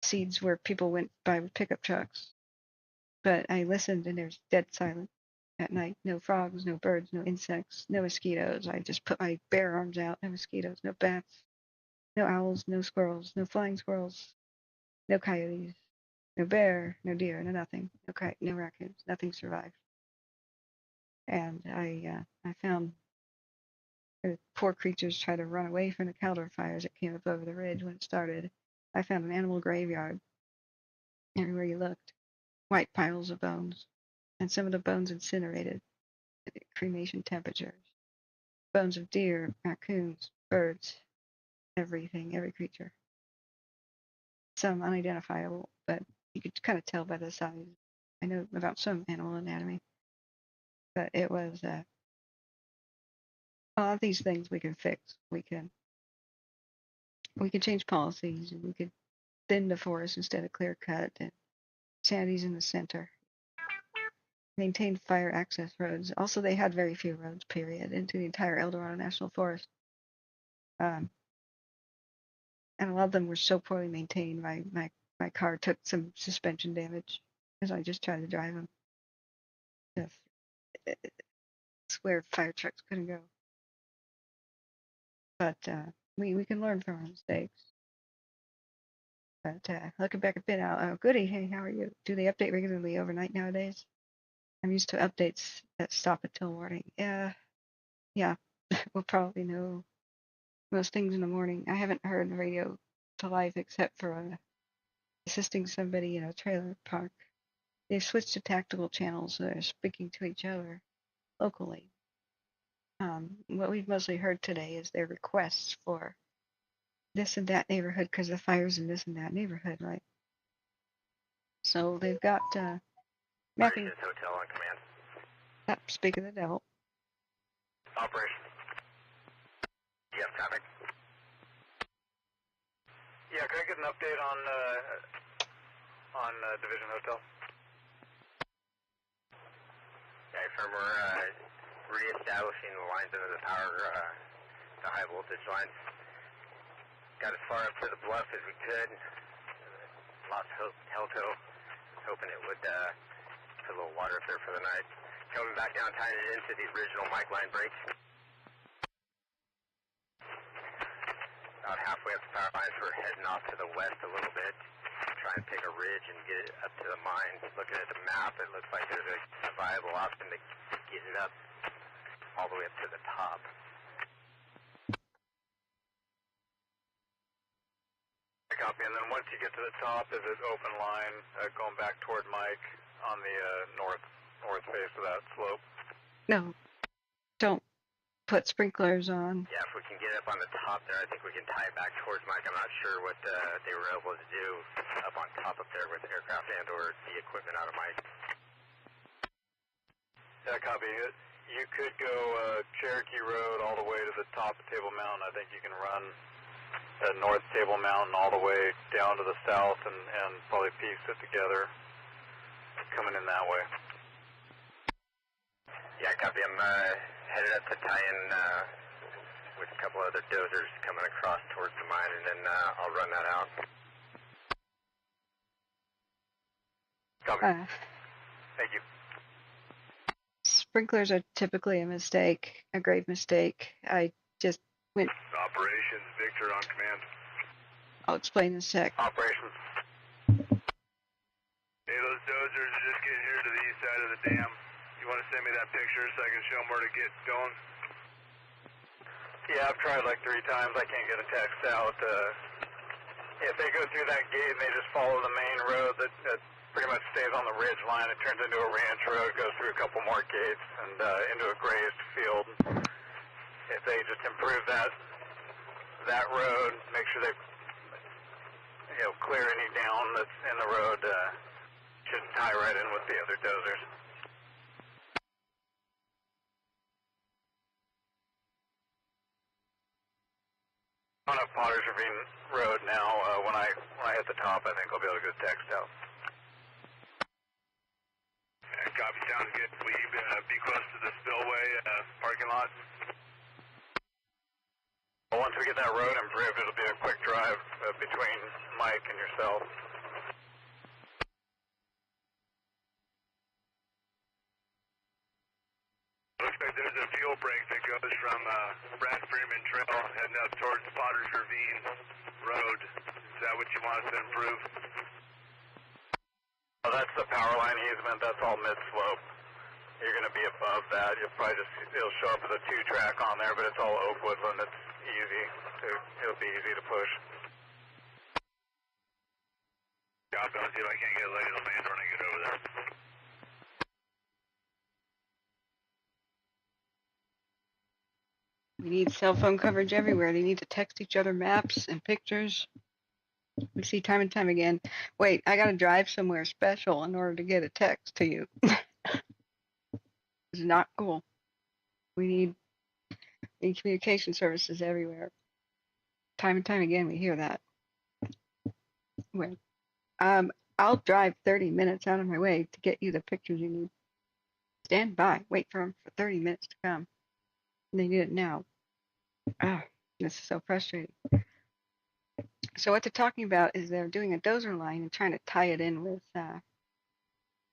seeds where people went by with pickup trucks. But I listened and there's dead silent at night. No frogs, no birds, no insects, no mosquitoes. I just put my bare arms out. No mosquitoes, no bats, no owls, no squirrels, no flying squirrels, no coyotes, no bear, no deer, no nothing. No raccoons. Nothing survived. And I found the poor creatures try to run away from the Caldor fires that came up over the ridge when it started. I found an animal graveyard everywhere you looked. White piles of bones. And some of the bones incinerated at cremation temperatures. Bones of deer, raccoons, birds, everything, every creature. Some unidentifiable, but you could kind of tell by the size. I know about some animal anatomy. But it was all of these things we can fix. We can change policies, and we could thin the forest instead of clear cut, and sanity's in the center. maintained fire access roads. Also, they had very few roads, period, into the entire El Dorado National Forest. And a lot of them were so poorly maintained. My car took some suspension damage as I just tried to drive them. It's where fire trucks couldn't go. But we can learn from our mistakes. But looking back a bit out, oh, goody, hey, how are you? Do they update regularly overnight nowadays? I'm used to updates that stop until morning. Yeah, we'll probably know most things in the morning. I haven't heard the radio to life except for assisting somebody in a trailer park. They've switched to tactical channels, so they're speaking to each other locally. What we've mostly heard today is their requests for this and that neighborhood because the fire's in this and that neighborhood, right? So they've got mapping. This hotel on command. Speak of the devil. Operation. Yes, traffic. Yeah, can I get an update on Division Hotel? Okay, firm, we're reestablishing the lines under the power, the high voltage lines. Got as far up to the bluff as we could. Lost Helto, hoping it would put a little water up there for the night. Coming back down, tying it into the original mic line breaks. About halfway up the power lines, we're heading off to the west a little bit. Try and take a ridge and get it up to the mine. Looking at the map, it looks like there's a viable option to get it up all the way up to the top. Copy. And then once you get to the top, is it open line going back toward Mike on the north face of that slope? No, don't put sprinklers on. Yeah, if we can get up on the top there, I think we can tie it back towards Mike. I'm not sure what they were able to do up on top up there with the aircraft and or the equipment out of Mike. Yeah, copy. You could go Cherokee Road all the way to the top of Table Mountain. I think you can run North Table Mountain all the way down to the south and probably piece it together coming in that way. Yeah, copy. I'm headed up to tie in with a couple other dozers coming across towards the mine, and then I'll run that out. Copy. Thank you. Sprinklers are typically a mistake, a grave mistake. I just went. Operations, Victor on command. I'll explain in a sec. Operations. Hey, those dozers are just getting here to the east side of the dam. You want to send me that picture so I can show them where to get going? Yeah, I've tried like 3 times. I can't get a text out. If they go through that gate and they just follow the main road that pretty much stays on the ridge line, it turns into a ranch road, goes through a couple more gates and into a grazed field. If they just improve that road, make sure they clear any down that's in the road, should tie right in with the other dozers. On up Potter's Ravine Road now. When I hit the top, I think I'll be able to get a text out. Copy, sounds good. Will you be close to the spillway parking lot? Well, once we get that road improved, it'll be a quick drive between Mike and yourself. Looks like there's a fuel break that goes from Brad Freeman Trail heading up towards Potter's Ravine Road. Is that what you want us to improve? Oh, that's the power line easement. That's all mid-slope. You're going to be above that. It'll show up as a 2-track on there, but it's all oak woodland. It's easy. It'll be easy to push. Copy. I'll see if I can't get a lay of the land when I get over there. We need cell phone coverage everywhere. They need to text each other maps and pictures. We see time and time again. Wait, I got to drive somewhere special in order to get a text to you. It's not cool. We need communication services everywhere. Time and time again, we hear that. Well, I'll drive 30 minutes out of my way to get you the pictures you need. stand by, wait for them for 30 minutes to come. And they do it now. Ah, this is so frustrating. So what they're talking about is they're doing a dozer line and trying to tie it in with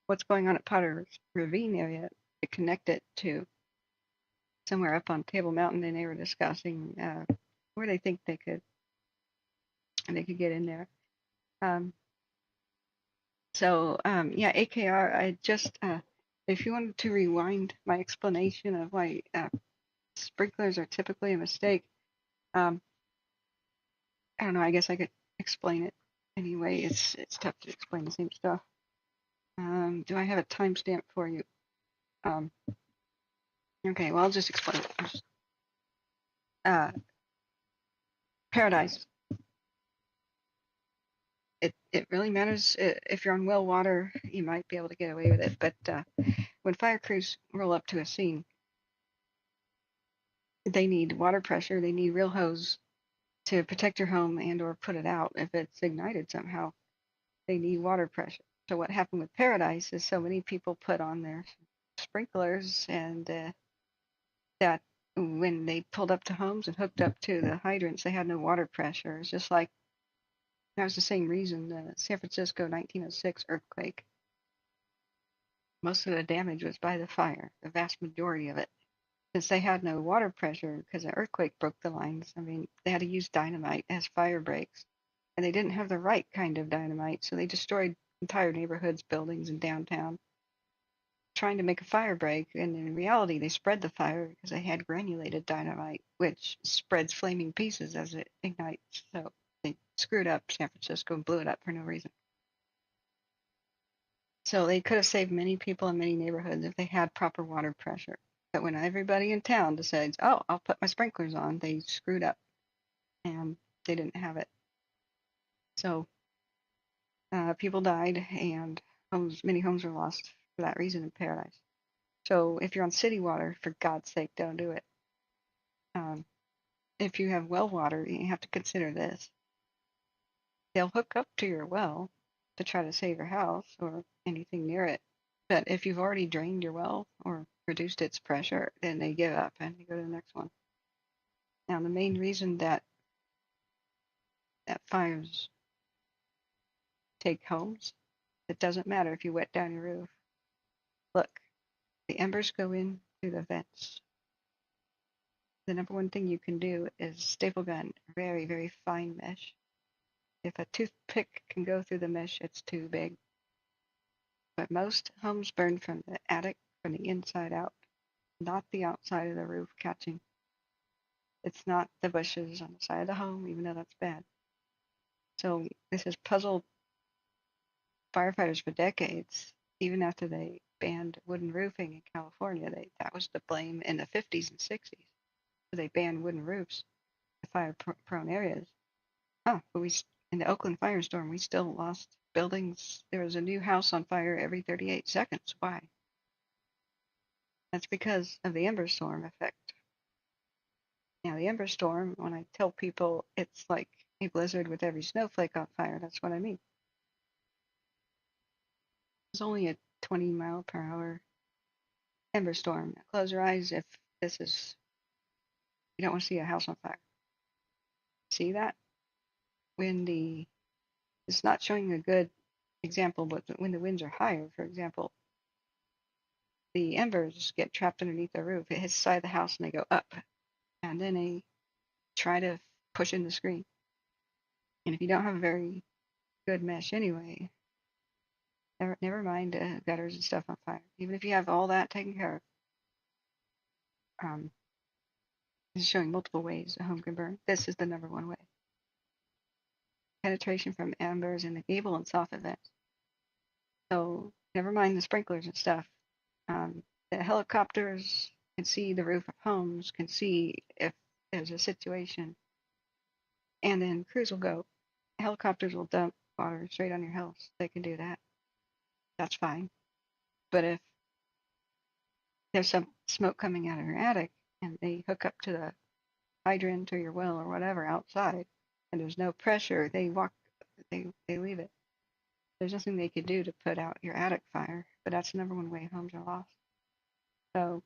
what's going on at Potter's Ravine area to connect it to somewhere up on Table Mountain. And they were discussing where they think they could get in there. Yeah, AKR. I just if you wanted to rewind my explanation of why sprinklers are typically a mistake, I don't know. I guess I could explain it anyway. It's tough to explain the same stuff. Do I have a timestamp for you? Okay, well, I'll just explain it. Paradise. It really matters if you're on well water. You might be able to get away with it, but when fire crews roll up to a scene, they need water pressure. They need real hose to protect your home and or put it out if it's ignited somehow. They need water pressure. So what happened with Paradise is so many people put on their sprinklers, and that when they pulled up to homes and hooked up to the hydrants, they had no water pressure. It's just like that was the same reason the San Francisco 1906 earthquake. Most of the damage was by the fire, the vast majority of it. Since they had no water pressure because the earthquake broke the lines, I mean, they had to use dynamite as fire breaks. And they didn't have the right kind of dynamite, so they destroyed entire neighborhoods, buildings, and downtown, trying to make a fire break. And in reality, they spread the fire because they had granulated dynamite, which spreads flaming pieces as it ignites. So they screwed up San Francisco and blew it up for no reason. So they could have saved many people in many neighborhoods if they had proper water pressure. But when everybody in town decides, oh, I'll put my sprinklers on, they screwed up and they didn't have it. So people died, and many homes were lost for that reason in Paradise. So if you're on city water, for God's sake, don't do it. If you have well water, you have to consider this. They'll hook up to your well to try to save your house or anything near it. But if you've already drained your well or reduced its pressure, then they give up and they go to the next one. Now, the main reason that fires take homes, it doesn't matter if you wet down your roof. Look, the embers go in through the vents. The number one thing you can do is staple gun very, very fine mesh. If a toothpick can go through the mesh, it's too big. But most homes burn from the attic, from the inside out, not the outside of the roof catching. It's not the bushes on the side of the home, even though that's bad. So this has puzzled firefighters for decades. Even after they banned wooden roofing in California, that was the blame in the 50s and 60s. So they banned wooden roofs in fire-prone areas. But in the Oakland firestorm, we still lost buildings. There was a new house on fire every 38 seconds. Why? That's because of the ember storm effect. Now, the ember storm, when I tell people it's like a blizzard with every snowflake on fire, that's what I mean. It's only a 20-mile-per-hour ember storm. Close your eyes if you don't want to see a house on fire. See that? It's not showing a good example, but when the winds are higher, for example, the embers get trapped underneath the roof. It hits the side of the house and they go up. And then they try to push in the screen. And if you don't have a very good mesh anyway, never mind gutters and stuff on fire. Even if you have all that taken care of, this is showing multiple ways a home can burn. This is the number one way. Penetration from embers in the gable and soffit vents. So never mind the sprinklers and stuff. The helicopters can see the roof of homes, can see if there's a situation, and then crews will go. Helicopters will dump water straight on your house. They can do that. That's fine. But if there's some smoke coming out of your attic and they hook up to the hydrant or your well or whatever outside, and there's no pressure, they leave it. There's nothing they could do to put out your attic fire, but that's the number one way homes are lost. So,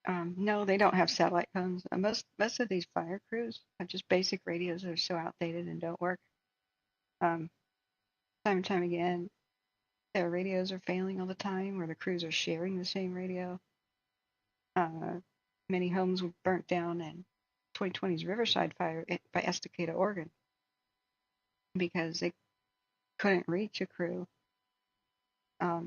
no, they don't have satellite phones. Most of these fire crews have just basic radios that are so outdated and don't work. Time and time again, their radios are failing all the time, or the crews are sharing the same radio. Many homes were burnt down in 2020's Riverside fire by Estacada, Oregon, because they couldn't reach a crew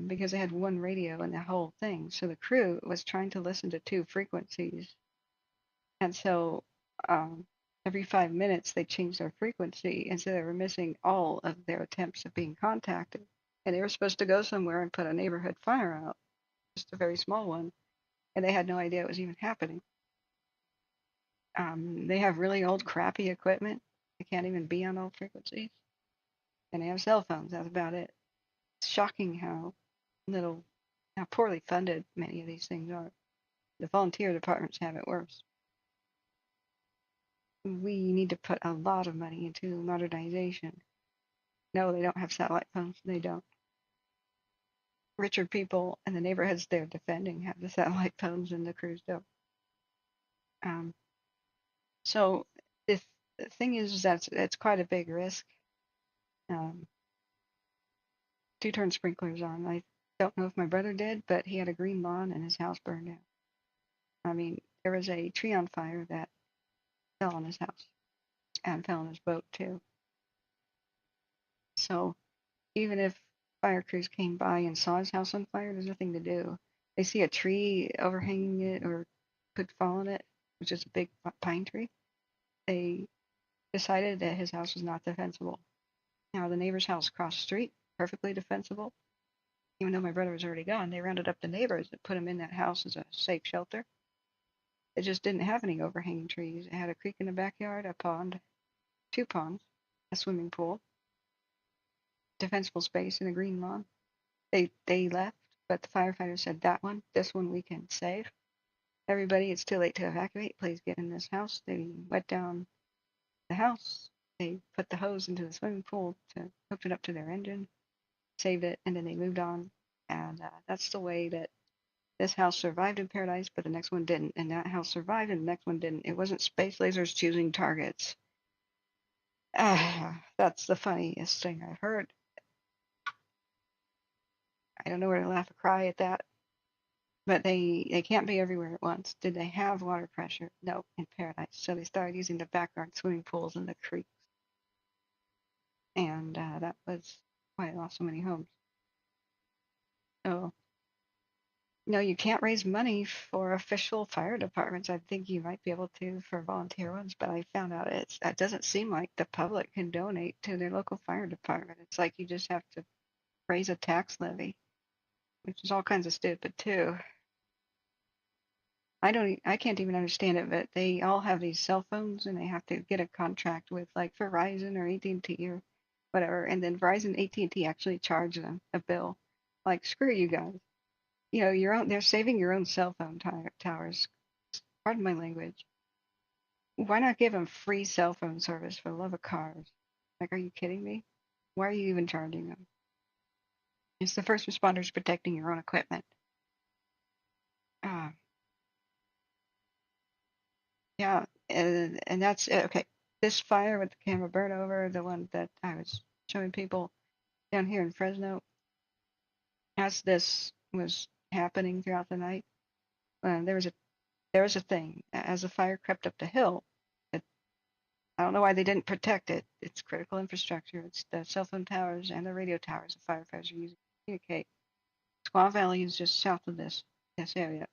because they had one radio in the whole thing. So the crew was trying to listen to two frequencies. And so every 5 minutes they changed their frequency, and so they were missing all of their attempts of being contacted. And they were supposed to go somewhere and put a neighborhood fire out, just a very small one, and they had no idea it was even happening. They have really old, crappy equipment. They can't even be on all frequencies. And they have cell phones. That's about it. It's shocking how poorly funded many of these things are. The volunteer departments have it worse. We need to put a lot of money into modernization. No, they don't have satellite phones. They don't. Richer people in the neighborhoods they're defending have the satellite phones, and the crews don't. So the thing is that it's quite a big risk. Two-turn sprinklers on. I don't know if my brother did, but he had a green lawn and his house burned down. I mean, there was a tree on fire that fell on his house and fell on his boat too. So even if fire crews came by and saw his house on fire, there's nothing to do. They see a tree overhanging it or could fall on it, which is a big pine tree. They decided that his house was not defensible. Now the neighbor's house across the street, perfectly defensible. Even though my brother was already gone, they rounded up the neighbors and put him in that house as a safe shelter. It just didn't have any overhanging trees. It had a creek in the backyard, a pond, 2 ponds, a swimming pool, defensible space, and a green lawn. They left, but the firefighters said this one we can save. Everybody, it's too late to evacuate. Please get in this house. They wet down the house. They put the hose into the swimming pool to hook it up to their engine, saved it, and then they moved on. And that's the way that this house survived in Paradise, but the next one didn't. And that house survived, and the next one didn't. It wasn't space lasers choosing targets. That's the funniest thing I've heard. I don't know where to laugh or cry at that. But they can't be everywhere at once. Did they have water pressure? No, in Paradise. So they started using the backyard swimming pools and the creeks. And that was why I lost so many homes. So, no, you can't raise money for official fire departments. I think you might be able to for volunteer ones, but I found out it doesn't seem like the public can donate to their local fire department. It's like you just have to raise a tax levy, which is all kinds of stupid too. I can't even understand it, but they all have these cell phones and they have to get a contract with like Verizon or AT&T or whatever, and then Verizon, AT&T actually charge them a bill. Like, screw you guys. You know, they're saving your own cell phone towers. Pardon my language. Why not give them free cell phone service for the love of cars? Like, are you kidding me? Why are you even charging them? It's the first responders protecting your own equipment. Yeah, and that's it. Okay. This fire with the camera burn over, the one that I was showing people down here in Fresno, as this was happening throughout the night, there was a thing. As the fire crept up the hill, I don't know why they didn't protect it. It's critical infrastructure. It's the cell phone towers and the radio towers the firefighters are using to communicate. Squaw Valley is just south of this area.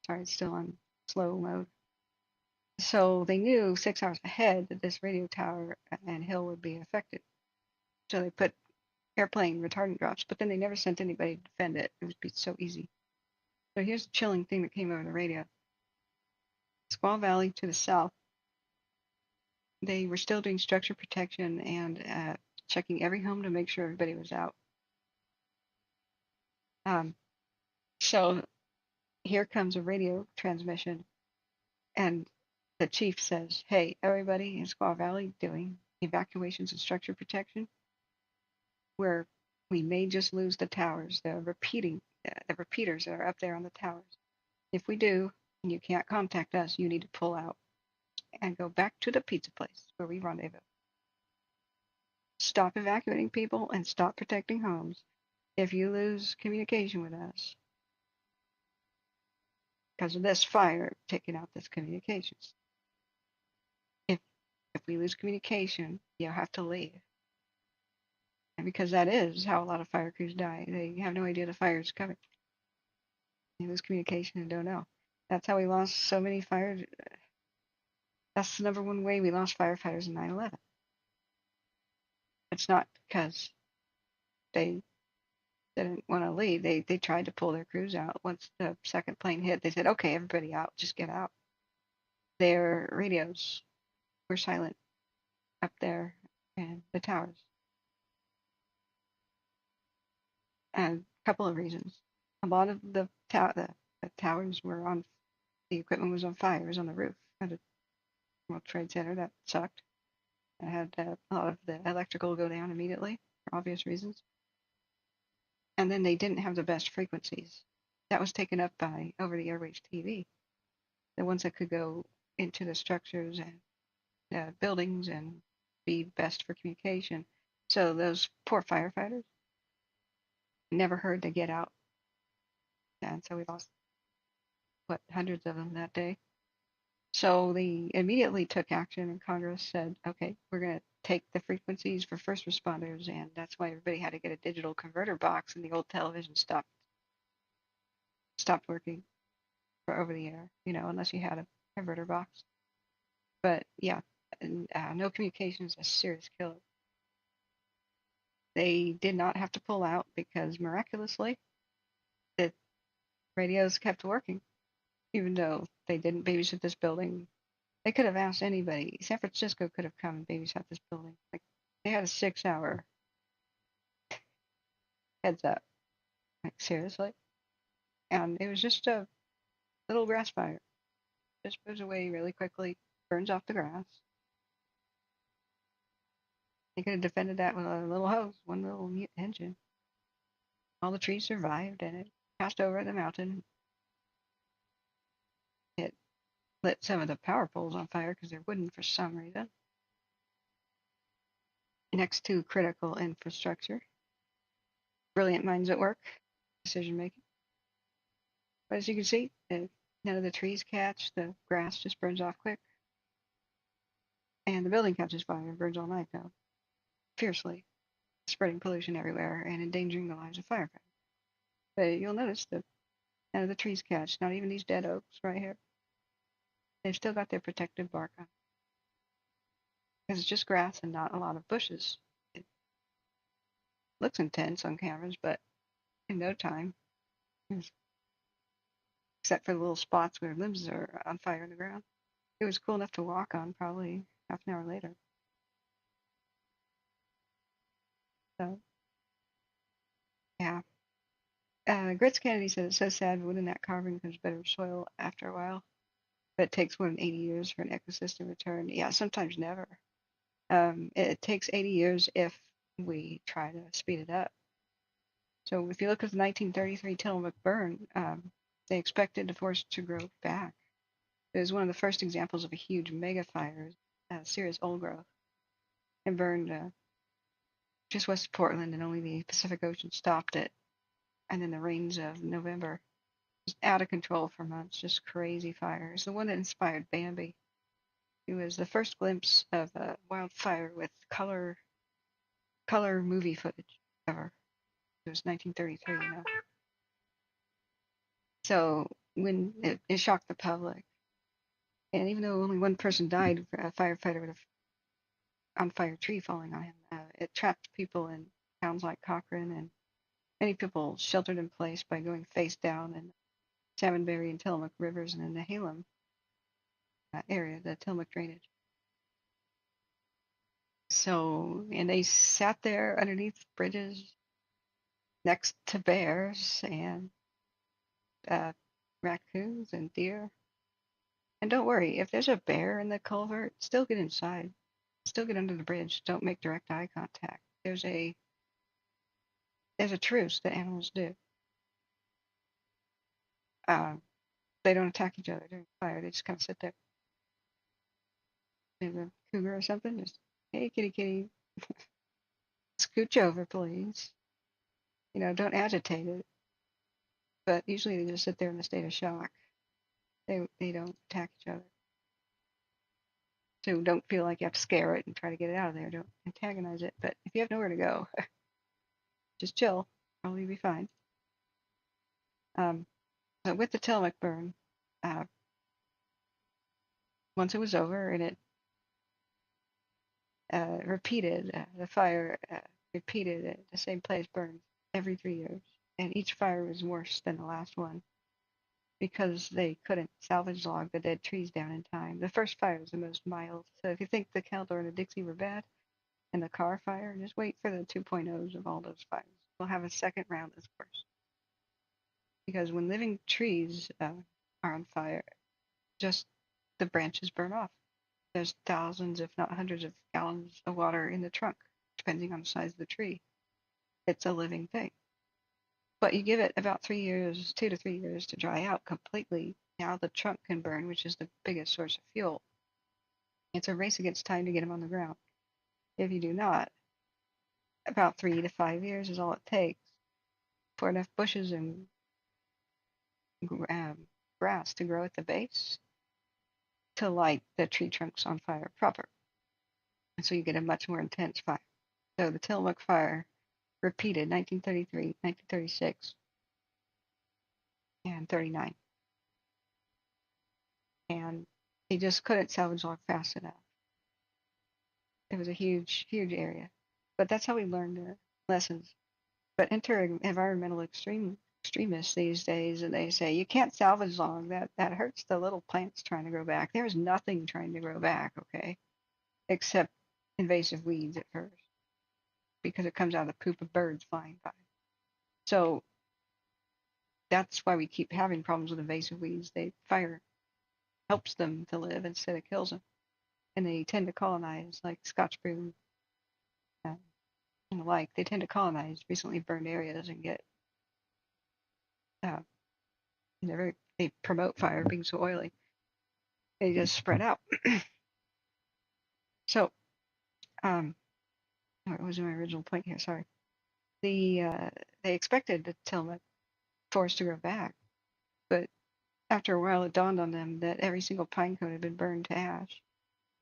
Sorry, it's still on slow mode. So they knew 6 hours ahead that this radio tower and hill would be affected. So they put airplane retardant drops, but then they never sent anybody to defend it. It would be so easy. So here's the chilling thing that came over the radio. Squaw Valley to the south, they were still doing structure protection and checking every home to make sure everybody was out. So here comes a radio transmission, and the chief says, "Hey, everybody in Squaw Valley doing evacuations and structure protection, where we may just lose the towers." They're repeating the repeaters that are up there on the towers. If we do, and you can't contact us, you need to pull out and go back to the pizza place where we rendezvous. Stop evacuating people and stop protecting homes if you lose communication with us because of this fire taking out this communications. If we lose communication, you'll have to leave. And because that is how a lot of fire crews die. They have no idea the fire is coming. They lose communication and don't know. That's how we lost so many fires. That's the number one way we lost firefighters in 9/11. It's not because they didn't want to leave. They tried to pull their crews out. Once the second plane hit, they said, okay, everybody out, just get out. Their radios were silent up there in the towers. And a couple of reasons. A lot of the towers were on, the equipment was on fire, it was on the roof at a World Trade Center. That sucked. It had a lot of the electrical go down immediately for obvious reasons. And then they didn't have the best frequencies. That was taken up by over-the-airwaves TV, the ones that could go into the structures and buildings and be best for communication. So those poor firefighters never heard to get out. And so we lost, hundreds of them that day. So they immediately took action, and Congress said, okay, we're going to take the frequencies for first responders, and that's why everybody had to get a digital converter box, and the old television stopped working for over the air, unless you had a converter box. But yeah, no communication is a serious killer. They did not have to pull out because miraculously the radios kept working, even though they didn't babysit this building. They could have asked anybody. San Francisco could have come and babysat this building. Like, they had a 6-hour heads up. Like, seriously. And it was just a little grass fire. Just moves away really quickly, burns off the grass. They could have defended that with a little hose, one little engine. All the trees survived, and it passed over the mountain. It lit some of the power poles on fire because they're wooden for some reason. Next to critical infrastructure. Brilliant minds at work, decision making. But as you can see, none of the trees catch, the grass just burns off quick. And the building catches fire and burns all night though, fiercely, spreading pollution everywhere and endangering the lives of firefighters. But you'll notice that none of the trees catch, not even these dead oaks right here. They've still got their protective bark on. Because it's just grass and not a lot of bushes. It looks intense on cameras, but in no time, except for the little spots where limbs are on fire in the ground, it was cool enough to walk on probably half an hour later. So, yeah. Grits Kennedy said it's so sad wood in that carving becomes better soil after a while, but it takes more than 80 years for an ecosystem return. Yeah, sometimes never. It takes 80 years if we try to speed it up. So if you look at the 1933 Tillamook burn, they expected the forest to grow back. It was one of the first examples of a huge mega fire, serious old growth, and burned just west of Portland, and only the Pacific Ocean stopped it. And then the rains of November, just out of control for months, just crazy fire. It's the one that inspired Bambi. It was the first glimpse of a wildfire with color movie footage ever. It was 1933, So when it shocked the public, and even though only one person died, a firefighter with a on fire tree falling on him, it trapped people in towns like Cochrane, and many people sheltered in place by going face down in Salmonberry and Tillamook rivers and in the Halem area, the Tillamook drainage. So, and they sat there underneath bridges next to bears and raccoons and deer. And don't worry, if there's a bear in the culvert, still get inside. Still get under the bridge. Don't make direct eye contact. There's a truce that animals do. they don't attack each other during fire. They just kind of sit there. Maybe a cougar or something. Just, hey, kitty, kitty, scooch over, please. You know, don't agitate it. But usually they just sit there in a state of shock. They don't attack each other. So don't feel like you have to scare it and try to get it out of there. Don't antagonize it. But if you have nowhere to go, just chill. Probably be fine. But with the Tillamook burn, once it was over and it repeated, the fire repeated at the same place, burned every 3 years. And each fire was worse than the last one because they couldn't salvage log the dead trees down in time. The first fire was the most mild. So if you think the Caldor and the Dixie were bad and the Carr fire, just wait for the 2.0s of all those fires. We'll have a second round that's worse. Because when living trees are on fire, just the branches burn off. There's thousands, if not hundreds of gallons of water in the trunk, depending on the size of the tree. It's a living thing. But you give it about 3 years, 2 to 3 years to dry out completely. Now the trunk can burn, which is the biggest source of fuel. It's a race against time to get them on the ground. If you do not, about 3 to 5 years is all it takes for enough bushes and grass to grow at the base to light the tree trunks on fire proper. And so you get a much more intense fire. So the Tillamook fire repeated 1933, 1936, and 39. And they just couldn't salvage log fast enough. It was a huge, huge area. But that's how we learned the lessons. But enter environmental extremists these days, and they say, you can't salvage log. That hurts the little plants trying to grow back. There's nothing trying to grow back, okay? Except invasive weeds at first. Because it comes out of the poop of birds flying by. So that's why we keep having problems with invasive weeds. Fire helps them to live instead of kills them. And they tend to colonize, like Scotch broom and the like. They tend to colonize recently burned areas and get, they promote fire being so oily. They just spread out. So, what was my original point here? Sorry. They expected the Tillamook forest to grow back, but after a while it dawned on them that every single pine cone had been burned to ash.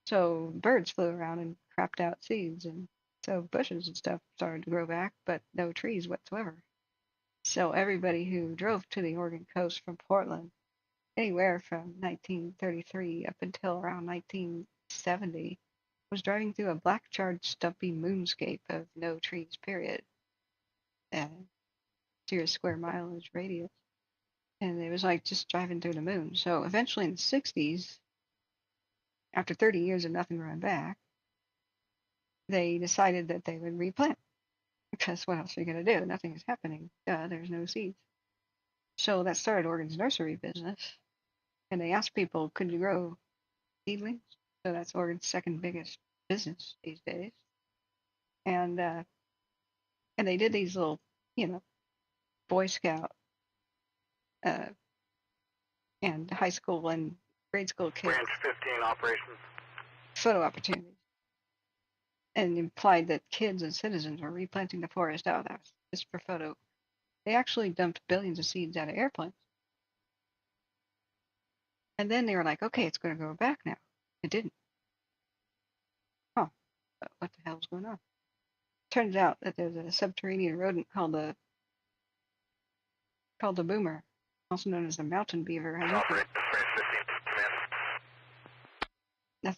So birds flew around and crapped out seeds, and so bushes and stuff started to grow back, but no trees whatsoever. So everybody who drove to the Oregon coast from Portland, anywhere from 1933 up until around 1970, was driving through a black charred stumpy moonscape of no trees, period. 0 square mileage radius. And it was like just driving through the moon. So eventually in the 60s, after 30 years of nothing growing back, they decided that they would replant. Because what else are you going to do? Nothing is happening. There's no seeds. So that started Oregon's nursery business. And they asked people, could you grow seedlings? So that's Oregon's second biggest business these days. And they did these little, Boy Scout and high school and grade school kids. Branch 15 operations. Photo opportunities. And implied that kids and citizens were replanting the forest. Oh, that was just for photo. They actually dumped billions of seeds out of airplanes. And then they were like, okay, it's going to grow back now. It didn't. Huh. What the hell's going on? Turns out that there's a subterranean rodent called the boomer, also known as the mountain beaver. Nothing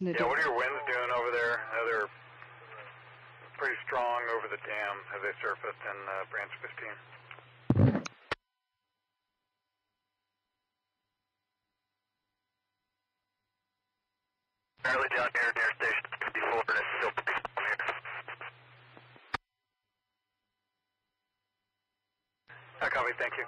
to do. Yeah, what are your winds doing over there? They're pretty strong over the dam as they surfaced in branch 15. Barely down here near station 54, and it's still pretty strong here. I copy, thank you.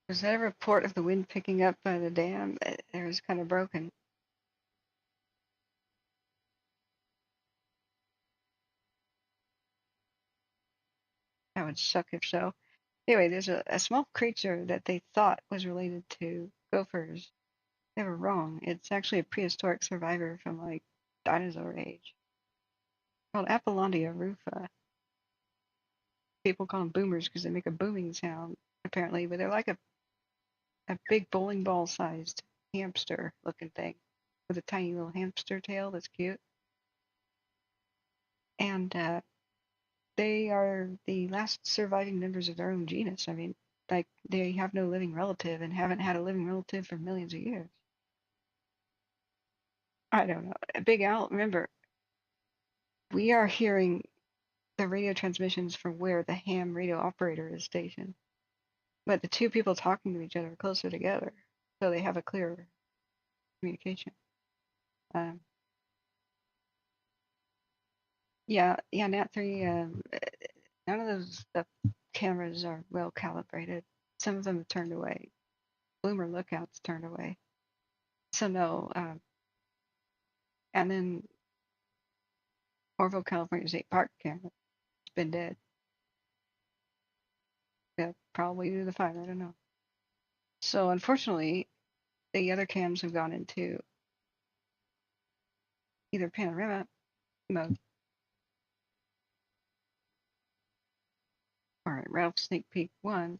Was that a report of the wind picking up by the dam? It was kind of broken. That would suck if so. Anyway, there's a small creature that they thought was related to gophers. They were wrong. It's actually a prehistoric survivor from like dinosaur age called Apollondia rufa. People call them boomers because they make a booming sound, apparently, but they're like a big bowling ball sized hamster looking thing with a tiny little hamster tail that's cute. And they are the last surviving members of their own genus. I mean, like, they have no living relative and haven't had a living relative for millions of years. I don't know. Big Al, remember, we are hearing the radio transmissions from where the ham radio operator is stationed. But the two people talking to each other are closer together, so they have a clearer communication. Yeah, Nat 3, none of those the cameras are well calibrated. Some of them have turned away. Bloomer Lookout's turned away. So no, and then Oroville, California State Park camera. It's been dead. Yeah, probably due to the fire, I don't know. So unfortunately, the other cams have gone into either panorama mode or Ralph Sneak Peek 1.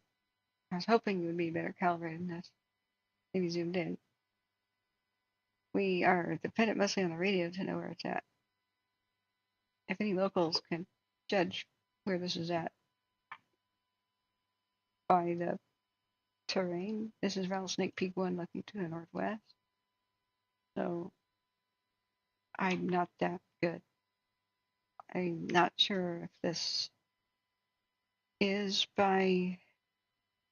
I was hoping it would be better calibrated than this. Maybe zoomed in. We are dependent mostly on the radio to know where it's at. If any locals can judge where this is at by the terrain, this is Rattlesnake Peak 1 looking to the northwest. So I'm not that good. I'm not sure if this is by,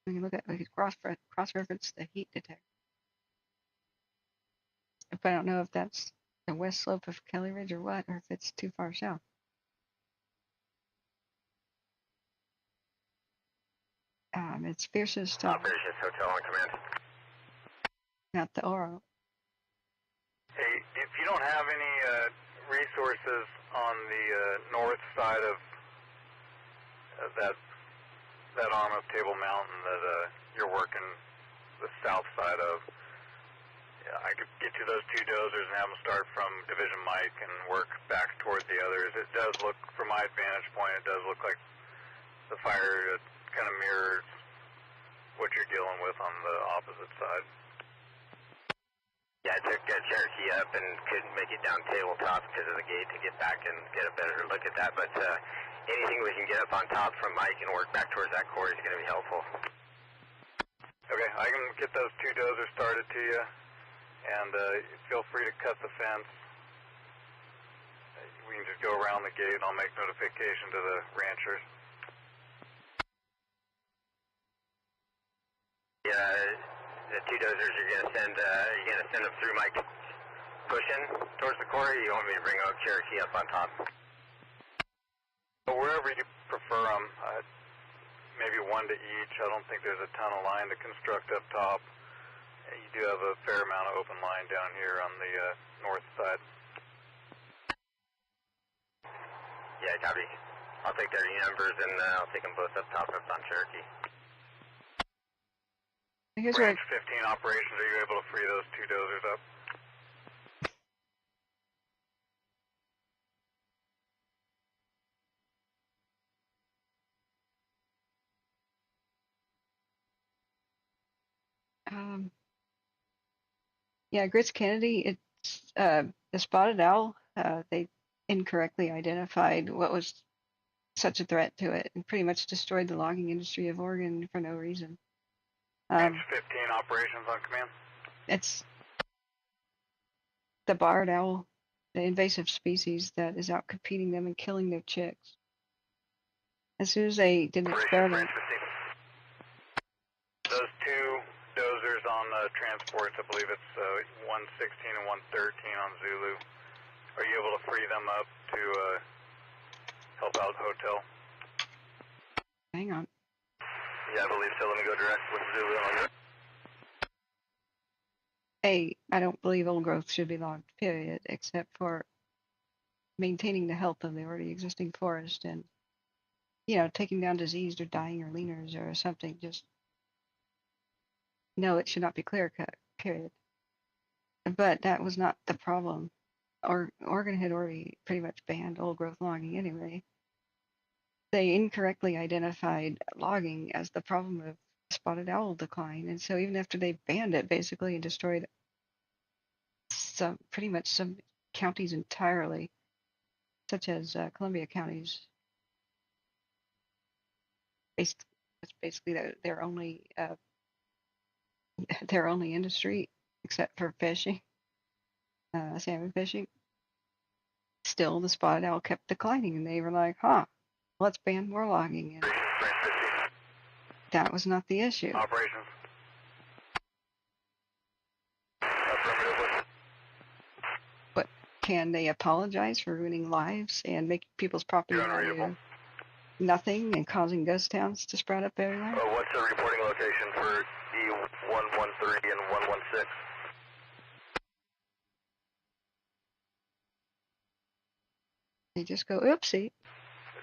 we can look at, we can cross-reference the heat detector. But I don't know if that's the west slope of Kelly Ridge or what, or if it's too far south. It's fiercest. Operations Hotel on command. Not the Oro. Hey, if you don't have any resources on the north side of that arm of Table Mountain that you're working the south side of, I could get you those two dozers and have them start from Division Mike and work back toward the others. It does look, from my vantage point, it does look like the fire kind of mirrors what you're dealing with on the opposite side. Yeah, I took Cherokee up and couldn't make it down tabletop because of the gate to get back and get a better look at that. But anything we can get up on top from Mike and work back towards that core is going to be helpful. Okay, I can get those two dozers started to you, and feel free to cut the fence. We can just go around the gate and I'll make notification to the ranchers. Yeah, the two dozers you're going to send, you're going to send them through Mike pushing towards the core, or you want me to bring out Cherokee up on top? But wherever you prefer them, maybe one to each. I don't think there's a ton of line to construct up top. You do have a fair amount of open line down here on the north side. Yeah, copy. I'll take their numbers and I'll take them both up top on Cherokee. Here's Range 15 operations, are you able to free those two dozers up? Yeah, Grits Kennedy, it's the spotted owl. They incorrectly identified what was such a threat to it and pretty much destroyed the logging industry of Oregon for no reason. Range 15 operations on command. It's the barred owl, the invasive species that is out competing them and killing their chicks. As soon as they did an experiment. Those two dozers on transports, I believe it's 116 and 113 on Zulu. Are you able to free them up to help out Hotel? Hang on. Yeah, I believe so. Let me go direct with Zulu. I don't believe old growth should be logged, period, except for maintaining the health of the already existing forest and taking down diseased or dying or leaners or something. Just no, it should not be clear cut, period. But that was not the problem. Oregon had already pretty much banned old growth logging anyway. They incorrectly identified logging as the problem of spotted owl decline, and so even after they banned it basically and destroyed pretty much some counties entirely, such as Columbia counties, that's basically their only their only industry except for fishing, salmon fishing. Still, the spotted owl kept declining, and they were like, let's ban more logging. And that was not the issue. Operations. But can they apologize for ruining lives and making people's property value nothing and causing ghost towns to sprout up everywhere? What's the reporting location for E113 and 116? They just go, oopsie.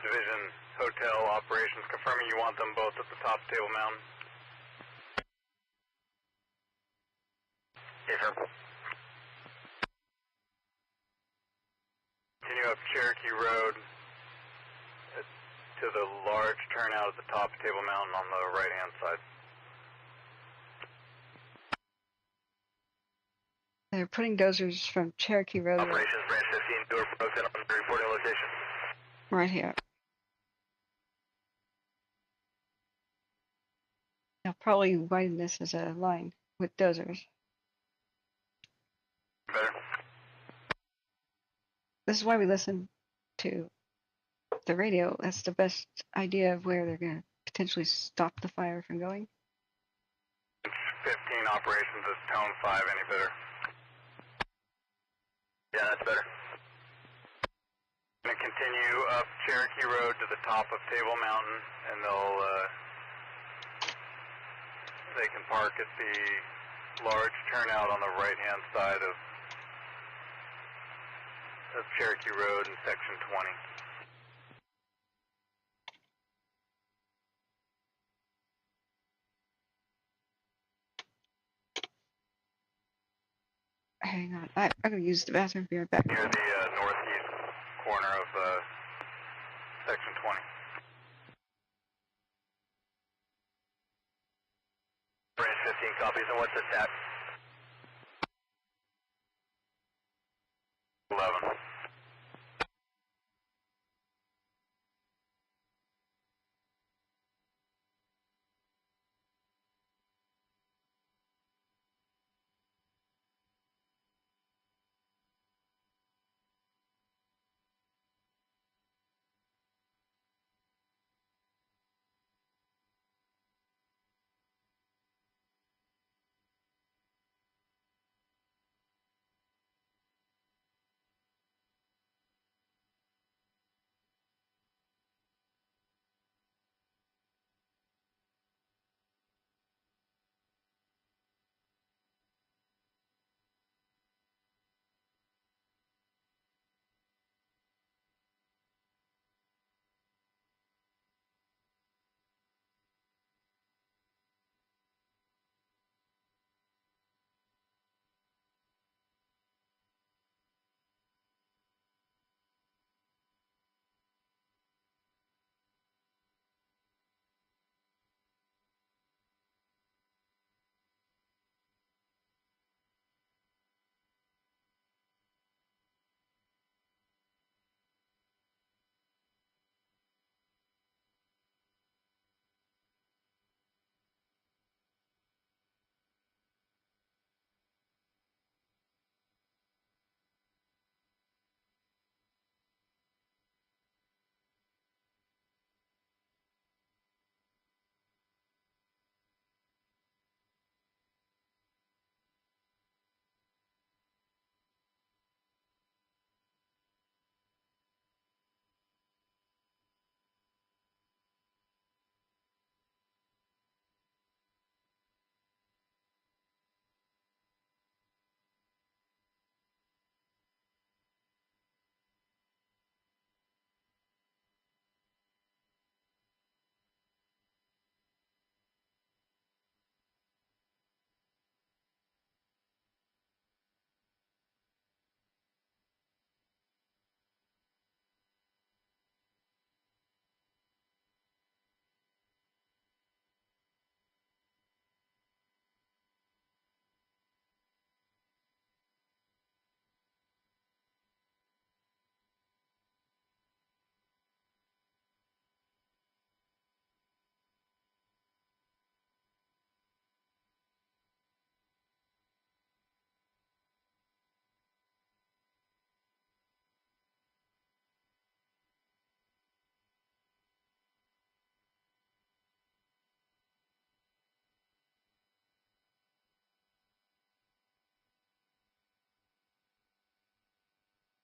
Division Hotel Operations confirming you want them both at the top of Table Mountain. Yes, sir. Continue up Cherokee Road to the large turnout at the top of Table Mountain on the right-hand side. They're putting dozers from Cherokee Road Operations Branch 15, door broken on the reporting location. right here. They'll probably widen this as a line with dozers. Better. This is why we listen to the radio. That's the best idea of where they're going to potentially stop the fire from going. 15 operations is tone 5, any better? Yeah, that's better. Going to continue up Cherokee Road to the top of Table Mountain, and they can park at the large turnout on the right-hand side of Cherokee Road in section 20. Hang on, I'm going to use the bathroom. Be right back. Near the northeast corner of section 20. Branch 15 copies, and what's the stat? 11.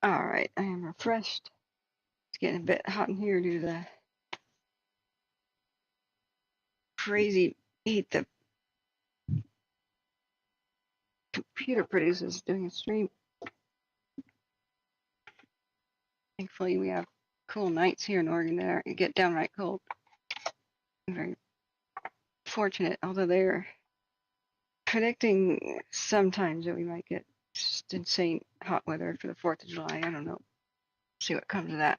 All right, I am refreshed. It's getting a bit hot in here due to the crazy heat the computer produces doing a stream. Thankfully, we have cool nights here in Oregon that aren't get downright cold. I'm very fortunate, although they're predicting sometimes that we might get just insane hot weather for the 4th of July. I don't know. See what comes of that.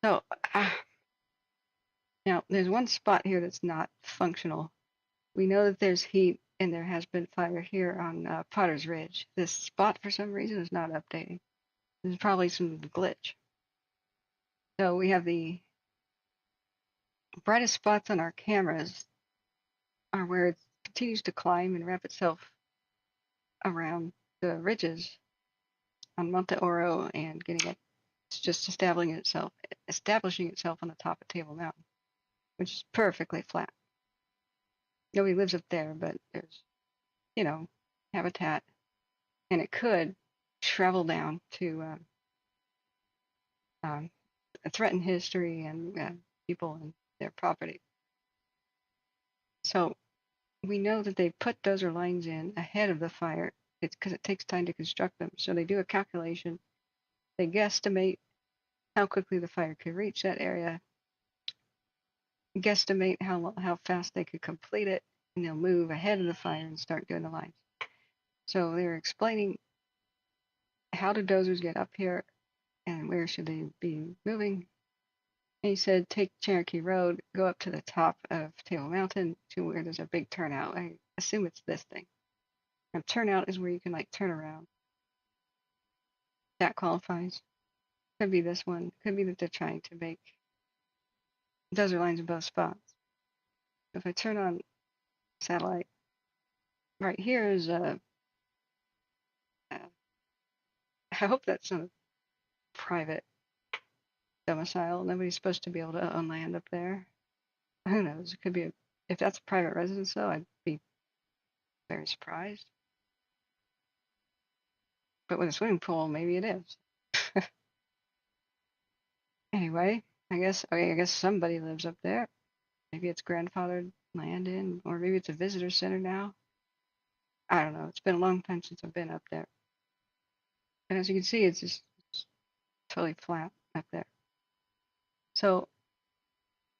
So, now there's one spot here that's not functional. We know that there's heat and there has been fire here on Potter's Ridge. This spot, for some reason, is not updating. There's probably some glitch. So we have the brightest spots on our cameras are where it continues to climb and wrap itself around the ridges on Monte Oro and getting it. It's just establishing itself on the top of Table Mountain, which is perfectly flat. Nobody lives up there, but there's, habitat, and it could travel down to threaten history and people and their property. So we know that they put dozer lines in ahead of the fire. It's because it takes time to construct them. So they do a calculation. They guesstimate how quickly the fire could reach that area, guesstimate how fast they could complete it, and they'll move ahead of the fire and start doing the lines. So they were explaining how do dozers get up here and where should they be moving. And he said, take Cherokee Road, go up to the top of Table Mountain to where there's a big turnout. I assume it's this thing. And turnout is where you can turn around. That qualifies. Could be this one. Could be that they're trying to make dozer lines in both spots. If I turn on satellite, right here is I hope that's not a private domicile. Nobody's supposed to be able to own land up there. Who knows? It could be if that's a private residence, though, I'd be very surprised. But with a swimming pool, maybe it is. Anyway, I guess somebody lives up there. Maybe it's grandfathered land in, or maybe it's a visitor center now. I don't know. It's been a long time since I've been up there. And as you can see, it's just totally flat up there. So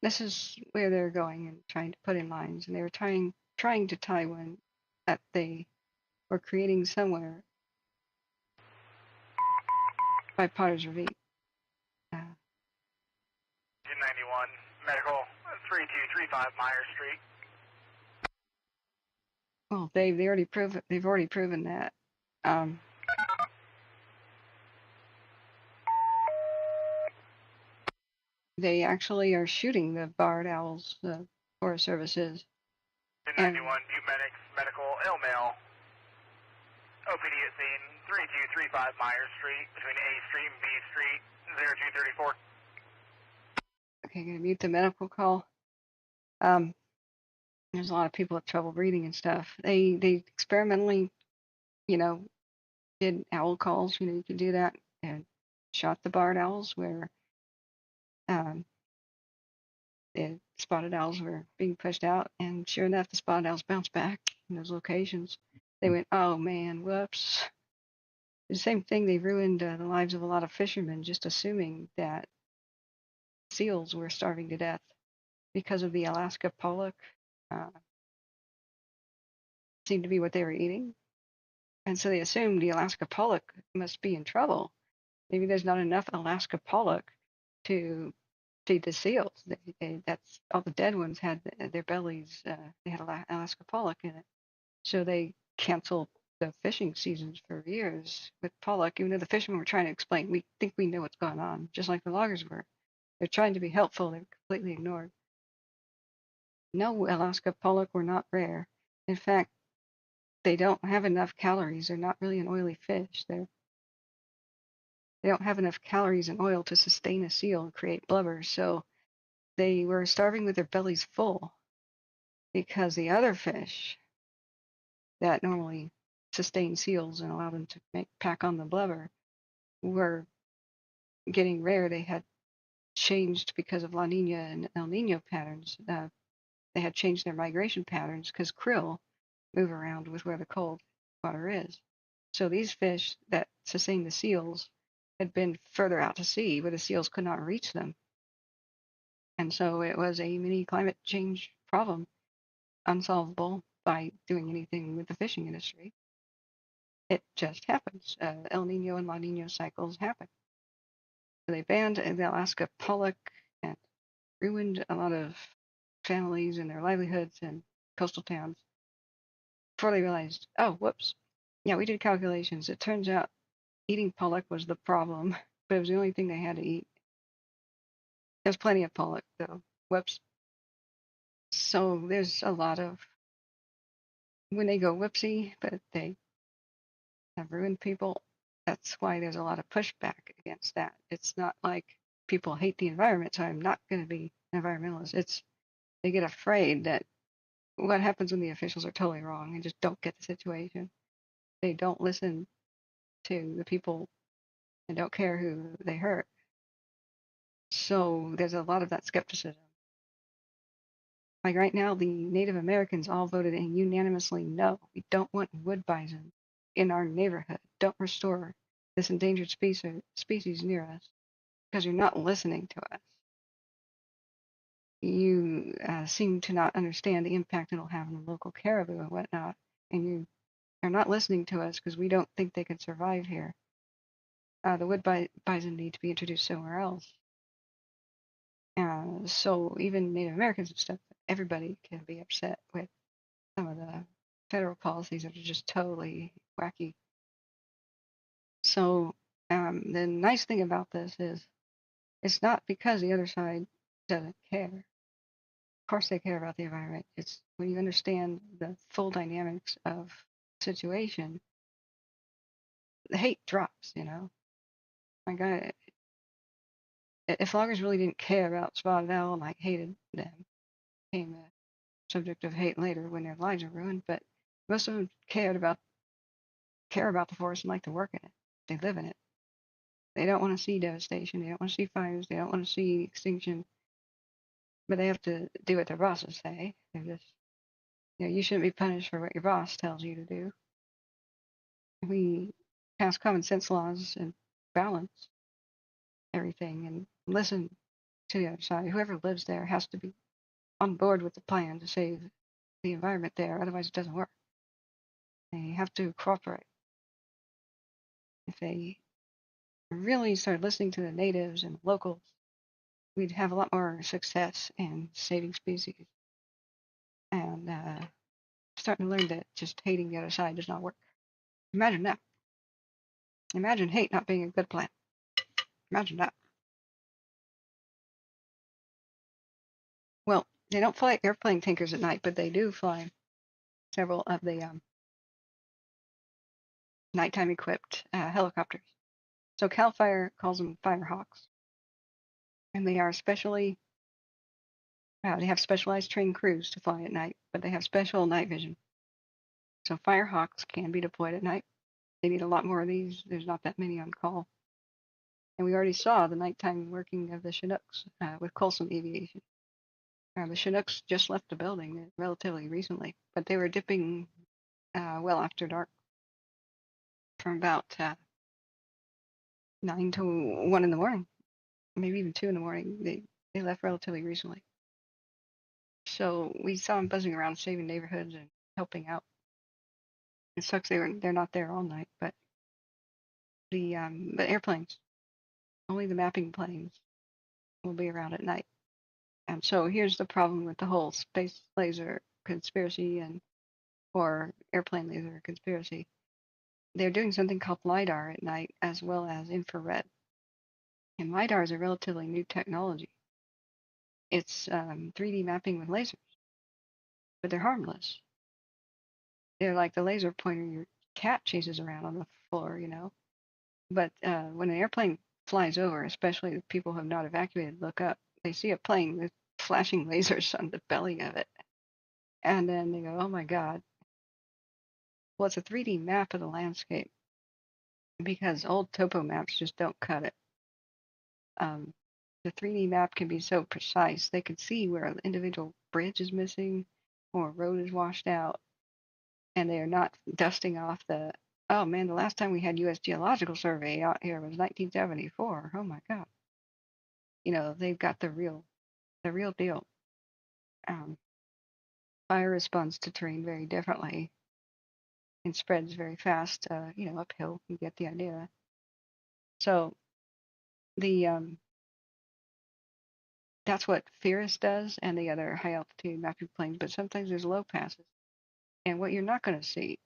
this is where they're going and trying to put in lines. And they were trying to tie one that they were creating somewhere by Potter's Ravine. 291 Medical 3235 Myers Street. Well, they've already proven that. They actually are shooting the barred owls, the Forest Services. 291 Butte Medics Medical L Mail. OPD at scene 3235 Myers Street between A Street and B Street 0234. Okay, gonna mute the medical call. There's a lot of people with trouble breathing and stuff. They experimentally, did owl calls. You could do that and shot the barred owls where the spotted owls were being pushed out, and sure enough, the spotted owls bounced back in those locations. They went, oh man, whoops. The same thing, they ruined the lives of a lot of fishermen just assuming that seals were starving to death because of the Alaska pollock. Seemed to be what they were eating. And so they assumed the Alaska pollock must be in trouble. Maybe there's not enough Alaska pollock to feed the seals. That's all the dead ones had their bellies. They had Alaska pollock in it. So they canceled the fishing seasons for years with pollock, even though the fishermen were trying to explain, we think we know what's going on, just like the loggers were. They're trying to be helpful. They're completely ignored. No, Alaska pollock were not rare. In fact, they don't have enough calories. They're not really an oily fish. They don't have enough calories and oil to sustain a seal and create blubber. So they were starving with their bellies full because the other fish that normally sustain seals and allow them to pack on the blubber were getting rare. They had changed because of La Nina and El Nino patterns. They had changed their migration patterns because krill move around with where the cold water is. So these fish that sustain the seals had been further out to sea where the seals could not reach them. And so it was a mini climate change problem, unsolvable by doing anything with the fishing industry. It just happens. El Nino and La Nina cycles happen. So they banned the Alaska pollock and ruined a lot of families and their livelihoods and coastal towns before they realized, oh, whoops. Yeah, we did calculations. It turns out eating pollock was the problem, but it was the only thing they had to eat. There's plenty of pollock, though. Whoops. So there's a lot of, when they go whoopsie, but they have ruined people, that's why there's a lot of pushback against that. It's not like people hate the environment, so I'm not going to be an environmentalist. It's they get afraid that what happens when the officials are totally wrong and just don't get the situation. They don't listen to the people and don't care who they hurt. So there's a lot of that skepticism. Like right now, the Native Americans all voted in unanimously no. We don't want wood bison in our neighborhood. Don't restore this endangered species near us because you're not listening to us. You seem to not understand the impact it'll have on the local caribou and whatnot, and you are not listening to us because we don't think they could survive here. The wood bison need to be introduced somewhere else. So even Native Americans and stuff, everybody can be upset with some of the federal policies that are just totally wacky. So the nice thing about this is it's not because the other side doesn't care. Of course they care about the environment. It's when you understand the full dynamics of the situation, the hate drops, you know. My God, if loggers really didn't care about spotted owl and like hated them, became a subject of hate later when their lives are ruined, but most of them care about the forest and like to work in it. They live in it. They don't want to see devastation. They don't want to see fires. They don't want to see extinction. But they have to do what their bosses say. They're just, you shouldn't be punished for what your boss tells you to do. We pass common sense laws and balance everything and listen to the other side. Whoever lives there has to be on board with the plan to save the environment there. Otherwise, it doesn't work. They have to cooperate. If they really start listening to the natives and the locals, we'd have a lot more success in saving species. And starting to learn that just hating the other side does not work. Imagine that. Imagine hate not being a good plan. Imagine that. Well, they don't fly airplane tankers at night, but they do fly several of the nighttime equipped helicopters. So CAL FIRE calls them Firehawks. And they are specially, they have specialized trained crews to fly at night, but they have special night vision. So Firehawks can be deployed at night. They need a lot more of these. There's not that many on call. And we already saw the nighttime working of the Chinooks with Coulson Aviation. The Chinooks just left the building relatively recently, but they were dipping well after dark from about 9 to 1 in the morning, maybe even 2 in the morning. They left relatively recently. So we saw them buzzing around saving neighborhoods and helping out. It sucks they're not there all night, but the airplanes, only the mapping planes will be around at night. And so here's the problem with the whole space laser conspiracy or airplane laser conspiracy. They're doing something called LiDAR at night as well as infrared. And LiDAR is a relatively new technology. It's 3D mapping with lasers, but they're harmless. They're like the laser pointer your cat chases around on the floor, But when an airplane flies over, especially the people who have not evacuated look up, they see a plane with flashing lasers on the belly of it. And then they go, oh my God. Well, it's a 3D map of the landscape. because old topo maps just don't cut it. The 3D map can be so precise. They could see where an individual bridge is missing or a road is washed out, and they are not dusting off the, oh man, the last time we had U.S. Geological Survey out here was 1974. Oh my God. You know, they've got the real deal. Fire responds to terrain very differently and spreads very fast, uphill. You get the idea. So the that's what Ferris does and the other high altitude mapping planes, but sometimes there's low passes. And what you're not going to see,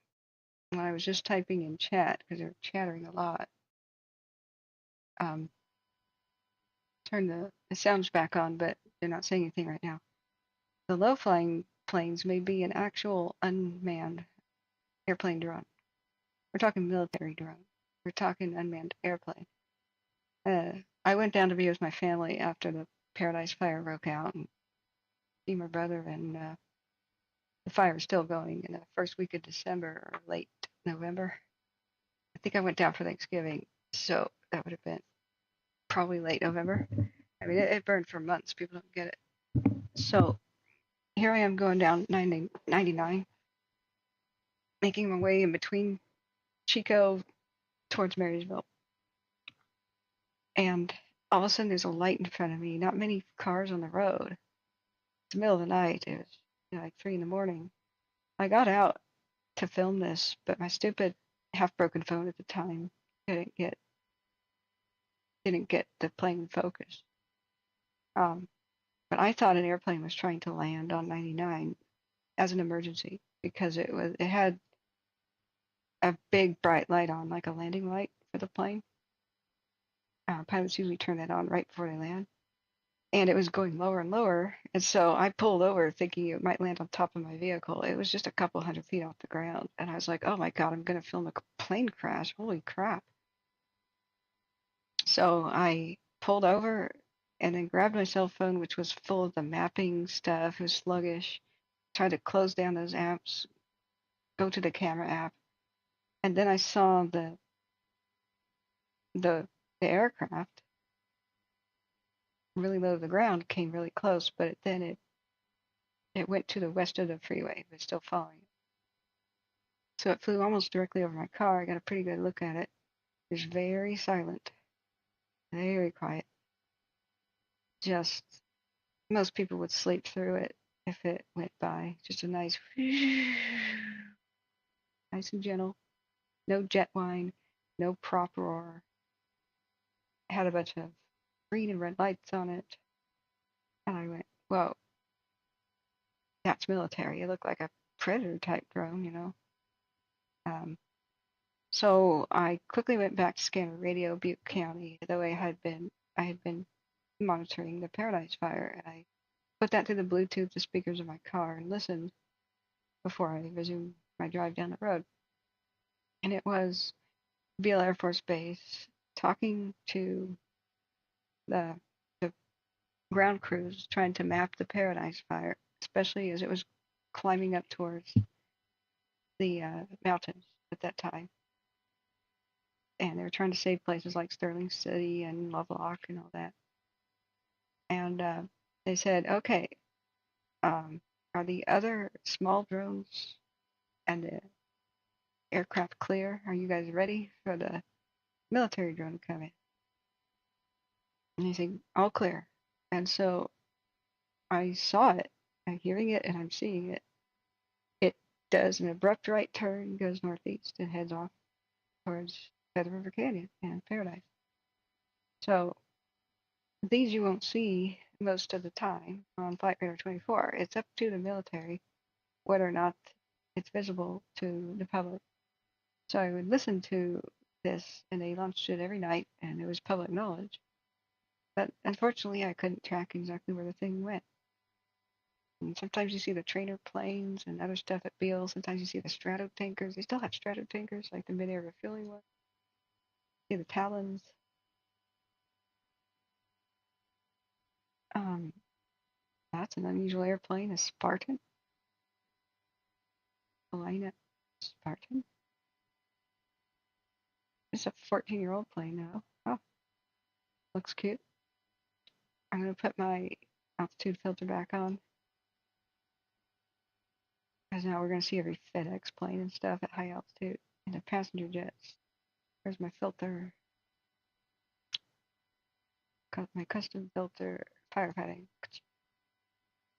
when I was just typing in chat, because they're chattering a lot, turn the sounds back on, but they're not saying anything right now. The low flying planes may be an actual unmanned airplane drone. We're talking military drone. We're talking unmanned airplane. I went down to be with my family after the Paradise Fire broke out and see my brother, and the fire is still going in the first week of December or late November. I think I went down for Thanksgiving, so that would have been probably late November. I mean, it burned for months. People don't get it. So here I am going down 99, making my way in between Chico towards Marysville. And all of a sudden there's a light in front of me. Not many cars on the road. It's the middle of the night. It was like 3 in the morning. I got out to film this, but my stupid half-broken phone at the time didn't get the plane in focus. But I thought an airplane was trying to land on 99 as an emergency because it had a big bright light on, like a landing light for the plane. Pilots usually turn that on right before they land. And it was going lower and lower. And so I pulled over thinking it might land on top of my vehicle. It was just a couple hundred feet off the ground. And I was like, oh my God, I'm going to film a plane crash. Holy crap. So I pulled over and then grabbed my cell phone, which was full of the mapping stuff. It was sluggish. Tried to close down those apps, go to the camera app. And then I saw the aircraft really low to the ground, came really close, but then it went to the west of the freeway. It was still following it. So it flew almost directly over my car. I got a pretty good look at it. It was very silent, very quiet. Just most people would sleep through it if it went by. Just a nice, nice and gentle. No jet whine, no prop roar. It had a bunch of green and red lights on it. And I went, whoa, that's military. It looked like a Predator type drone, you know. So I quickly went back to scanner radio, Butte County, though I had been monitoring the Paradise Fire, and I put that through the Bluetooth, the speakers of my car, and listened before I resumed my drive down the road. And it was Beale Air Force Base talking to the ground crews trying to map the Paradise Fire, especially as it was climbing up towards the mountains at that time. And they were trying to save places like Sterling City and Lovelock and all that. And they said, okay, are the other small drones and the aircraft clear? Are you guys ready for the military drone to come in? And they said, all clear. And so I saw it, I'm hearing it, and I'm seeing it. It does an abrupt right turn, goes northeast, and heads off towards Feather River Canyon and Paradise. So these you won't see most of the time on Flight Radar 24. It's up to the military whether or not it's visible to the public. So I would listen to this, and they launched it every night, and it was public knowledge. But unfortunately, I couldn't track exactly where the thing went. And sometimes you see the trainer planes and other stuff at Beale. Sometimes you see the strato tankers. They still have strato tankers, like the mid-air refueling one. See the Talons. That's an unusual airplane, a Spartan. Elena Spartan. It's a 14-year-old plane now. Oh, looks cute. I'm gonna put my altitude filter back on because now we're gonna see every FedEx plane and stuff at high altitude and the passenger jets. Where's my filter? My custom filter firefighting.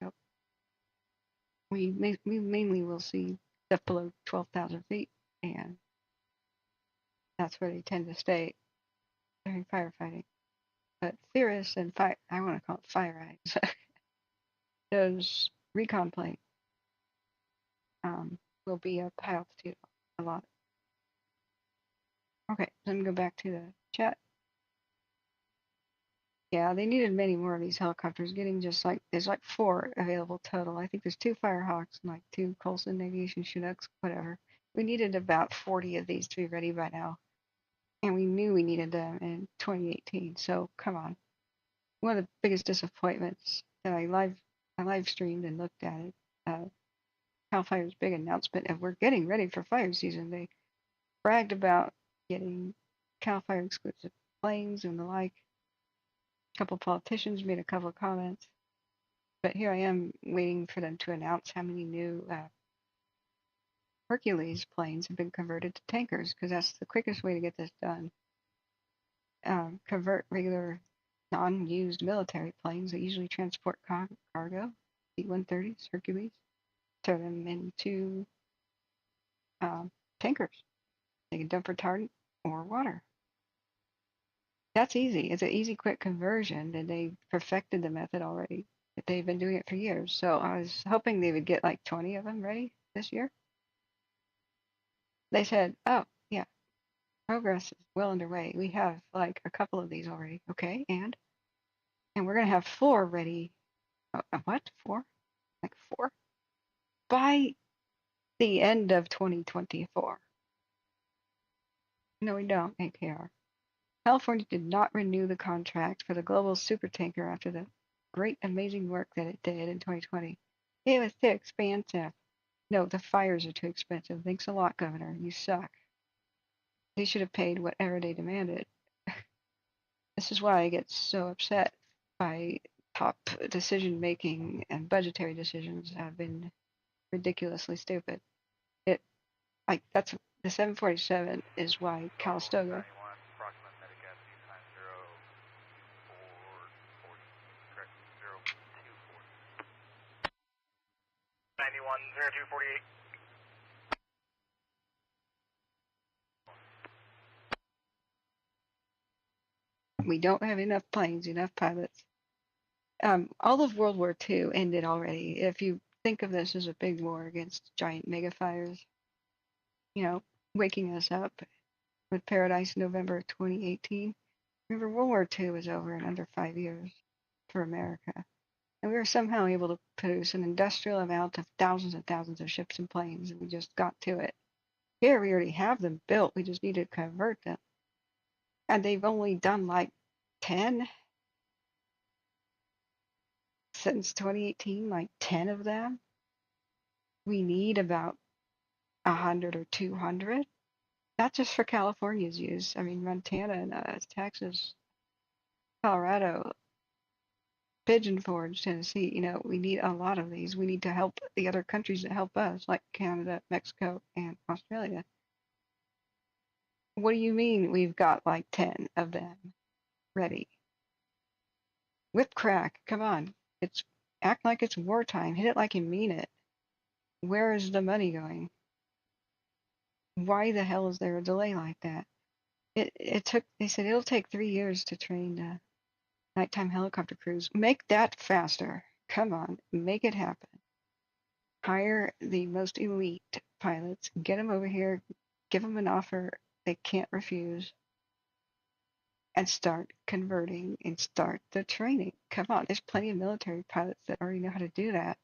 Nope. We mainly will see stuff below 12,000 feet, and that's where they tend to stay during firefighting. But Cirrus and I want to call it Fire Eyes, those recon planes will be up high altitude a lot. Okay, let me go back to the chat. Yeah, they needed many more of these helicopters. Getting just like there's like 4 available total. I think there's 2 Firehawks and like 2 Coulson Aviation Chinooks, whatever. We needed about 40 of these to be ready by now, and we knew we needed them in 2018. So come on. One of the biggest disappointments that I live streamed and looked at it. CAL FIRE's big announcement of we're getting ready for fire season. They bragged about getting CAL FIRE exclusive planes and the like. A couple politicians made a couple of comments, but here I am waiting for them to announce how many new Hercules planes have been converted to tankers, because that's the quickest way to get this done. Convert regular non-used military planes that usually transport cargo, C-130s, Hercules, turn them into tankers. They can dump retardant or water. That's easy. It's an easy, quick conversion, and they perfected the method already. They've been doing it for years. So I was hoping they would get like 20 of them ready this year. They said, oh, yeah, progress is well underway. We have like a couple of these already. Okay, and we're going to have 4 ready. What? 4? Like 4? By the end of 2024. No, we don't, AKR. California did not renew the contract for the global supertanker after the great, amazing work that it did in 2020. It was too expensive. No, the fires are too expensive. Thanks a lot, Governor. You suck. They should have paid whatever they demanded. This is why I get so upset by top decision making, and budgetary decisions have been ridiculously stupid. That's the 747 is why Calistoga. 910248. We don't have enough planes, enough pilots. All of World War II ended already. If you think of this as a big war against giant mega fires, waking us up with Paradise in November 2018. Remember, World War II was over in under 5 years for America. And we were somehow able to produce an industrial amount of thousands and thousands of ships and planes, and we just got to it. Here, we already have them built. We just need to convert them. And they've only done like 10 since 2018, like 10 of them. We need about 100 or 200. Not just for California's use. I mean, Montana and Texas, Colorado, Pigeon Forge, Tennessee, we need a lot of these. We need to help the other countries that help us, like Canada, Mexico, and Australia. What do you mean we've got like 10 of them ready? Whip crack, come on. Act like it's wartime. Hit it like you mean it. Where is the money going? Why the hell is there a delay like that? They said it'll take 3 years to train nighttime helicopter crews. Make that faster. Come on, make it happen. Hire the most elite pilots, get them over here, give them an offer they can't refuse, and start converting and start the training. Come on, there's plenty of military pilots that already know how to do that.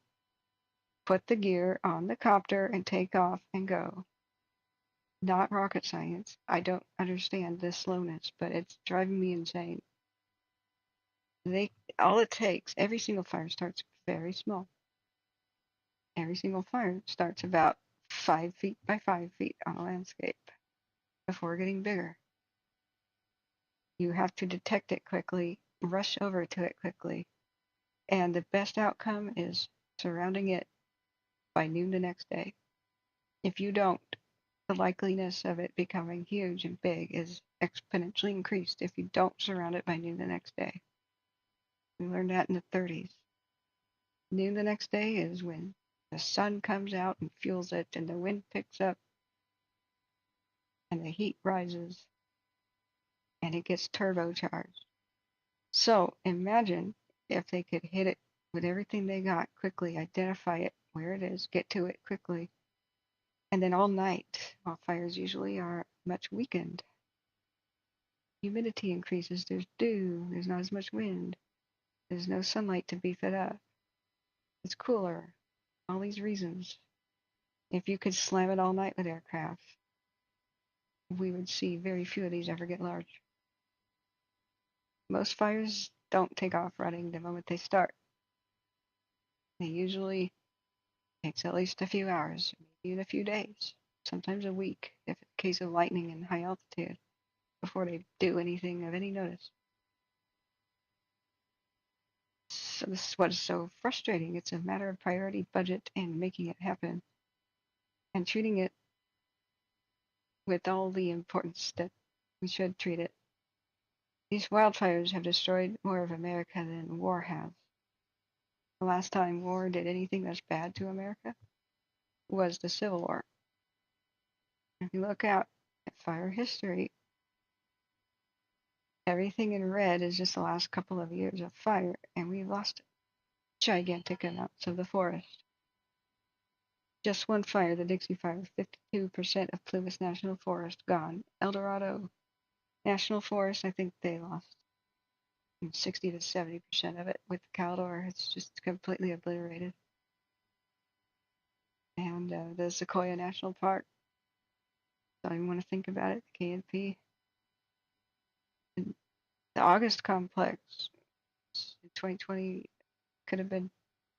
Put the gear on the copter and take off and go. Not rocket science. I don't understand this slowness, but it's driving me insane. All it takes, every single fire starts very small. Every single fire starts about 5 feet by 5 feet on a landscape before getting bigger. You have to detect it quickly, rush over to it quickly, and the best outcome is surrounding it by noon the next day. If you don't, the likeliness of it becoming huge and big is exponentially increased if you don't surround it by noon the next day. We learned that in the 30s. Noon the next day is when the sun comes out and fuels it, and the wind picks up, and the heat rises, and it gets turbocharged. So imagine if they could hit it with everything they got quickly, identify it where it is, get to it quickly, and then all night, while fires usually are much weakened. Humidity increases, there's dew, there's not as much wind, there's no sunlight to beef it up, it's cooler, all these reasons. If you could slam it all night with aircraft, we would see very few of these ever get large. Most fires don't take off running the moment they start. They usually takes at least a few hours, maybe even a few days, sometimes a week, if it's a case of lightning and high altitude, before they do anything of any notice. So this is what is so frustrating. It's a matter of priority, budget, and making it happen, and treating it with all the importance that we should treat it. These wildfires have destroyed more of America than war has. The last time war did anything that's bad to America was the Civil War. If you look out at fire history, everything in red is just the last couple of years of fire, and we've lost gigantic amounts of the forest. Just one fire, the Dixie Fire, 52% of Plumas National Forest gone. El Dorado National Forest, I think they lost 60 to 70% of it. With Caldor, it's just completely obliterated. And the Sequoia National Park, don't even want to think about it, the KNP. And the August Complex in 2020 could have been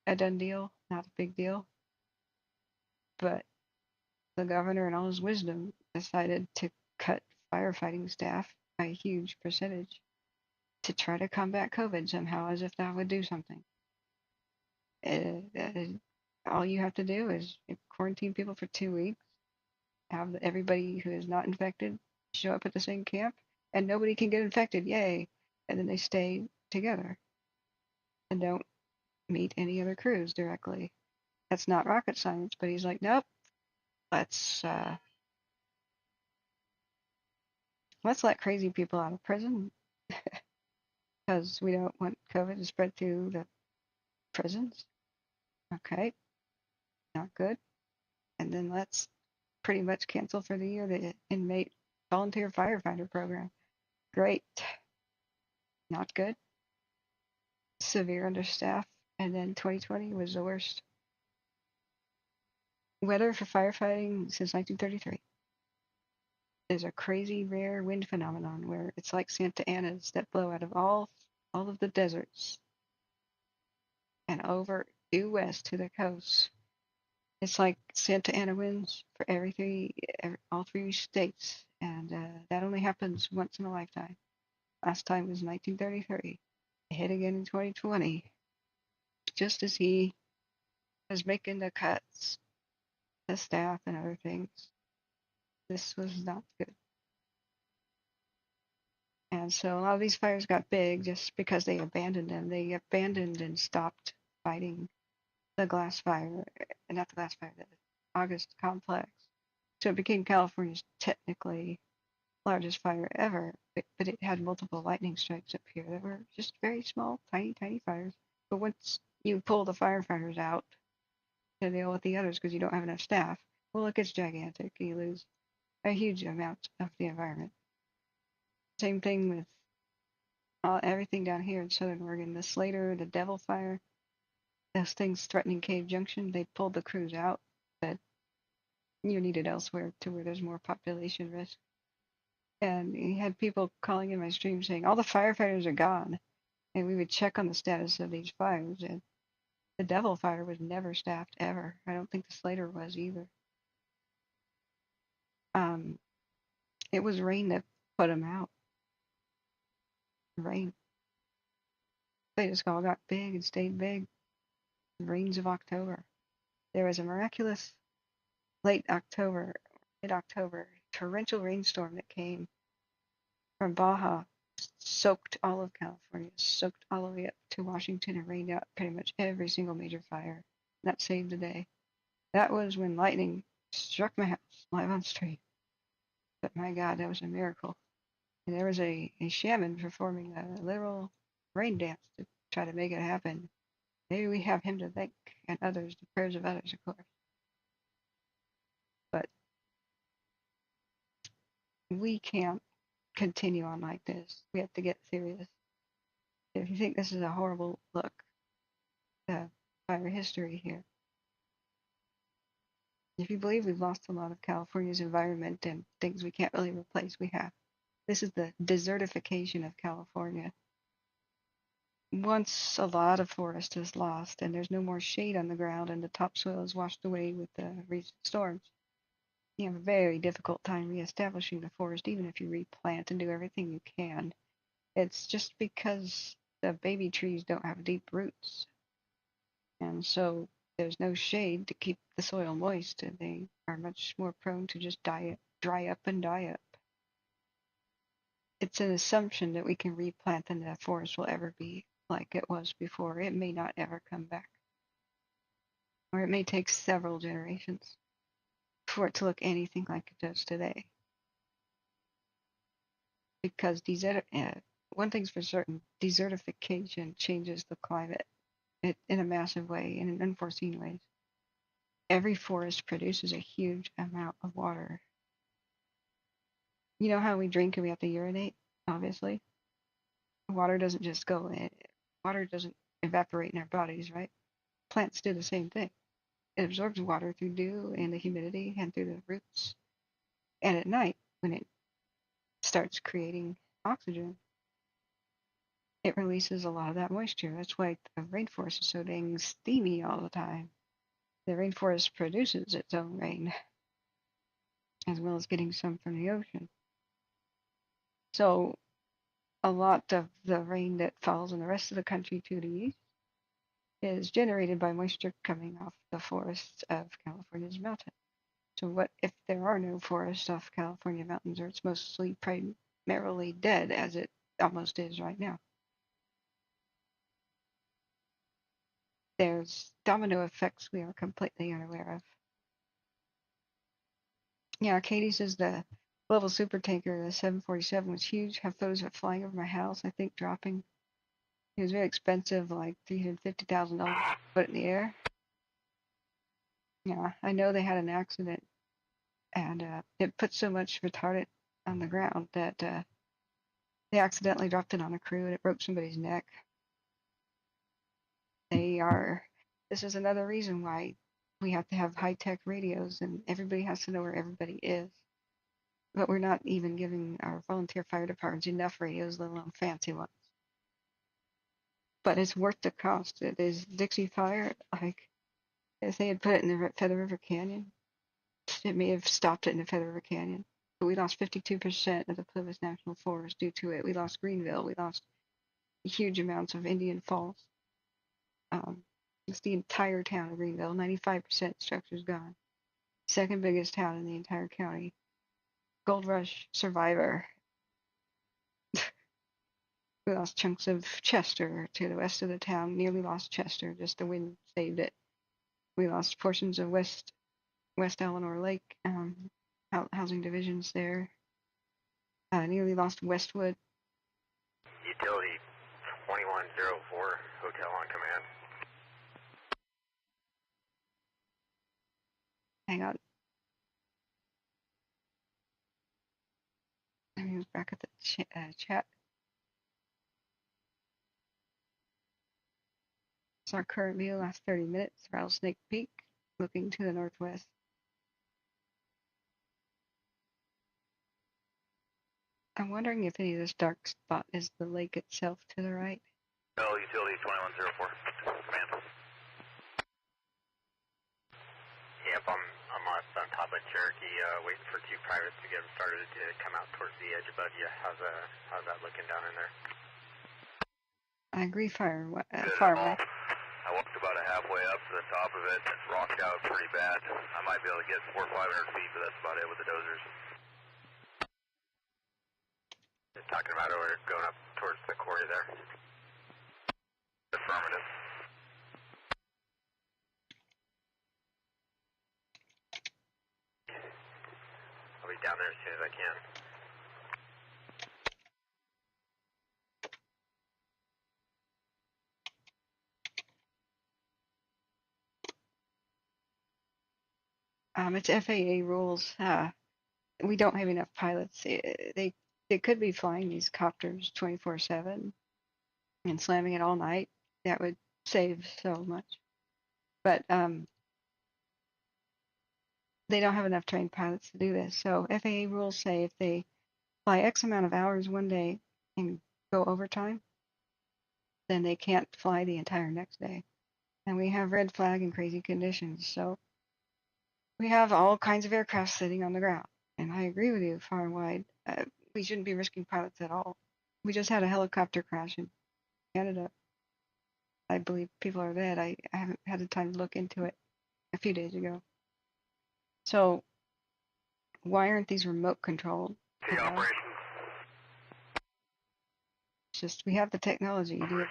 a done deal, not a big deal. But the governor, in all his wisdom, decided to cut firefighting staff by a huge percentage to try to combat COVID somehow, as if that would do something. All you have to do is quarantine people for 2 weeks, have everybody who is not infected show up at the same camp, and nobody can get infected, yay! And then they stay together and don't meet any other crews directly. That's not rocket science, but he's like, nope, let's let crazy people out of prison because we don't want COVID to spread through the prisons. Okay, not good. And then let's pretty much cancel for the year the inmate volunteer firefighter program. Great. Not good. Severe understaff. And then 2020 was the worst weather for firefighting since 1933. There's a crazy rare wind phenomenon where it's like Santa Anas that blow out of all of the deserts and over due west to the coast. It's like Santa Ana winds for all three states, and that only happens once in a lifetime. Last time was 1933. It hit again in 2020, just as he was making the cuts, the staff and other things. This was not good. And so a lot of these fires got big just because they abandoned them. They abandoned and stopped fighting the glass fire, not the glass fire, the August complex. So it became California's technically largest fire ever, but it had multiple lightning strikes up here that were just very small, tiny, tiny fires. But once you pull the firefighters out to deal with the others because you don't have enough staff, well, it gets gigantic. You lose a huge amount of the environment. Same thing with everything down here in Southern Oregon. The Slater, the Devil Fire, those things threatening Cave Junction, they pulled the crews out, but you needed elsewhere to where there's more population risk. And you had people calling in my stream saying, all the firefighters are gone. And we would check on the status of these fires. And the Devil Fire was never staffed, ever. I don't think the Slater was either. It was rain that put them out. rain. They just all got big and stayed big. The rains of October. There was a miraculous mid-October, torrential rainstorm that came from Baja, soaked all of California, soaked all the way up to Washington, and rained out pretty much every single major fire. That saved the day. That was when lightning struck my house live on stream. But my God, that was a miracle. And there was a shaman performing a literal rain dance to try to make it happen. Maybe we have him to thank, and others, the prayers of others, of course. But we can't continue on like this. We have to get serious. If you think this is a horrible look at fire history here, if you believe we've lost a lot of California's environment and things we can't really replace, we have. This is the desertification of California. Once a lot of forest is lost and there's no more shade on the ground and the topsoil is washed away with the recent storms, you have a very difficult time reestablishing the forest, even if you replant and do everything you can. It's just because the baby trees don't have deep roots. And so there's no shade to keep the soil moist, and they are much more prone to just dry up and die up. It's an assumption that we can replant and the forest will ever be like it was before. It may not ever come back. Or it may take several generations for it to look anything like it does today. Because one thing's for certain, desertification changes the climate in a massive way, in unforeseen ways. Every forest produces a huge amount of water. You know how we drink and we have to urinate, obviously? Water doesn't just go in. Water doesn't evaporate in our bodies, right? Plants do the same thing. It absorbs water through dew and the humidity and through the roots. And at night, when it starts creating oxygen, it releases a lot of that moisture. That's why the rainforest is so dang steamy all the time. The rainforest produces its own rain, as well as getting some from the ocean. So a lot of the rain that falls in the rest of the country to the east is generated by moisture coming off the forests of California's mountains. So what if there are no forests off California mountains, or it's mostly primarily dead, as it almost is right now? There's domino effects we are completely unaware of. Yeah, Katie says the global supertanker, the 747, was huge. Have photos of it flying over my house, I think dropping. It was very expensive, like $350,000 to put it in the air. Yeah, I know they had an accident, and it put so much retardant on the ground that they accidentally dropped it on a crew and it broke somebody's neck. This is another reason why we have to have high-tech radios and everybody has to know where everybody is. But we're not even giving our volunteer fire departments enough radios, let alone fancy ones. But it's worth the cost. It is Dixie Fire, like, if they had put it in the Feather River Canyon, it may have stopped it in the Feather River Canyon. But we lost 52% of the Plymouth National Forest due to it. We lost Greenville. We lost huge amounts of Indian Falls. It's the entire town of Greenville. 95% structure's gone. Second biggest town in the entire county. Gold Rush survivor. We lost chunks of Chester to the west of the town. Nearly lost Chester. Just the wind saved it. We lost portions of West Eleanor Lake, housing divisions there. Nearly lost Westwood. Utility 2104, hotel on command. Hang on. Let me move back at the chat. It's our current view, last 30 minutes. Rattlesnake Peak, looking to the northwest. I'm wondering if any of this dark spot is the lake itself to the right. No, utility 2104, command. Yep, I'm on top of Cherokee, waiting for two privates to get them started to come out towards the edge above you. How's that looking down in there? I agree, fire. Good at all. Farmer. I walked about a halfway up to the top of it. It's rocked out pretty bad. I might be able to get 400 or 500 feet, but that's about it with the dozers. Just talking about over going up towards the quarry there. Affirmative. I'll be down there as soon as I can. It's FAA rules. We don't have enough pilots. They could be flying these copters 24/7 and slamming it all night. That would save so much. But they don't have enough trained pilots to do this. So FAA rules say if they fly X amount of hours one day and go overtime, then they can't fly the entire next day. And we have red flag and crazy conditions. So we have all kinds of aircraft sitting on the ground. And I agree with you far and wide. We shouldn't be risking pilots at all. We just had a helicopter crash in Canada. I believe people are dead. I haven't had the time to look into it a few days ago. So why aren't these remote controlled? The operations. It's just we have the technology. Do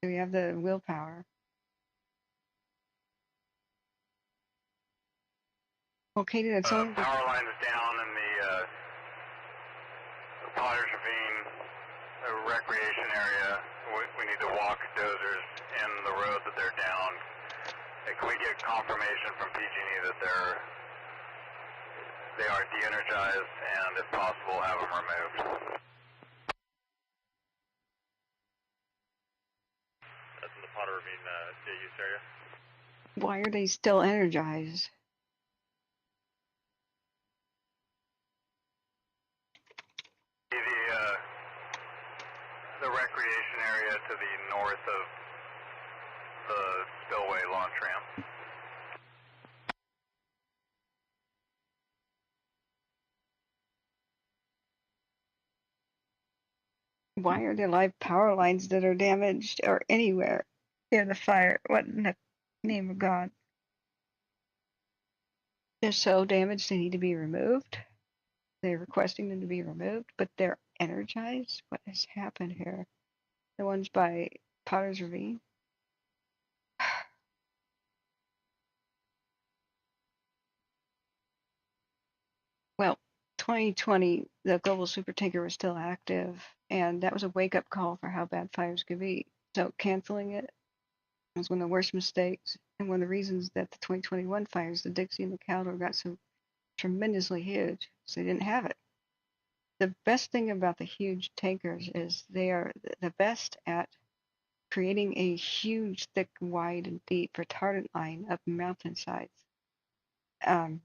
we have the willpower? Okay, that's only power line is down in the Potter's Ravine recreation area. We need to walk dozers in the road that they're down. Can we get confirmation from PG&E that they are de-energized and, if possible, have them removed? That's in the Potter Ravine state use area. why are they still energized? The recreation area to the north of the spillway launch ramp. Why are there live power lines that are damaged or anywhere near the fire? What in the name of God? They're so damaged they need to be removed. They're requesting them to be removed, but they're energized? What has happened here? The ones by Potter's Ravine? Well, 2020, the global supertanker was still active, and that was a wake-up call for how bad fires could be. So canceling it was one of the worst mistakes, and one of the reasons that the 2021 fires, the Dixie and the Caldor, got so tremendously huge, is they didn't have it. The best thing about the huge tankers is they are the best at creating a huge, thick, wide, and deep retardant line up mountainsides. And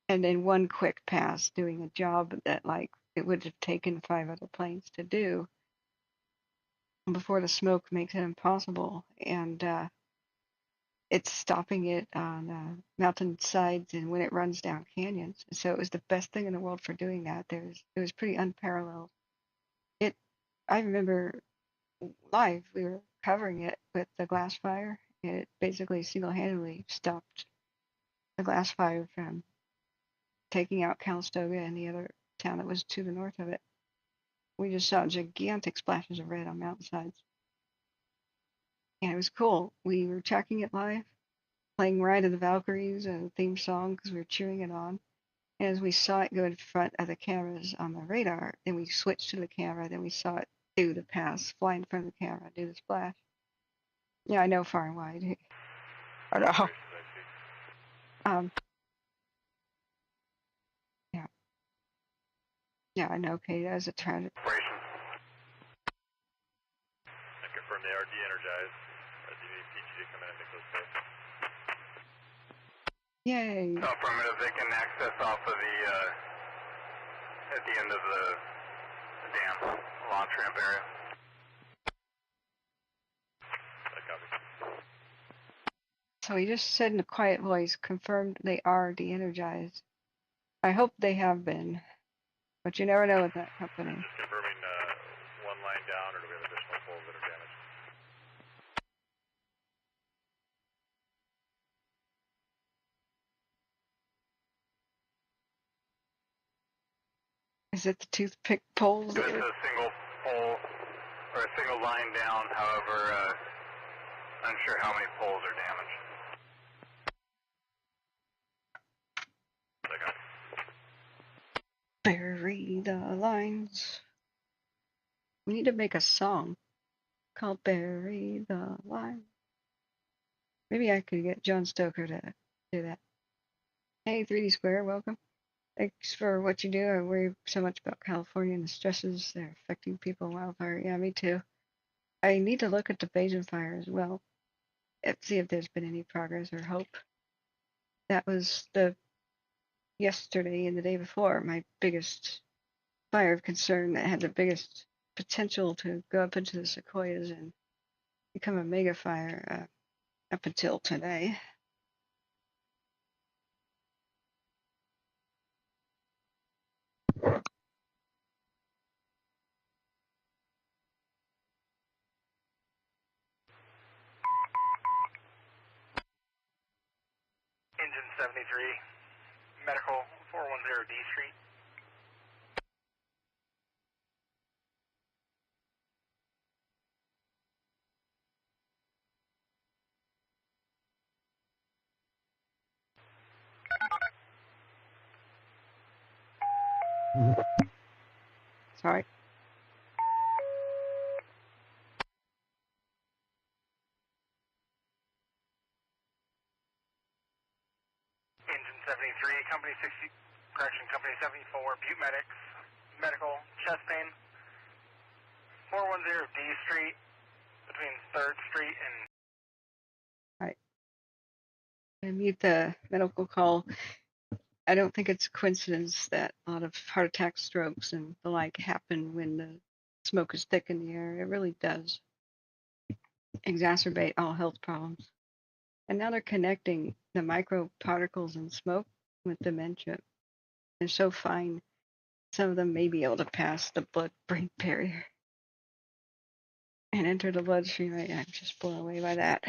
in one quick pass, doing a job that, like, it would have taken 5 other planes to do before the smoke makes it impossible. And it's stopping it on mountain sides and when it runs down canyons. So it was the best thing in the world for doing that. It was pretty unparalleled. I remember live, we were covering it with the glass fire. It basically single-handedly stopped the glass fire from taking out Calistoga and the other town that was to the north of it. We just saw gigantic splashes of red on mountainsides. And it was cool. We were tracking it live, playing Ride of the Valkyries, a theme song, because we were cheering it on. And as we saw it go in front of the cameras on the radar, then we switched to the camera, then we saw it do the pass, fly in front of the camera, do the splash. Yeah, I know, far and wide. I know. Yeah. Yeah, I know, Kate, that was a tragic. I confirm they are de-energized. Do you need PG to come in and make those calls? Yay. Affirmative, they can access off of the, at the end of the dam, launch ramp area. So he just said in a quiet voice, confirmed they are de-energized. I hope they have been, but you never know with that company. Just confirming one down, or do we have additional poles that are damaged? Is it the toothpick poles? It's a single pole, or a single line down, however, unsure how many poles are damaged. Bury the lines. We need to make a song called Bury the Line. Maybe I could get John Stoker to do that. Hey, 3D Square, welcome. Thanks for what you do. I worry so much about California and the stresses that are affecting people in wildfire. Yeah, me too. I need to look at the Basin fire as well and see if there's been any progress or hope. That was the yesterday and the day before my biggest fire of concern that had the biggest potential to go up into the sequoias and become a mega fire up until today. Engine 73, medical 410 D Street. Sorry. Engine 73, company 60, correction, company 74, Butte medics, medical, chest pain, 410 D Street, between 3rd Street and... Right. I mute the medical call. I don't think it's a coincidence that a lot of heart attacks, strokes, and the like happen when the smoke is thick in the air. It really does exacerbate all health problems. And now they're connecting the microparticles in smoke with dementia. They're so fine, some of them may be able to pass the blood-brain barrier and enter the bloodstream. I'm just blown away by that.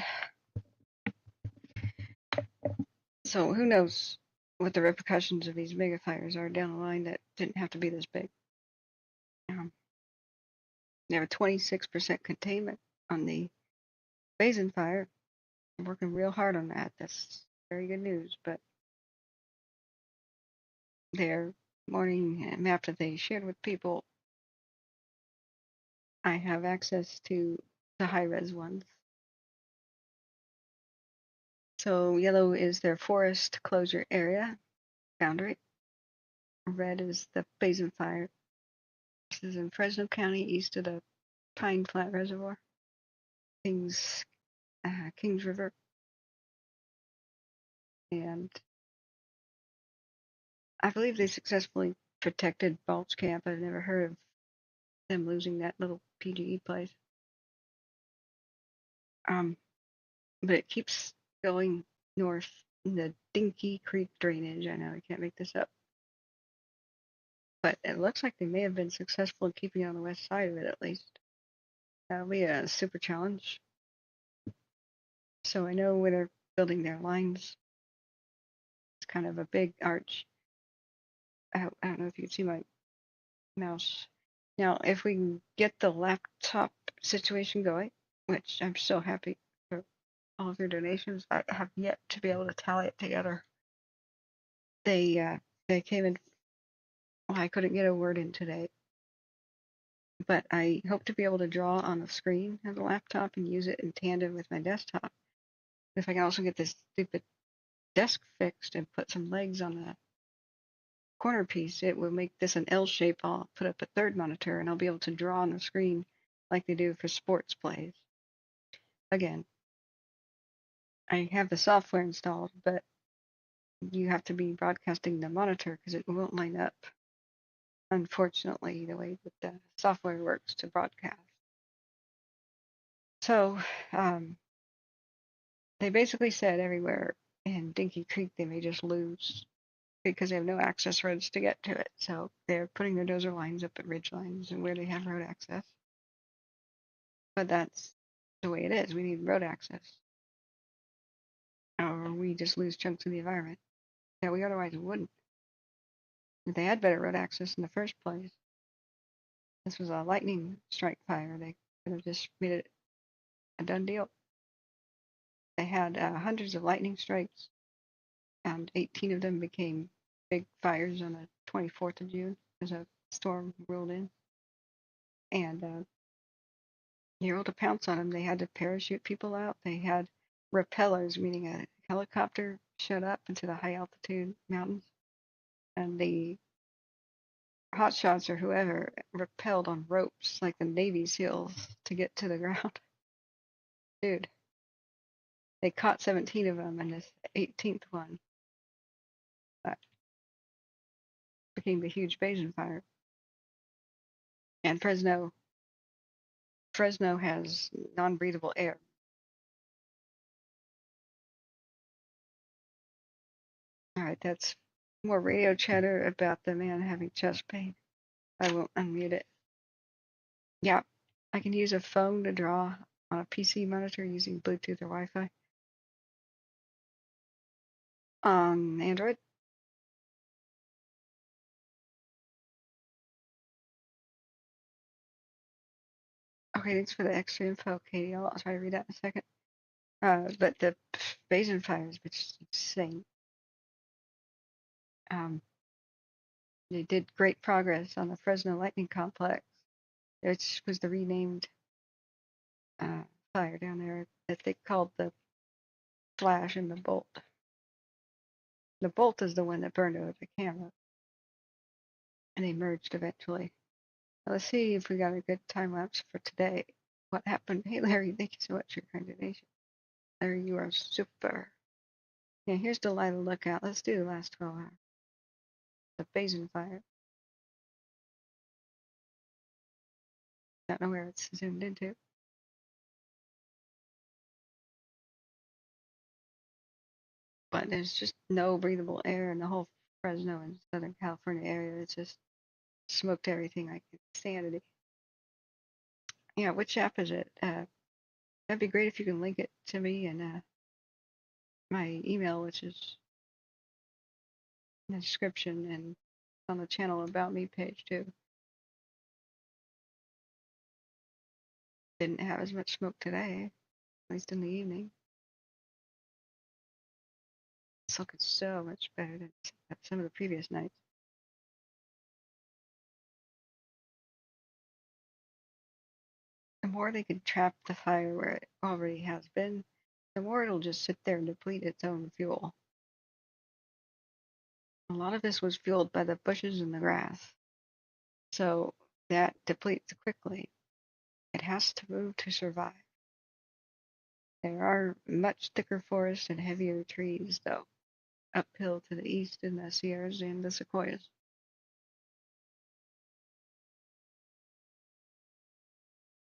So who knows what the repercussions of these mega fires are down the line that didn't have to be this big. They have a 26% containment on the Basin fire. I'm working real hard on that. That's very good news. But their morning map that they shared with people, I have access to the high-res ones. So yellow is their forest closure area boundary. Red is the Basin fire. This is in Fresno County, east of the Pine Flat Reservoir. Kings River. And I believe they successfully protected Balch Camp. I've never heard of them losing that little PGE place. But it keeps going north in the Dinky Creek drainage. I know I can't make this up. But it looks like they may have been successful in keeping it on the west side of it at least. That'll be a super challenge. So I know where they're building their lines. It's kind of a big arch. I don't know if you can see my mouse. Now, if we can get the laptop situation going, which I'm so happy for all of your donations, I have yet to be able to tally it together. They came in. Well, I couldn't get a word in today, but I hope to be able to draw on the screen of the laptop and use it in tandem with my desktop. If I can also get this stupid desk fixed and put some legs on the corner piece, it will make this an L shape. I'll put up a third monitor and I'll be able to draw on the screen like they do for sports plays. Again, I have the software installed, but you have to be broadcasting the monitor because it won't line up, unfortunately, the way that the software works to broadcast. So they basically said everywhere in Dinky Creek they may just lose because they have no access roads to get to it. So they're putting their dozer lines up at ridge lines and where they have road access. But that's the way it is. We need road access, or we just lose chunks of the environment that we otherwise wouldn't. If they had better road access in the first place, this was a lightning strike fire. They could have just made it a done deal. They had hundreds of lightning strikes, and 18 of them became big fires on the 24th of June as a storm rolled in. And you're able to pounce on them. They had to parachute people out. They had repellers, meaning a helicopter showed up into the high altitude mountains, and the hotshots or whoever rappelled on ropes like the Navy SEALs to get to the ground. Dude, they caught 17 of them, and this 18th one became the huge Basin fire. And Fresno has non-breathable air. All right, that's more radio chatter about the man having chest pain. I won't unmute it. Yeah, I can use a phone to draw on a PC monitor using Bluetooth or Wi-Fi. On Android. Okay, thanks for the extra info, Katie. I'll try to read that in a second. But the Basin fire is insane. They did great progress on the Fresno Lightning Complex, which was the renamed fire down there that they called the Flash and the Bolt. The Bolt is the one that burned over the camera, and they merged eventually. Now, let's see if we got a good time lapse for today. What happened? Hey, Larry, thank you so much for your kind donation. Larry, you are super. Yeah, here's Delilah Lookout. Let's do the last 12 hours. The Basin fire. Don't know where it's zoomed into. But there's just no breathable air in the whole Fresno and Southern California area. It's just smoked everything like insanity. Yeah, which app is it? That'd be great if you can link it to me and my email, which is in the description and on the channel About Me page too. Didn't have as much smoke today, at least in the evening. It's looking so much better than some of the previous nights. The more they can trap the fire where it already has been, the more it'll just sit there and deplete its own fuel. A lot of this was fueled by the bushes and the grass, so that depletes quickly. It has to move to survive. There are much thicker forests and heavier trees, though, uphill to the east in the Sierras and the Sequoias.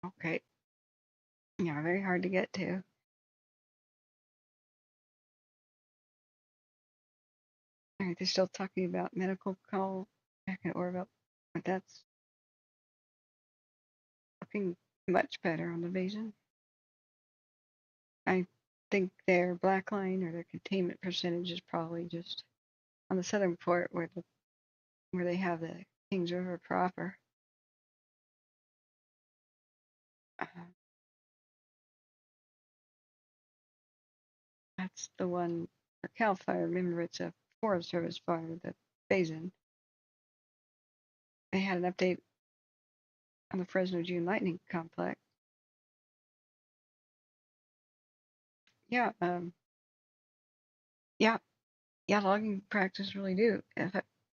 Okay. Yeah, very hard to get to. All right, they're still talking about medical call back in Oroville, but that's looking much better on the Basin. I think their black line or their containment percentage is probably just on the southern port where they have the Kings River proper. That's the one for CAL FIRE. Remember, it's a Forest Service fire, the Basin. They had an update on the Fresno June Lightning Complex. Yeah, logging practice really do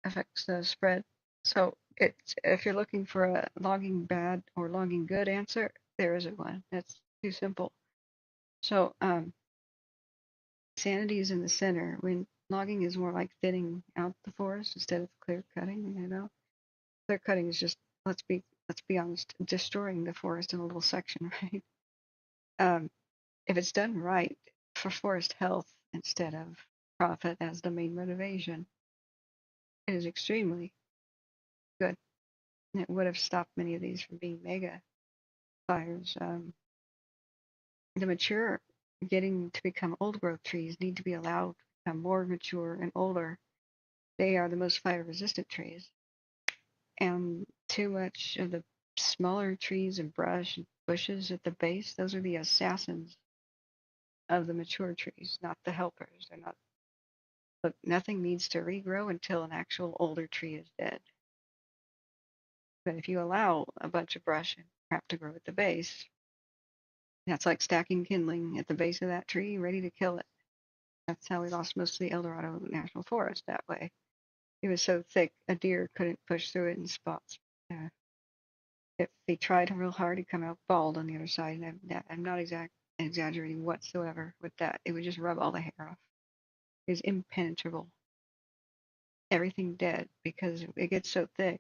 affects the spread. So if you're looking for a logging bad or logging good answer, there isn't one. It's too simple. So sanity is in the center. When logging is more like thinning out the forest instead of clear cutting, Clear cutting is just, let's be honest, destroying the forest in a little section, right? If it's done right for forest health instead of profit as the main motivation, it is extremely good. And it would have stopped many of these from being mega fires. The mature, getting to become old growth trees, need to be allowed to become more mature and older. They are the most fire resistant trees. And too much of the smaller trees and brush and bushes at the base, those are the assassins of the mature trees, not the helpers. They're not. Look, nothing needs to regrow until an actual older tree is dead. But if you allow a bunch of brush and crap to grow at the base, that's like stacking kindling at the base of that tree, ready to kill it. That's how we lost most of the El Dorado National Forest that way. It was so thick, a deer couldn't push through it in spots. If he tried real hard, he'd come out bald on the other side. And I'm not exaggerating whatsoever with that. It would just rub all the hair off. It was impenetrable. Everything dead because it gets so thick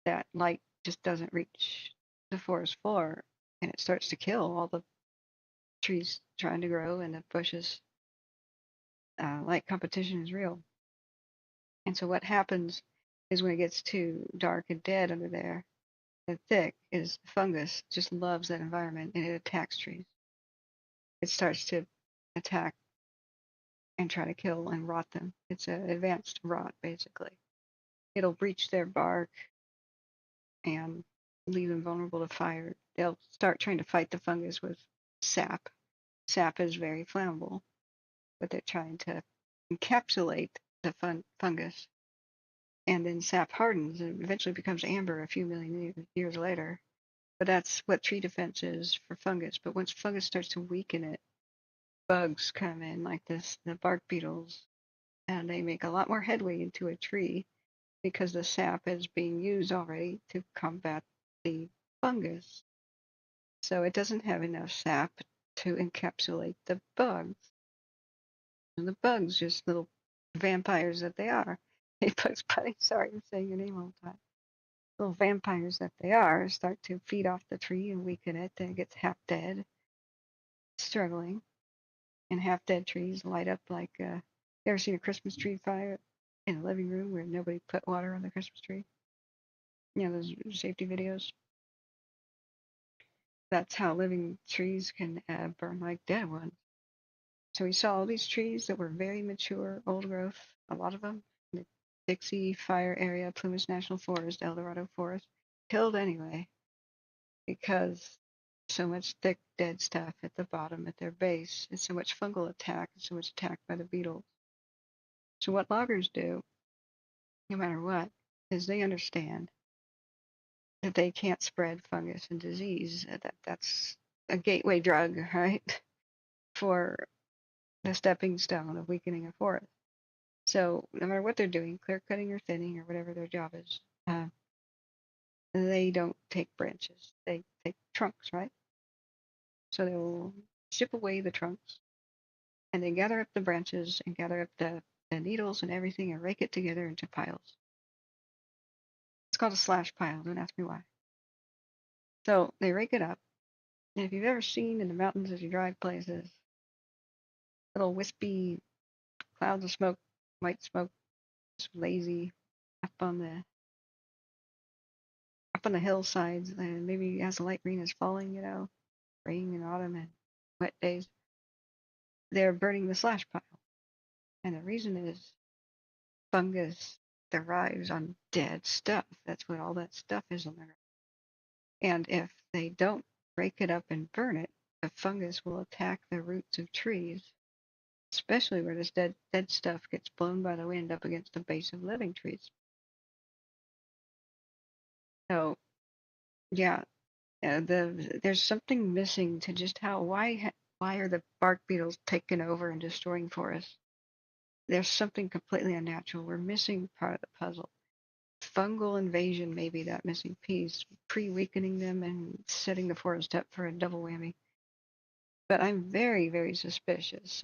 that light just doesn't reach the forest floor, and it starts to kill all the trees trying to grow and the bushes. Light competition is real. And so what happens is when it gets too dark and dead under there, and thick, is fungus just loves that environment and it attacks trees. It starts to attack and try to kill and rot them. It's an advanced rot, basically. It'll breach their bark and leave them vulnerable to fire. They'll start trying to fight the fungus with sap. Sap is very flammable, but they're trying to encapsulate the fungus. And then sap hardens and eventually becomes amber a few million years later. But that's what tree defense is for fungus. But once fungus starts to weaken it, bugs come in like this, the bark beetles, and they make a lot more headway into a tree because the sap is being used already to combat the fungus. So it doesn't have enough sap to encapsulate the bugs. And the bugs, just little vampires that they are. Hey, Bugs Bunny, sorry, I'm saying your name all the time. Little vampires that they are start to feed off the tree and weaken it. Then it gets half dead, struggling. And half dead trees light up like, you ever seen a Christmas tree fire in a living room where nobody put water on the Christmas tree? You know, those safety videos? That's how living trees can burn like dead ones. So we saw all these trees that were very mature, old growth, a lot of them, in the Dixie Fire Area, Plumas National Forest, El Dorado Forest, killed anyway because so much thick dead stuff at the bottom at their base, and so much fungal attack, and so much attack by the beetles. So what loggers do, no matter what, is they understand that they can't spread fungus and disease. That's a gateway drug, right, for the stepping stone of weakening a forest. So no matter what they're doing, clear cutting or thinning or whatever their job is, they don't take branches. They take trunks, right? So they'll chip away the trunks and they gather up the branches and gather up the needles and everything and rake it together into piles. It's called a slash pile. Don't ask me why. So they rake it up. And if you've ever seen in the mountains as you drive places, little wispy clouds of smoke, white smoke, just lazy up on the hillsides, and maybe as the light rain is falling, you know, rain in autumn and wet days, they're burning the slash pile. And the reason is fungus thrives on dead stuff. That's what all that stuff is on the ground. And if they don't break it up and burn it, the fungus will attack the roots of trees, especially where this dead stuff gets blown by the wind up against the base of living trees. So, yeah, there's something missing to just why are the bark beetles taking over and destroying forests? There's something completely unnatural. We're missing part of the puzzle. Fungal invasion may be that missing piece, pre-weakening them and setting the forest up for a double whammy. But I'm very, very suspicious.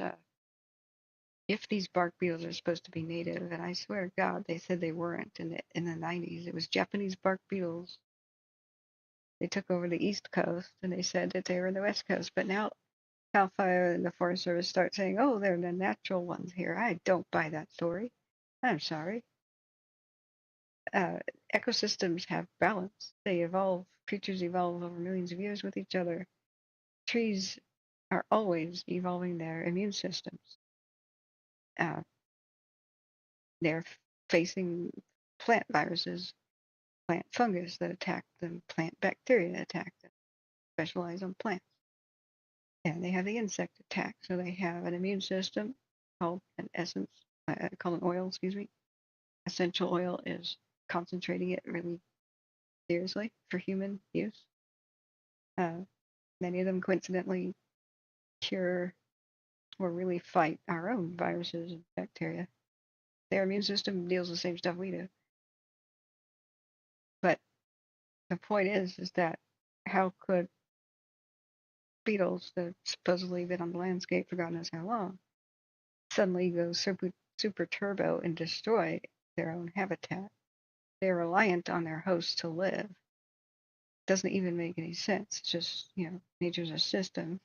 If these bark beetles are supposed to be native, and I swear to God, they said they weren't in the 90s. It was Japanese bark beetles. They took over the East Coast, and they said that they were in the West Coast. But now CAL FIRE and the Forest Service start saying, oh, they're the natural ones here. I don't buy that story. I'm sorry. Ecosystems have balance. They evolve. Creatures evolve over millions of years with each other. Trees are always evolving their immune systems. They're facing plant viruses, plant fungus that attack them, plant bacteria that attack them, specialize on plants. And they have the insect attack, so they have an immune system called an oil, excuse me. Essential oil is concentrating it really seriously for human use. Many of them coincidentally cure or really fight our own viruses and bacteria. Their immune system deals with the same stuff we do. But the point is that how could beetles that supposedly been on the landscape for God knows how long suddenly go super turbo and destroy their own habitat? They're reliant on their hosts to live. Doesn't even make any sense. It's just, nature's a system.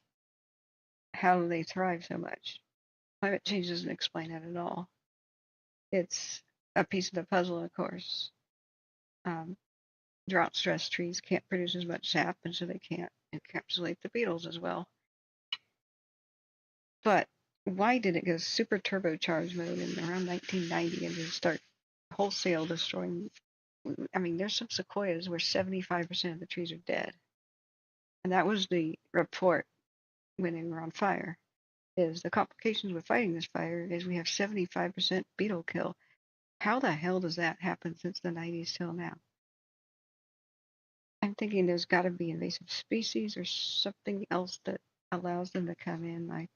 How do they thrive so much? Climate change doesn't explain that at all. It's a piece of the puzzle, of course. Drought stress trees can't produce as much sap, and so they can't encapsulate the beetles as well. But why did it go super turbocharged mode in around 1990 and just start wholesale destroying? I mean, there's some sequoias where 75% of the trees are dead. And that was the report when they were on fire. Is the complications with fighting this fire is we have 75% beetle kill. How the hell does that happen since the 90s till now? I'm thinking there's got to be invasive species or something else that allows them to come in, like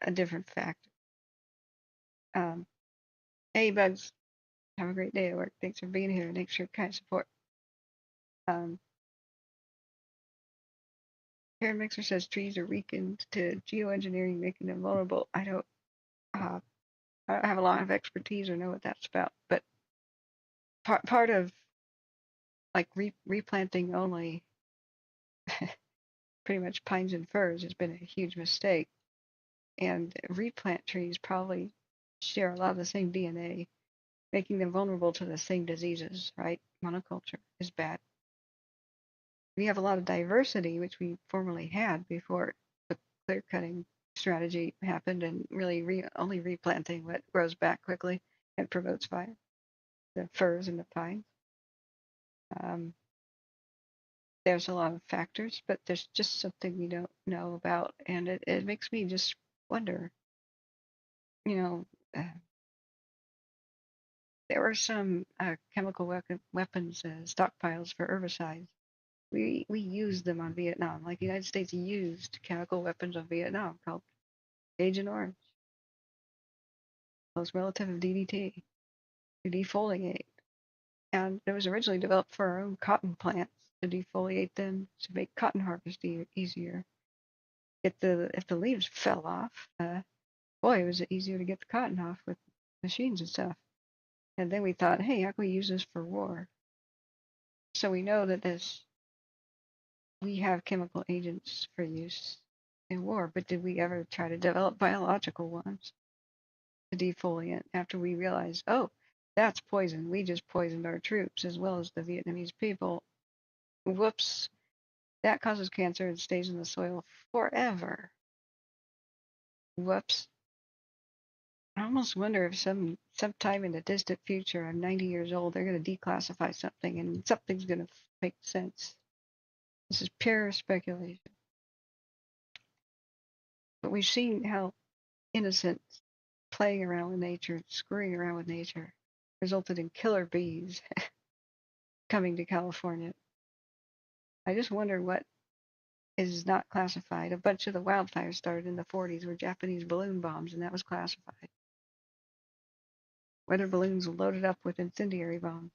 a different factor. Hey, Bugs, have a great day at work. Thanks for being here. Thanks for your kind support. Karen Mixer says trees are weakened to geoengineering, making them vulnerable. I don't have a lot of expertise or know what that's about, but part of like replanting only pretty much pines and firs has been a huge mistake. And replant trees probably share a lot of the same DNA, making them vulnerable to the same diseases, right? Monoculture is bad. We have a lot of diversity, which we formerly had before the clear cutting strategy happened, and really only replanting what grows back quickly and promotes fire, the firs and the pines. There's a lot of factors, but there's just something we don't know about, and it makes me just wonder, there were some chemical weapons stockpiles for herbicides. We used them on Vietnam, like the United States used chemical weapons on Vietnam called Agent Orange. Close relative of DDT to defoliate. And it was originally developed for our own cotton plants to defoliate them to make cotton harvest easier. If the leaves fell off, boy, it was easier to get the cotton off with machines and stuff. And then we thought, hey, how can we use this for war? So we know that we have chemical agents for use in war, but did we ever try to develop biological ones to defoliate after we realized, oh, that's poison. We just poisoned our troops as well as the Vietnamese people. Whoops. That causes cancer and stays in the soil forever. Whoops. I almost wonder if sometime in the distant future, I'm 90 years old, they're going to declassify something and something's going to make sense. This is pure speculation. But we've seen how innocent playing around with nature, screwing around with nature, resulted in killer bees coming to California. I just wonder what is not classified. A bunch of the wildfires started in the 40s were Japanese balloon bombs, and that was classified. Weather balloons loaded up with incendiary bombs.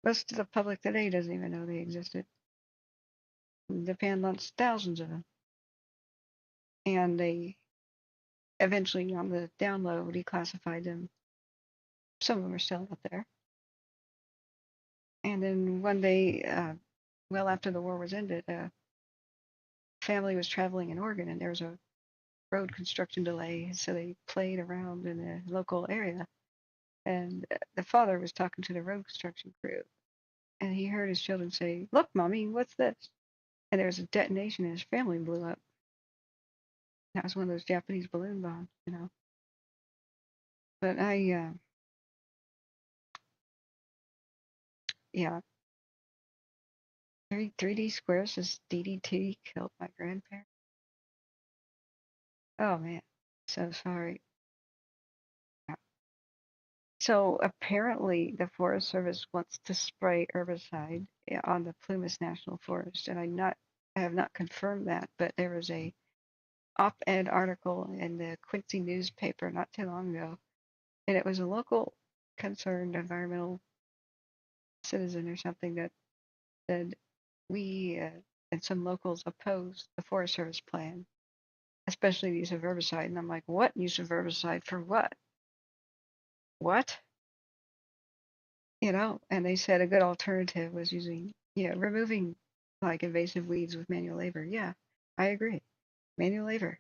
Most of the public today doesn't even know they existed. Japan launched thousands of them. And they eventually, on the down low, declassified them. Some of them are still out there. And then one day, well after the war was ended, a family was traveling in Oregon, and there was a road construction delay, so they played around in the local area. And the father was talking to the road construction crew, and he heard his children say, "Look, mommy, what's this?" And there was a detonation, and his family blew up. That was one of those Japanese balloon bombs, you know. But yeah, 3D squares says DDT killed my grandparents. Oh man, so sorry. Yeah. So apparently the Forest Service wants to spray herbicide on the Plumas National Forest, and I have not confirmed that, but there was a op-ed article in the Quincy newspaper not too long ago, and it was a local concerned environmental citizen or something that said we and some locals oppose the Forest Service plan, especially the use of herbicide. And I'm like, what use of herbicide for what? What? You know, and they said a good alternative was using, removing like invasive weeds with manual labor. Yeah, I agree. Manual labor.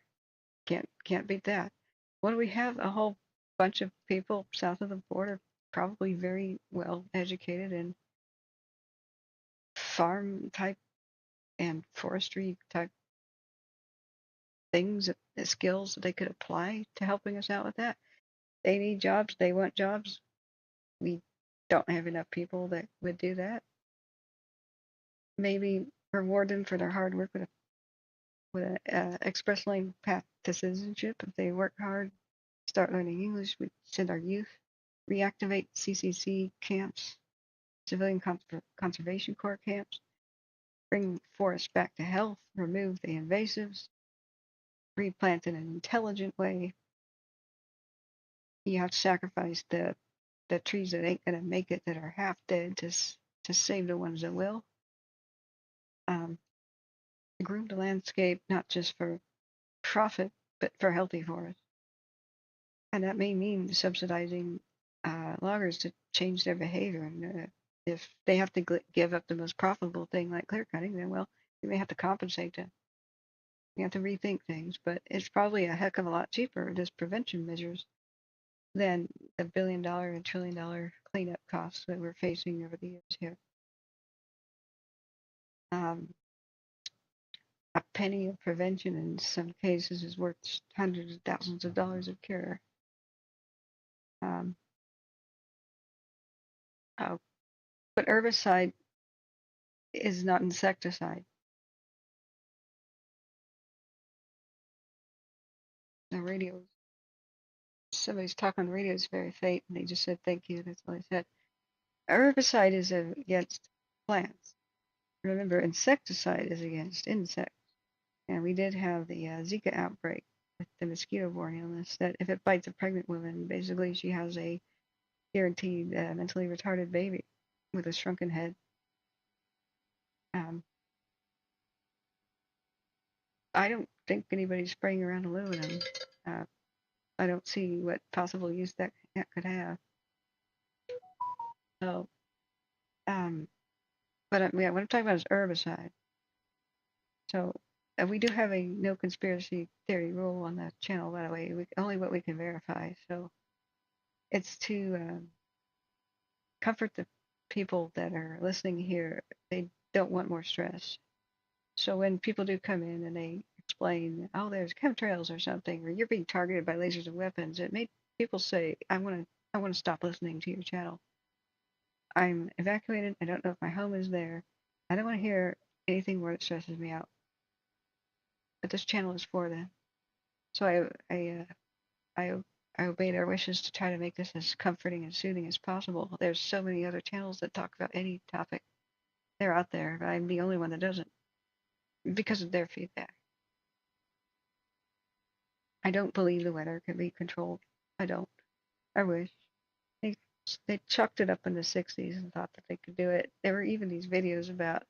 Can't beat that. What do we have? A whole bunch of people south of the border, probably very well educated in farm type and forestry type things, skills that they could apply to helping us out with that. They need jobs. They want jobs. We don't have enough people that would do that. Maybe reward them for their hard work with an express lane path to citizenship. If they work hard, start learning English, we send our youth, reactivate CCC camps, civilian conservation corps camps, bring forests back to health, remove the invasives, replant in an intelligent way. You have to sacrifice the trees that ain't gonna make it, that are half dead, to save the ones that will. Groom the landscape not just for profit but for healthy forests, and that may mean subsidizing loggers to change their behavior. And if they have to give up the most profitable thing like clear cutting, then well, you may have to compensate them. You have to rethink things, but it's probably a heck of a lot cheaper, just prevention measures, than the billion-dollar and trillion-dollar cleanup costs that we're facing over the years here. A penny of prevention in some cases is worth hundreds of thousands of dollars of cure. Oh, but herbicide is not insecticide. The radio, somebody's talking on the radio, is very faint, and they just said thank you. That's all I said. Herbicide is against plants. Remember, insecticide is against insects. And we did have the Zika outbreak with the mosquito-borne illness, that if it bites a pregnant woman, basically she has a guaranteed mentally retarded baby with a shrunken head. I don't think anybody's spraying around aluminum. I don't see what possible use that could have. So, but yeah, what I'm talking about is herbicide. So we do have a no conspiracy theory rule on the channel, by the way. Only what we can verify. So it's to comfort the people that are listening here. They don't want more stress. So when people do come in and they explain, oh, there's chemtrails or something, or you're being targeted by lasers and weapons, it made people say, I want to stop listening to your channel. I'm evacuated. I don't know if my home is there. I don't want to hear anything more that stresses me out. But this channel is for them. So I obey their wishes to try to make this as comforting and soothing as possible. There's so many other channels that talk about any topic. They're out there, but I'm the only one that doesn't, because of their feedback. I don't believe the weather can be controlled. I don't. I wish. They chucked it up in the 60s and thought that they could do it. There were even these videos about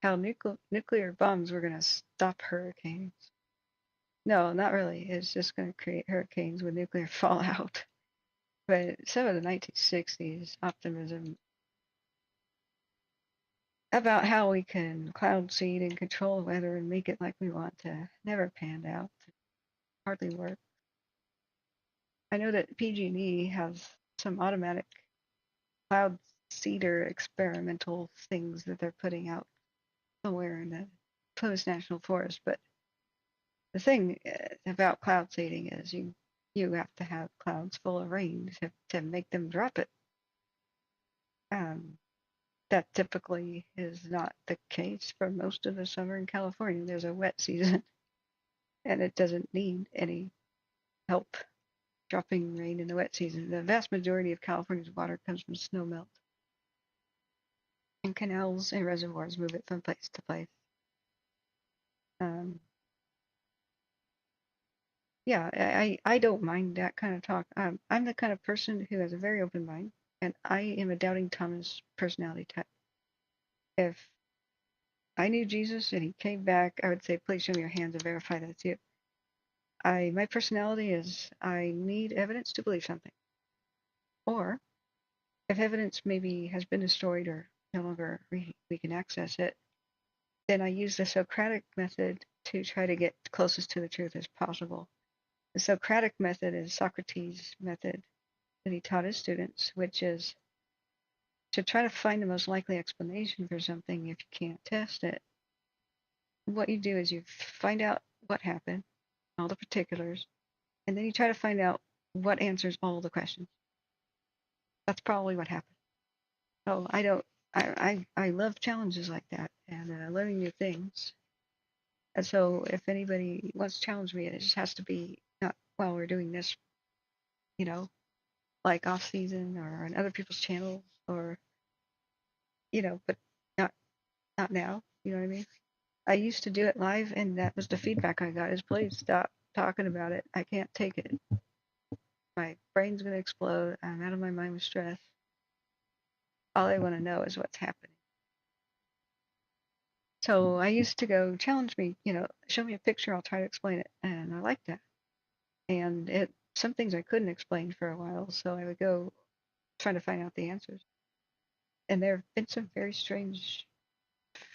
how nuclear bombs were going to stop hurricanes. No, not really. It's just going to create hurricanes with nuclear fallout. But some of the 1960s optimism about how we can cloud seed and control the weather and make it like we want to never panned out. Hardly worked. I know that PG&E has some automatic cloud seeder experimental things that they're putting out somewhere in the Clovis National Forest. But the thing about cloud seeding is you have to have clouds full of rain to make them drop it. That typically is not the case for most of the summer in California. There's a wet season, and it doesn't need any help dropping rain in the wet season. The vast majority of California's water comes from snowmelt, and canals and reservoirs move it from place to place. Yeah, I don't mind that kind of talk. I'm the kind of person who has a very open mind, and I am a doubting Thomas personality type. If I knew Jesus and he came back, I would say, please show me your hands and verify that's you. My personality is I need evidence to believe something. Or if evidence maybe has been destroyed or no longer we can access it, then I use the Socratic method to try to get closest to the truth as possible. The Socratic method is Socrates' method that he taught his students, which is to try to find the most likely explanation for something if you can't test it. What you do is you find out what happened, all the particulars, and then you try to find out what answers all the questions. That's probably what happened. So I love challenges like that and learning new things. And so if anybody wants to challenge me, it just has to be not while we're doing this, like off season or on other people's channels or, but not now. You know what I mean? I used to do it live, and that was the feedback I got: is please stop talking about it. I can't take it. My brain's gonna explode. I'm out of my mind with stress. All I want to know is what's happening. So I used to go, challenge me, show me a picture, I'll try to explain it. And I liked that. And some things I couldn't explain for a while, so I would go trying to find out the answers. And there have been some very strange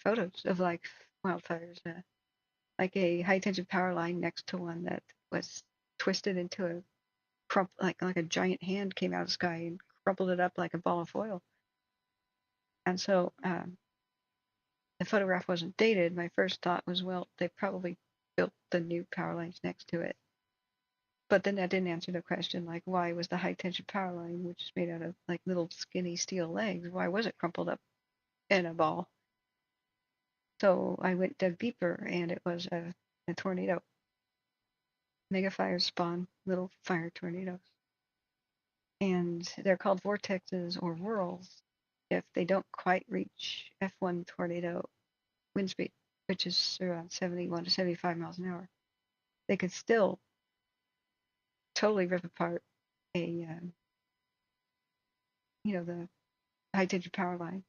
photos of like wildfires, like a high tension power line next to one that was twisted into a like a giant hand came out of the sky and crumpled it up like a ball of foil. And so the photograph wasn't dated. My first thought was, well, they probably built the new power lines next to it. But then that didn't answer the question, like, why was the high tension power line, which is made out of like little skinny steel legs, why was it crumpled up in a ball? So I went dug deeper, and it was a tornado. Mega fires spawn little fire tornadoes. And they're called vortexes or whirls if they don't quite reach F1 tornado wind speed, which is around 71 to 75 miles an hour. They could still totally rip apart the high tension power line.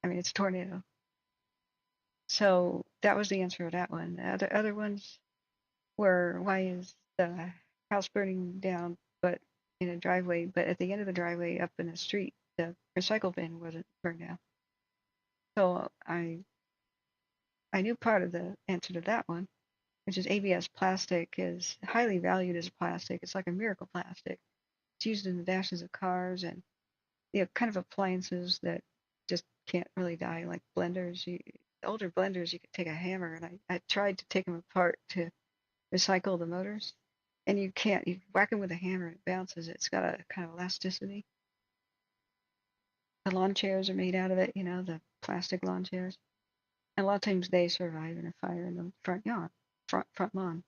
I mean, it's a tornado. So that was the answer to that one. The other ones were, why is the house burning down, but in a driveway, but at the end of the driveway up in the street, the recycle bin wasn't burned down. So I knew part of the answer to that one, which is ABS plastic is highly valued as a plastic. It's like a miracle plastic. It's used in the dashes of cars and kind of appliances that just can't really die, like blenders. Older blenders, you could take a hammer, and I tried to take them apart to recycle the motors, and you can't. You whack them with a hammer, it bounces. It's got a kind of elasticity. The lawn chairs are made out of it, the plastic lawn chairs. And a lot of times they survive in a fire in the front lawn.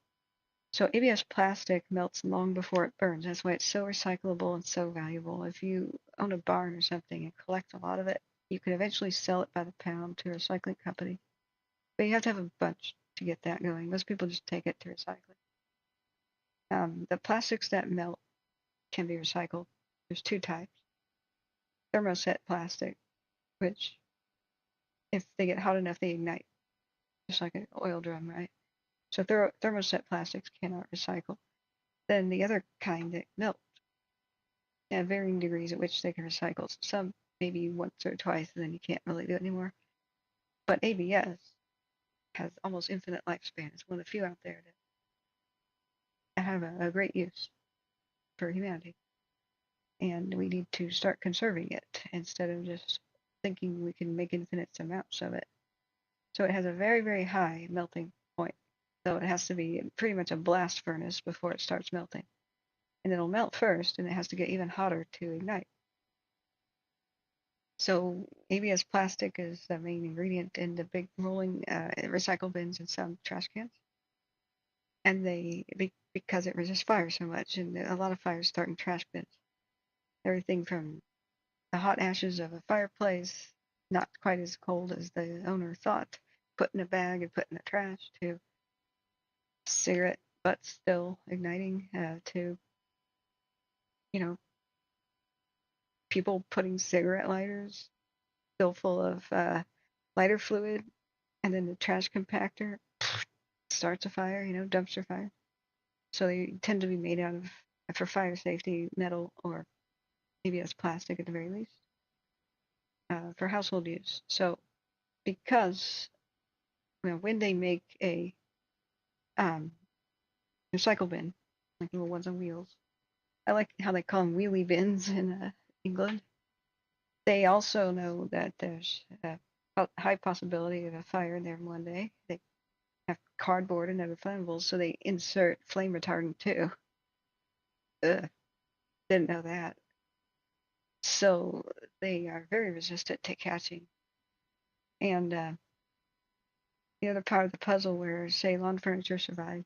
So ABS plastic melts long before it burns. That's why it's so recyclable and so valuable. If you own a barn or something and collect a lot of it, you can eventually sell it by the pound to a recycling company. But you have to have a bunch to get that going. Most people just take it to recycling. The plastics that melt can be recycled. There's two types. Thermoset plastic, which if they get hot enough, they ignite, just like an oil drum, right? So thermoset plastics cannot recycle. Then the other kind that melt at varying degrees at which they can recycle. Some maybe once or twice, and then you can't really do it anymore. But ABS has almost infinite lifespan. It's one of the few out there that have a great use for humanity. and we need to start conserving it instead of just thinking we can make infinite amounts of it. So it has a very, very high melting point. So it has to be pretty much a blast furnace before it starts melting. And it'll melt first, and it has to get even hotter to ignite. So ABS plastic is the main ingredient in the big rolling recycle bins and some trash cans. And because it resists fire so much, and a lot of fires start in trash bins. Everything from the hot ashes of a fireplace, not quite as cold as the owner thought, put in a bag and put in the trash, to cigarette butts still igniting, to, people putting cigarette lighters still full of lighter fluid, and then the trash compactor starts a fire, dumpster fire. So they tend to be made out of, for fire safety, metal or ABS plastic at the very least, for household use. So because when they make a recycle bin, like little ones on wheels, I like how they call them wheelie bins in England. They also know that there's a high possibility of a fire in there one day. They have cardboard and other flammables, so they insert flame retardant too. Ugh, didn't know that. So they are very resistant to catching. And the other part of the puzzle where, say, lawn furniture survives,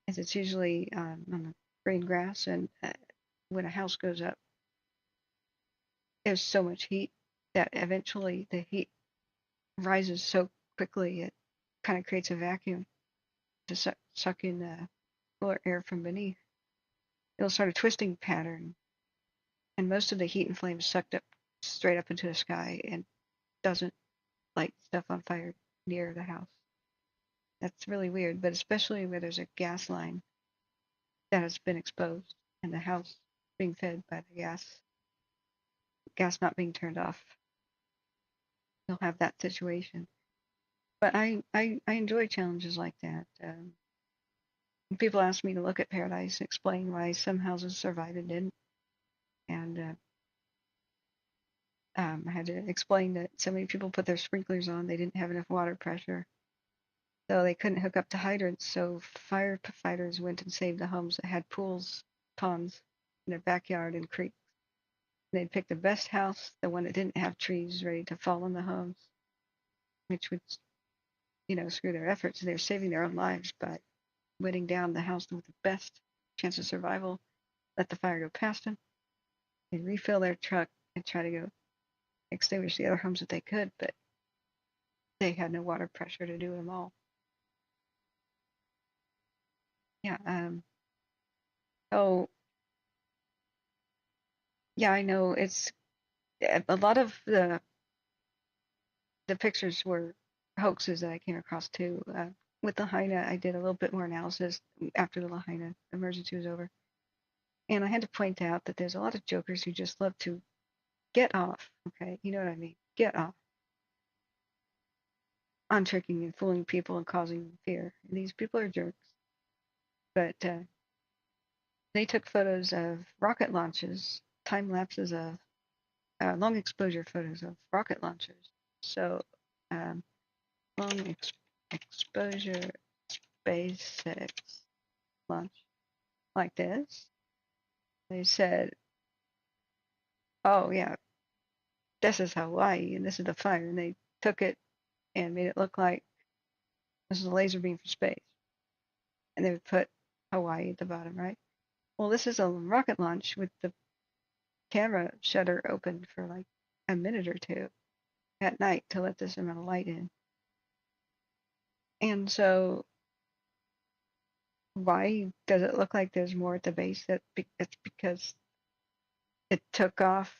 is it's usually on the green grass, and when a house goes up, there's so much heat that eventually the heat rises so quickly it kind of creates a vacuum to suck in cooler air from beneath. It'll start a twisting pattern, and most of the heat and flame is sucked up straight up into the sky and doesn't light stuff on fire near the house. That's really weird, but especially where there's a gas line that has been exposed and the house being fed by the gas not being turned off. You'll have that situation. But I enjoy challenges like that. People ask me to look at Paradise and explain why some houses survived and didn't. And I had to explain that so many people put their sprinklers on, they didn't have enough water pressure. So they couldn't hook up to hydrants, so firefighters went and saved the homes that had pools, ponds in their backyard and creeks. And they'd pick the best house, the one that didn't have trees ready to fall on the homes, which would, screw their efforts. They're saving their own lives by wetting down the house with the best chance of survival, let the fire go past them, and refill their truck and try to go extinguish the other homes that they could, but they had no water pressure to do them all. Yeah, I know it's a lot of the pictures were hoaxes that I came across too. With Lahaina, I did a little bit more analysis after the Lahaina emergency was over. And I had to point out that there's a lot of jokers who just love to get off, okay? You know what I mean? Get off on tricking and fooling people and causing fear. And these people are jerks. But they took photos of rocket launches, time lapses of long exposure photos of rocket launchers. So long exposure SpaceX launch like this. They said, oh yeah, this is Hawaii and this is the fire. And they took it and made it look like this is a laser beam from space. And they would put Hawaii at the bottom, right? Well, this is a rocket launch with the camera shutter open for like a minute or two at night to let this amount of light in. And so why does it look like there's more at the base? It's because it took off.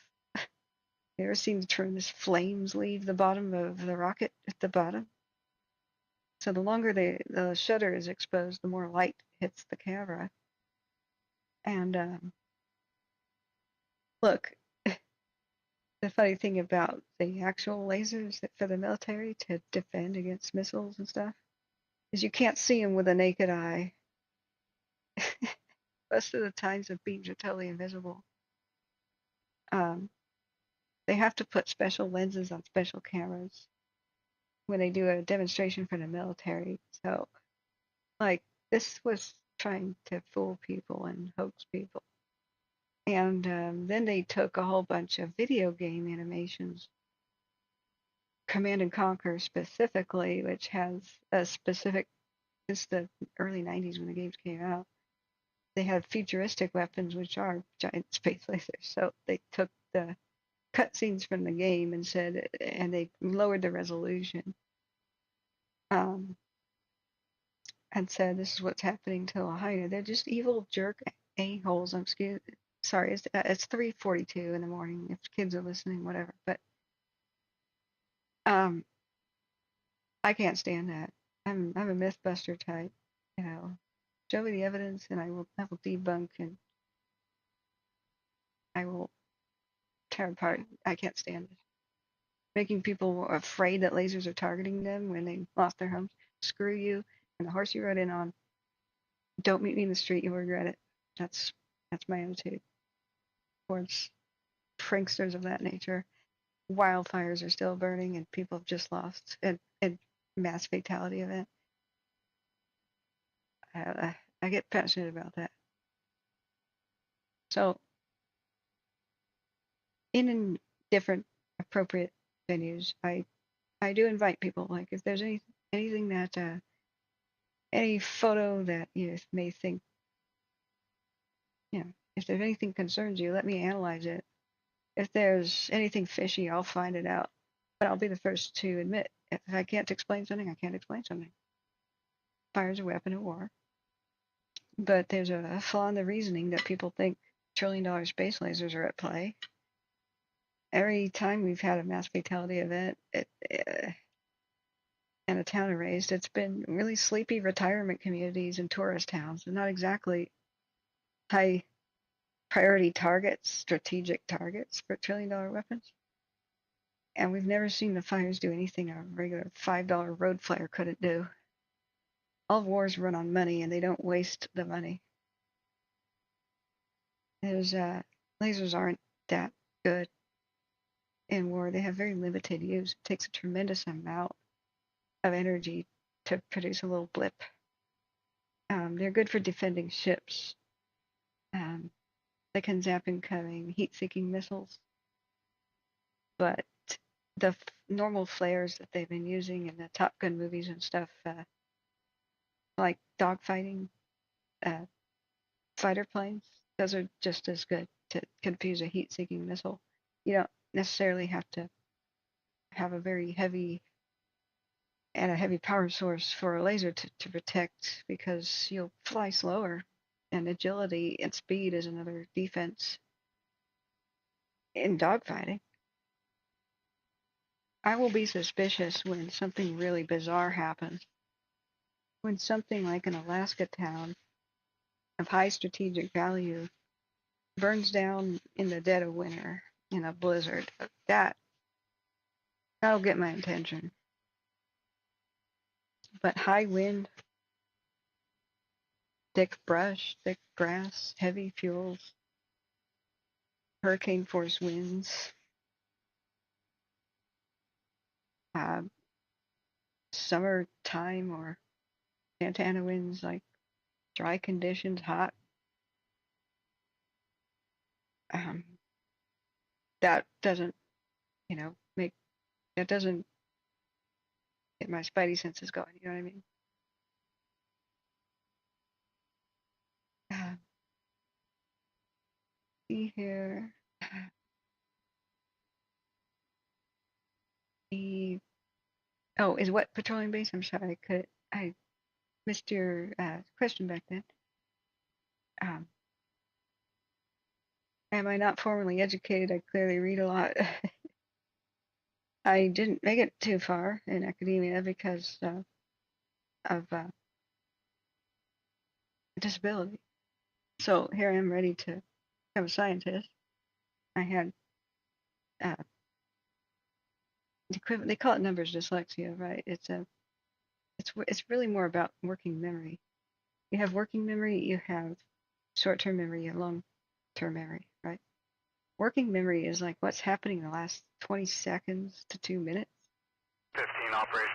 You ever seen the tremendous flames leave the bottom of the rocket at the bottom? So the longer the shutter is exposed, the more light hits the camera. And look, the funny thing about the actual lasers that for the military to defend against missiles and stuff is you can't see them with a naked eye. most of the times the beams are totally invisible. They have to put special lenses on special cameras when they do a demonstration for the military. So, like, this was trying to fool people and hoax people. And then they took a whole bunch of video game animations, Command and Conquer specifically, which has a specific, since the early 90s when the games came out, they have futuristic weapons, which are giant space lasers. So they took the cutscenes from the game and said, and they lowered the resolution, and said, this is what's happening to Lahaina. They're just evil jerk a-holes. Sorry, it's 3:42 in the morning. If kids are listening, whatever. But I can't stand that. I'm a MythBuster type. You know, show me the evidence, and I will debunk, and I will tear apart. I can't stand it. Making people afraid that lasers are targeting them when they lost their homes. Screw you and the horse you rode in on. Don't meet me in the street. You'll regret it. That's my attitude towards pranksters of that nature. Wildfires are still burning, and people have just lost a mass fatality event. I get passionate about that. So, in different appropriate venues, I do invite people. Like, if there's anything that any photo that you may think, if there's anything concerns you, let me analyze it. If there's anything fishy, I'll find it out. But I'll be the first to admit, if I can't explain something, I can't explain something. Fire is a weapon of war. But there's a flaw in the reasoning that people think trillion-dollar space lasers are at play. Every time we've had a mass fatality event and a town erased, it's been really sleepy retirement communities and tourist towns, and not exactly high priority targets, strategic targets for trillion-dollar weapons. And we've never seen the fires do anything a regular $5 road flare couldn't do. All wars run on money, and they don't waste the money. Lasers aren't that good in war. They have very limited use. It takes a tremendous amount of energy to produce a little blip. They're good for defending ships. They can zap incoming heat-seeking missiles. But the normal flares that they've been using in the Top Gun movies and stuff, like dogfighting fighter planes, those are just as good to confuse a heat-seeking missile. You don't necessarily have to have a very heavy power source for a laser to protect, because you'll fly slower, and agility and speed is another defense in dogfighting. I will be suspicious when something really bizarre happens. When something like an Alaska town of high strategic value burns down in the dead of winter in a blizzard. That'll get my attention. But high wind, thick brush, thick grass, heavy fuels, hurricane force winds, summertime or Santana winds, like dry conditions, hot. That doesn't, that doesn't get my spidey senses going. You know what I mean? See here. Is what petroleum base? I'm sorry, I missed your question back then. Am I not formally educated? I clearly read a lot. I didn't make it too far in academia because of disability. So here I am ready to become a scientist. I had the equivalent, they call it numbers dyslexia, right? It's really more about working memory. You have working memory, you have short-term memory and long-term memory, right? Working memory is like what's happening in the last 20 seconds to 2 minutes. 15 operations.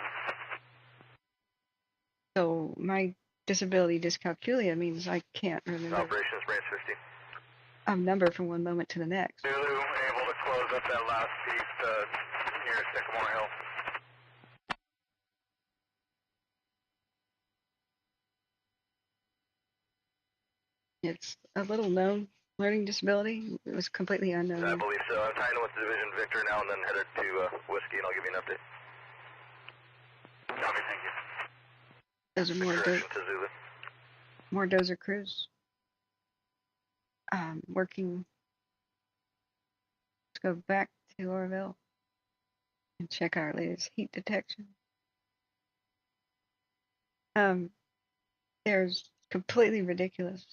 So my disability dyscalculia means I can't remember Operations branch 15. a number from one moment to the next. Zulu able to close up that last piece near Sycamore Hill. It's a little known learning disability. It was completely unknown. I believe so. I'm tying in with Division Victor now and then headed to Whiskey, and I'll give you an update. Copy, thank you. Those are Correction to Zulu. more dozer crews working. Let's go back to Oroville and check our latest heat detection. There's completely ridiculous,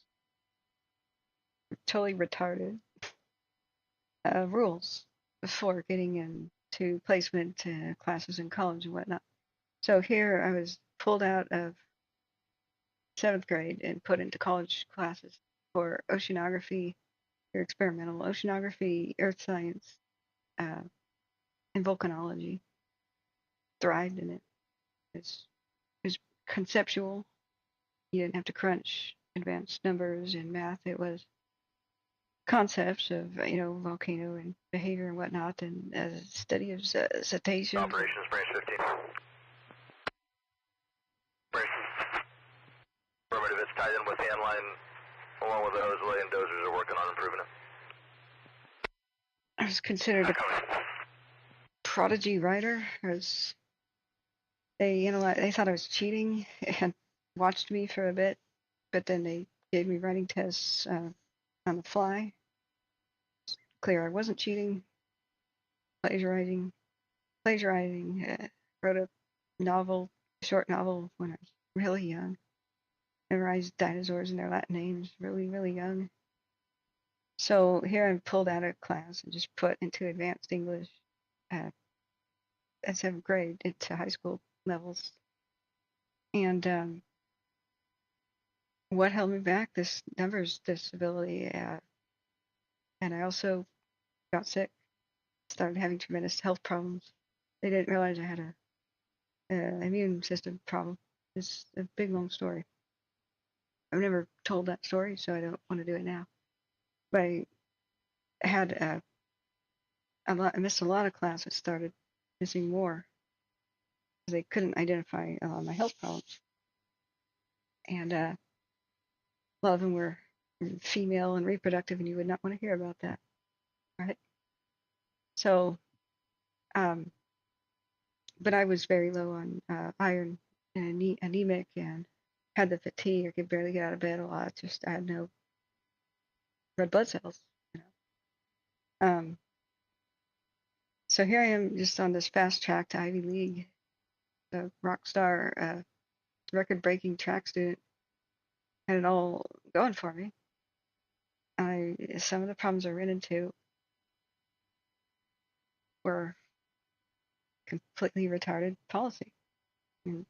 totally retarded rules for getting into placement classes in college and whatnot. So here I was pulled out of 7th grade and put into college classes for oceanography, or experimental oceanography, earth science, and volcanology. Thrived in it. It was conceptual. You didn't have to crunch advanced numbers in math. It was concepts of volcano and behavior and whatnot, and study of cetaceans. Operations branch 15. Affirmative, it's tied in with hand line along with the hoseway, and dozers are working on improving it. I was considered a prodigy writer. They thought I was cheating and watched me for a bit, but then they gave me writing tests on the fly. It's clear I wasn't cheating, plagiarizing. Wrote a short novel when I was really young. Memorized dinosaurs and their Latin names really, really young. So here I'm pulled out of class and just put into advanced English at 7th grade into high school levels. And what held me back? This numbers disability. And I also got sick, started having tremendous health problems. They didn't realize I had a immune system problem. It's a big, long story. I've never told that story, so I don't want to do it now. But I had I missed a lot of classes, started missing more because they couldn't identify my health problems. And a lot of them were female and reproductive, and you would not want to hear about that, right? So, but I was very low on iron and anemic and had the fatigue. I could barely get out of bed a lot. I had no red blood cells. So here I am, just on this fast track to Ivy League, a rock star, record-breaking track student. Had it all going for me. Some of the problems I ran into were completely retarded policy. And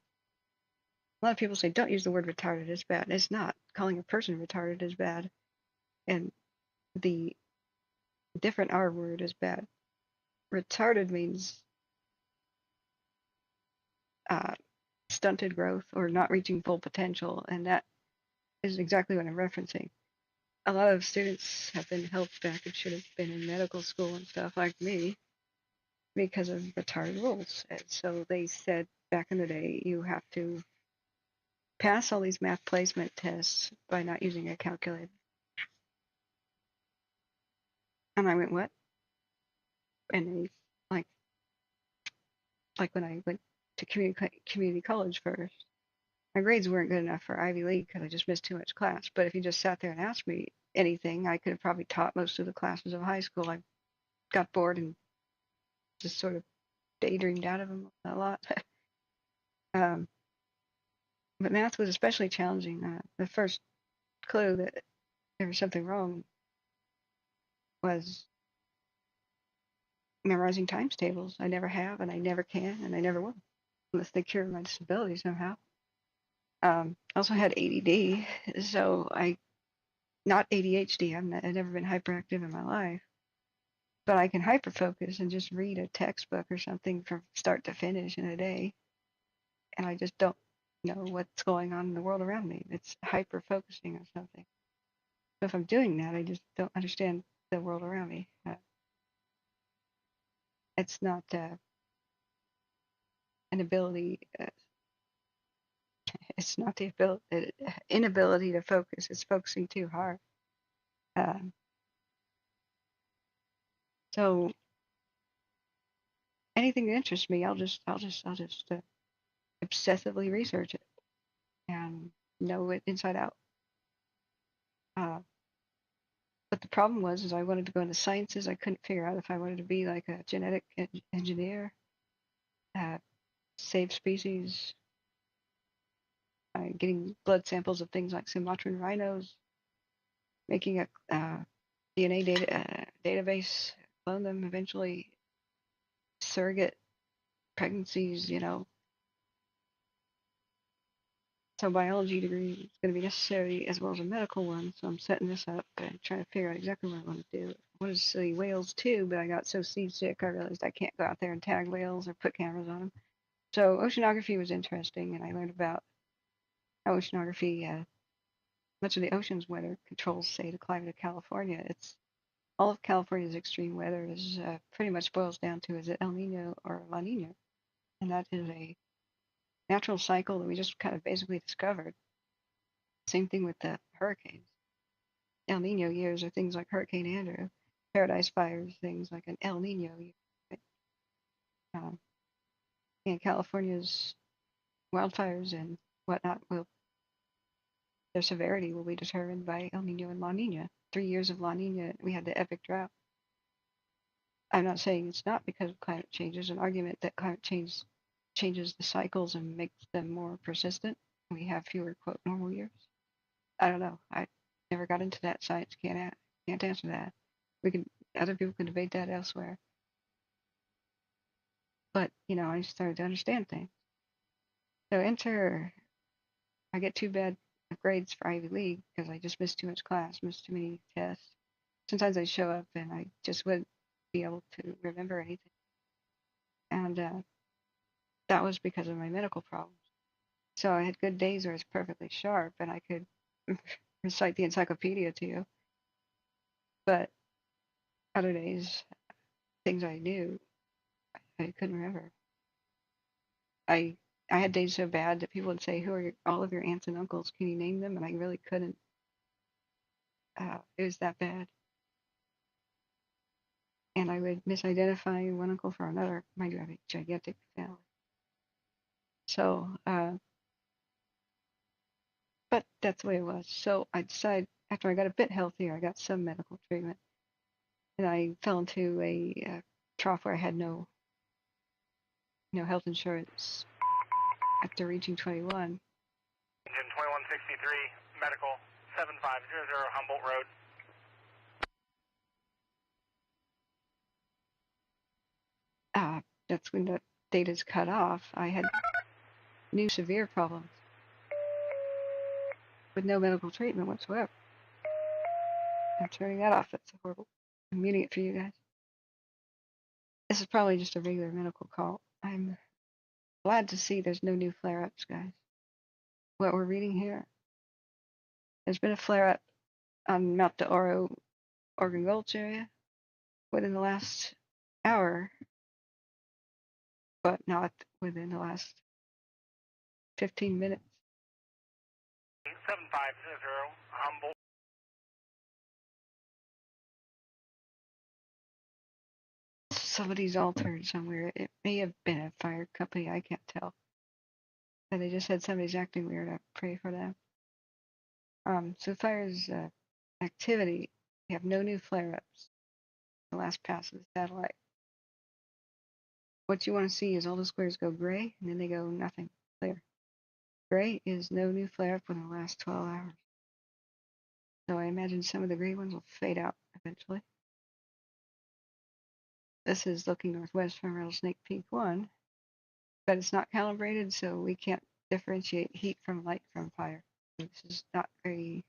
a lot of people say, don't use the word retarded, it's bad. It's not. Calling a person retarded is bad. And the different R word is bad. Retarded means stunted growth or not reaching full potential, and that is exactly what I'm referencing. A lot of students have been held back and should have been in medical school and stuff like me because of retarded rules. And so they said back in the day, you have to pass all these math placement tests by not using a calculator. And I went, what? And they, like when I went to community college first, my grades weren't good enough for Ivy League because I just missed too much class. But if you just sat there and asked me anything, I could have probably taught most of the classes of high school. I got bored and just sort of daydreamed out of them a lot. But math was especially challenging. The first clue that there was something wrong was memorizing times tables. I never have, and I never can, and I never will, unless they cure my disability somehow. I also had ADD, so I not ADHD. I've never been hyperactive in my life, but I can hyperfocus and just read a textbook or something from start to finish in a day, and I just don't know what's going on in the world around me. It's hyper focusing on something. So if I'm doing that, I just don't understand the world around me. It's not an ability. It's not the inability to focus. It's focusing too hard. So anything that interests me, I'll just obsessively research it and know it inside out. But the problem was, is I wanted to go into sciences. I couldn't figure out if I wanted to be like a genetic engineer, save species, getting blood samples of things like Sumatran rhinos, making a DNA database, clone them eventually, surrogate pregnancies, So biology degree is going to be necessary as well as a medical one. So I'm setting this up and trying to figure out exactly what I want to do. I wanted to study whales too, but I got so seasick I realized I can't go out there and tag whales or put cameras on them. So oceanography was interesting, and I learned about how oceanography, much of the ocean's weather controls, say, the climate of California. It's all of California's extreme weather is pretty much boils down to is it El Nino or La Nina, and that is a natural cycle that we just kind of basically discovered. Same thing with the hurricanes. El Nino years are things like Hurricane Andrew, Paradise Fires, things like an El Nino year. And California's wildfires and whatnot their severity will be determined by El Nino and La Nina. 3 years of La Nina, we had the epic drought. I'm not saying it's not because of climate change. There's an argument that climate change changes the cycles and makes them more persistent. We have fewer, quote, normal years. I don't know. I never got into that. Science can't answer that. Other people can debate that elsewhere. But, I started to understand things. So I get too bad grades for Ivy League because I just missed too much class, missed too many tests. Sometimes I show up and I just wouldn't be able to remember anything. And that was because of my medical problems. So I had good days where I was perfectly sharp and I could recite the encyclopedia to you. But other days, things I knew, I couldn't remember. I had days so bad that people would say, "Who are all of your aunts and uncles? Can you name them?" And I really couldn't. It was that bad. And I would misidentify one uncle for another. Mind you, I have a gigantic family. So, but that's the way it was. So I decided after I got a bit healthier, I got some medical treatment, and I fell into a trough where I had no health insurance after reaching 21. Engine 2163, medical 7500 Humboldt Road. That's when the data's cut off. I had new severe problems with no medical treatment whatsoever. I'm turning that off. That's horrible. I'm muting it for you guys. This is probably just a regular medical call. I'm glad to see there's no new flare-ups, guys. What we're reading here, there's been a flare-up on Mount de Oro, Oregon Gulch area within the last hour, but not within the last 15 minutes. 7500 Humboldt. Somebody's altered somewhere. It may have been a fire company. I can't tell. And they just said somebody's acting weird. I pray for them. So fire's activity. We have no new flare-ups. The last pass of the satellite. What you want to see is all the squares go gray, and then they go nothing, clear. Gray is no new flare-up within the last 12 hours. So I imagine some of the gray ones will fade out eventually. This is looking northwest from Rattlesnake Peak 1, but it's not calibrated, so we can't differentiate heat from light from fire. This is not very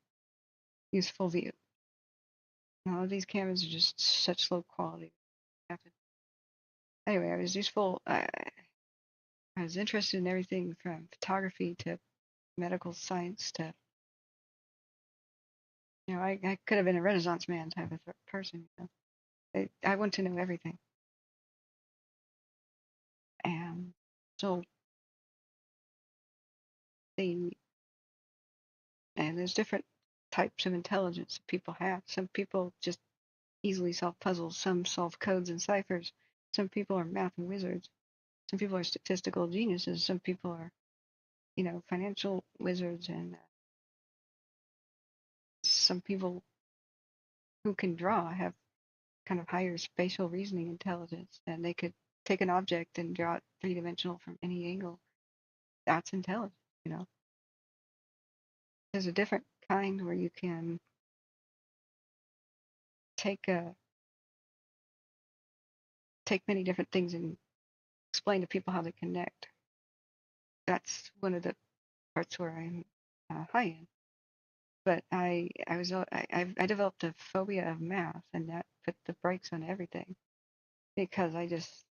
useful view. A lot of these cameras are just such low quality. Anyway, I was useful. I was interested in everything from photography to medical science to, I could have been a Renaissance man type of person. I want to know everything. And so there's different types of intelligence that people have. Some people just easily solve puzzles. Some solve codes and ciphers. Some people are math wizards. Some people are statistical geniuses. Some people are, financial wizards. And some people who can draw have kind of higher spatial reasoning intelligence, and they could take an object and draw it three-dimensional from any angle. That's intelligence, There's a different kind where you can take many different things and explain to people how they connect. That's one of the parts where I'm high in. But I developed a phobia of math, and that put the brakes on everything because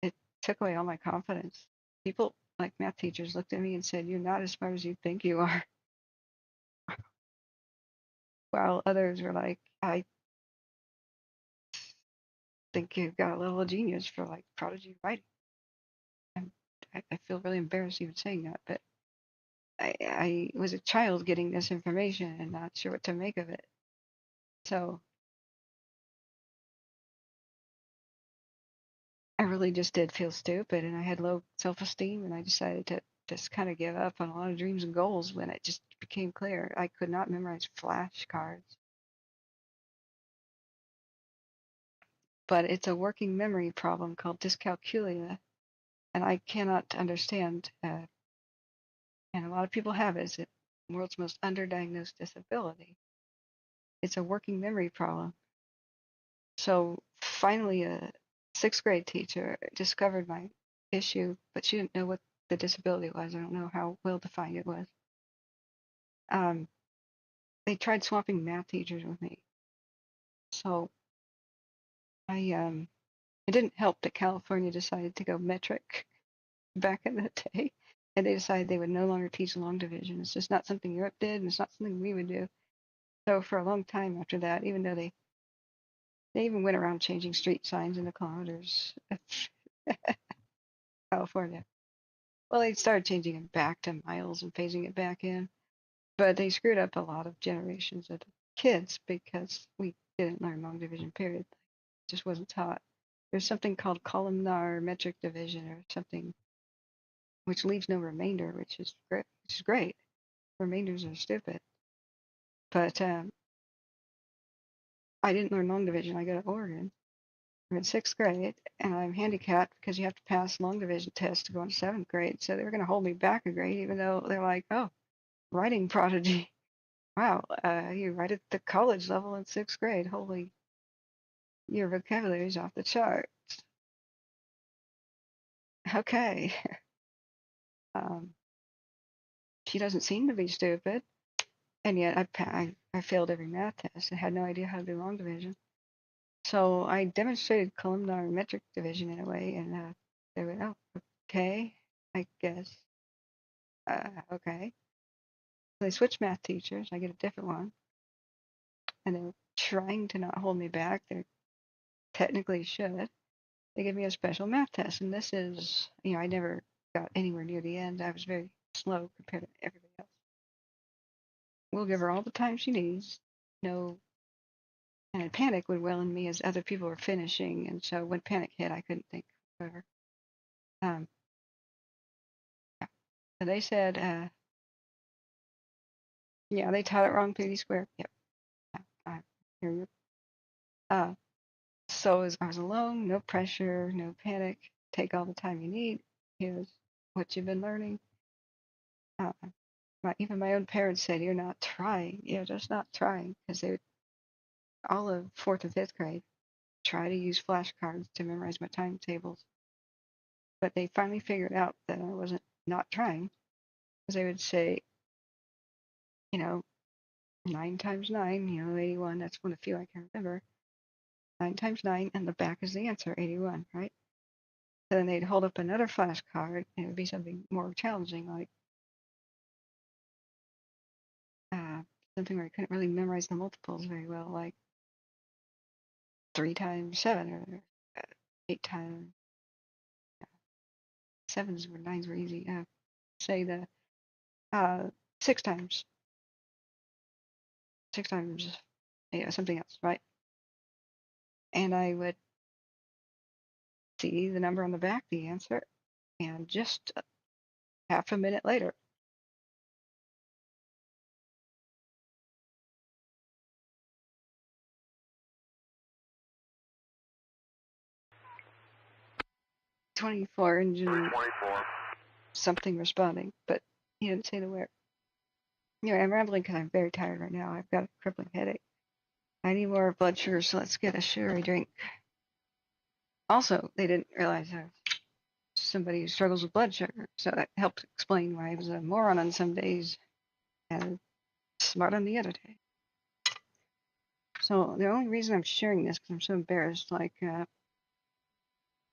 it took away all my confidence. People like math teachers looked at me and said, "You're not as smart as you think you are," while others were like, "I think you've got a little genius for like prodigy writing." And I feel really embarrassed even saying that, but I was a child getting this information and not sure what to make of it. So I really just did feel stupid, and I had low self-esteem, and I decided to just kind of give up on a lot of dreams and goals when it just became clear I could not memorize flashcards. But it's a working memory problem called dyscalculia, and I cannot understand, and a lot of people have it, it's the world's most underdiagnosed disability. It's a working memory problem. So finally, a sixth grade teacher discovered my issue, but she didn't know what the disability was. I don't know how well defined it was. They tried swapping math teachers with me. So it didn't help that California decided to go metric back in the day, and they decided they would no longer teach long division. It's just not something Europe did, and it's not something we would do. So for a long time after that, even though they even went around changing street signs into kilometers, California. Well, they started changing it back to miles and phasing it back in, but they screwed up a lot of generations of kids because we didn't learn long division, period. It just wasn't taught. There's something called columnar metric division or something, which leaves no remainder, which is great. Remainders are stupid. But I didn't learn long division. I go to Oregon. I'm in sixth grade, and I'm handicapped because you have to pass long division tests to go into seventh grade. So they were going to hold me back a grade, even though they're like, "Oh, writing prodigy. Wow, you write at the college level in sixth grade. Holy, your vocabulary's off the charts." Okay. She doesn't seem to be stupid, and yet I failed every math test and had no idea how to do long division. So I demonstrated columnar metric division in a way, and they went, "Oh, okay, I guess." Okay. So they switched math teachers. I get a different one, and they're trying to not hold me back. They technically should. They give me a special math test, and this is, I never got anywhere near the end. I was very slow compared to everybody else. We'll give her all the time she needs. No, and panic would well in me as other people were finishing, and so when panic hit, I couldn't think whatever. Yeah. So they said, yeah, they taught it wrong, 3D squared. Yep. Yeah, I hear you. So I was alone, no pressure, no panic. Take all the time you need. Here's what you've been learning. Even my own parents said, "You're not trying. You're just not trying," because they would, all of fourth and fifth grade, try to use flashcards to memorize my timetables. But they finally figured out that I wasn't not trying, because they would say, 9 times 9, 81. That's one of the few I can remember. 9 times 9, and the back is the answer, 81, right? So then they'd hold up another flashcard, and it would be something more challenging, like something where I couldn't really memorize the multiples very well, like 3 times 7, or 8 times 7s or 9s were easy. Say the 6 times something else, right? And I would see the number on the back, the answer, and just half a minute later, '24 engine 324. something responding, but he didn't say the where. Anyway, I'm rambling because I'm very tired right now. I've got a crippling headache. I need more blood sugar, so let's get a sugary drink. Also, they didn't realize I was somebody who struggles with blood sugar, so that helped explain why I was a moron on some days and smart on the other day. So the only reason I'm sharing this, because I'm so embarrassed,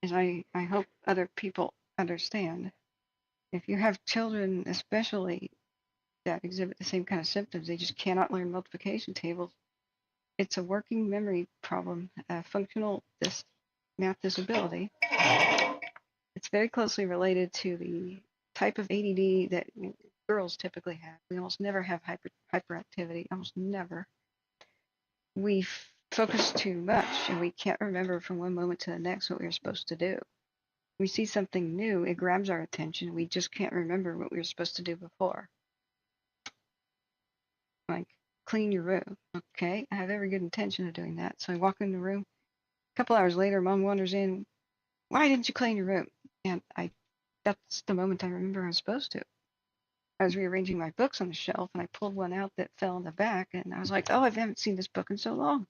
is I hope other people understand. If you have children, especially that exhibit the same kind of symptoms, they just cannot learn multiplication tables. It's a working memory problem, a functional math disability. It's very closely related to the type of ADD that girls typically have. We almost never have hyperactivity, almost never. We focus too much, and we can't remember from one moment to the next what we were supposed to do. We see something new, it grabs our attention. We just can't remember what we were supposed to do before. Like, clean your room. Okay, I have every good intention of doing that. So I walk in the room. A couple hours later, Mom wanders in. Why didn't you clean your room? And that's the moment I remember I was supposed to. I was rearranging my books on the shelf, and I pulled one out that fell in the back, and I was like, oh, I haven't seen this book in so long.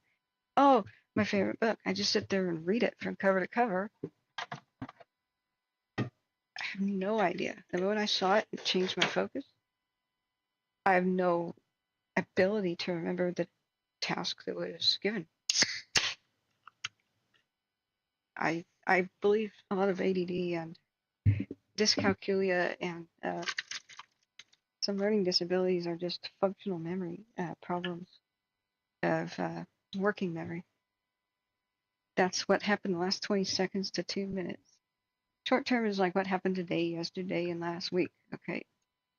Oh, my favorite book. I just sit there and read it from cover to cover. I have no idea. The moment I saw it, it changed my focus. I have no ability to remember the task that was given. I believe a lot of ADD and dyscalculia and some learning disabilities are just functional memory problems of working memory. That's what happened the last 20 seconds to 2 minutes. Short term is like what happened today, yesterday, and last week. Okay,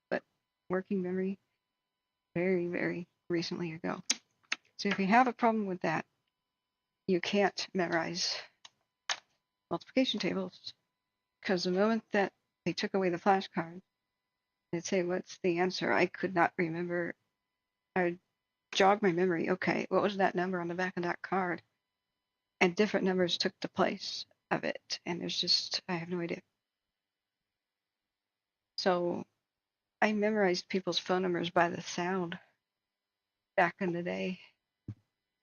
but working memory, very, very recently ago. So if you have a problem with that, you can't memorize multiplication tables, because the moment that they took away the flashcard, they'd say, what's the answer? I could not remember. I would jog my memory. Okay, what was that number on the back of that card? And different numbers took the place of it. And there's just, I have no idea. So I memorized people's phone numbers by the sound back in the day.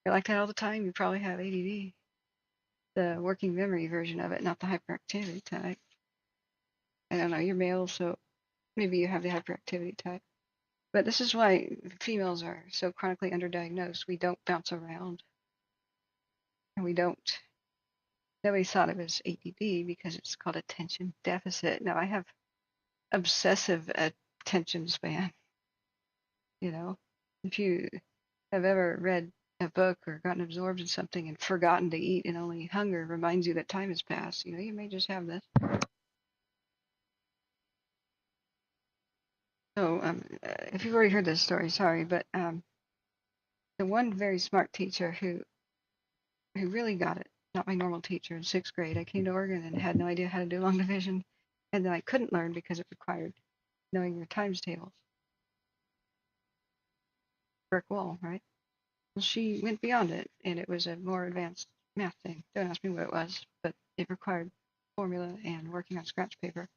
You're like that all the time, you probably have ADD. The working memory version of it, not the hyperactivity type. I don't know, you're male, so maybe you have the hyperactivity type. But this is why females are so chronically underdiagnosed. We don't bounce around. And nobody thought of it as ADD because it's called attention deficit. Now I have obsessive attention span. You know, if you have ever read a book or gotten absorbed in something and forgotten to eat, and only hunger reminds you that time has passed, you may just have this. So if you've already heard this story, sorry, but the one very smart teacher who really got it, not my normal teacher in 6th grade. I came to Oregon and had no idea how to do long division, and then I couldn't learn because it required knowing your times tables. Brick wall, right? Well, she went beyond it, and it was a more advanced math thing. Don't ask me what it was, but it required formula and working on scratch paper.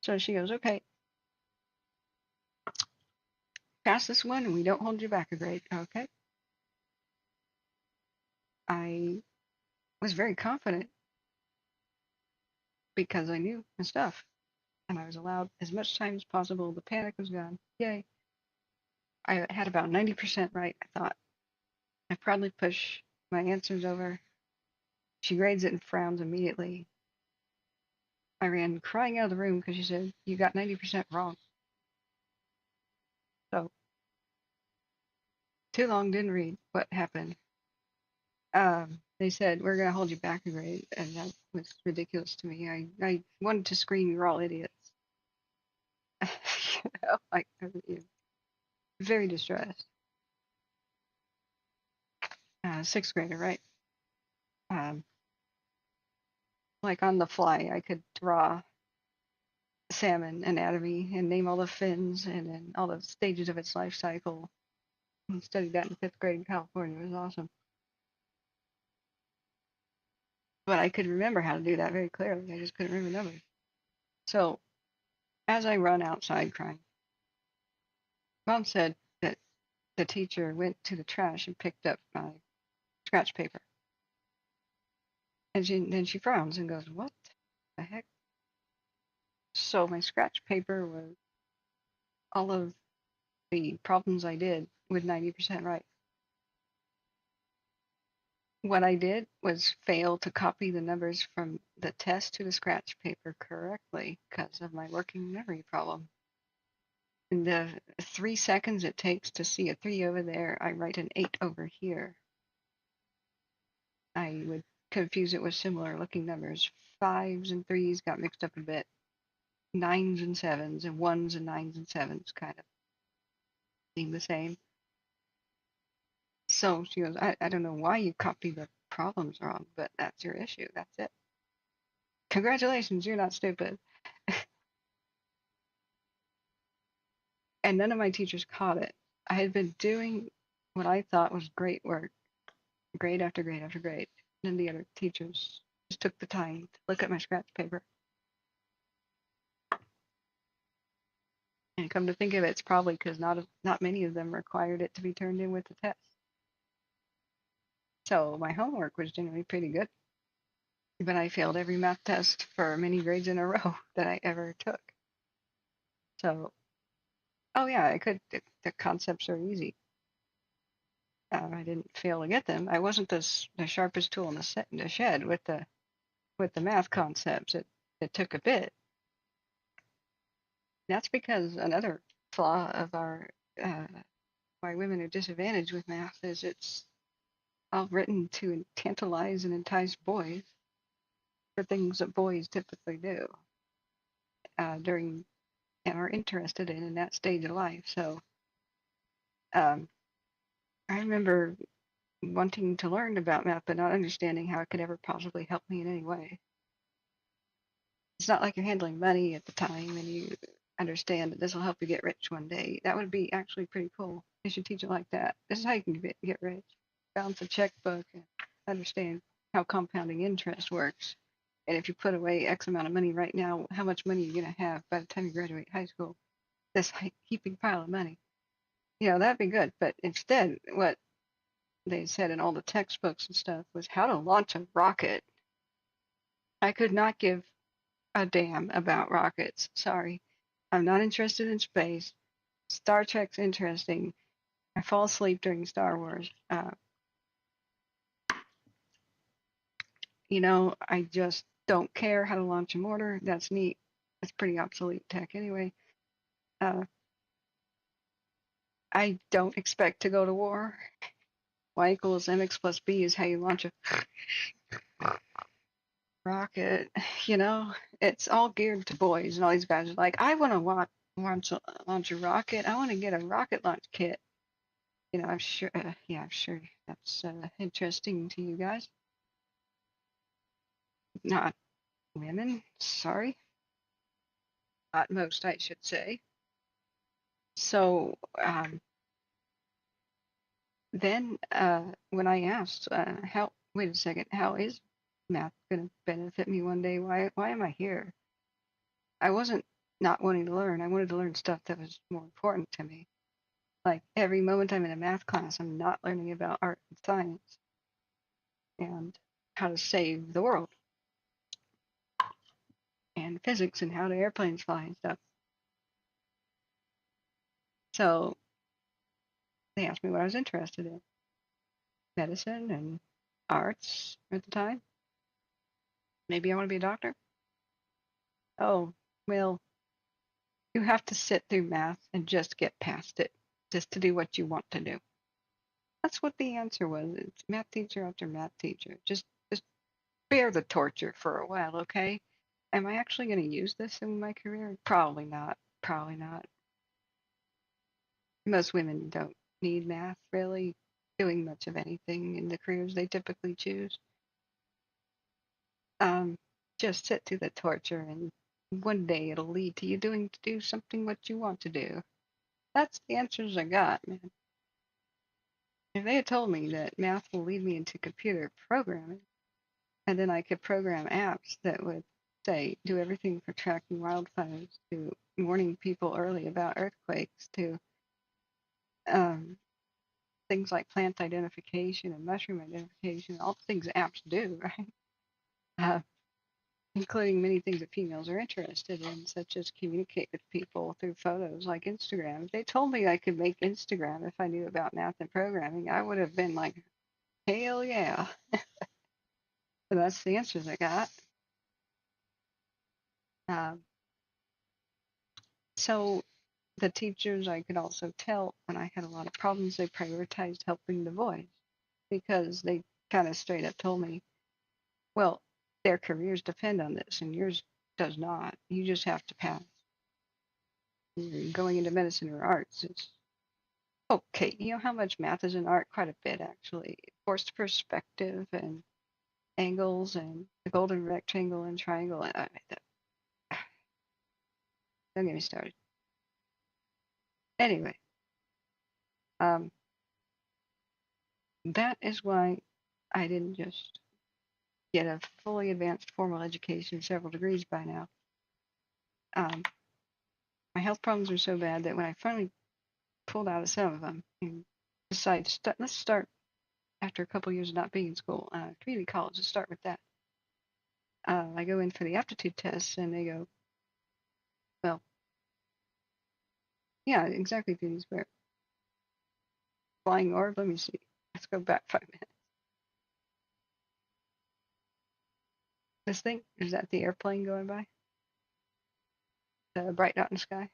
So she goes, okay, pass this one, and we don't hold you back a grade. Okay. I was very confident because I knew my stuff, and I was allowed as much time as possible. The panic was gone. Yay. I had about 90% right, I thought. I proudly push my answers over. She grades it and frowns immediately. I ran crying out of the room because she said, "You got 90% wrong." So, too long, didn't read what happened. They said, "We're going to hold you back a grade," and that was ridiculous to me. I wanted to scream, "You're all idiots." You know, like, very distressed. Sixth grader, right? Like on the fly, I could draw salmon anatomy and name all the fins and then all the stages of its life cycle. I studied that in fifth grade in California. It was awesome. But I could remember how to do that very clearly. I just couldn't remember numbers. So as I run outside crying, Mom said that the teacher went to the trash and picked up my scratch paper. And then she frowns and goes, "What the heck?" So my scratch paper was all of the problems I did with 90% right. What I did was fail to copy the numbers from the test to the scratch paper correctly because of my working memory problem. In the 3 seconds it takes to see a 3 over there, I write an 8 over here. I would confuse it with similar looking numbers. 5s and 3s got mixed up a bit. 9s and 7s and 1s and 9s and 7s kind of seem the same. So she goes, I don't know why you copied the problems wrong, but that's your issue. That's it. Congratulations, you're not stupid. And none of my teachers caught it. I had been doing what I thought was great work, grade after grade after grade. And the other teachers just took the time to look at my scratch paper. And come to think of it, it's probably because not many of them required it to be turned in with the test. So my homework was generally pretty good. But I failed every math test for many grades in a row that I ever took. So, oh yeah, I could. The concepts are easy. I didn't fail to get them. I wasn't the sharpest tool in the shed with the math concepts. It took a bit. That's because another flaw of our why women are disadvantaged with math is it's all written to tantalize and entice boys for things that boys typically do during and are interested in that stage of life. So I remember wanting to learn about math but not understanding how it could ever possibly help me in any way. It's not like you're handling money at the time and you understand that this will help you get rich one day. That would be actually pretty cool. They should teach it like that. This is how you can get rich. Balance a checkbook and understand how compounding interest works. And if you put away X amount of money right now, how much money are you going to have by the time you graduate high school? This heaping pile of money. You know, that'd be good. But instead, what they said in all the textbooks and stuff was how to launch a rocket. I could not give a damn about rockets. Sorry. I'm not interested in space. Star Trek's interesting. I fall asleep during Star Wars. You know, I just don't care how to launch a mortar. That's neat. That's pretty obsolete tech anyway. I don't expect to go to war. Y equals mx plus b is how you launch a rocket. You know, it's all geared to boys, and all these guys are like, I want to launch a rocket. I want to get a rocket launch kit. You know, I'm sure. Yeah, I'm sure that's interesting to you guys. Not women. Sorry. Not most, I should say. So then when I asked, wait a second, how is math going to benefit me one day? Why am I here? I wasn't not wanting to learn. I wanted to learn stuff that was more important to me. Like every moment I'm in a math class, I'm not learning about art and science and how to save the world and physics and how do airplanes fly and stuff. So asked me what I was interested in. Medicine and arts at the time. Maybe I want to be a doctor. Oh, well, you have to sit through math and just get past it, just to do what you want to do. That's what the answer was. It's math teacher after math teacher. Just bear the torture for a while, okay? Am I actually going to use this in my career? Probably not. Probably not. Most women don't need math really doing much of anything in the careers they typically choose. Just sit through the torture, and one day it'll lead to you do something what you want to do. That's the answers I got, man. If they had told me that math will lead me into computer programming, and then I could program apps that would say do everything from tracking wildfires to warning people early about earthquakes to things like plant identification and mushroom identification, all the things apps do, right? Including many things that females are interested in, such as communicate with people through photos like Instagram. If they told me I could make Instagram if I knew about math and programming, I would have been like, hell yeah. So that's the answers I got. So the teachers, I could also tell when I had a lot of problems, they prioritized helping the boys because they kind of straight up told me, well, their careers depend on this and yours does not. You just have to pass. Going into medicine or arts is okay. You know how much math is in art? Quite a bit, actually. Forced perspective and angles and the golden rectangle and triangle. And don't get me started. Anyway, that is why I didn't just get a fully advanced formal education, several degrees by now. My health problems were so bad that when I finally pulled out of some of them and decided to let's start after a couple years of not being in school, community college, let's start with that. I go in for the aptitude tests and they go, well, yeah, exactly, Beauty Square. Flying orb, let me see. Let's go back 5 minutes. This thing, is that the airplane going by? The bright dot in the sky?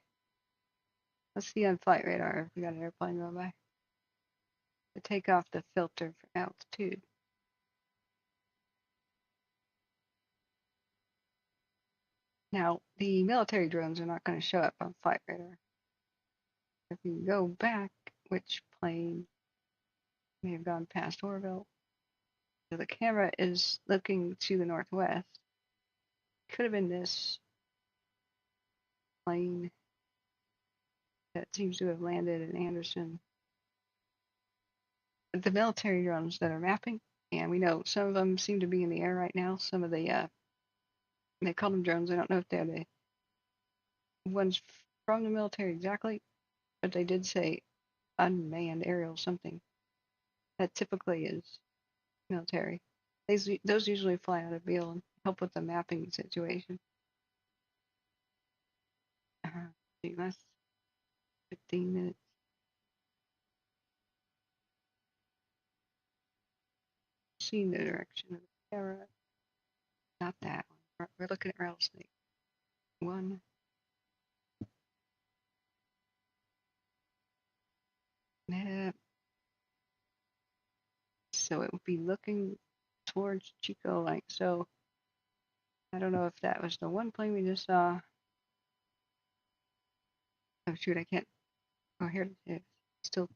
Let's see on flight radar if we got an airplane going by. To take off the filter for altitude. Now, the military drones are not going to show up on flight radar. If you go back, which plane may have gone past Oroville? So the camera is looking to the northwest. Could have been this plane that seems to have landed in Anderson. The military drones that are mapping, and we know some of them seem to be in the air right now. Some of the, they call them drones. I don't know if they're the ones from the military exactly, but they did say unmanned aerial something. That typically is military. Those usually fly out of Beale and help with the mapping situation. Last 15 minutes. Seeing the direction of the camera. Not that one. We're looking at rattlesnake. One. So it would be looking towards Chico like so. I don't know if that was the one plane we just saw. Oh shoot, I can't. Oh, here it is. Still.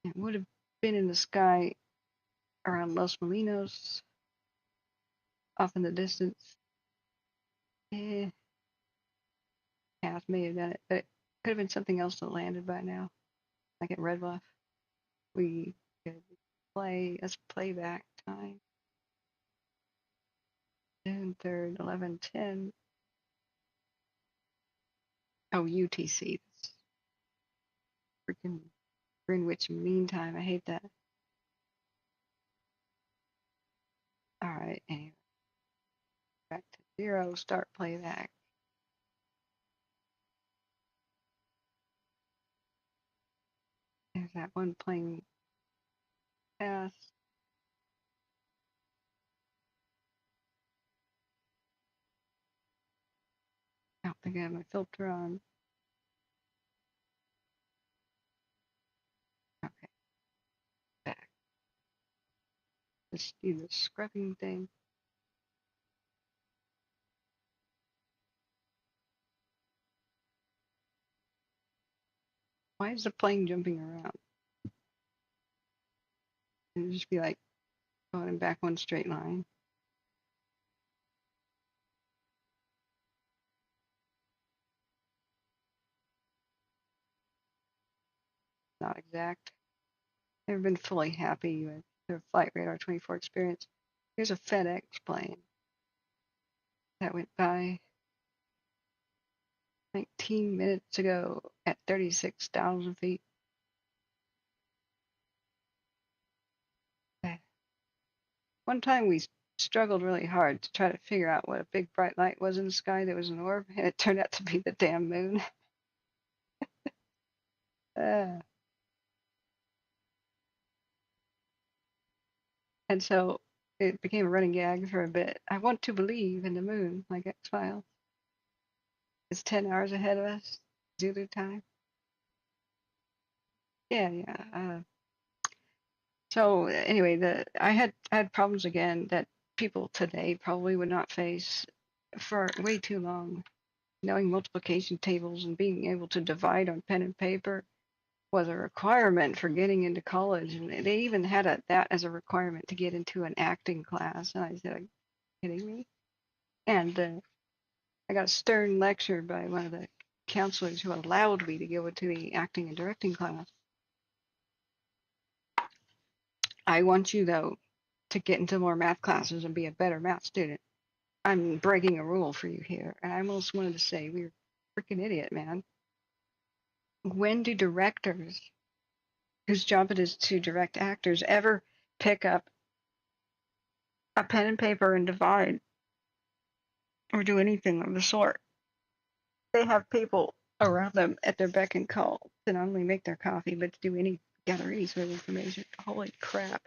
It would have been in the sky around Los Molinos. Off in the distance. Path may have done it, but it could have been something else that landed by now. Like at Red Bluff. We could let's play back time. June 3rd, 11:10. Oh, UTC. That's freaking Greenwich Mean Time. I hate that. All right, anyway. Back to 0, start playback. There's that one plane pass. I don't think I have my filter on. Okay, back. Let's do the scrubbing thing. Why is the plane jumping around? And just be like going back one straight line. Not exact. Never been fully happy with the Flight Radar 24 experience. Here's a FedEx plane that went by 19 minutes ago at 36,000 feet. One time we struggled really hard to try to figure out what a big bright light was in the sky that was an orb, and it turned out to be the damn moon. And so it became a running gag for a bit. I want to believe in the moon, like X-Files. It's 10 hours ahead of us, Zulu time. Yeah. So anyway, I had problems again that people today probably would not face for way too long. Knowing multiplication tables and being able to divide on pen and paper was a requirement for getting into college, and they even had that as a requirement to get into an acting class. And I said, "Are you kidding me?" And I got a stern lecture by one of the counselors who allowed me to go into the acting and directing class. I want you, though, to get into more math classes and be a better math student. I'm breaking a rule for you here. And I almost wanted to say, we're a freaking idiot, man. When do directors, whose job it is to direct actors, ever pick up a pen and paper and divide or do anything of the sort? They have people around them at their beck and call to not only make their coffee, but to gather any sort of information. Holy crap.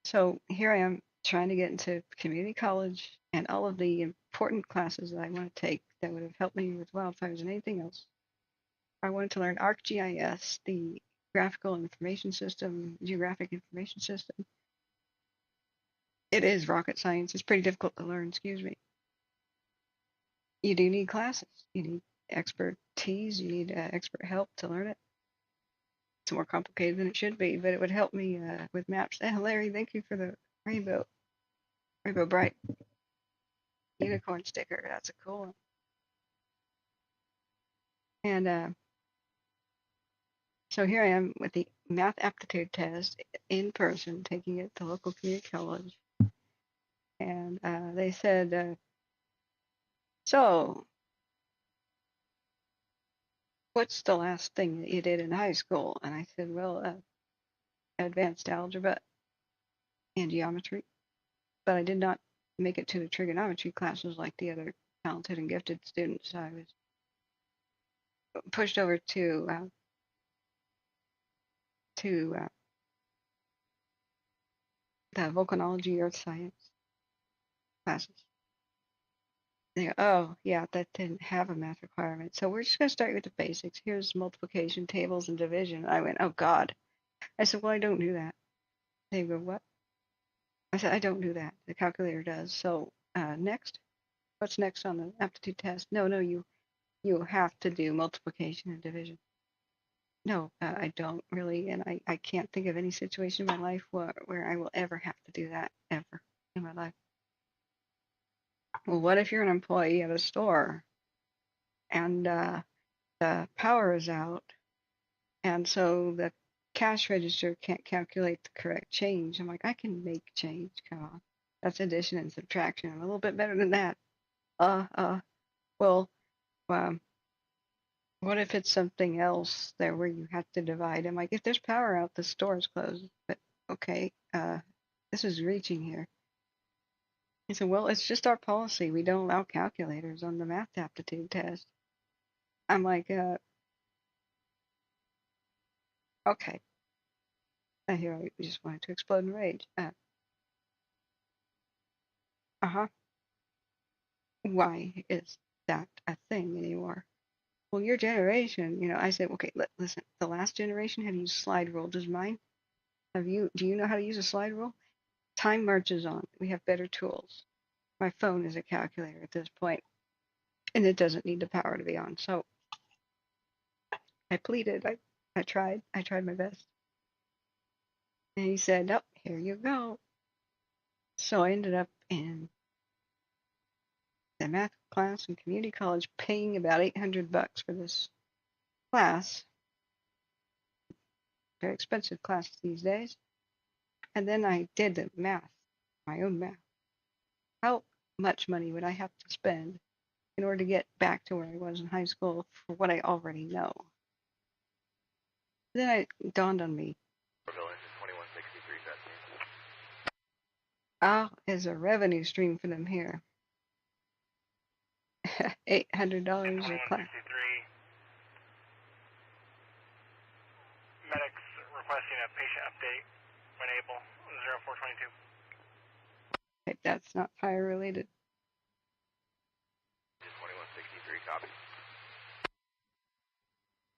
So here I am trying to get into community college and all of the important classes that I want to take that would have helped me with wildfires and anything else. I wanted to learn ArcGIS, the graphical information system, geographic information system. It is rocket science. It's pretty difficult to learn, excuse me. You do need classes. You need expertise. You need expert help to learn it. It's more complicated than it should be, but it would help me with maps. Larry, thank you for the Rainbow Bright unicorn sticker. That's a cool one. And so here I am with the math aptitude test in person, taking it to local community college. And they said, so what's the last thing that you did in high school? And I said, well, advanced algebra and geometry. But I did not make it to the trigonometry classes like the other talented and gifted students. I was pushed over to the volcanology earth science classes. They go, oh, yeah, that didn't have a math requirement. So we're just going to start with the basics. Here's multiplication tables and division. I went, oh, God. I said, well, I don't do that. They go, what? I said, I don't do that. The calculator does. So next. What's next on the aptitude test? No, you have to do multiplication and division. No, I don't really, and I can't think of any situation in my life where I will ever have to do that, ever in my life. Well, what if you're an employee at a store and the power is out, and so the cash register can't calculate the correct change? I'm like, I can make change, come on. That's addition and subtraction. I'm a little bit better than that. Well, what if it's something else there where you have to divide? I'm like, if there's power out, the store is closed. But okay, this is reaching here. He said, well, it's just our policy. We don't allow calculators on the math aptitude test. I'm like, Okay. Here I just wanted to explode in rage. Uh-huh. Why is that a thing anymore? Well, your generation, I said, okay, listen, the last generation had to use slide rule. Does mine? Do you know how to use a slide rule? Time marches on. We have better tools. My phone is a calculator at this point, and it doesn't need the power to be on. So I pleaded. I tried. I tried my best. And he said, "Oh, here you go." So I ended up in the math class in community college paying about $800 for this class. Very expensive class these days. And then I did the math, my own math. How much money would I have to spend in order to get back to where I was in high school for what I already know? Then it dawned on me. Is a revenue stream for them here. $800 a class. Medics requesting a patient update when able. 0422. Okay, that's not fire related. 2163, copy.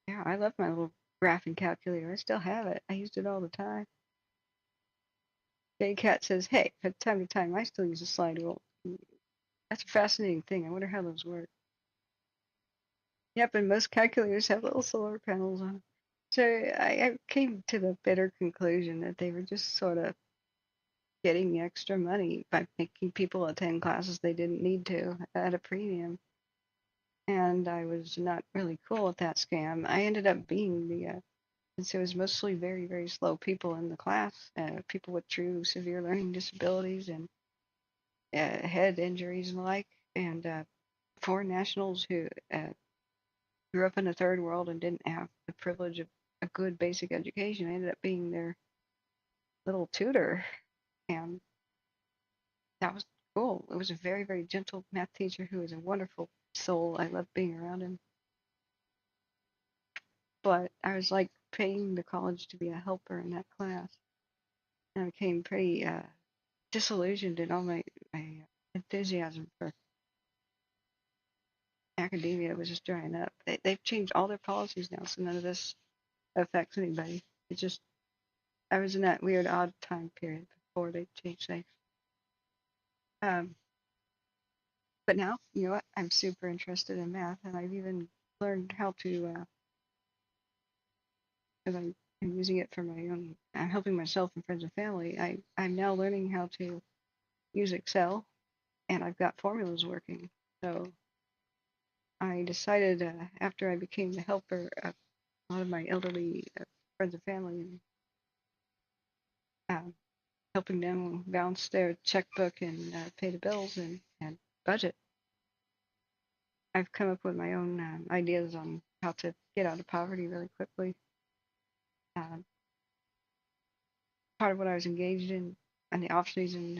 Yeah, I love my little graphing calculator. I still have it. I used it all the time. Cat says, hey, from time to time, I still use a slide rule. That's a fascinating thing. I wonder how those work. Yep, and most calculators have little solar panels on them. So I came to the bitter conclusion that they were just sort of getting extra money by making people attend classes they didn't need to at a premium. And I was not really cool with that scam. I ended up being since it was mostly very, very slow people in the class, people with true severe learning disabilities and head injuries and the like, and foreign nationals who grew up in the third world and didn't have the privilege of a good basic education. I ended up being their little tutor, and that was cool. It was a very, very gentle math teacher who was a wonderful soul. I loved being around him. But I was like paying the college to be a helper in that class. And I became pretty disillusioned in all my enthusiasm for academia was just drying up. They've changed all their policies now, so none of this affects anybody. It's just, I was in that weird odd time period before they changed things. But now, you know what? I'm super interested in math, and I've even learned how to, because I'm using it for my own, I'm helping myself and friends and family. I'm now learning how to use Excel, and I've got formulas working. So I decided after I became the helper of a lot of my elderly friends and family, and helping them balance their checkbook and pay the bills and budget, I've come up with my own ideas on how to get out of poverty really quickly. Part of what I was engaged in the off season,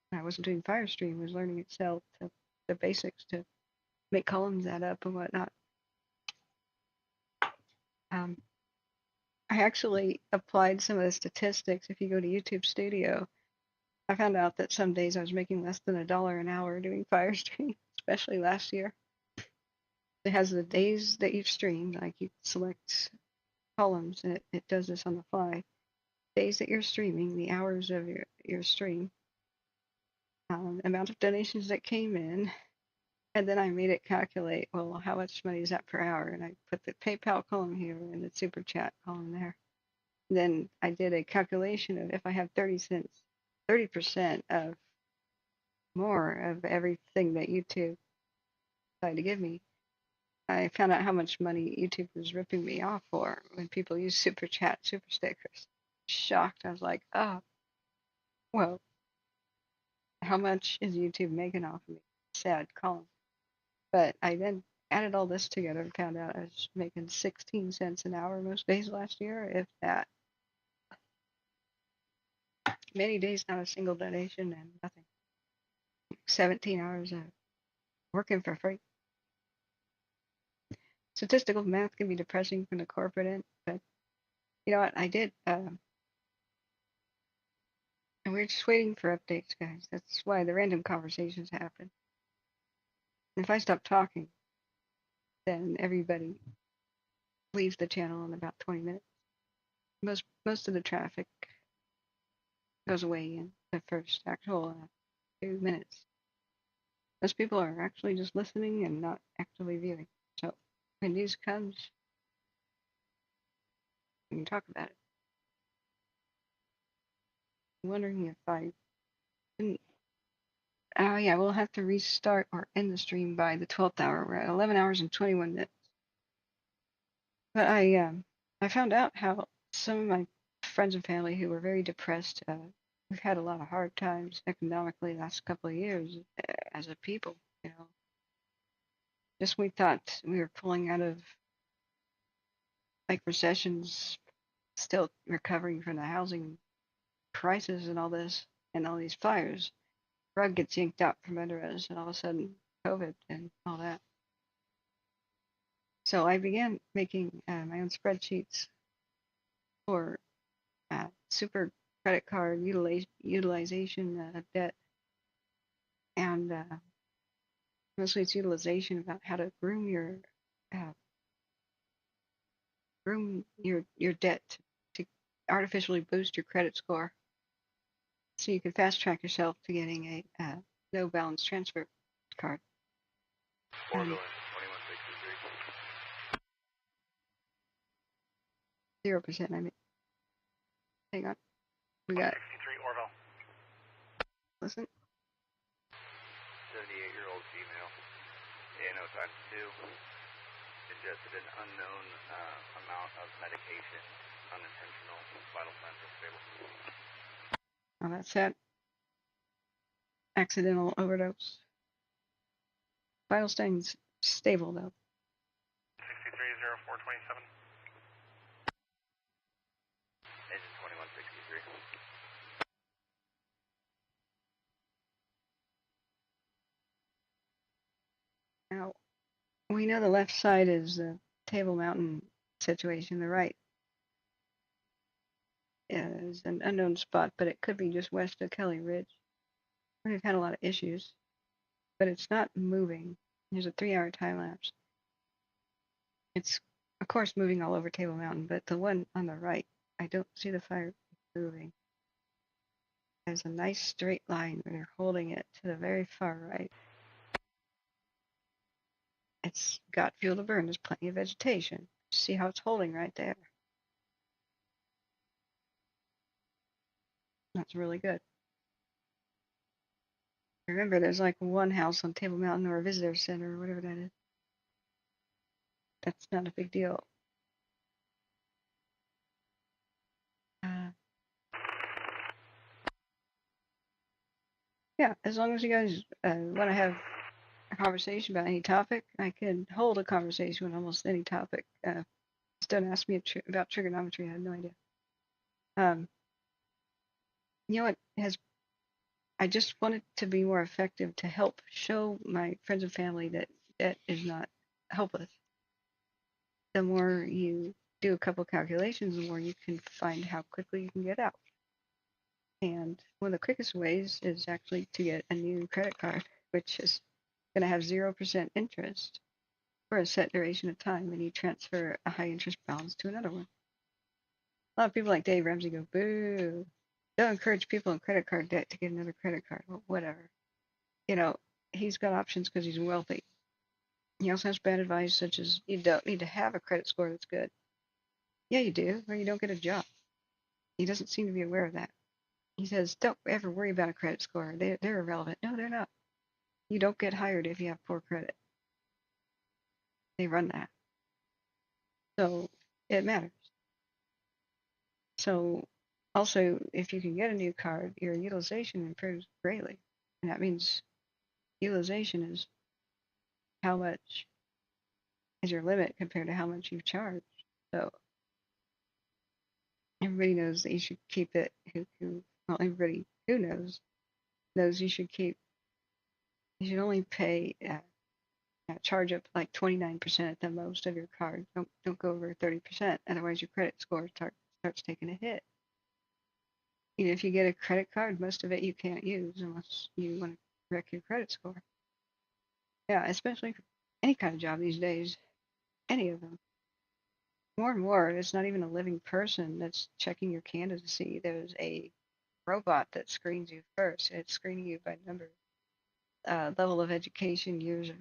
when I wasn't doing Firestream, was learning Excel, to the basics to make columns add up and whatnot. I actually applied some of the statistics. If you go to YouTube Studio, I found out that some days I was making less than $1 an hour doing Firestream, especially last year. It has the days that you've streamed, like you select columns, and it does this on the fly. Days that you're streaming, the hours of your stream, amount of donations that came in, and then I made it calculate, well, how much money is that per hour? And I put the PayPal column here and the Super Chat column there. And then I did a calculation of if I have 30 cents, 30% of more of everything that YouTube decided to give me, I found out how much money YouTube was ripping me off for when people use Super Chat, Super Stickers. Shocked. I was like, oh, well, how much is YouTube making off of me? Sad column. But I then added all this together and found out I was making 16 cents an hour most days last year, if that. Many days, not a single donation and nothing. 17 hours of working for free. Statistical math can be depressing from the corporate end, but You know what? I did. And we're just waiting for updates, guys. That's why the random conversations happen. If I stop talking, then everybody leaves the channel in about 20 minutes. Most of the traffic goes away in the first actual 2 minutes. Most people are actually just listening and not actively viewing. So when news comes, we can talk about it. I'm wondering if I didn't. Oh yeah, we'll have to restart or end the stream by the 12th hour. We're at 11 hours and 21 minutes. But I found out how some of my friends and family who were very depressed. We've had a lot of hard times economically the last couple of years as a people. You know, just we thought we were pulling out of like recessions, still recovering from the housing crisis and all this and all these fires. Rug gets yanked out from under us, and all of a sudden COVID and all that. So I began making my own spreadsheets for super credit card utilization debt, and mostly it's utilization about how to groom your debt to artificially boost your credit score, so you can fast track yourself to getting a no balance transfer card. Oroville, 2163. 0%. I mean, hang on. We got. 63 Oroville. Listen. 78-year-old female, ANO times 2, ingested an unknown amount of medication, unintentional, vital signs are stable. Oh, that's sad. Accidental overdose. Vital signs stable though. 630427. Engine 2163. Now, we know the left side is the Table Mountain situation. The right is an unknown spot, but it could be just west of Kelly Ridge. We've had a lot of issues, but it's not moving. There's a 3-hour time lapse. It's, of course, moving all over Table Mountain, but the one on the right, I don't see the fire moving. There's a nice straight line where they're holding it to the very far right. It's got fuel to burn. There's plenty of vegetation. See how it's holding right there. That's really good. Remember, there's like one house on Table Mountain or a visitor center or whatever that is. That's not a big deal. Yeah, as long as you guys want to have a conversation about any topic, I can hold a conversation with almost any topic. Just don't ask me about trigonometry. I have no idea. You know what I just wanted to be more effective to help show my friends and family that debt is not hopeless. The more you do a couple calculations, the more you can find how quickly you can get out. And one of the quickest ways is actually to get a new credit card, which is going to have 0% interest for a set duration of time, and you transfer a high interest balance to another one. A lot of people like Dave Ramsey go, boo. Don't encourage people in credit card debt to get another credit card. Well, whatever. You know, he's got options because he's wealthy. He also has bad advice, such as you don't need to have a credit score that's good. Yeah, you do, or you don't get a job. He doesn't seem to be aware of that. He says, don't ever worry about a credit score. They're irrelevant. No, they're not. You don't get hired if you have poor credit. They run that. So it matters. So also, if you can get a new card, your utilization improves greatly. And that means utilization is how much is your limit compared to how much you charge. So everybody knows that you should keep it. Well, everybody who knows you should keep. You should only pay charge up like 29% at the most of your card. Don't go over 30%. Otherwise, your credit score starts starts taking a hit. Even if you get a credit card, most of it you can't use unless you want to wreck your credit score. Yeah, especially for any kind of job these days, any of them. More and more, it's not even a living person that's checking your candidacy. There's a robot that screens you first. It's screening you by number, level of education, years of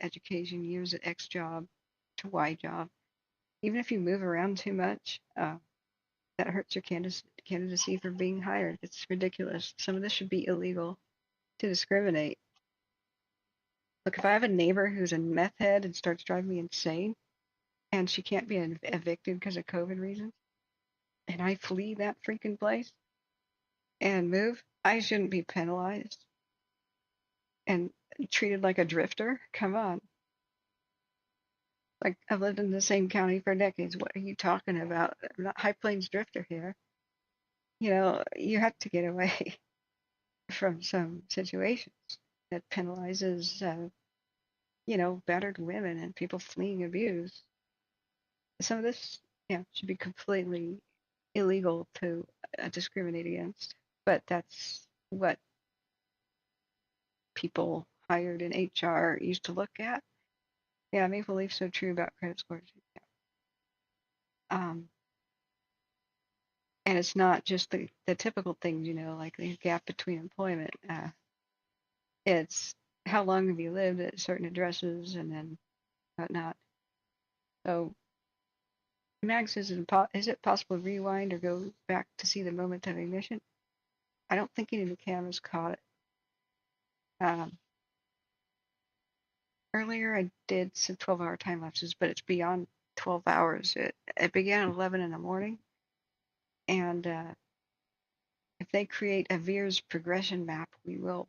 education, years at X job to Y job. Even if you move around too much, that hurts your candidacy for being hired. It's ridiculous. Some of this should be illegal to discriminate. Look, if I have a neighbor who's a meth head and starts driving me insane, and she can't be evicted because of COVID reasons, and I flee that freaking place and move, I shouldn't be penalized and treated like a drifter. Come on. Like, I've lived in the same county for decades. What are you talking about? I'm not High Plains drifter here. You know, you have to get away from some situations that penalizes, you know, battered women and people fleeing abuse. Some of this, yeah, should be completely illegal to discriminate against. But that's what people hired in HR used to look at. Yeah, Maple Leaf's so true about credit scores. Yeah. And it's not just the typical things, you know, like the gap between employment. It's how long have you lived at certain addresses and then whatnot. So, Max, is it possible to rewind or go back to see the moment of ignition? I don't think any of the cameras caught it. Earlier, I did some 12-hour time lapses, but it's beyond 12 hours. It began at 11 in the morning, and if they create a VIIRS progression map, we will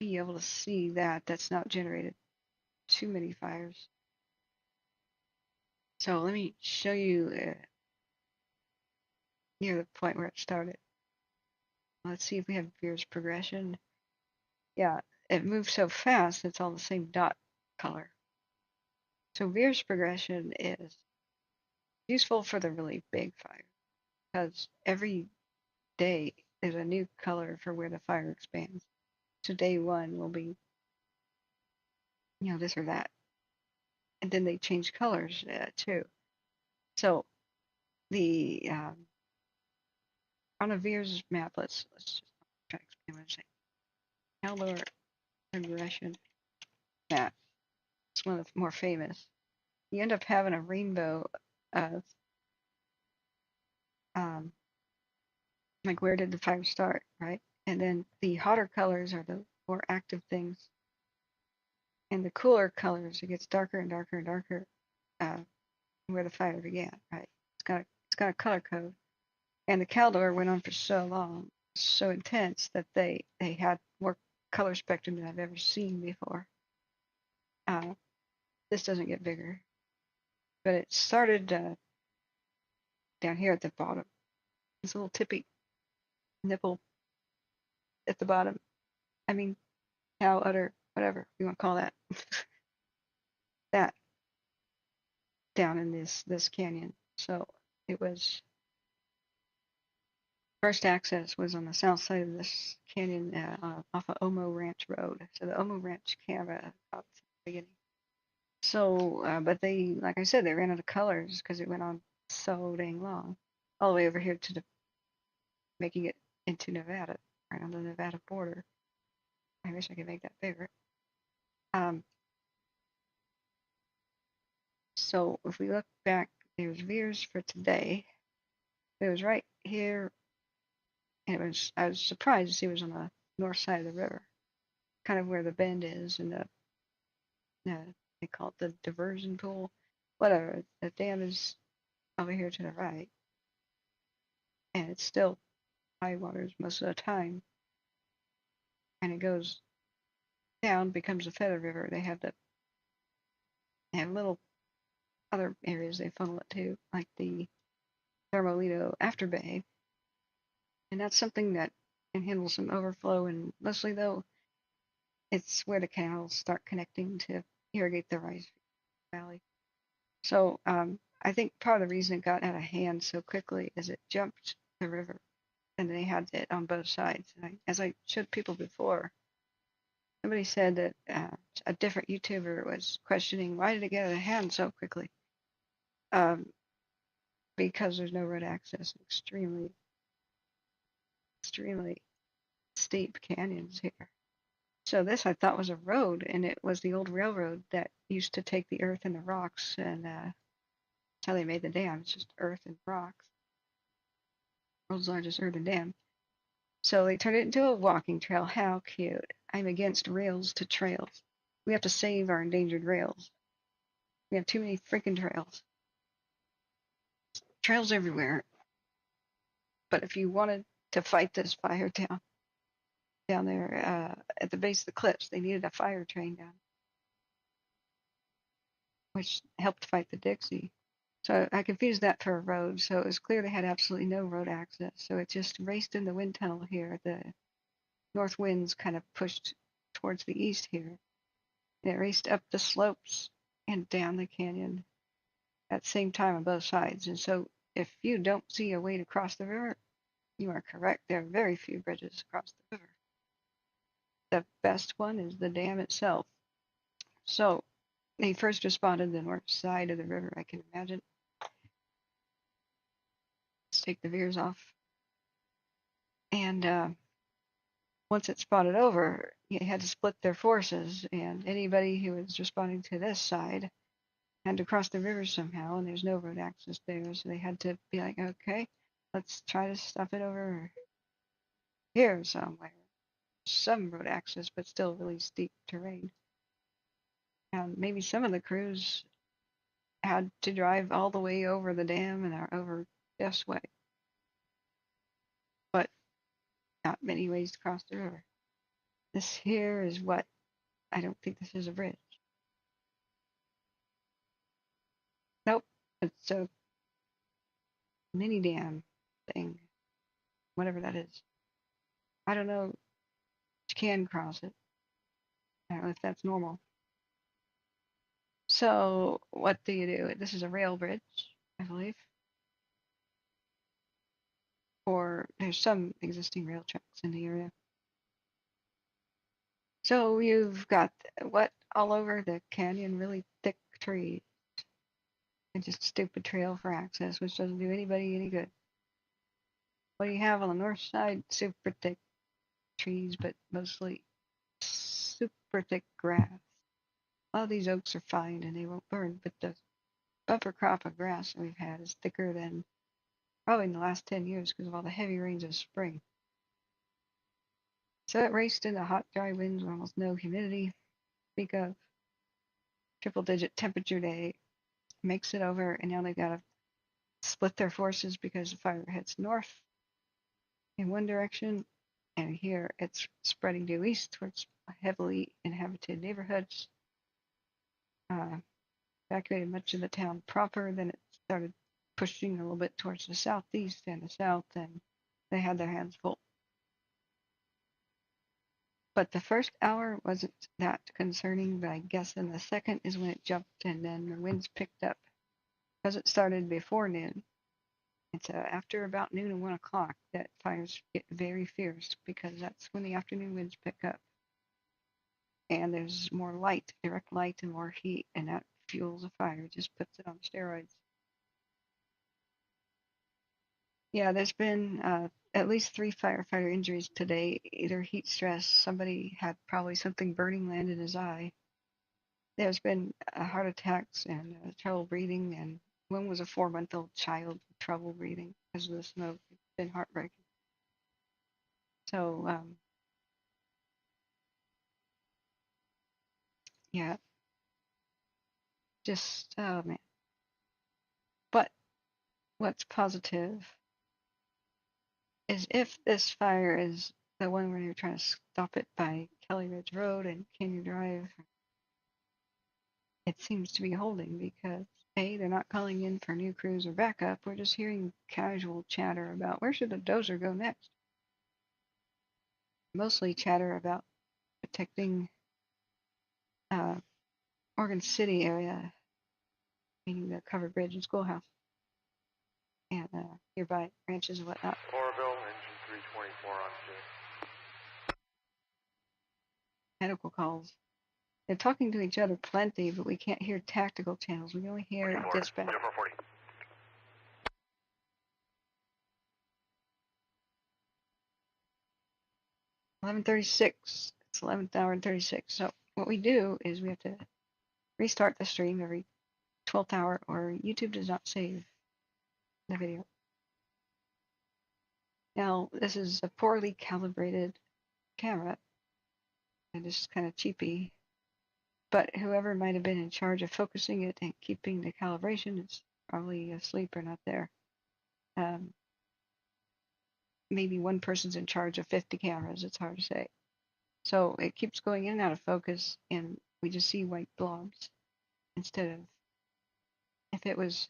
be able to see that that's not generated too many fires. So let me show you near the point where it started. Let's see if we have VIIRS progression. Yeah, it moves so fast, it's all the same dot color. So VIIRS progression is useful for the really big fire because every day there's a new color for where the fire expands. So day one will be, you know, this or that. And then they change colors too. So the on a VIIRS map, let's just try to explain what I'm saying. Calor progression map. It's one of the more famous. You end up having a rainbow of like where did the fire start, right? And then the hotter colors are the more active things, and the cooler colors, it gets darker and darker and darker where the fire began, right? It's got a color code, and the Caldor went on for so long, so intense that they had more color spectrum than I've ever seen before. This doesn't get bigger, but it started down here at the bottom. This little tippy nipple at the bottom. I mean, cow udder, whatever you want to call that. That down in this canyon. So it was first access was on the south side of this canyon off of Omo Ranch Road. So the Omo Ranch camera out the beginning. So, but they, like I said, they ran out of colors because it went on so dang long, all the way over here to making it into Nevada, right on the Nevada border. I wish I could make that bigger. So if we look back, there's VIIRS for today. It was right here, and I was surprised to see it was on the north side of the river, kind of where the bend is, and they call it the diversion pool. Whatever, the dam is over here to the right, and it's still high waters most of the time, and it goes down, becomes a feather river. They have little other areas they funnel it to, like the Thermolito after bay, and that's something that can handle some overflow, and mostly though it's where the canals start connecting to irrigate the rice valley. So I think part of the reason it got out of hand so quickly is it jumped the river, and they had it on both sides. And as I showed people before, somebody said that a different YouTuber was questioning why did it get out of hand so quickly? Because there's no road access, extremely steep canyons here. So this I thought was a road, and it was the old railroad that used to take the earth and the rocks, and that's how they made the dam. It's just earth and rocks. World's largest earthen dam. So they turned it into a walking trail. How cute. I'm against rails to trails. We have to save our endangered rails. We have too many freaking trails. Trails everywhere. But if you wanted to fight this fire down there at the base of the cliffs, they needed a fire train down, which helped fight the Dixie. So I confused that for a road. So it was clear they had absolutely no road access. So it just raced in the wind tunnel here. The north winds kind of pushed towards the east here. And it raced up the slopes and down the canyon at the same time on both sides. And so if you don't see a way to cross the river, you are correct. There are very few bridges across the river. The best one is the dam itself. So they first responded the north side of the river, I can imagine. Let's take the veers off. And once it spotted over, you had to split their forces, and anybody who was responding to this side had to cross the river somehow, and there's no road access there, so they had to be like, okay, let's try to stop it over here somewhere. Some road access, but still really steep terrain. And maybe some of the crews had to drive all the way over the dam and are over this way. But not many ways to cross the river. This here is what, I don't think this is a bridge. Nope, it's a mini dam thing, whatever that is. I don't know, you can cross it. I don't know if that's normal. So what do you do? This is a rail bridge, I believe. Or there's some existing rail tracks in the area. So you've got what all over the canyon, really thick trees. And just stupid trail for access, which doesn't do anybody any good. What do you have on the north side? Super thick trees, but mostly super thick grass. A lot of these oaks are fine and they won't burn, but the bumper crop of grass that we've had is thicker than probably in the last 10 years because of all the heavy rains of spring. So it raced into hot, dry winds with almost no humidity. Speak of triple-digit temperature day, makes it over, and now they've got to split their forces because the fire heads north in one direction, and here it's spreading due east towards heavily inhabited neighborhoods. Evacuated much of the town proper, then it started pushing a little bit towards the southeast and the south, and they had their hands full. But the first hour wasn't that concerning, but I guess in the second is when it jumped and then the winds picked up. Because it started before noon. It's after about noon and 1 o'clock that fires get very fierce because that's when the afternoon winds pick up. And there's more light, direct light, and more heat, and that fuels a fire, just puts it on steroids. Yeah, there's been at least 3 firefighter injuries today, either heat stress, somebody had probably something burning land in his eye. There's been heart attacks and trouble breathing, and one was a 4-month-old child with trouble breathing because of the smoke. It's been heartbreaking. So, yeah, just, oh man. But what's positive is if this fire is the one where you're trying to stop it by Kelly Ridge Road and Canyon Drive, it seems to be holding because A, they're not calling in for new crews or backup. We're just hearing casual chatter about where should the dozer go next. Mostly chatter about protecting Oregon City area meaning the covered bridge and schoolhouse, and nearby ranches and whatnot. Oroville, engine 324 on scene. Medical calls. They're talking to each other plenty, but we can't hear tactical channels. We only hear dispatch. 0440. 11:36. It's 11th hour and 36. So what we do is we have to restart the stream every 12th hour, or YouTube does not save the video. Now, this is a poorly calibrated camera, and it's kind of cheapy, but whoever might have been in charge of focusing it and keeping the calibration is probably asleep or not there. Maybe one person's in charge of 50 cameras, it's hard to say. So it keeps going in and out of focus, and we just see white blobs instead of, if it was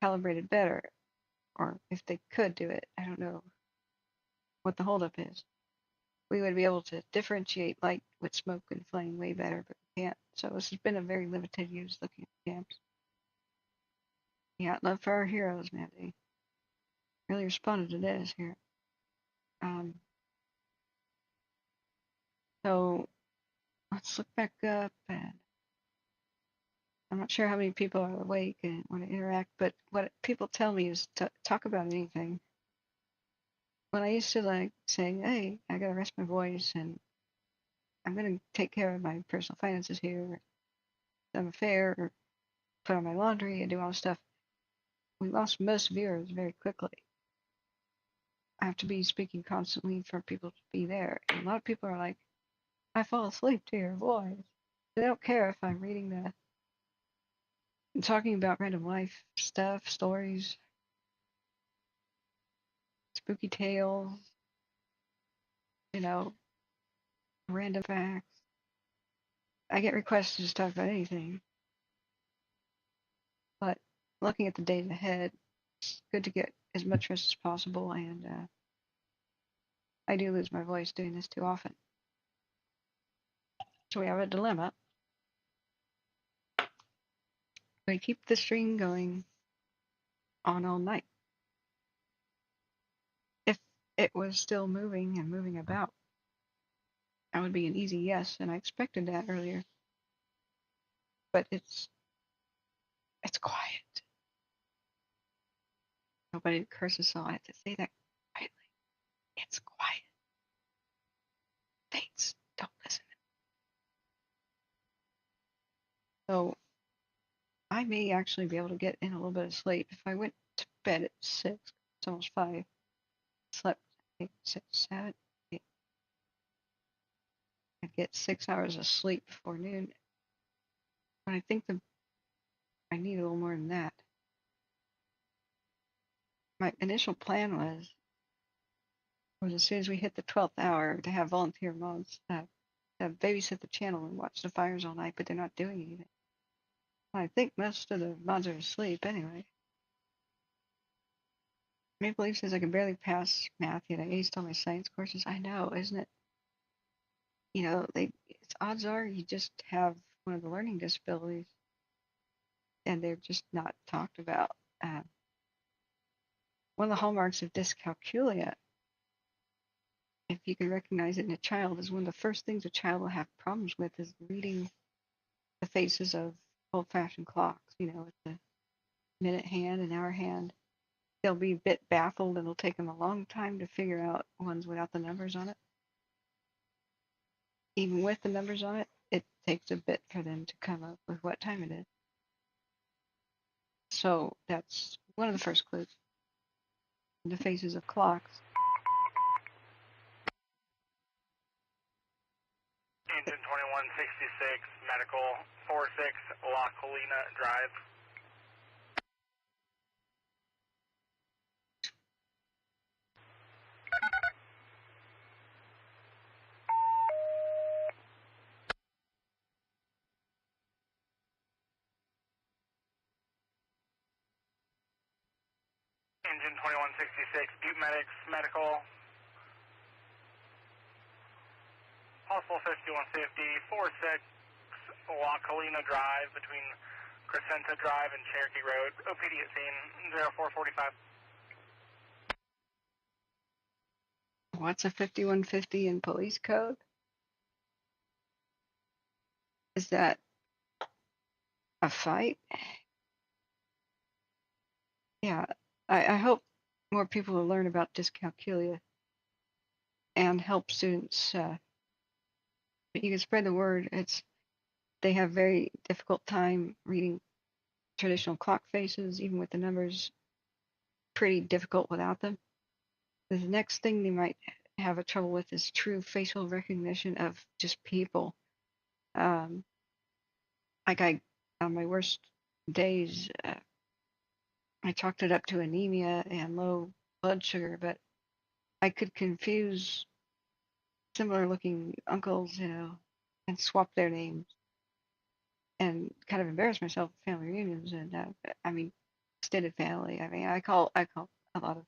calibrated better, or if they could do it, I don't know what the holdup is. We would be able to differentiate light with smoke and flame way better, but we can't. So this has been a very limited use looking at cams. Yeah, love for our heroes, man. They really responded to this here. So let's look back up, and I'm not sure how many people are awake and want to interact, but what people tell me is to talk about anything. When I used to like say, hey, I gotta rest my voice and I'm gonna take care of my personal finances here, or I'm a fair, or put on my laundry and do all this stuff, we lost most viewers very quickly. I have to be speaking constantly for people to be there. And a lot of people are like, I fall asleep to your voice. They don't care if I'm reading and talking about random life stuff, stories, spooky tales, random facts. I get requests to just talk about anything. But looking at the days ahead, it's good to get as much rest as possible, and I do lose my voice doing this too often. So we have a dilemma. We keep the stream going on all night. If it was still moving and moving about, that would be an easy yes, and I expected that earlier. But it's quiet. Nobody curses, so I have to say that quietly. It's quiet. Fates, don't listen. So I may actually be able to get in a little bit of sleep. If I went to bed at 6, it's almost 5, slept 8, 6, 7, 8. I'd get 6 hours of sleep before noon. But I think I need a little more than that. My initial plan was as soon as we hit the 12th hour to have volunteer mods babysit the channel and watch the fires all night, but they're not doing anything. I think most of the mods are asleep anyway. Maple Leaf says I can barely pass math, yet I aced all my science courses. I know, isn't it? Odds are you just have one of the learning disabilities, and they're just not talked about. One of the hallmarks of dyscalculia, if you can recognize it in a child, is one of the first things a child will have problems with is reading the faces of old-fashioned clocks, with the minute hand and hour hand. They'll be a bit baffled, and it'll take them a long time to figure out ones without the numbers on it. Even with the numbers on it, it takes a bit for them to come up with what time it is. So that's one of the first clues. The faces of clocks. Engine 2166, medical 46, La Colina Drive. Engine 2166, Butte Medics, medical. Possible 5150, 46, La Colina Drive between Crescenta Drive and Cherokee Road. OPD at scene 0445. What's a 5150 in police code? Is that a fight? Yeah, I hope more people will learn about dyscalculia and help students. But you can spread the word. They have very difficult time reading traditional clock faces, even with the numbers. Pretty difficult without them. The next thing they might have a trouble with is true facial recognition of just people. Like on my worst days, I chalked it up to anemia and low blood sugar, but I could confuse similar looking uncles, and swap their names and kind of embarrass myself at family reunions. And I mean, extended family. I mean, I call a lot of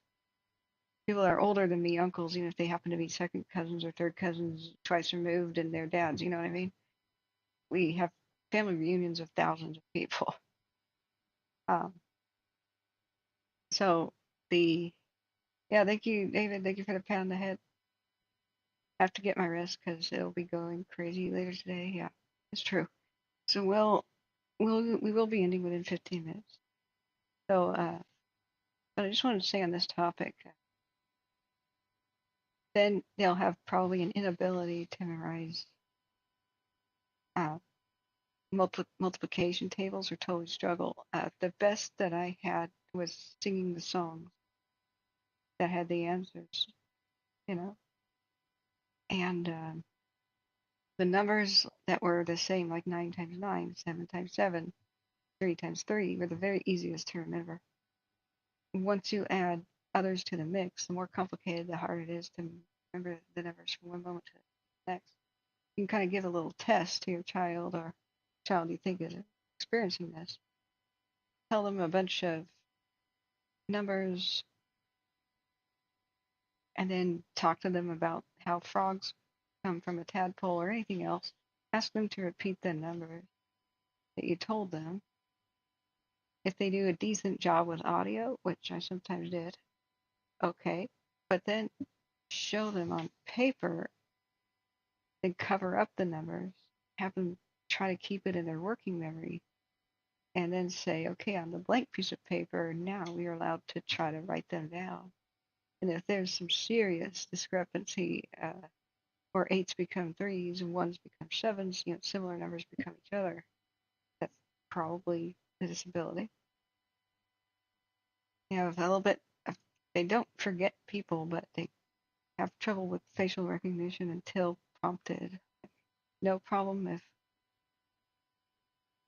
people that are older than me uncles, even if they happen to be second cousins or third cousins twice removed and their dads. You know what I mean? We have family reunions of thousands of people. Um, so thank you, David. Thank you for the pat on the head. I have to get my rest because it'll be going crazy later today. Yeah, it's true. So we will be ending within 15 minutes. So, but I just wanted to say on this topic, then they'll have probably an inability to memorize uh, multiplication tables or totally struggle. The best that I had was singing the songs that had the answers, and the numbers that were the same, like 9 times 9, 7 times 7, 3 times 3, were the very easiest to remember. Once you add others to the mix, the more complicated, the harder it is to remember the numbers from one moment to the next. You can kind of give a little test to your child or child you think is experiencing this. Tell them a bunch of numbers and then talk to them about how frogs come from a tadpole or anything else. Ask them to repeat the numbers that you told them. If they do a decent job with audio, which I sometimes did, okay. But then show them on paper, then cover up the numbers, have them try to keep it in their working memory, and then say, okay, on the blank piece of paper, now we are allowed to try to write them down. And if there's some serious discrepancy, or 8s become 3s and 1s become 7s, similar numbers become each other, that's probably a disability. A little bit, they don't forget people, but they have trouble with facial recognition until prompted. No problem if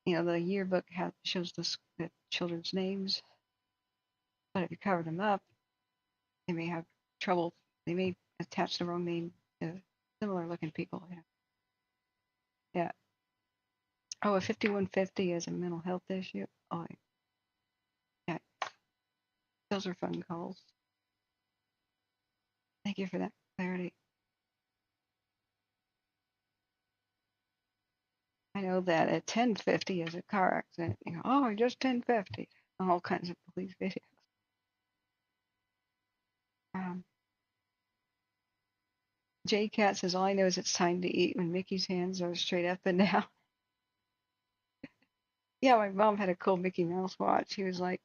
the yearbook shows the children's names, but if you cover them up, they may have trouble. They may attach the wrong name to similar looking people. Yeah. Oh, a 5150 is a mental health issue. Oh, yeah. Those are fun calls. Thank you for that clarity. I know that a 1050 is a car accident. Oh, just 1050. All kinds of police videos. J Cat says, all I know is it's time to eat when Mickey's hands are straight up and down. Yeah, my mom had a cool Mickey Mouse watch. He was like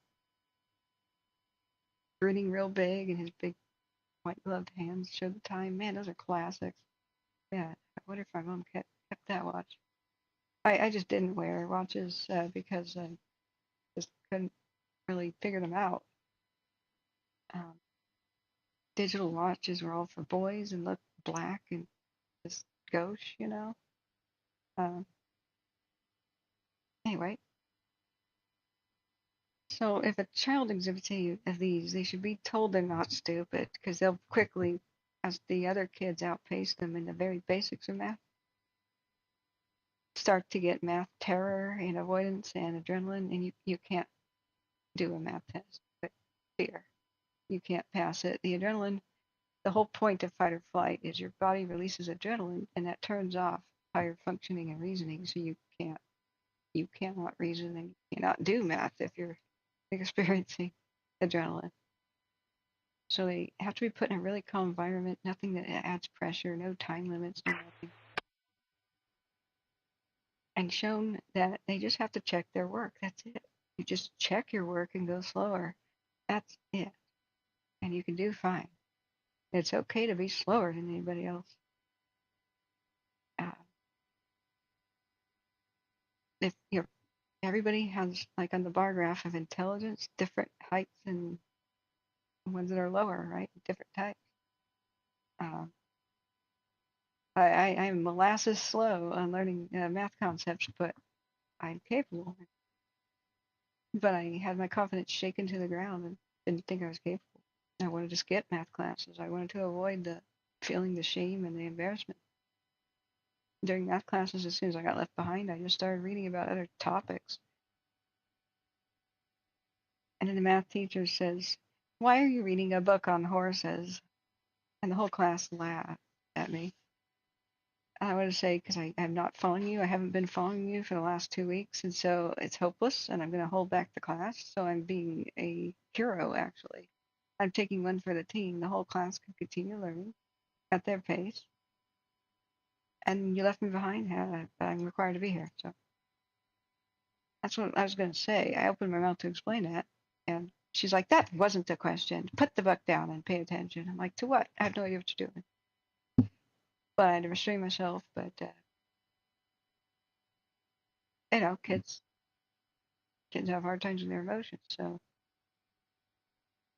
grinning real big and his big white gloved hands showed the time. Man, those are classics. Yeah, I wonder if my mom kept that watch. I just didn't wear watches because I just couldn't really figure them out. Digital watches were all for boys and looked black and just gauche, Anyway, so if a child exhibits any of these, they should be told they're not stupid because they'll quickly, as the other kids outpace them in the very basics of math, start to get math terror and avoidance and adrenaline, and you can't do a math test with fear. You can't pass it. The adrenaline, the whole point of fight or flight is your body releases adrenaline, and that turns off higher functioning and reasoning, so you can't you cannot reason and you cannot do math if you're experiencing adrenaline. So they have to be put in a really calm environment, nothing that adds pressure, no time limits, no nothing. And shown that they just have to check their work. That's it. You just check your work and go slower. That's it. And you can do fine. It's okay to be slower than anybody else. If you're, everybody has, like on the bar graph of intelligence, different heights and ones that are lower, right? Different types. I'm molasses slow on learning math concepts, but I'm capable. But I had my confidence shaken to the ground and didn't think I was capable. I wanted to skip math classes. I wanted to avoid feeling the shame and the embarrassment. During math classes, as soon as I got left behind, I just started reading about other topics. And then the math teacher says, "Why are you reading a book on horses?" And the whole class laughed at me. And I want to say, because I'm not following you, I haven't been following you for the last 2 weeks, and so it's hopeless, and I'm going to hold back the class. So I'm being a hero, actually. I'm taking one for the team. The whole class can continue learning at their pace. And you left me behind. I'm required to be here. So that's what I was going to say. I opened my mouth to explain that. And she's like, "That wasn't the question. Put the book down and pay attention." I'm like, "To what? I have no idea what you're doing." But I had to restrain myself. But, kids have hard times with their emotions. So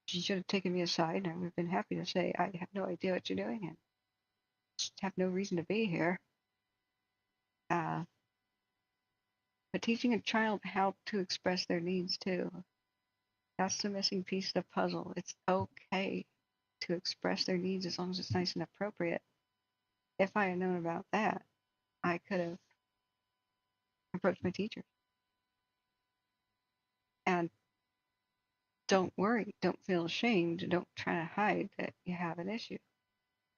she should have taken me aside, and I would have been happy to say, "I have no idea what you're doing and just have no reason to be here." But teaching a child how to express their needs too, that's the missing piece of the puzzle. It's okay to express their needs as long as it's nice and appropriate. If I had known about that, I could have approached my teacher. And don't worry, don't feel ashamed, don't try to hide that you have an issue.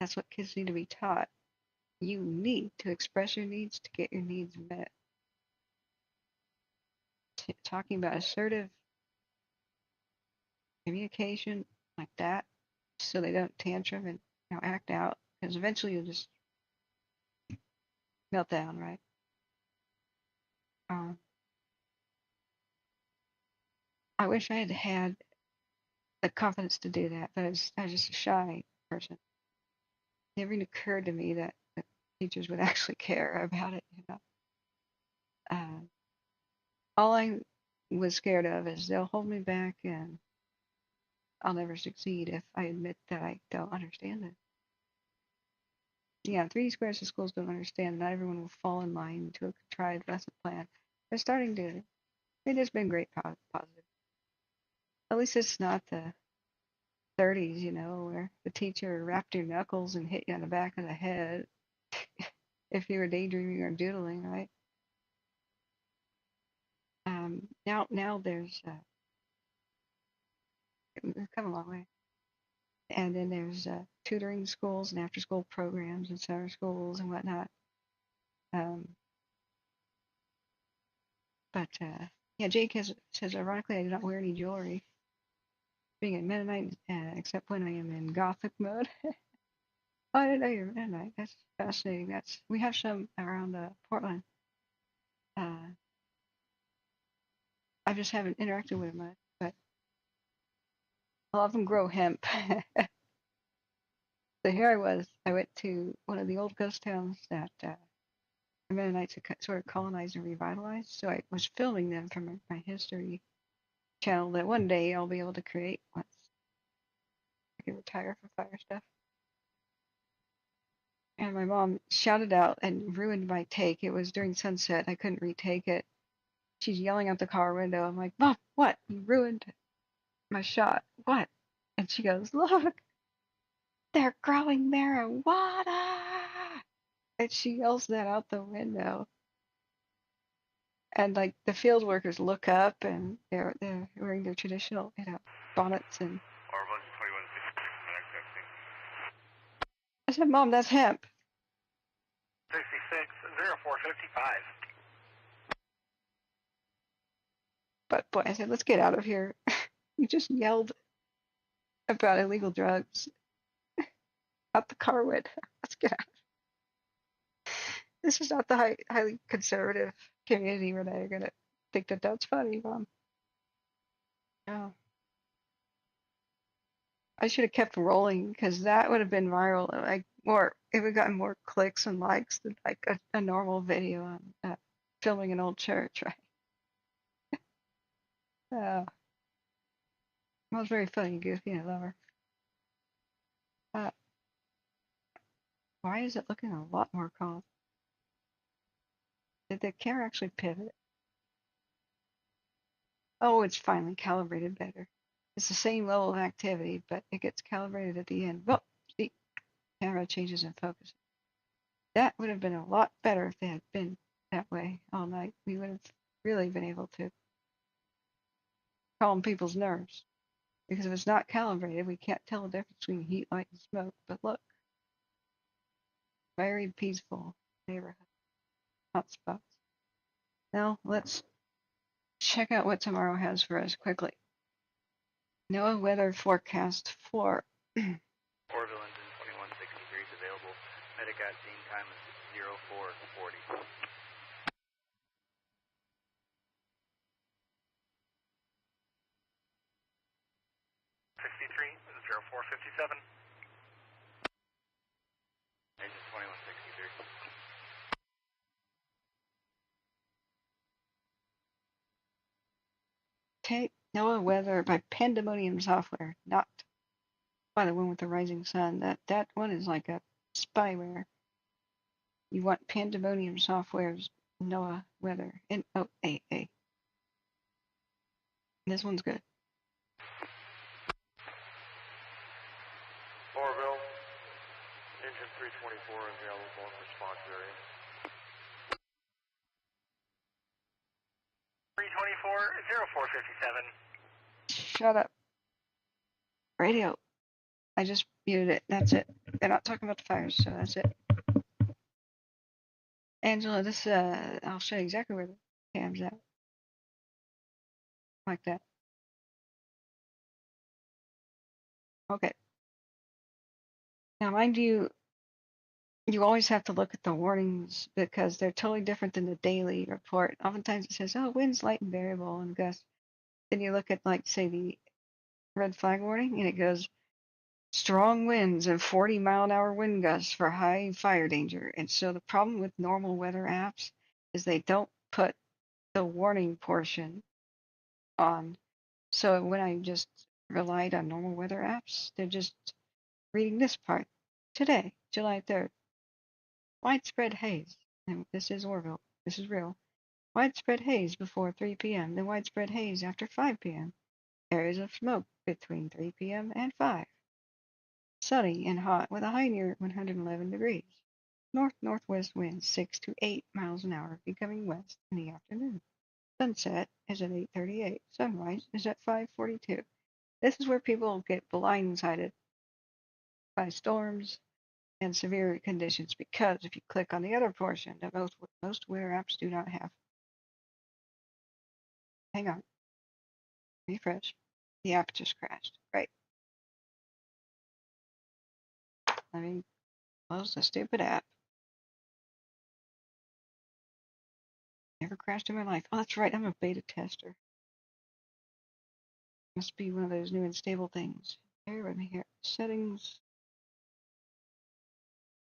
That's what kids need to be taught. You need to express your needs to get your needs met. Talking about assertive communication like that, so they don't tantrum and act out, because eventually you'll just melt down, right? I wish I had had the confidence to do that, but I was just a shy person. It never even occurred to me that the teachers would actually care about it. All I was scared of is they'll hold me back and I'll never succeed if I admit that I don't understand it. Yeah, 3D squares the schools don't understand. Not everyone will fall in line to a contrived lesson plan. They're starting to. It has been great positive. At least it's not the 30s, where the teacher wrapped your knuckles and hit you on the back of the head if you were daydreaming or doodling, right? Now there's we've come a long way. And then there's tutoring schools and after-school programs and summer schools and whatnot. But Jake says, ironically, I do not wear any jewelry, being a Mennonite, except when I am in Gothic mode. Oh, I didn't know you're a Mennonite. That's fascinating. We have some around Portland. I just haven't interacted with them much, but a lot of them grow hemp. So here I went to one of the old ghost towns that the Mennonites had sort of colonized and revitalized. So I was filming them from my history channel that one day I'll be able to create once I can retire from fire stuff. And my mom shouted out and ruined my take. It was during sunset. I couldn't retake it. She's yelling out the car window. I'm like, "Mom, what? You ruined my shot. What?" And she goes, "Look, they're growing marijuana." And she yells that out the window. And like the field workers look up and they're wearing their traditional, bonnets and. I said, "Mom, that's hemp." 66 0455. But boy, I said, let's get out of here. You just yelled about illegal drugs out the car window. Let's get out. This is not the highly conservative community where they're gonna think that that's funny, Mom. Oh, I should have kept rolling because that would have been viral. Like more, it would have gotten more clicks and likes than like a normal video on filming an old church, right? That was very funny, Goofy. I love her. Why is it looking a lot more calm? Did the camera actually pivot? Oh, it's finally calibrated better. It's the same level of activity, but it gets calibrated at the end. Well, see, camera changes in focus. That would have been a lot better if they had been that way all night. We would have really been able to calm people's nerves. Because if it's not calibrated, we can't tell the difference between heat, light, and smoke. But look, very peaceful neighborhood hotspots. Now let's check out what tomorrow has for us quickly. NOAA weather forecast for Oroville engine 2163 is available. Medic at scene time is 0440. 63 0457. Engine 2163. okay, NOAA weather by Pandemonium software, not by the one with the rising sun. That one is like a spyware. You want Pandemonium software's NOAA weather. NOAA. This one's good. Oroville, engine 324 available in response area. 324 0457. Shut up. Radio. I just muted it. That's it. They're not talking about the fires, so that's it. Angela, this I'll show you exactly where the cam's at. Like that. Okay. Now, mind you, you always have to look at the warnings because they're totally different than the daily report. Oftentimes it says, oh, winds light and variable and gusts. Then you look at, like, say, the red flag warning, and it goes strong winds and 40-mile-an-hour wind gusts for high fire danger. And so the problem with normal weather apps is they don't put the warning portion on. So when I just relied on normal weather apps, they're just reading this part. Today, July 3rd, widespread haze. And this is Oroville. This is real. Widespread haze before 3 p.m., then widespread haze after 5 p.m. Areas of smoke between 3 p.m. and 5. Sunny and hot with a high near 111 degrees. North-northwest winds 6 to 8 miles an hour, becoming west in the afternoon. Sunset is at 8:38. Sunrise is at 5:42. This is where people get blindsided by storms and severe conditions, because if you click on the other portion that most weather apps do not have. Hang on. Refresh. The app just crashed. Right. Let me close the stupid app. Never crashed in my life. Oh, that's right. I'm a beta tester. Must be one of those new and stable things. Bear with me here. Settings.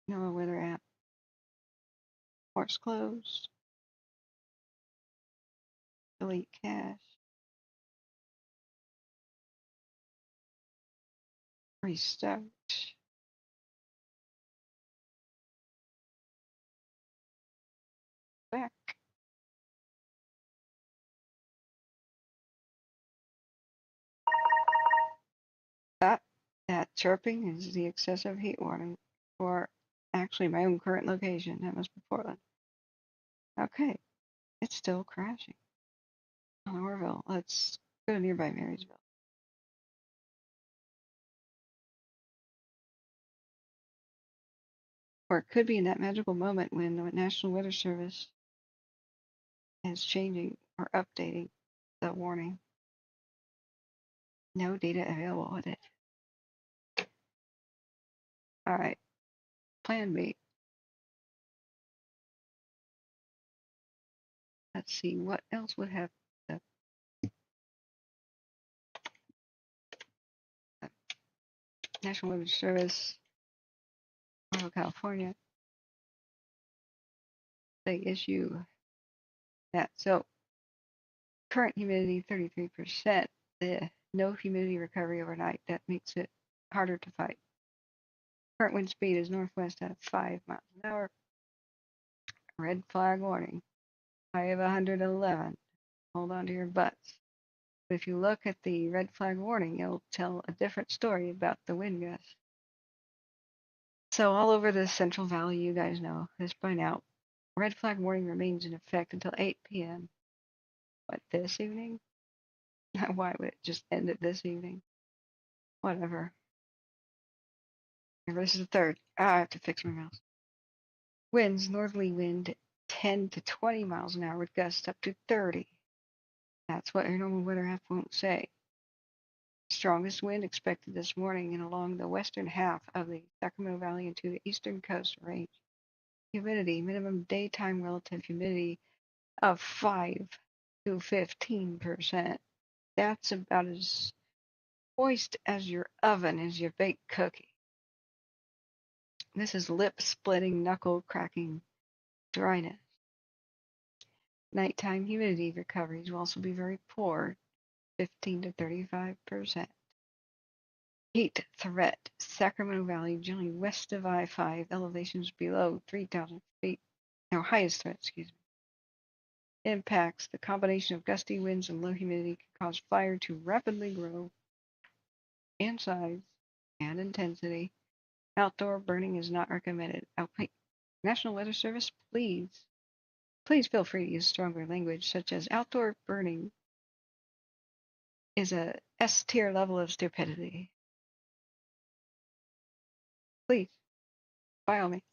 No weather app. Force closed. Delete cache. Restart. Back. That chirping is the excessive heat warning for actually my own current location. That must be Portland. Okay, it's still crashing. On Oroville. Let's go to nearby Marysville. Or it could be in that magical moment when the National Weather Service is changing or updating the warning. No data available with it. All right. Plan B. Let's see what else would have the National Weather Service, Oroville, California. They issue that. So current humidity 33%. The no humidity recovery overnight. That makes it harder to fight. Current wind speed is northwest at 5 miles an hour. Red flag warning. High of 111. Hold on to your butts. But if you look at the red flag warning, it'll tell a different story about the wind gusts. So all over the Central Valley, you guys know this by now. Red flag warning remains in effect until 8 p.m. What, this evening? Why would it just end it this evening? Whatever. Remember, this is the third. I have to fix my mouse. Winds, northerly wind 10 to 20 miles an hour with gusts up to 30. That's what your normal weather app won't say. Strongest wind expected this morning and along the western half of the Sacramento Valley into the eastern coast range. Humidity, minimum daytime relative humidity of 5 to 15%. That's about as moist as your oven is your baked cookie. This is lip-splitting, knuckle-cracking dryness. Nighttime humidity recoveries will also be very poor, 15 to 35%. Heat threat, Sacramento Valley, generally west of I-5, elevations below 3,000 feet. No, highest threat, excuse me. Impacts, the combination of gusty winds and low humidity can cause fire to rapidly grow in size and intensity. Outdoor burning is not recommended. National Weather Service, please feel free to use stronger language, such as outdoor burning is a S-tier level of stupidity. Please, by all means.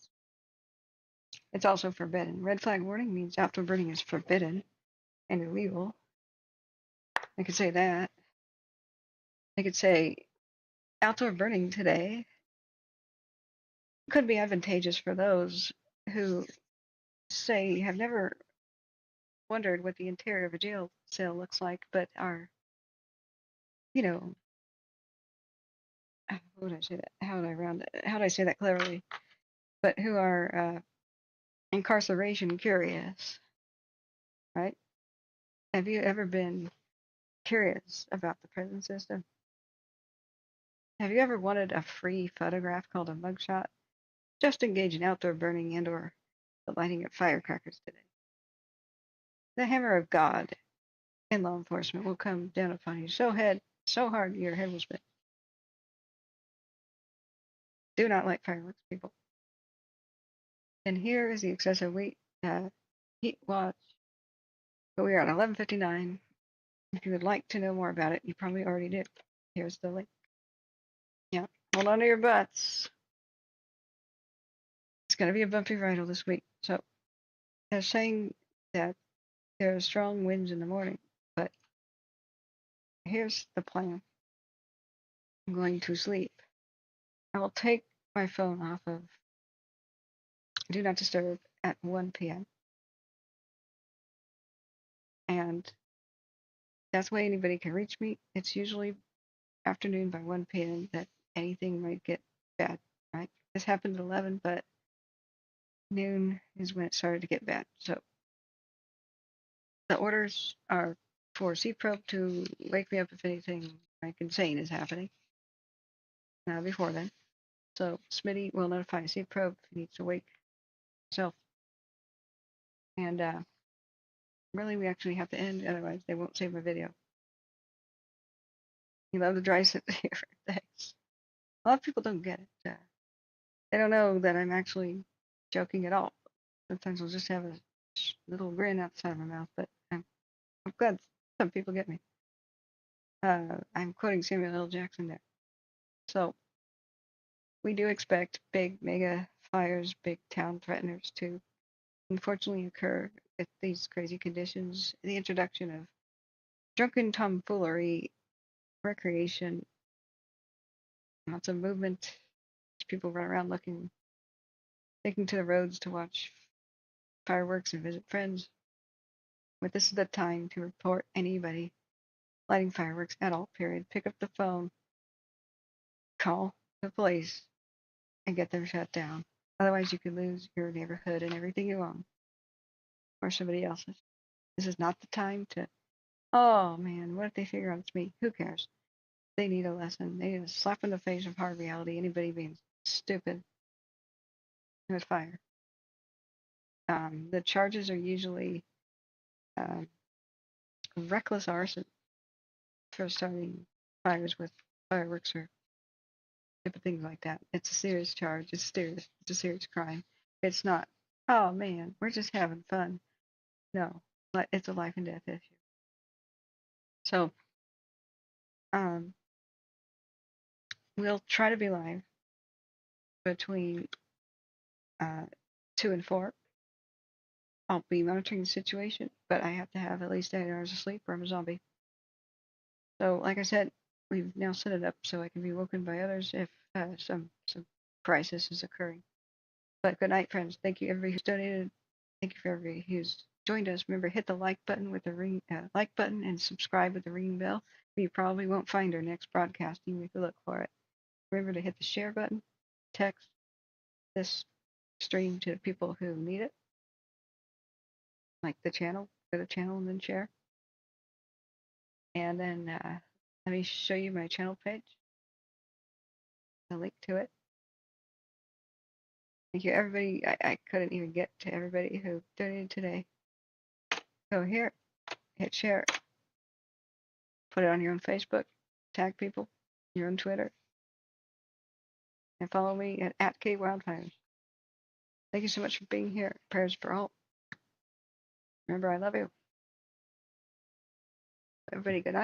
It's also forbidden. Red flag warning means outdoor burning is forbidden and illegal. I could say that. I could say outdoor burning today could be advantageous for those who say have never wondered what the interior of a jail cell looks like, but are, how would I say that? How would I say that cleverly? But who are incarceration curious, right? Have you ever been curious about the prison system? Have you ever wanted a free photograph called a mugshot? Just engage in outdoor burning and or the lighting of firecrackers today. The hammer of God in law enforcement will come down upon you so hard your head will spin. Do not light fireworks, people. And here is the excessive heat watch. But we are at 11:59. If you would like to know more about it, you probably already did. Here's the link. Yeah, hold on to your butts. It's going to be a bumpy ride all this week. So, they're saying that there are strong winds in the morning, but here's the plan. I'm going to sleep. I will take my phone off of Do Not Disturb at 1 p.m. And that's why anybody can reach me. It's usually afternoon by 1 p.m. that anything might get bad, right? This happened at 11, but noon is when it started to get bad. So the orders are for C-Probe to wake me up if anything like insane is happening. Now before then. So Smitty will notify C-Probe if he needs to wake himself. And really we actually have to end, otherwise they won't save my video. You love the dry sit here. Thanks. A lot of people don't get it. They don't know that I'm actually joking at all. Sometimes I'll just have a little grin outside of my mouth, but I'm glad some people get me. I'm quoting Samuel L. Jackson there. So we do expect big mega fires, big town threateners to unfortunately occur with these crazy conditions. The introduction of drunken tomfoolery, recreation, lots of movement. People run around taking to the roads to watch fireworks and visit friends. But this is the time to report anybody lighting fireworks at all, period. Pick up the phone, call the police, and get them shut down. Otherwise, you could lose your neighborhood and everything you own, or somebody else's. This is not the time to, oh man, what if they figure out it's me? Who cares? They need a lesson. They need a slap in the face of hard reality. Anybody being stupid with fire. The charges are usually reckless arson for starting fires with fireworks or different things like that. It's a serious charge. It's serious. It's a serious crime. It's not, oh man, we're just having fun. No, it's a life and death issue. So, we'll try to be live between 2 and 4. I'll be monitoring the situation, but I have to have at least 8 hours of sleep or I'm a zombie. So, like I said, we've now set it up so I can be woken by others if some crisis is occurring. But good night, friends. Thank you, everybody who's donated. Thank you for everybody who's joined us. Remember, hit the like button with the like button and subscribe with the ring bell. You probably won't find our next broadcast even if you look for it. Remember to hit the share button. Text this stream to people who need it, like the channel. Go to the channel and then share. And then let me show you my channel page. The link to it. Thank you, everybody. I couldn't even get to everybody who donated today. Go here, hit share, put it on your own Facebook, tag people, your own Twitter, and follow me at @KWildfires. Thank you so much for being here. Prayers for all. Remember, I love you. Everybody, good night.